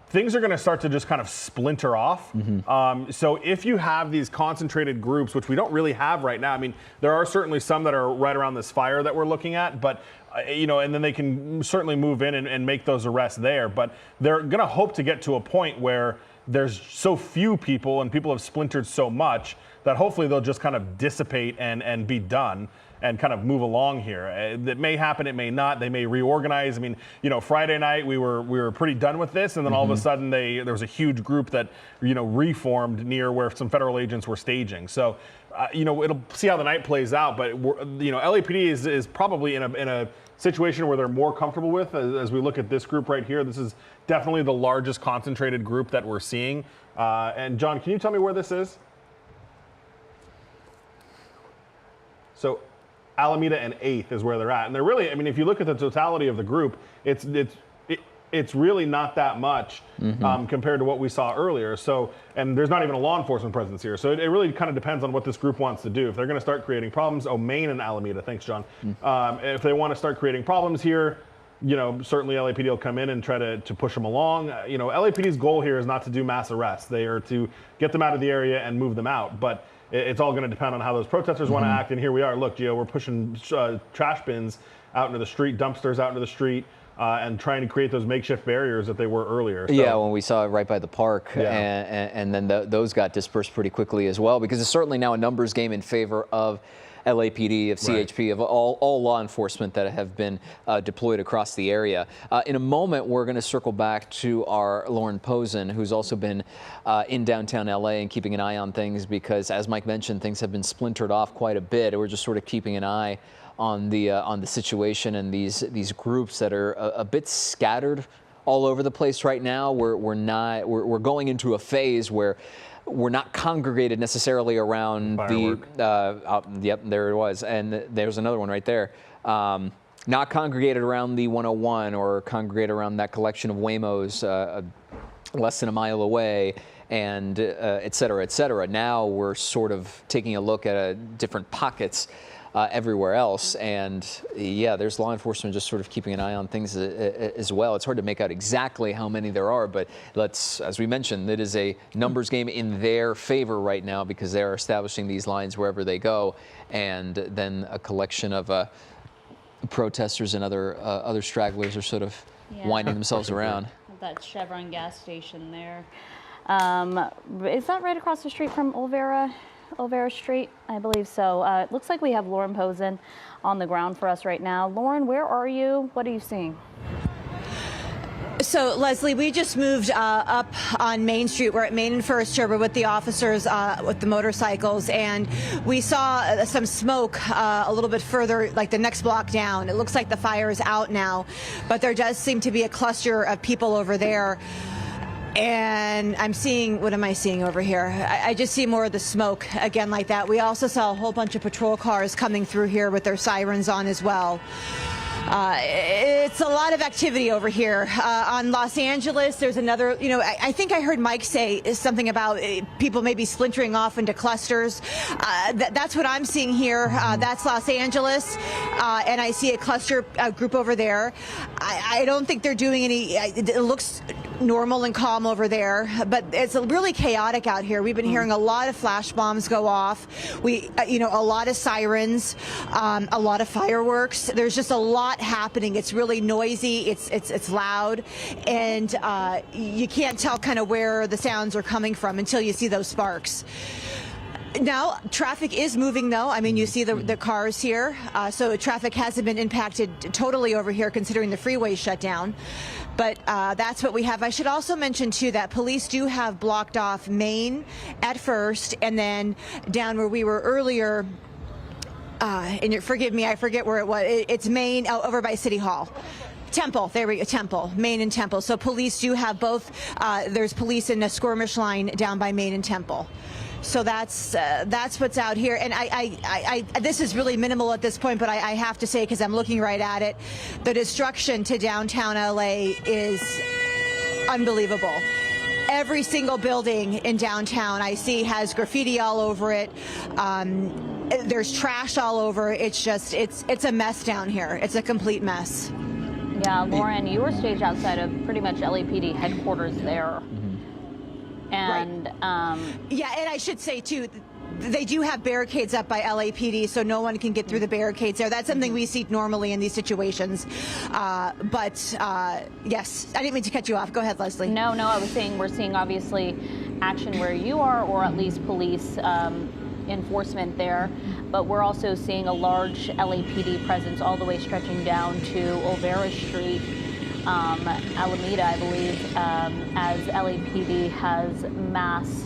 things are going to start to just kind of splinter off. Mm-hmm. So if you have these concentrated groups, which we don't really have right now, I mean, there are certainly some that are right around this fire that we're looking at, but you know, and then they can certainly move in and make those arrests there. But they're going to hope to get to a point where there's so few people and people have splintered so much that hopefully they'll just kind of dissipate and be done and kind of move along here. It may happen, it may not. They may reorganize. I mean, you know, Friday night we were pretty done with this, and then all of a sudden there was a huge group that, you know, reformed near where some federal agents were staging. So, you know, it'll see how the night plays out. But you know, LAPD is probably in a situation where they're more comfortable with as we look at this group right here. This is definitely the largest concentrated group that we're seeing. And John, can you tell me where this is? So Alameda and 8th is where they're at. And they're really, I mean, if you look at the totality of the group, it's really not that much compared to what we saw earlier. So, and there's not even a law enforcement presence here. So it really kind of depends on what this group wants to do. If they're going to start creating problems, Maine and Alameda, thanks, John. If they want to start creating problems here, you know, certainly LAPD will come in and try to push them along. You know, LAPD's goal here is not to do mass arrests. They are to get them out of the area and move them out. But it's all going to depend on how those protesters want to act. And here we are. Look, Gio, we're pushing trash bins out into the street, dumpsters out into the street, and trying to create those makeshift barriers that they were earlier. So. Yeah, when we saw it right by the park, and then those got dispersed pretty quickly as well, because it's certainly now a numbers game in favor of LAPD, of CHP, of all law enforcement that have been deployed across the area. In a moment, we're going to circle back to our Lauren Posen, who's also been in downtown LA and keeping an eye on things, because as Mike mentioned, things have been splintered off quite a bit. We're just sort of keeping an eye on the situation and these groups that are a bit scattered all over the place right now. We're going into a phase where we're not congregated necessarily around yep, there it was, and there's another one right there. Not congregated around the 101 or congregated around that collection of Waymos less than a mile away, and et cetera, et cetera. Now we're sort of taking a look at different pockets everywhere else, and yeah, there's law enforcement just sort of keeping an eye on things as well. It's hard to make out exactly how many there are, but as we mentioned, it is a numbers game in their favor right now, because they are establishing these lines wherever they go, and then a collection of protesters and other stragglers are sort of winding themselves around. That Chevron gas station there. Is that right across the street from Olvera Street? I believe so. It looks like we have Lauren Posen on the ground for us right now. Lauren, where are you? What are you seeing? So, Leslie, we just moved up on Main Street. We're at Main and First. We're with the officers with the motorcycles, and we saw some smoke a little bit further, like the next block down. It looks like the fire is out now, but there does seem to be a cluster of people over there. And I'm seeing, what am I seeing over here? I just see more of the smoke again like that. We also saw a whole bunch of patrol cars coming through here with their sirens on as well. It's a lot of activity over here. On Los Angeles, there's another, I think I heard Mike say something about people maybe splintering off into clusters. That's what I'm seeing here. That's Los Angeles, and I see a cluster group over there. I don't think they're doing any, it looks normal and calm over there, but it's really chaotic out here. We've been hearing a lot of flash bombs go off. A lot of sirens, a lot of fireworks. There's just a lot happening. It's really noisy. It's loud, and you can't tell kind of where the sounds are coming from until you see those sparks. Now, traffic is moving, though. I mean, you see the cars here, so traffic hasn't been impacted totally over here, considering the freeway shut down. But that's what we have. I should also mention, too, that police do have blocked off Main at First, and then down where we were earlier, and forgive me, I forget where it was. It's Main, over by City Hall. Temple, there we go, Temple, Main and Temple. So police do have both. There's police in a skirmish line down by Main and Temple. So that's what's out here, and I this is really minimal at this point, but I have to say, because I'm looking right at it, the destruction to downtown LA is unbelievable. Every single building in downtown I see has graffiti all over it. There's trash all over. It's just it's a mess down here. It's a complete mess. Yeah, Lauren, you were staged outside of pretty much LAPD headquarters there. And yeah, and I should say too, they do have barricades up by LAPD, so no one can get through the barricades there. That's something we see normally in these situations. But yes, I didn't mean to cut you off. Go ahead, Leslie. No, I was saying we're seeing obviously action where you are, or at least police enforcement there. But we're also seeing a large LAPD presence all the way stretching down to Olvera Street. Alameda, I believe, as LAPD has mass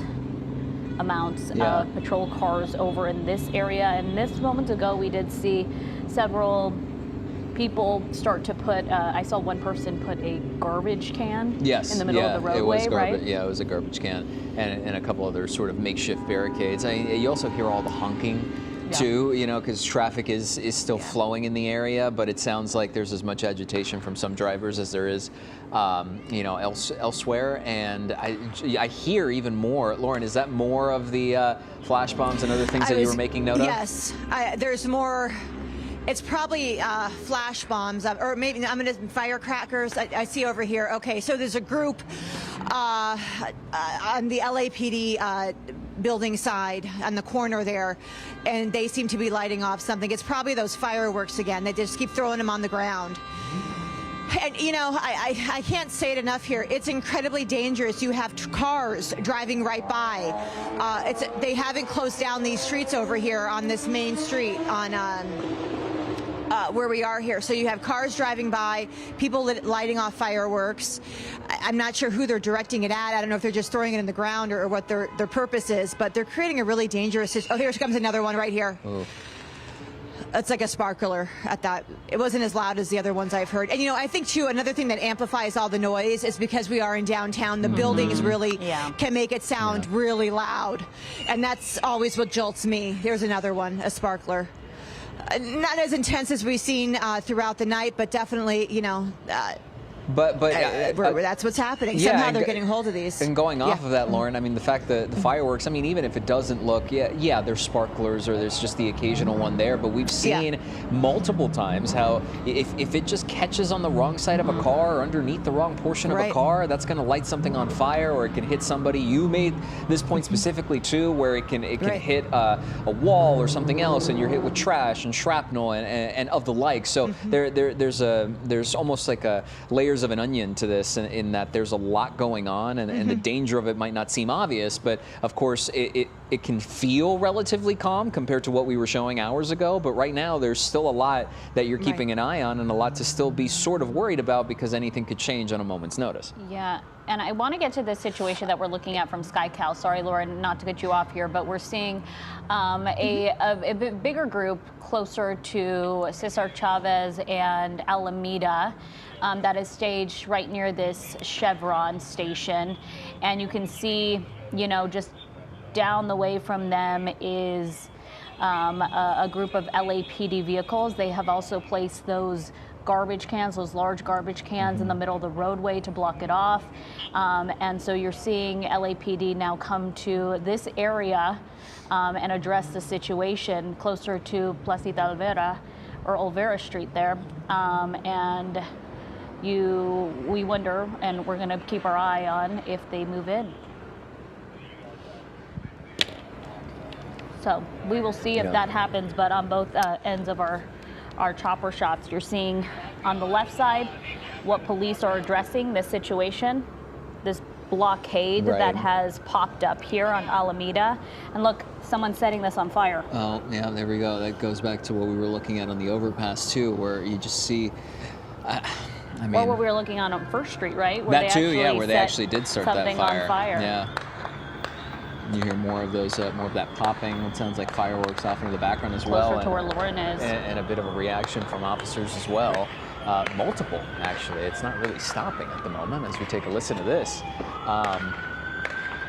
amounts of patrol cars over in this area. And this moments ago, we did see several people start to put, I saw one person put a garbage can in the middle of the roadway, right? Yeah, it was a garbage can, and a couple other sort of makeshift barricades. You also hear all the honking too, you know, because traffic is still flowing in the area, but it sounds like there's as much agitation from some drivers as there is, you know, elsewhere. And I hear even more. Lauren, is that more of the flash bombs and other things that you were making note of? Yes, there's more. It's probably flash bombs, or maybe I'm going to firecrackers. I see over here. Okay, so there's a group on the LAPD building side on the corner there, and they seem to be lighting off something. It's probably those fireworks again. They just keep throwing them on the ground. And, you know, I can't say it enough here. It's incredibly dangerous. You have cars driving right by. They haven't closed down these streets over here on this main street on where we are here. So you have cars driving by, people lighting off fireworks. I'm not sure who they're directing it at. I don't know if they're just throwing it in the ground or what their purpose is, but they're creating a really dangerous... Oh, here comes another one right here. Oh. It's like a sparkler at that. It wasn't as loud as the other ones I've heard. And, you know, I think, too, another thing that amplifies all the noise is because we are in downtown, the buildings really can make it sound really loud. And that's always what jolts me. Here's another one, a sparkler. Not as intense as we've seen throughout the night, but definitely, you know... But that's what's happening. Somehow they're getting hold of these. And going off of that, Lauren, I mean, the fact that the fireworks, I mean, even if it doesn't look, there's sparklers or there's just the occasional one there, but we've seen multiple times how if it just catches on the wrong side of a car or underneath the wrong portion of a car, that's going to light something on fire, or it can hit somebody. You made this point specifically too, where it can hit a wall or something else, and you're hit with trash and shrapnel and of the like. So there's almost like a layer of an onion to this in that there's a lot going on, and the danger of it might not seem obvious, but of course it can feel relatively calm compared to what we were showing hours ago, but right now there's still a lot that you're keeping an eye on and a lot to still be sort of worried about because anything could change on a moment's notice. Yeah. And I want to get to this situation that we're looking at from SkyCal. Sorry, Lauren, not to get you off here, but we're seeing a bit bigger group closer to Cesar Chavez and Alameda that is staged right near this Chevron station. And you can see, you know, just down the way from them is a group of LAPD vehicles. They have also placed those garbage cans, those large garbage cans in the middle of the roadway to block it off. And so you're seeing LAPD now come to this area and address the situation closer to Placita Olvera, or Olvera Street there. And we wonder, and we're going to keep our eye on if they move in. So we will see if that happens, but on both ends of our chopper shots, you're seeing on the left side what police are addressing this situation, this blockade that has popped up here on Alameda. And look, someone's setting this on fire. Oh, yeah, there we go. That goes back to what we were looking at on the overpass too, where you just see, I mean... Well, what we were looking on First Street, right? Where that too, where they actually did start that fire. On fire. Yeah. You hear more of those, more of that popping. It sounds like fireworks off into the background as well. Closer to where Lauren is. And a bit of a reaction from officers as well. Multiple, actually. It's not really stopping at the moment as we take a listen to this.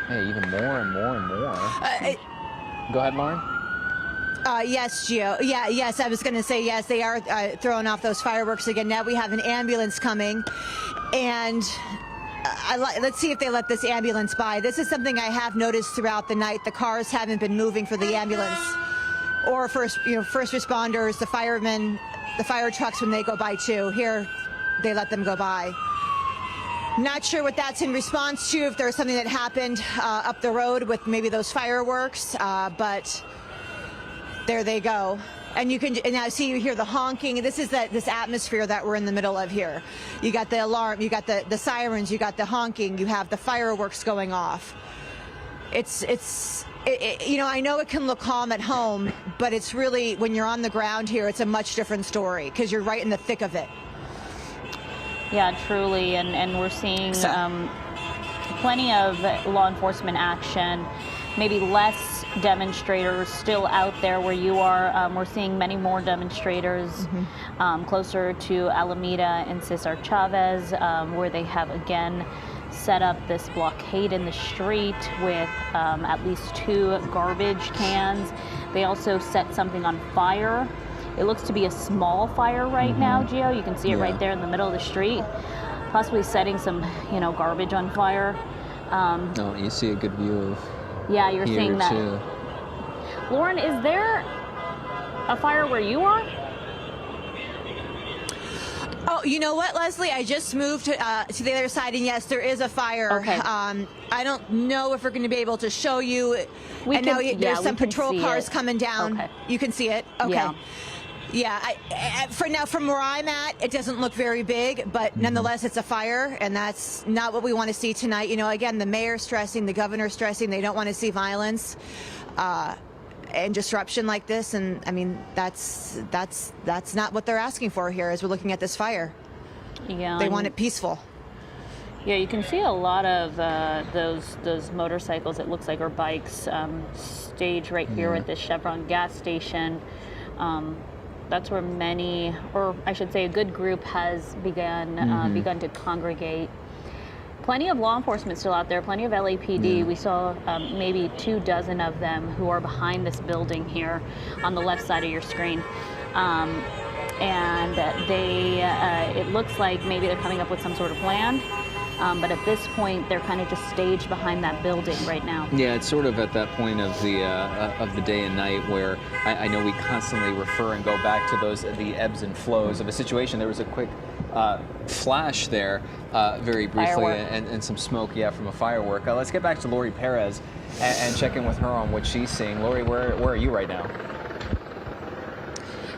Hey, even more and more and more. Go ahead, Lauren. Yes, Gio. Yes, I was going to say yes. They are throwing off those fireworks again. Now we have an ambulance coming, and let's see if they let this ambulance by. This is something I have noticed throughout the night. The cars haven't been moving for the ambulance or first responders, the firemen, the fire trucks when they go by too. Here, they let them go by. Not sure what that's in response to, if there's something that happened up the road with maybe those fireworks, but there they go. And you can now see, you hear the honking. This is this atmosphere that we're in the middle of here. You got the alarm, you got the sirens, you got the honking, you have the fireworks going off. You know, I know it can look calm at home, but it's really, when you're on the ground here, it's a much different story because you're right in the thick of it. Yeah, truly, and we're seeing plenty of law enforcement action. Maybe less demonstrators still out there where you are. We're seeing many more demonstrators closer to Alameda and Cesar Chavez, where they have again set up this blockade in the street with at least 2 garbage cans They also set something on fire. It looks to be a small fire right now, Gio. You can see it right there in the middle of the street. Possibly setting some, garbage on fire. Oh, you see a good view of Yeah, you're here seeing that. too. Lauren, is there a fire where you are? Oh, you know what, Leslie? I just moved to the other side, and yes, there is a fire. Okay. I don't know if we're going to be able to show you. Now there's we some can patrol see cars it. coming down. Okay. You can see it? Okay. Yeah. Yeah, for now, from where I'm at, it doesn't look very big, but nonetheless, it's a fire, and that's not what we want to see tonight. Again, the mayor stressing, the governor stressing, they don't want to see violence and disruption like this, and I mean, that's not what they're asking for here as we're looking at this fire. Yeah. They want it peaceful. Yeah, you can see a lot of those motorcycles, it looks like, or bikes, staged right here at this Chevron gas station. That's where many, or I should say a good group has begun to congregate. Plenty of law enforcement still out there, plenty of LAPD. We saw maybe 24 of them who are behind this building here on the left side of your screen. And it looks like maybe they're coming up with some sort of plan. But at this point, they're kind of just staged behind that building right now. Yeah, it's sort of at that point of the day and night where I know we constantly refer and go back to the ebbs and flows of a situation. There was a quick flash there, very briefly, and some smoke, from a firework. Let's get back to Lori Perez and check in with her on what she's seeing. Lori, where are you right now?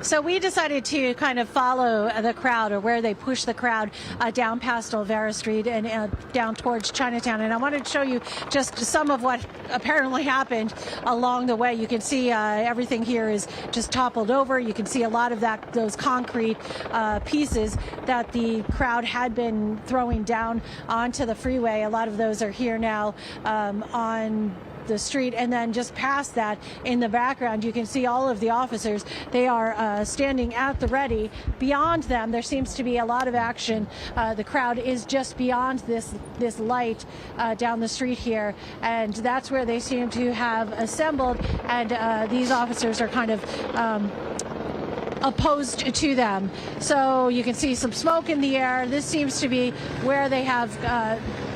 So we decided to kind of follow the crowd, or where they push the crowd down past Olvera Street and down towards Chinatown. And I wanted to show you just some of what apparently happened along the way. You can see everything here is just toppled over. You can see a lot of those concrete pieces that the crowd had been throwing down onto the freeway. A lot of those are here now on the street, and then just past that in the background you can see all of the officers. They are standing at the ready. Beyond them there seems to be a lot of action. The crowd is just beyond this light down the street here, and that's where they seem to have assembled, and these officers are kind of opposed to them. So you can see some smoke in the air. This seems to be where they have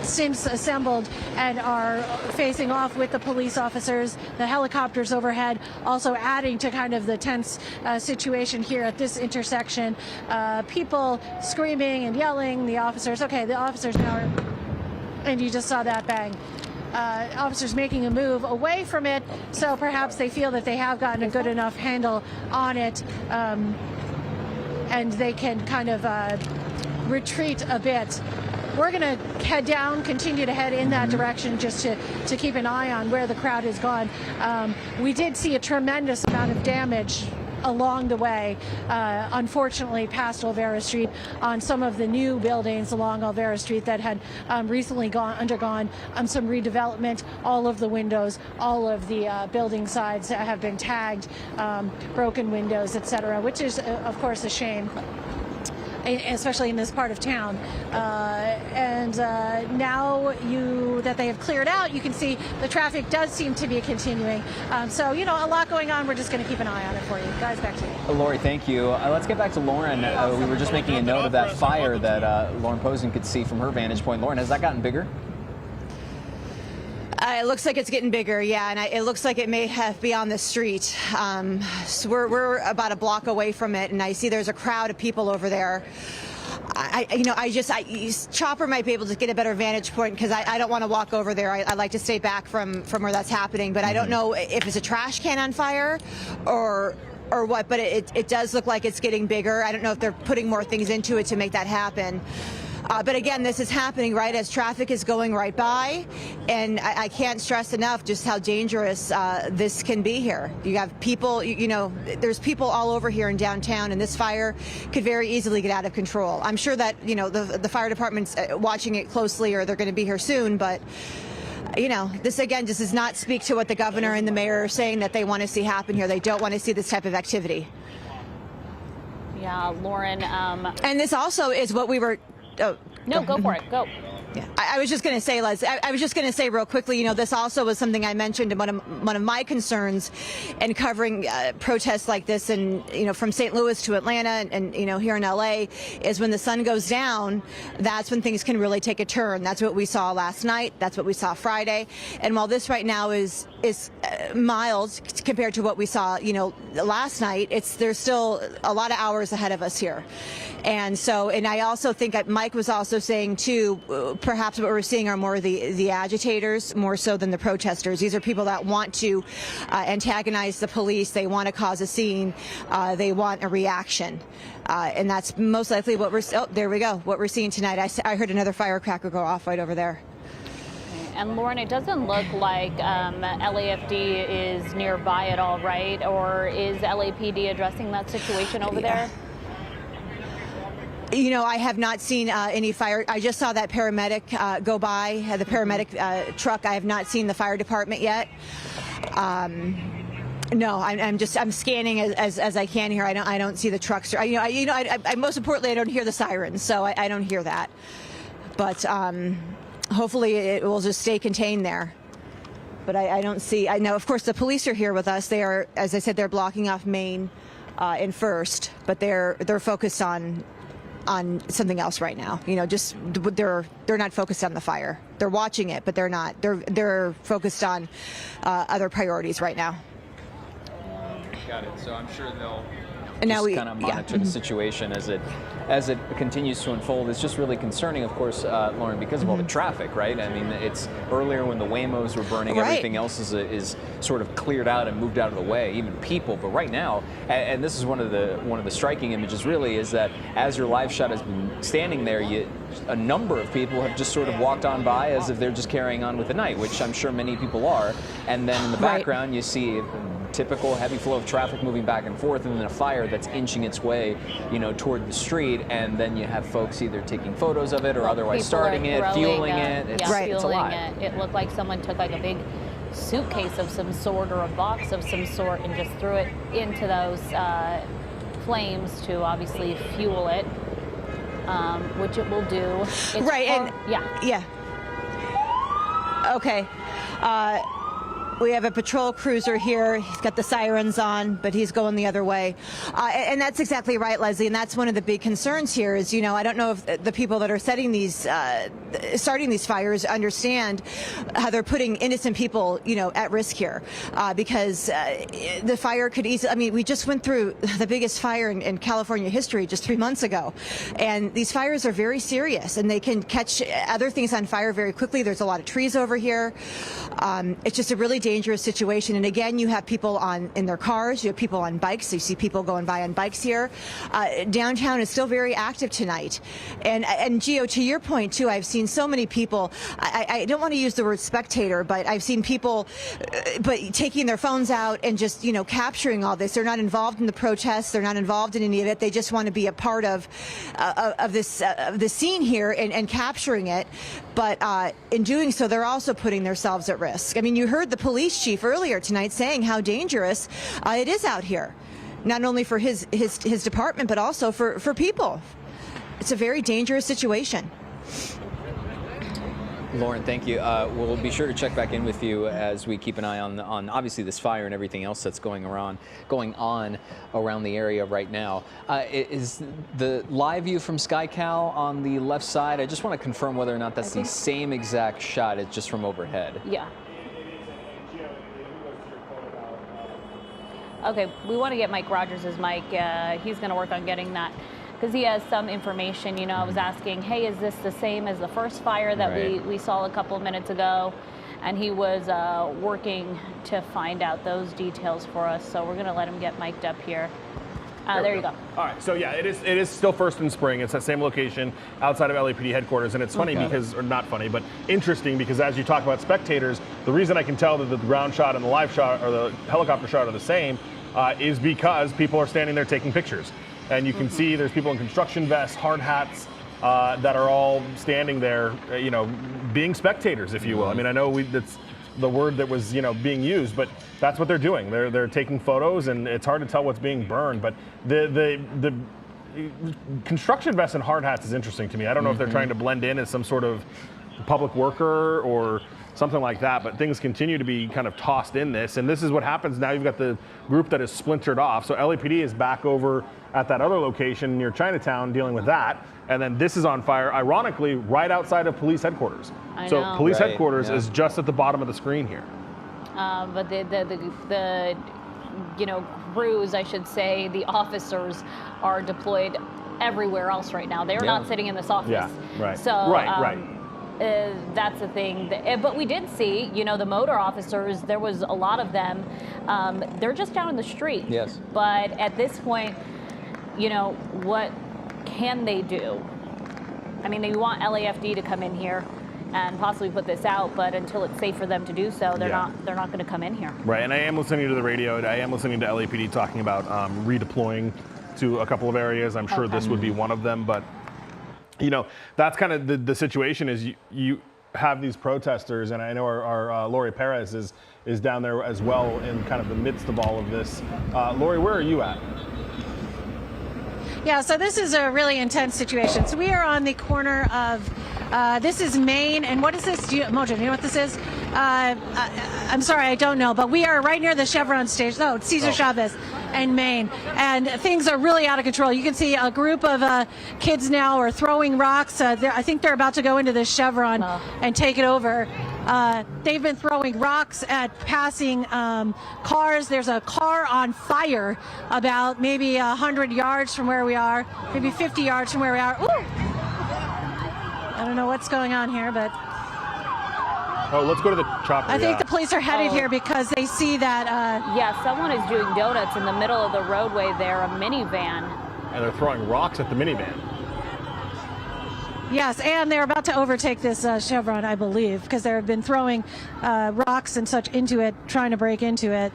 since assembled and are facing off with the police officers. The helicopters overhead also adding to kind of the tense situation here at this intersection. People screaming and yelling. The officers now are, and you just saw that bang. Officers making a move away from it, so perhaps they feel that they have gotten a good enough handle on it, and they can kind of retreat a bit. We're going to head down, continue to head in that direction, just to keep an eye on where the crowd has gone. We did see a tremendous amount of damage along the way, unfortunately, past Olvera Street, on some of the new buildings along Olvera Street that had recently undergone some redevelopment. All of the windows, all of the building sides have been tagged, broken windows, etc., which is, of course, a shame, especially in this part of town. And now that they have cleared out, you can see the traffic does seem to be continuing. So, a lot going on. We're just going to keep an eye on it for you. Guys, back to you. Lori, thank you. Let's get back to Lauren. We were just making a note of that fire that Lauren Posen could see from her vantage point. Lauren, has that gotten bigger? It looks like it's getting bigger, yeah, and it looks like it may have be on the street. So we're about a block away from it, and I see there's a crowd of people over there. Chopper might be able to get a better vantage point, because I don't want to walk over there. I like to stay back from where that's happening, but I don't know if it's a trash can on fire or what, but it does look like it's getting bigger. I don't know if they're putting more things into it to make that happen. But again, this is happening right as traffic is going right by, and I can't stress enough just how dangerous this can be here. You have people, there's people all over here in downtown, and this fire could very easily get out of control. I'm sure that, the fire department's watching it closely, or they're going to be here soon, but this again just does not speak to what the governor and the mayor are saying that they want to see happen here. They don't want to see this type of activity. Yeah, Lauren. And this also is what we were... No, go for it. Go. Yeah, I was just going to say, Les, I was just going to say real quickly, this also was something I mentioned, and one of my concerns in covering protests like this, and from St. Louis to Atlanta, and here in LA, is when the sun goes down, that's when things can really take a turn. That's what we saw last night. That's what we saw Friday. And while this right now is mild compared to what we saw, last night, there's still a lot of hours ahead of us here. And I also think that Mike was also saying too, perhaps what we're seeing are more the agitators more so than the protesters. These are people that want to antagonize the police. They want to cause a scene. They want a reaction. And that's most likely what there we go, what we're seeing tonight. I heard another firecracker go off right over there. And Lauren, it doesn't look like LAFD is nearby at all, right? Or is LAPD addressing that situation over there? I have not seen any fire. I just saw that paramedic go by, the paramedic truck. I have not seen the fire department yet. No, I'm scanning as I can here. I don't see the trucks. I most importantly, I don't hear the sirens, so I don't hear that. But hopefully it will just stay contained there. But I don't see. I know, of course, the police are here with us. They are, as I said, they're blocking off Main and First, but they're focused on something else right now. They're not focused on the fire. They're watching it, but they're not. They're focused on other priorities right now. Got it. So I'm sure they'll And just kind of monitor the situation as it continues to unfold. It's just really concerning, of course, Lauren, because of all the traffic, right? I mean, it's earlier when the Waymos were burning, everything else is sort of cleared out and moved out of the way, even people. But right now, and this is one of the striking images, really, is that as your live shot has been standing there, a number of people have just sort of walked on by as if they're just carrying on with the night, which I'm sure many people are. And then in the background, you see typical heavy flow of traffic moving back and forth, and then a fire that's inching its way, toward the street, and then you have folks either taking photos of it or otherwise starting it, fueling it. It's a lot. It looked like someone took like a big suitcase of some sort or a box of some sort and just threw it into those flames to obviously fuel it, which it will do. Yeah. Okay. We have a patrol cruiser here. He's got the sirens on, but he's going the other way. And that's exactly right, Leslie. And that's one of the big concerns here is, I don't know if the people that are starting these fires understand how they're putting innocent people, at risk here. Because the fire could easily, we just went through the biggest fire in California history just 3 months ago. And these fires are very serious, and they can catch other things on fire very quickly. There's a lot of trees over here. It's just a really dangerous situation. And again, you have people in their cars, you have people on bikes, you see people going by on bikes here. Downtown is still very active tonight. And Gio, to your point too, I've seen so many people, I don't want to use the word spectator, but I've seen people taking their phones out and just, capturing all this. They're not involved in the protests, they're not involved in any of it. They just want to be a part of the scene here and capturing it. But in doing so, they're also putting themselves at risk. You heard the police chief earlier tonight saying how dangerous it is out here, not only for his department, but also for people. It's a very dangerous situation. Lauren, thank you. We'll be sure to check back in with you as we keep an eye on obviously this fire and everything else that's going on around the area right now. Is the live view from SkyCal on the left side? I just want to confirm whether or not that's the same exact shot. It's just from overhead. Yeah. Okay, we want to get Mike Rogers' mic. He's going to work on getting that because he has some information. I was asking, hey, is this the same as the first fire that we saw a couple of minutes ago? And he was working to find out those details for us. So we're going to let him get mic'd up here. There you go. All right, so yeah, it is still First and Spring. It's that same location outside of LAPD headquarters, and it's funny because, or not funny, but interesting because as you talk about spectators, the reason I can tell that the ground shot and the live shot or the helicopter shot are the same is because people are standing there taking pictures. And you can see there's people in construction vests, hard hats, that are all standing there, being spectators, if you will. I know that's the word that was, being used, but that's what they're doing. They're taking photos, and it's hard to tell what's being burned. But the construction vests and hard hats is interesting to me. I don't know if they're trying to blend in as some sort of public worker or something like that, but things continue to be kind of tossed in this, and this is what happens now. You've got the group that is splintered off. So LAPD is back over at that other location near Chinatown dealing with that, and then this is on fire, ironically, right outside of police headquarters. So police headquarters is just at the bottom of the screen here. But the crews, I should say, the officers are deployed everywhere else right now. They're not sitting in this office. Yeah, right. So that's the thing. But we did see, the motor officers, there was a lot of them. They're just down in the street. Yes. But at this point, what can they do? I mean, they want LAFD to come in here and possibly put this out, but until it's safe for them to do so, they're not going to come in here. Right, and I am listening to the radio, and I am listening to LAPD talking about redeploying to a couple of areas. I'm sure this would be one of them, but that's kind of the situation is you have these protesters, and I know our Lori Perez is down there as well in kind of the midst of all of this. Lori, where are you at? Yeah, so this is a really intense situation. So we are on the corner of, this is Main, and what is this? Mojo, do you know what this is? I'm sorry, I don't know, but we are right near the Chevron station. No, it's Cesar Chavez and Main, and things are really out of control. You can see a group of kids now are throwing rocks. I think they're about to go into this Chevron and take it over. They've been throwing rocks at passing cars. There's a car on fire about maybe 100 yards from where we are, maybe 50 yards from where we are. Ooh! I don't know what's going on here, but oh, let's go to the chopper. I think the police are headed here because they see that. Yeah, someone is doing donuts in the middle of the roadway there, a minivan. And they're throwing rocks at the minivan. Yes, and they're about to overtake this Chevron, I believe, because they've been throwing rocks and such into it, trying to break into it.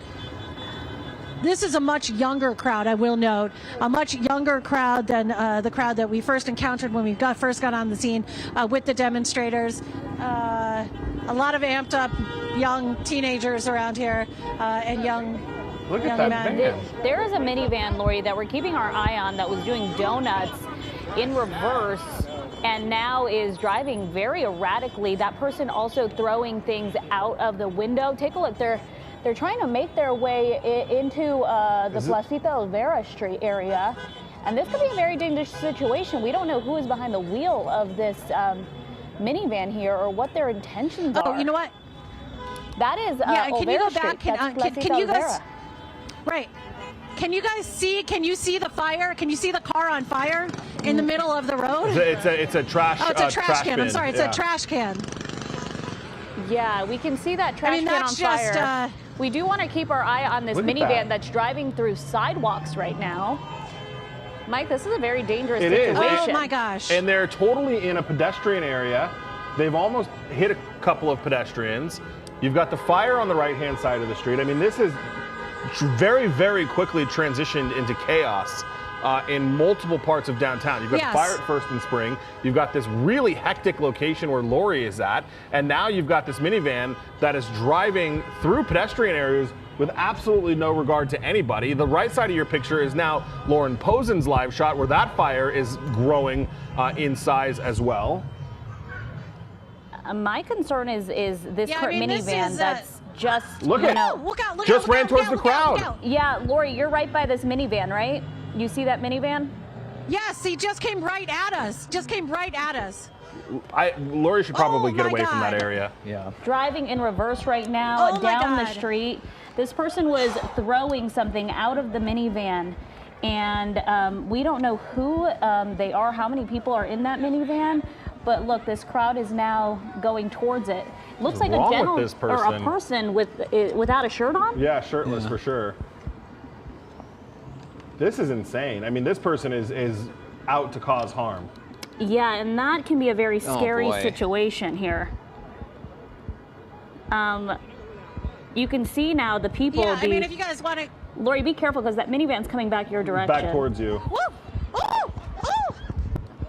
This is a much younger crowd, I will note, a much younger crowd than the crowd that we first encountered when we first got on the scene with the demonstrators. A lot of amped up young teenagers around here and young men. There is a minivan, Lori, that we're keeping our eye on that was doing donuts in reverse and now is driving very erratically. That person also throwing things out of the window. Take a look. They're trying to make their way into the Placita Olvera Street area. And this could be a very dangerous situation. We don't know who is behind the wheel of this minivan here or what their intentions are. Oh, you know what? That is yeah, can you go back? Can you guys? Right. Can you guys see? Can you see the fire? Can you see the car on fire in the middle of the road? It's a trash. Oh, it's a trash can. bin. I'm sorry, it's a trash can. Yeah, we can see that trash can on fire. We do want to keep our eye on this minivan that's driving through sidewalks right now. Mike, this is a very dangerous situation. Oh my gosh. And they're totally in a pedestrian area. They've almost hit a couple of pedestrians. You've got the fire on the right-hand side of the street. I mean, this is very, very quickly transitioned into chaos in multiple parts of downtown. You've got the fire at First and Spring. You've got this really hectic location where Lori is at. And now you've got this minivan that is driving through pedestrian areas with absolutely no regard to anybody. The right side of your picture is now Lauren Posen's live shot where that fire is growing in size as well. My concern is this minivan that's just ran towards the crowd. Yeah, Lori, you're right by this minivan, right? You see that minivan? Yes, he just came right at us. Lori should probably get away from that area. Yeah. Driving in reverse right now down the street. This person was throwing something out of the minivan, and we don't know who they are, how many people are in that minivan. But look, this crowd is now going towards it. Looks like a gentleman or a person without a shirt on. Yeah, shirtless for sure. This is insane. I mean, this person is out to cause harm. Yeah, and that can be a very scary situation here. You can see now the people. Yeah, I mean, if you guys want to. Lori, be careful because that minivan's coming back your direction. Back towards you. Woo! Oh! Oh!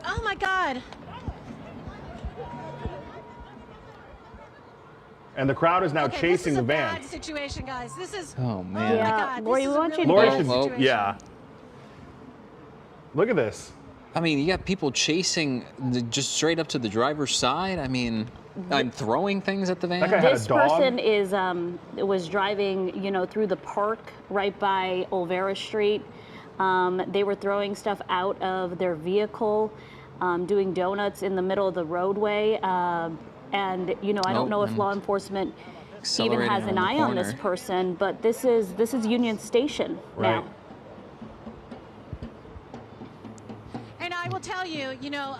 Oh my God! And the crowd is now chasing the van. This is a bad situation, guys. This is. Oh man. Oh my God. Lori, we want you to Lori should, yeah. Look at this. I mean, you got people chasing just straight up to the driver's side. I mean, I'm throwing things at the van. This person is was driving, you know, through the park right by Olvera Street. They were throwing stuff out of their vehicle, doing donuts in the middle of the roadway. And you know, I don't know if law enforcement even has an eye on this person, but this is Union Station now. And I will tell you, you know,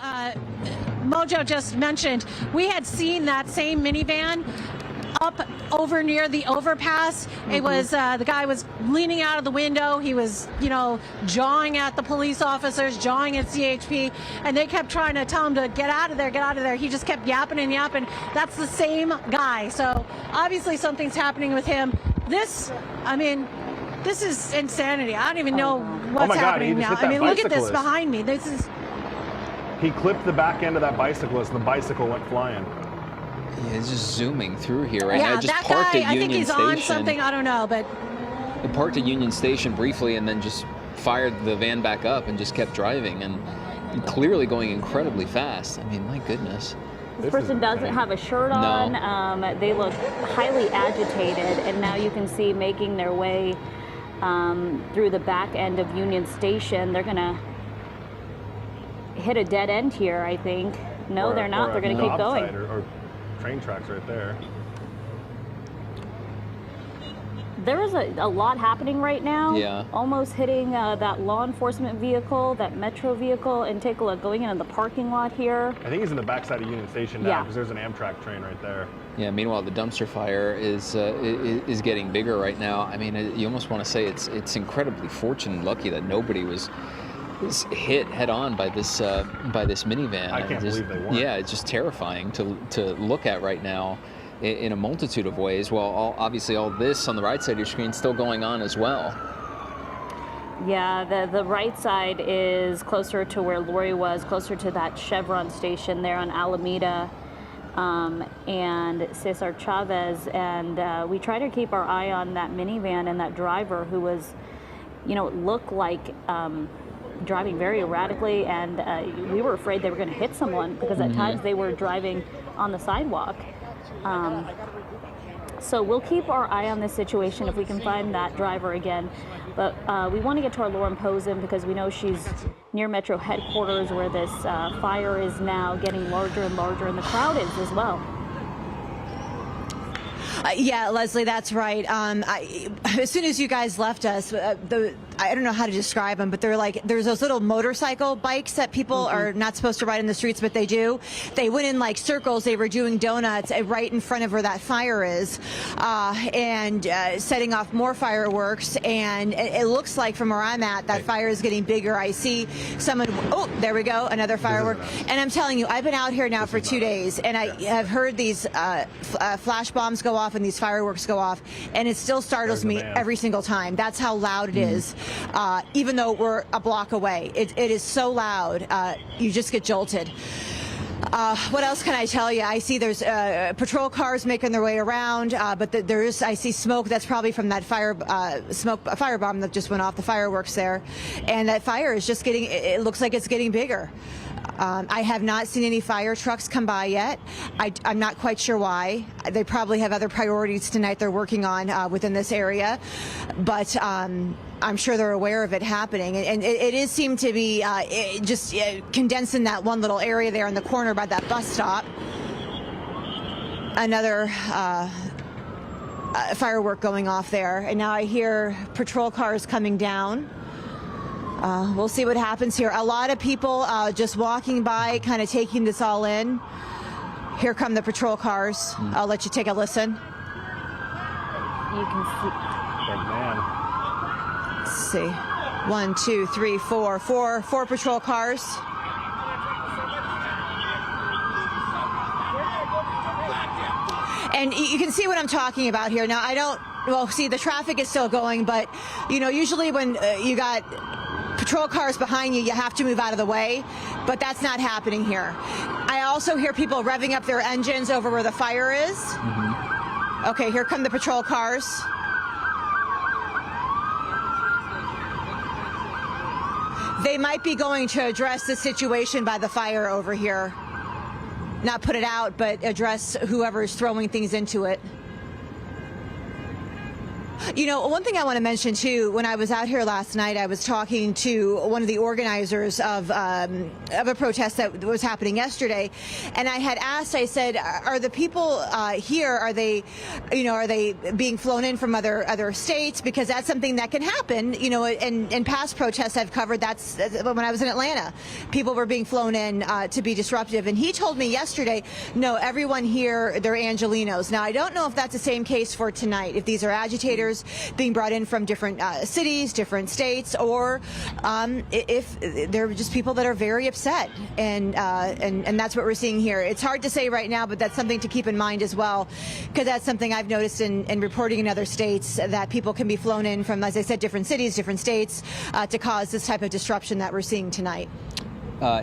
Mojo just mentioned, we had seen that same minivan up over near the overpass. It was, the guy was leaning out of the window. He was, you know, jawing at the police officers, jawing at CHP, and they kept trying to tell him to get out of there, get out of there. He just kept yapping and yapping. That's the same guy. So obviously something's happening with him. This, I mean, this is insanity. I don't even know what's happening now. I mean, look at this behind me. This is... He clipped the back end of that bicyclist, and the bicycle went flying. Yeah, he's just zooming through here right yeah, now. Just that parked guy, at Union I think he's Station. on something, I don't know, but... He parked at Union Station briefly and then just fired the van back up and just kept driving and clearly going incredibly fast. I mean, my goodness. This person doesn't have a shirt on. No. They look highly agitated, and now you can see making their way through the back end of Union Station. They're going to hit a dead end here, I think. No, they're not. They're going to keep going. Or train tracks right there. There is a lot happening right now. Yeah. Almost hitting that law enforcement vehicle, that metro vehicle, and take a look, going into the parking lot here. I think he's in the backside of Union Station now because there's an Amtrak train right there. Yeah, meanwhile, the dumpster fire is getting bigger right now. I mean, you almost want to say it's incredibly fortunate and lucky that nobody was hit head on by this minivan. I can't believe they weren't. Yeah, it's just terrifying to look at right now in a multitude of ways. Well, obviously all this on the right side of your screen still going on as well. Yeah, the right side is closer to where Lori was, closer to that Chevron station there on Alameda and Cesar Chavez. And we try to keep our eye on that minivan and that driver who was, you know, looked like driving very erratically, and we were afraid they were going to hit someone because at times they were driving on the sidewalk. So we'll keep our eye on this situation if we can find that driver again. But we want to get to our Lauren Posen because we know she's near Metro headquarters where this fire is now getting larger and larger, and the crowd is as well. Yeah, Leslie, that's right. As soon as you guys left us, I don't know how to describe them, but there's those little motorcycle bikes that people are not supposed to ride in the streets, but they do. They went in like circles. They were doing donuts right in front of where that fire is, and setting off more fireworks. And it looks like from where I'm at, that fire is getting bigger. I see someone. Oh, there we go, another firework. And I'm telling you, I've been out here now for 2 days, and I have heard these flash bombs go off and these fireworks go off, and it still startles me every single time. That's how loud it is. Even though we're a block away, it is so loud, you just get jolted. What else can I tell you? I see there's patrol cars making their way around, but I see smoke. That's probably from that firebomb that just went off, the fireworks there. And that fire is just it looks like it's getting bigger. I have not seen any fire trucks come by yet. I'm not quite sure why. They probably have other priorities tonight they're working on within this area, but I'm sure they're aware of it happening. And it is seemed to be just condensed in that one little area there in the corner by that bus stop. Another firework going off there. And now I hear patrol cars coming down. We'll see what happens here. A lot of people just walking by, kind of taking this all in. Here come the patrol cars. I'll let you take a listen. You can see. Big man. Let's see. 1, 2, 3, 4. Four patrol cars. And you can see what I'm talking about here. Now, well, see, the traffic is still going, but, you know, usually when you got patrol cars behind you, you have to move out of the way, but that's not happening here. I also hear people revving up their engines over where the fire is. Okay, here come the patrol cars. They might be going to address the situation by the fire over here. Not put it out, but address whoever's throwing things into it. You know, one thing I want to mention, too, when I was out here last night, I was talking to one of the organizers of a protest that was happening yesterday. And I had asked, I said, are the people here, are they being flown in from other states? Because that's something that can happen. You know, in past protests I've covered, that's when I was in Atlanta. People were being flown in to be disruptive. And he told me yesterday, no, everyone here, they're Angelenos. Now, I don't know if that's the same case for tonight, if these are agitators being brought in from different cities, different states, or if they're just people that are very upset, and that's what we're seeing here. It's hard to say right now, but that's something to keep in mind as well, because that's something I've noticed in reporting in other states, that people can be flown in from, as I said, different cities, different states, to cause this type of disruption that we're seeing tonight.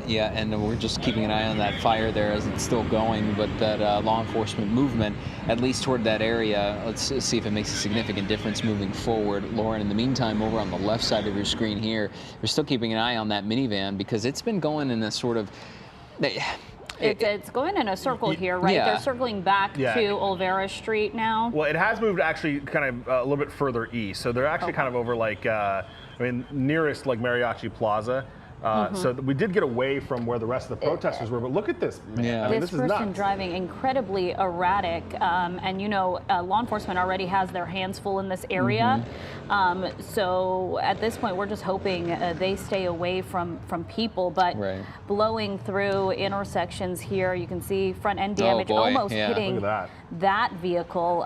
Yeah, and we're just keeping an eye on that fire there as it's still going, but that law enforcement movement, at least toward that area, let's see if it makes a significant difference moving forward. Lauren, in the meantime, over on the left side of your screen here, we're still keeping an eye on that minivan because it's been going in a sort of... It's going in a circle here, right? Yeah. They're circling back to Olvera Street now. Well, it has moved actually kind of a little bit further east, so they're actually kind of over like, nearest like Mariachi Plaza. So we did get away from where the rest of the protesters were, but look at this, man. Yeah. I mean, This this is person nuts. driving incredibly erratic, and you know, law enforcement already has their hands full in this area. So at this point, we're just hoping they stay away from people. But blowing through intersections here, you can see front end damage almost hitting that vehicle,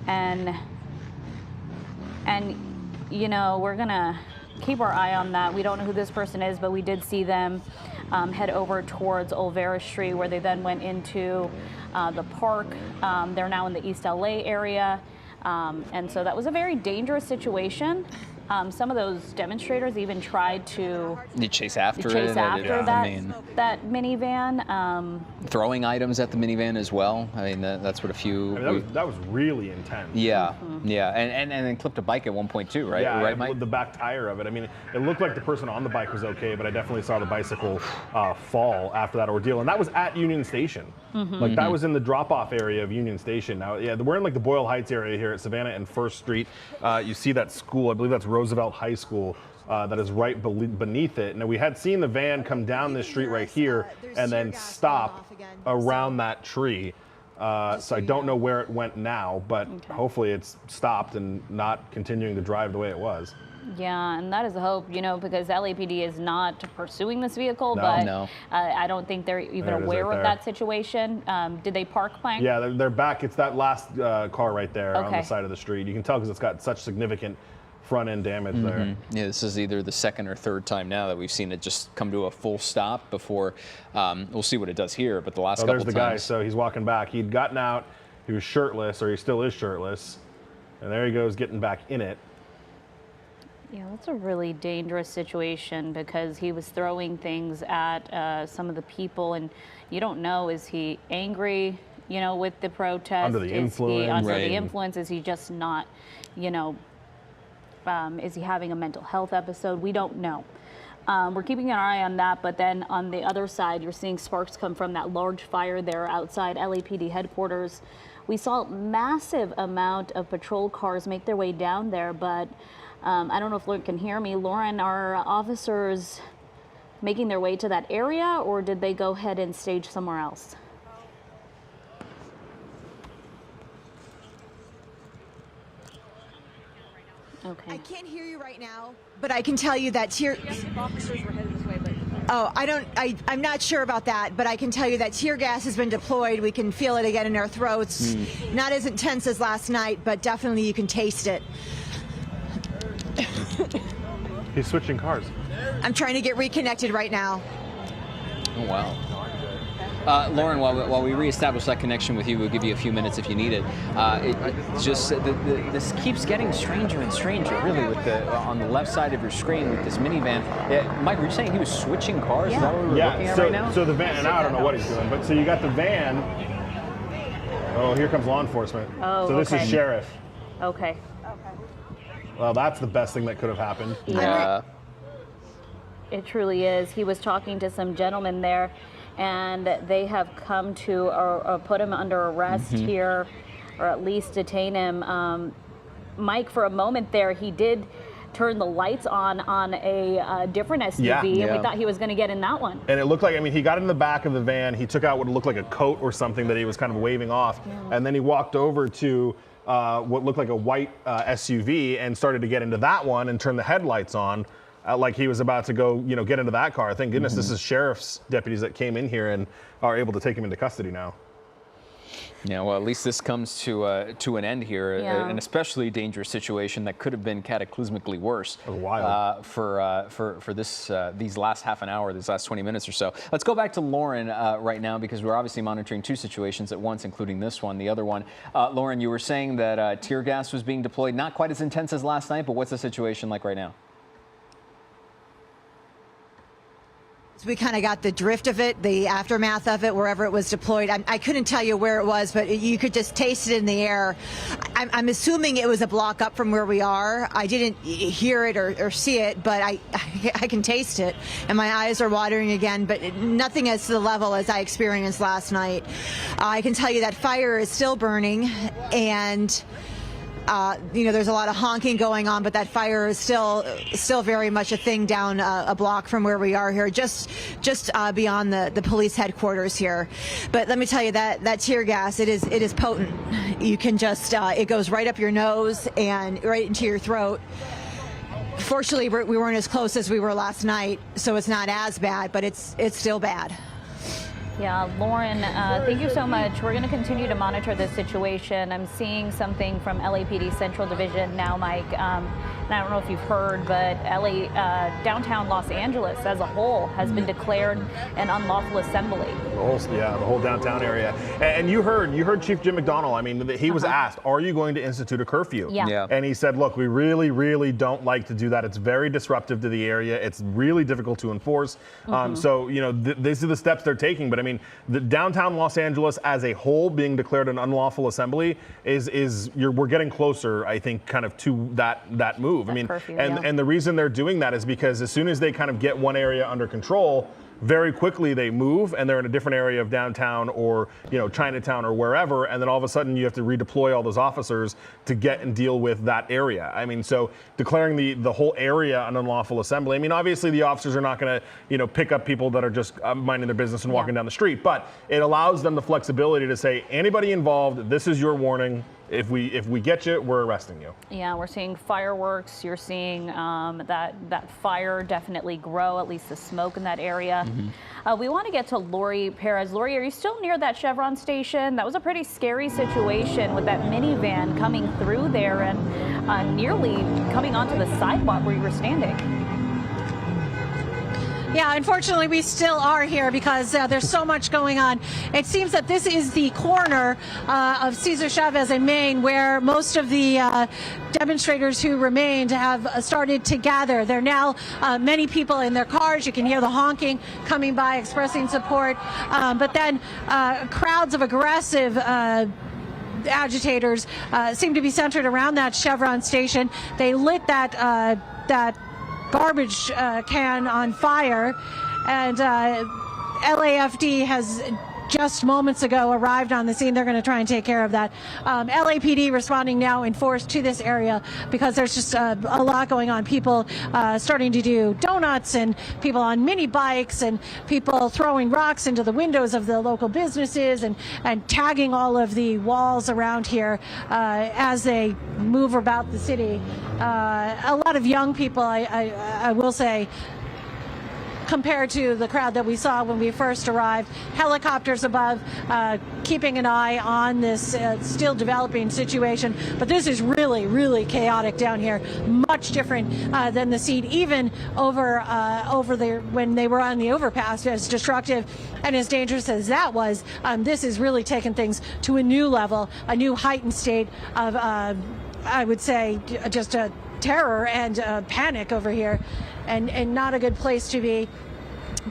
and you know, we're gonna keep our eye on that. We don't know who this person is, but we did see them head over towards Olvera Street, where they then went into the park. They're now in the East LA area. And so that was a very dangerous situation. Some of those demonstrators even tried to chase after that minivan. Throwing items at the minivan as well. I mean, that's what a few... I mean, that was really intense. Yeah, yeah, and then clipped a bike at one point too, right? Yeah, right, Mike? the back tire of it. I mean, it looked like the person on the bike was okay, but I definitely saw the bicycle fall after that ordeal, and that was at Union Station. Like that was in the drop-off area of Union Station. Now, yeah, we're in like the Boyle Heights area here at Savannah and First Street. You see that school, I believe that's Roosevelt High School, that is right beneath it. Now, we had seen the van come down this street right here and then stop around that tree. So I don't know where it went now, but hopefully it's stopped and not continuing to drive the way it was. Yeah, and that is the hope, you know, because LAPD is not pursuing this vehicle, but I don't think they're even aware of that situation. Did they park plank? Yeah, they're back. It's that last car right there on the side of the street. You can tell because it's got such significant front-end damage there. Yeah, this is either the second or third time now that we've seen it just come to a full stop before. We'll see what it does here, but the last couple there's the times. guy. So he's walking back. He'd gotten out. He was shirtless, or he still is shirtless. And there he goes getting back in it. Yeah, that's a really dangerous situation because he was throwing things at some of the people, and you don't know, is he angry, you know, with the protest? Under the influence. Is he under the influence? Is he just not, you know, is he having a mental health episode? We don't know. We're keeping an eye on that, but then on the other side, you're seeing sparks come from that large fire there outside LAPD headquarters. We saw a massive amount of patrol cars make their way down there, but I don't know if Lauren can hear me. Lauren, are officers making their way to that area, or did they go ahead and stage somewhere else? Okay. I can't hear you right now, but I can tell you that officers were headed this way, but... Oh, I'm not sure about that, but I can tell you that tear gas has been deployed. We can feel it again in our throats. Not as intense as last night, but definitely you can taste it. He's switching cars. I'm trying to get reconnected right now. Oh, wow. Lauren, while we reestablish that connection with you, we'll give you a few minutes if you need it. This keeps getting stranger and stranger, really, with on the left side of your screen with this minivan. Mike, were you saying he was switching cars? Is that what we're looking at right now? So the van, and I don't know what he's doing, but so you got the van. Oh, here comes law enforcement. Oh, so this is sheriff. Okay. Well, that's the best thing that could have happened. Yeah. It truly is. He was talking to some gentlemen there, and they have come to or put him under arrest here, or at least detain him. Mike, for a moment there, he did turn the lights on a different SUV, and we thought he was going to get in that one. And it looked like, I mean, he got in the back of the van, he took out what looked like a coat or something that he was kind of waving off, and then he walked over to what looked like a white SUV and started to get into that one and turn the headlights on like he was about to go, you know, get into that car. Thank goodness this is sheriff's deputies that came in here and are able to take him into custody now. Yeah, well, at least this comes to an end here, an especially dangerous situation that could have been cataclysmically worse for these last half an hour, these last 20 minutes or so. Let's go back to Lauren right now, because we're obviously monitoring two situations at once, including this one, the other one. Lauren, you were saying that tear gas was being deployed, not quite as intense as last night, but what's the situation like right now? We kind of got the drift of it, the aftermath of it, wherever it was deployed. I couldn't tell you where it was, but you could just taste it in the air. I'm assuming it was a block up from where we are. I didn't hear it or see it, but I can taste it, and my eyes are watering again, but nothing as to the level as I experienced last night. I can tell you that fire is still burning, and you know, there's a lot of honking going on, but that fire is still very much a thing down a block from where we are here, just beyond the police headquarters here. But let me tell you that tear gas, it is potent. You can just it goes right up your nose and right into your throat. Fortunately, we weren't as close as we were last night, so it's not as bad, but it's still bad. Yeah, Lauren, thank you so much. We're going to continue to monitor this situation. I'm seeing something from LAPD Central Division now, Mike. And I don't know if you've heard, but downtown Los Angeles as a whole has been declared an unlawful assembly. The whole downtown area. And you heard Chief Jim McDonnell. I mean, he was asked, are you going to institute a curfew? Yeah. And he said, look, we really, really don't like to do that. It's very disruptive to the area. It's really difficult to enforce. So, you know, these are the steps they're taking. But I mean, the downtown Los Angeles as a whole being declared an unlawful assembly we're getting closer, I think, kind of to that move. I mean, curfew, and the reason they're doing that is because as soon as they kind of get one area under control, very quickly they move and they're in a different area of downtown or, you know, Chinatown or wherever, and then all of a sudden you have to redeploy all those officers to get and deal with that area. I mean, so declaring the whole area an unlawful assembly, I mean, obviously the officers are not going to, you know, pick up people that are just minding their business and walking down the street, but it allows them the flexibility to say, anybody involved, this is your warning. If we get you, we're arresting you. Yeah, we're seeing fireworks. You're seeing that fire definitely grow, at least the smoke in that area. We want to get to Lori Perez. Lori, are you still near that Chevron station? That was a pretty scary situation with that minivan coming through there and nearly coming onto the sidewalk where you were standing. Yeah, unfortunately, we still are here because there's so much going on. It seems that this is the corner of Cesar Chavez in Maine where most of the demonstrators who remained have started to gather. There are now many people in their cars. You can hear the honking coming by, expressing support. But then crowds of aggressive agitators seem to be centered around that Chevron station. They lit that garbage can on fire, and LAFD has just moments ago arrived on the scene. They're going to try and take care of that. LAPD responding now in force to this area because there's just a lot going on. People starting to do donuts, and people on mini bikes, and people throwing rocks into the windows of the local businesses and tagging all of the walls around here as they move about the city. A lot of young people, I will say, compared to the crowd that we saw when we first arrived. Helicopters above, keeping an eye on this still developing situation. But this is really, really chaotic down here. Much different than the scene, even over there when they were on the overpass, as destructive and as dangerous as that was. This is really taking things to a new level, a new heightened state of, I would say, just a terror and panic over here, and not a good place to be.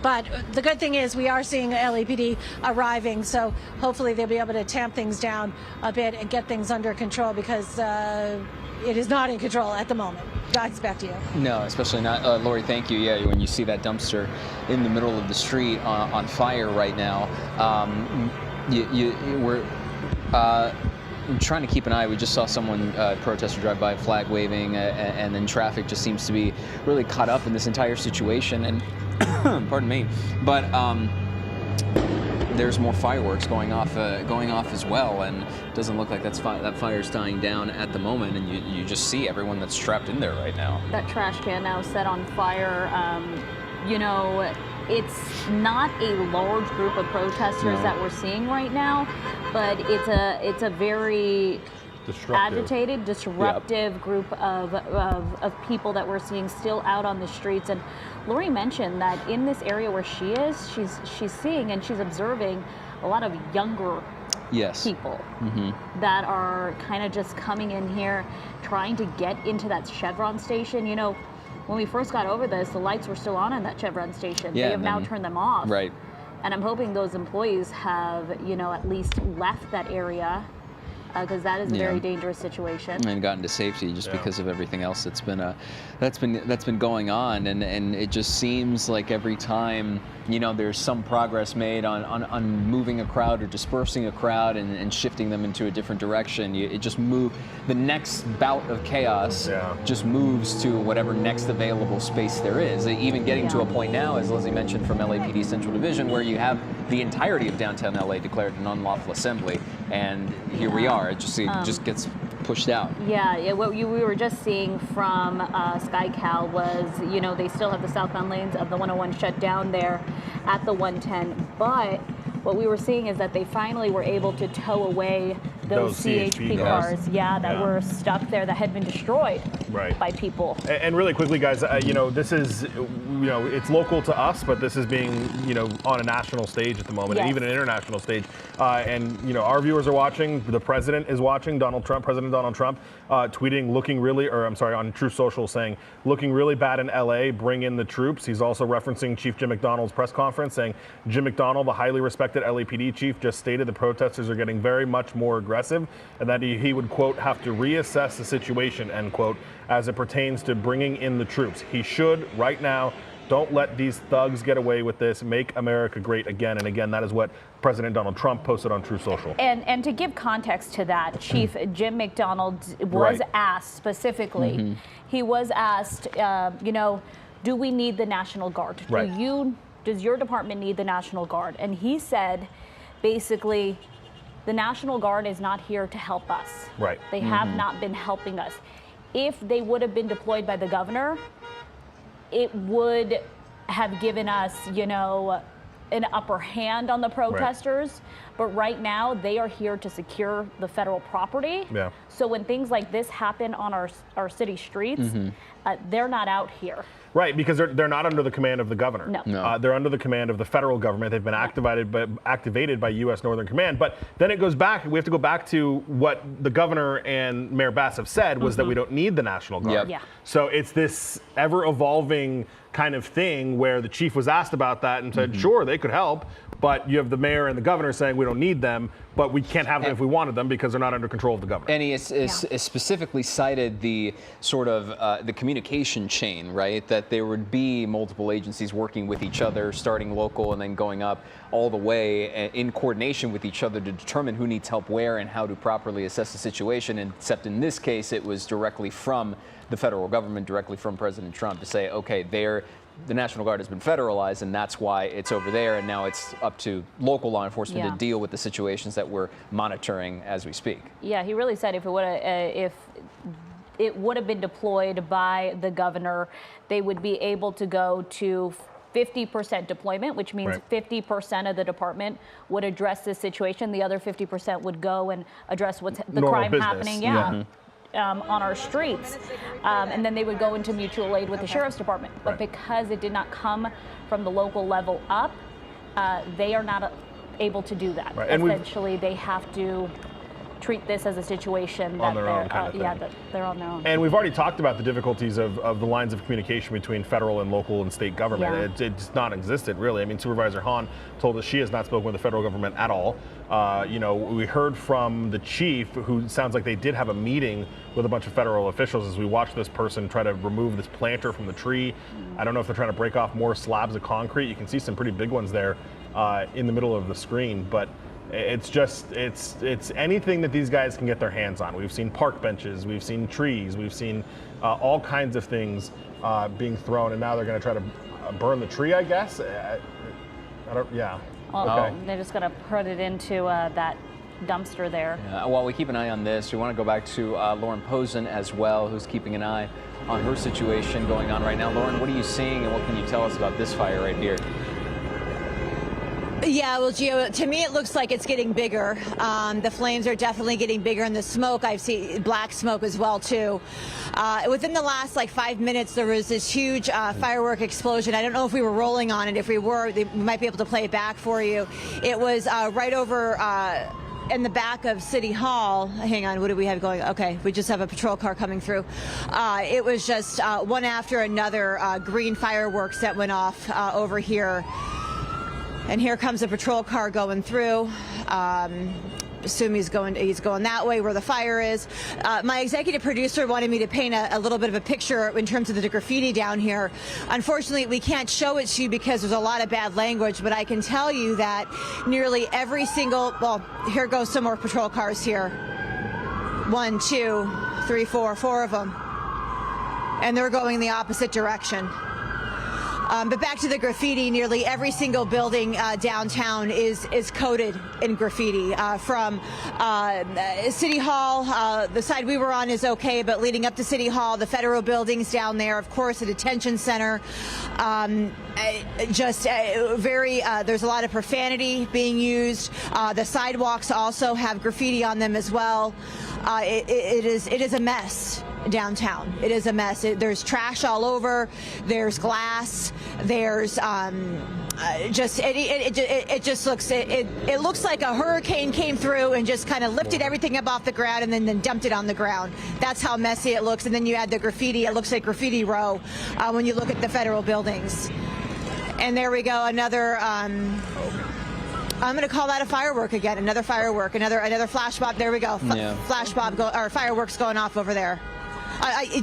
But the good thing is we are seeing LAPD arriving, so hopefully they'll be able to tamp things down a bit and get things under control, because it is not in control at the moment. guys, back to you. No, especially not. Lori, thank you. Yeah, when you see that dumpster in the middle of the street on fire right now, we're trying to keep an eye. We just saw someone, protester, drive by, flag waving, and then traffic just seems to be really caught up in this entire situation. And pardon me, but there's more fireworks going off as well, and it doesn't look like that fire's dying down at the moment. And you just see everyone that's trapped in there right now. That trash can now set on fire. You know, it's not a large group of protesters that we're seeing right now, but it's a very agitated, disruptive group of people that we're seeing still out on the streets. And Lori mentioned that in this area where she is, she's seeing and she's observing a lot of younger people that are kind of just coming in here, trying to get into that Chevron station. You know, when we first got over this, the lights were still on in that Chevron station. They have now turned them off. Right. And I'm hoping those employees have, you know, at least left that area, because that is a very dangerous situation. And gotten to safety just because of everything else that's been going on, and it just seems like every time, you know, there's some progress made on moving a crowd or dispersing a crowd and shifting them into a different direction, it just the next bout of chaos just moves to whatever next available space there is. Even getting to a point now, as Leslie mentioned, from LAPD Central Division, where you have the entirety of downtown LA declared an unlawful assembly, and here we are. It just gets pushed out. Yeah, what we were just seeing from SkyCal was, you know, they still have the southbound lanes of the 101 shut down there at the 110, but what we were seeing is that they finally were able to tow away those CHP cars, that were stuck there, that had been destroyed by people. And really quickly, guys, you know, this is, you know, it's local to us, but this is being, you know, on a national stage at the moment, even an international stage. And, you know, our viewers are watching. The president is watching, President Donald Trump, tweeting, on Truth Social, saying, looking really bad in LA, bring in the troops. He's also referencing Chief Jim McDonald's press conference, saying Jim McDonald, the highly respected LAPD chief, just stated the protesters are getting very much more aggressive, and that he would, quote, have to reassess the situation, end quote, as it pertains to bringing in the troops. He should, right now. Don't let these thugs get away with this. Make America great again. And again, that is what President Donald Trump posted on Truth Social. And to give context to that, Chief Jim McDonald was asked specifically, he was asked, you know, do we need the National Guard? Does your department need the National Guard? And he said, basically, the National Guard is not here to help us. They have not been helping us. If they would have been deployed by the governor, it would have given us, you know, an upper hand on the protesters. But right now, they are here to secure the federal property. So when things like this happen on our city streets, they're not out here. Right, because they're not under the command of the governor. No. They're under the command of the federal government. They've been activated by U.S. Northern Command. But then it goes back. We have to go back to what the governor and Mayor Bass have said was that we don't need the National Guard. So it's this ever-evolving kind of thing where the chief was asked about that and said, sure, they could help. But you have the mayor and the governor saying we don't need them, but we can't have them if we wanted them because they're not under control of the governor. And he specifically cited the sort of the communication chain, right? That there would be multiple agencies working with each other, starting local and then going up all the way in coordination with each other to determine who needs help where and how to properly assess the situation. And except in this case, it was directly from the federal government, directly from President Trump to say, okay, the National Guard has been federalized, and that's why it's over there, and now it's up to local law enforcement to deal with the situations that we're monitoring as we speak. Yeah, he really said if it would have been deployed by the governor, they would be able to go to 50% deployment, which means 50% of the department would address this situation. The other 50% would go and address what's the crime happening. On our streets, and then they would go into mutual aid with the sheriff's department. But because it did not come from the local level up, they are not able to do that. Essentially, they have to treat this as a situation that On their own kind of thing. that they're on their own. And we've already talked about the difficulties of the lines of communication between federal and local and state government. Yeah. It's non-existent, really. I mean, Supervisor Hahn told us she has not spoken with the federal government at all. We heard from the chief, who sounds like they did have a meeting with a bunch of federal officials as we watched this person try to remove this planter from the tree. I don't know if they're trying to break off more slabs of concrete. You can see some pretty big ones there in the middle of the screen, but it's anything that these guys can get their hands on. We've seen park benches, we've seen trees, we've seen all kinds of things being thrown, and now they're going to try to burn the tree, I guess. Well, they're just going to put it into that dumpster there. Yeah, while we keep an eye on this, we want to go back to Lauren Posen as well, who's keeping an eye on her situation going on right now. Lauren, what are you seeing, and what can you tell us about this fire right here? Yeah, well, Gio, to me it looks like it's getting bigger. The flames are definitely getting bigger, and the smoke, I've seen black smoke as well, too. Within the last 5 minutes, there was this huge firework explosion. I don't know if we were rolling on it. If we were, we might be able to play it back for you. It was right over in the back of City Hall. Hang on, what do we have going? Okay, we just have a patrol car coming through. It was just one after another green fireworks that went off over here. And here comes a patrol car going through. Assume he's going that way where the fire is. My executive producer wanted me to paint a little bit of a picture in terms of the graffiti down here. Unfortunately, we can't show it to you because there's a lot of bad language, but I can tell you that nearly every single, well, here goes some more patrol cars here. 1, 2, 3, 4 of them. And they're going the opposite direction. But back to the graffiti, nearly every single building downtown is coated in graffiti. From City Hall, the side we were on is okay, but leading up to City Hall, the federal buildings down there, of course, the detention center, there's a lot of profanity being used. The sidewalks also have graffiti on them as well. It is a mess downtown. It is a mess. There's trash all over. There's glass. There's it looks like a hurricane came through and just kind of lifted everything up off the ground and then dumped it on the ground. That's how messy it looks. And then you add the graffiti. It looks like Graffiti Row when you look at the federal buildings. And there we go. Another. I'm going to call that a firework again. Another firework. Another flash mob. There we go. Flash mob or fireworks going off over there.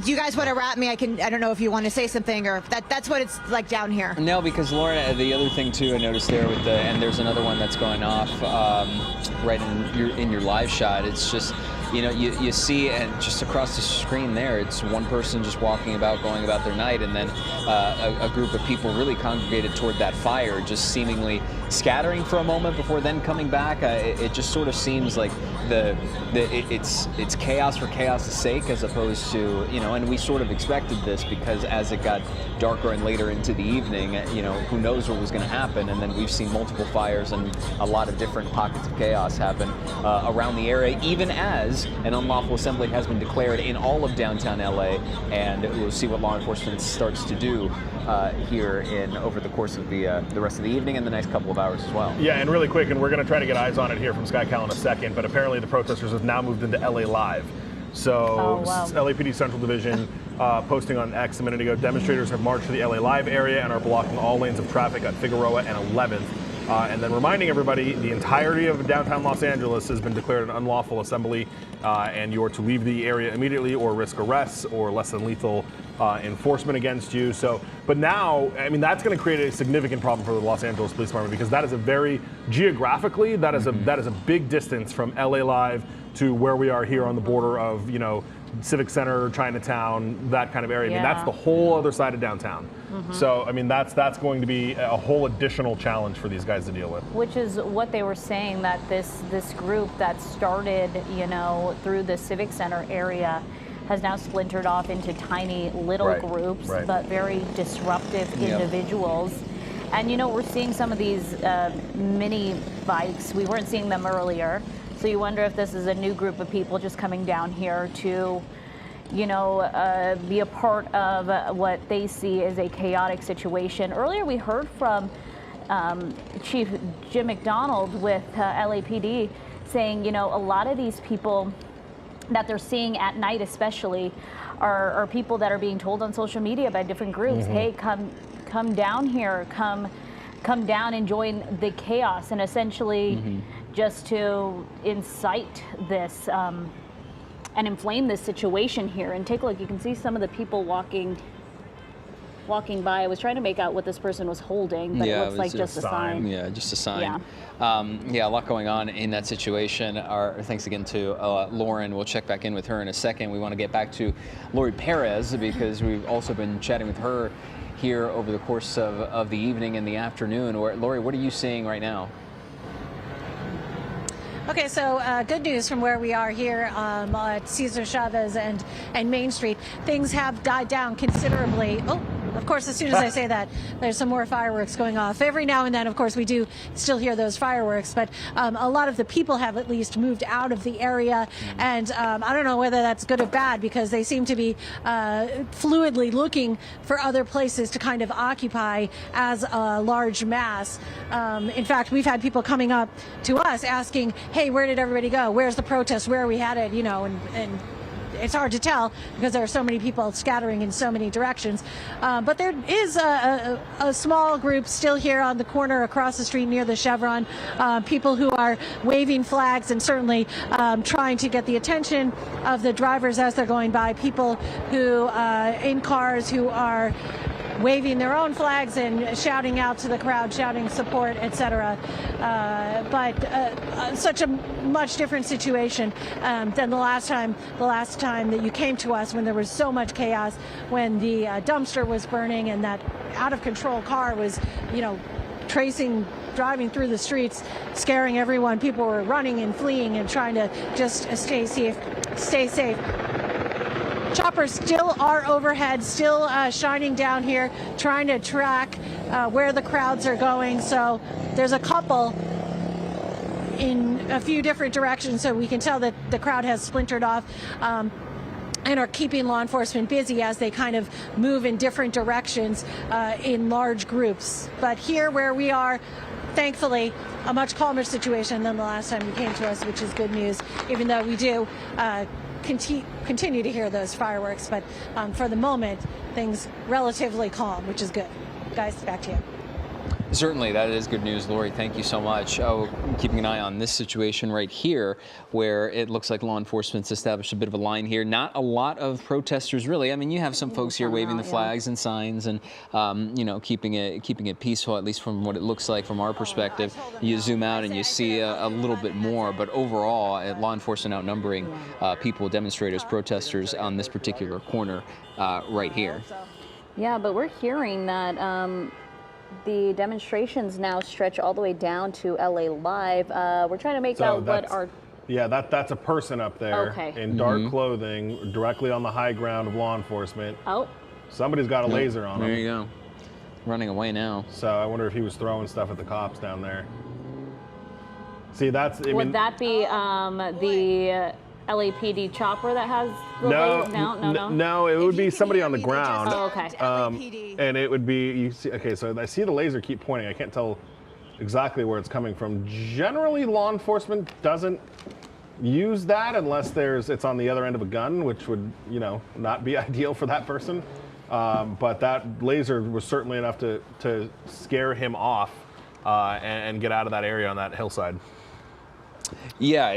Do you guys want to wrap me? I don't know if you want to say something, or that's what it's like down here. No, because Lauren, the other thing too I noticed there with and there's another one that's going off right in your live shot. It's just, you see, and just across the screen there, it's one person just walking about, going about their night, and then a group of people really congregated toward that fire, just seemingly scattering for a moment before then coming back. It just sort of seems like it's chaos for chaos' sake, as opposed to, and we sort of expected this because as it got darker and later into the evening, who knows what was going to happen, and then we've seen multiple fires and a lot of different pockets of chaos happen around the area, even as an unlawful assembly has been declared in all of downtown LA, and we'll see what law enforcement starts to do here over the course of the rest of the evening and the next couple of hours as well. Yeah, and really quick, and we're going to try to get eyes on it here from Sky Cal in a second, but apparently the protesters have now moved into LA Live. So LAPD Central Division posting on X a minute ago, demonstrators have marched to the LA Live area and are blocking all lanes of traffic at Figueroa and 11th. And then reminding everybody, the entirety of downtown Los Angeles has been declared an unlawful assembly, and you are to leave the area immediately or risk arrests or less than lethal enforcement against you. So, but now, I mean, that's going to create a significant problem for the Los Angeles Police Department, because that is a very, geographically, that is a big distance from LA Live to where we are here on the border of, Civic Center, Chinatown, that kind of area. Yeah. I mean, that's the whole other side of downtown. So, I mean, that's going to be a whole additional challenge for these guys to deal with. Which is what they were saying, that this group that started, through the Civic Center area has now splintered off into tiny little groups, but very disruptive individuals. And, we're seeing some of these mini bikes. We weren't seeing them earlier. So you wonder if this is a new group of people just coming down here to, be a part of what they see as a chaotic situation. Earlier we heard from Chief Jim McDonald with LAPD saying, you know, a lot of these people that they're seeing at night especially are people that are being told on social media by different groups, hey, come down here, come down and join the chaos, and essentially just to incite this and inflame this situation here. And take a look, you can see some of the people walking by. I was trying to make out what this person was holding, but it looks like just a sign. Yeah, just a sign. Yeah, a lot going on in that situation. Thanks again to Lauren. We'll check back in with her in a second. We want to get back to Lori Perez because we've also been chatting with her here over the course of the evening and the afternoon. Lori, what are you seeing right now? Okay, so good news from where we are here at Cesar Chavez and Main Street. Things have died down considerably. Oh, of course, as soon as I say that, there's some more fireworks going off. Every now and then, of course, we do still hear those fireworks, but a lot of the people have at least moved out of the area. And I don't know whether that's good or bad because they seem to be fluidly looking for other places to kind of occupy as a large mass. In fact, we've had people coming up to us asking, hey, where did everybody go? Where's the protest? Where are we headed? You know, and it's hard to tell because there are so many people scattering in so many directions. But there is a small group still here on the corner across the street near the Chevron, people who are waving flags and certainly trying to get the attention of the drivers as they're going by, people who in cars who are waving their own flags and shouting out to the crowd, shouting support, etc. But such a much different situation than the last time that you came to us when there was so much chaos, when the dumpster was burning and that out of control car was, you know, driving through the streets, scaring everyone. People were running and fleeing and trying to just stay safe. Choppers still are overhead, still shining down here, trying to track where the crowds are going. So there's a couple in a few different directions, so we can tell that the crowd has splintered off and are keeping law enforcement busy as they kind of move in different directions in large groups. But here where we are, thankfully, a much calmer situation than the last time you came to us, which is good news, even though we do continue to hear those fireworks. But for the moment, things relatively calm, which is good. Guys, back to you. Certainly, that is good news, Lori. Thank you so much. Oh, keeping an eye on this situation right here, where it looks like law enforcement's established a bit of a line here. Not a lot of protesters, really. I mean, you have some folks here waving the flags and signs, and you know, keeping it peaceful, at least from what it looks like from our perspective. You zoom out and you see a little bit more, but overall, law enforcement outnumbering people, demonstrators, protesters on this particular corner right here. Yeah, but we're hearing that. The demonstrations now stretch all the way down to LA Live. We're trying to make out what our... Yeah, that's a person up there in dark clothing, directly on the high ground of law enforcement. Oh. Somebody's got a laser on him. There you go. Running away now. So I wonder if he was throwing stuff at the cops down there. See, that's... Would that be the LAPD chopper that has the laser? No. It would be somebody on the ground. Oh, okay. And it would be, you see, okay, so I see the laser keep pointing. I can't tell exactly where it's coming from. Generally, law enforcement doesn't use that unless it's on the other end of a gun, which would, you know, not be ideal for that person. But that laser was certainly enough to scare him off and get out of that area on that hillside. Yeah,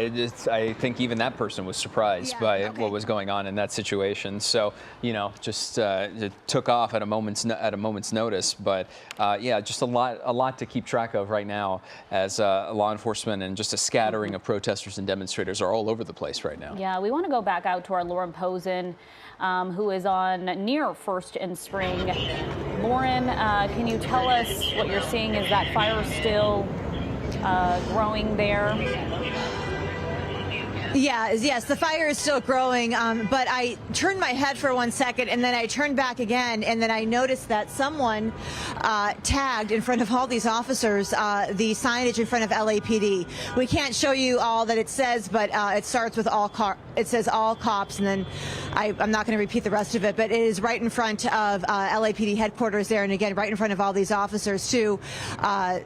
I think even that person was surprised by what was going on in that situation. So, you know, just it took off at a moment's notice. But yeah, just a lot to keep track of right now as law enforcement and just a scattering of protesters and demonstrators are all over the place right now. Yeah, we want to go back out to our Lauren Posen, who is on near 1st and Spring. Lauren, can you tell us what you're seeing? Is that fire still growing there? Yes, the fire is still growing, but I turned my head for 1 second, and then I turned back again, and then I noticed that someone tagged in front of all these officers the signage in front of LAPD. We can't show you all that it says, but it starts with it says all cops, and then I'm not going to repeat the rest of it, but it is right in front of LAPD headquarters there, and again, right in front of all these officers, too.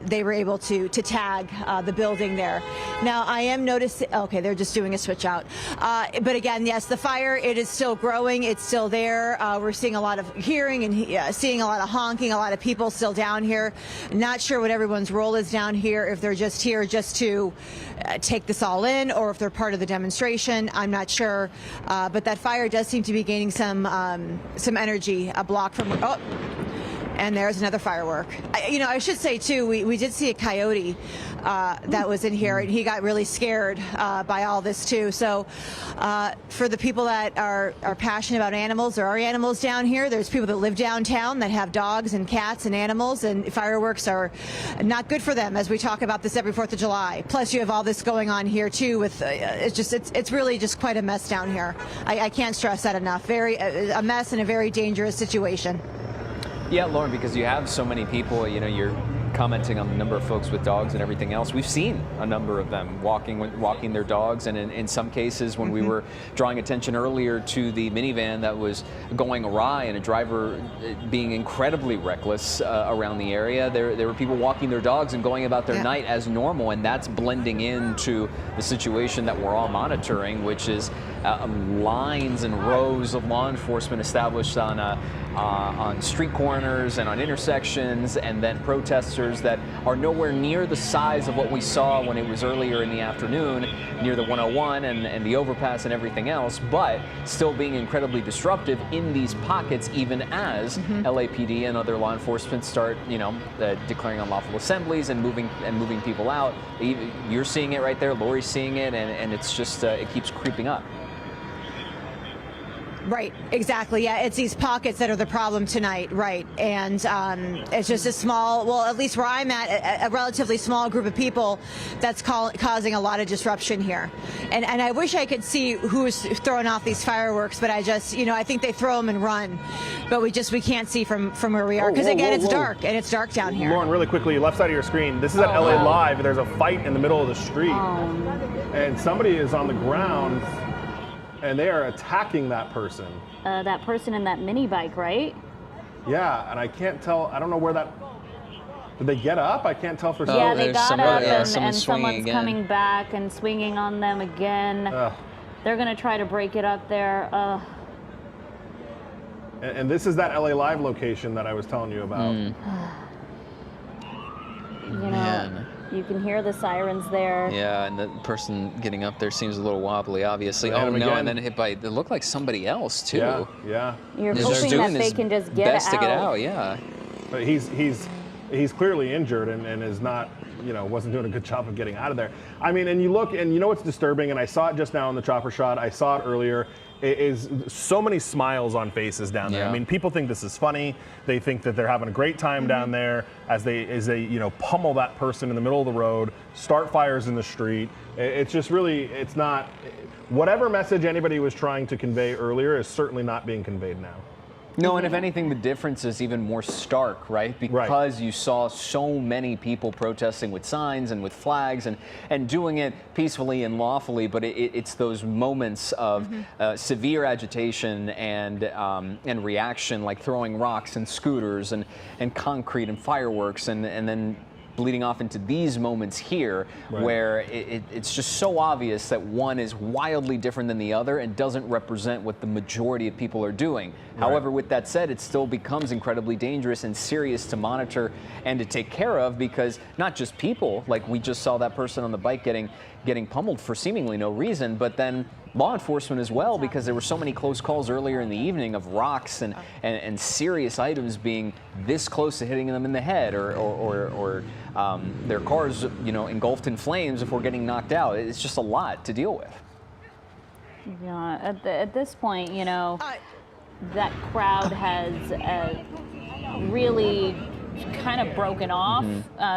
They were able to tag the building there. Now, I am noticing, okay, they're just doing a switch out. But again, yes, the fire, it is still growing. It's still there. We're seeing a lot of hearing and seeing a lot of honking, a lot of people still down here. Not sure what everyone's role is down here, if they're just here just to take this all in, or if they're part of the demonstration. I'm not sure. But that fire does seem to be gaining some energy. A block from, oh, and there's another firework. I should say, too, we did see a coyote that was in here, and he got really scared by all this, too. So for the people that are passionate about animals, there are animals down here. There's people that live downtown that have dogs and cats and animals, and fireworks are not good for them, as we talk about this every 4th of July. Plus, you have all this going on here, too, with it's really just quite a mess down here. I can't stress that enough. A mess and a very dangerous situation. Yeah, Lauren, because you have so many people, you're commenting on the number of folks with dogs and everything else. We've seen a number of them walking their dogs, and in some cases, when we were drawing attention earlier to the minivan that was going awry and a driver being incredibly reckless around the area, there were people walking their dogs and going about their night as normal, and that's blending into the situation that we're all monitoring, which is lines and rows of law enforcement established on street corners and on intersections, and then protesters that are nowhere near the size of what we saw when it was earlier in the afternoon near the 101 and the overpass and everything else, but still being incredibly disruptive in these pockets, even as LAPD and other law enforcement start, declaring unlawful assemblies and moving people out. You're seeing it right there. Lori's seeing it, and it's just it keeps creeping up. Right, exactly. Yeah, it's these pockets that are the problem tonight, right? And it's just a small, well, at least where I'm at, a relatively small group of people that's causing a lot of disruption here. And I wish I could see who's throwing off these fireworks, but I just, I think they throw them and run. But we can't see from where we are, because again, it's dark, and it's dark down here. Lauren, really quickly, left side of your screen, this is at LA Live. There's a fight in the middle of the street, and somebody is on the ground, and they are attacking that person. That person in that mini bike, right? Yeah, and I can't tell. I don't know where that. Did they get up? I can't tell for sure. Yeah, they got up, and someone's coming back and swinging on them again. They're going to try to break it up there. And this is that LA Live location that I was telling you about. You can hear the sirens there. Yeah, and the person getting up there seems a little wobbly, obviously. Oh, no, and then hit by, it looked like somebody else, too. Yeah. You're hoping that they can just get best to get out, yeah. But he's clearly injured and is not, wasn't doing a good job of getting out of there. I mean, and you look, and what's disturbing, and I saw it just now in the chopper shot, I saw it earlier, is so many smiles on faces down there. I mean, people think this is funny. They think that they're having a great time down there as they pummel that person in the middle of the road, start fires in the street. It's just really, it's not, whatever message anybody was trying to convey earlier is certainly not being conveyed now. No, and if anything, the difference is even more stark, right? Because you saw so many people protesting with signs and with flags and doing it peacefully and lawfully, but it's those moments of severe agitation and reaction, like throwing rocks and scooters and concrete and fireworks, and then bleeding off into these moments here where it's just so obvious that one is wildly different than the other and doesn't represent what the majority of people are doing. However, with that said, it still becomes incredibly dangerous and serious to monitor and to take care of, because not just people, like we just saw that person on the bike getting pummeled for seemingly no reason, but then law enforcement as well, because there were so many close calls earlier in the evening of rocks and serious items being this close to hitting them in the head, or their cars, engulfed in flames before getting knocked out. It's just a lot to deal with. Yeah, at this point, that crowd has really kind of broken off.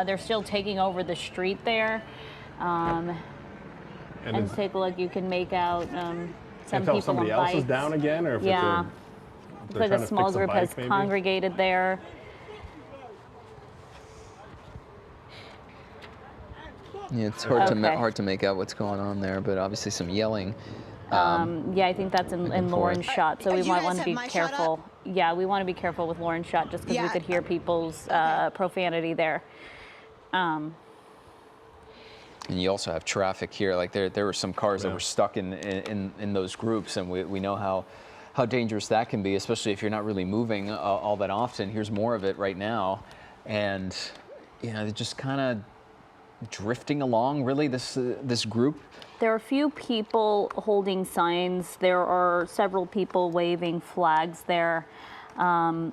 They're still taking over the street there. And take a look. You can make out some tell people if somebody on else bikes. is down again, or if yeah. it's Looks like a small group has congregated there. Yeah, it's hard to make out what's going on there, but obviously some yelling. Yeah, I think that's in Lauren's shot, so we you might guys want to have be my shot careful. Yeah, we want to be careful with Lauren's shot just because we could hear people's profanity there. And you also have traffic here. Like there were some cars that were stuck in those groups, and we know how dangerous that can be, especially if you're not really moving all that often. Here's more of it right now, and they're just kind of drifting along. Really, this group. There are a few people holding signs. There are several people waving flags there, and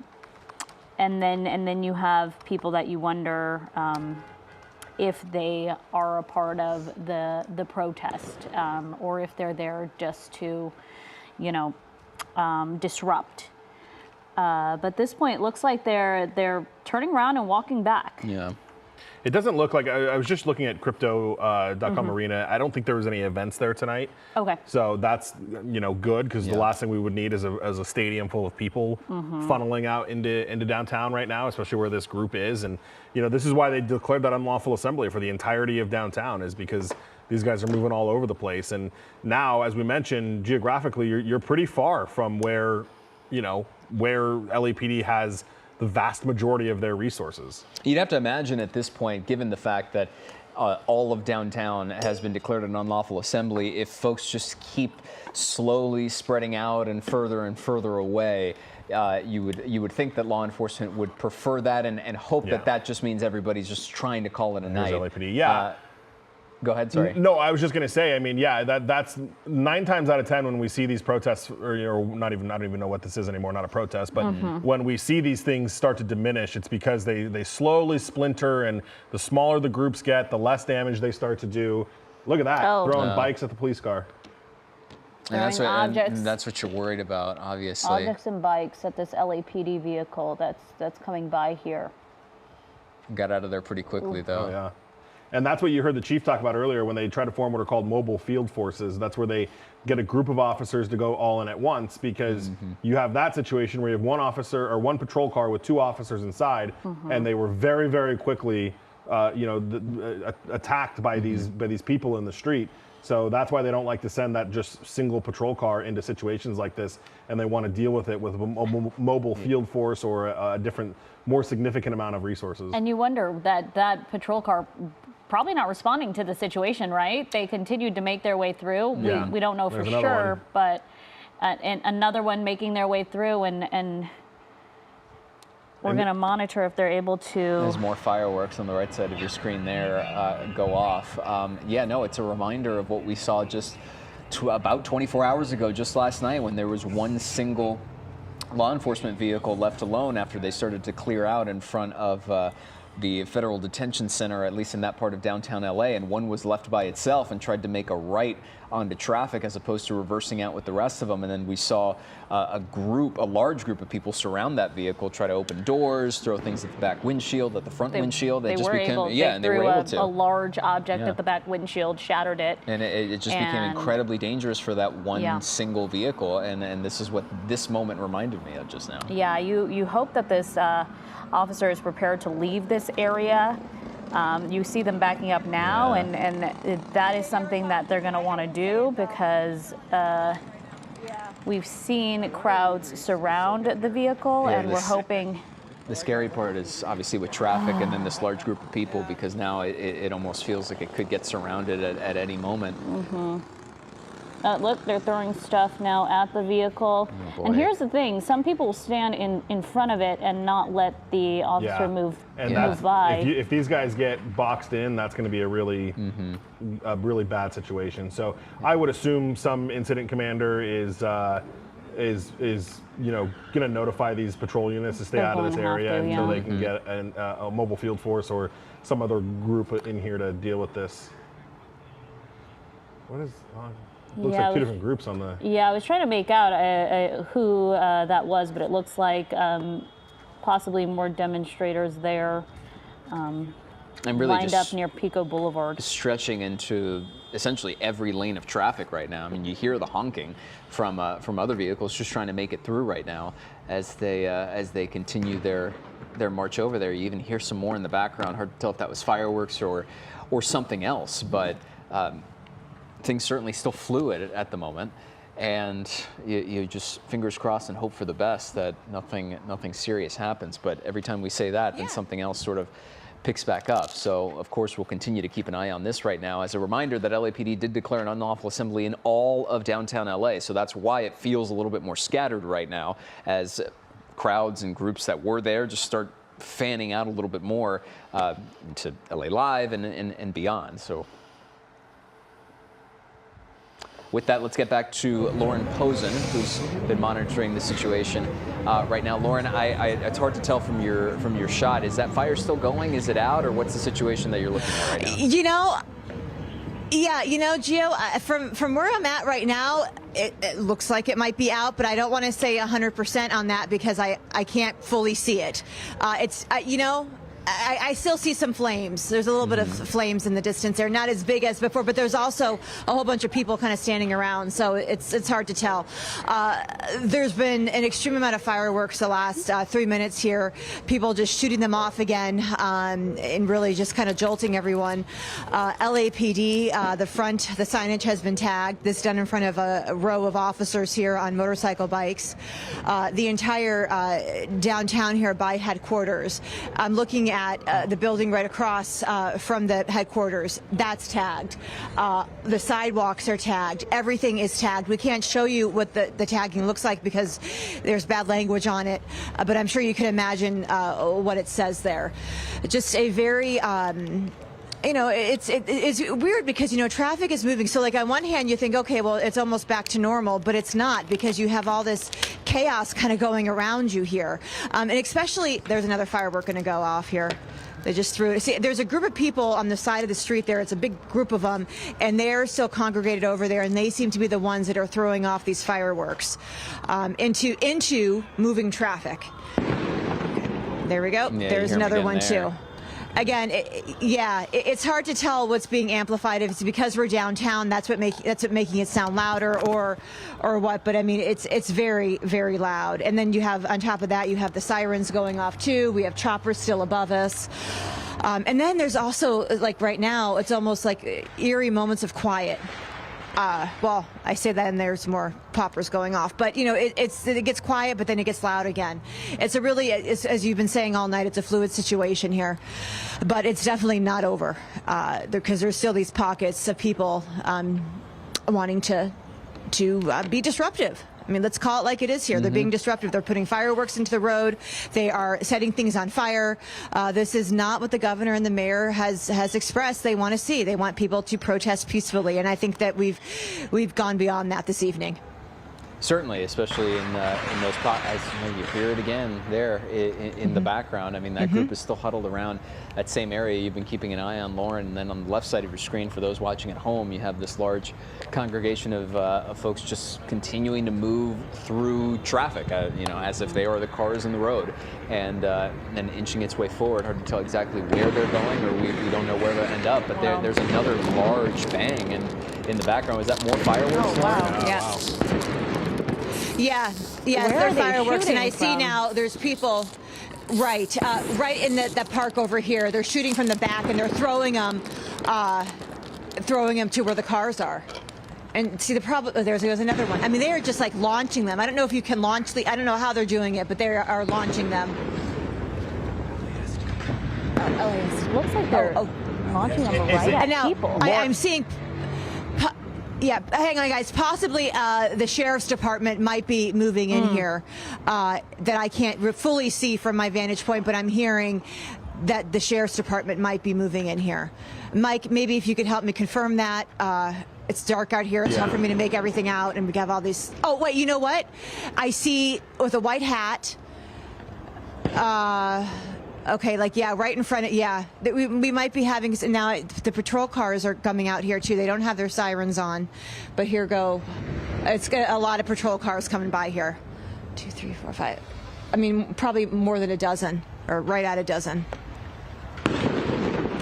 then you have people that you wonder if they are a part of the protest, or if they're there just to, disrupt. But at this point, it looks like they're turning around and walking back. Yeah. It doesn't look like, I was just looking at crypto.com arena. I don't think there was any events there tonight. Okay. So that's, good, because the last thing we would need is a stadium full of people funneling out into downtown right now, especially where this group is. And, this is why they declared that unlawful assembly for the entirety of downtown, is because these guys are moving all over the place. And now, as we mentioned, geographically, you're pretty far from where LAPD has the vast majority of their resources. You'd have to imagine at this point, given the fact that all of downtown has been declared an unlawful assembly, if folks just keep slowly spreading out and further away, you would think that law enforcement would prefer that and hope that just means everybody's just trying to call it a night. LAPD. Yeah. Go ahead, sorry. No, I was just going to say, that's 9 times out of 10 when we see these protests, or I don't even know what this is anymore, not a protest, but when we see these things start to diminish, it's because they slowly splinter, and the smaller the groups get, the less damage they start to do. Look at that, throwing bikes at the police car. And that's what you're worried about, obviously. Objects and bikes at this LAPD vehicle that's coming by here. Got out of there pretty quickly, though. Oh, yeah. And that's what you heard the chief talk about earlier when they try to form what are called mobile field forces. That's where they get a group of officers to go all in at once, because you have that situation where you have one officer or one patrol car with 2 officers inside, and they were very, very quickly, attacked by these people in the street. So that's why they don't like to send that just single patrol car into situations like this, and they want to deal with it with a mobile field force or a different, more significant amount of resources. And you wonder that patrol car probably not responding to the situation, right? They continued to make their way through. Yeah. We don't know for sure, but and another one making their way through, and we're going to monitor if they're able to. There's more fireworks on the right side of your screen there go off. It's a reminder of what we saw just about 24 hours ago, just last night, when there was one single law enforcement vehicle left alone after they started to clear out in front of the federal detention center, at least in that part of downtown LA, and one was left by itself and tried to make a right onto traffic as opposed to reversing out with the rest of them. And then we saw a large group of people surround that vehicle, try to open doors, throw things at the back windshield, at the front windshield. They were able to. A large object at the back windshield, shattered it. And it just became incredibly dangerous for that one single vehicle. And this is what this moment reminded me of just now. Yeah, you hope that this officer is prepared to leave this area. You see them backing up now, and that is something that they're going to want to do, because we've seen crowds surround the vehicle, and we're hoping. The scary part is obviously with traffic and then this large group of people, because now it almost feels like it could get surrounded at any moment. Look, they're throwing stuff now at the vehicle. Oh, and here's the thing, some people will stand in front of it and not let the officer move by. If these guys get boxed in, that's going to be a really bad situation. So I would assume some incident commander is going to notify these patrol units to stay out of this area until they can get a mobile field force or some other group in here to deal with this. What is looks like 2 different groups on the. Yeah, I was trying to make out who that was, but it looks like possibly more demonstrators there, and really lined up near Pico Boulevard. Stretching into essentially every lane of traffic right now. I mean, you hear the honking from other vehicles just trying to make it through right now as they continue their march over there. You even hear some more in the background. Hard to tell if that was fireworks or something else, but things certainly still fluid at the moment. And you just fingers crossed and hope for the best that nothing serious happens. But every time we say that, then something else sort of picks back up. So, of course, we'll continue to keep an eye on this right now. As a reminder that LAPD did declare an unlawful assembly in all of downtown LA. So that's why it feels a little bit more scattered right now, as crowds and groups that were there just start fanning out a little bit more to LA Live and beyond. So with that, let's get back to Lauren Posen, who's been monitoring the situation right now. Lauren, it's hard to tell from your shot. Is that fire still going? Is it out, or what's the situation that you're looking at right now? Gio, from where I'm at right now, it looks like it might be out, but I don't want to say 100% on that because I can't fully see it. I still see some flames. There's a little bit of flames in the distance there, not as big as before, but there's also a whole bunch of people kind of standing around, so it's hard to tell. There's been an extreme amount of fireworks the last 3 minutes here, people just shooting them off again and really just kind of jolting everyone. LAPD, the signage has been tagged. This done in front of a row of officers here on motorcycle bikes. The entire downtown here by headquarters. I'm looking at the building right across from the headquarters. That's tagged. The sidewalks are tagged. Everything is tagged. We can't show you what the tagging looks like because there's bad language on it, but I'm sure you can imagine what it says there. Just a very it's weird because, traffic is moving. So, like, on one hand, you think, okay, well, it's almost back to normal, but it's not because you have all this chaos kind of going around you here. And especially, there's another firework going to go off here. They just threw it. See, there's a group of people on the side of the street there. It's a big group of them, and they're still congregated over there, and they seem to be the ones that are throwing off these fireworks into moving traffic. There we go. Yeah, there's another one, there. too. Again, it's hard to tell what's being amplified. If it's because we're downtown, that's what making it sound louder, or what. But I mean, it's very, very loud. And then you have, on top of that, you have the sirens going off too. We have choppers still above us. And then there's also, like right now, it's almost like eerie moments of quiet. Well, I say that and there's more poppers going off, but it gets quiet, but then it gets loud again. It's as you've been saying all night, it's a fluid situation here, but it's definitely not over because there's still these pockets of people wanting to be disruptive. I mean, let's call it like it is here. They're being disruptive. They're putting fireworks into the road. They are setting things on fire. This is not what the governor and the mayor has expressed they want to see. They want people to protest peacefully, and I think that we've gone beyond that this evening. Certainly, especially in those spots. You hear it again there in the background. I mean, that group is still huddled around that same area you've been keeping an eye on, Lauren. And then on the left side of your screen, for those watching at home, you have this large congregation of folks just continuing to move through traffic, as if they are the cars in the road, and then inching its way forward. Hard to tell exactly where they're going, or we don't know where they'll end up. But there's another large bang in the background. Is that more fireworks? Oh, wow. Yes. Wow. Yeah, they're fireworks, and I see now there's people right in the park over here. They're shooting from the back, and they're throwing them to where the cars are. And see, the problem, there's another one. I mean, they are just like launching them. I don't know if you can launch I don't know how they're doing it, but they are launching them. Looks like they're launching them right at people. I'm seeing. Yeah, hang on, guys. Possibly the sheriff's department might be moving in here that I can't fully see from my vantage point, but I'm hearing that the sheriff's department might be moving in here. Mike, maybe if you could help me confirm that. It's dark out here. It's hard for me to make everything out, and we have all these. Oh, wait, you know what? I see with a white hat. Okay, right in front of, we might be having, now the patrol cars are coming out here too. They don't have their sirens on, but here go, it's got a lot of patrol cars coming by here. 2, 3, 4, 5. I mean, probably more than a dozen, or right at a dozen.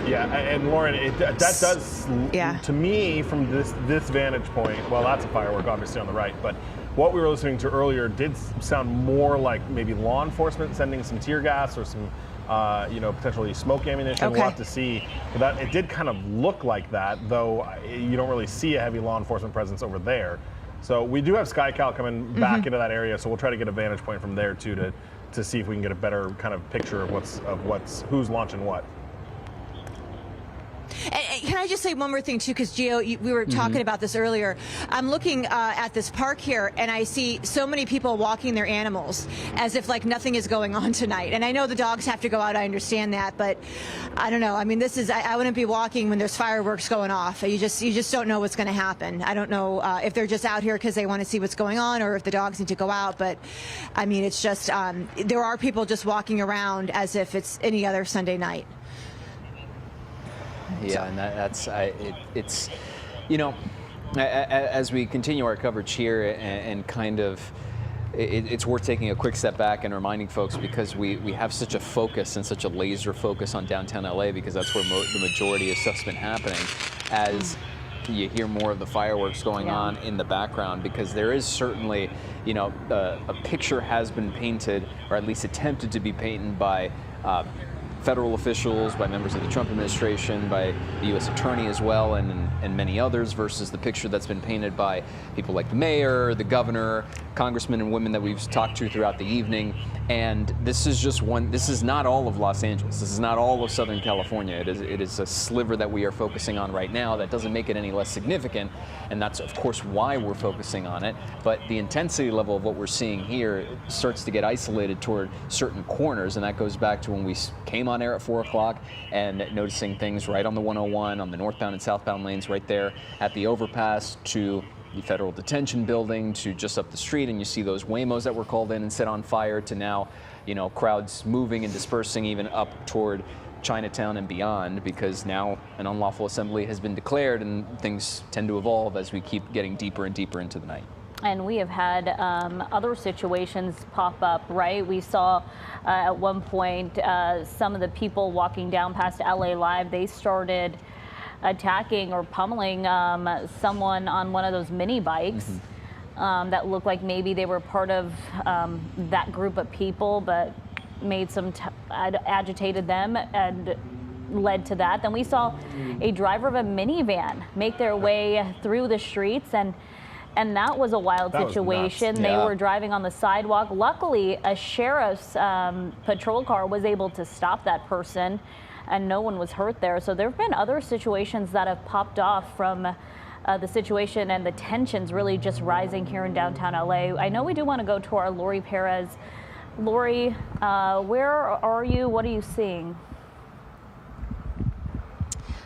Yeah, and Lauren, that does, to me, from this vantage point, well, that's a firework obviously on the right, but what we were listening to earlier did sound more like maybe law enforcement sending some tear gas or some, potentially smoke ammunition. Okay. We'll have to see. But it did kind of look like that, though you don't really see a heavy law enforcement presence over there. So we do have SkyCal coming back into that area, so we'll try to get a vantage point from there too to see if we can get a better kind of picture of who's launching what. And can I just say one more thing, too, because, Gio, we were talking about this earlier. I'm looking at this park here, and I see so many people walking their animals as if, like, nothing is going on tonight. And I know the dogs have to go out. I understand that. But I don't know. I mean, I wouldn't be walking when there's fireworks going off. You just don't know what's going to happen. I don't know if they're just out here because they want to see what's going on or if the dogs need to go out. But, I mean, it's just there are people just walking around as if it's any other Sunday night. Yeah, and it's, as we continue our coverage here and kind of, it's worth taking a quick step back and reminding folks, because we have such a focus and such a laser focus on downtown LA, because that's where the majority of stuff's been happening, as you hear more of the fireworks going on in the background, because there is certainly, a picture has been painted, or at least attempted to be painted by federal officials, by members of the Trump administration, by the U.S. Attorney as well, and many others, versus the picture that's been painted by people like the mayor, the governor, congressmen and women that we've talked to throughout the evening. And this is just this is not all of Los Angeles. This is not all of Southern California. It is a sliver that we are focusing on right now. That doesn't make it any less significant, and that's, of course, why we're focusing on it. But the intensity level of what we're seeing here starts to get isolated toward certain corners, and that goes back to when we came on air at 4 o'clock and noticing things right on the 101, on the northbound and southbound lanes right there at the overpass, to the federal detention building, to just up the street, and you see those Waymos that were called in and set on fire, to now, crowds moving and dispersing even up toward Chinatown and beyond, because now an unlawful assembly has been declared, and things tend to evolve as we keep getting deeper and deeper into the night. And we have had other situations pop up, right? We saw at one point some of the people walking down past LA Live, they started attacking or pummeling someone on one of those mini bikes that looked like maybe they were part of that group of people, but made some agitated them and led to that. Then we saw a driver of a minivan make their way through the streets, and that was a wild situation. They were driving on the sidewalk. Luckily, a sheriff's patrol car was able to stop that person, and no one was hurt there. So there have been other situations that have popped off from the situation, and the tensions really just rising here in downtown LA. I know we do want to go to our Lori Perez. Lori, where are you? What are you seeing?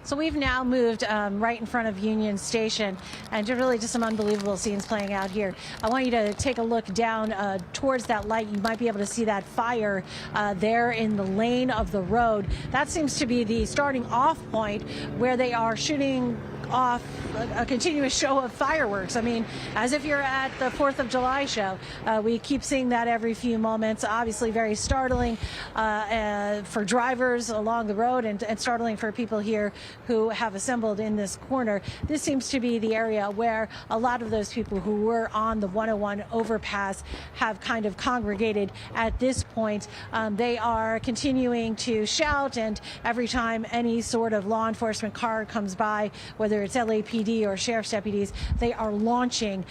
So we've now moved right in front of Union Station, and just some unbelievable scenes playing out here. I want you to take a look down towards that light. You might be able to see that fire there in the lane of the road. That seems to be the starting off point where they are shooting off a continuous show of fireworks. I mean, as if you're at the 4th of July show. We keep seeing that every few moments. Obviously very startling for drivers along the road, and startling for people here who have assembled in this corner. This seems to be the area where a lot of those people who were on the 101 overpass have kind of congregated at this point. They are continuing to shout, and every time any sort of law enforcement car comes by, whether it's LAPD or sheriff's deputies, they are launching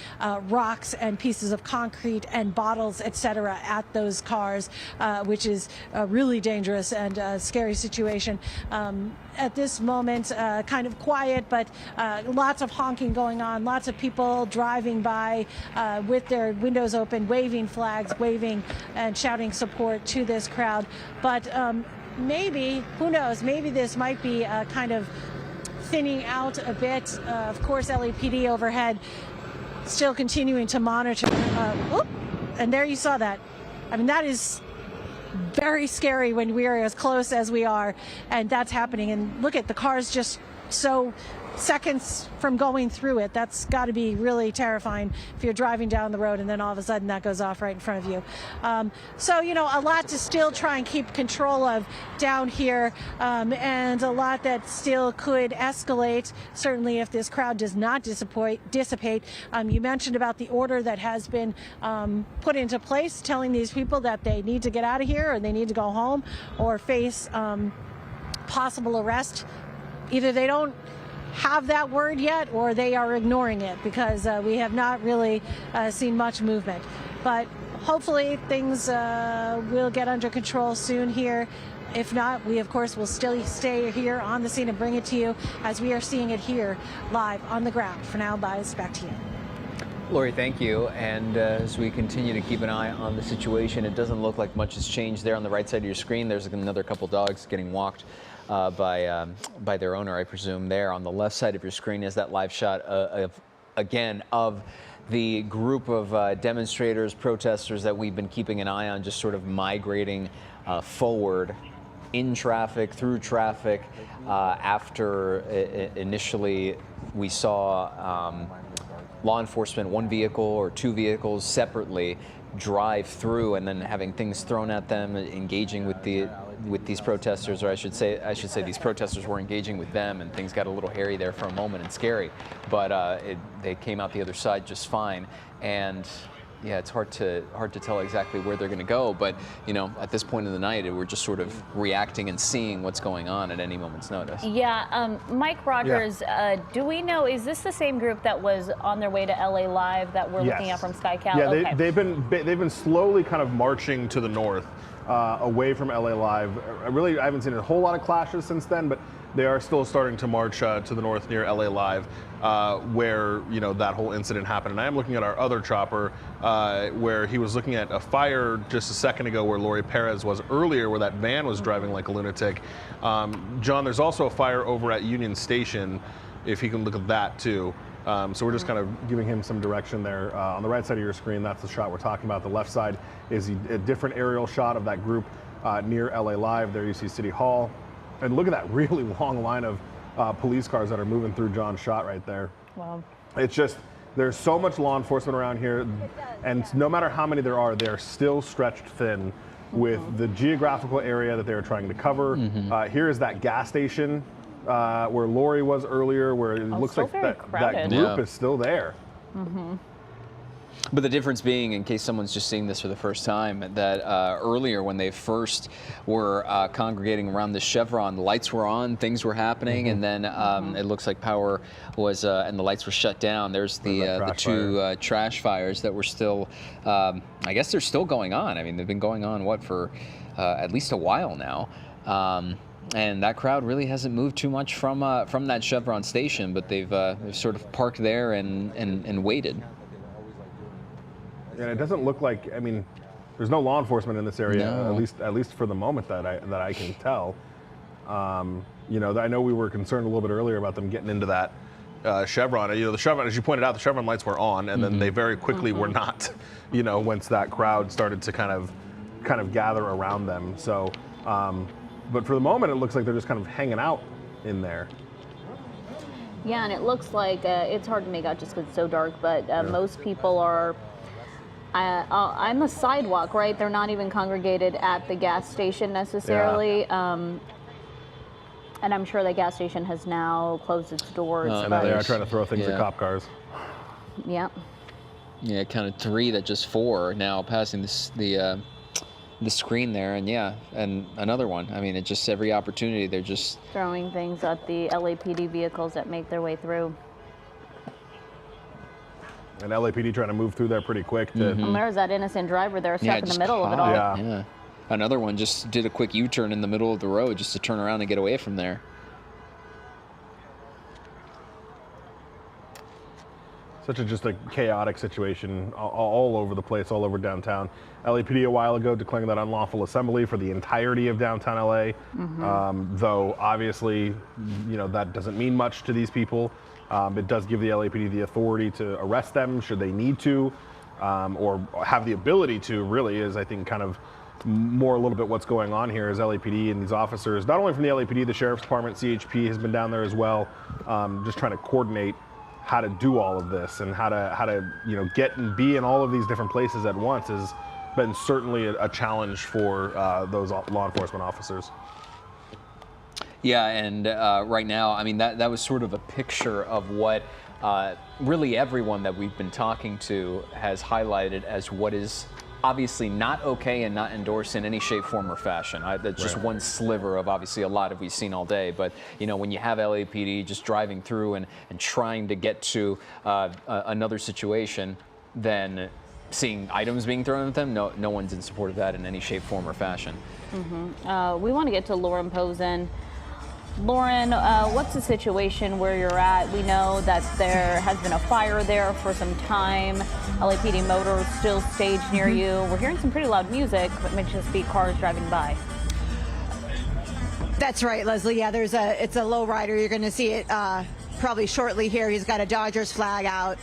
rocks and pieces of concrete and bottles, etc., at those cars, which is a really dangerous and scary situation. At this moment, kind of quiet, but lots of honking going on, lots of people driving by with their windows open, waving flags, waving and shouting support to this crowd. But maybe, who knows, maybe this might be kind of thinning out a bit. Of course, LAPD overhead still continuing to monitor. And there you saw that. I mean, that is very scary when we are as close as we are, and that's happening. And look at the cars just so seconds from going through it. That's got to be really terrifying if you're driving down the road and then all of a sudden that goes off right in front of you. So, you know, a lot to still try and keep control of down here, and a lot that still could escalate, certainly if this crowd does not dissipate. You mentioned about the order that has been put into place, telling these people that they need to get out of here or they need to go home or face possible arrest. Either they don't have that word yet or they are ignoring it, because we have not really seen much movement. But hopefully things will get under control soon here. If not, we of course will still stay here on the scene and bring it to you as we are seeing it here live on the ground. For now, Bias, back to you. Lori, thank you. And as we continue to keep an eye on the situation, it doesn't look like much has changed there on the right side of your screen. There's another couple dogs getting walked by their owner, I presume. There on the left side of your screen is that live shot of the group of demonstrators, protesters that we've been keeping an eye on, just sort of migrating forward in traffic, through traffic, after initially we saw law enforcement, one vehicle or two vehicles separately drive through and then having things thrown at them, engaging with these protesters, or I should say these protesters were engaging with them, and things got a little hairy there for a moment and scary. But they came out the other side just fine. And yeah, it's hard to tell exactly where they're going to go. But you know, at this point in the night, we're just sort of reacting and seeing what's going on at any moment's notice. Yeah, Mike Rogers, do we know, is this the same group that was on their way to LA Live that we're looking at from SkyCal? Yeah, okay. they've been slowly kind of marching to the north, away from LA Live. I haven't seen a whole lot of clashes since then, but they are still starting to march to the north near LA Live, where that whole incident happened. And I am looking at our other chopper, where he was looking at a fire just a second ago where Lori Perez was earlier, where that van was driving like a lunatic. John, there's also a fire over at Union Station, if he can look at that too. So we're just kind of giving him some direction there. On the right side of your screen, that's the shot we're talking about. The left side is a different aerial shot of that group near LA Live. There you see City Hall. And look at that really long line of police cars that are moving through John's shot right there. Wow. It's just, there's so much law enforcement around here, and no matter how many there are, they're still stretched thin with the geographical area that they're trying to cover. Here is that gas station where Lori was earlier, where it looks like that group is still there. But the difference being, in case someone's just seeing this for the first time, that earlier when they first were congregating around the Chevron, the lights were on, things were happening, and then it looks like power was, and the lights were shut down. There's the two trash fires that were still, I guess they're still going on. I mean, they've been going on, for at least a while now. And that crowd really hasn't moved too much from that Chevron station, but they've sort of parked there and waited. And it doesn't look like, I mean, there's no law enforcement in this area, No. at least for the moment that I can tell. I know we were concerned a little bit earlier about them getting into that Chevron. The Chevron, as you pointed out, the Chevron lights were on, and then they very quickly were not. Once that crowd started to kind of gather around them. So, but for the moment, it looks like they're just kind of hanging out in there. Yeah, and it looks like it's hard to make out just because it's so dark, but most people are on the sidewalk, right? They're not even congregated at the gas station necessarily. And I'm sure the gas station has now closed its doors. And they are trying to throw things at cop cars. Yeah. Yeah, kind of three that just four now passing the screen there, and and another one. I mean, it just every opportunity they're just throwing things at the LAPD vehicles that make their way through. And LAPD trying to move through there pretty quick. And there's that innocent driver there stuck in the middle of it all. Yeah. Another one just did a quick U-turn in the middle of the road just to turn around and get away from there. Such a chaotic situation all over the place, all over downtown. LAPD a while ago declaring that unlawful assembly for the entirety of downtown LA. Though obviously, that doesn't mean much to these people. It does give the LAPD the authority to arrest them should they need to, or have the ability to, really, is I think kind of more a little bit what's going on here is LAPD and these officers, not only from the LAPD, the Sheriff's Department, CHP has been down there as well, just trying to coordinate how to do all of this and how to get and be in all of these different places at once has been certainly a challenge for those law enforcement officers. Yeah, and right now, I mean, that was sort of a picture of what really everyone that we've been talking to has highlighted as what is obviously not okay and not endorsed in any shape, form, or fashion. That's just one sliver of obviously a lot of we've seen all day. But when you have LAPD just driving through and trying to get to another situation, then seeing items being thrown at them, no one's in support of that in any shape, form, or fashion. We want to get to Lauren Posen. Lauren, what's the situation where you're at? We know that there has been a fire there for some time. LAPD motors still staged near you. We're hearing some pretty loud music, but it may just be cars driving by. That's right, Leslie. Yeah, it's a low rider. You're going to see it probably shortly here. He's got a Dodgers flag out.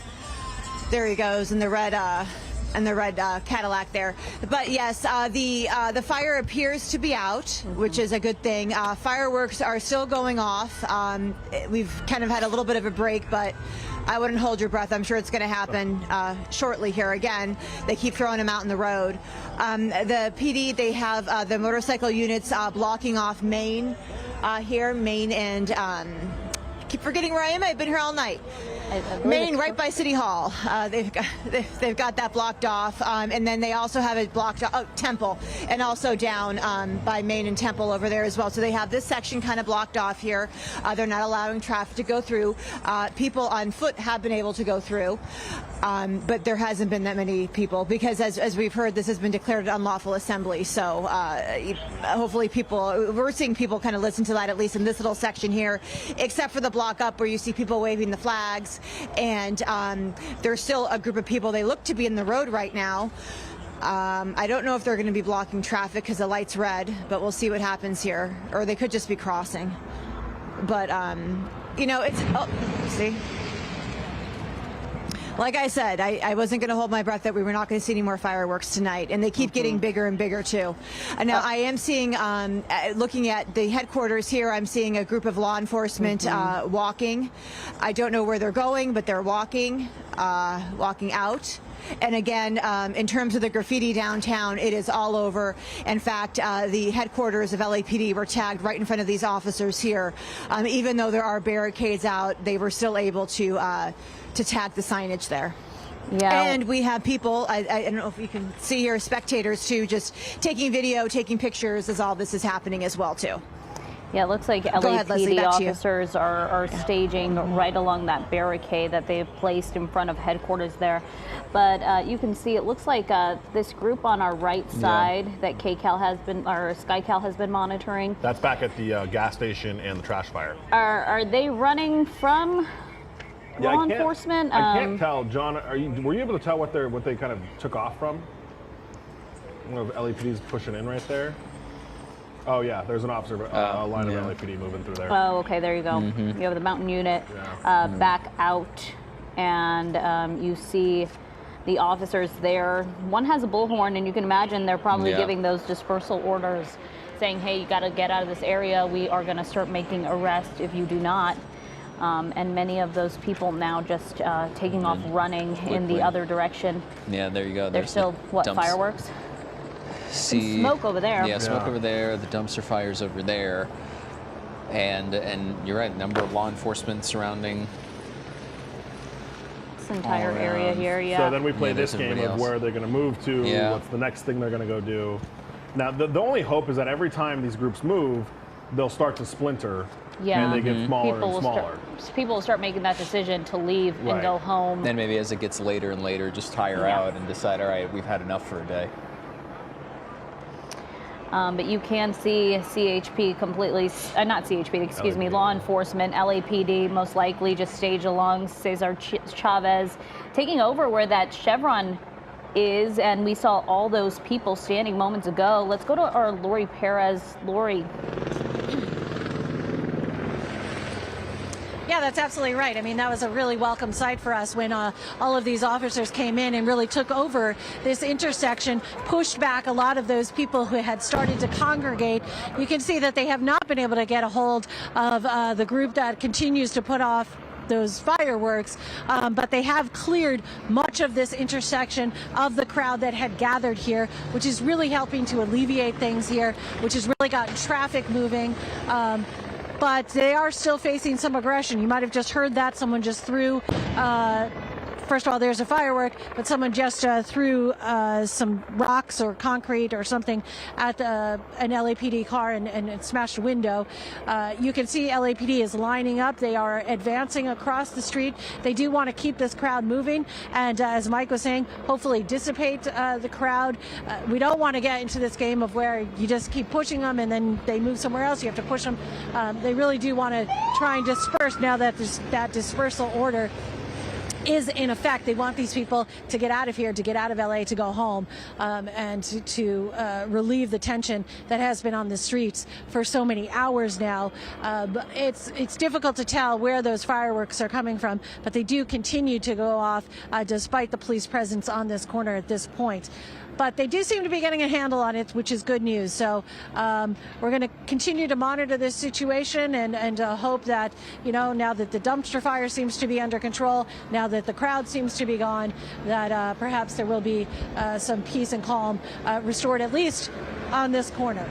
There he goes in the red Cadillac there. But yes, the fire appears to be out, which is a good thing. Fireworks are still going off. We've kind of had a little bit of a break, but I wouldn't hold your breath. I'm sure it's going to happen shortly here again. They keep throwing them out in the road. The PD, they have the motorcycle units blocking off Main here, Main and keep forgetting where I am. I've been here all night. Main, right by City Hall. They've got that blocked off, and then they also have it blocked off. Oh, Temple, and also down by Main and Temple over there as well. So they have this section kind of blocked off here. They're not allowing traffic to go through. People on foot have been able to go through, but there hasn't been that many people because, as we've heard, this has been declared an unlawful assembly. So hopefully we're seeing people kind of listen to that, at least in this little section here, except for the block up where you see people waving the flags. And there's still a group of people. They look to be in the road right now. I don't know if they're going to be blocking traffic because the light's red, but we'll see what happens here. Or they could just be crossing. But, see? Like I said, I wasn't going to hold my breath that we were not going to see any more fireworks tonight, and they keep getting bigger and bigger too. Now I am seeing, looking at the headquarters here, I'm seeing a group of law enforcement walking. I don't know where they're going, but they're walking out. And again, in terms of the graffiti downtown, it is all over. In fact, the headquarters of LAPD were tagged right in front of these officers here. Even though there are barricades out, they were still able to tag the signage there. Yeah. And we have people, I don't know if you can see here, spectators too, just taking video, taking pictures as all this is happening as well too. Yeah, it looks like LAPD officers are staging right along that barricade that they've placed in front of headquarters there. But you can see it looks like this group on our right side that KCAL has been, or SkyCal has been monitoring. That's back at the gas station and the trash fire. Are they running from law enforcement? I can't tell, John. Were you able to tell what they kind of took off from? I don't know if LAPD's pushing in right there. Oh yeah, there's an officer, a line of LAPD moving through there. Oh, okay, there you go. You have the mountain unit back out, and you see the officers there. One has a bullhorn, and you can imagine they're probably giving those dispersal orders, saying, hey, you got to get out of this area. We are going to start making arrests if you do not. And many of those people now just taking off running in the other direction. Yeah, there you go. There's still, what, fireworks? See, smoke over there. Yeah, smoke over there. The dumpster fires over there, and you're right. Number of law enforcement surrounding this entire area here. Yeah. So then we play this game of where they're going to move to. What's the next thing they're going to go do? Now the only hope is that every time these groups move, they'll start to splinter. Yeah. And they get smaller and smaller. People will start making that decision to leave and go home. Then maybe as it gets later and later, just tire out and decide, all right, we've had enough for a day. But you can see CHP completely, not CHP, excuse me, law enforcement, LAPD most likely just stage along Cesar Chavez, taking over where that Chevron is, and we saw all those people standing moments ago. Let's go to our Lori Perez. Lori. Yeah, that's absolutely right. I mean, that was a really welcome sight for us when all of these officers came in and really took over this intersection, pushed back a lot of those people who had started to congregate. You can see that they have not been able to get a hold of the group that continues to put off those fireworks, but they have cleared much of this intersection of the crowd that had gathered here, which is really helping to alleviate things here, which has really gotten traffic moving. But they are still facing some aggression. You might have just heard that someone just threw first of all, there's a firework, but someone just threw some rocks or concrete or something at an LAPD car and smashed a window. You can see LAPD is lining up. They are advancing across the street. They do want to keep this crowd moving, and as Mike was saying, hopefully dissipate the crowd. We don't want to get into this game of where you just keep pushing them and then they move somewhere else. You have to push them. They really do want to try and disperse now that that dispersal order is in effect. They want these people to get out of here, to get out of LA, to go home, and to relieve the tension that has been on the streets for so many hours now. It's difficult to tell where those fireworks are coming from, but they do continue to go off despite the police presence on this corner at this point. But they do seem to be getting a handle on it, which is good news. So we're going to continue to monitor this situation and hope that, you know, now that the dumpster fire seems to be under control, now that the crowd seems to be gone, that perhaps there will be some peace and calm restored, at least on this corner.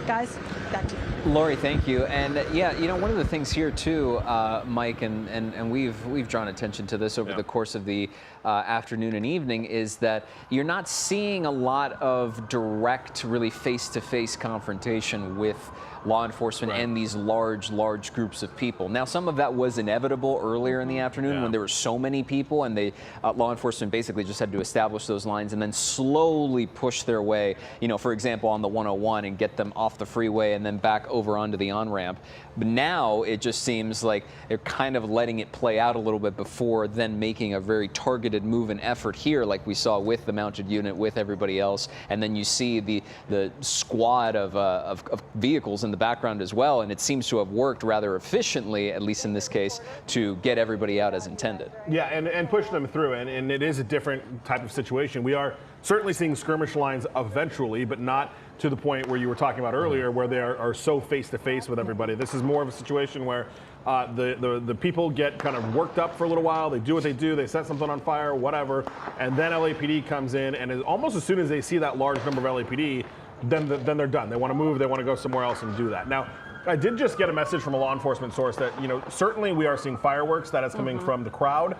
Guys, back to you. Lori, thank you. And yeah, you know, one of the things here too, Mike, and we've drawn attention to this over the course of the afternoon and evening, is that you're not seeing a lot of direct, really face-to-face confrontation with law enforcement and these large groups of people. Now, some of that was inevitable earlier in the afternoon when there were so many people, and they law enforcement basically just had to establish those lines and then slowly push their way, you know, for example, on the 101 and get them off the freeway and then back over onto the on-ramp. But now it just seems like they're kind of letting it play out a little bit before then making a very targeted move and effort here, like we saw with the mounted unit, with everybody else. And then you see the squad of vehicles in the background as well, and it seems to have worked rather efficiently, at least in this case, to get everybody out as intended. Yeah, and push them through, and it is a different type of situation. We are certainly seeing skirmish lines eventually, but not to the point where you were talking about earlier, where they are so face-to-face with everybody. This is more of a situation where the people get kind of worked up for a little while, they do what they do, they set something on fire, whatever, and then LAPD comes in, and almost as soon as they see that large number of LAPD, then they're done. They want to move, they want to go somewhere else and do that. Now, I did just get a message from a law enforcement source that, you know, certainly we are seeing fireworks that is coming from the crowd,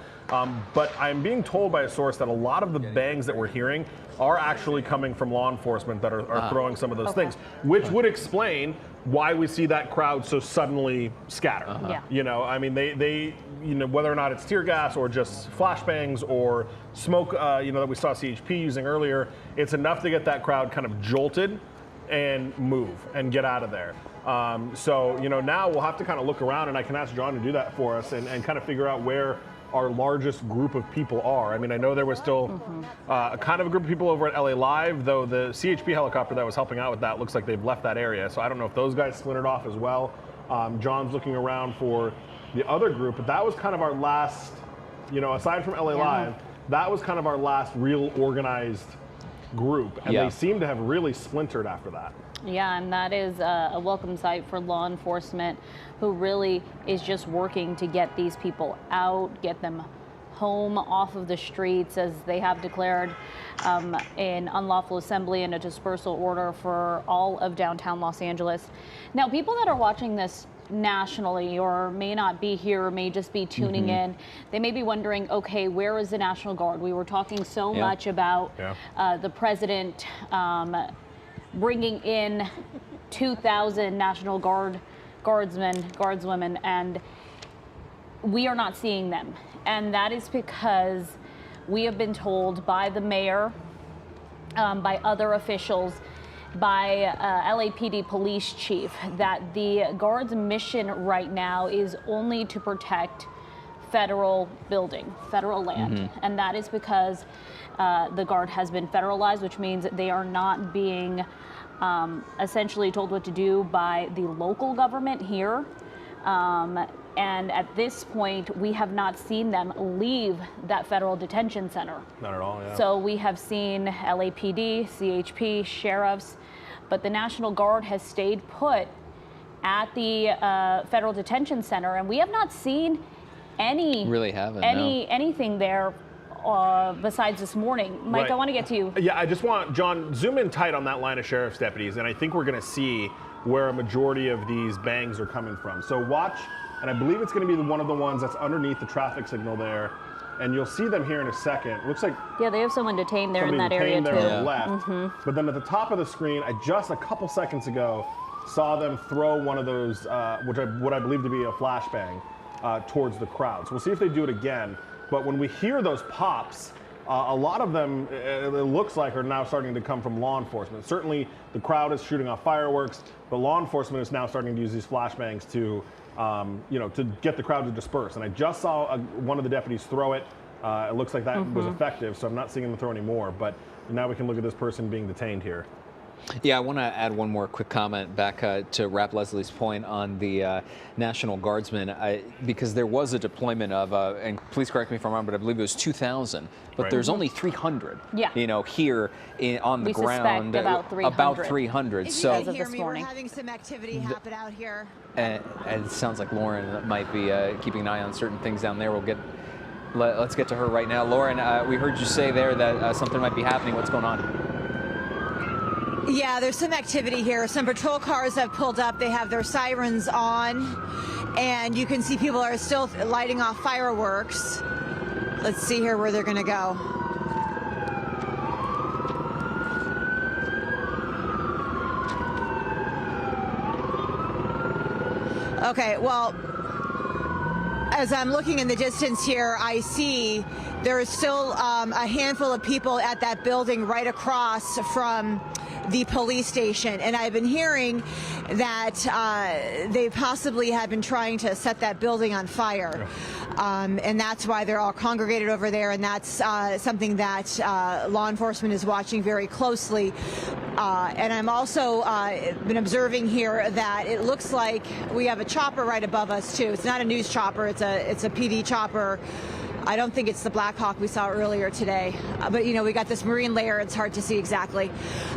but I'm being told by a source that a lot of the bangs that we're hearing are actually coming from law enforcement that are throwing some of those things, which would explain why we see that crowd so suddenly scatter. You know, I mean, they you know, whether or not it's tear gas or just flashbangs or smoke, you know, that we saw CHP using earlier, it's enough to get that crowd kind of jolted and move and get out of there. So, you know, now we'll have to kind of look around, and I can ask John to do that for us and kind of figure out where our largest group of people are. I mean, I know there was still a kind of a group of people over at LA Live, though the CHP helicopter that was helping out with that looks like they've left that area. So I don't know if those guys splintered off as well. John's looking around for the other group, but that was kind of our last, you know, aside from LA Live, that was kind of our last real organized group, and they seem to have really splintered after that. Yeah, and that is a welcome sight for law enforcement, who really is just working to get these people out, get them home off of the streets, as they have declared an unlawful assembly and a dispersal order for all of downtown Los Angeles. Now, people that are watching this nationally, or may not be here, or may just be tuning in, they may be wondering, okay, where is the National Guard? We were talking so much about the president bringing in 2,000 National Guardswomen, and we are not seeing them. And that is because we have been told by the mayor, by other officials, by LAPD police chief, that the Guard's mission right now is only to protect federal building, federal land. And that is because the Guard has been federalized, which means they are not being essentially told what to do by the local government here. And at this point, we have not seen them leave that federal detention center. Not at all, yeah. So we have seen LAPD, CHP, sheriffs, but the National Guard has stayed put at the federal detention center, and we have not seen anything there besides this morning. Mike, Right. I want to get to you. Yeah, I just want, John, zoom in tight on that line of sheriff's deputies, and I think we're going to see where a majority of these bangs are coming from. So watch, and I believe it's going to be one of the ones that's underneath the traffic signal there, and you'll see them here in a second. Looks like Yeah, they have someone detained there in that area too. there on the left. But then at the top of the screen, I just a couple seconds ago saw them throw one of those, what I believe to be a flashbang, towards the crowd. So we'll see if they do it again. But when we hear those pops, a lot of them, it looks like, are now starting to come from law enforcement. Certainly, the crowd is shooting off fireworks, but law enforcement is now starting to use these flashbangs to, to get the crowd to disperse. And I just saw one of the deputies throw it. It looks like that was effective, so I'm not seeing them throw any more. But now we can look at this person being detained here. Yeah, I want to add one more quick comment back to wrap Leslie's point on the National Guardsmen, because there was a deployment of, and please correct me if I'm wrong, but I believe it was 2,000. But Right. there's only 300, Yeah. Here on the We suspect ground. about 300. About 300. If So you can hear me, we're having some activity happen out here. and it sounds like Lauren might be keeping an eye on certain things down there. Let's get to her right now. Lauren, we heard you say there that something might be happening. What's going on? Yeah, there's some activity here. Some patrol cars have pulled up. They have their sirens on, and you can see people are still lighting off fireworks. Let's see here where they're going to go. Okay, well, as I'm looking in the distance here, I see there is still a handful of people at that building right across from the police station. And I've been hearing that they possibly have been trying to set that building on fire. And that's why they're all congregated over there. And that's something that law enforcement is watching very closely. And I'm also been observing here that it looks like we have a chopper right above us too. It's not a news chopper. It's a PD chopper. I don't think it's the Black Hawk we saw earlier today. But, we got this Marine layer. It's hard to see exactly.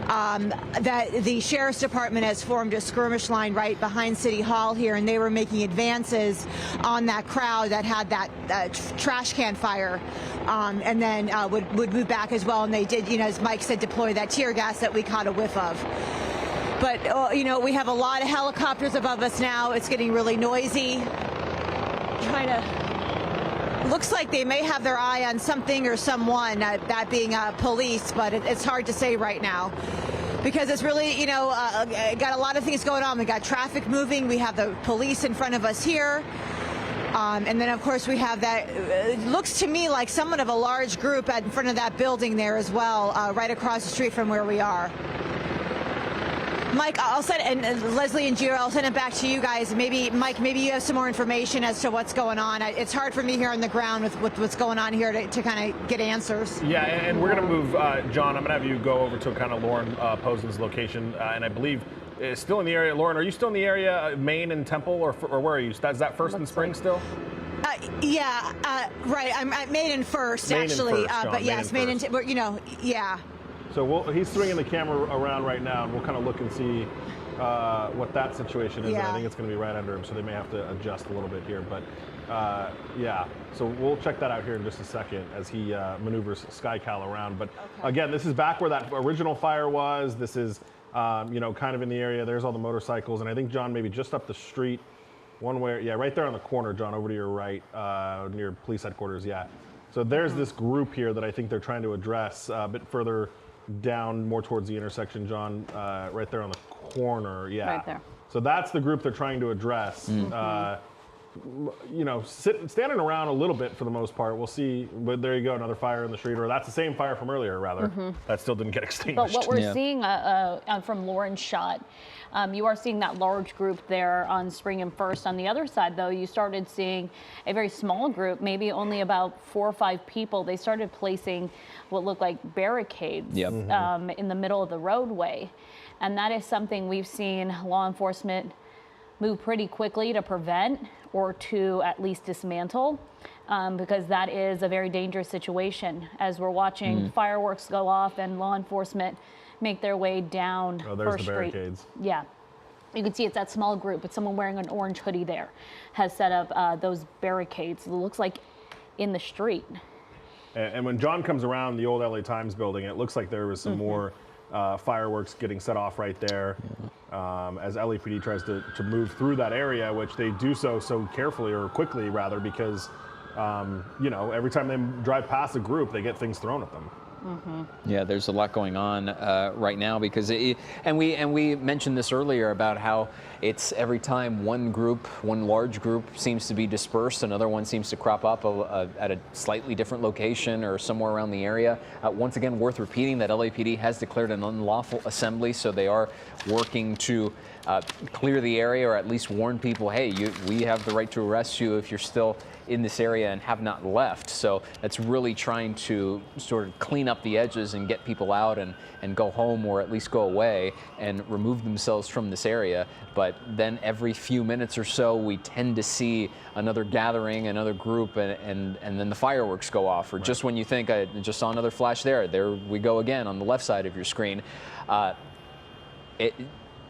That the Sheriff's Department has formed a skirmish line right behind City Hall here, and they were making advances on that crowd that had that trash can fire, and then would move back as well. And they did, as Mike said, deploy that tear gas that we caught a whiff of. But, we have a lot of helicopters above us now. It's getting really noisy. Looks like they may have their eye on something or someone, that being police, but it's hard to say right now. Because it's really, got a lot of things going on. We got traffic moving. We have the police in front of us here. And then, of course, we have that, looks to me like somewhat of a large group in front of that building there as well, right across the street from where we are. Mike, I'll send, and Leslie and Gio, I'll send it back to you guys. Maybe, Mike, maybe you have some more information as to what's going on. It's hard for me here on the ground with what's going on here to kind of get answers. Yeah, and we're going to move, John, I'm going to have you go over to kind of Lauren Posen's location, and I believe it's still in the area. Lauren, are you still in the area, Main and Temple, or where are you? Is that First and Spring still? Right. I'm at Main and First, Main and actually. First, John, but yes, Main and yeah. So he's swinging the camera around right now, and we'll kind of look and see what that situation is. Yeah. And I think it's going to be right under him, so they may have to adjust a little bit here. But yeah, so we'll check that out here in just a second as he maneuvers SkyCal around. But again, this is back where that original fire was. This is kind of in the area. There's all the motorcycles, and I think, John, maybe just up the street, right there on the corner, John, over to your right, near police headquarters. Yeah. So there's this group here that I think they're trying to address a bit further down, more towards the intersection, John, right there on the corner. Yeah. Right there. So that's the group they're trying to address. Standing around a little bit for the most part. We'll see. But there you go, another fire in the street, or that's the same fire from earlier, rather. That still didn't get extinguished. But what we're seeing from Lauren's shot, you are seeing that large group there on Spring and First. On the other side, though, you started seeing a very small group, maybe only about 4 or 5 people. They started placing what looked like barricades in the middle of the roadway. And that is something we've seen law enforcement move pretty quickly to prevent or to at least dismantle, because that is a very dangerous situation as we're watching fireworks go off and law enforcement make their way down Oh, there's First the Street. barricades. Yeah. You can see it's that small group, but someone wearing an orange hoodie there has set up those barricades. It looks like in the street. And when John comes around the old LA Times building, it looks like there was some more fireworks getting set off right there as LAPD tries to move through that area, which they do so carefully, or quickly rather, because you know, every time they drive past a group, they get things thrown at them. Yeah, there's a lot going on right now because and we mentioned this earlier about how it's every time one large group seems to be dispersed, another one seems to crop up at a slightly different location or somewhere around the area. Once again, worth repeating that LAPD has declared an unlawful assembly, so they are working to clear the area, or at least warn people, hey, we have the right to arrest you if you're still in this area and have not left. So that's really trying to sort of clean up the edges and get people out and go home, or at least go away and remove themselves from this area. But then every few minutes or so, we tend to see another gathering, another group, and then the fireworks go off. Or just when you think, I just saw another flash there we go again on the left side of your screen.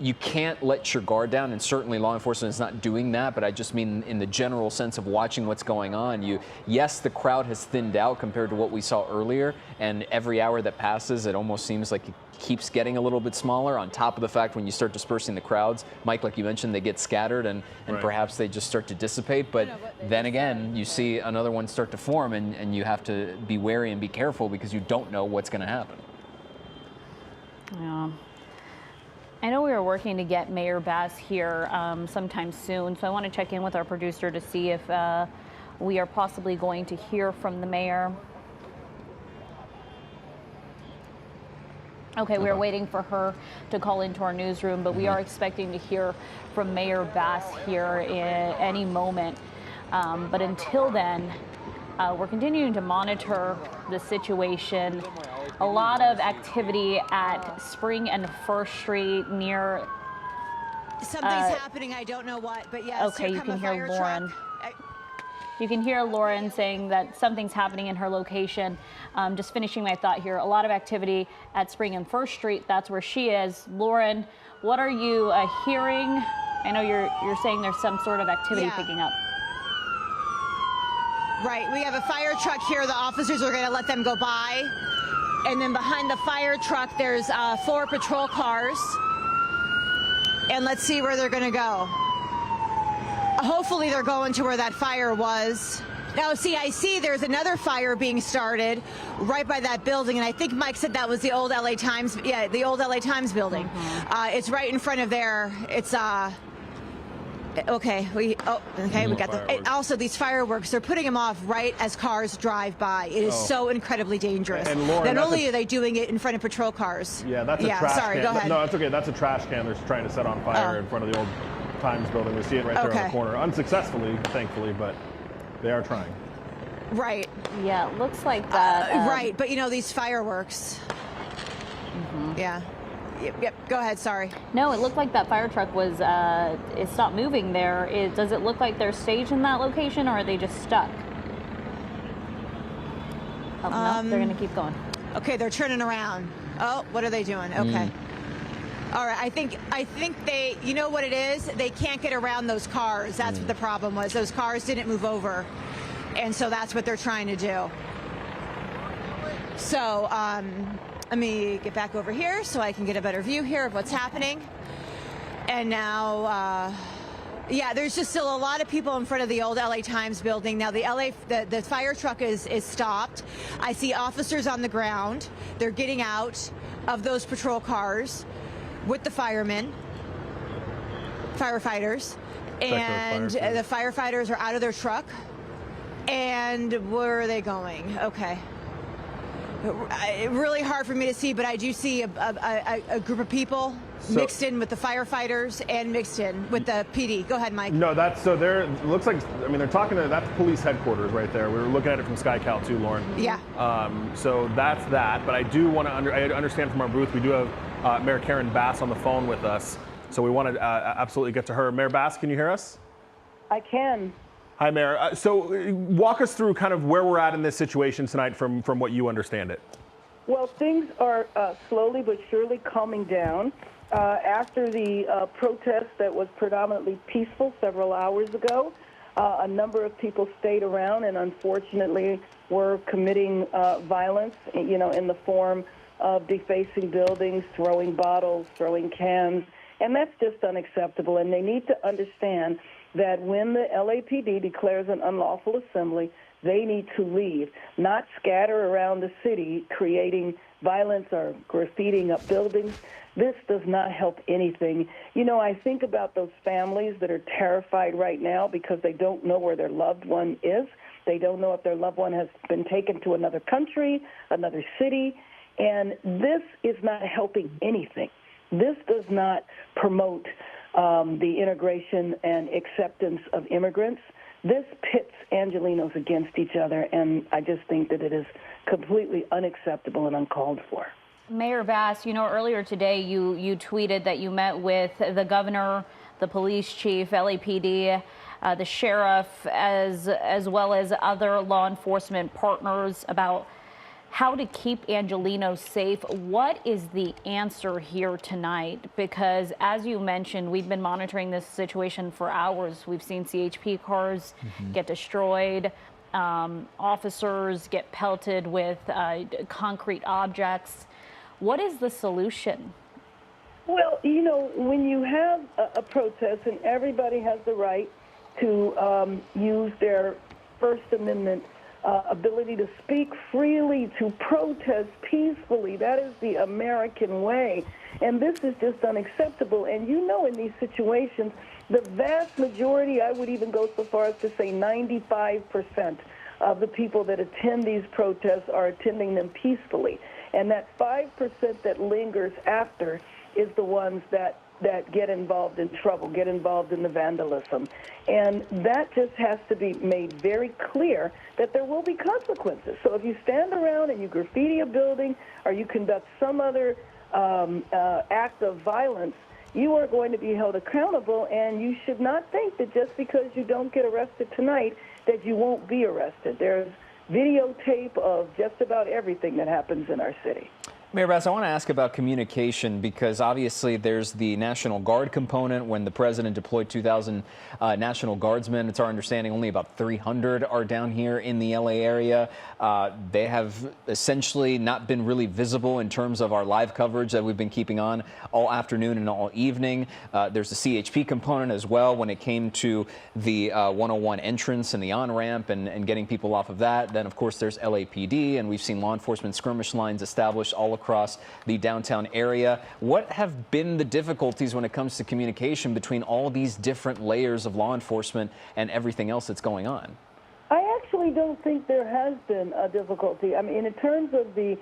You can't let your guard down, and certainly law enforcement is not doing that, but I just mean in the general sense of watching what's going on. Yes, the crowd has thinned out compared to what we saw earlier, and every hour that passes, it almost seems like it keeps getting a little bit smaller, on top of the fact when you start dispersing the crowds, Mike, like you mentioned, they get scattered and perhaps they just start to dissipate, but then again, you see another one start to form, and you have to be wary and be careful because you don't know what's going to happen. Yeah. I know we were working to get Mayor Bass here sometime soon, so I want to check in with our producer to see if we are possibly going to hear from the mayor. Okay, we're waiting for her to call into our newsroom, but we are expecting to hear from Mayor Bass here in any moment. But until then, we're continuing to monitor the situation. A lot of activity at Spring and First Street near... Something's happening, I don't know what, but yes. Okay, you can hear Lauren. You can hear Lauren saying that something's happening in her location. Just finishing my thought here, a lot of activity at Spring and First Street. That's where she is. Lauren, what are you hearing? I know you're saying there's some sort of activity picking up. Right, we have a fire truck here. The officers are going to let them go by. And then behind the fire truck, there's 4 patrol cars. And let's see where they're going to go. Hopefully they're going to where that fire was. Now, see, I see there's another fire being started right by that building, and I think Mike said that was the old LA Times, the old LA Times building. It's right in front of there. It's okay, we got the. And also, these fireworks, they're putting them off right as cars drive by. It is so incredibly dangerous. And Lauren, not only are they doing it in front of patrol cars. Yeah, that's a trash sorry, can. go ahead. No, that's okay. That's a trash can they're trying to set on fire in front of the old Times building. We see it right there on the corner. Unsuccessfully, thankfully, but they are trying. Right. Yeah, it looks like that. Right, but you know, these fireworks. Yeah. Yep, go ahead, sorry. No, it looked like that fire truck was, it stopped moving there. Does it look like they're staged in that location, or are they just stuck? Oh, no, they're gonna keep going. Okay, they're turning around. Oh, what are they doing? Okay. All right, I think they, you know what it is? They can't get around those cars. That's what the problem was. Those cars didn't move over. And so that's what they're trying to do. So, let me get back over here so I can get a better view here of what's happening. And now, yeah, there's just still a lot of people in front of the old LA Times building. Now the fire truck is stopped. I see officers on the ground. They're getting out of those patrol cars with the firefighters. And the firefighters are out of their truck. And where are they going? Okay. Really hard for me to see, but I do see a group of people mixed in with the firefighters and mixed in with the PD. Go ahead, Mike. No, it looks like, I mean, they're talking to, that's police headquarters right there. We were looking at it from SkyCal too, Lauren. Yeah. So that's that, but I do want to, I understand from our booth, we do have Mayor Karen Bass on the phone with us. So we want to absolutely get to her. Mayor Bass, can you hear us? I can. Hi, Mayor. So walk us through kind of where we're at in this situation tonight from what you understand it. Well, things are slowly but surely calming down. After the protest that was predominantly peaceful several hours ago, a number of people stayed around and unfortunately were committing violence, you know, in the form of defacing buildings, throwing bottles, throwing cans, and that's just unacceptable. And they need to understand that when the LAPD declares an unlawful assembly, they need to leave, not scatter around the city creating violence or graffitiing up buildings. This does not help anything. You know, I think about those families that are terrified right now because they don't know where their loved one is. They don't know if their loved one has been taken to another country, another city, and this is not helping anything. This does not promote the integration and acceptance of immigrants. This pits Angelenos against each other, and I just think that it is completely unacceptable and uncalled for. Mayor Bass, you know, earlier today you tweeted that you met with the governor, the police chief, LAPD, the sheriff, as well as other law enforcement partners about how to keep Angelenos safe. What is the answer here tonight? Because as you mentioned, we've been monitoring this situation for hours. We've seen CHP cars get destroyed, officers get pelted with concrete objects. What is the solution? Well, you know, when you have a protest and everybody has the right to use their First Amendment ability to speak freely, to protest peacefully. That is the American way. And this is just unacceptable. And you know, in these situations, the vast majority, I would even go so far as to say 95% of the people that attend these protests are attending them peacefully. And that 5% that lingers after is the ones that get involved in trouble, get involved in the vandalism. And that just has to be made very clear that there will be consequences. So if you stand around and you graffiti a building or you conduct some other act of violence, you are going to be held accountable, and you should not think that just because you don't get arrested tonight that you won't be arrested. There's videotape of just about everything that happens in our city. Mayor Bass, I want to ask about communication because obviously there's the National Guard component. When the president deployed 2,000 National Guardsmen, it's our understanding only about 300 are down here in the LA area. They have essentially not been really visible in terms of our live coverage that we've been keeping on all afternoon and all evening. There's a CHP component as well when it came to the 101 entrance and the on-ramp and getting people off of that. Then, of course, there's LAPD, and we've seen law enforcement skirmish lines established all across the downtown area. What have been the difficulties when it comes to communication between all these different layers of law enforcement and everything else that's going on? I actually don't think there has been a difficulty. I mean, in terms of the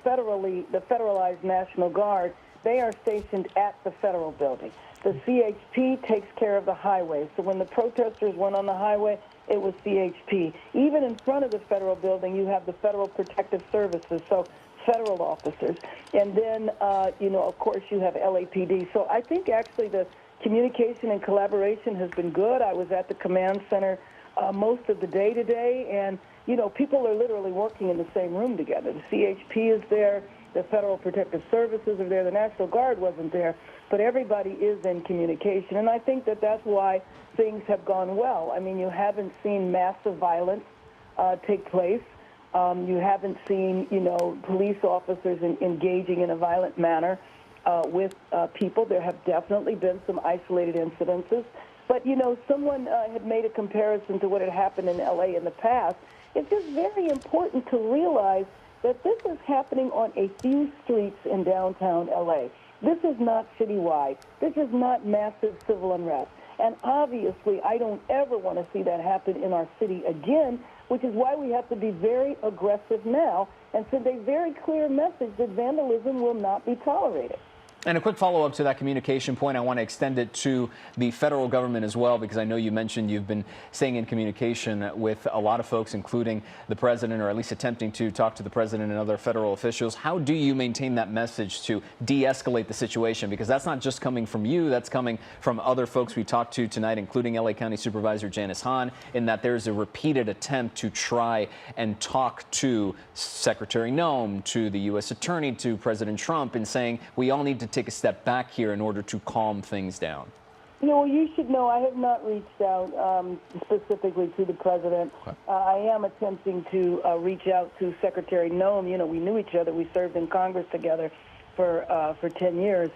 federalized National Guard, they are stationed at the federal building. The CHP takes care of the highway. So when the protesters went on the highway, it was CHP. Even in front of the federal building, you have the Federal Protective Services. So federal officers. And then, you know, of course, you have LAPD. So I think actually the communication and collaboration has been good. I was at the command center most of the day today, and, you know, people are literally working in the same room together. The CHP is there, the Federal Protective Services are there, the National Guard wasn't there, but everybody is in communication. And I think that that's why things have gone well. I mean, you haven't seen massive violence take place. You haven't seen, you know, police officers engaging in a violent manner with people. There have definitely been some isolated incidences. But, you know, someone had made a comparison to what had happened in L.A. in the past. It's just very important to realize that this is happening on a few streets in downtown L.A. This is not citywide. This is not massive civil unrest. And obviously, I don't ever want to see that happen in our city again, which is why we have to be very aggressive now and send a very clear message that vandalism will not be tolerated. And a quick follow-up to that communication point, I want to extend it to the federal government as well, because I know you mentioned you've been staying in communication with a lot of folks, including the president, or at least attempting to talk to the president and other federal officials. How do you maintain that message to de-escalate the situation? Because that's not just coming from you, that's coming from other folks we talked to tonight, including LA County Supervisor Janice Hahn, in that there's a repeated attempt to try and talk to Secretary Nome, to the U.S. Attorney, to President Trump, and saying we all need to take a step back here in order to calm things down. You know, you should know I have not reached out specifically to the president. I am attempting to reach out to Secretary Nome. You know, we knew each other. We served in Congress together for 10 years.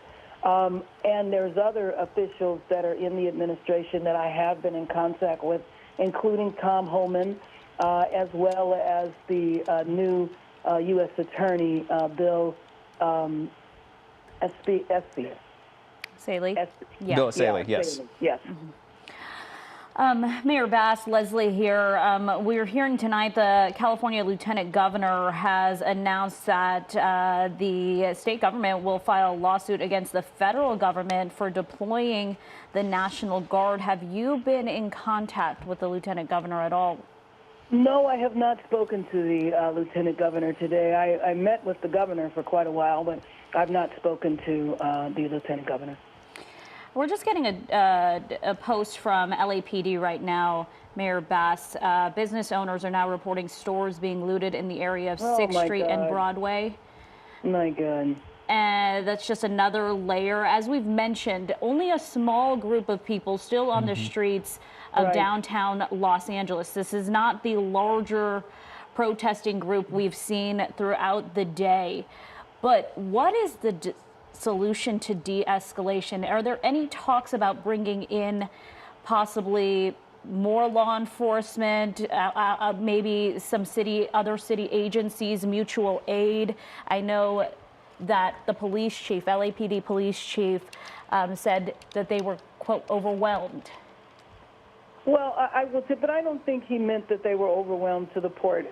And there's other officials that are in the administration that I have been in contact with, including Tom Homan, as well as the new U.S. Attorney, Bill Saley? Yeah. Bill Saley, yes. Yes. Mayor Bass, Leslie here. We're hearing tonight the California Lieutenant Governor has announced that the state government will file a lawsuit against the federal government for deploying the National Guard. Have you been in contact with the Lieutenant Governor at all? No, I have not spoken to the Lieutenant Governor today. I met with the governor for quite a while, but I've not spoken to the Lieutenant Governor. We're just getting a post from LAPD right now, Mayor Bass. Business owners are now reporting stores being looted in the area of 6th Street and Broadway. My God. And that's just another layer. As we've mentioned, only a small group of people still on the streets of downtown Los Angeles. This is not the larger protesting group we've seen throughout the day. But what is the solution to de-escalation? Are there any talks about bringing in possibly more law enforcement, maybe some other city agencies, mutual aid? I know that the police chief, LAPD police chief, said that they were, quote, overwhelmed. Well, I will say, but I don't think he meant that they were overwhelmed to the point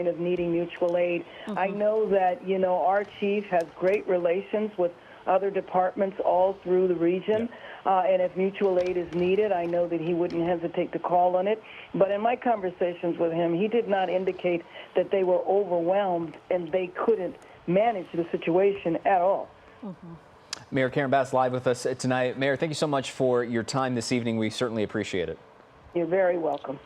of needing mutual aid. I know that, you know, our chief has great relations with other departments all through the region, and if mutual aid is needed, I know that he wouldn't hesitate to call on it. But in my conversations with him, he did not indicate that they were overwhelmed and they couldn't manage the situation at all. Mayor Karen Bass live with us tonight. Mayor, thank you so much for your time this evening. We certainly appreciate it. You're very welcome.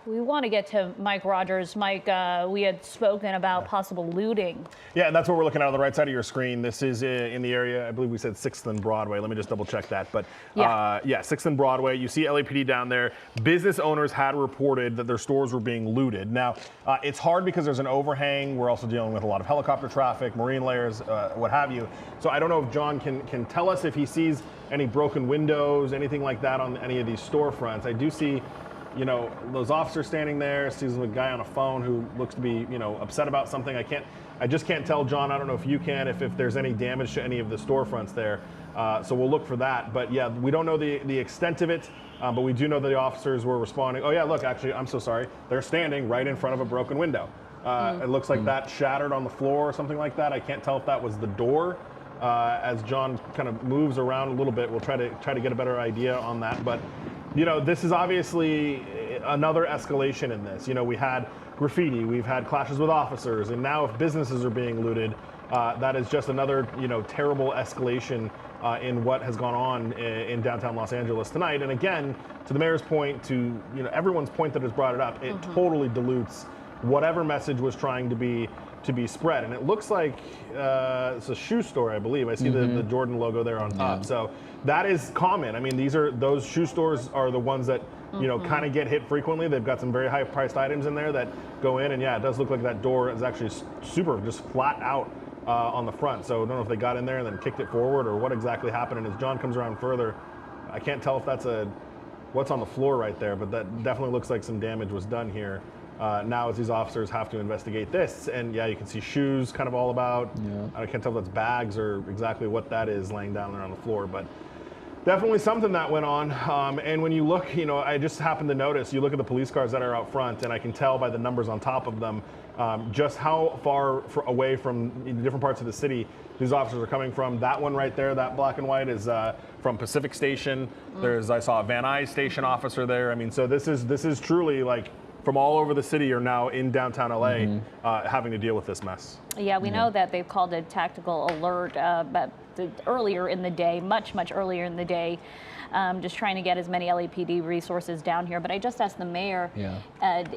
We want to get to Mike Rogers. Mike, we had spoken about possible looting. Yeah, and that's what we're looking at on the right side of your screen. This is in the area, I believe we said 6th and Broadway. Let me just double check that. But yeah, 6th and Broadway. You see LAPD down there. Business owners had reported that their stores were being looted. Now, it's hard because there's an overhang. We're also dealing with a lot of helicopter traffic, marine layers, what have you. So I don't know if John can tell us if he sees any broken windows, anything like that on any of these storefronts. I do see, you know, those officers standing there, sees a guy on a phone who looks to be, you know, upset about something. I just can't tell, John, I don't know if you can, if there's any damage to any of the storefronts there. So we'll look for that. But yeah, we don't know the extent of it, but we do know that the officers were responding. Oh yeah, look, actually, I'm so sorry. They're standing right in front of a broken window. It looks like that shattered on the floor or something like that. I can't tell if that was the door. As John kind of moves around a little bit, we'll try to get a better idea on that. But you know, this is obviously another escalation in this. You know, we had graffiti, we've had clashes with officers, and now if businesses are being looted, that is just another, you know, terrible escalation in what has gone on in downtown Los Angeles tonight. And again, to the mayor's point, to, you know, everyone's point that has brought it up, it totally dilutes whatever message was trying to be spread. And it looks like it's a shoe store, I believe. I see the Jordan logo there on top. So that is common. I mean, those shoe stores are the ones that, you know, kind of get hit frequently. They've got some very high priced items in there that go in, and yeah, it does look like that door is actually super just flat out on the front. So I don't know if they got in there and then kicked it forward or what exactly happened. And as John comes around further, I can't tell if that's what's on the floor right there, but that definitely looks like some damage was done here. Now as these officers have to investigate this, and yeah, you can see shoes kind of all about. I can't tell if that's bags or exactly what that is laying down there on the floor, but definitely something that went on. And when you look, you know, I just happened to notice, you look at the police cars that are out front, and I can tell by the numbers on top of them just how far away from different parts of the city these officers are coming from. That one right there, that black and white, is from Pacific Station. I saw a Van Nuys Station officer there. I mean, so this is truly like from all over the city are now in downtown LA having to deal with this mess. Yeah, we know that they've called a tactical alert but earlier in the day, much earlier in the day, just trying to get as many LAPD resources down here. But I just asked the mayor,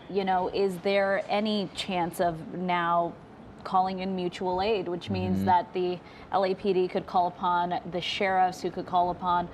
you know, is there any chance of now calling in mutual aid, which means that the LAPD could call upon the sheriffs, who could call upon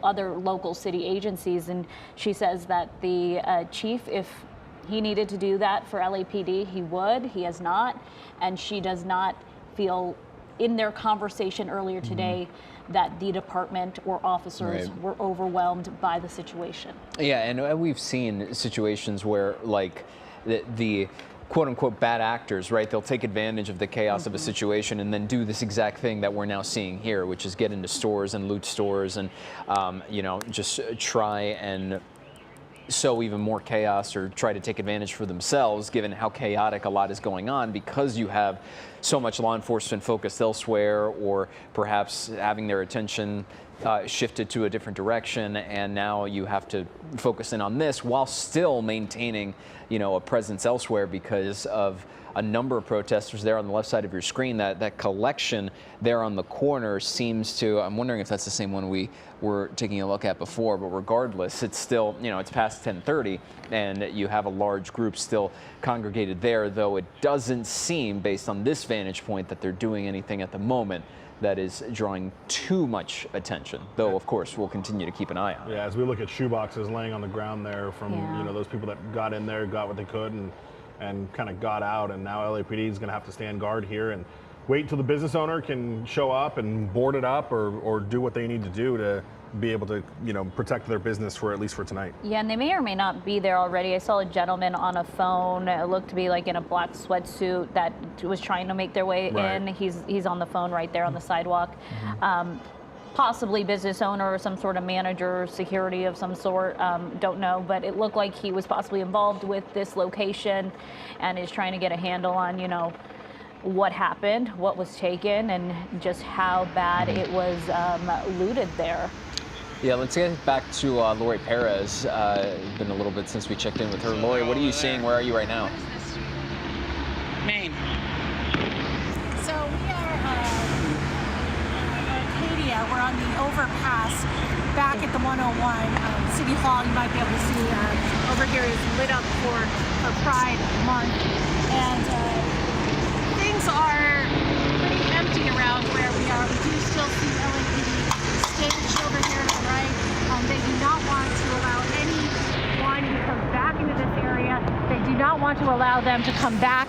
other local city agencies? And she says that the chief, if he needed to do that for LAPD, he would. He has not. And she does not feel, in their conversation earlier today, that the department or officers were overwhelmed by the situation. Yeah, and we've seen situations where, like, the quote-unquote bad actors, right? They'll take advantage of the chaos of a situation and then do this exact thing that we're now seeing here, which is get into stores and loot stores and, you know, just try and sow even more chaos or try to take advantage for themselves, given how chaotic a lot is going on, because you have so much law enforcement focused elsewhere, or perhaps having their attention shifted to a different direction, and now you have to focus in on this while still maintaining, you know, a presence elsewhere because of a number of protesters there on the left side of your screen. That collection there on the corner seems to, I'm wondering if that's the same one we were taking a look at before, but regardless, it's still, you know, it's past 10:30 and you have a large group still congregated there, though it doesn't seem, based on this vantage point, that they're doing anything at the moment that is drawing too much attention, though of course we'll continue to keep an eye on it. Yeah, as we look at shoeboxes laying on the ground there from you know, those people that got in there, got what they could, and kind of got out, and now LAPD is going to have to stand guard here and wait until the business owner can show up and board it up or do what they need to do to be able to, you know, protect their business for at least for tonight. Yeah, and they may or may not be there already. I saw a gentleman on a phone, it looked to be like in a black sweatsuit, that was trying to make their way in. He's on the phone right there on the sidewalk. Possibly business owner or some sort of manager, security of some sort, don't know, but it looked like he was possibly involved with this location and is trying to get a handle on, you know, what happened, what was taken, and just how bad it was looted there. Yeah, let's get back to Lori Perez. It's been a little bit since we checked in with her. Lori, what are you seeing? Where are you right now? Maine. So we are Arcadia. We're on the overpass back at the 101 City Hall. You might be able to see over here is lit up for Pride Month, and things are pretty empty around where we are. We do still see LAPD staged over here to the right. They do not want to allow anyone who comes back into this area. They do not want to allow them to come back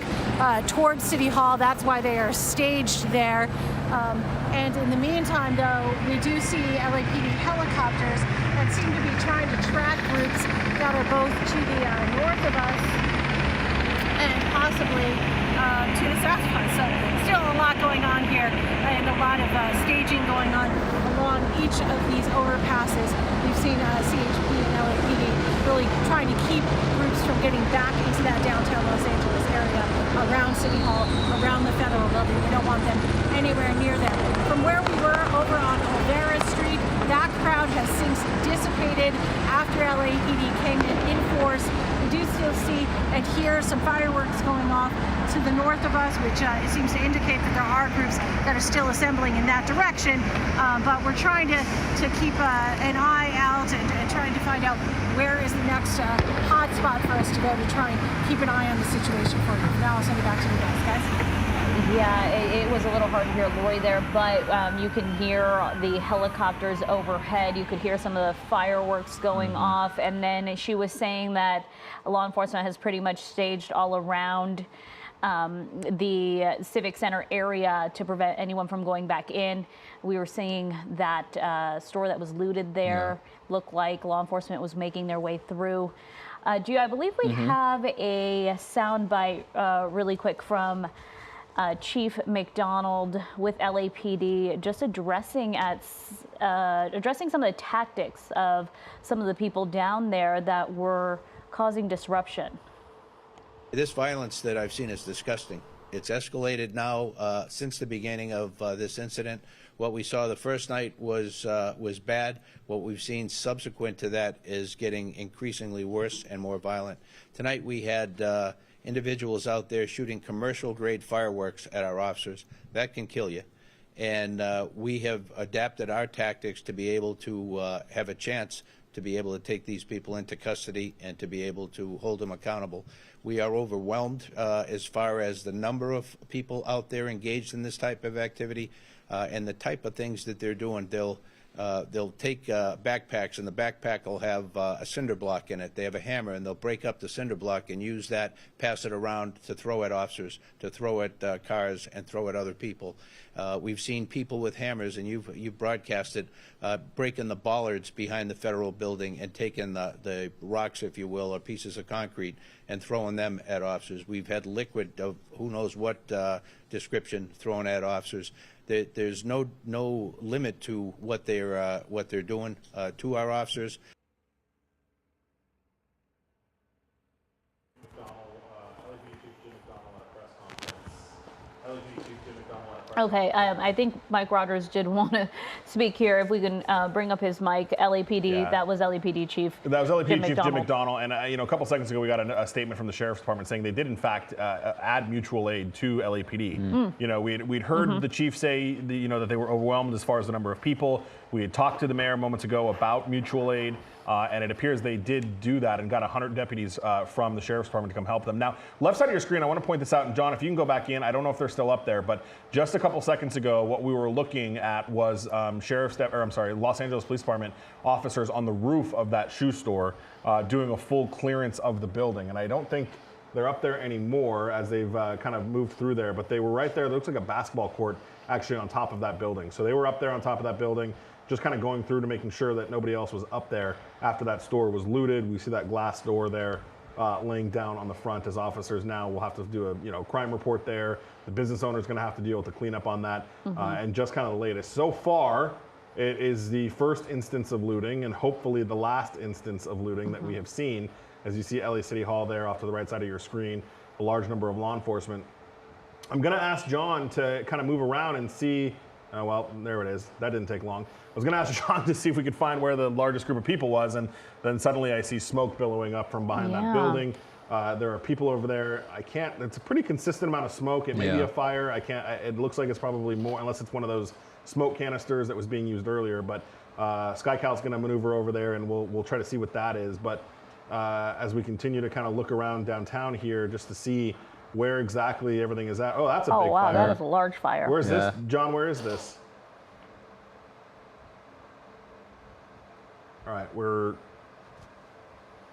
towards City Hall. That's why they are staged there. And in the meantime, though, we do see LAPD helicopters that seem to be trying to track groups that are both to the north of us and possibly to the south of us. So still a lot going on here, and a lot of staging going on along each of these overpasses. We've seen CHP and LAPD really trying to keep groups from getting back into that downtown Los Angeles area, around City Hall, around the Federal Building. We don't want them anywhere near there. From where we were over on Olvera Street, that crowd has since dissipated after LAPD came in force. We do still see and hear some fireworks going off to the north of us, which it seems to indicate that there are groups that are still assembling in that direction. But we're trying to keep an eye out and trying to find out where is the next hot spot for us to go to try and keep an eye on the situation for you. Now I'll send it back to you guys. Yeah, it was a little hard to hear Lori there, but you can hear the helicopters overhead. You could hear some of the fireworks going off. And then she was saying that law enforcement has pretty much staged all around the Civic Center area to prevent anyone from going back in. We were seeing that store that was looted there looked like law enforcement was making their way through. Gio, I believe we have a soundbite really quick from Chief McDonald with LAPD, just addressing some of the tactics of some of the people down there that were causing disruption. This violence that I've seen is disgusting. It's escalated now since the beginning of this incident. What we saw the first night was bad. What we've seen subsequent to that is getting increasingly worse and more violent. Tonight we had individuals out there shooting commercial-grade fireworks at our officers. That can kill you. And we have adapted our tactics to be able to have a chance to be able to take these people into custody and to be able to hold them accountable. We are overwhelmed as far as the number of people out there engaged in this type of activity and the type of things that they're doing. They'll take backpacks, and the backpack will have a cinder block in it. They have a hammer, and they'll break up the cinder block and use that, pass it around to throw at officers, to throw at cars, and throw at other people. We've seen people with hammers, and you've broadcasted, breaking the bollards behind the federal building and taking the rocks, if you will, or pieces of concrete, and throwing them at officers. We've had liquid of who knows what description thrown at officers. There's no limit to what they're doing to our officers. Okay, I think Mike Rogers did want to speak here. If we can bring up his mic, LAPD, Yeah. That was LAPD Chief. That was LAPD Chief Jim McDonnell. McDonnell. And, a couple seconds ago, we got a statement from the Sheriff's Department saying they did, in fact, add mutual aid to LAPD. We'd heard the chief say, that they were overwhelmed as far as the number of people. We had talked to the mayor moments ago about mutual aid. And it appears they did do that and got 100 deputies from the Sheriff's Department to come help them. Now, left side of your screen, I want to point this out. And John, if you can go back in, I don't know if they're still up there, but just a couple seconds ago, what we were looking at was Los Angeles Police Department officers on the roof of that shoe store doing a full clearance of the building. And I don't think they're up there anymore as they've kind of moved through there, but they were right there. It looks like a basketball court actually on top of that building. So they were up there on top of that building, just kind of going through to making sure that nobody else was up there after that store was looted. We see that glass door there laying down on the front as officers now will have to do a crime report there. The business owner is going to have to deal with the cleanup on that and just kind of the latest. So far, it is the first instance of looting and hopefully the last instance of looting that we have seen. As you see LA City Hall there off to the right side of your screen, a large number of law enforcement. I'm going to ask John to kind of move around and see. Well, there it is. That didn't take long. I was going to ask John to see if we could find where the largest group of people was, and then suddenly I see smoke billowing up from behind that building. There are people over there. It's a pretty consistent amount of smoke. It may be a fire. It looks like it's probably more, unless it's one of those smoke canisters that was being used earlier. But SkyCal's going to maneuver over there, and we'll try to see what that is. But as we continue to kind of look around downtown here just to see where exactly everything is at. Oh, that's a big fire. That is a large fire. Where's this? John, where is this? All right,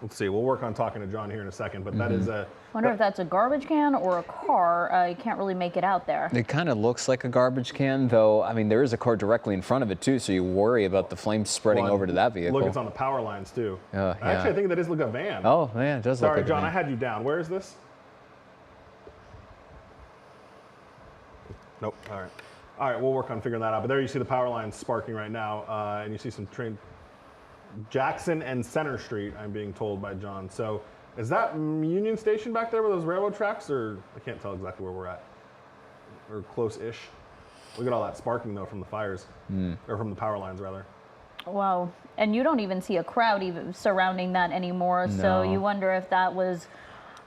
let's see. We'll work on talking to John here in a second, but that is a... Wonder if that's a garbage can or a car. You can't really make it out there. It kind of looks like a garbage can, though. I mean, there is a car directly in front of it, too, so you worry about the flames spreading over to that vehicle. Look, it's on the power lines, too. Yeah. Actually, I think that is like a van. Oh, yeah, it does look like a van. Sorry, John, I had you down. Where is this? Nope. All right, we'll work on figuring that out. But there you see the power lines sparking right now, and you see some train. Jackson and Center Street, I'm being told by John. So is that Union Station back there with those railroad tracks, or I can't tell exactly where we're at, or close-ish. Look at all that sparking, though, from the fires, or from the power lines, rather. Wow. And you don't even see a crowd even surrounding that anymore. No. So you wonder if that was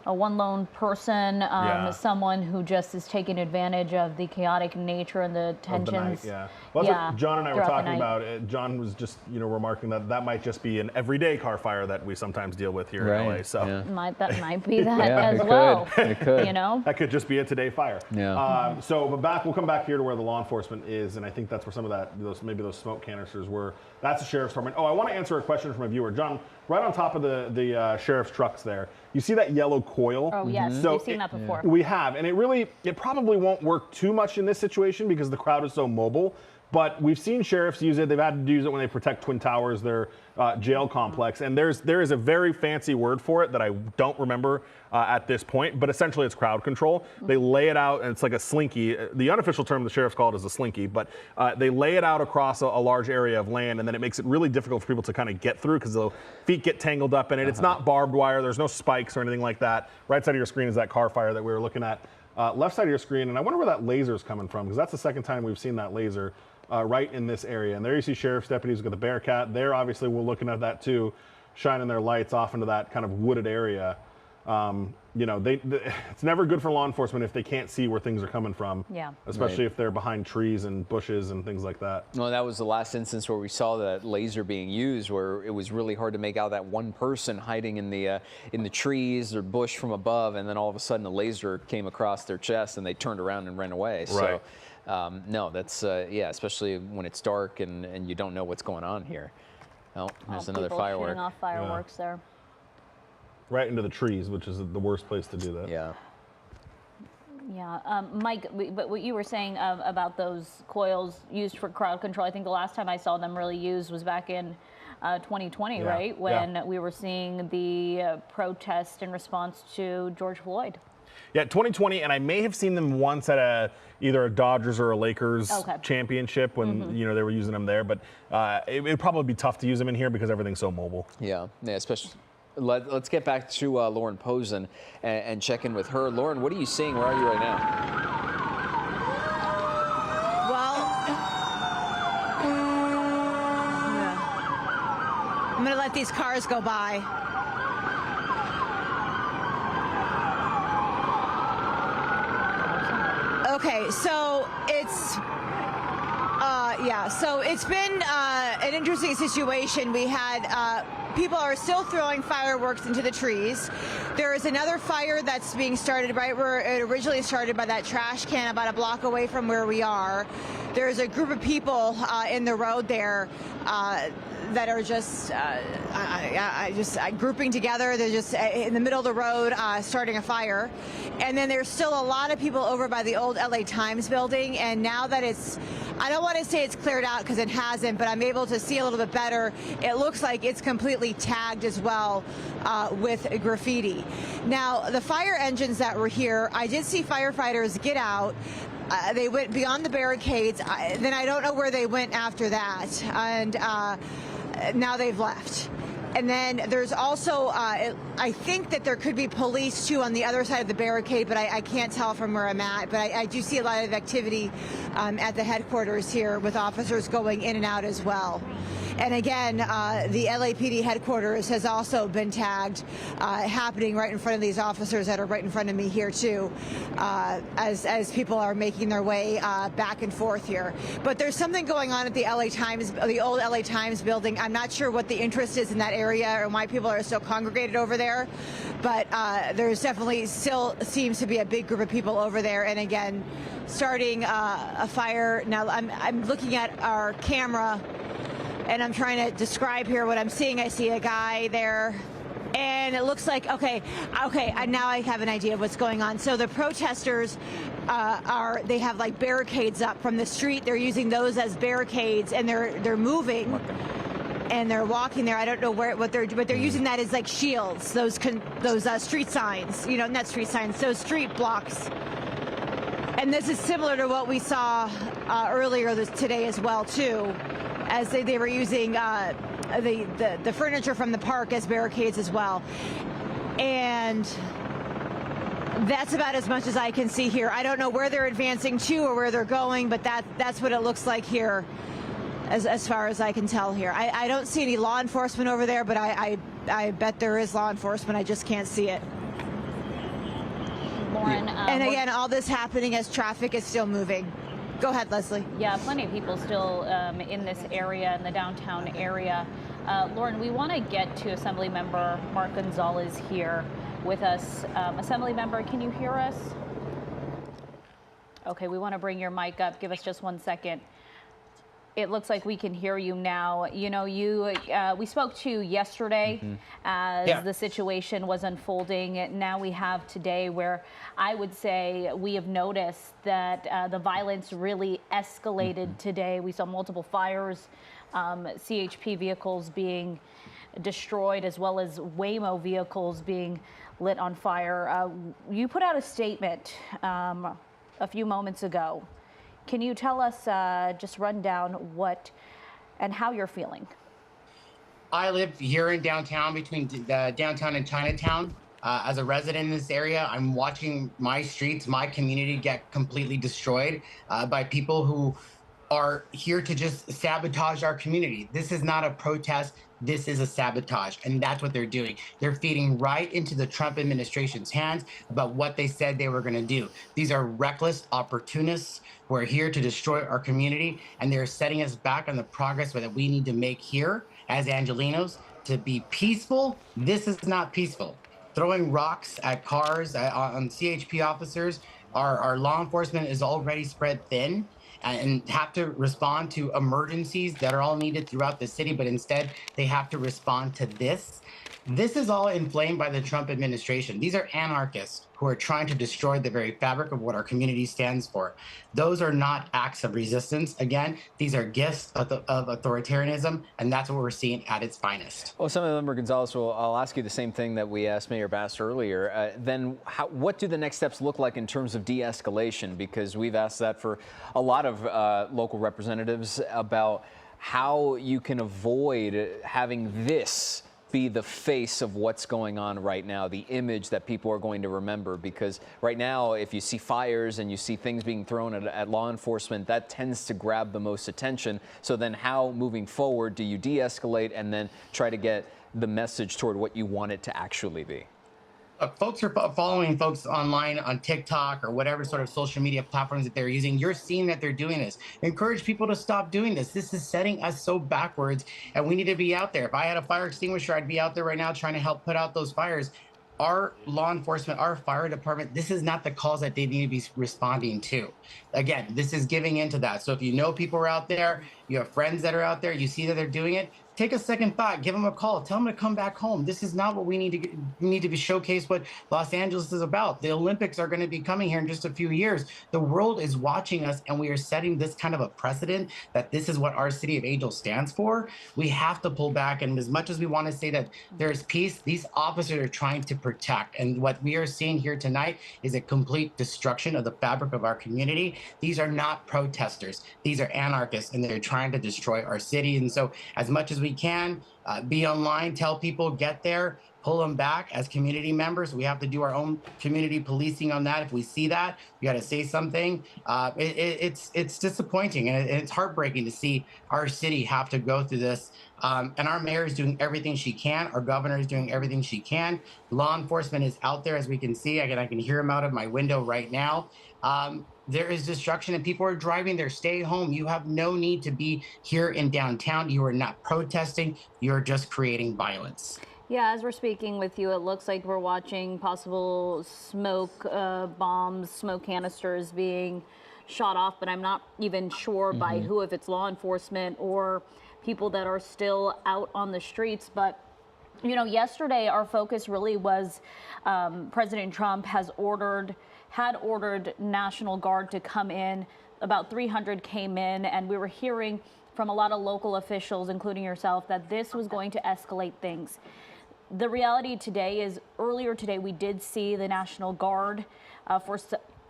a one lone person, someone who just is taking advantage of the chaotic nature and the tensions. Well, that's what John and I were talking about. John was just, remarking that might just be an everyday car fire that we sometimes deal with here in LA. So that might be that as well. It could. That could just be a today fire. Yeah. We'll come back here to where the law enforcement is, and I think that's where some of maybe those smoke canisters were. That's the Sheriff's Department. Oh, I want to answer a question from a viewer. John, right on top of the sheriff's trucks there, you see that yellow coil? Oh, yes. So we've seen that before. We have, and it probably won't work too much in this situation because the crowd is so mobile. But we've seen sheriffs use it. They've had to use it when they protect Twin Towers, their jail complex. And there is a very fancy word for it that I don't remember at this point, but essentially it's crowd control. They lay it out, and it's like a slinky. The unofficial term the sheriffs call it is a slinky, but they lay it out across a large area of land, and then it makes it really difficult for people to kind of get through because their feet get tangled up in it. It's not barbed wire. There's no spikes or anything like that. Right side of your screen is that car fire that we were looking at. Left side of your screen, and I wonder where that laser is coming from, because that's the second time we've seen that laser right in this area. And there you see sheriff's deputies with the Bearcat. They're obviously, we're looking at that too, shining their lights off into that kind of wooded area. You know, it's never good for law enforcement if they can't see where things are coming from. Yeah. Especially if they're behind trees and bushes and things like that. Well, that was the last instance where we saw that laser being used, where it was really hard to make out that one person hiding in the trees or bush from above, and then all of a sudden a laser came across their chest and they turned around and ran away. Right. So, no, that's yeah, especially when it's dark and you don't know what's going on here. Oh, there's another firework. Shooting off fireworks there. Right into the trees, which is the worst place to do that. Yeah. Yeah, Mike, but what you were saying about those coils used for crowd control, I think the last time I saw them really used was back in 2020, right? When we were seeing the protest in response to George Floyd. Yeah, 2020, and I may have seen them once at either a Dodgers or a Lakers championship when you know they were using them there. But it'd probably be tough to use them in here because everything's so mobile. Yeah, especially. Let's get back to Lauren Posen and check in with her. Lauren, what are you seeing? Where are you right now? Well, I'm going to let these cars go by. Okay, so it's so it's been an interesting situation. We had people are still throwing fireworks into the trees. There is another fire that's being started right where it originally started, by that trash can about a block away from where we are. There's a group of people in the road there that are just grouping together. They're just in the middle of the road starting a fire. And then there's still a lot of people over by the old LA Times building. And now that it's, I don't want to say it's cleared out because it hasn't, but I'm able to see a little bit better. It looks like it's completely tagged as well with graffiti. Now, the fire engines that were here, I did see firefighters get out. They went beyond the barricades. Then I don't know where they went after that. And now they've left. And then there's also, I think that there could be police too on the other side of the barricade, but I can't tell from where I'm at. But I do see a lot of activity at the headquarters here with officers going in and out as well. And again, the LAPD headquarters has also been tagged, happening right in front of these officers that are right in front of me here too, as people are making their way back and forth here. But there's something going on at the LA Times, the old LA Times building. I'm not sure what the interest is in that area and why people are still congregated over there, but there's definitely still seems to be a big group of people over there. And again, starting a fire. Now I'm looking at our camera, and I'm trying to describe here what I'm seeing. I see a guy there, and it looks like, okay, now I have an idea of what's going on. So the protesters they have like barricades up from the street. They're using those as barricades, and they're moving, and they're walking there. I don't know what they're using that as like shields, those street signs, you know, not street signs, those street blocks. And this is similar to what we saw earlier today as well, too, as they were using the furniture from the park as barricades as well. And that's about as much as I can see here. I don't know where they're advancing to or where they're going, but that's what it looks like here, as far as I can tell here. I don't see any law enforcement over there, but I bet there is law enforcement. I just can't see it. Lauren, and again, all this happening as traffic is still moving. Go ahead, Leslie. Yeah, plenty of people still in this area, in the downtown area. Lauren, we want to get to Assemblymember Mark Gonzalez here with us. Assemblymember, can you hear us? Okay, we want to bring your mic up. Give us just 1 second. It looks like we can hear you now. You know, we spoke to you yesterday as the situation was unfolding. Now we have today where I would say we have noticed that the violence really escalated today. We saw multiple fires, CHP vehicles being destroyed, as well as Waymo vehicles being lit on fire. You put out a statement a few moments ago. Can you tell us, just run down what and how you're feeling? I live here in downtown, between downtown and Chinatown. As a resident in this area, I'm watching my streets, my community get completely destroyed by people who are here to just sabotage our community. This is not a protest. This is a sabotage, and that's what they're doing. They're feeding right into the Trump administration's hands about what they said they were going to do. These are reckless opportunists who are here to destroy our community, and they're setting us back on the progress that we need to make here as Angelenos to be peaceful. This is not peaceful. Throwing rocks at cars, on CHP officers, our law enforcement is already spread thin and have to respond to emergencies that are all needed throughout the city, but instead they have to respond to this. This is all inflamed by the Trump administration. These are anarchists who are trying to destroy the very fabric of what our community stands for. Those are not acts of resistance. Again, these are gifts of authoritarianism, and that's what we're seeing at its finest. Well, Senator Gonzalez, well, I'll ask you the same thing that we asked Mayor Bass earlier. What do the next steps look like in terms of de-escalation? Because we've asked that for a lot of local representatives about how you can avoid having this be the face of what's going on right now, the image that people are going to remember. Because right now, if you see fires and you see things being thrown at law enforcement, that tends to grab the most attention. So then how, moving forward, do you de-escalate and then try to get the message toward what you want it to actually be? Folks are following folks online on TikTok or whatever sort of social media platforms that they're using. You're seeing that they're doing this. Encourage people to stop doing this. This is setting us so backwards, and we need to be out there. If I had a fire extinguisher, I'd be out there right now trying to help put out those fires. Our law enforcement, our fire department, this is not the calls that they need to be responding to. Again, this is giving into that. So if you know people are out there, you have friends that are out there, you see that they're doing it, take a second thought, give them a call, tell them to come back home. This is not what we need to be showcased what Los Angeles is about. The Olympics are going to be coming here in just a few years. The world is watching us, and we are setting this kind of a precedent that this is what our city of Angels stands for. We have to pull back, and as much as we want to say that there's peace, these officers are trying to protect. And what we are seeing here tonight is a complete destruction of the fabric of our community. These are not protesters. These are anarchists, and they're trying to destroy our city. And so as much as we can, be online, tell people, get there, pull them back. As community members, we have to do our own community policing on that. If we see that, we got to say something. It's disappointing, and it's heartbreaking to see our city have to go through this. And our mayor is doing everything she can. Our governor is doing everything she can. Law enforcement is out there, as we can see. I can hear them out of my window right now. There is destruction, and people are driving there. Stay home. You have no need to be here in downtown. You are not protesting. You're just creating violence. Yeah, as we're speaking with you, it looks like we're watching possible smoke bombs, smoke canisters being shot off, but I'm not even sure by who, if it's law enforcement or people that are still out on the streets. But you know, yesterday our focus really was President Trump had ordered National Guard to come in. About 300 came in, and we were hearing from a lot of local officials, including yourself, that this was going to escalate things. The reality today is, earlier today we did see the National Guard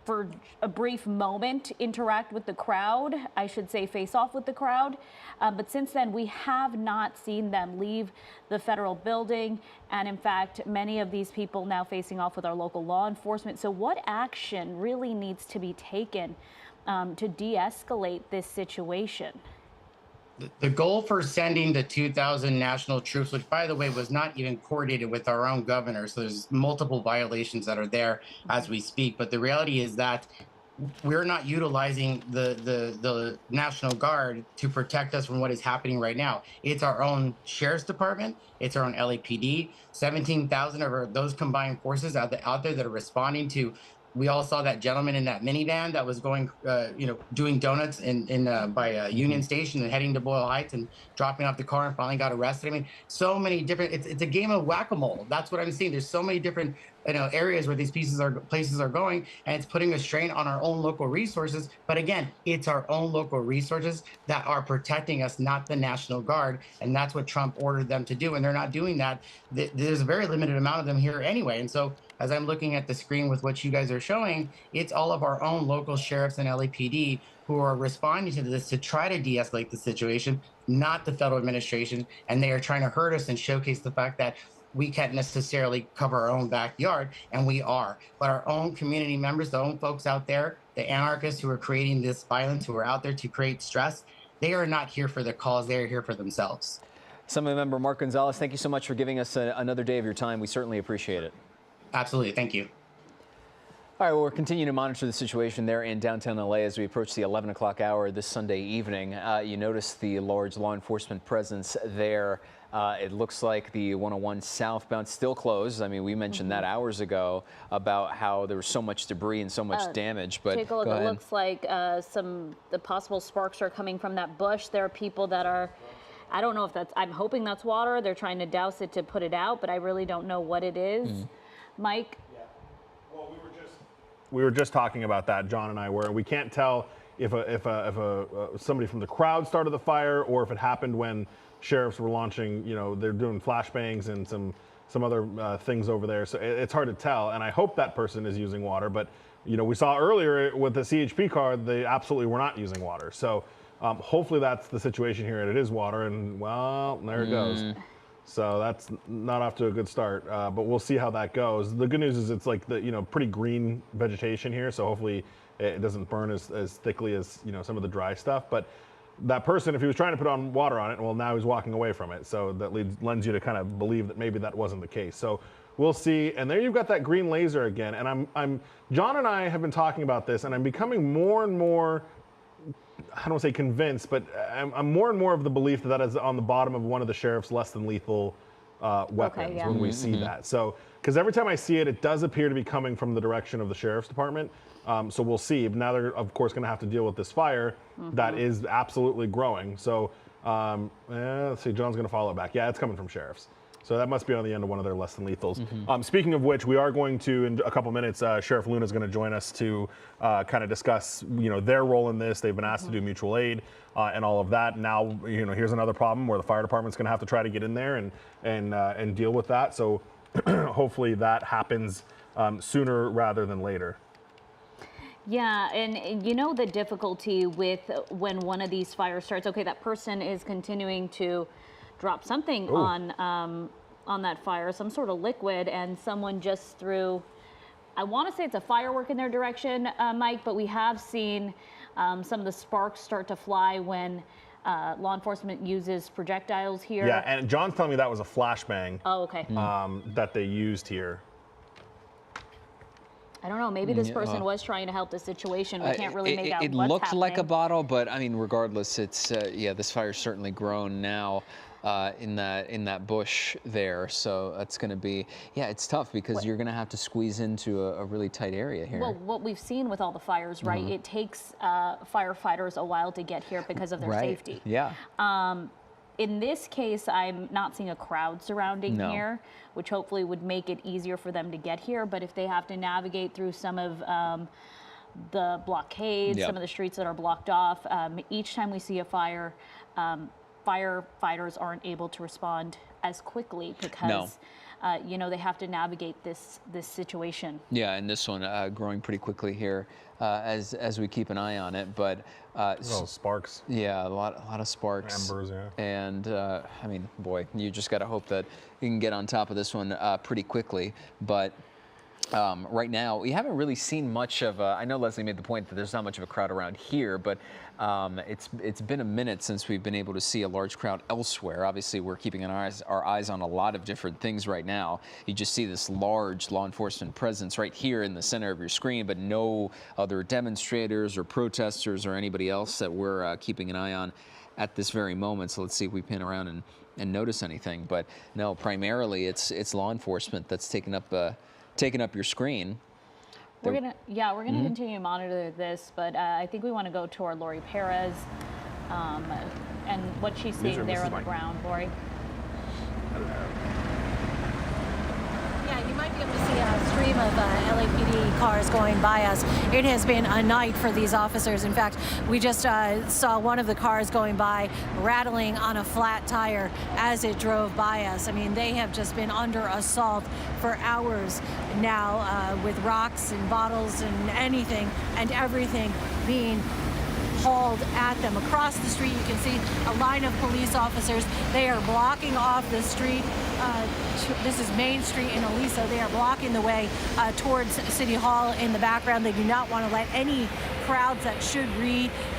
for a brief moment interact with the crowd, I should say face off with the crowd. But since then, we have not seen them leave the federal building. And in fact, many of these people now facing off with our local law enforcement. So what action really needs to be taken to de-escalate this situation? The goal for sending the 2,000 national troops, which, by the way, was not even coordinated with our own governor, so there's multiple violations that are there as we speak. But the reality is that we're not utilizing the National Guard to protect us from what is happening right now. It's our own sheriff's department. It's our own LAPD. 17,000 of those combined forces out there that are responding to We all saw that gentleman in that minivan that was going, doing donuts by Union Station and heading to Boyle Heights and dropping off the car and finally got arrested. I mean, so many different. It's a game of whack-a-mole. That's what I'm seeing. There's so many different areas where these places are going, and it's putting a strain on our own local resources. But again, it's our own local resources that are protecting us, not the National Guard, and that's what Trump ordered them to do. And they're not doing that. There's a very limited amount of them here anyway, and so. As I'm looking at the screen with what you guys are showing, it's all of our own local sheriffs and LAPD who are responding to this to try to de-escalate the situation, not the federal administration. And they are trying to hurt us and showcase the fact that we can't necessarily cover our own backyard, and we are. But our own community members, the own folks out there, the anarchists who are creating this violence, who are out there to create stress, they are not here for the cause, they are here for themselves. Assembly Member Mark Gonzalez, thank you so much for giving us another day of your time. We certainly appreciate it. Absolutely. Thank you. All right, well, we're continuing to monitor the situation there in downtown LA as we approach the 11 o'clock hour this Sunday evening. You notice the large law enforcement presence there. It looks like the 101 southbound still closed. I mean, we mentioned that hours ago about how there was so much debris and so much damage. But take a look. It looks like the possible sparks are coming from that bush. There are people that are. I don't know if that's. I'm hoping that's water. They're trying to douse it to put it out, but I really don't know what it is. Mike? Yeah. Well, we were just talking about that, John and I, where we can't tell if somebody from the crowd started the fire or if it happened when sheriffs were launching, they're doing flashbangs and some other things over there. So it's hard to tell, and I hope that person is using water. But, we saw earlier with the CHP car, they absolutely were not using water. So hopefully that's the situation here, and it is water, and, well, there it goes. So that's not off to a good start, but we'll see how that goes. The good news is it's like the pretty green vegetation here, so hopefully it doesn't burn as thickly as some of the dry stuff. But that person, if he was trying to put on water on it, well, now he's walking away from it. So that lends you to kind of believe that maybe that wasn't the case. So we'll see. And there you've got that green laser again. And John and I have been talking about this, and I'm becoming more and more, I don't want to say convinced, but I'm more and more of the belief that is on the bottom of one of the sheriff's less than lethal weapons when we see that. So, because every time I see it, it does appear to be coming from the direction of the sheriff's department. So we'll see. But now they're, of course, going to have to deal with this fire that is absolutely growing. So let's see, John's going to follow it back. Yeah, it's coming from sheriffs. So that must be on the end of one of their less than lethals. Speaking of which, we are going to, in a couple minutes, Sheriff Luna is going to join us to kind of discuss, their role in this. They've been asked to do mutual aid and all of that. Now, here's another problem where the fire department's going to have to try to get in there and deal with that. So hopefully that happens sooner rather than later. Yeah, and the difficulty with when one of these fires starts. Okay, that person is continuing to drop something on that fire, some sort of liquid, and someone just threw, I want to say it's a firework in their direction, Mike, but we have seen some of the sparks start to fly when law enforcement uses projectiles here. Yeah, and John's telling me that was a flashbang. Oh, okay. That they used here. I don't know, maybe this person was trying to help the situation. We can't really make out it what's looked happening. like a bottle, but I mean, regardless, it's this fire's certainly grown now in that bush there. So that's going to be, it's tough because you're going to have to squeeze into a really tight area here. Well, what we've seen with all the fires, right? It takes firefighters a while to get here because of their safety. Yeah. In this case, I'm not seeing a crowd surrounding here, which hopefully would make it easier for them to get here. But if they have to navigate through some of the blockades, some of the streets that are blocked off, each time we see a fire, firefighters aren't able to respond as quickly because they have to navigate this situation. Yeah, and this one growing pretty quickly here as we keep an eye on it. But sparks. Yeah, a lot of sparks. Embers, yeah. And I mean, boy, you just got to hope that you can get on top of this one pretty quickly. But right now, we haven't really seen much of I know Leslie made the point that there's not much of a crowd around here, but it's been a minute since we've been able to see a large crowd elsewhere. Obviously, we're keeping our eyes on a lot of different things right now. You just see this large law enforcement presence right here in the center of your screen, but no other demonstrators or protesters or anybody else that we're keeping an eye on at this very moment. So let's see if we pin around and notice anything. But no, primarily it's law enforcement that's taken up your screen. We're gonna continue to monitor this, but I think we want to go toward Lori Perez and what she's seeing there on the ground. Lori. Yeah, you might be able to see a stream of LAPD cars going by us. It has been a night for these officers. In fact, we just saw one of the cars going by rattling on a flat tire as it drove by us. I mean, they have just been under assault for hours now with rocks and bottles and anything and everything being hauled at them. Across the street, you can see a line of police officers. They are blocking off the street. This is Main Street in Aliso. They are blocking the way towards City Hall in the background. They do not want to let any crowds that should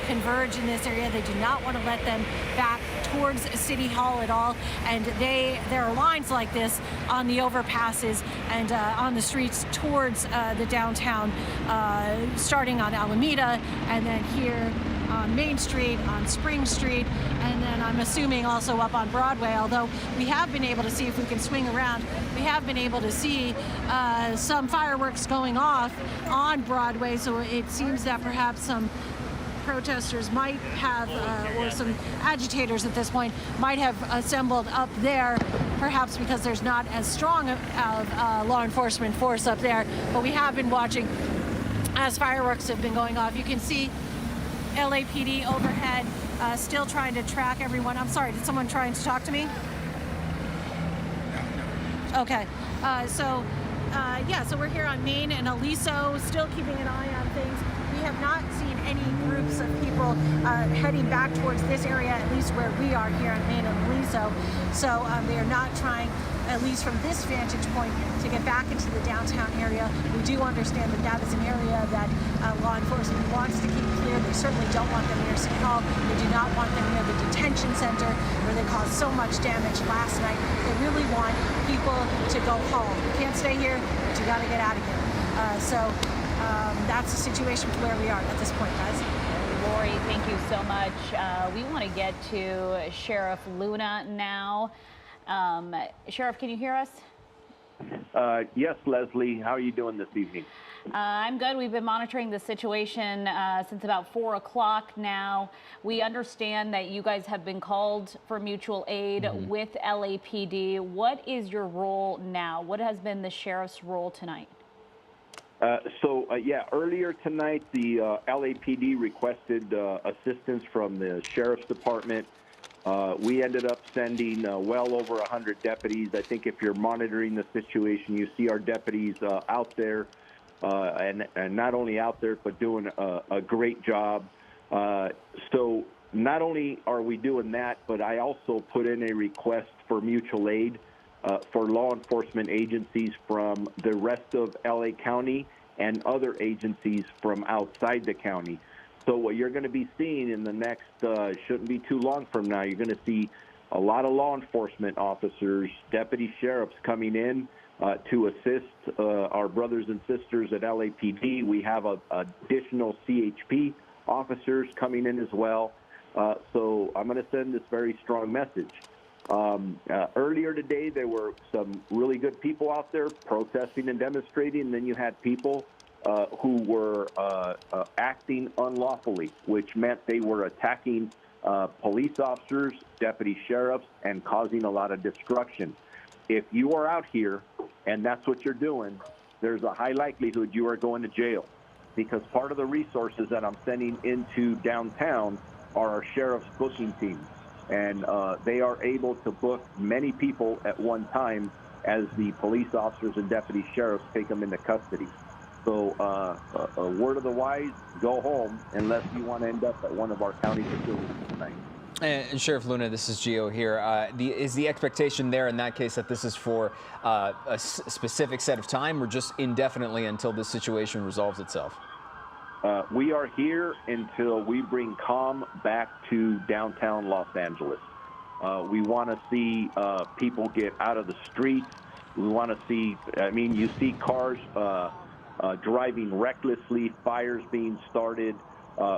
converge in this area. They do not want to let them back towards City Hall at all. And there are lines like this on the overpasses and on the streets towards the downtown, starting on Alameda and then here on Main Street, on Spring Street, and then I'm assuming also up on Broadway, although we have been able to see, if we can swing around, we have been able to see some fireworks going off on Broadway, so it seems that perhaps some protesters might have, or some agitators at this point, might have assembled up there, perhaps because there's not as strong of law enforcement force up there, but we have been watching as fireworks have been going off. You can see LAPD overhead, still trying to track everyone. I'm sorry, did someone trying to talk to me? Okay, so we're here on Main and Aliso, still keeping an eye on things. We have not seen any groups of people heading back towards this area, at least where we are here on Main and Aliso. So they are not trying, at least from this vantage point, to get back into the downtown area. We do understand that that is an area that law enforcement wants to keep clear. They certainly don't want them near City Hall. They do not want them near the detention center where they caused so much damage last night. They really want people to go home. You can't stay here, but you got to get out of here. That's the situation where we are at this point, guys. Lori, thank you so much. We want to get to Sheriff Luna now. Sheriff, can you hear us? Yes, Leslie. How are you doing this evening? I'm good. We've been monitoring the situation since about 4 o'clock now. We understand that you guys have been called for mutual aid with LAPD. What is your role now? What has been the sheriff's role tonight? Earlier tonight, the LAPD requested assistance from the Sheriff's Department. We ended up sending well over 100 deputies. I think if you're monitoring the situation, you see our deputies out there, and not only out there, but doing a great job. So not only are we doing that, but I also put in a request for mutual aid for law enforcement agencies from the rest of LA County and other agencies from outside the county. So what you're going to be seeing in the next, shouldn't be too long from now, you're going to see a lot of law enforcement officers, deputy sheriffs coming in to assist our brothers and sisters at LAPD. We have additional CHP officers coming in as well. So I'm going to send this very strong message. Earlier today, there were some really good people out there protesting and demonstrating, and then you had people who were acting unlawfully, which meant they were attacking police officers, deputy sheriffs, and causing a lot of destruction. If you are out here and that's what you're doing, there's a high likelihood you are going to jail, because part of the resources that I'm sending into downtown are our sheriff's booking teams. And they are able to book many people at one time as the police officers and deputy sheriffs take them into custody. So a word of the wise, go home unless you want to end up at one of our county facilities tonight. And Sheriff Luna, this is Gio here. Is the expectation there in that case that this is for a specific set of time, or just indefinitely until this situation resolves itself? We are here until we bring calm back to downtown Los Angeles. We want to see people get out of the streets. We want to see, you see cars driving recklessly, fires being started.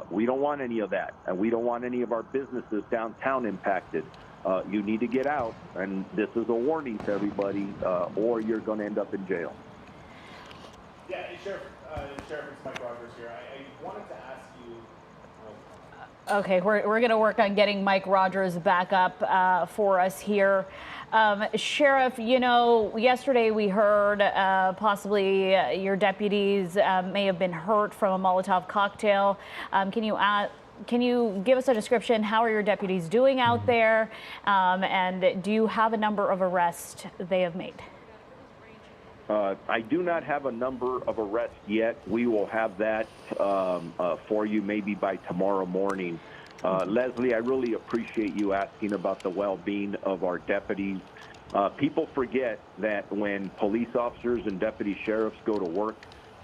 We don't want any of that, and we don't want any of our businesses downtown impacted. You need to get out, and this is a warning to everybody, or you're going to end up in jail. Yeah, Sheriff, it's Mike Rogers here. I wanted to ask you. Okay, we're going to work on getting Mike Rogers back up for us here. Sheriff, you know, yesterday we heard possibly your deputies may have been hurt from a Molotov cocktail. Can you give us a description? How are your deputies doing out there? And do you have a number of arrests they have made? I do not have a number of arrests yet. We will have that for you maybe by tomorrow morning. Leslie, I really appreciate you asking about the well-being of our deputies. People forget that when police officers and deputy sheriffs go to work,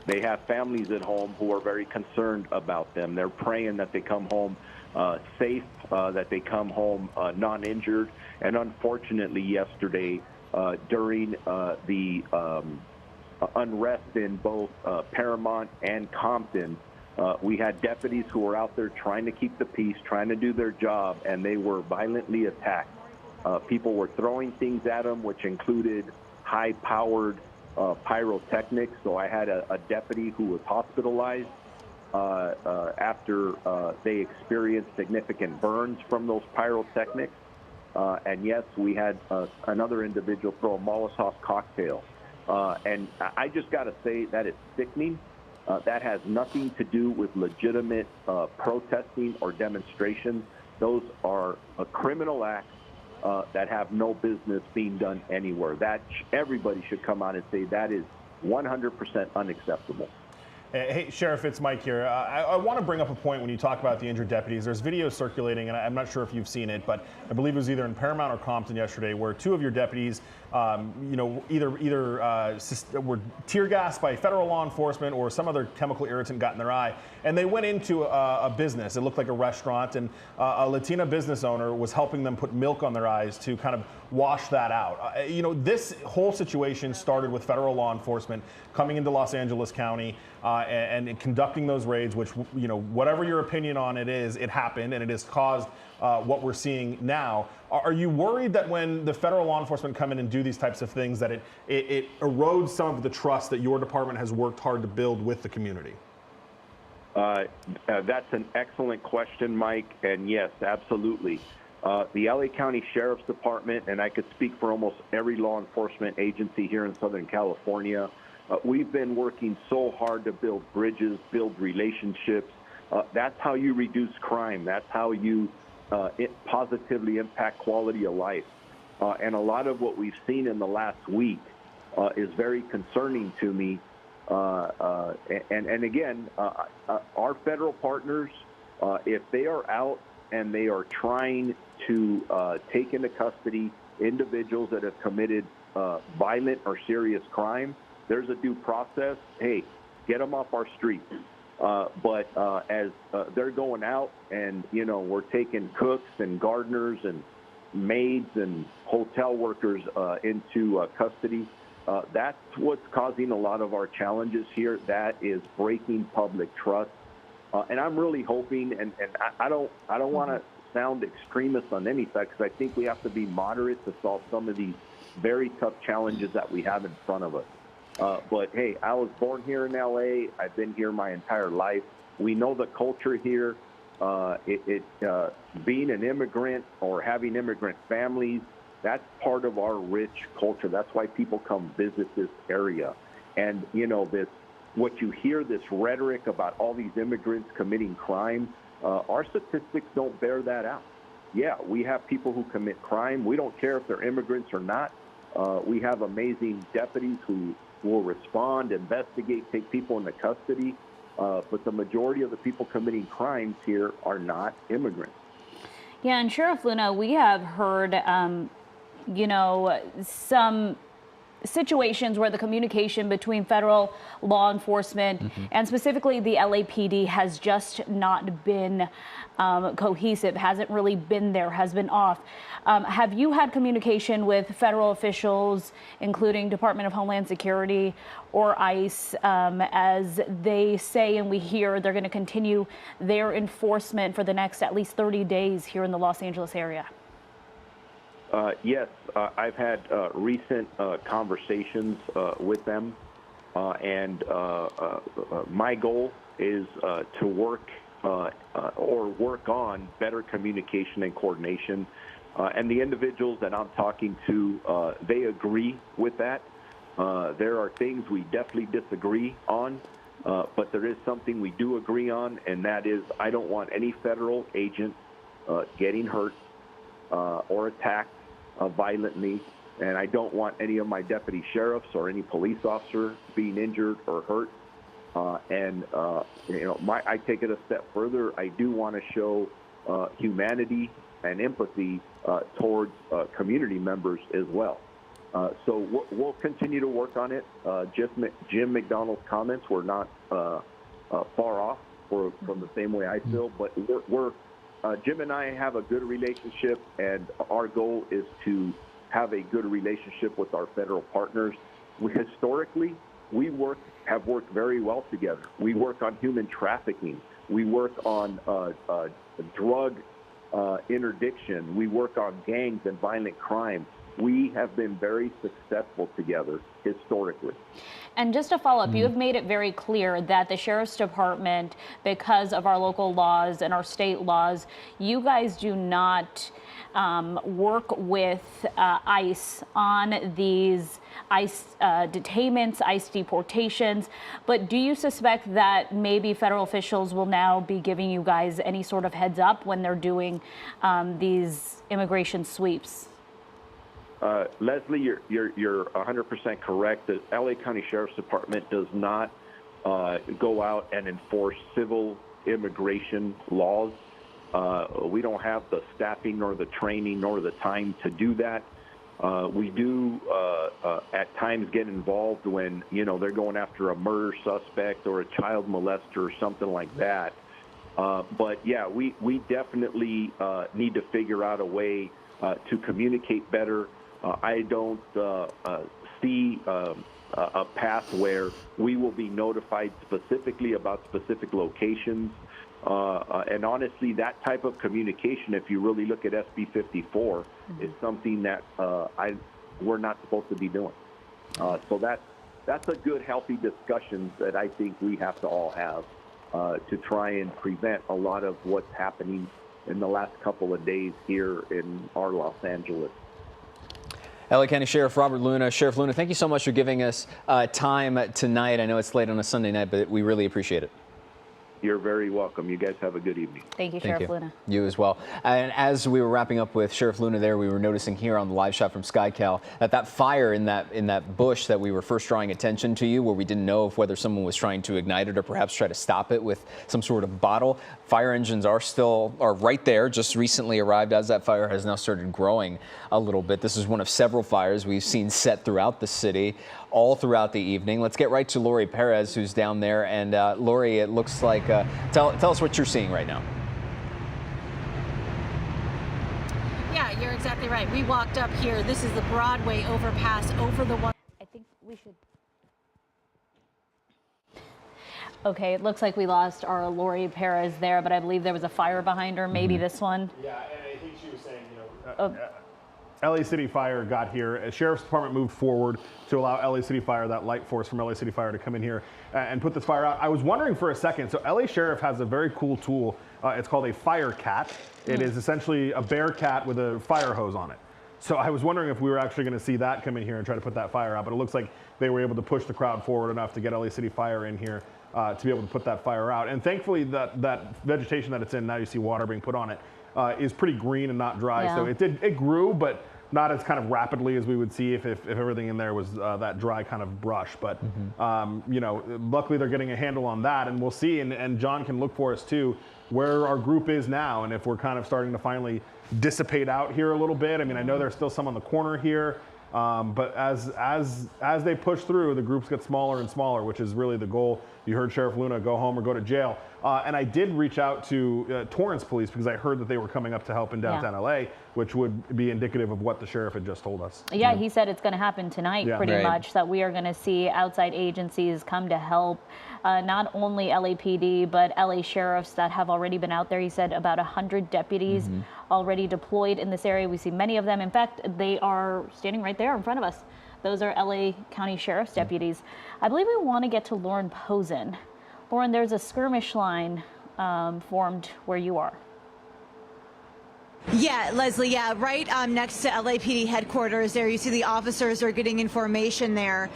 they have families at home who are very concerned about them. They're praying that they come home safe, that they come home non-injured. And unfortunately, yesterday, during the unrest in both Paramount and Compton, we had deputies who were out there trying to keep the peace, trying to do their job, and they were violently attacked. People were throwing things at them, which included high-powered pyrotechnics. So I had a deputy who was hospitalized after they experienced significant burns from those pyrotechnics. And yes, we had another individual throw a Molotov cocktail. And I just got to say that it's sickening. That has nothing to do with legitimate protesting or demonstrations. Those are criminal acts that have no business being done anywhere. Everybody should come out and say that is 100% unacceptable. Hey, Sheriff, it's Mike here. I want to bring up a point when you talk about the injured deputies. There's video circulating, and I'm not sure if you've seen it, but I believe it was either in Paramount or Compton yesterday, where two of your deputies, either were tear gassed by federal law enforcement or some other chemical irritant got in their eye, and they went into a business. It looked like a restaurant, and a Latina business owner was helping them put milk on their eyes to kind of wash that out. This whole situation started with federal law enforcement coming into Los Angeles County and conducting those raids, which, whatever your opinion on it is, it happened, and it has caused what we're seeing now. Are you worried that when the federal law enforcement come in and do these types of things, that it erodes some of the trust that your department has worked hard to build with the community? That's an excellent question, Mike, and yes, absolutely. The LA County Sheriff's Department, and I could speak for almost every law enforcement agency here in Southern California, we've been working so hard to build bridges, build relationships. That's how you reduce crime. That's how you positively impact quality of life. And a lot of what we've seen in the last week is very concerning to me. And again, our federal partners, if they are out and they are trying to take into custody individuals that have committed violent or serious crime, there's a due process. Hey, get them off our streets. But as they're going out and, we're taking cooks and gardeners and maids and hotel workers into custody, that's what's causing a lot of our challenges here. That is breaking public trust. And I'm really hoping, and I don't want to sound extremist on any side, because I think we have to be moderate to solve some of these very tough challenges that we have in front of us. But hey, I was born here in LA. I've been here my entire life. We know the culture here. Being an immigrant or having immigrant families, that's part of our rich culture. That's why people come visit this area. And what you hear, this rhetoric about all these immigrants committing crime, our statistics don't bear that out. Yeah, we have people who commit crime. We don't care if they're immigrants or not. We have amazing deputies who will respond, investigate, take people into custody. But the majority of the people committing crimes here are not immigrants. Yeah, and Sheriff Luna, we have heard, some situations where the communication between federal law enforcement and specifically the LAPD has just not been cohesive, hasn't really been there, has been off. Have you had communication with federal officials, including Department of Homeland Security or ICE, as they say and we hear they're going to continue their enforcement for the next at least 30 days here in the Los Angeles area? Yes, I've had recent conversations with them. and my goal is to work on better communication and coordination. And the individuals that I'm talking to, they agree with that. There are things we definitely disagree on, but there is something we do agree on, and that is I don't want any federal agent getting hurt or attacked violently, and I don't want any of my deputy sheriffs or any police officer being injured or hurt. I take it a step further. I do want to show humanity and empathy towards community members as well. So we'll continue to work on it. Jim McDonald's comments were not far off from the same way I feel, but Jim and I have a good relationship, and our goal is to have a good relationship with our federal partners. Historically, we have worked very well together. We work on human trafficking. We work on drug interdiction. We work on gangs and violent crime. We have been very successful together historically. And just to follow up, you have made it very clear that the Sheriff's Department, because of our local laws and our state laws, you guys do not work with ICE on these ICE detainments, ICE deportations. But do you suspect that maybe federal officials will now be giving you guys any sort of heads up when they're doing these immigration sweeps? Leslie, you're 100% correct. The LA County Sheriff's Department does not go out and enforce civil immigration laws. We don't have the staffing nor the training nor the time to do that. We do at times get involved when they're going after a murder suspect or a child molester or something like that. But yeah, we definitely need to figure out a way to communicate better. I don't see a path where we will be notified specifically about specific locations. And honestly, that type of communication, if you really look at SB 54, is something that we're not supposed to be doing. So that's a good, healthy discussion that I think we have to all have to try and prevent a lot of what's happening in the last couple of days here in our Los Angeles. LA County Sheriff Robert Luna. Sheriff Luna, thank you so much for giving us time tonight. I know it's late on a Sunday night, but we really appreciate it. You're very welcome. You guys have a good evening. Thank you, Sheriff Luna. You as well. And as we were wrapping up with Sheriff Luna there, we were noticing here on the live shot from SkyCal that fire in that bush that we were first drawing attention to you, where we didn't know whether someone was trying to ignite it or perhaps try to stop it with some sort of bottle. Fire engines are right there, just recently arrived as that fire has now started growing a little bit. This is one of several fires we've seen set throughout the city, all throughout the evening. Let's get right to Lori Perez, who's down there. And Lori, it looks like, tell us what you're seeing right now. Yeah, you're exactly right. We walked up here. This is the Broadway overpass over the one. I think we should. Okay, it looks like we lost our Lori Perez there, but I believe there was a fire behind her. Maybe this one. Yeah, and I think she was saying, LA City Fire got here. A Sheriff's Department moved forward to allow LA City Fire, that light force from LA City Fire, to come in here and put this fire out. I was wondering for a second, so LA Sheriff has a very cool tool. It's called a fire cat. It is essentially a bear cat with a fire hose on it. So I was wondering if we were actually going to see that come in here and try to put that fire out, but it looks like they were able to push the crowd forward enough to get LA City Fire in here to be able to put that fire out. And thankfully that vegetation that it's in, now you see water being put on it, is pretty green and not dry. Yeah. So it grew, but not as kind of rapidly as we would see if everything in there was that dry kind of brush. But, luckily they're getting a handle on that, and we'll see. And John can look for us too, where our group is now, and if we're kind of starting to finally dissipate out here a little bit. I mean, I know there's still some on the corner here, but as they push through, the groups get smaller and smaller, which is really the goal. You heard Sheriff Luna, go home or go to jail. And I did reach out to Torrance Police because I heard that they were coming up to help in downtown LA, which would be indicative of what the sheriff had just told us. Yeah, he said it's going to happen tonight, pretty much, that we are going to see outside agencies come to help, not only LAPD, but LA sheriffs that have already been out there. He said about 100 deputies already deployed in this area. We see many of them. In fact, they are standing right there in front of us. Those are LA County Sheriff's deputies. I believe we want to get to Lauren Posen. Lauren, there's a skirmish line formed where you are. Yeah, Leslie, yeah, right next to LAPD headquarters there. You see the officers are getting in formation there.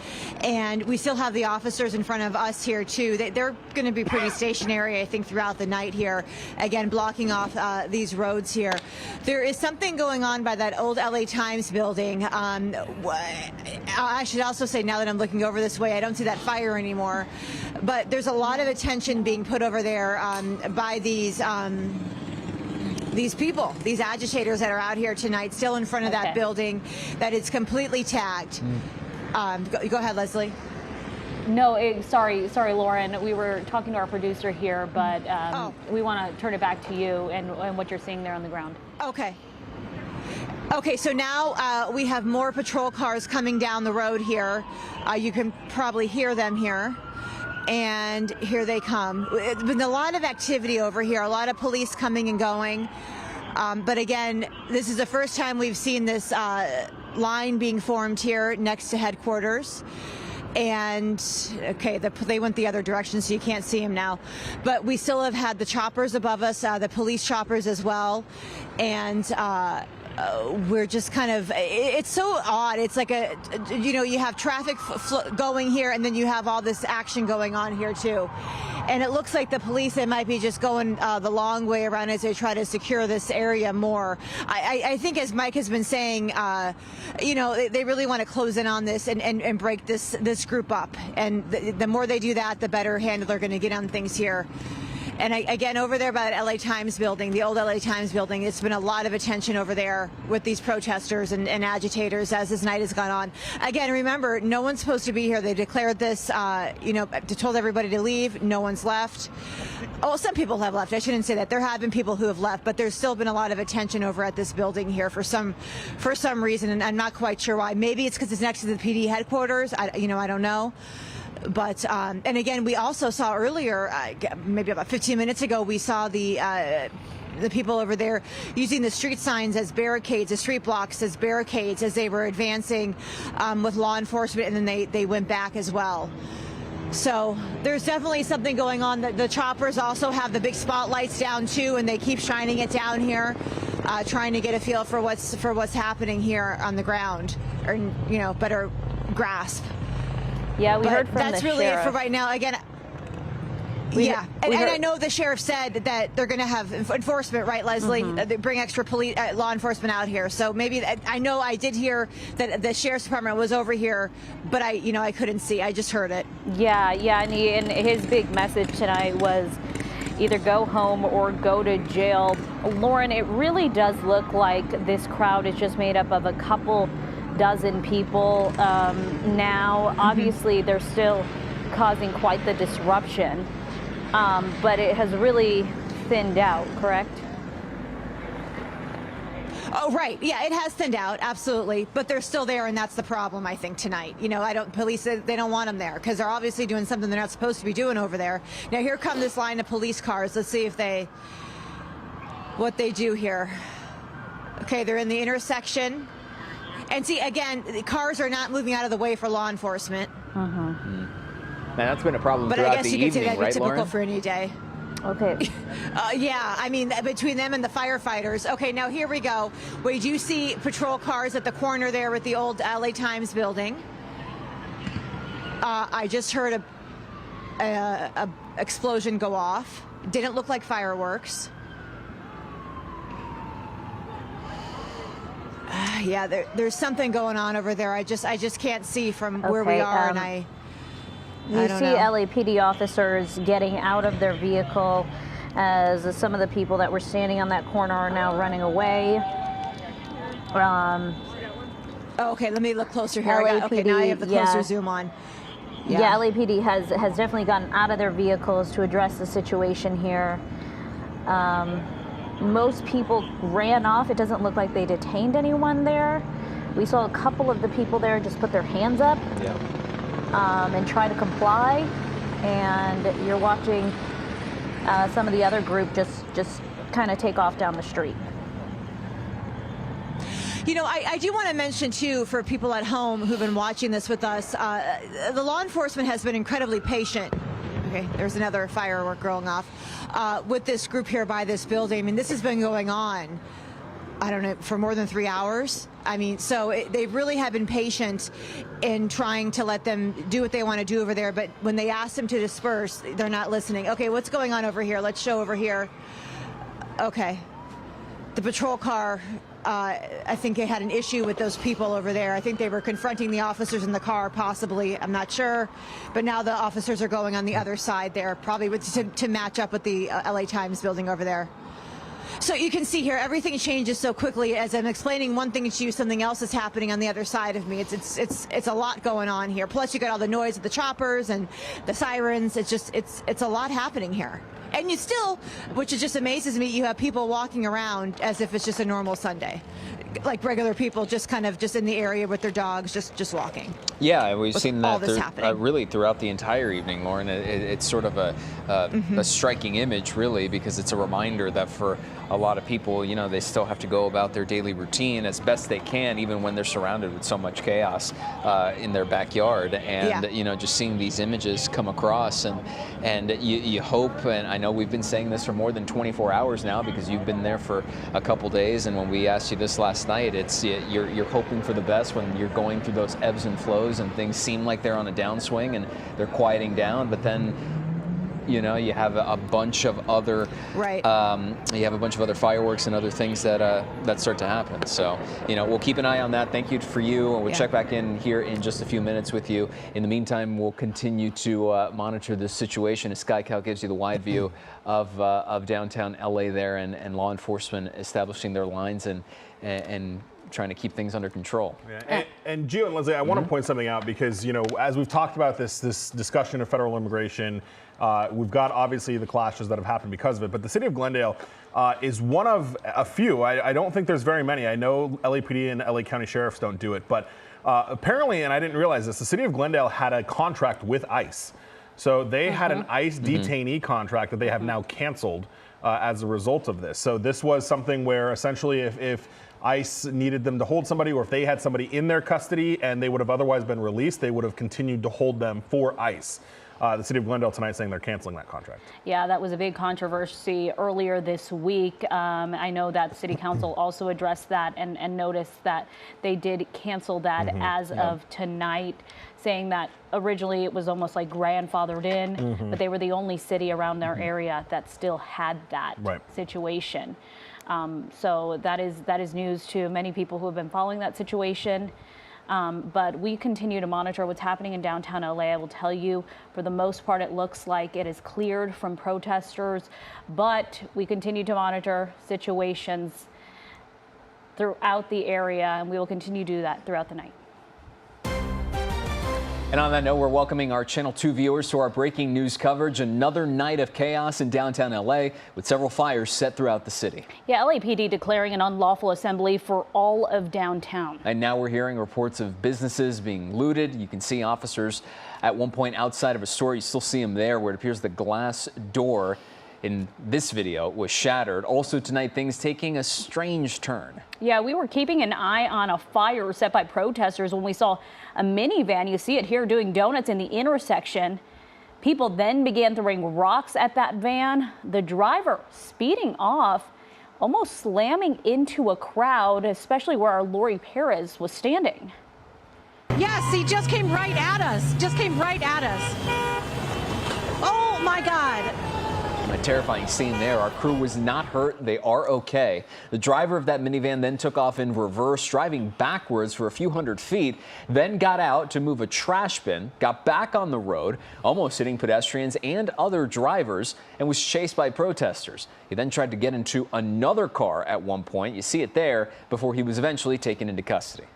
And we still have the officers in front of us here, too. They're going to be pretty stationary, I think, throughout the night here. Again, blocking off these roads here. There is something going on by that old LA Times building. I should also say, now that I'm looking over this way, I don't see that fire anymore. But there's a lot of attention being put over there by these people, these agitators that are out here tonight, still in front of that building, that is completely tagged. Go ahead, Leslie. No, sorry, Lauren. We were talking to our producer here, but we want to turn it back to you and what you're seeing there on the ground. Okay. Okay, so now we have more patrol cars coming down the road here. You can probably hear them here. And here they come. It's been a lot of activity over here, a lot of police coming and going. But again, this is the first time we've seen this line being formed here next to headquarters. And, okay, they went the other direction, so you can't see them now. But we still have had the choppers above us, the police choppers as well. And we're just kind of, it's so odd. It's like you have traffic going here, and then you have all this action going on here too. And it looks like the police, they might be just going the long way around as they try to secure this area more. I think, as Mike has been saying, they really want to close in on this and break this group up. And the more they do that, the better handle they're going to get on things here. And again, over there by the LA Times building, the old LA Times building, it's been a lot of attention over there with these protesters and agitators as this night has gone on. Again, remember, no one's supposed to be here. They declared this, told everybody to leave. No one's left. Oh, some people have left. I shouldn't say that. There have been people who have left, but there's still been a lot of attention over at this building here for some reason, and I'm not quite sure why. Maybe it's because it's next to the PD headquarters. I don't know. But, and again, we also saw earlier, maybe about 15 minutes ago, we saw the people over there using the street signs as barricades, the street blocks as barricades as they were advancing with law enforcement, and then they went back as well. So there's definitely something going on. The choppers also have the big spotlights down too, and they keep shining it down here, trying to get a feel for what's happening here on the ground, or better grasp. Yeah, we heard from the sheriff. That's really it for right now. Again, and I know the sheriff said that they're going to have enforcement, right, Leslie? They bring extra police, law enforcement out here. So maybe I know I did hear that the sheriff's department was over here, but I couldn't see. I just heard it. Yeah, and his big message tonight was either go home or go to jail. Lauren, it really does look like this crowd is just made up of a couple dozen people now. Obviously, they're still causing quite the disruption, but it has really thinned out, correct? Oh, right. Yeah, it has thinned out, absolutely. But they're still there, and that's the problem, I think, tonight. Police, they don't want them there because they're obviously doing something they're not supposed to be doing over there. Now, here come this line of police cars. Let's see what they do here. Okay, they're in the intersection. And see, again, the cars are not moving out of the way for law enforcement. Man, that's been a problem but throughout I guess the you could evening, say that'd be right, typical Lauren? for any day. Okay. Yeah, I mean, between them and the firefighters. Okay, now here we go. We do see patrol cars at the corner there with the old LA Times building. I just heard a explosion go off. Didn't look like fireworks. Yeah, there's something going on over there. I just can't see from where we are, and I You don't see know. LAPD officers getting out of their vehicle as some of the people that were standing on that corner are now running away. Okay, let me look closer here. Okay, now I have the closer zoom on. Yeah, LAPD has definitely gotten out of their vehicles to address the situation here. Most people ran off. It doesn't look like they detained anyone there. We saw a couple of the people there just put their hands up and try to comply. And you're watching some of the other group just kind of take off down the street. You know, I do want to mention, too, for people at home who've been watching this with us, the law enforcement has been incredibly patient. Okay, there's another firework going off with this group here by this building. I mean, this has been going on, I don't know, for more than 3 hours. I mean, so they really have been patient in trying to let them do what they want to do over there. But when they ask them to disperse, they're not listening. Okay, what's going on over here? Let's show over here. Okay. The patrol car, I think they had an issue with those people over there. I think they were confronting the officers in the car, possibly. I'm not sure. But now the officers are going on the other side there, probably to match up with the LA Times building over there. So you can see here, everything changes so quickly. As I'm explaining one thing to you, something else is happening on the other side of me. It's a lot going on here. Plus, you got all the noise of the choppers and the sirens. It's a lot happening here. And you still, which just amazes me, you have people walking around as if it's just a normal Sunday, like regular people, just kind of just in the area with their dogs, just walking. Yeah, we've seen that really throughout the entire evening, Lauren. It's sort of a striking image, really, because it's a reminder that for a lot of people, you know, they still have to go about their daily routine as best they can, even when they're surrounded with so much chaos in their backyard. And you know, just seeing these images come across, and you hope, and I know we've been saying this for more than 24 hours now because you've been there for a couple days, and when we asked you this last night, it's you're hoping for the best when you're going through those ebbs and flows and things seem like they're on a downswing and they're quieting down, but then you know, you have a bunch of other you have a bunch of other fireworks and other things that start to happen. So, you know, we'll keep an eye on that. Thank you for you, and we'll check back in here in just a few minutes with you. In the meantime, we'll continue to monitor this situation as SkyCal gives you the wide view of downtown LA there, and law enforcement establishing their lines and trying to keep things under control. Yeah. And Gio and Leslie, I want to point something out because, you know, as we've talked about this discussion of federal immigration, we've got obviously the clashes that have happened because of it, but the city of Glendale is one of a few. I don't think there's very many. I know LAPD and LA County Sheriffs don't do it, but apparently, and I didn't realize this, the city of Glendale had a contract with ICE. So they had an ICE detainee contract that they have now canceled as a result of this. So this was something where essentially if ICE needed them to hold somebody, or if they had somebody in their custody and they would have otherwise been released, they would have continued to hold them for ICE. The city of Glendale tonight saying they're canceling that contract. Yeah, that was a big controversy earlier this week. I know that City Council also addressed that and noticed that they did cancel that as of tonight, saying that originally it was almost like grandfathered in, but they were the only city around their area that still had that situation. So that is news to many people who have been following that situation. But we continue to monitor what's happening in downtown LA. I will tell you, for the most part, it looks like it is cleared from protesters, but we continue to monitor situations throughout the area, and we will continue to do that throughout the night. And on that note, we're welcoming our Channel 2 viewers to our breaking news coverage. Another night of chaos in downtown LA with several fires set throughout the city. Yeah, LAPD declaring an unlawful assembly for all of downtown. And now we're hearing reports of businesses being looted. You can see officers at one point outside of a store. You still see them there, where it appears the glass door in this video was shattered. Also tonight, things taking a strange turn. Yeah, we were keeping an eye on a fire set by protesters when we saw a minivan. You see it here doing donuts in the intersection. People then began throwing rocks at that van. The driver speeding off, almost slamming into a crowd, especially where our Lori Perez was standing. Yes, he just came right at us. Oh my God. A terrifying scene there. Our crew was not hurt. They are okay. The driver of that minivan then took off in reverse, driving backwards for a few hundred feet, then got out to move a trash bin, got back on the road, almost hitting pedestrians and other drivers, and was chased by protesters. He then tried to get into another car at one point. You see it there, before he was eventually taken into custody.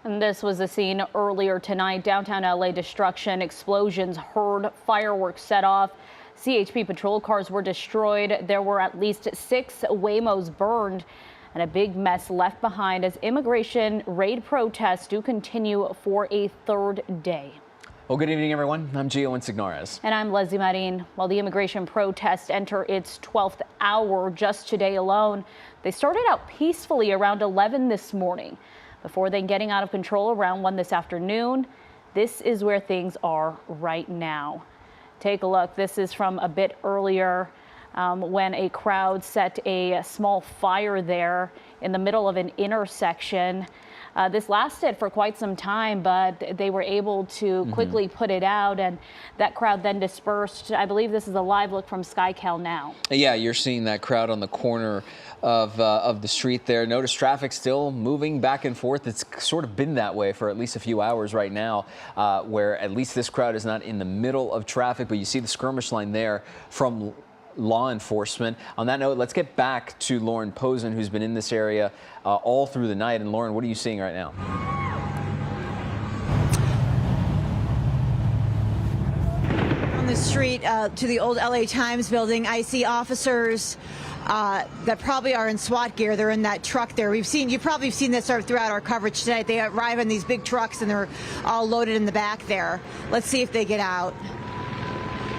And this was the scene earlier tonight. Downtown LA, destruction, explosions heard, fireworks set off. CHP patrol cars were destroyed. There were at least 6 Waymos burned, and a big mess left behind as immigration raid protests do continue for a third day. Well, good evening, everyone. I'm Gio Insignares. And I'm Leslie Marin. While the immigration protests enter its 12th hour just today alone, they started out peacefully around 11 this morning before then getting out of control around 1 this afternoon. This is where things are right now. Take a look. This is from a bit earlier when a crowd set a small fire there in the middle of an intersection. This lasted for quite some time, but they were able to quickly put it out, and that crowd then dispersed. I believe this is a live look from SkyCal now. Yeah, you're seeing that crowd on the corner of the street there. Notice traffic still moving back and forth. It's sort of been that way for at least a few hours right now, where at least this crowd is not in the middle of traffic, but you see the skirmish line there from law enforcement. On that note, let's get back to Lauren Posen, who's been in this area all through the night. And Lauren, what are you seeing right now? On the street to the old LA Times building, I see officers that probably are in SWAT gear. They're in that truck there. You've probably seen this throughout our coverage tonight. They arrive in these big trucks and they're all loaded in the back there. Let's see if they get out.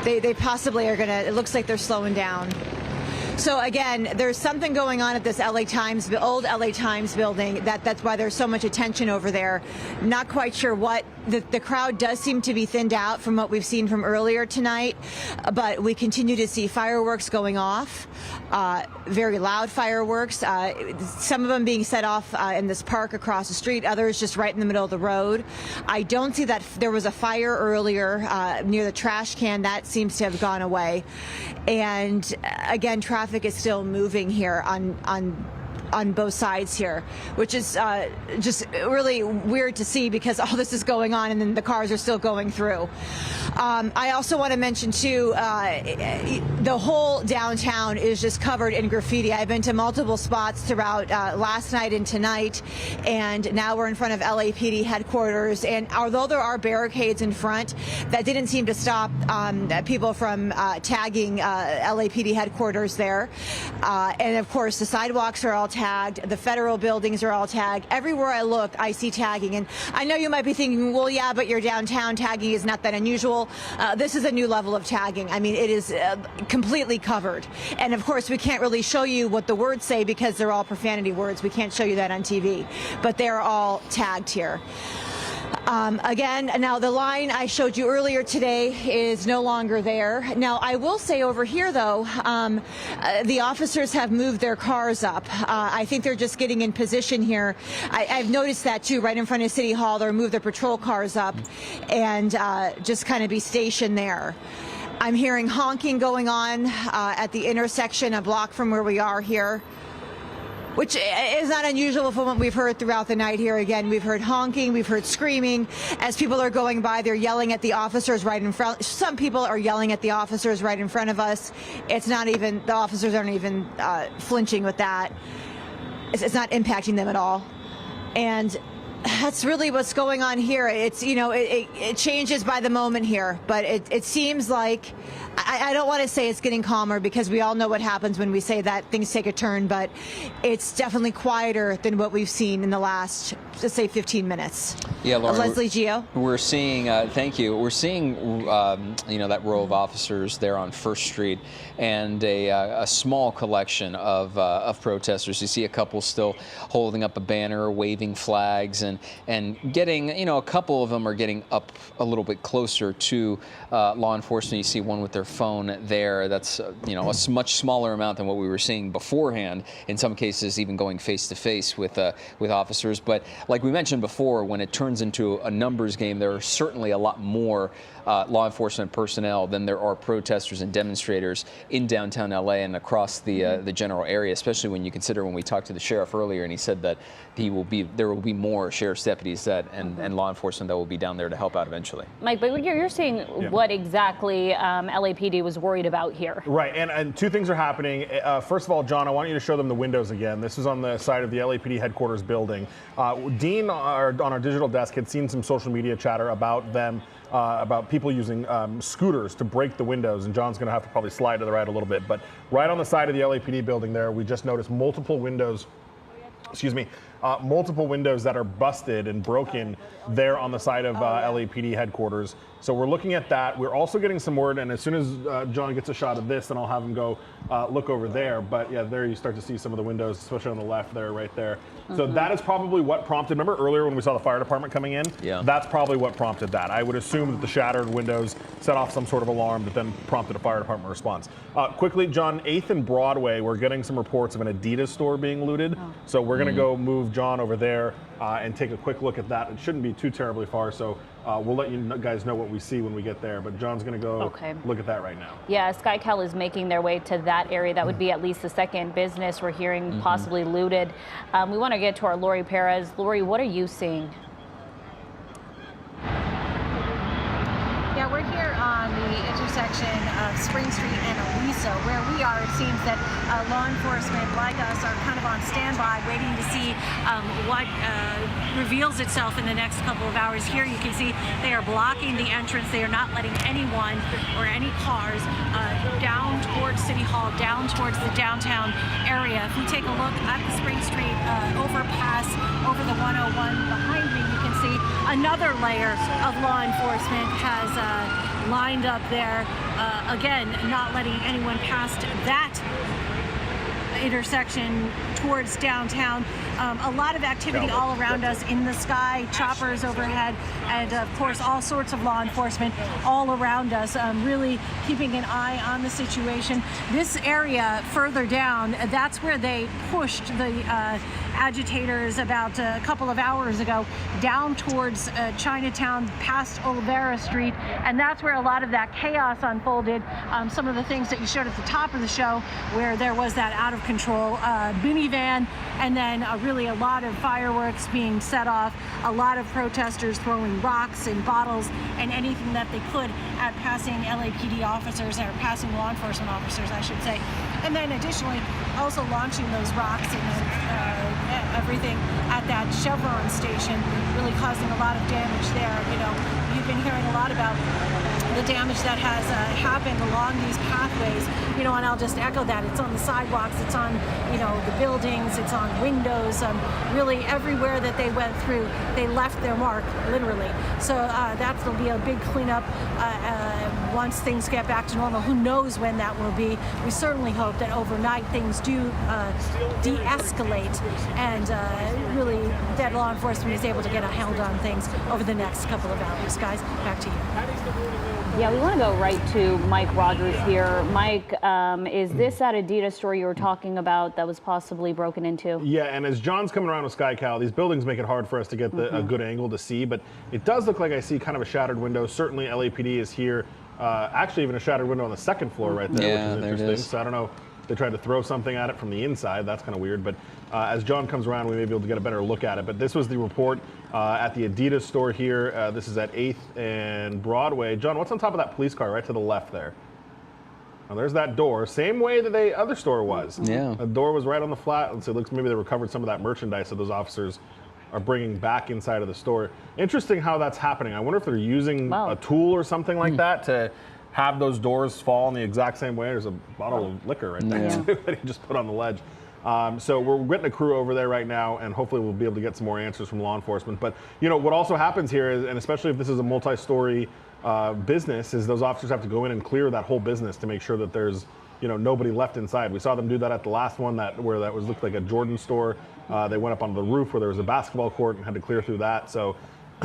They possibly are going to, it looks like they're slowing down. So again, there's something going on at this LA Times, the old LA Times building. That's why there's so much attention over there. Not quite sure what. The crowd does seem to be thinned out from what we've seen from earlier tonight, but we continue to see fireworks going off, very loud fireworks, some of them being set off in this park across the street, others just right in the middle of the road. I don't see that there was a fire earlier near the trash can. That seems to have gone away. And again, traffic is still moving here on both sides here, which is just really weird to see because all this is going on and then the cars are still going through. I also want to mention too, the whole downtown is just covered in graffiti. I've been to multiple spots throughout last night and tonight, and now we're in front of LAPD headquarters. And although there are barricades in front, that didn't seem to stop people from tagging LAPD headquarters there. And of course, the sidewalks are all tagged. The federal buildings are all tagged. Everywhere I look, I see tagging. And I know you might be thinking, well, yeah, but you're downtown. Tagging is not that unusual. This is a new level of tagging. I mean, it is completely covered. And of course, we can't really show you what the words say because they're all profanity words. We can't show you that on TV. But they're all tagged here. Again, now the line I showed you earlier today is no longer there. Now, I will say over here, though, the officers have moved their cars up. I think they're just getting in position here. I've noticed that, too, right in front of City Hall. They'll move their patrol cars up and just kind of be stationed there. I'm hearing honking going on at the intersection a block from where we are here, which is not unusual from what we've heard throughout the night here. Again, we've heard honking, we've heard screaming. As people are going by, they're yelling at the officers right in front. Some people are yelling at the officers right in front of us. It's not even, the officers aren't even flinching with that. It's not impacting them at all. And that's really what's going on here. It's, you know, it changes by the moment here, but it seems like, I don't want to say it's getting calmer because we all know what happens when we say that things take a turn, but it's definitely quieter than what we've seen in the last, let's say, 15 minutes. Yeah, Lauren, Leslie, Gio? We're seeing, thank you, we're seeing, you know, that row of officers there on First Street and a small collection of protesters. You see a couple still holding up a banner, waving flags, and getting, you know, a couple of them are getting up a little bit closer to law enforcement. You see one with their phone there. That's, you know, a much smaller amount than what we were seeing beforehand. In some cases, even going face to face with officers. But like we mentioned before, when it turns into a numbers game, there are certainly a lot more law enforcement personnel than there are protesters and demonstrators in downtown LA and across the general area, especially when you consider when we talked to the sheriff earlier and he said that there will be more sheriff's deputies and law enforcement that will be down there to help out eventually. Mike, but you're seeing what exactly LAPD was worried about here. Right, and two things are happening. First of all, John, I want you to show them the windows again. This is on the side of the LAPD headquarters building. Dean, on our digital desk, had seen some social media chatter about them, about people using scooters to break the windows, and John's going to have to probably slide to the right a little bit. But right on the side of the LAPD building there, we just noticed multiple windows, multiple windows that are busted and broken there on the side of LAPD headquarters. So we're looking at that. We're also getting some word, and as soon as John gets a shot of this, then I'll have him go look over there. But yeah, there you start to see some of the windows, especially on the left there, right there. So that is probably what prompted, remember earlier when we saw the fire department coming in? Yeah. That's probably what prompted that. I would assume that the shattered windows set off some sort of alarm that then prompted a fire department response. Quickly, John, 8th and Broadway, we're getting some reports of an Adidas store being looted. So we're going to go move John over there and take a quick look at that. It shouldn't be too terribly far, so we'll let you guys know what we see when we get there. But John's going to go look at that right now. Yeah, SkyCal is making their way to that area. That would be at least the second business we're hearing possibly looted. We want to get to our Lori Perez. Lori, what are you seeing? Yeah, we're here on the intersection of Spring Street and Aliso. Where we are, it seems that law enforcement like us are kind of on standby, waiting to see what reveals itself in the next couple of hours. Here you can see they are blocking the entrance. They are not letting anyone or any cars down towards City Hall, down towards the downtown area. If we take a look at the Spring Street overpass over the 101 behind me, you can see another layer of law enforcement has lined up there, again, not letting anyone past that intersection towards downtown. A lot of activity all around us in the sky, choppers overhead, and of course all sorts of law enforcement all around us, really keeping an eye on the situation. This area further down, that's where they pushed the agitators about a couple of hours ago down towards Chinatown past Olvera Street, and that's where a lot of that chaos unfolded. Some of the things that you showed at the top of the show, where there was that out of control minivan, and then really a lot of fireworks being set off, a lot of protesters throwing rocks and bottles and anything that they could at passing LAPD officers, or passing law enforcement officers, I should say. And then additionally, also launching those rocks and everything at that Chevron station, really causing a lot of damage there. You know, you've been hearing a lot about the damage that has happened along these pathways, you know, and I'll just echo that. It's on the sidewalks, it's on, you know, the buildings, it's on windows, really everywhere that they went through, they left their mark, literally. So that'll be a big cleanup once things get back to normal. Who knows when that will be. We certainly hope that overnight things do de-escalate, and really that law enforcement is able to get a handle on things over the next couple of hours. Guys, back to you. Yeah, we want to go right to Mike Rogers here. Mike, is this that Adidas store you were talking about that was possibly broken into? Yeah, and as John's coming around with SkyCal, these buildings make it hard for us to get a good angle to see, but it does look like I see kind of a shattered window. Certainly LAPD is here. Actually, even a shattered window on the second floor right there, which is interesting. So I don't know if they tried to throw something at it from the inside. That's kind of weird. But as John comes around, we may be able to get a better look at it. But this was the report at the Adidas store here. This is at 8th and Broadway. John, what's on top of that police car right to the left there? Now there's that door, same way that the other store was. Yeah. The door was right on the flat, and so it looks maybe they recovered some of that merchandise that those officers are bringing back inside of the store. Interesting how that's happening. I wonder if they're using a tool or something like that to have those doors fall in the exact same way. There's a bottle of liquor right there too, that he just put on the ledge. So we're getting a crew over there right now, and hopefully we'll be able to get some more answers from law enforcement. But you know what also happens here is, and especially if this is a multi-story business, is those officers have to go in and clear that whole business to make sure that there's nobody left inside. We saw them do that at the last one where that looked like a Jordan store. They went up on the roof where there was a basketball court and had to clear through that. So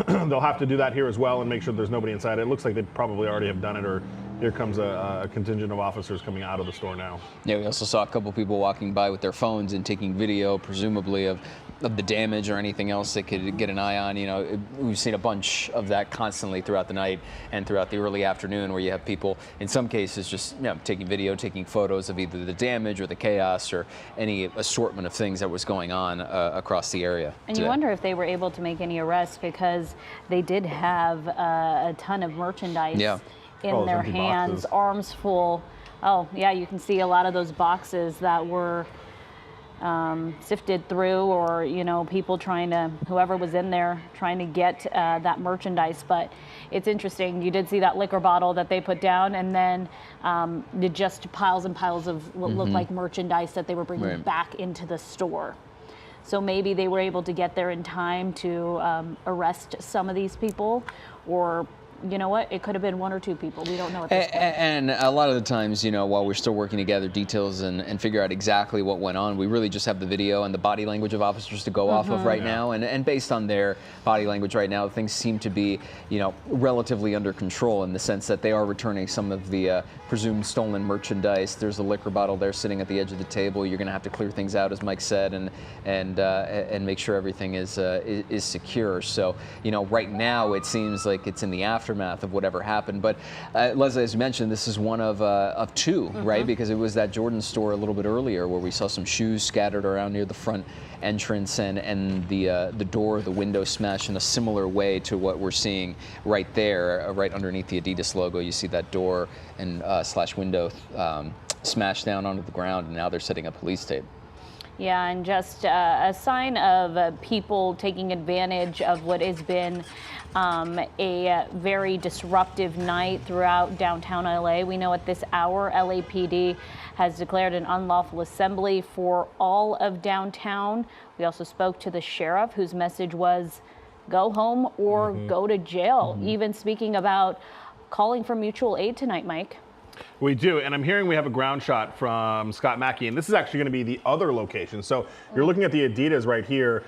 they'll have to do that here as well and make sure there's nobody inside. It looks like they probably already have done it, or here comes a contingent of officers coming out of the store now. Yeah, we also saw a couple people walking by with their phones and taking video, presumably of the damage or anything else they could get an eye on. We've seen a bunch of that constantly throughout the night and throughout the early afternoon, where you have people, in some cases, just taking video, taking photos of either the damage or the chaos or any assortment of things that was going on across the area. And you wonder if they were able to make any arrests, because they did have a ton of merchandise in their hands, arms full. Oh, yeah, you can see a lot of those boxes that were sifted through, or people whoever was in there trying to get that merchandise. But it's interesting, you did see that liquor bottle that they put down, and then just piles and piles of what looked like merchandise that they were bringing back into the store. So maybe they were able to get there in time to arrest some of these people, or you know what? It could have been 1 or 2 people. We don't know at this point. And a lot of the times, while we're still working to gather details and figure out exactly what went on, we really just have the video and the body language of officers to go off of right now. And based on their body language right now, things seem to be, relatively under control in the sense that they are returning some of the presumed stolen merchandise. There's a liquor bottle there sitting at the edge of the table. You're going to have to clear things out, as Mike said, and make sure everything is secure. So, right now it seems like it's in the aftermath of whatever happened. But Leslie, as you mentioned, this is one of 2, right? Because it was that Jordan store a little bit earlier where we saw some shoes scattered around near the front entrance and the door, the window smashed in a similar way to what we're seeing right there, right underneath the Adidas logo. You see that door and slash window smashed down onto the ground, and now they're setting up police tape. Yeah, and just a sign of people taking advantage of what has been a very disruptive night throughout downtown LA. We know at this hour, LAPD has declared an unlawful assembly for all of downtown. We also spoke to the sheriff, whose message was go home or go to jail, even speaking about calling for mutual aid tonight, Mike. We do, and I'm hearing we have a ground shot from Scott Mackey, and this is actually going to be the other location. So you're looking at the Adidas right here.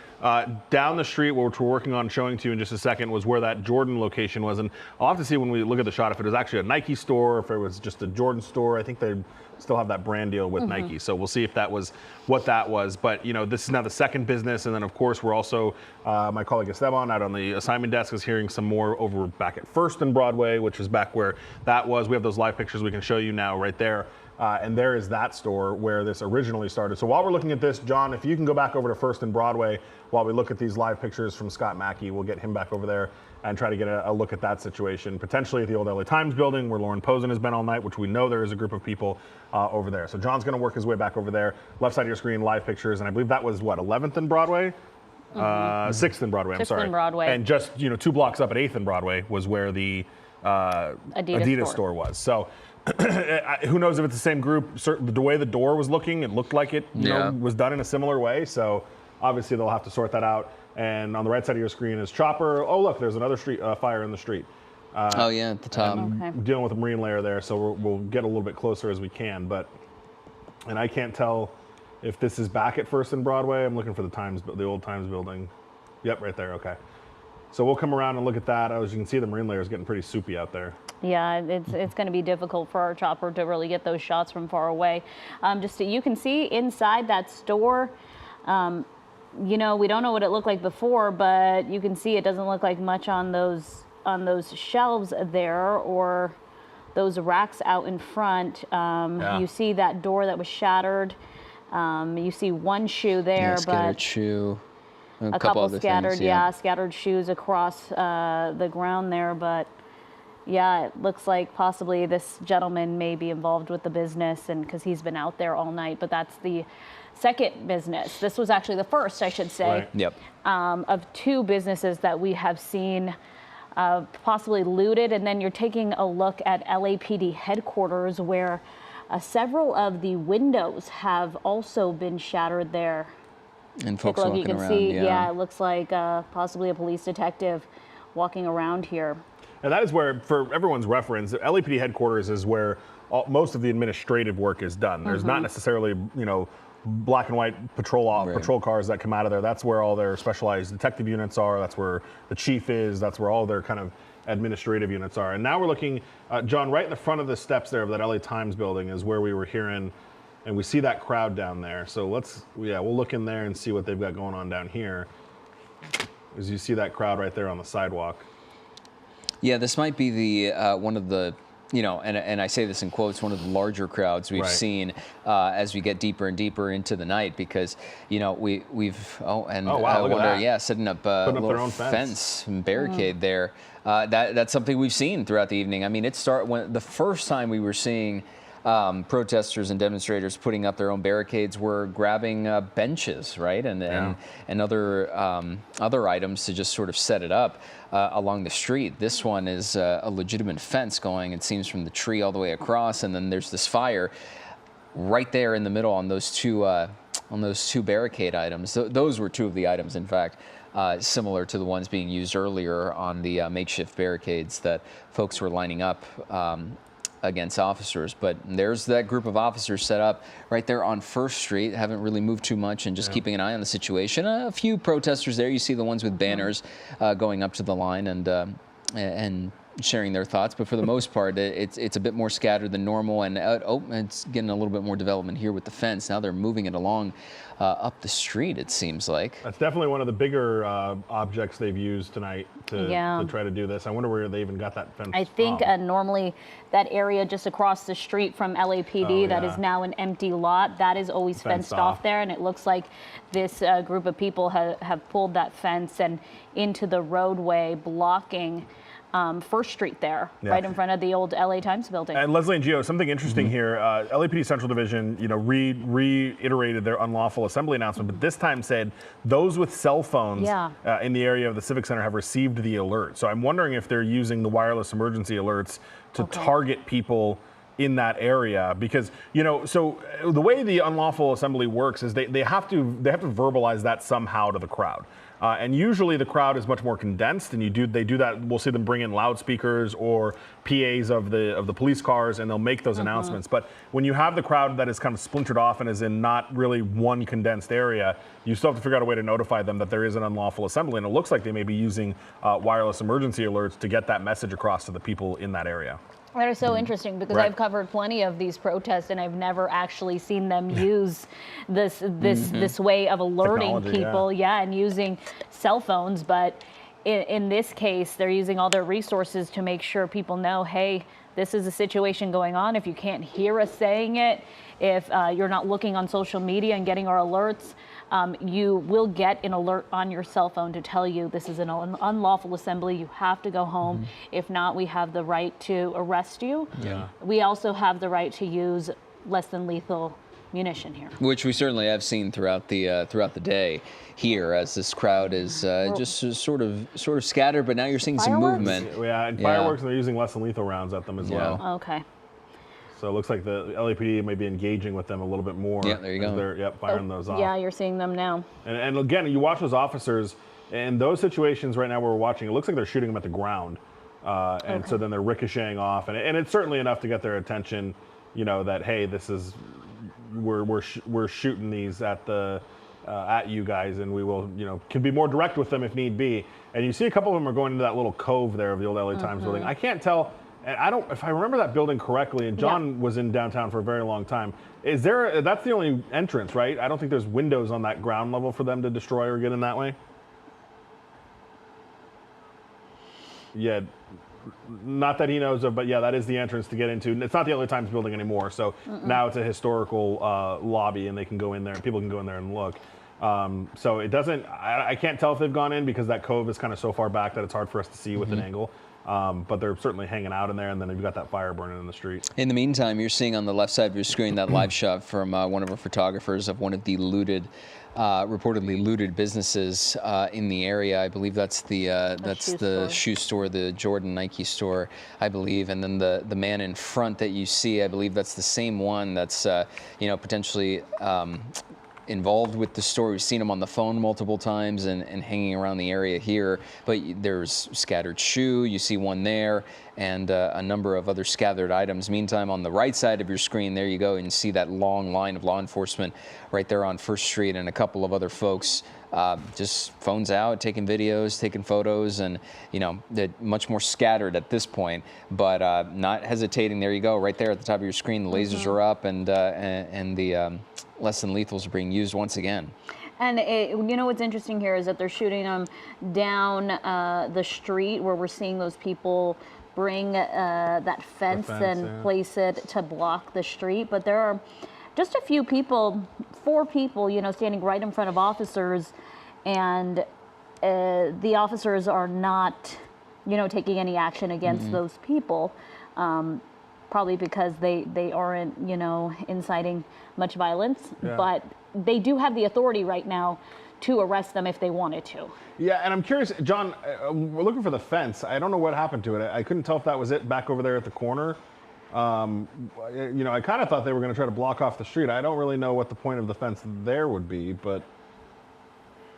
Down the street, which we're working on showing to you in just a second, was where that Jordan location was. And I'll have to see when we look at the shot if it was actually a Nike store, if it was just a Jordan store. I think they still have that brand deal with Nike. So we'll see if that was what that was. But, this is now the second business. And then, of course, we're also, my colleague Esteban out on the assignment desk is hearing some more over back at First and Broadway, which is back where that was. We have those live pictures we can show you now right there. And there is that store where this originally started. So while we're looking at this, John, if you can go back over to First and Broadway while we look at these live pictures from Scott Mackey, we'll get him back over there and try to get a look at that situation, potentially at the old LA Times building where Lauren Posen has been all night, which we know there is a group of people over there. So John's going to work his way back over there. Left side of your screen, live pictures. And I believe that was, 11th and Broadway? 6th and Broadway, I'm sorry. 6th and Broadway. And just, 2 blocks up at 8th and Broadway was where the Adidas store was. So who knows if it's the same group. The way the door was looking, it looked like it was done in a similar way. So obviously they'll have to sort that out. And on the right side of your screen is Chopper. Oh, look, there's another street fire in the street. At the top. Dealing with a Marine layer there, so we'll get a little bit closer as we can. And I can't tell if this is back at First and Broadway. I'm looking for the old Times building. Yep, right there. Okay. So we'll come around and look at that. As you can see, the Marine layer is getting pretty soupy out there. Yeah, it's going to be difficult for our chopper to really get those shots from far away. You can see inside that store. We don't know what it looked like before, but you can see it doesn't look like much on those shelves there or those racks out in front. You see that door that was shattered. You see one shoe there, scattered shoe. A couple scattered, scattered shoes across the ground there. But yeah, it looks like possibly this gentleman may be involved with the business, and because he's been out there all night. But that's the second business. This was actually the first, I should say, of 2 businesses that we have seen possibly looted. And then you're taking a look at LAPD headquarters where several of the windows have also been shattered there. And folks walking you can around, see, it looks like possibly a police detective walking around here. And that is where, for everyone's reference, LAPD headquarters is where most of the administrative work is done. There's not necessarily, black and white patrol cars that come out of there. That's where all their specialized detective units are. That's where the chief is. That's where all their kind of administrative units are. And now we're looking, John, right in the front of the steps there of that LA Times building is where we were hearing, and we see that crowd down there. So we'll look in there and see what they've got going on down here. As you see that crowd right there on the sidewalk. Yeah, this might be the one of the, and I say this in quotes, one of the larger crowds we've seen as we get deeper and deeper into the night, because we've setting up a little fence and barricade there. That's something we've seen throughout the evening. I mean, when the first time we were seeing protesters and demonstrators putting up their own barricades were grabbing benches, right, and other items to just sort of set it up along the street. This one is a legitimate fence going, it seems, from the tree all the way across, and then there's this fire right there in the middle on those two barricade items. Those were 2 of the items, in fact, similar to the ones being used earlier on the makeshift barricades that folks were lining up against officers. But there's that group of officers set up right there on First Street, haven't really moved too much and just keeping an eye on the situation. A few protesters there. You see the ones with banners going up to the line and sharing their thoughts, but for the most part, it's a bit more scattered than normal, and it's getting a little bit more development here with the fence. Now they're moving it along up the street, it seems like. That's definitely one of the bigger objects they've used tonight to try to do this. I wonder where they even got that fence I think normally that area just across the street from LAPD that is now an empty lot, that is always fenced off there, and it looks like this group of people have pulled that fence and into the roadway, blocking First Street there, right in front of the old LA Times building. And Leslie and Gio, something interesting here. LAPD Central Division, reiterated their unlawful assembly announcement, but this time said those with cell phones in the area of the Civic Center have received the alert. So I'm wondering if they're using the wireless emergency alerts to target people in that area, because so the way the unlawful assembly works is they have to verbalize that somehow to the crowd. And usually the crowd is much more condensed, and they do that. We'll see them bring in loudspeakers or PAs of the police cars, and they'll make those announcements. But when you have the crowd that is kind of splintered off and is in not really one condensed area, you still have to figure out a way to notify them that there is an unlawful assembly. And it looks like they may be using wireless emergency alerts to get that message across to the people in that area. That is so interesting, because I've covered plenty of these protests, and I've never actually seen them use this way of alerting people, and using cell phones. But in this case, they're using all their resources to make sure people know, hey, this is a situation going on. If you can't hear us saying it, if you're not looking on social media and getting our alerts, you will get an alert on your cell phone to tell you this is an unlawful assembly. You have to go home. If not, we have the right to arrest you. We also have the right to use less than lethal munition here, which we certainly have seen throughout the day here, as this crowd is just sort of scattered. But now you're seeing some movement. And fireworks. They're using less than lethal rounds at them as well. Okay. So it looks like the LAPD may be engaging with them a little bit more. Yeah, there you go. They're firing those off. Yeah, you're seeing them now. And again, you watch those officers in those situations right now where we're watching. It looks like they're shooting them at the ground, and so then they're ricocheting off, and it's certainly enough to get their attention. That hey, this is we're shooting these at you guys, and we will can be more direct with them if need be. And you see a couple of them are going into that little cove there of the old LA Times building. I can't tell. And if I remember that building correctly, and John was in downtown for a very long time, that's the only entrance, right? I don't think there's windows on that ground level for them to destroy or get in that way. Yeah, not that he knows of, but yeah, that is the entrance to get into. It's not the LA Times building anymore, so now it's a historical lobby, and they can go in there, people can go in there and look. So it doesn't, I can't tell if they've gone in, because that cove is kind of so far back that it's hard for us to see with an angle. But they're certainly hanging out in there, and then you've got that fire burning in the street. In the meantime, you're seeing on the left side of your screen that live shot from one of our photographers of one of the reportedly looted businesses in the area. I believe that's the shoe store, the Jordan Nike store, I believe. And then the man in front that you see, I believe that's the same one that's potentially involved with the store. We've seen him on the phone multiple times and hanging around the area here. But there's scattered shoe, you see one there, and a number of other scattered items. Meantime, on the right side of your screen, there you go, and you see that long line of law enforcement right there on First Street, and a couple of other folks just phones out, taking videos, taking photos, and they're much more scattered at this point, but not hesitating. There you go, right there at the top of your screen. The lasers are up, and the less than lethals are being used once again. And what's interesting here is that they're shooting them down the street where we're seeing those people bring that fence and place it to block the street. But there are just a few people, 4 people, standing right in front of officers, and the officers are not, taking any action against those people. Probably because they aren't, inciting much violence, but they do have the authority right now to arrest them if they wanted to. Yeah, and I'm curious, John, we're looking for the fence. I don't know what happened to it. I couldn't tell if that was it back over there at the corner. I kind of thought they were going to try to block off the street. I don't really know what the point of the fence there would be, but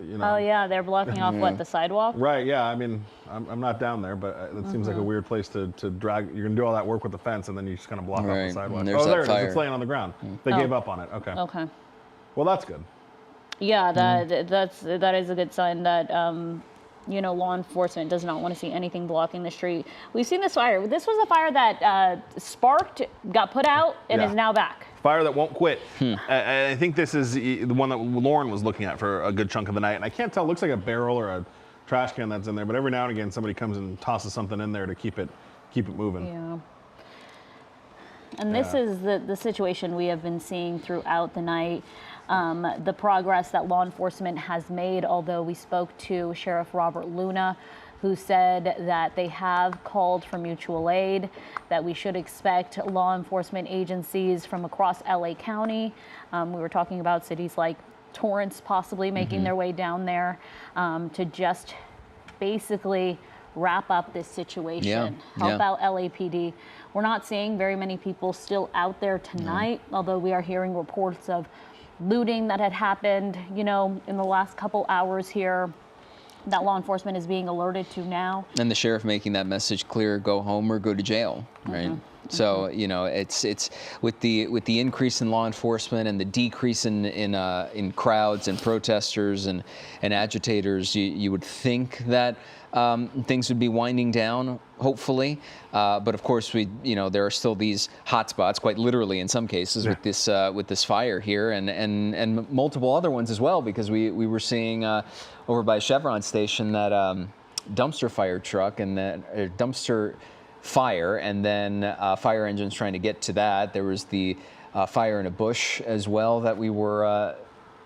You know. Oh yeah, they're blocking off what, the sidewalk? Right. Yeah. I mean, I'm not down there, but Oh yeah, they're blocking off what, the sidewalk? Right. Yeah. I mean, I'm not down there, but it seems like a weird place to drag. You're gonna do all that work with the fence, and then you just kind of block off the sidewalk. And there's Oh, that there it fire. is. It's laying on the ground. They gave up on it. Okay. Okay. Well, that's good. Yeah, that is a good sign that you know, law enforcement does not want to see anything blocking the street. We've seen this fire. This was a fire that sparked, got put out, and is now back. Fire that won't quit. I think this is the one that Lauren was looking at for a good chunk of the night, and I can't tell. It looks like a barrel or a trash can that's in there, but every now and again somebody comes and tosses something in there to keep it moving. Yeah. And this is the situation we have been seeing throughout the night. The progress that law enforcement has made, although we spoke to Sheriff Robert Luna, who said that they have called for mutual aid, that we should expect law enforcement agencies from across LA County. We were talking about cities like Torrance possibly making their way down there to just basically wrap up this situation, help out LAPD. We're not seeing very many people still out there tonight, although we are hearing reports of looting that had happened, you know, in the last couple hours here that law enforcement is being alerted to now. And the sheriff making that message clear: go home or go to jail, right? So you know, it's with the increase in law enforcement and the decrease in crowds and protesters and agitators, you would think that things would be winding down, hopefully. But of course, there are still these hot spots, quite literally in some cases, with this fire here, and multiple other ones as well, because we were seeing over by Chevron Station that dumpster fire truck and that dumpster fire, and then fire engines trying to get to that. There was the fire in a bush as well that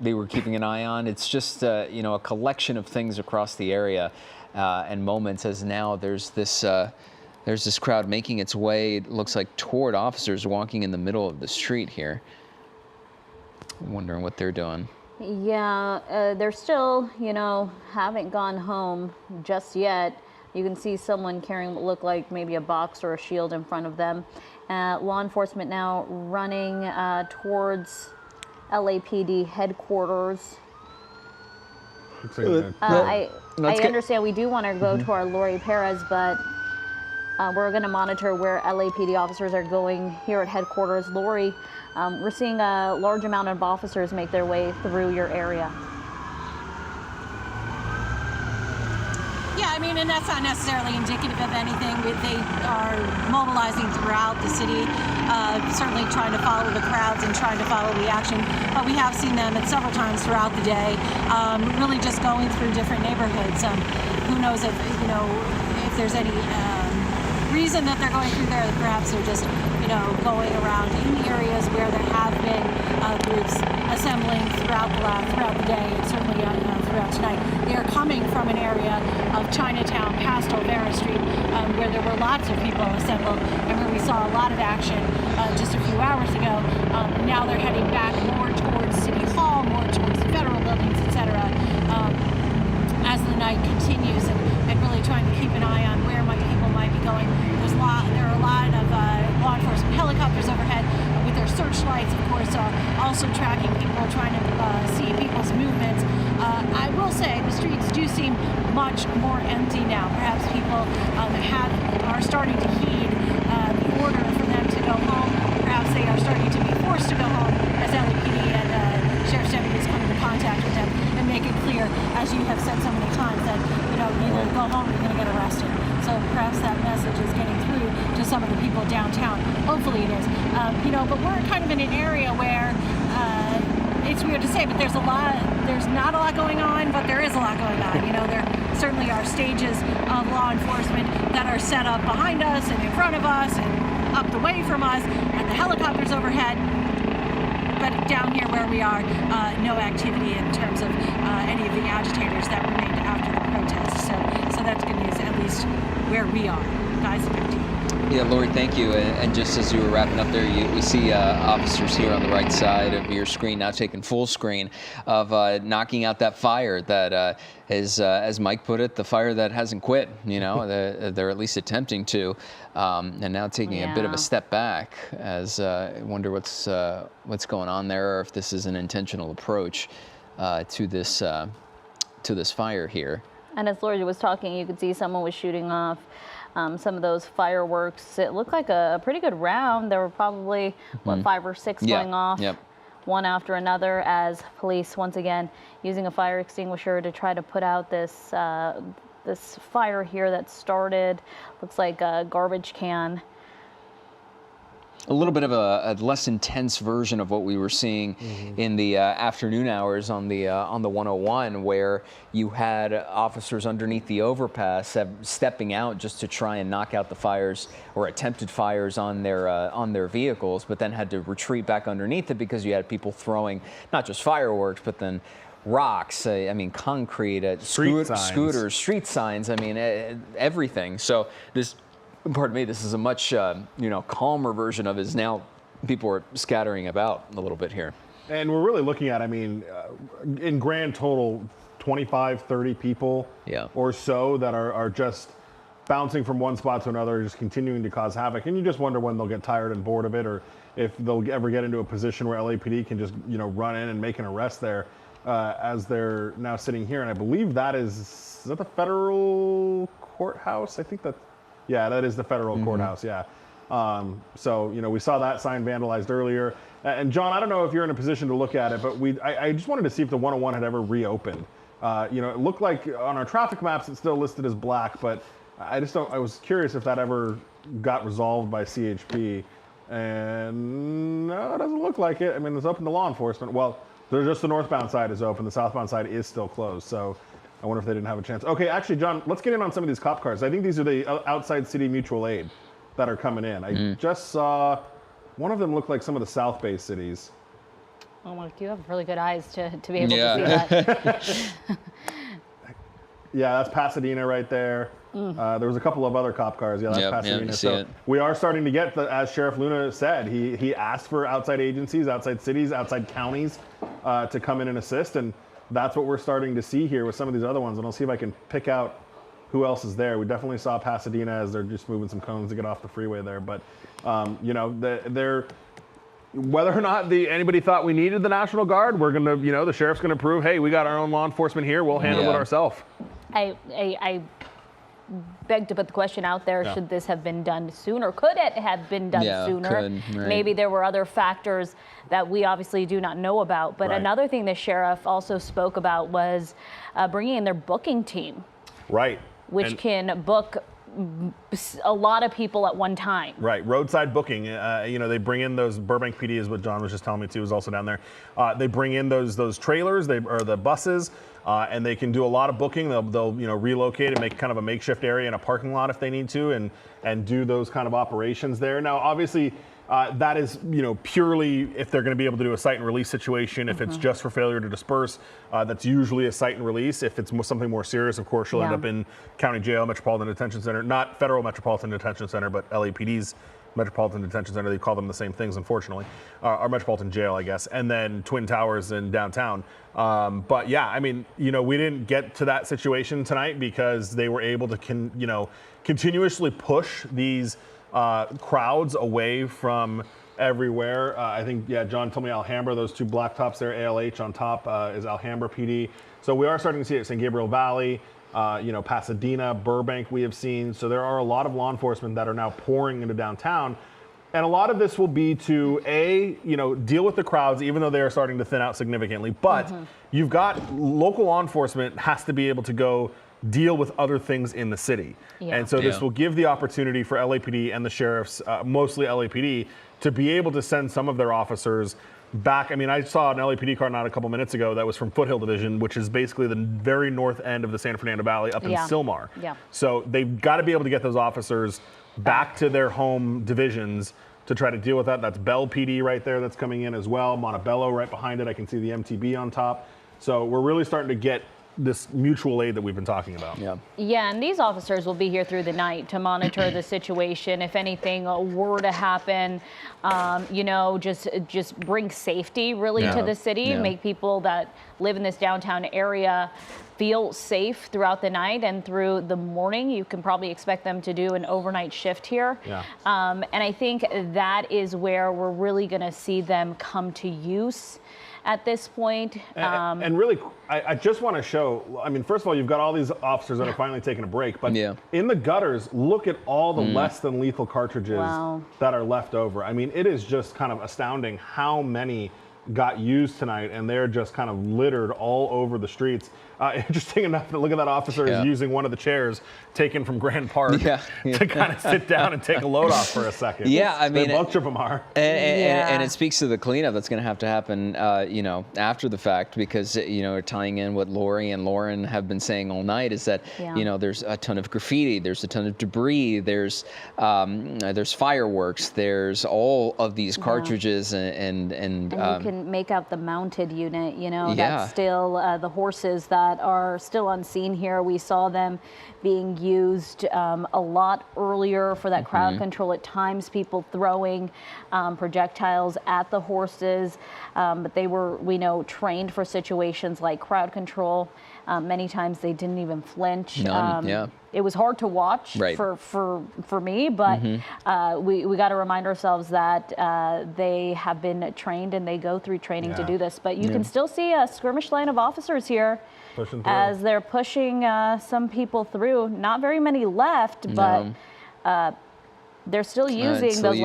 they were keeping an eye on. It's just a collection of things across the area. And moments as now there's this crowd making its way, it looks like, toward officers walking in the middle of the street here. I'm wondering what they're doing. Yeah, they're still, haven't gone home just yet. You can see someone carrying what looked like maybe a box or a shield in front of them. Law enforcement now running towards LAPD headquarters. I understand we do want to go to our Lori Perez, but we're going to monitor where LAPD officers are going here at headquarters. Lori, we're seeing a large amount of officers make their way through your area. Yeah, I mean, and that's not necessarily indicative of anything. They are mobilizing throughout the city, certainly trying to follow the crowds and trying to follow the action. But we have seen them several times throughout the day, really just going through different neighborhoods. Who knows if there's any reason that they're going through there? Perhaps they're just going around in the areas where there have been groups assembling throughout the day, and certainly throughout tonight. They are coming from an area of Chinatown past Olvera Street, where there were lots of people assembled and where we saw a lot of action just a few hours ago. Now they're heading back more towards City Hall, more towards the federal buildings, etc. As the night continues, and really trying to keep an eye on where people might be going. There are a lot of law enforcement helicopters overhead with their searchlights, of course, also tracking people, trying to see people's movements. I will say the streets do seem much more empty now. Perhaps people are starting to heed the order for them to go home. Perhaps they are starting to be forced to go home as LAPD and Sheriff's deputies come into contact with them and make it clear, as you have said so many times, that either go home or you're going to get arrested. So perhaps that message is getting through to some of the people downtown. Hopefully it is. But we're kind of in an area where it's weird to say, but there's not a lot going on, but there is a lot going on. There certainly are stages of law enforcement that are set up behind us and in front of us and up the way from us, and the helicopters overhead. But down here where we are, no activity in terms of any of the agitators that remained after the protests. So that's good news, at least where we are. Guys, back to you. Yeah, Lori, thank you. And just as you were wrapping up there, we see officers here on the right side of your screen now taking full screen of knocking out that fire that is, as Mike put it, the fire that hasn't quit. They're at least attempting to, and now taking a bit of a step back. As I wonder what's going on there, or if this is an intentional approach to this to this fire here. And as Lori was talking, you could see someone was shooting off some of those fireworks. It looked like a pretty good round. There were probably, what, 5 or 6 going off, one after another, as police, once again, using a fire extinguisher to try to put out this, this fire here that started. Looks like a garbage can. A little bit of a less intense version of what we were seeing in the afternoon hours on the 101, where you had officers underneath the overpass stepping out just to try and knock out the fires or attempted fires on their vehicles, but then had to retreat back underneath it because you had people throwing not just fireworks, but then rocks, I mean, concrete, scooters, street signs, I mean, everything. So this. Pardon me, this is a much, calmer version of it. Is now people are scattering about a little bit here. And we're really looking at, I mean, in grand total, 25, 30 people or so that are just bouncing from one spot to another, just continuing to cause havoc. And you just wonder when they'll get tired and bored of it, or if they'll ever get into a position where LAPD can just, run in and make an arrest there as they're now sitting here. And I believe is that the federal courthouse? I think that. Yeah, that is the federal courthouse, so, we saw that sign vandalized earlier. And John, I don't know if you're in a position to look at it, but I just wanted to see if the 101 had ever reopened. It looked like on our traffic maps it's still listed as black, but I was curious if that ever got resolved by CHP. And no, it doesn't look like it. I mean, it's open to law enforcement. Well, there's just the northbound side is open. The southbound side is still closed. So I wonder if they didn't have a chance. Okay, actually, John, let's get in on some of these cop cars. I think these are the outside city mutual aid that are coming in. I just saw one of them look like some of the South Bay cities. Oh, Mark, you have really good eyes to be able to see that. Yeah, that's Pasadena right there. There was a couple of other cop cars. Yeah, that's Pasadena. So we are starting to get, as Sheriff Luna said, he asked for outside agencies, outside cities, outside counties to come in and assist. And that's what we're starting to see here with some of these other ones, and I'll see if I can pick out who else is there. We definitely saw Pasadena as they're just moving some cones to get off the freeway there, but they're whether or not anybody thought we needed the National Guard, we're gonna, the sheriff's gonna prove, hey, we got our own law enforcement here, we'll handle it ourselves. I beg to put the question out there, should this have been done sooner? Could it have been done sooner? Right. Maybe there were other factors that we obviously do not know about. But another thing the sheriff also spoke about was bringing in their booking team. Right. Which can book a lot of people at one time. Right, roadside booking. They bring in those, Burbank PD is what John was just telling me too, is also down there. They bring in those trailers, or the buses, and they can do a lot of booking. They'll relocate and make kind of a makeshift area in a parking lot if they need to, and do those kind of operations there. Now, obviously, that is, purely if they're going to be able to do a cite and release situation. If it's just for failure to disperse, that's usually a cite and release. If it's something more serious, of course, she'll end up in county jail, Metropolitan Detention Center, not federal Metropolitan Detention Center, but LAPD's Metropolitan Detention Center. They call them the same things, unfortunately. Our Metropolitan Jail, I guess, and then Twin Towers in downtown. But yeah, I mean, we didn't get to that situation tonight because they were able to, continuously push these crowds away from everywhere. I think, John told me Alhambra, those two black tops there, ALH on top is Alhambra PD. So we are starting to see it. San Gabriel Valley, Pasadena, Burbank we have seen. So there are a lot of law enforcement that are now pouring into downtown. And a lot of this will be to, deal with the crowds, even though they are starting to thin out significantly. But you've got local law enforcement has to be able to go deal with other things in the city. And so this will give the opportunity for LAPD and the sheriffs, mostly LAPD, to be able to send some of their officers back. I mean, I saw an LAPD car not a couple minutes ago that was from Foothill Division, which is basically the very north end of the San Fernando Valley up in Sylmar. So they've got to be able to get those officers back to their home divisions to try to deal with that. That's Bell PD right there that's coming in as well. Montebello right behind it. I can see the MTB on top. So we're really starting to get this mutual aid that we've been talking about. Yeah, and these officers will be here through the night to monitor the situation. If anything were to happen, just bring safety really to the city, make people that live in this downtown area feel safe throughout the night and through the morning. You can probably expect them to do an overnight shift here. And I think that is where we're really going to see them come to use at this point. And really, I just want to show, I mean, first of all, you've got all these officers that are finally taking a break, but in the gutters, look at all the less than lethal cartridges that are left over. I mean, it is just kind of astounding how many got used tonight, and they're just kind of littered all over the streets. Interesting enough to look at that officer is using one of the chairs taken from Grand Park to kind of sit down and take a load off for a second. Yeah, I mean, a bunch of them are. And it speaks to the cleanup that's going to happen, you know, after the fact, because, you know, tying in what Lori and Lauren have been saying all night is that, you know, there's a ton of graffiti, there's a ton of debris, there's fireworks, there's all of these cartridges, and you can make out the mounted unit, you know, that's still the horses that are still unseen here. We saw them being used a lot earlier for that crowd control. At times, people throwing projectiles at the horses, but they were, we know, trained for situations like crowd control. Many times they didn't even flinch. It was hard to watch for me, but we got to remind ourselves that they have been trained and they go through training to do this. But you can still see a skirmish line of officers here as they're pushing some people through. Not very many left, but they're still using those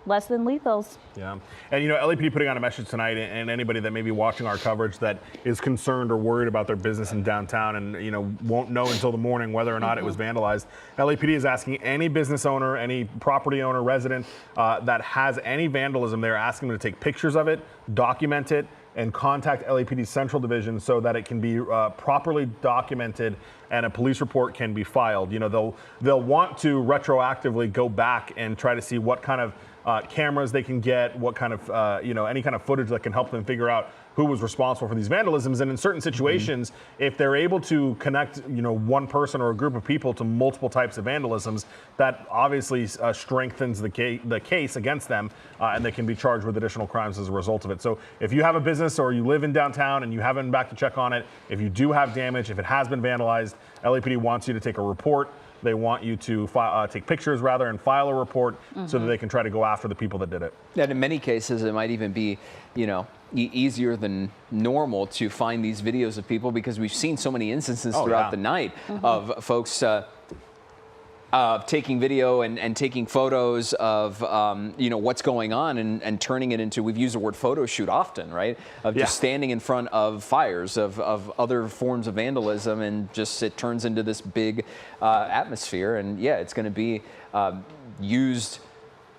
less than lethals. Yeah, and you know, LAPD putting out a message tonight, and anybody that may be watching our coverage that is concerned or worried about their business in downtown and, you know, won't know until the morning whether or not it was vandalized. LAPD is asking any business owner, any property owner, resident that has any vandalism, they're asking them to take pictures of it, document it, and contact LAPD Central Division so that it can be properly documented and a police report can be filed. You know, they'll want to retroactively go back and try to see what kind of cameras they can get, what kind of, you know, any kind of footage that can help them figure out who was responsible for these vandalisms. And in certain situations, if they're able to connect, you know, one person or a group of people to multiple types of vandalisms, that obviously strengthens the case against them, and they can be charged with additional crimes as a result of it. So if you have a business or you live in downtown and you haven't been back to check on it, if you do have damage, if it has been vandalized, LAPD wants you to take a report. They want you to take pictures rather and file a report so that they can try to go after the people that did it. And in many cases, it might even be, you know, easier than normal to find these videos of people, because we've seen so many instances throughout the night of folks taking video and taking photos of, you know, what's going on and turning it into, we've used the word photo shoot often, right? Of just standing in front of fires, of other forms of vandalism, and just it turns into this big atmosphere. And yeah, it's going to be used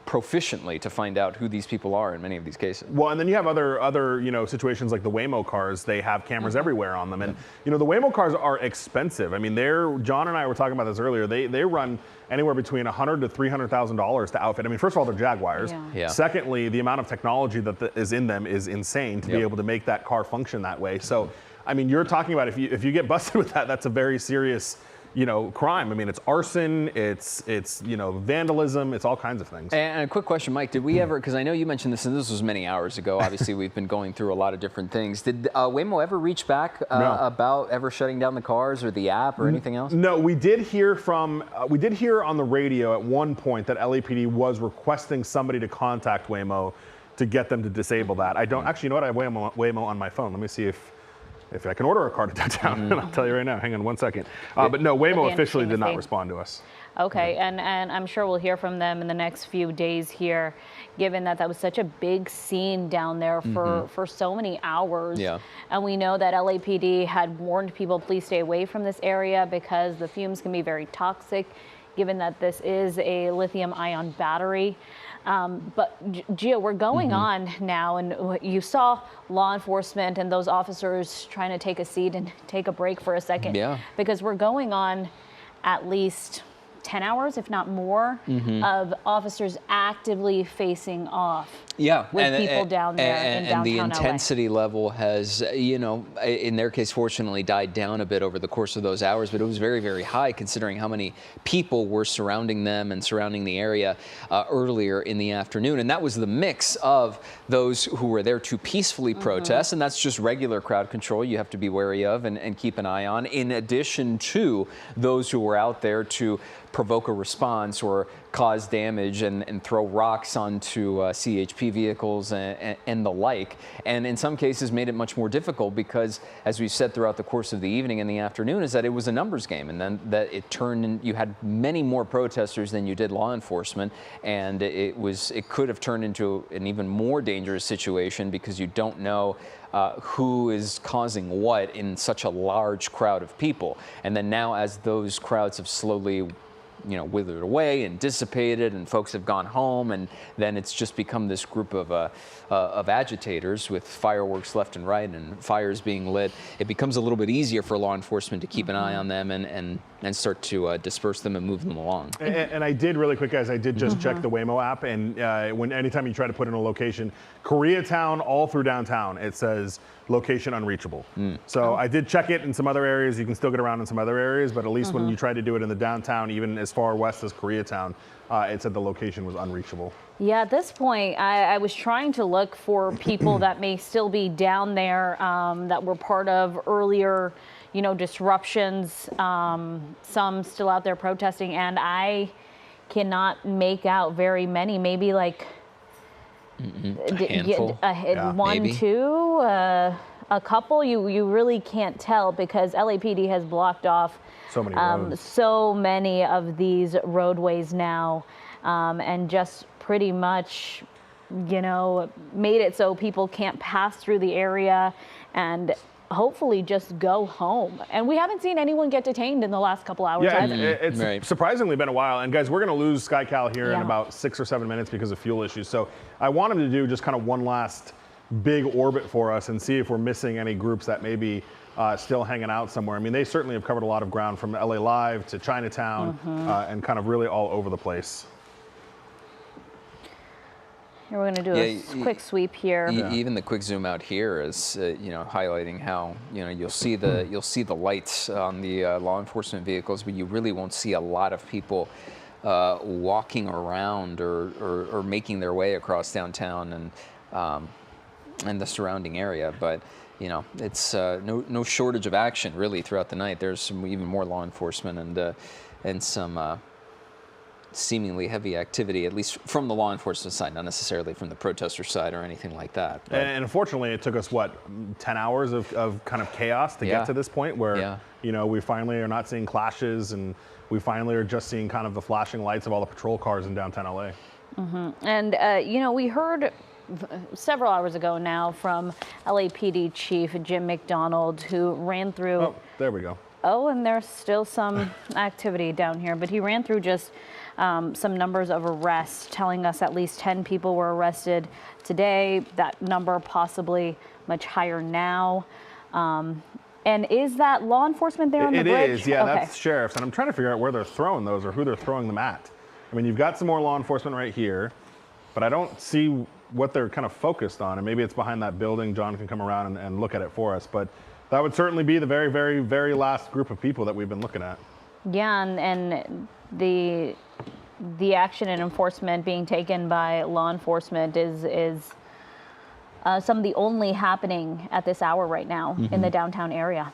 proficiently to find out who these people are in many of these cases. Well, and then you have other you know, situations like the Waymo cars. They have cameras everywhere on them, and you know, the Waymo cars are expensive. I mean, John and I were talking about this earlier. They run anywhere between $100,000 to $300,000 to outfit. I mean, first of all, they're Jaguars. Secondly, the amount of technology that is in them is insane to be able to make that car function that way. So, I mean, you're talking about if you get busted with that, that's a very serious, you know, crime. I mean, it's arson, it's you know, vandalism, it's all kinds of things. And a quick question, Mike, did we ever, because I know you mentioned this, and this was many hours ago, obviously we've been going through a lot of different things. Did Waymo ever reach back about ever shutting down the cars or the app or anything else? No, we did hear on the radio at one point that LAPD was requesting somebody to contact Waymo to get them to disable that. I don't, actually, you know what, I have Waymo on my phone. Let me see if I can order a car to downtown, and I'll tell you right now. Hang on one second. But no, Waymo officially did not respond to us. Okay, and I'm sure we'll hear from them in the next few days here, given that was such a big scene down there for so many hours. Yeah. And we know that LAPD had warned people, please stay away from this area because the fumes can be very toxic, given that this is a lithium-ion battery. But Gio, we're going on now, and you saw law enforcement and those officers trying to take a seat and take a break for a second, because we're going on at least 10 hours, if not more, of officers actively facing off with people down there in downtown And the LA. intensity level has, you know, in their case, fortunately died down a bit over the course of those hours, but it was very, very high considering how many people were surrounding them and surrounding the area earlier in the afternoon. And that was the mix of those who were there to peacefully protest, and that's just regular crowd control you have to be wary of and keep an eye on, in addition to those who were out there to provoke a response or cause damage and throw rocks onto CHP vehicles and the like. And in some cases made it much more difficult because, as we've said throughout the course of the evening and the afternoon, is that it was a numbers game. And then that it turned in, you had many more protesters than you did law enforcement. And it could have turned into an even more dangerous situation because you don't know who is causing what in such a large crowd of people. And then now, as those crowds have slowly withered away and dissipated and folks have gone home, and then it's just become this group of agitators with fireworks left and right and fires being lit. It becomes a little bit easier for law enforcement to keep an eye on them and start to disperse them and move them along. And I did, really quick, guys, I did just check the Waymo app, and anytime you try to put in a location, Koreatown all through downtown, it says location unreachable. So I did check it in some other areas. You can still get around in some other areas, but at least when you try to do it in the downtown, even as far west as Koreatown, it said the location was unreachable. Yeah, at this point, I was trying to look for people that may still be down there that were part of earlier, disruptions, some still out there protesting, and I cannot make out very many, maybe like a handful. One, maybe. two, a couple. You really can't tell because LAPD has blocked off so many roads. So many of these roadways now, and just pretty much, made it so people can't pass through the area and hopefully just go home. And we haven't seen anyone get detained in the last couple hours either. It's surprisingly been a while. And guys, we're going to lose SkyCal here in about 6 or 7 minutes because of fuel issues. So I want him to do just kind of one last big orbit for us and see if we're missing any groups that may be still hanging out somewhere. I mean, they certainly have covered a lot of ground from LA Live to Chinatown and kind of really all over the place. Here we're going to do a quick sweep here. Even the quick zoom out here is, highlighting how you'll see the lights on the law enforcement vehicles, but you really won't see a lot of people walking around or making their way across downtown and the surrounding area. But it's no shortage of action really throughout the night. There's even more law enforcement and some seemingly heavy activity, at least from the law enforcement side, not necessarily from the protester side or anything like that. But, and unfortunately, it took us, 10 hours of kind of chaos to get to this point where, we finally are not seeing clashes, and we finally are just seeing kind of the flashing lights of all the patrol cars in downtown LA. And, we heard several hours ago now from LAPD Chief Jim McDonald, who ran through... Oh, there we go. Oh, and there's still some activity down here, but he ran through just some numbers of arrests, telling us at least 10 people were arrested today. That number possibly much higher now. And is that law enforcement there on the bridge? It is, yeah, okay. That's sheriffs. And I'm trying to figure out where they're throwing those or who they're throwing them at. I mean, you've got some more law enforcement right here, but I don't see what they're kind of focused on. And maybe it's behind that building. John can come around and look at it for us. But that would certainly be the very, very, very last group of people that we've been looking at. Yeah, and the action and enforcement being taken by law enforcement is some of the only happening at this hour right now in the downtown area.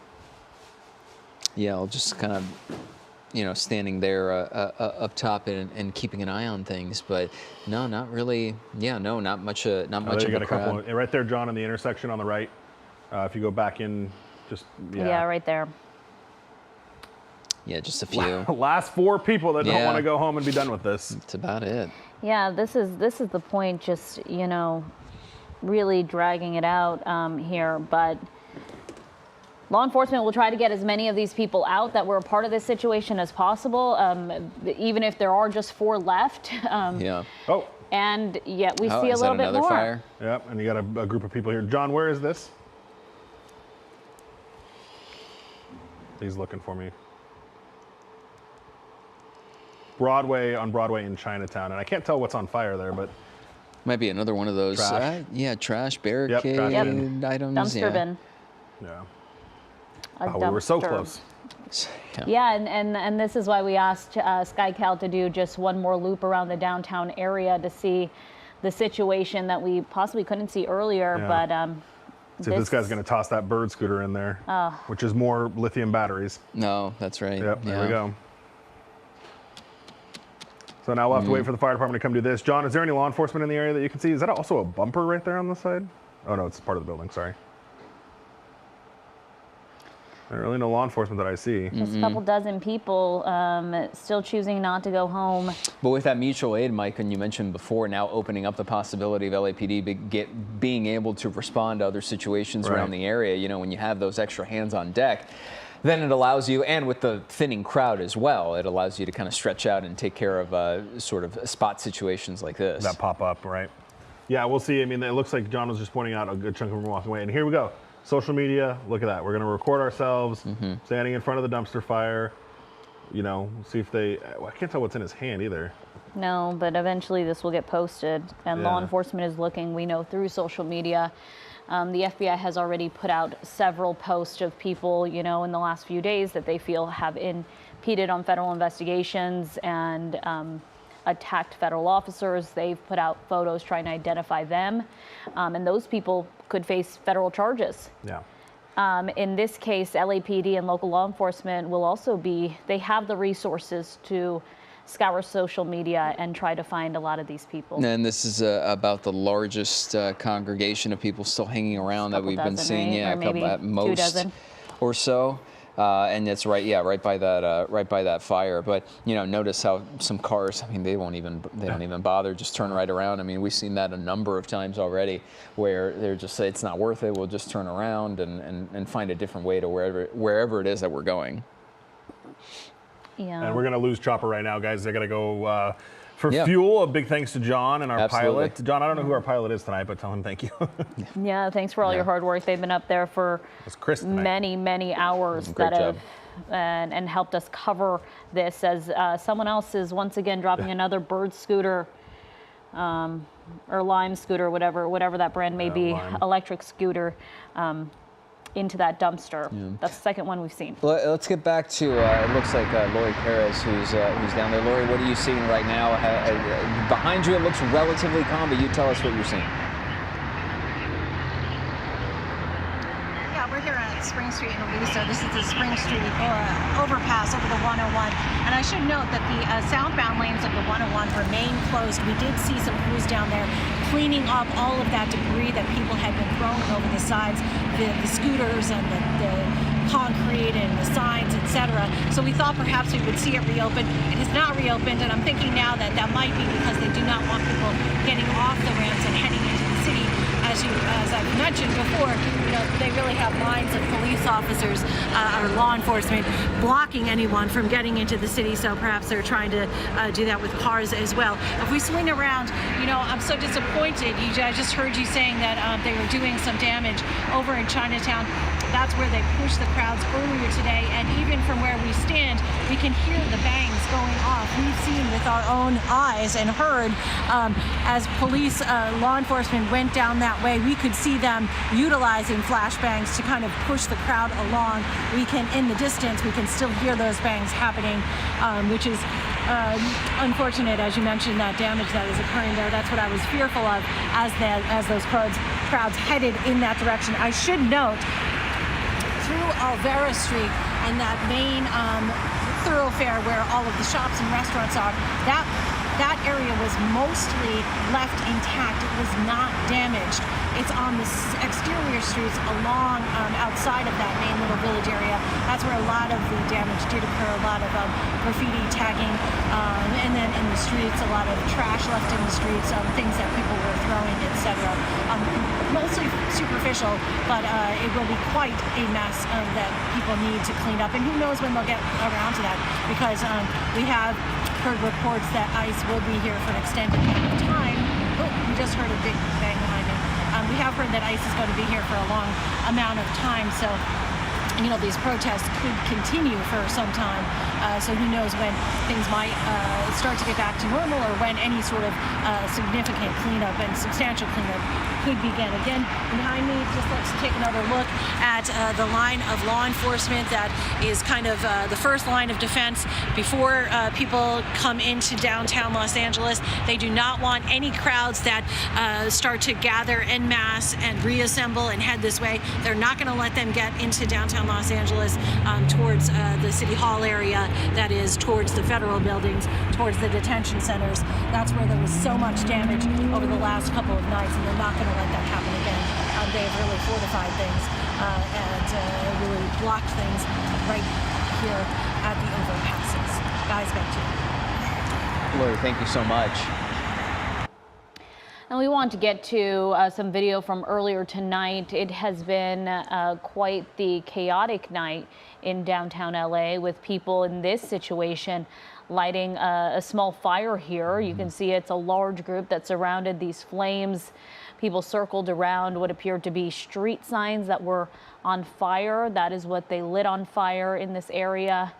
Yeah, I'll just kind of, standing there up top and keeping an eye on things, but no, not really. Yeah, no, not much of a crowd. Right there, John, in the intersection on the right. If you go back in, yeah, right there. Yeah, just a few. Last 4 people that don't want to go home and be done with this. That's about it. Yeah, this is the point. Just really dragging it out here, but law enforcement will try to get as many of these people out that were a part of this situation as possible, even if there are just 4 left. Yeah. Oh. And yet we see a little bit more. Fire? Yep. And you got a group of people here. John, where is this? He's looking for me. On Broadway in Chinatown, and I can't tell what's on fire there, but might be another one of those. Trash. Trash barricade items. Dumpster bin. Yeah. We were so close. Yeah, and this is why we asked SkyCal to do just one more loop around the downtown area to see the situation that we possibly couldn't see earlier. Yeah. But see if this guy's going to toss that bird scooter in there, which is more lithium batteries. No, that's right. Yep, there we go. So now we'll have to wait for the fire department to come do this. John, is there any law enforcement in the area that you can see? Is that also a bumper right there on the side? Oh, no, it's part of the building. Sorry. There are really no law enforcement that I see. Just a couple dozen people still choosing not to go home. But with that mutual aid, Mike, and you mentioned before, now opening up the possibility of LAPD being able to respond to other situations around the area, you know, when you have those extra hands on deck, then it allows you, and with the thinning crowd as well, it allows you to kind of stretch out and take care of sort of spot situations like this. That pop up, right? Yeah, we'll see. I mean, it looks like John was just pointing out a good chunk of them walking away. And here we go. Social media, look at that. We're going to record ourselves standing in front of the dumpster fire. You know, see if they, well, I can't tell what's in his hand either. No, but eventually this will get posted, and law enforcement is looking, we know, through social media. The FBI has already put out several posts of people, you know, in the last few days that they feel have impeded on federal investigations and attacked federal officers. They've put out photos trying to identify them, and those people could face federal charges. Yeah. In this case, LAPD and local law enforcement will also they have the resources to scour social media and try to find a lot of these people. And this is about the largest congregation of people still hanging around that we've been seeing. Right? Yeah, or maybe at most 2 dozen or so. And it's right by that fire. But you know, notice how some cars, I mean, they don't even bother, just turn right around. I mean, we've seen that a number of times already, where they're just say it's not worth it. We'll just turn around and find a different way to wherever it is that we're going. Yeah. And we're going to lose Chopper right now, guys. They're going to go for fuel. A big thanks to John and our pilot. John, I don't know who our pilot is tonight, but tell him thank you. Yeah, thanks for all your hard work. They've been up there for many hours Great job. and helped us cover this as someone else is once again dropping another Bird scooter or Lime scooter, whatever that brand may be, electric scooter, into that dumpster. That's the second one we've seen. Let's get back to, it looks like Lori Perez, who's down there. Lori, what are you seeing right now? Behind you, it looks relatively calm, but you tell us what you're seeing. Yeah, we're here at Spring Street in Aliso. This is the Spring Street overpass over the 101. And I should note that the southbound lanes of the 101 remain closed. We did see some crews down there cleaning up all of that debris that people had been throwing over the sides, the scooters and the concrete and the signs, etc. So we thought perhaps we would see it reopen. It is not reopened, and I'm thinking now that that might be because they do not want people getting off the ramps and heading into the city. As I've mentioned before, you know, they really have lines of police officers or law enforcement blocking anyone from getting into the city, so perhaps they're trying to do that with cars as well. If we swing around, you know, I'm so disappointed. I just heard you saying that they were doing some damage over in Chinatown. That's where they pushed the crowds earlier today, and even from where we stand, we can hear the bangs going off. We've seen with our own eyes and heard as police, law enforcement went down that way, we could see them utilizing flashbangs to kind of push the crowd along. We can, in the distance, we can still hear those bangs happening, which is unfortunate, as you mentioned, that damage that is occurring there. That's what I was fearful of as those crowds headed in that direction. I should note, through Alvera Street and that main thoroughfare where all of the shops and restaurants are, that area was mostly left intact. It was not damaged. It's on the exterior streets along outside of that main little village area. That's where a lot of the damage did occur, a lot of graffiti tagging, and then in the streets, a lot of trash left in the streets, things that people were throwing, etc. Mostly superficial, but it will be quite a mess that people need to clean up. And who knows when they'll get around to that, because we have heard reports that ICE will be here for an extended amount of time. Oh, we just heard a big bang behind me. We have heard that ICE is going to be here for a long amount of time, so you know, these protests could continue for some time. So who knows when things might start to get back to normal, or when any sort of significant cleanup and substantial cleanup could begin. Again, behind me, just let's take another look at the line of law enforcement that is kind of the first line of defense before people come into downtown Los Angeles. They do not want any crowds that start to gather en masse and reassemble and head this way. They're not going to let them get into downtown downtown Los Angeles towards the City Hall area, that is towards the federal buildings, towards the detention centers. That's where there was so much damage over the last couple of nights, and they're not going to let that happen again. They've really fortified things and really blocked things right here at the overpasses. Guys, back to you. Lori, thank you so much. And we want to get to some video from earlier tonight. It has been quite the chaotic night in downtown LA, with people in this situation lighting a small fire here. You can see it's a large group that surrounded these flames. People circled around what appeared to be street signs that were on fire. That is what they lit on fire in this area.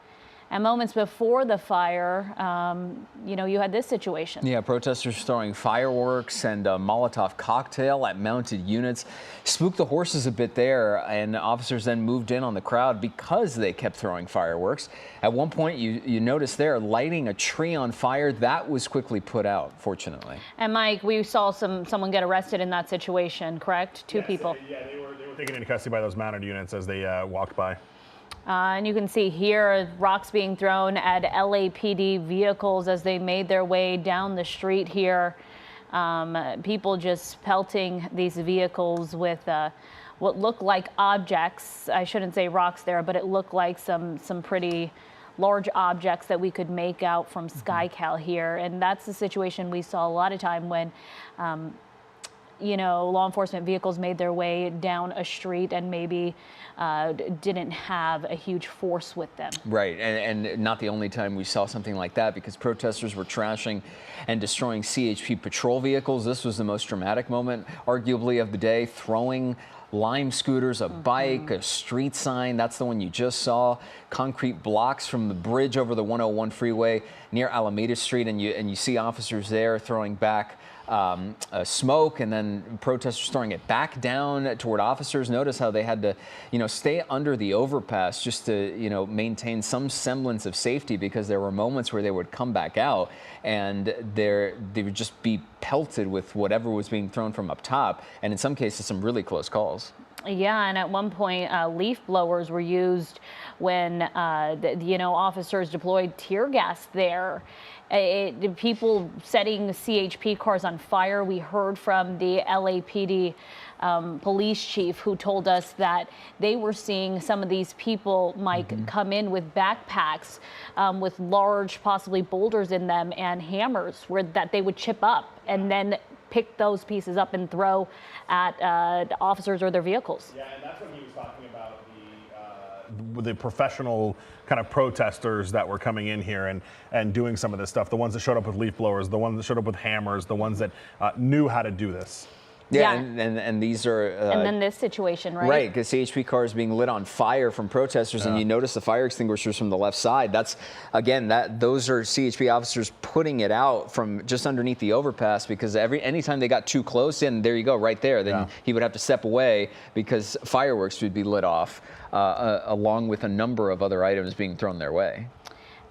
And moments before the fire, you know, you had this situation. Yeah, protesters throwing fireworks and a Molotov cocktail at mounted units. Spooked the horses a bit there, and officers then moved in on the crowd because they kept throwing fireworks. At one point, you noticed there, lighting a tree on fire. That was quickly put out, fortunately. And Mike, we saw someone get arrested in that situation, correct? Two people. Yeah, they were taken into custody by those mounted units as they walked by. And you can see here rocks being thrown at LAPD vehicles as they made their way down the street here. People just pelting these vehicles with what looked like objects. I shouldn't say rocks there, but it looked like some pretty large objects that we could make out from SkyCal here. And that's the situation we saw a lot of time when you know, law enforcement vehicles made their way down a street and maybe didn't have a huge force with them. Right, and not the only time we saw something like that, because protesters were trashing and destroying CHP patrol vehicles. This was the most dramatic moment, arguably, of the day, throwing lime scooters, a bike, a street sign. That's the one you just saw. Concrete blocks from the bridge over the 101 freeway near Alameda Street, and you see officers there throwing back smoke, and then protesters throwing it back down toward officers. Notice how they had to, you know, stay under the overpass just to, you know, maintain some semblance of safety, because there were moments where they would come back out and they would just be pelted with whatever was being thrown from up top, and in some cases some really close calls. Yeah, and at one point, leaf blowers were used when, you know, officers deployed tear gas there. People setting CHP cars on fire. We heard from the LAPD police chief, who told us that they were seeing some of these people, Mike, come in with backpacks with large, possibly boulders in them, and hammers that they would chip up and then pick those pieces up and throw at officers or their vehicles. Yeah, and that's when he was talking about the professional kind of protesters that were coming in here and doing some of this stuff. The ones that showed up with leaf blowers, the ones that showed up with hammers, the ones that knew how to do this. Yeah, and these are... and then this situation, right? Right, because CHP cars being lit on fire from protesters, and you notice the fire extinguishers from the left side. That's, again, those are CHP officers putting it out from just underneath the overpass, because anytime they got too close in, there you go, right there, then he would have to step away because fireworks would be lit off, along with a number of other items being thrown their way.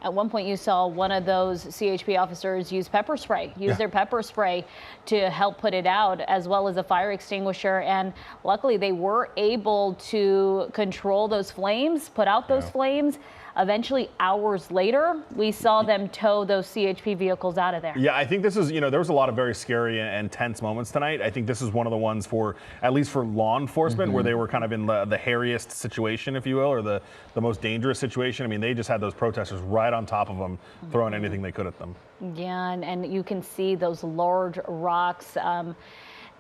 At one point, you saw one of those CHP officers use pepper spray, their pepper spray to help put it out, as well as a fire extinguisher. And luckily, they were able to control those flames, put out those flames. Eventually, hours later, we saw them tow those CHP vehicles out of there. Yeah, I think this is, you know, there was a lot of very scary and tense moments tonight. I think this is one of the ones for, at least for law enforcement, where they were kind of in the hairiest situation, if you will, or the most dangerous situation. I mean, they just had those protesters right on top of them, throwing anything they could at them. Yeah, and you can see those large rocks.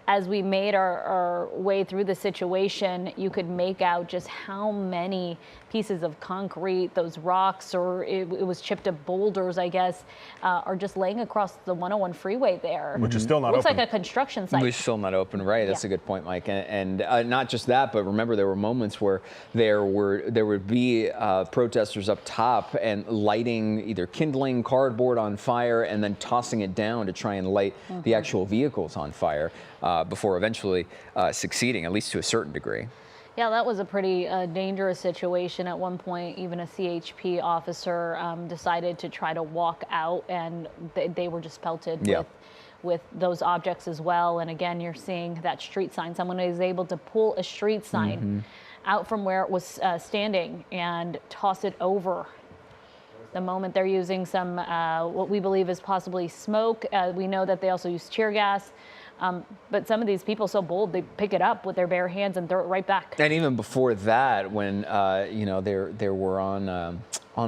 As we made our way through the situation, you could make out just how many pieces of concrete, those rocks, or it was chipped up boulders, I guess, are just laying across the 101 freeway there. Which is still not Looks open. like a construction site. Which is still not open, right? That's a good point, Mike. And not just that, but remember, there were moments where there would be protesters up top and lighting, either kindling cardboard on fire and then tossing it down to try and light the actual vehicles on fire, before eventually succeeding, at least to a certain degree. Yeah, that was a pretty dangerous situation. At one point, even a CHP officer decided to try to walk out, and they were just pelted with those objects as well. And again, you're seeing that street sign. Someone is able to pull a street sign out from where it was standing and toss it over. The moment they're using some, what we believe is possibly smoke. We know that they also use tear gas. But some of these people so bold, they pick it up with their bare hands and throw it right back. And even before that, when you know, they were on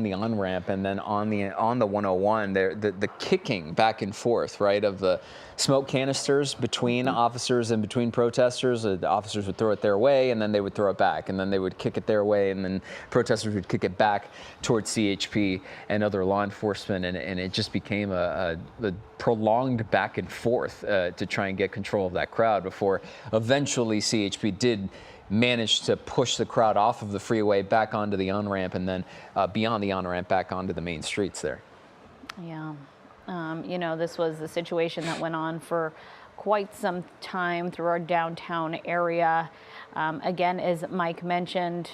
the on-ramp and then on the 101, the kicking back and forth, right, of the smoke canisters between officers and between protesters. The officers would throw it their way, and then they would throw it back, and then they would kick it their way, and then protesters would kick it back towards CHP and other law enforcement, and it just became a prolonged back and forth to try and get control of that crowd before eventually CHP did manage to push the crowd off of the freeway back onto the on-ramp, and then beyond the on-ramp back onto the main streets there. Yeah. You know, this was a situation that went on for quite some time through our downtown area. Again, as Mike mentioned,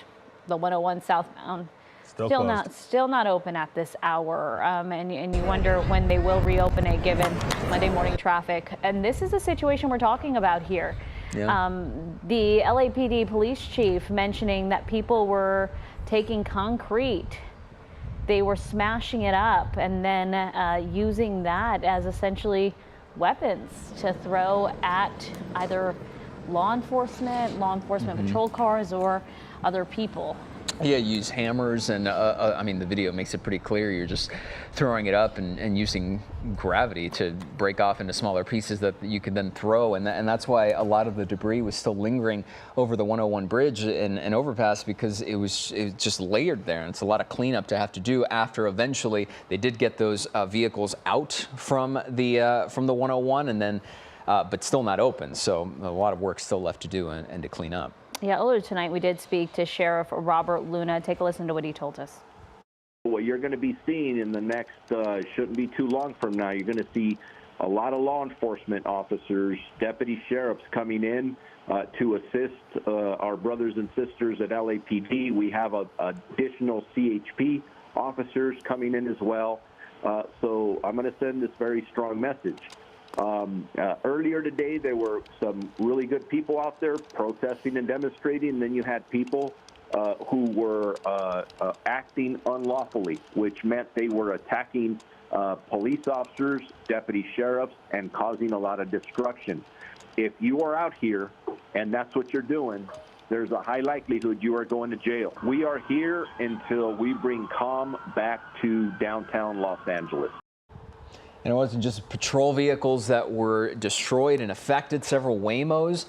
the 101 southbound still not open at this hour, and you wonder when they will reopen it given Monday morning traffic. And this is a situation we're talking about here. Yeah. The LAPD police chief mentioning that people were taking concrete, they were smashing it up and then using that as essentially weapons to throw at either law enforcement patrol cars, or other people. Yeah, use hammers, and I mean, the video makes it pretty clear. You're just throwing it up and using gravity to break off into smaller pieces that you could then throw, and that's why a lot of the debris was still lingering over the 101 bridge and overpass, because it was just layered there, and it's a lot of cleanup to have to do after eventually they did get those vehicles out from the 101, and then but still not open. So a lot of work still left to do and to clean up. Yeah, earlier tonight we did speak to Sheriff Robert Luna. Take a listen to what he told us. What you're going to be seeing in the next, shouldn't be too long from now, you're going to see a lot of law enforcement officers, deputy sheriffs coming in to assist our brothers and sisters at LAPD. We have additional CHP officers coming in as well. So I'm going to send this very strong message. Earlier today, there were some really good people out there protesting and demonstrating, and then you had people who were acting unlawfully, which meant they were attacking police officers, deputy sheriffs, and causing a lot of destruction. If you are out here and that's what you're doing, there's a high likelihood you are going to jail. We are here until we bring calm back to downtown Los Angeles. And it wasn't just patrol vehicles that were destroyed and affected. Several Waymos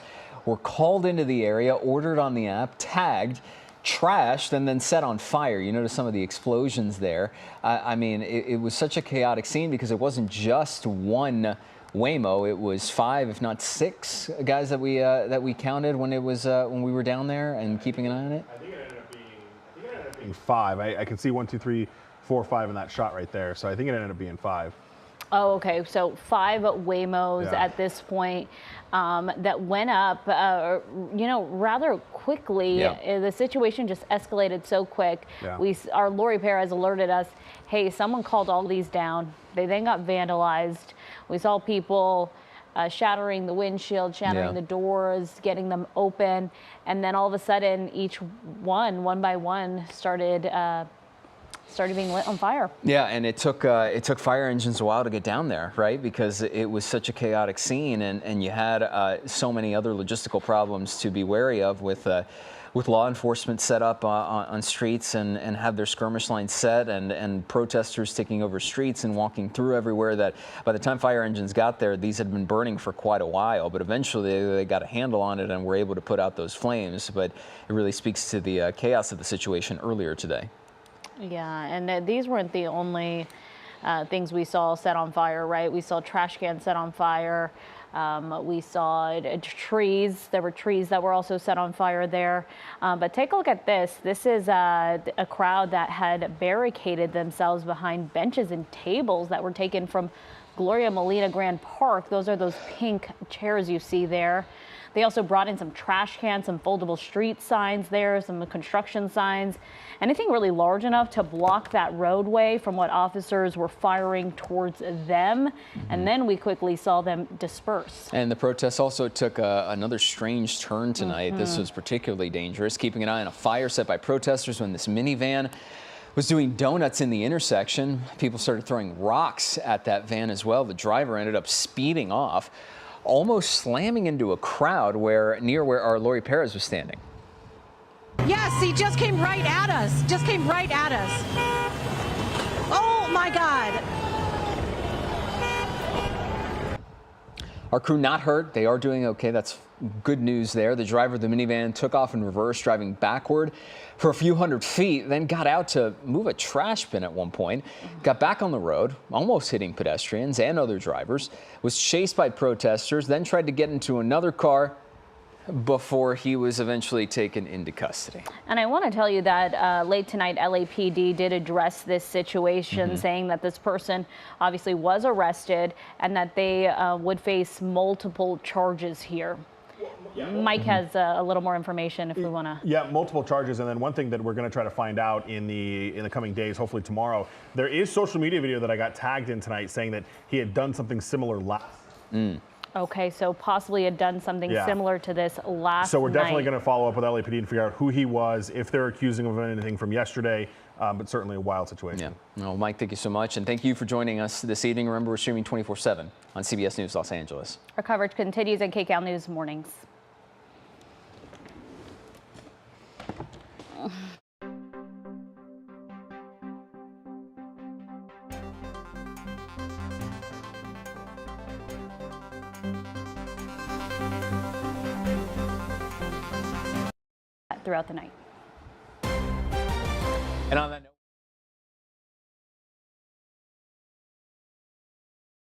were called into the area, ordered on the app, tagged, trashed, and then set on fire. You notice some of the explosions there. I mean, it was such a chaotic scene because it wasn't just one Waymo. It was 5, if not 6 guys that we counted when it was when we were down there and keeping an eye on it. I think it ended up being 5. I can see 1, 2, 3, 4, 5 in that shot right there. So I think it ended up being 5. Oh, okay. So 5 Waymos at this point that went up, you know, rather quickly. Yeah. The situation just escalated so quick. Yeah. Our Lori Perez alerted us, hey, someone called all these down. They then got vandalized. We saw people shattering the windshield, shattering the doors, getting them open. And then all of a sudden, each one by one, started being lit on fire. Yeah, and it took fire engines a while to get down there, right? Because it was such a chaotic scene, and you had so many other logistical problems to be wary of with law enforcement set up on streets and have their skirmish lines set, and protesters taking over streets and walking through everywhere. That by the time fire engines got there, these had been burning for quite a while, but eventually they got a handle on it and were able to put out those flames. But it really speaks to the chaos of the situation earlier today. Yeah, and these weren't the only things we saw set on fire, right? We saw trash cans set on fire. We saw trees. There were trees that were also set on fire there. But take a look at this. This is a crowd that had barricaded themselves behind benches and tables that were taken from Gloria Molina Grand Park. Those are those pink chairs you see there. They also brought in some trash cans, some foldable street signs there, some construction signs, anything really large enough to block that roadway from what officers were firing towards them. And then we quickly saw them disperse. And the protests also took another strange turn tonight. This was particularly dangerous, keeping an eye on a fire set by protesters when this minivan was doing donuts in the intersection. People started throwing rocks at that van as well. The driver ended up speeding off, almost slamming into a crowd near where our Lori Perez was standing. Yes, he just came right at us. Oh my God. Our crew not hurt. They are doing okay. That's good news there. The driver of the minivan took off in reverse, driving backward for a few hundred feet, then got out to move a trash bin at one point, got back on the road, almost hitting pedestrians and other drivers, was chased by protesters, then tried to get into another car before he was eventually taken into custody. And I want to tell you that late tonight, LAPD did address this situation, saying that this person obviously was arrested and that they would face multiple charges here. Mike has a little more information if we want to. Yeah, multiple charges, and then one thing that we're going to try to find out in the coming days, hopefully tomorrow, there is social media video that I got tagged in tonight saying that he had done something similar last. Okay, so possibly had done something similar to this last So we're definitely night. going to follow up with LAPD and figure out who he was, if they're accusing him of anything from yesterday, but certainly a wild situation. Yeah. Well, Mike, thank you so much, and thank you for joining us this evening. Remember, we're streaming 24/7 on CBS News Los Angeles. Our coverage continues in KCAL News Mornings. Throughout the night. And on that note,